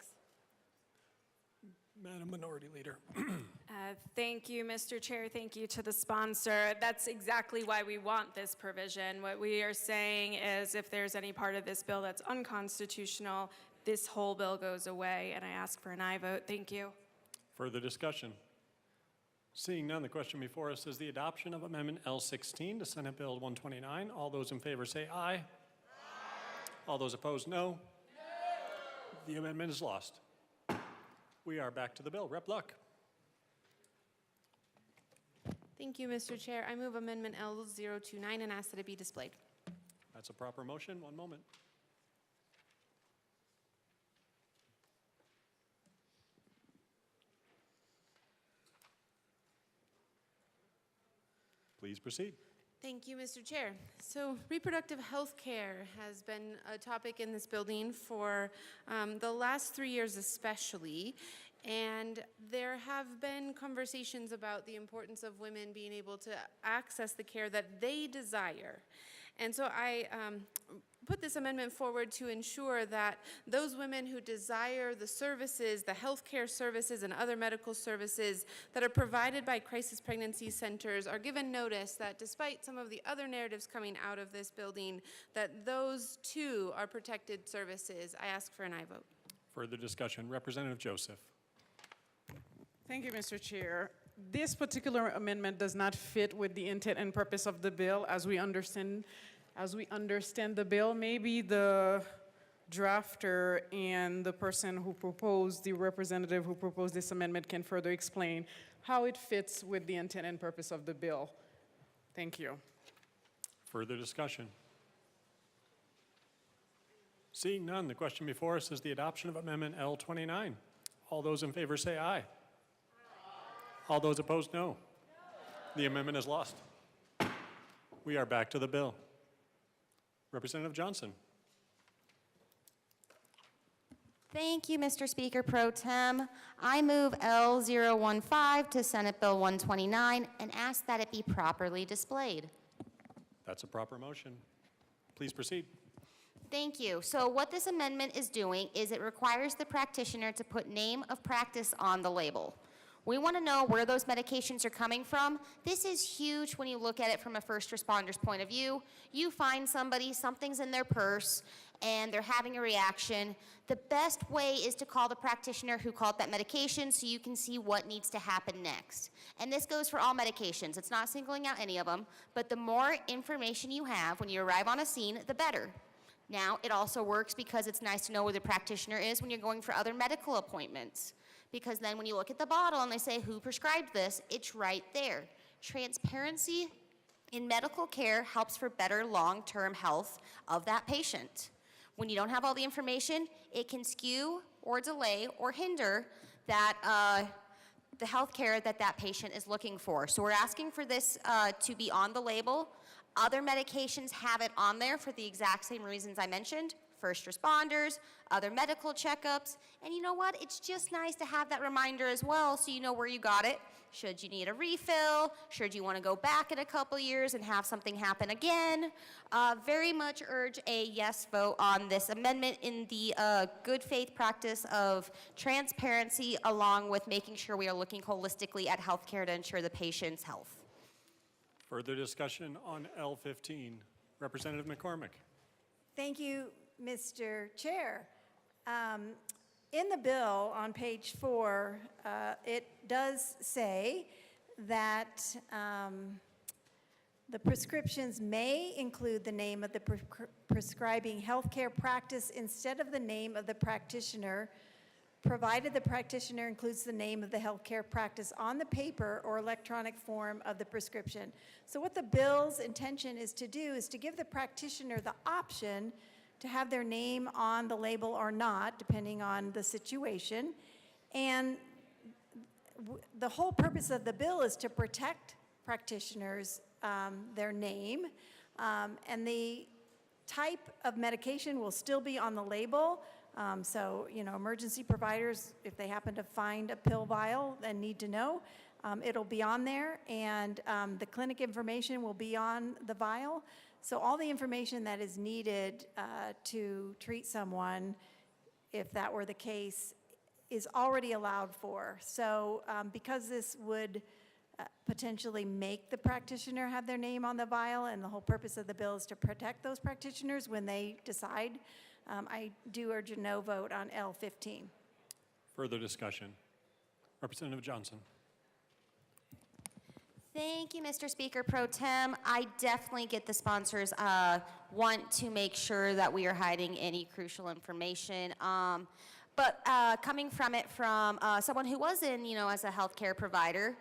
Madam Minority Leader. Thank you, Mr. Chair. Thank you to the sponsor. That's exactly why we want this provision. What we are saying is if there's any part of this bill that's unconstitutional, this whole bill goes away, and I ask for an aye vote. Thank you. Further discussion? Seeing none, the question before us is the adoption of Amendment L16 to Senate Bill 129. All those in favor say aye. Aye. All those opposed, no. No. The amendment is lost. We are back to the bill. Rep. Luck. Thank you, Mr. Chair. I move Amendment L029 and ask that it be displayed. That's a proper motion. One moment. Please proceed. Thank you, Mr. Chair. So reproductive health care has been a topic in this building for the last 3 years especially, and there have been conversations about the importance of women being able to access the care that they desire. And so I put this amendment forward to ensure that those women who desire the services, the healthcare services and other medical services that are provided by crisis pregnancy centers are given notice that despite some of the other narratives coming out of this building, that those too are protected services. I ask for an aye vote. Further discussion. Representative Joseph. Thank you, Mr. Chair. This particular amendment does not fit with the intent and purpose of the bill as we understand the bill. Maybe the drafter and the person who proposed, the representative who proposed this amendment can further explain how it fits with the intent and purpose of the bill. Thank you. Further discussion. Seeing none, the question before us is the adoption of Amendment L29. All those in favor say aye. Aye. All those opposed, no. The amendment is lost. We are back to the bill. Representative Johnson. Thank you, Mr. Speaker Pro Tem. I move L015 to Senate Bill 129 and ask that it be properly displayed. That's a proper motion. Please proceed. Thank you. So what this amendment is doing is it requires the practitioner to put name of practice on the label. We want to know where those medications are coming from. This is huge when you look at it from a first responder's point of view. You find somebody, something's in their purse, and they're having a reaction. The best way is to call the practitioner who called that medication so you can see what needs to happen next. And this goes for all medications. It's not singling out any of them, but the more information you have when you arrive on a scene, the better. Now, it also works because it's nice to know where the practitioner is when you're going for other medical appointments. Because then when you look at the bottle and they say who prescribed this, it's right there. Transparency in medical care helps for better long-term health of that patient. When you don't have all the information, it can skew or delay or hinder that the health care that that patient is looking for. So we're asking for this to be on the label. Other medications have it on there for the exact same reasons I mentioned. First responders, other medical checkups, and you know what? It's just nice to have that reminder as well so you know where you got it. Should you need a refill? Should you want to go back in a couple years and have something happen again? Very much urge a yes vote on this amendment in the good faith practice of transparency along with making sure we are looking holistically at healthcare to ensure the patient's health. Further discussion on L15. Representative McCormick. Thank you, Mr. Chair. In the bill on page 4, it does say that the prescriptions may include the name of the prescribing healthcare practice instead of the name of the practitioner, provided the practitioner includes the name of the healthcare practice on the paper or electronic form of the prescription. So what the bill's intention is to do is to give the practitioner the option to have their name on the label or not, depending on the situation. And the whole purpose of the bill is to protect practitioners, their name, and the type of medication will still be on the label. So, emergency providers, if they happen to find a pill vial and need to know, it'll be on there, and the clinic information will be on the vial. So all the information that is needed to treat someone, if that were the case, is already allowed for. So because this would potentially make the practitioner have their name on the vial, and the whole purpose of the bill is to protect those practitioners when they decide, I do urge a no vote on L15. Further discussion. Representative Johnson. Thank you, Mr. Speaker Pro Tem. I definitely get the sponsors want to make sure that we are hiding any crucial information. But coming from someone who was in, as a healthcare provider,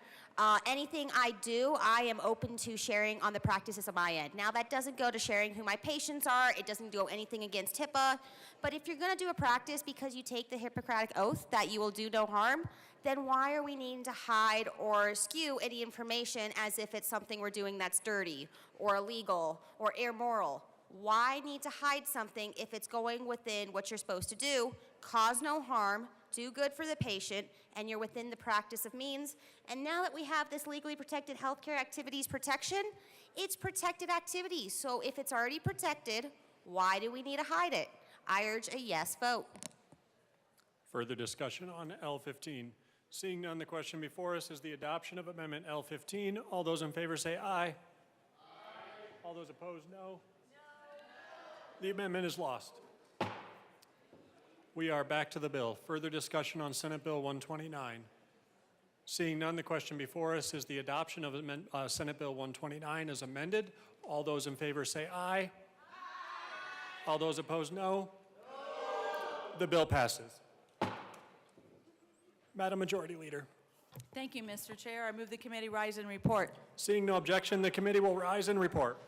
anything I do, I am open to sharing on the practices of my end. Now, that doesn't go to sharing who my patients are. It doesn't go anything against HIPAA. But if you're going to do a practice because you take the Hippocratic Oath that you will do no harm, then why are we needing to hide or skew any information as if it's something we're doing that's dirty or illegal or immoral? Why need to hide something if it's going within what you're supposed to do, cause no harm, do good for the patient, and you're within the practice of means? And now that we have this legally protected healthcare activities protection, it's protected activities. So if it's already protected, why do we need to hide it? I urge a yes vote. Further discussion on L15. Seeing none, the question before us is the adoption of Amendment L15. All those in favor say aye. Aye. All those opposed, no. No. The amendment is lost. We are back to the bill. Further discussion on Senate Bill 129. Seeing none, the question before us is the adoption of Senate Bill 129 as amended. All those in favor say aye. Aye. All those opposed, no. No. The bill passes. Madam Majority Leader. Thank you, Mr. Chair. I move the committee rise and report. Seeing no objection, the committee will rise and report.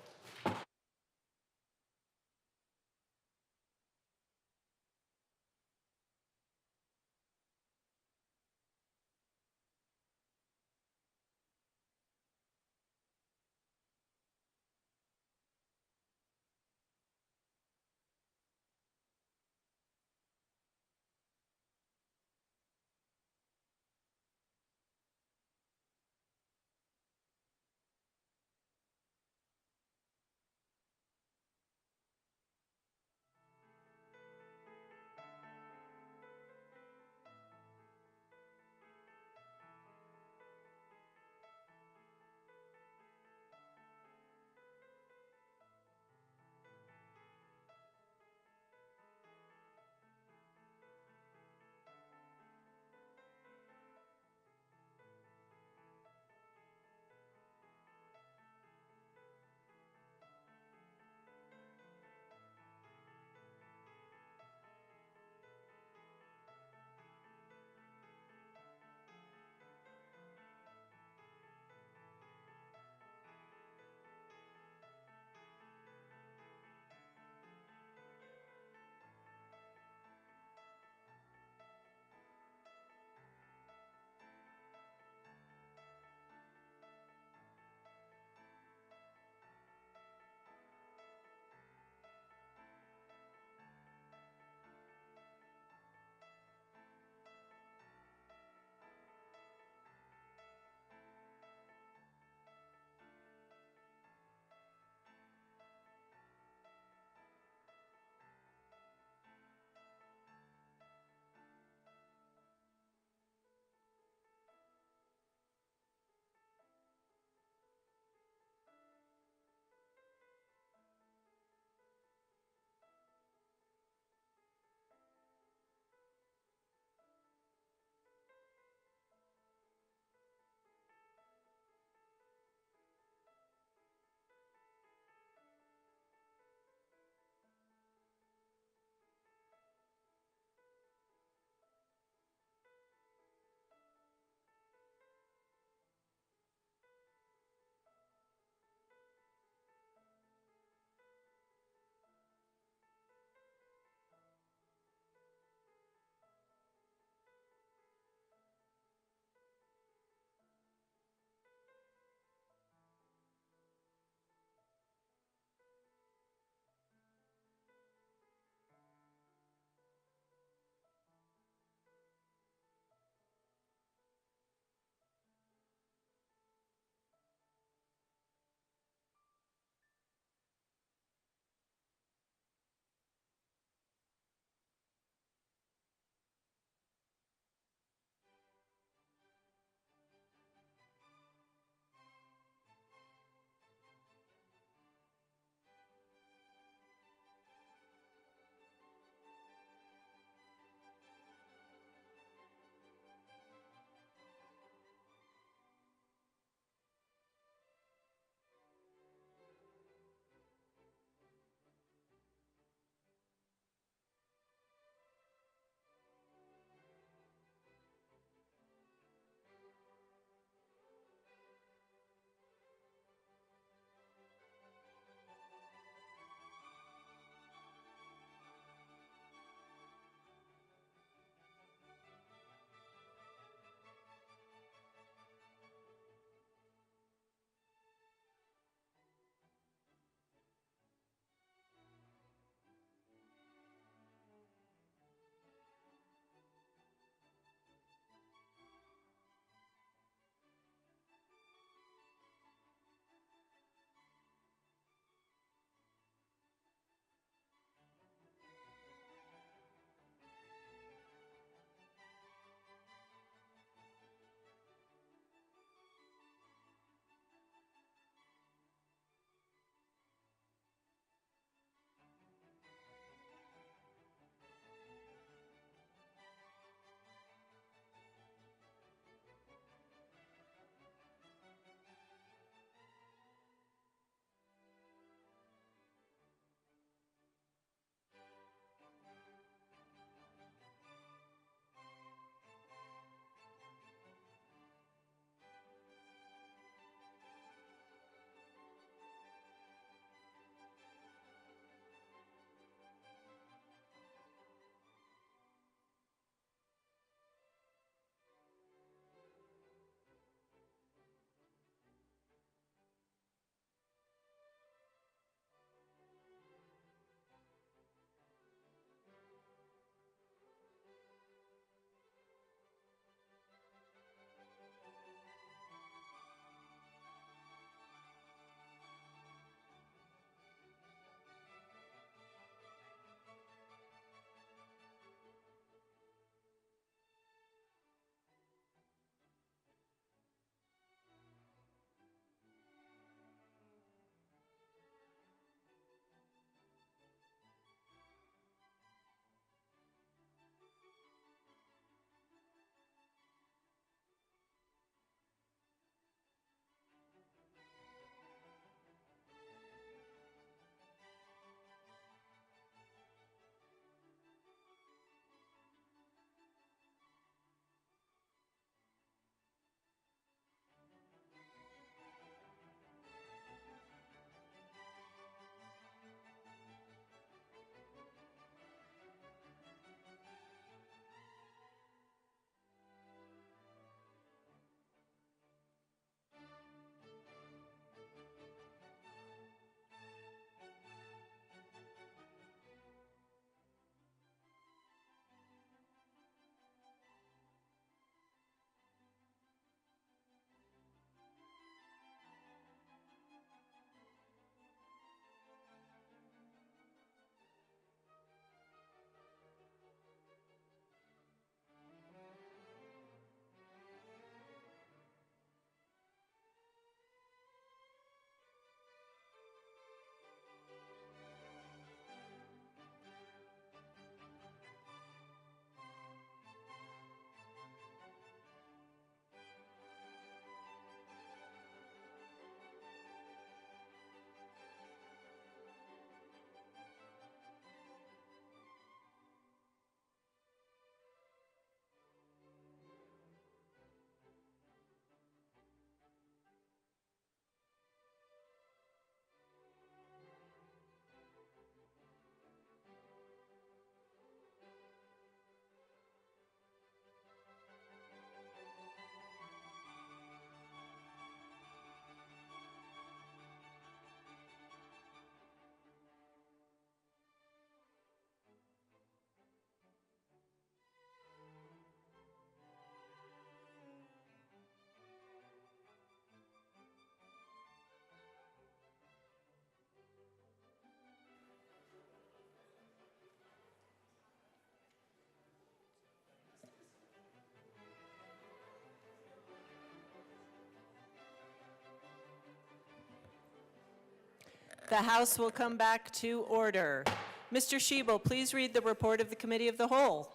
The House will come back to order. Mr. Shebel, please read the report of the Committee of the Whole.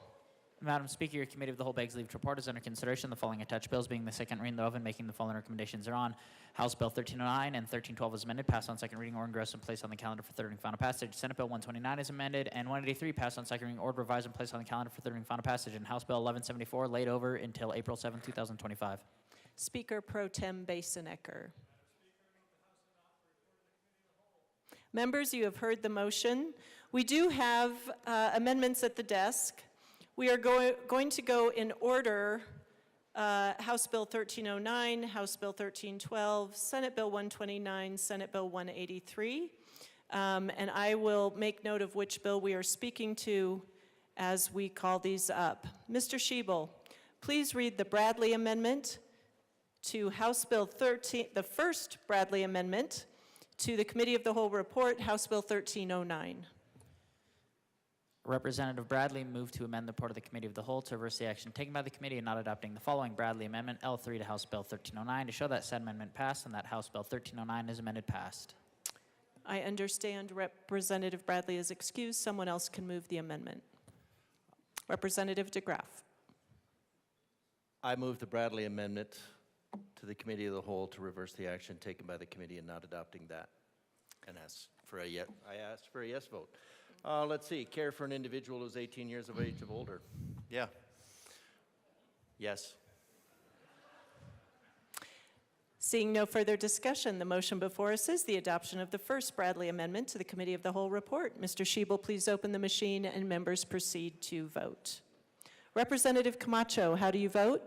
Madam Speaker, your Committee of the Whole begs leave to report is under consideration the following attached bills being the second reading thereof and making the following recommendations thereon. House Bill 1309 and 1312 is amended, passed on second reading or engrossed and placed on the calendar for third and final passage. Senate Bill 129 is amended and 183 passed on second reading or revised and placed on the calendar for third and final passage. And House Bill 1174 laid over until April 7, 2025. Speaker Pro Tem Basenecker. Members, you have heard the motion. We do have amendments at the desk. We are going to go in order. House Bill 1309, House Bill 1312, Senate Bill 129, Senate Bill 183. And I will make note of which bill we are speaking to as we call these up. Mr. Shebel, please read the Bradley Amendment to House Bill 13, the first Bradley Amendment to the Committee of the Whole report, House Bill 1309. Representative Bradley moved to amend the report of the Committee of the Whole to reverse the action taken by the committee and not adopting the following Bradley Amendment L3 to House Bill 1309 to show that said amendment passed and that House Bill 1309 is amended passed. I understand Representative Bradley is excused. Someone else can move the amendment. Representative DeGraff. I move the Bradley Amendment to the Committee of the Whole to reverse the action taken by the committee and not adopting that. And I asked for a yes vote. Let's see, care for an individual who's 18 years of age or older. Yeah. Yes. Seeing no further discussion, the motion before us is the adoption of the first Bradley Amendment to the Committee of the Whole report. Mr. Shebel, please open the machine and members proceed to vote. Representative Camacho, how do you vote?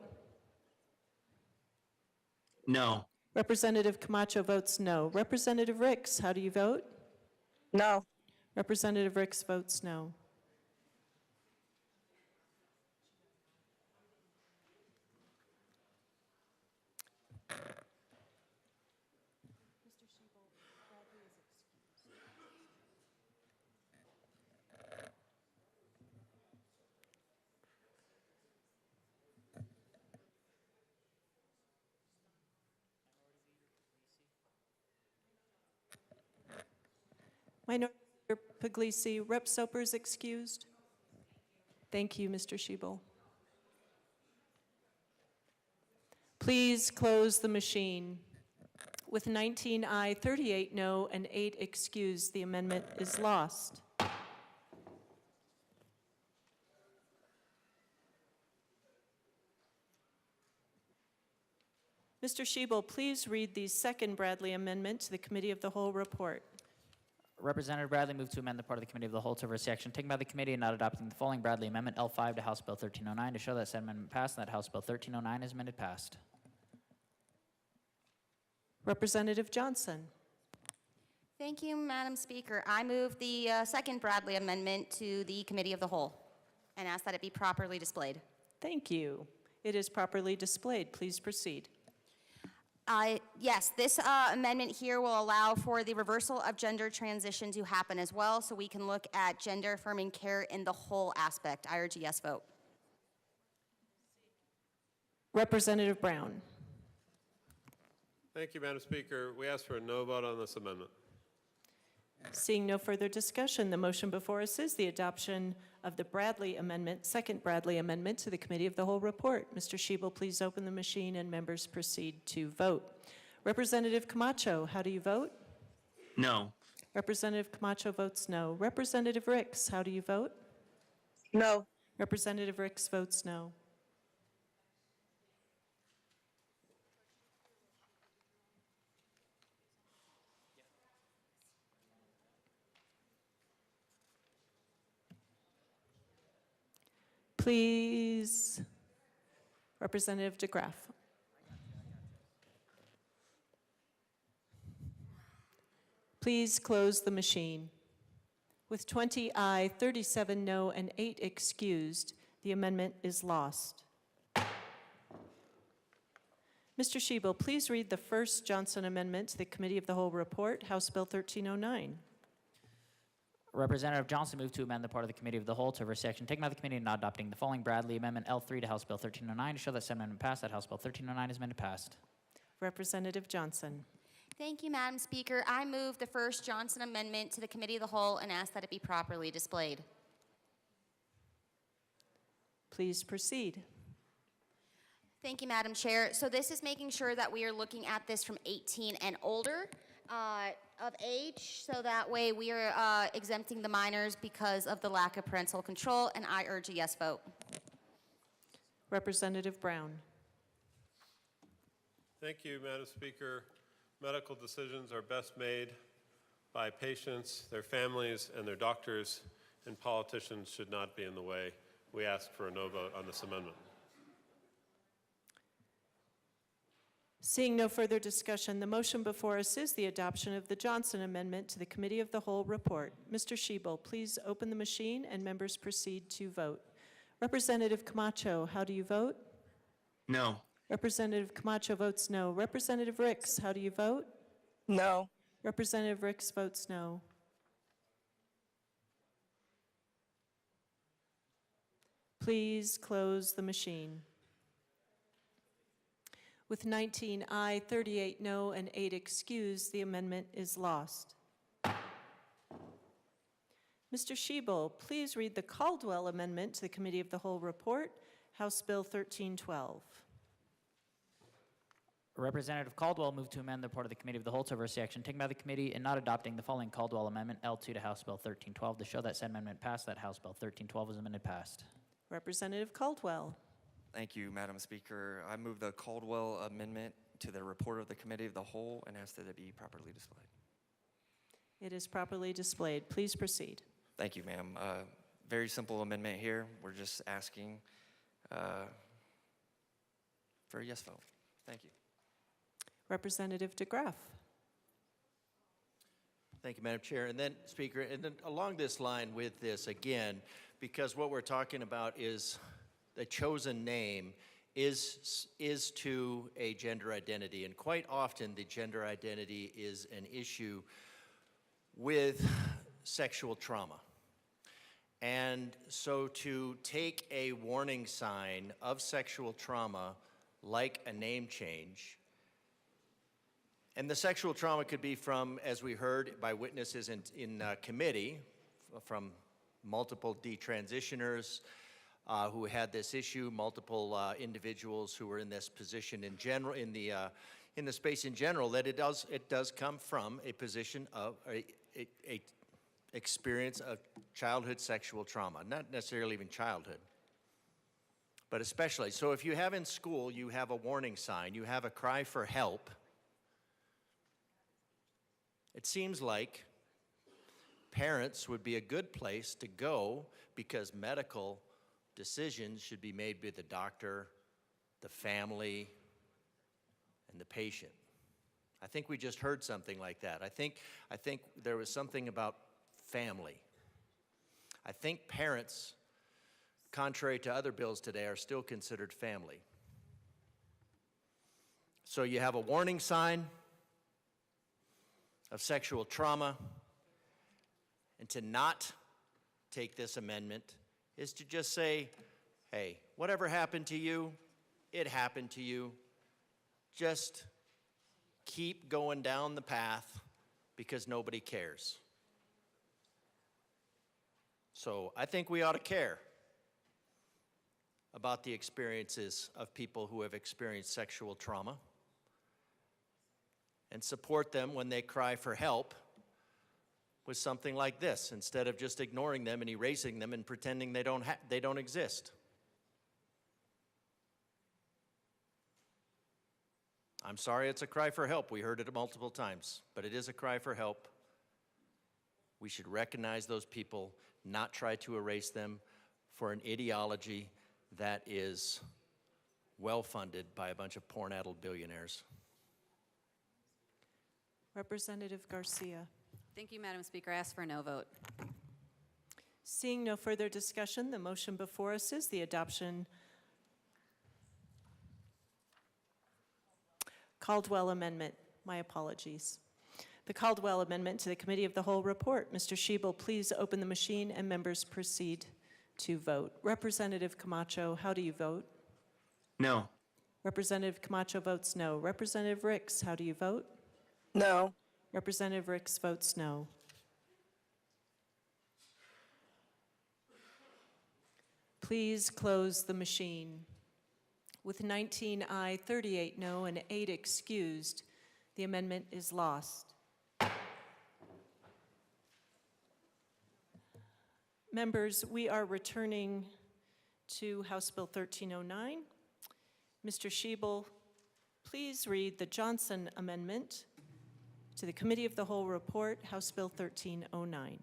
No. Representative Camacho votes no. Representative Ricks, how do you vote? No. Representative Ricks votes no. Minority Leader Puglisi, Rep. Soper is excused. Thank you, Mr. Shebel. Please close the machine. With 19 aye, 38 no, and 8 excused, the amendment is lost. Mr. Shebel, please read the second Bradley Amendment to the Committee of the Whole report. Representative Bradley moved to amend the part of the Committee of the Whole to reverse the action taken by the committee and not adopting the following Bradley Amendment L5 to House Bill 1309 to show that said amendment passed and that House Bill 1309 is amended passed. Representative Johnson. Thank you, Madam Speaker. I move the second Bradley Amendment to the Committee of the Whole and ask that it be properly displayed. Thank you. It is properly displayed. Please proceed. Yes, this amendment here will allow for the reversal of gender transition to happen as well, so we can look at gender affirming care in the whole aspect. I urge a yes vote. Representative Brown. Thank you, Madam Speaker. We ask for a no vote on this amendment. Seeing no further discussion, the motion before us is the adoption of the Bradley Amendment, second Bradley Amendment to the Committee of the Whole report. Mr. Shebel, please open the machine and members proceed to vote. Representative Camacho, how do you vote? No. Representative Camacho votes no. Representative Ricks, how do you vote? No. Representative Ricks votes no. Please, Representative DeGraff. Please close the machine. With 20 aye, 37 no, and 8 excused, the amendment is lost. Mr. Shebel, please read the first Johnson Amendment to the Committee of the Whole report, House Bill 1309. Representative Johnson moved to amend the part of the Committee of the Whole to reverse action taken by the committee and not adopting the following Bradley Amendment L3 to House Bill 1309 to show that said amendment passed, that House Bill 1309 is amended passed. Representative Johnson. Thank you, Madam Speaker. I move the first Johnson Amendment to the Committee of the Whole and ask that it be properly displayed. Please proceed. Thank you, Madam Chair. So this is making sure that we are looking at this from 18 and older of age, so that way we are exempting the minors because of the lack of parental control, and I urge a yes vote. Representative Brown. Thank you, Madam Speaker. Medical decisions are best made by patients, their families, and their doctors, and politicians should not be in the way. We ask for a no vote on this amendment. Seeing no further discussion, the motion before us is the adoption of the Johnson Amendment to the Committee of the Whole report. Mr. Schiebel, please open the machine and members proceed to vote. Representative Camacho, how do you vote? No. Representative Camacho votes no. Representative Ricks, how do you vote? No. Representative Ricks votes no. Please close the machine. With 19 aye, 38 no, and 8 excused, the amendment is lost. Mr. Schiebel, please read the Caldwell Amendment to the Committee of the Whole report, House Bill 1312. Representative Caldwell moved to amend the report of the Committee of the Whole to reverse the action taken by the committee in not adopting the following Caldwell Amendment L2 to House Bill 1312 to show that said amendment passed, that House Bill 1312 was amended passed. Representative Caldwell. Thank you, Madam Speaker. I move the Caldwell Amendment to the report of the Committee of the Whole and ask that it be properly displayed. It is properly displayed. Please proceed. Thank you, ma'am. Very simple amendment here. We're just asking for a yes vote. Thank you. Representative DeGraff. Thank you, Madam Chair. And then, Speaker, and then along this line with this, again, because what we're talking about is the chosen name is to a gender identity. And quite often, the gender identity is an issue with sexual trauma. And so to take a warning sign of sexual trauma like a name change, and the sexual trauma could be from, as we heard by witnesses in committee, from multiple detransitioners who had this issue, multiple individuals who were in this position in general, in the space in general, that it does come from a position of a experience of childhood sexual trauma, not necessarily even childhood, but especially. So if you have in school, you have a warning sign, you have a cry for help, it seems like parents would be a good place to go because medical decisions should be made by the doctor, the family, and the patient. I think we just heard something like that. I think there was something about family. I think parents, contrary to other bills today, are still considered family. So you have a warning sign of sexual trauma, and to not take this amendment is to just say, hey, whatever happened to you, it happened to you. Just keep going down the path because nobody cares. So I think we ought to care about the experiences of people who have experienced sexual trauma and support them when they cry for help with something like this, instead of just ignoring them and erasing them and pretending they don't exist. I'm sorry it's a cry for help. We heard it multiple times, but it is a cry for help. We should recognize those people, not try to erase them for an ideology that is well-funded by a bunch of porn-addled billionaires. Representative Garcia. Thank you, Madam Speaker. I ask for a no vote. Seeing no further discussion, the motion before us is the adoption. Caldwell Amendment. My apologies. The Caldwell Amendment to the Committee of the Whole report. Mr. Schiebel, please open the machine and members proceed to vote. Representative Camacho, how do you vote? No. Representative Camacho votes no. Representative Ricks, how do you vote? No. Representative Ricks votes no. Please close the machine. With 19 aye, 38 no, and 8 excused, the amendment is lost. Members, we are returning to House Bill 1309. Mr. Schiebel, please read the Johnson Amendment to the Committee of the Whole report, House Bill 1309.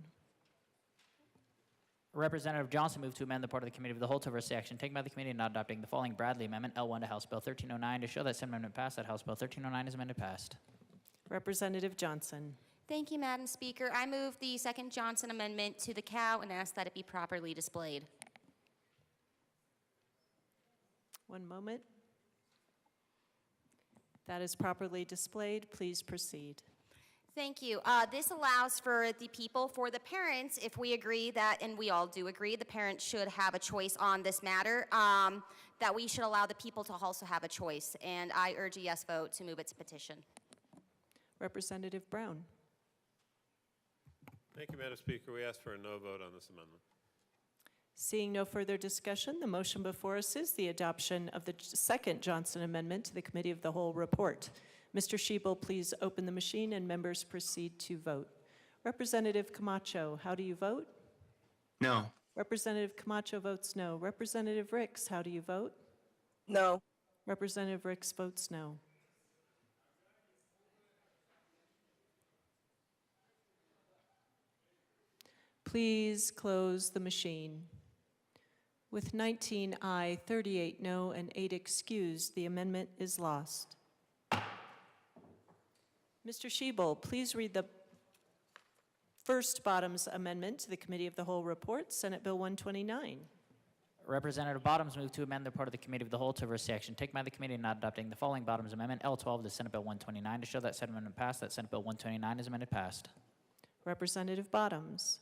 Representative Johnson moved to amend the part of the Committee of the Whole to reverse the action taken by the committee in not adopting the following Bradley Amendment, L1 to House Bill 1309, to show that said amendment passed, that House Bill 1309 is amended passed. Representative Johnson. Thank you, Madam Speaker. I move the second Johnson Amendment to the cow and ask that it be properly displayed. One moment. That is properly displayed. Please proceed. Thank you. This allows for the people, for the parents, if we agree that, and we all do agree, the parents should have a choice on this matter, that we should allow the people to also have a choice. And I urge a yes vote to move its petition. Representative Brown. Thank you, Madam Speaker. We ask for a no vote on this amendment. Seeing no further discussion, the motion before us is the adoption of the second Johnson Amendment to the Committee of the Whole report. Mr. Schiebel, please open the machine and members proceed to vote. Representative Camacho, how do you vote? No. Representative Camacho votes no. Representative Ricks, how do you vote? No. Representative Ricks votes no. Please close the machine. With 19 aye, 38 no, and 8 excused, the amendment is lost. Mr. Schiebel, please read the first Bottoms Amendment to the Committee of the Whole report, Senate Bill 129. Representative Bottoms moved to amend the part of the Committee of the Whole to reverse the action taken by the committee in not adopting the following Bottoms Amendment, L12 to Senate Bill 129, to show that said amendment passed, that Senate Bill 129 is amended passed. Representative Bottoms.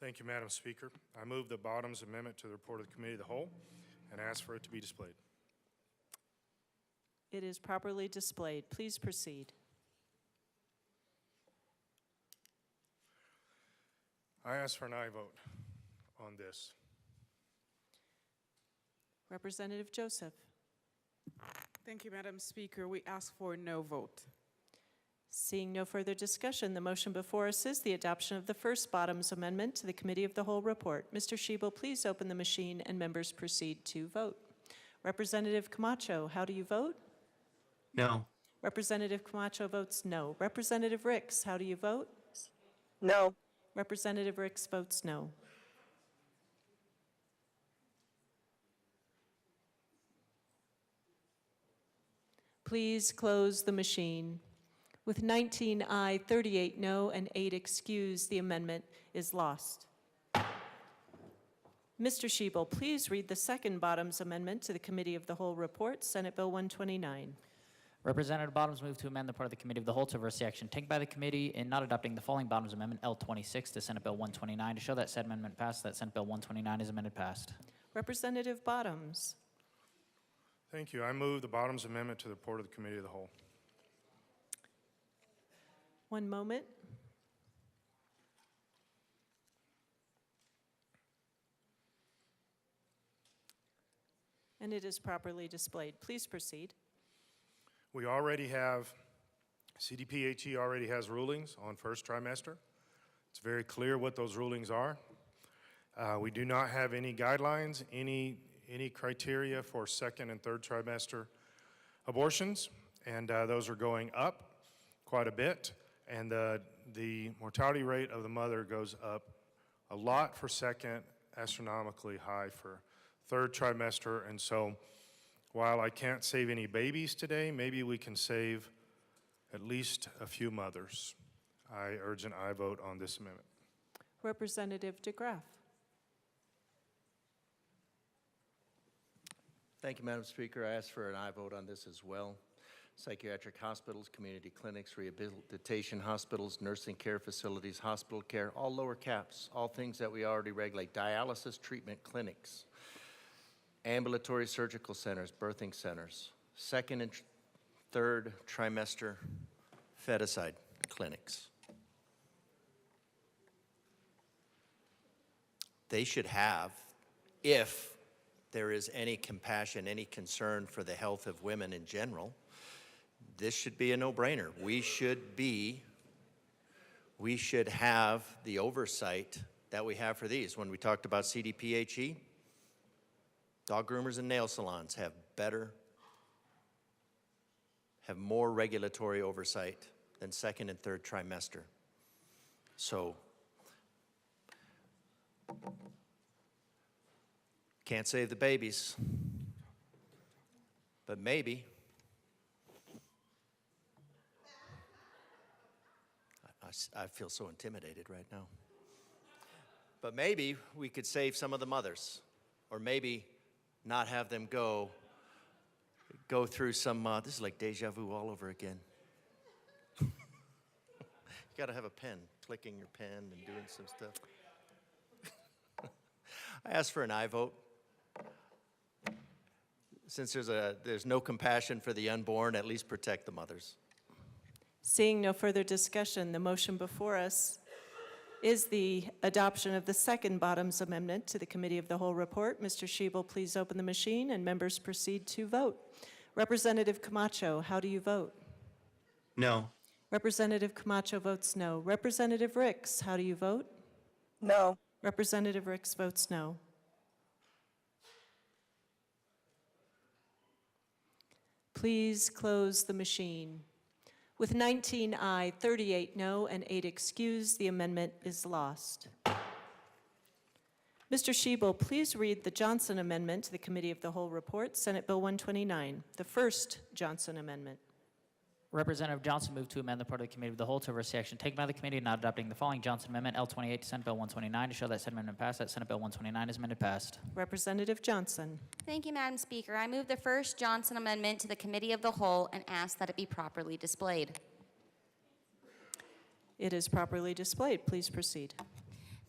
Thank you, Madam Speaker. I move the Bottoms Amendment to the report of the Committee of the Whole and ask for it to be displayed. It is properly displayed. Please proceed. I ask for an aye vote on this. Representative Joseph. Thank you, Madam Speaker. We ask for no vote. Seeing no further discussion, the motion before us is the adoption of the first Bottoms Amendment to the Committee of the Whole report. Mr. Schiebel, please open the machine and members proceed to vote. Representative Camacho, how do you vote? No. Representative Camacho votes no. Representative Ricks, how do you vote? No. Representative Ricks votes no. Please close the machine. With 19 aye, 38 no, and 8 excused, the amendment is lost. Mr. Schiebel, please read the second Bottoms Amendment to the Committee of the Whole report, Senate Bill 129. Representative Bottoms moved to amend the part of the Committee of the Whole to reverse the action taken by the committee in not adopting the following Bottoms Amendment, L26 to Senate Bill 129, to show that said amendment passed, that Senate Bill 129 is amended passed. Representative Bottoms. Thank you. I move the Bottoms Amendment to the report of the Committee of the Whole. One moment. And it is properly displayed. Please proceed. We already have, CDPHE already has rulings on first trimester. It's very clear what those rulings are. We do not have any guidelines, any criteria for second and third trimester abortions, and those are going up quite a bit. And the mortality rate of the mother goes up a lot for second, astronomically high for third trimester. And so while I can't save any babies today, maybe we can save at least a few mothers. I urge an aye vote on this amendment. Representative DeGraff. Thank you, Madam Speaker. I ask for an aye vote on this as well. psychiatric hospitals, community clinics, rehabilitation hospitals, nursing care facilities, hospital care, all lower caps, all things that we already regulate, dialysis treatment clinics, ambulatory surgical centers, birthing centers, second and third trimester feticide clinics. They should have, if there is any compassion, any concern for the health of women in general, this should be a no-brainer. We should have the oversight that we have for these. When we talked about CDPHE, dog groomers and nail salons have more regulatory oversight than second and third trimester. So, can't save the babies, but maybe. I feel so intimidated right now. But maybe we could save some of the mothers, or maybe not have them go through some, this is like deja vu all over again. You gotta have a pen, clicking your pen and doing some stuff. I asked for an aye vote. Since there's no compassion for the unborn, at least protect the mothers. Seeing no further discussion, the motion before us is the adoption of the second Bottoms Amendment to the Committee of the Whole report. Mr. Schiebel, please open the machine and members proceed to vote. Representative Camacho, how do you vote? No. Representative Camacho votes no. Representative Ricks, how do you vote? No. Representative Ricks votes no. Please close the machine. With 19 aye, 38 no, and 8 excused, the amendment is lost. Mr. Schiebel, please read the Johnson Amendment to the Committee of the Whole report, Senate Bill 129, the first Johnson Amendment. Representative Johnson moved to amend the part of the Committee of the Whole to oversee action taken by the committee not adopting the following Johnson Amendment, L28 to Senate Bill 129, to show that said amendment passed, that Senate Bill 129 is amended passed. Representative Johnson. Thank you, Madam Speaker. I move the first Johnson Amendment to the Committee of the Whole and ask that it be properly displayed. It is properly displayed. Please proceed.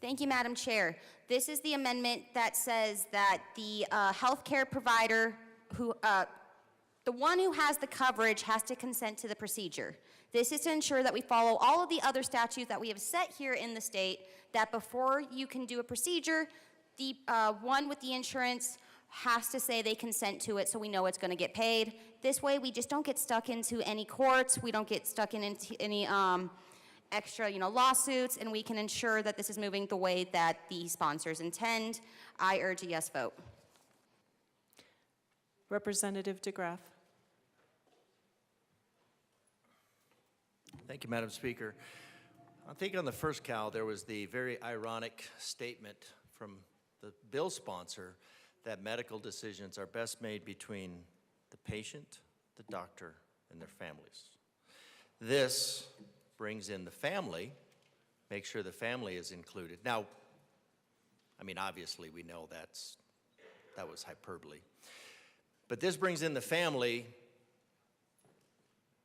Thank you, Madam Chair. This is the amendment that says that the healthcare provider who the one who has the coverage has to consent to the procedure. This is to ensure that we follow all of the other statutes that we have set here in the state, that before you can do a procedure, the one with the insurance has to say they consent to it so we know it's going to get paid. This way we just don't get stuck into any courts, we don't get stuck in any extra lawsuits, and we can ensure that this is moving the way that the sponsors intend. I urge a yes vote. Representative DeGraff. Thank you, Madam Speaker. I think on the first cow, there was the very ironic statement from the bill sponsor that medical decisions are best made between the patient, the doctor, and their families. This brings in the family, make sure the family is included. Now, I mean, obviously we know that was hyperbole. But this brings in the family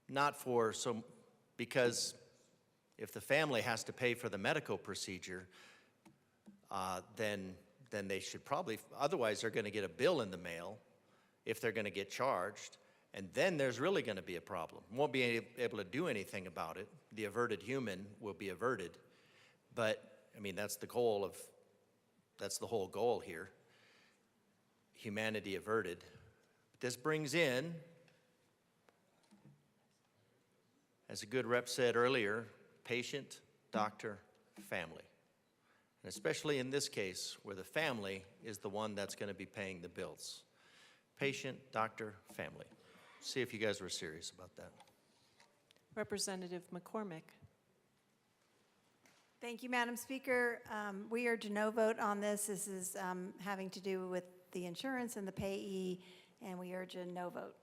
not for because if the family has to pay for the medical procedure, then they should probably, otherwise they're going to get a bill in the mail if they're going to get charged, and then there's really going to be a problem. Won't be able to do anything about it. The averted human will be averted, but I mean that's the whole goal here. Humanity averted. This brings in, as a good rep said earlier, patient, doctor, family. And especially in this case, where the family is the one that's going to be paying the bills. Patient, doctor, family. See if you guys were serious about that. Representative McCormick. Thank you, Madam Speaker. We urge a no vote on this. This is having to do with the insurance and the payee, and we urge a no vote.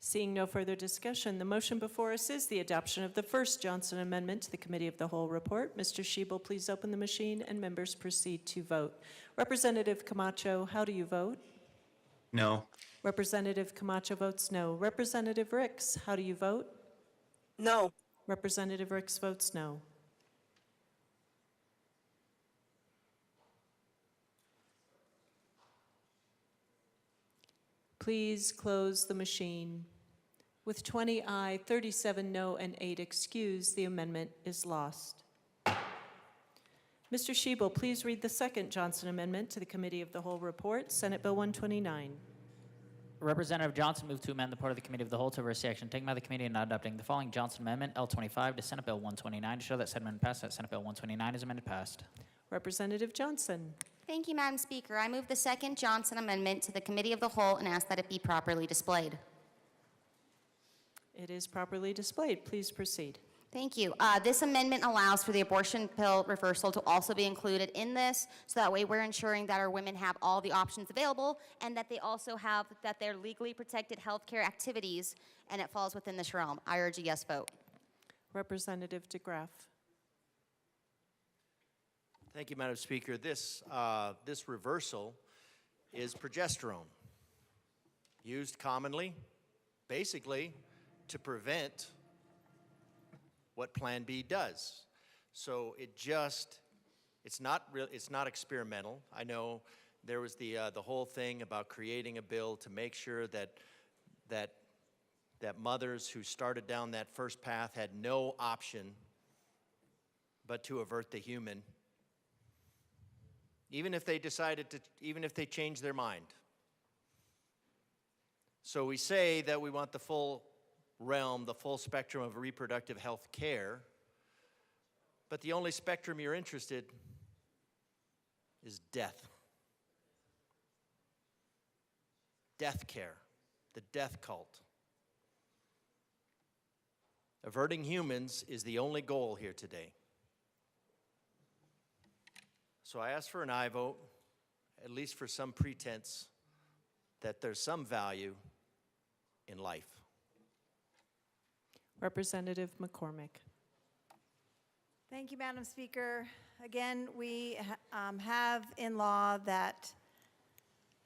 Seeing no further discussion, the motion before us is the adoption of the first Johnson Amendment to the Committee of the Whole report. Mr. Schiebel, please open the machine and members proceed to vote. Representative Camacho, how do you vote? No. Representative Camacho votes no. Representative Ricks, how do you vote? No. Representative Ricks votes no. Please close the machine. With 20 aye, 37 no, and 8 excused, the amendment is lost. Mr. Schiebel, please read the second Johnson Amendment to the Committee of the Whole report, Senate Bill 129. Representative Johnson moved to amend the part of the Committee of the Whole to reverse the action taken by the committee in not adopting the following Johnson Amendment, L25, to Senate Bill 129 to show that said amendment passed, that Senate Bill 129 is amended passed. Representative Johnson. Thank you, Madam Speaker. I move the second Johnson Amendment to the Committee of the Whole and ask that it be properly displayed. It is properly displayed. Please proceed. Thank you. This amendment allows for the abortion pill reversal to also be included in this, so that way we're ensuring that our women have all the options available and that they also have, that they're legally protected healthcare activities, and it falls within this realm. I urge a yes vote. Representative DeGraff. Thank you, Madam Speaker. This reversal is progesterone, used commonly, basically, to prevent what Plan B does. So it's not experimental. I know there was the whole thing about creating a bill to make sure that mothers who started down that first path had no option but to avert the human, even if they changed their mind. So we say that we want the full realm, the full spectrum of reproductive health care, but the only spectrum you're interested is death. Death care, the death cult. Averting humans is the only goal here today. So I ask for an aye vote, at least for some pretense that there's some value in life. Representative McCormick. Thank you, Madam Speaker. Again, we have in law that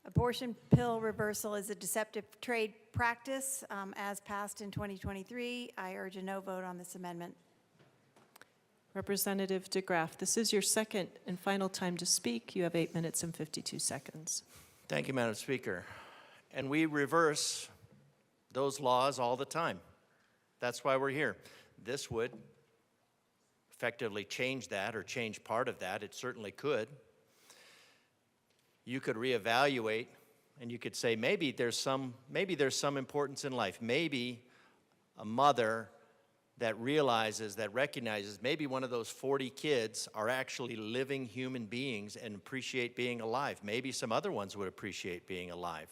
abortion pill reversal is a deceptive trade practice as passed in 2023. I urge a no vote on this amendment. Representative DeGraff, this is your second and final time to speak. You have 8 minutes and 52 seconds. Thank you, Madam Speaker. And we reverse those laws all the time. That's why we're here. This would effectively change that or change part of that. It certainly could. You could reevaluate and you could say maybe there's some importance in life. Maybe a mother that recognizes maybe one of those 40 kids are actually living human beings and appreciate being alive. Maybe some other ones would appreciate being alive.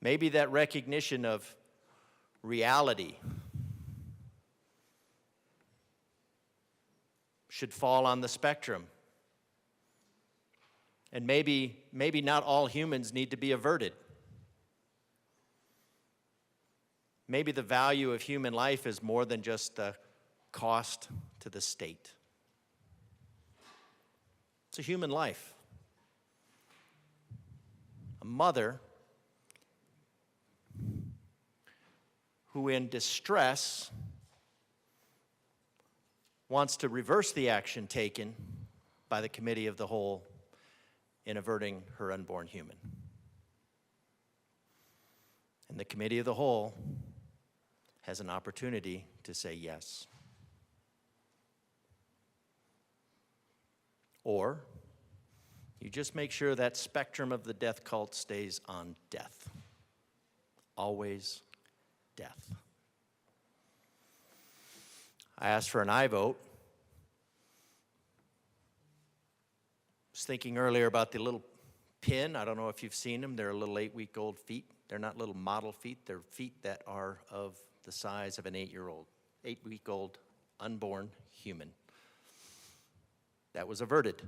Maybe that recognition of reality should fall on the spectrum. And maybe not all humans need to be averted. Maybe the value of human life is more than just the cost to the state. It's a human life. A mother who in distress wants to reverse the action taken by the Committee of the Whole in averting her unborn human. And the Committee of the Whole has an opportunity to say yes. Or you just make sure that spectrum of the death cult stays on death. Always death. I asked for an aye vote. I was thinking earlier about the little pin. I don't know if you've seen them. They're little 8-week-old feet. They're not little model feet. They're feet that are of the size of an 8-week-old unborn human. That was averted.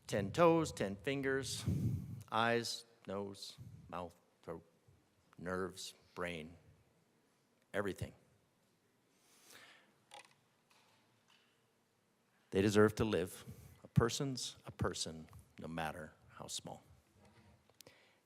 10 toes, 10 fingers, eyes, nose, mouth, throat, nerves, brain, everything. They deserve to live. A person's a person, no matter how small.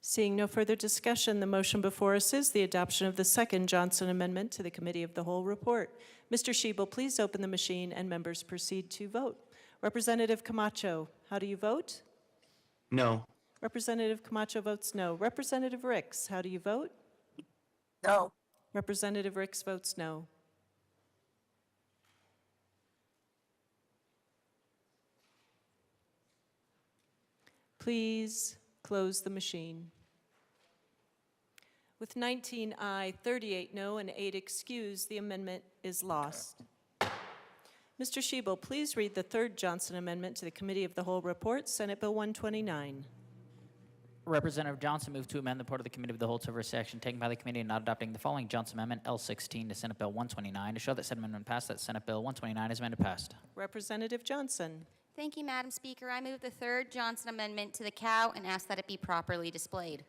Seeing no further discussion, the motion before us is the adoption of the second Johnson Amendment to the Committee of the Whole report. Mr. Shebel, please open the machine and members proceed to vote. Representative Camacho, how do you vote? No. Representative Camacho votes no. Representative Ricks, how do you vote? No. Representative Ricks votes no. Please close the machine. With 19 aye, 38 no, and 8 excused, the amendment is lost. Mr. Shebel, please read the third Johnson Amendment to the Committee of the Whole report, Senate Bill 129. Representative Johnson moved to amend the report of the Committee of the Whole to reverse action taken by the committee and not adopting the following Johnson Amendment L16 to Senate Bill 129 to show that said amendment passed, that Senate Bill 129 is amended passed. Representative Johnson. Thank you, Madam Speaker. I move the third Johnson Amendment to the cow and ask that it be properly displayed.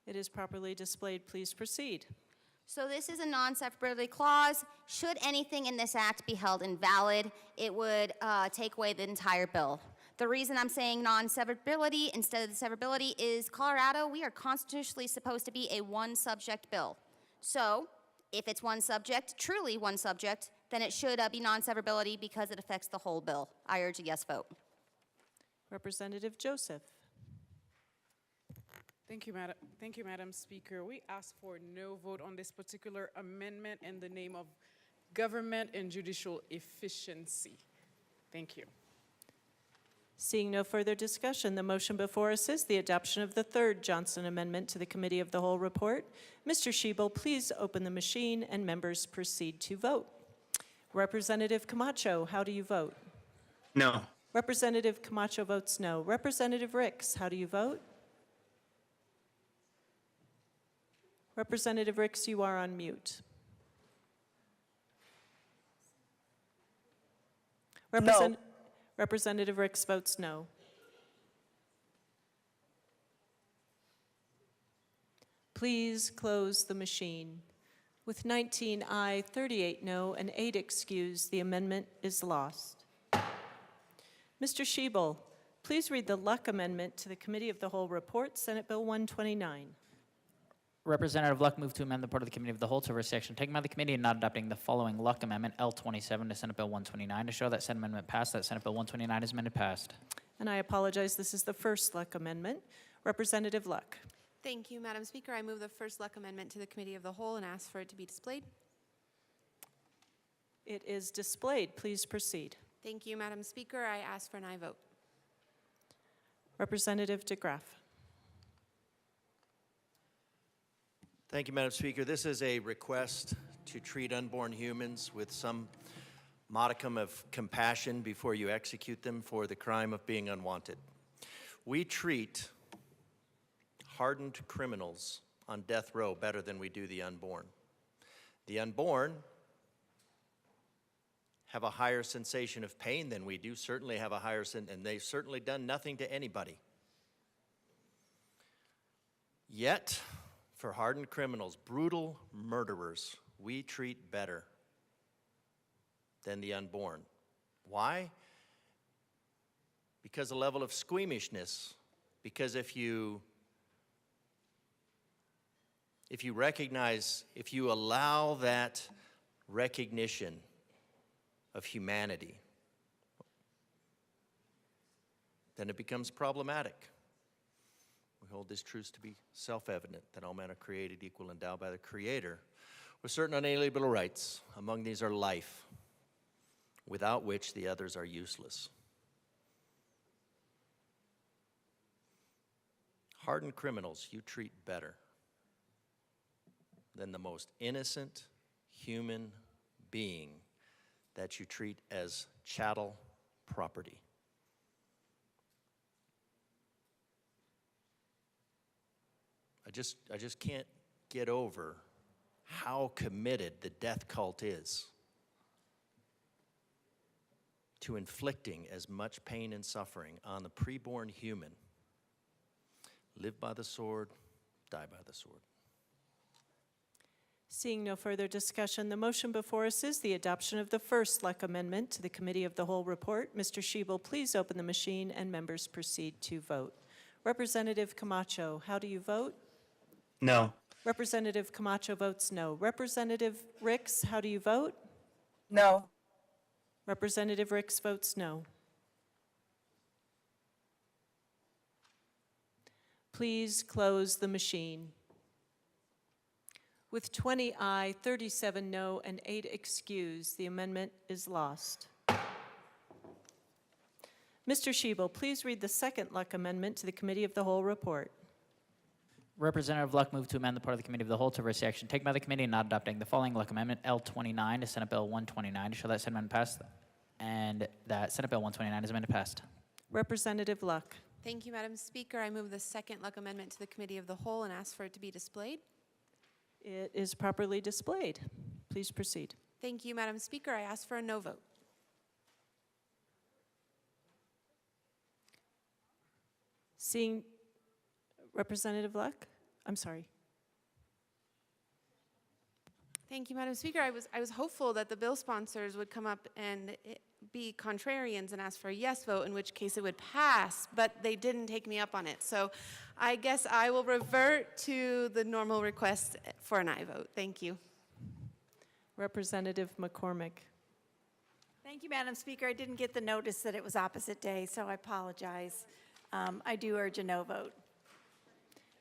It is properly displayed. Please proceed. So this is a non-severability clause. Should anything in this act be held invalid, it would take away the entire bill. The reason I'm saying non-severability instead of the severability is Colorado, we are constitutionally supposed to be a one-subject bill. So if it's one subject, truly one subject, then it should be non-severability because it affects the whole bill. I urge a yes vote. Representative Joseph. Thank you, Madam Speaker. We ask for no vote on this particular amendment in the name of government and judicial efficiency. Thank you. Seeing no further discussion, the motion before us is the adoption of the third Johnson Amendment to the Committee of the Whole report. Mr. Shebel, please open the machine and members proceed to vote. Representative Camacho, how do you vote? No. Representative Camacho votes no. Representative Ricks, how do you vote? Representative Ricks, you are on mute. No. Representative Ricks votes no. Please close the machine. With 19 aye, 38 no, and 8 excused, the amendment is lost. Mr. Shebel, please read the Luck Amendment to the Committee of the Whole report, Senate Bill 129. Representative Luck moved to amend the report of the Committee of the Whole to reverse action taken by the committee and not adopting the following Luck Amendment L27 to Senate Bill 129 to show that said amendment passed, that Senate Bill 129 is amended passed. And I apologize, this is the first Luck Amendment. Representative Luck. Thank you, Madam Speaker. I move the first Luck Amendment to the Committee of the Whole and ask for it to be displayed. It is displayed. Please proceed. Thank you, Madam Speaker. I ask for an aye vote. Representative DeGraff. Thank you, Madam Speaker. This is a request to treat unborn humans with some modicum of compassion before you execute them for the crime of being unwanted. We treat hardened criminals on death row better than we do the unborn. The unborn have a higher sensation of pain than we do, certainly have a higher and they've certainly done nothing to anybody. Yet, for hardened criminals, brutal murderers, we treat better than the unborn. Why? Because a level of squeamishness. Because if you recognize, if you allow that recognition of humanity, then it becomes problematic. We hold this truth to be self-evident, that all men are created equal, endowed by the Creator with certain unalienable rights. Among these are life, without which the others are useless. Hardened criminals you treat better than the most innocent human being that you treat as chattel property. I just can't get over how committed the death cult is to inflicting as much pain and suffering on the preborn human. Live by the sword, die by the sword. Seeing no further discussion, the motion before us is the adoption of the first Luck Amendment to the Committee of the Whole report. Mr. Shebel, please open the machine and members proceed to vote. Representative Camacho, how do you vote? No. Representative Camacho votes no. Representative Ricks, how do you vote? No. Representative Ricks votes no. Please close the machine. With 20 aye, 37 no, and 8 excused, the amendment is lost. Mr. Shebel, please read the second Luck Amendment to the Committee of the Whole report. Representative Luck moved to amend the part of the Committee of the Whole to reverse the action taken by the committee and not adopting the following Luck Amendment L29 to Senate Bill 129 to show that said amendment passed and that Senate Bill 129 is amended passed. Representative Luck. Thank you, Madam Speaker. I move the second Luck Amendment to the Committee of the Whole and ask for it to be displayed. It is properly displayed. Please proceed. Thank you, Madam Speaker. I ask for a no vote. Seeing Representative Luck? I'm sorry. Thank you, Madam Speaker. I was hopeful that the bill sponsors would come up and be contrarians and ask for a yes vote, in which case it would pass, but they didn't take me up on it. So I guess I will revert to the normal request for an aye vote. Thank you. Representative McCormick. Thank you, Madam Speaker. I didn't get the notice that it was opposite day, so I apologize. I do urge a no vote.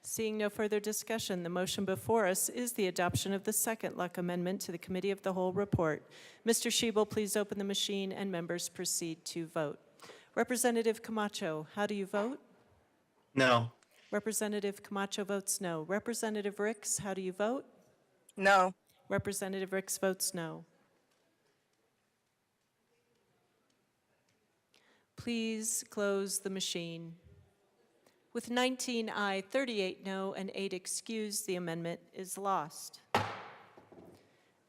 Seeing no further discussion, the motion before us is the adoption of the second Luck Amendment to the Committee of the Whole report. Mr. Shebel, please open the machine and members proceed to vote. Representative Camacho, how do you vote? No. Representative Camacho votes no. Representative Ricks, how do you vote? No. Representative Ricks votes no. Please close the machine. With 19 aye, 38 no, and 8 excused, the amendment is lost.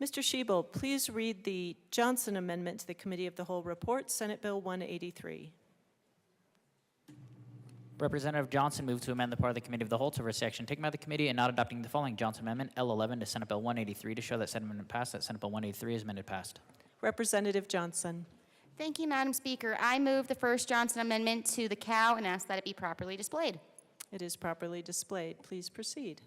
Mr. Shebel, please read the Johnson Amendment to the Committee of the Whole report, Senate Bill 183. Representative Johnson moved to amend the part of the Committee of the Whole to reverse the action taken by the committee and not adopting the following Johnson Amendment L11 to Senate Bill 183 to show that said amendment passed, that Senate Bill 183 is amended passed. Representative Johnson. Thank you, Madam Speaker. I move the first Johnson Amendment to the cow and ask that it be properly displayed. It is properly displayed. Please proceed.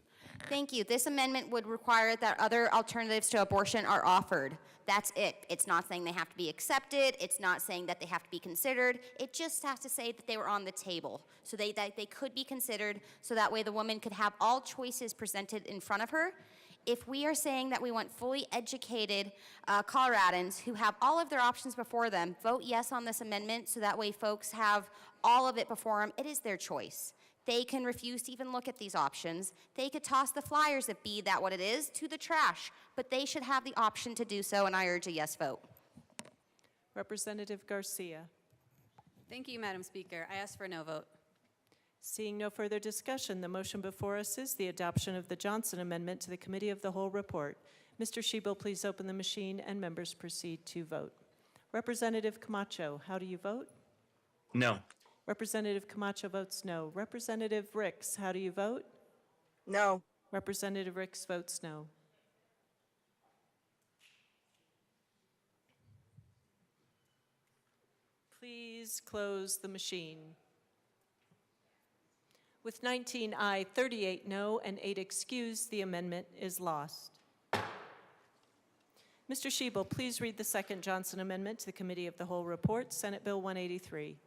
Thank you. This amendment would require that other alternatives to abortion are offered. That's it. It's not saying they have to be accepted. It's not saying that they have to be considered. It just has to say that they were on the table, so that they could be considered, so that way the woman could have all choices presented in front of her. If we are saying that we want fully educated Coloradans who have all of their options before them, vote yes on this amendment so that way folks have all of it before them. It is their choice. They can refuse to even look at these options. They could toss the flyers, if be that what it is, to the trash, but they should have the option to do so, and I urge a yes vote. Representative Garcia. Thank you, Madam Speaker. I ask for a no vote. Seeing no further discussion, the motion before us is the adoption of the Johnson Amendment to the Committee of the Whole report. Mr. Shebel, please open the machine and members proceed to vote. Representative Camacho, how do you vote? No. Representative Camacho votes no. Representative Ricks, how do you vote? No. Representative Ricks votes no. Please close the machine. With 19 aye, 38 no, and 8 excused, the amendment is lost. Mr. Shebel, please read the second Johnson Amendment to the Committee of the Whole report, Senate Bill 183.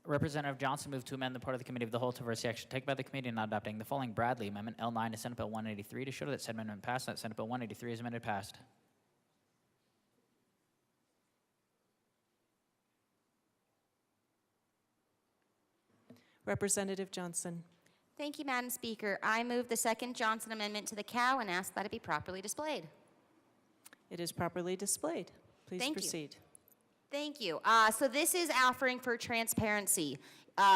Representative Johnson moved to amend the part of the Committee of the Whole to reverse the action taken by the committee and not adopting the following Bradley Amendment L9 to Senate Bill 183 to show that said amendment passed, that Senate Bill 183 is amended passed. Representative Johnson. Thank you, Madam Speaker. I move the second Johnson Amendment to the cow and ask that it be properly displayed. It is properly displayed. Please Thank you. proceed. Thank you. So this is offering for transparency.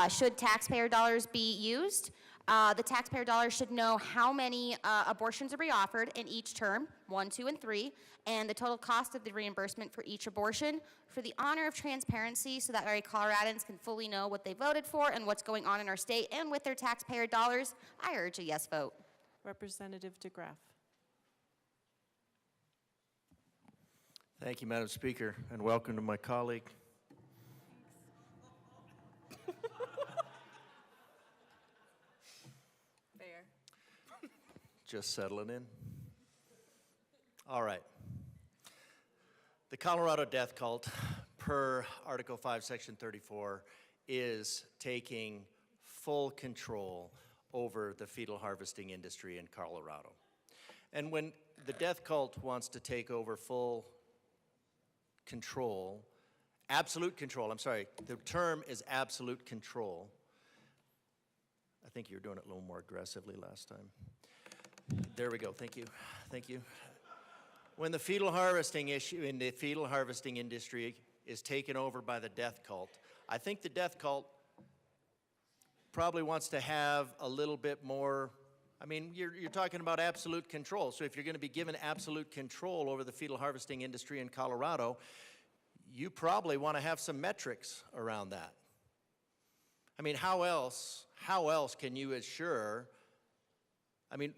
Should taxpayer dollars be used? The taxpayer dollars should know how many abortions are being offered in each term, 1, 2, and 3, and the total cost of the reimbursement for each abortion for the honor of transparency so that our Coloradans can fully know what they voted for and what's going on in our state. And with their taxpayer dollars, I urge a yes vote. Representative DeGraff. Thank you, Madam Speaker, and welcome to my colleague. Fair. Just settling in. All right. The Colorado death cult, per Article 5, Section 34, is taking full control over the fetal harvesting industry in Colorado. And when the death cult wants to take over full control, absolute control, I'm sorry, the term is absolute control. I think you were doing it a little more aggressively last time. There we go, thank you, thank you. When the fetal harvesting issue in the fetal harvesting industry is taken over by the death cult, I think the death cult probably wants to have a little bit more. I mean, you're talking about absolute control. So if you're going to be given absolute control over the fetal harvesting industry in Colorado, you probably want to have some metrics around that. I mean, how else can you assure, I mean,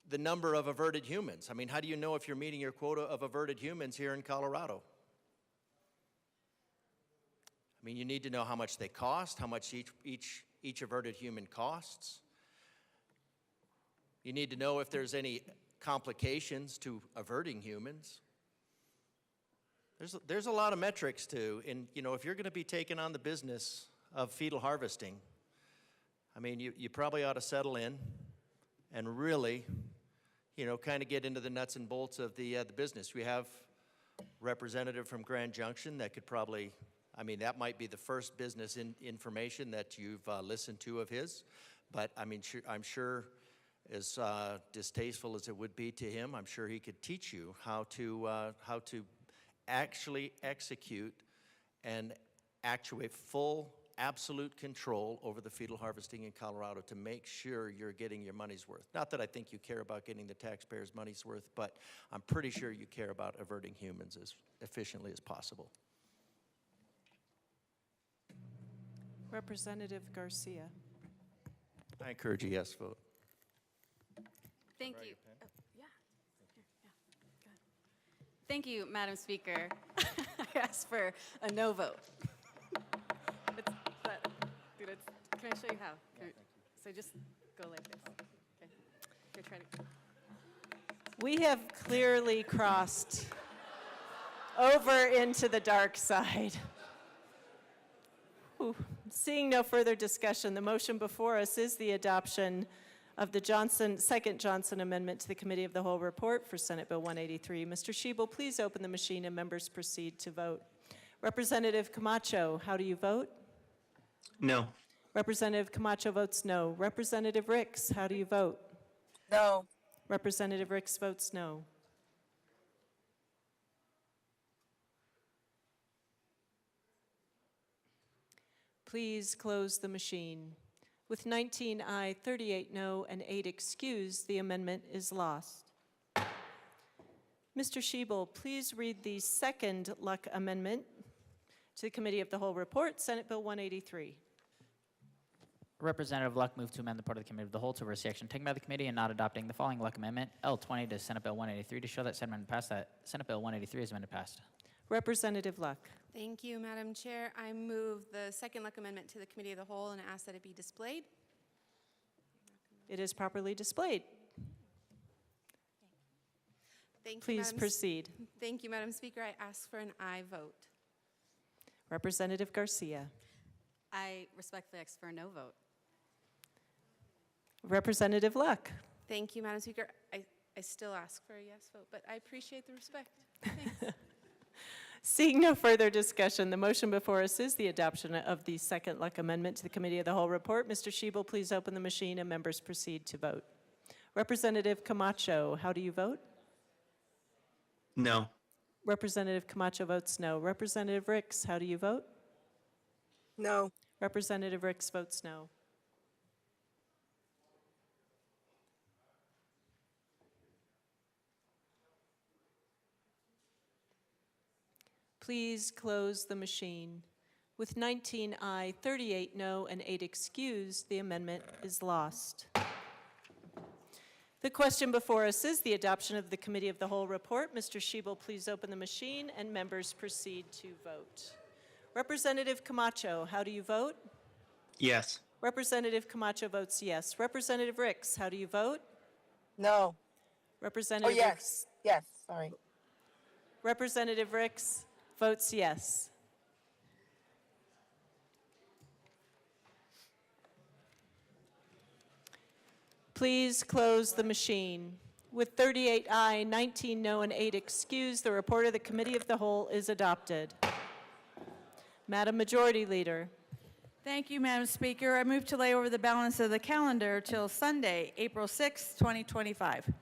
the number of averted humans? I mean, how do you know if you're meeting your quota of averted humans here in Colorado? I mean, you need to know how much they cost, how much each averted human costs. You need to know if there's any complications to averting humans. There's a lot of metrics too, and if you're going to be taking on the business of fetal harvesting, I mean, you probably ought to settle in and really, kind of get into the nuts and bolts of the business. We have a representative from Grand Junction that could probably, I mean, that might be the first business information that you've listened to of his, but I mean, I'm sure, as distasteful as it would be to him, I'm sure he could teach you how to actually execute and actuate full, absolute control over the fetal harvesting in Colorado to make sure you're getting your money's worth. Not that I think you care about getting the taxpayers' money's worth, but I'm pretty sure you care about averting humans as efficiently as possible. Representative Garcia. I encourage a yes vote. Thank you. Oh, yeah. Here, yeah. Go ahead. Thank you, Madam Speaker. I asked for a no vote. Can I show you how? So just go like this. Okay. Here, try to. We have clearly crossed over into the dark side. Ooh. Seeing no further discussion, the motion before us is the adoption of the second Johnson Amendment to the Committee of the Whole report for Senate Bill 183. Mr. Schiebel, please open the machine and members proceed to vote. Representative Camacho, how do you vote? No. Representative Camacho votes no. Representative Ricks, how do you vote? No. Representative Ricks votes no. Please close the machine. With 19 aye, 38 no, and 8 excused, the amendment is lost. Mr. Schiebel, please read the second Luck Amendment to the Committee of the Whole report, Senate Bill 183. Representative Luck moved to amend the part of the Committee of the Whole to reverse the action taken by the committee and not adopting the following Luck Amendment, L20 to Senate Bill 183, to show that said amendment passed, that Senate Bill 183 is amended passed. Representative Luck. Thank you, Madam Chair. I move the second Luck Amendment to the Committee of the Whole and ask that it be displayed. It is properly displayed. Thank you, Please proceed. Thank you, Madam Speaker. I ask for an aye vote. Representative Garcia. I respectfully ask for a no vote. Representative Luck. Thank you, Madam Speaker. I still ask for a yes vote, but I appreciate the respect. Thanks. Seeing no further discussion, the motion before us is the adoption of the second Luck Amendment to the Committee of the Whole report. Mr. Schiebel, please open the machine and members proceed to vote. Representative Camacho, how do you vote? No. Representative Camacho votes no. Representative Ricks, how do you vote? No. Representative Ricks votes no. Please close the machine. With 19 aye, 38 no, and 8 excused, the amendment is lost. The question before us is the adoption of the Committee of the Whole report. Mr. Shebel, please open the machine and members proceed to vote. Representative Camacho, how do you vote? Yes. Representative Camacho votes yes. Representative Ricks, how do you vote? No. Representative Oh, Ricks. yes, sorry. Representative Ricks votes yes. Please close the machine. With 38 aye, 19 no, and 8 excused, the report of the Committee of the Whole is adopted. Madam Majority Leader. Thank you, Madam Speaker. I move to lay over the balance of the calendar till Sunday, April 6, 2025.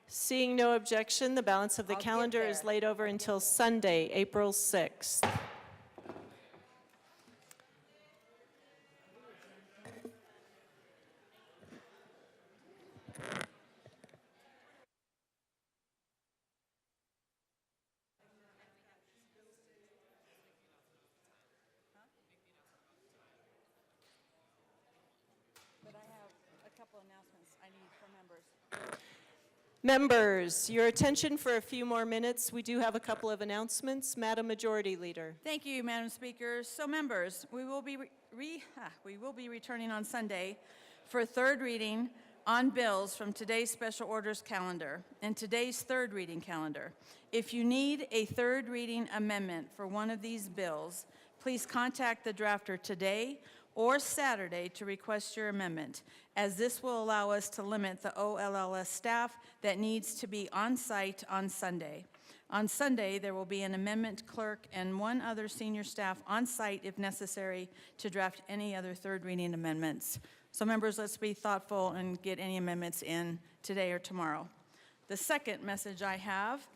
Seeing no objection, the balance of the calendar is laid over until Sunday, April 6th. But I have a couple announcements I need from members. Members, your attention for a few more minutes. We do have a couple of announcements. Madam Majority Leader. Thank you, Madam Speaker. So members, we will be returning on Sunday for third reading on bills from today's special orders calendar and today's third reading calendar. If you need a third reading amendment for one of these bills, please contact the drafter today or Saturday to request your amendment, as this will allow us to limit the OLLS staff that needs to be on site on Sunday. On Sunday, there will be an amendment clerk and one other senior staff on site if necessary to draft any other third reading amendments. So members, let's be thoughtful and get any amendments in today or tomorrow. The second message I have,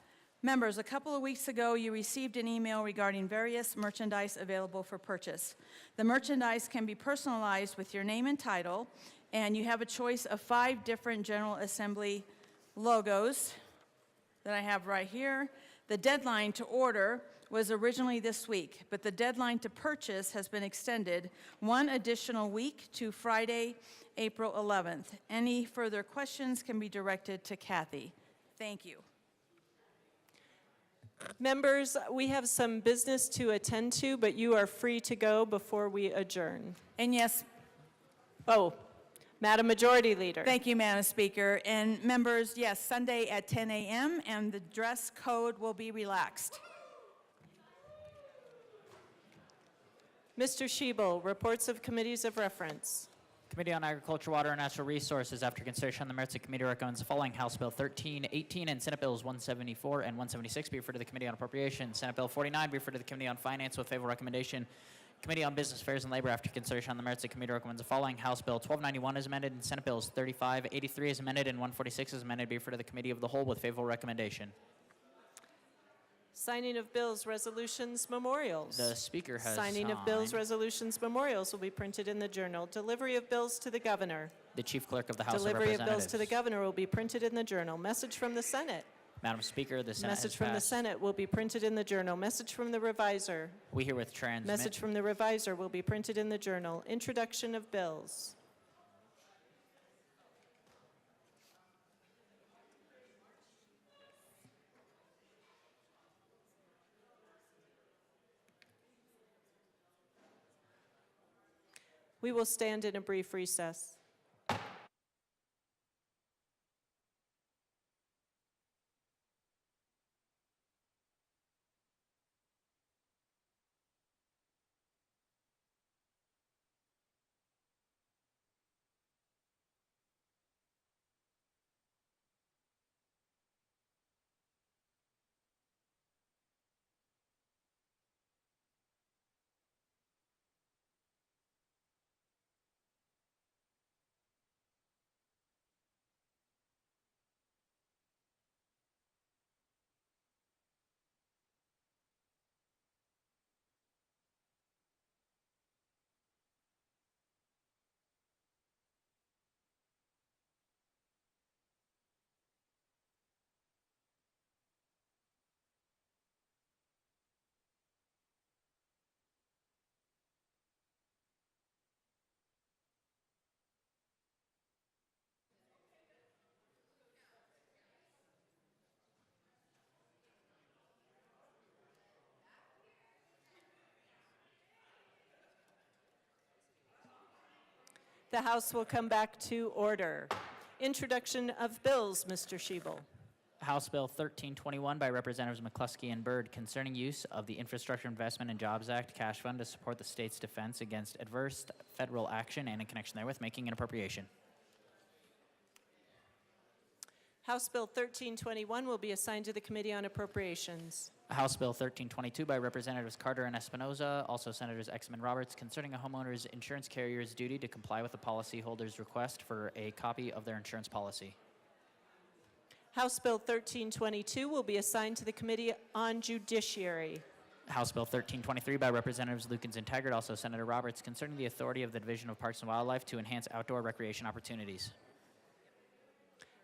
members, a couple of weeks ago, you received an email regarding various merchandise available for purchase. The merchandise can be personalized with your name and title, and you have a choice of 5 different General Assembly logos that I have right here. The deadline to order was originally this week, but the deadline to purchase has been extended one additional week to Friday, April 11th. Any further questions can be directed to Kathy. Thank you. Members, we have some business to attend to, but you are free to go before we adjourn. And yes. Oh, Madam Majority Leader. Thank you, Madam Speaker. And members, yes, Sunday at 10 a.m. and the dress code will be relaxed. Mr. Shebel, reports of committees of reference. Committee on Agriculture, Water, and Natural Resources, after consideration on the merits, the committee recommends the following: House Bill 1318 and Senate Bills 174 and 176 be referred to the Committee on Appropriations. Senate Bill 49 be referred to the Committee on Finance with favorable recommendation. Committee on Business Affairs and Labor, after consideration on the merits, the committee recommends the following: House Bill 1291 as amended and Senate Bills 3583 as amended and 146 as amended be referred to the Committee of the Whole with favorable recommendation. Signing of bills, resolutions, memorials. The Speaker has Signing of bills, resolutions, memorials will be printed in the Journal. Delivery of bills to the Governor. The Chief Clerk of the House of Delivery of Representatives. bills to the Governor will be printed in the Journal. Message from the Senate. Madam Speaker, the Senate Message has from the passed. Senate will be printed in the Journal. Message from the Reviser. We herewith transmit. Message from the Reviser will be printed in the Journal. Introduction of bills. We will stand in a brief recess. The House will come back to order. Introduction of bills, Mr. Schiebel. House Bill 1321 by Representatives McCluskey and Byrd concerning use of the Infrastructure Investment and Jobs Act cash fund to support the state's defense against adverse federal action and in connection therewith making an appropriation. House Bill 1321 will be assigned to the Committee on Appropriations. House Bill 1322 by Representatives Carter and Espinoza, also Senators Exum and Roberts, concerning a homeowner's insurance carrier's duty to comply with the policyholder's request for a copy of their insurance policy. House Bill 1322 will be assigned to the Committee on Judiciary. House Bill 1323 by Representatives Lukens and Taggart, also Senator Roberts, concerning the authority of the Division of Parks and Wildlife to enhance outdoor recreation opportunities.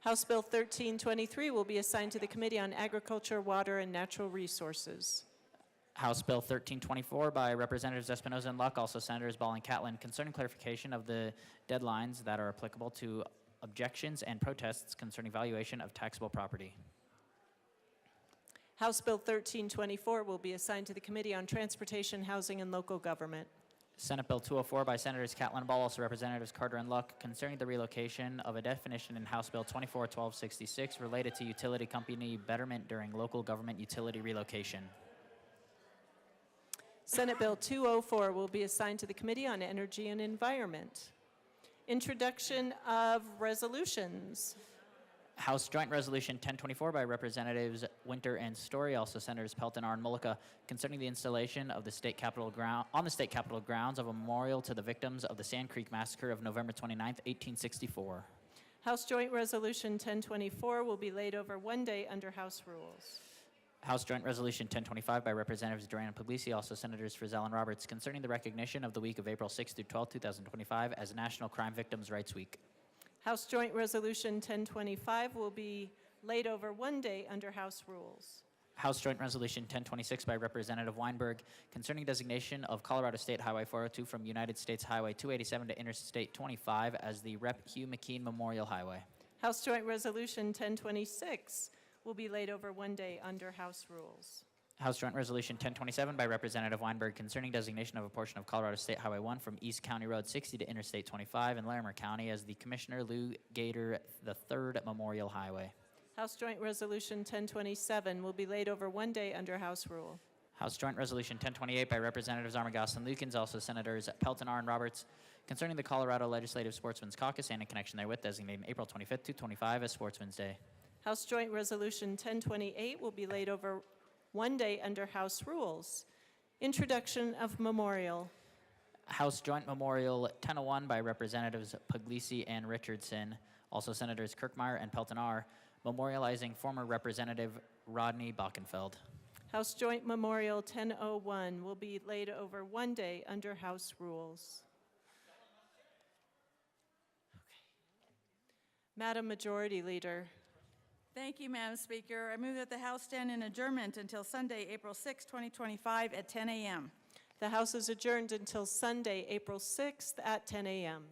House Bill 1323 will be assigned to the Committee on Agriculture, Water, and Natural Resources. House Bill 1324 by Representatives Espinoza and Luck, also Senators Ball and Catlin, concerning clarification of the deadlines that are applicable to objections and protests concerning valuation of taxable property. House Bill 1324 will be assigned to the Committee on Transportation, Housing, and Local Government. Senate Bill 204 by Senators Catlin and Ball, also Representatives Carter and Luck, concerning the relocation of a definition in House Bill 241266 related to utility company betterment during local government utility relocation. Senate Bill 204 will be assigned to the Committee on Energy and Environment. Introduction of resolutions. House Joint Resolution 1024 by Representatives Winter and Story, also Senators Pelton, R. and Mullica, concerning the installation of the state capitol grounds of a memorial to the victims of the Sand Creek Massacre of November 29, 1864. House Joint Resolution 1024 will be laid over one day under House rules. House Joint Resolution 1025 by Representatives Duran and Puglisi, also Senators Frizzell and Roberts, concerning the recognition of the week of April 6 through 12, 2025 as National Crime Victims' Rights Week. House Joint Resolution 1025 will be laid over one day under House rules. House Joint Resolution 1026 by Representative Weinberg, concerning designation of Colorado State Highway 402 from United States Highway 287 to Interstate 25 as the Rep. Hugh McKean Memorial Highway. House Joint Resolution 1026 will be laid over one day under House rules. House Joint Resolution 1027 by Representative Weinberg, concerning designation of a portion of Colorado State Highway 1 from East County Road 60 to Interstate 25 in Larimer County as the Commissioner Lou Gator III Memorial Highway. House Joint Resolution 1027 will be laid over one day under House rule. House Joint Resolution 1028 by Representatives Armagosa and Lukens, also Senators Pelton, R. and Roberts, concerning the Colorado Legislative Sportsman's Caucus and in connection therewith designating April 25th to 25 as Sportsman's Day. House Joint Resolution 1028 will be laid over one day under House rules. Introduction of memorial. House Joint Memorial 1001 by Representatives Puglisi and Richardson, also Senators Kirkmeyer and Pelton R., memorializing former Representative Rodney Bockenfeld. House Joint Memorial 1001 will be laid over one day under House rules. Madam Majority Leader. Thank you, Madam Speaker. I move that the House stand in adjournment until Sunday, April 6, 2025 at 10 a.m. The House is adjourned until Sunday, April 6th at 10 a.m.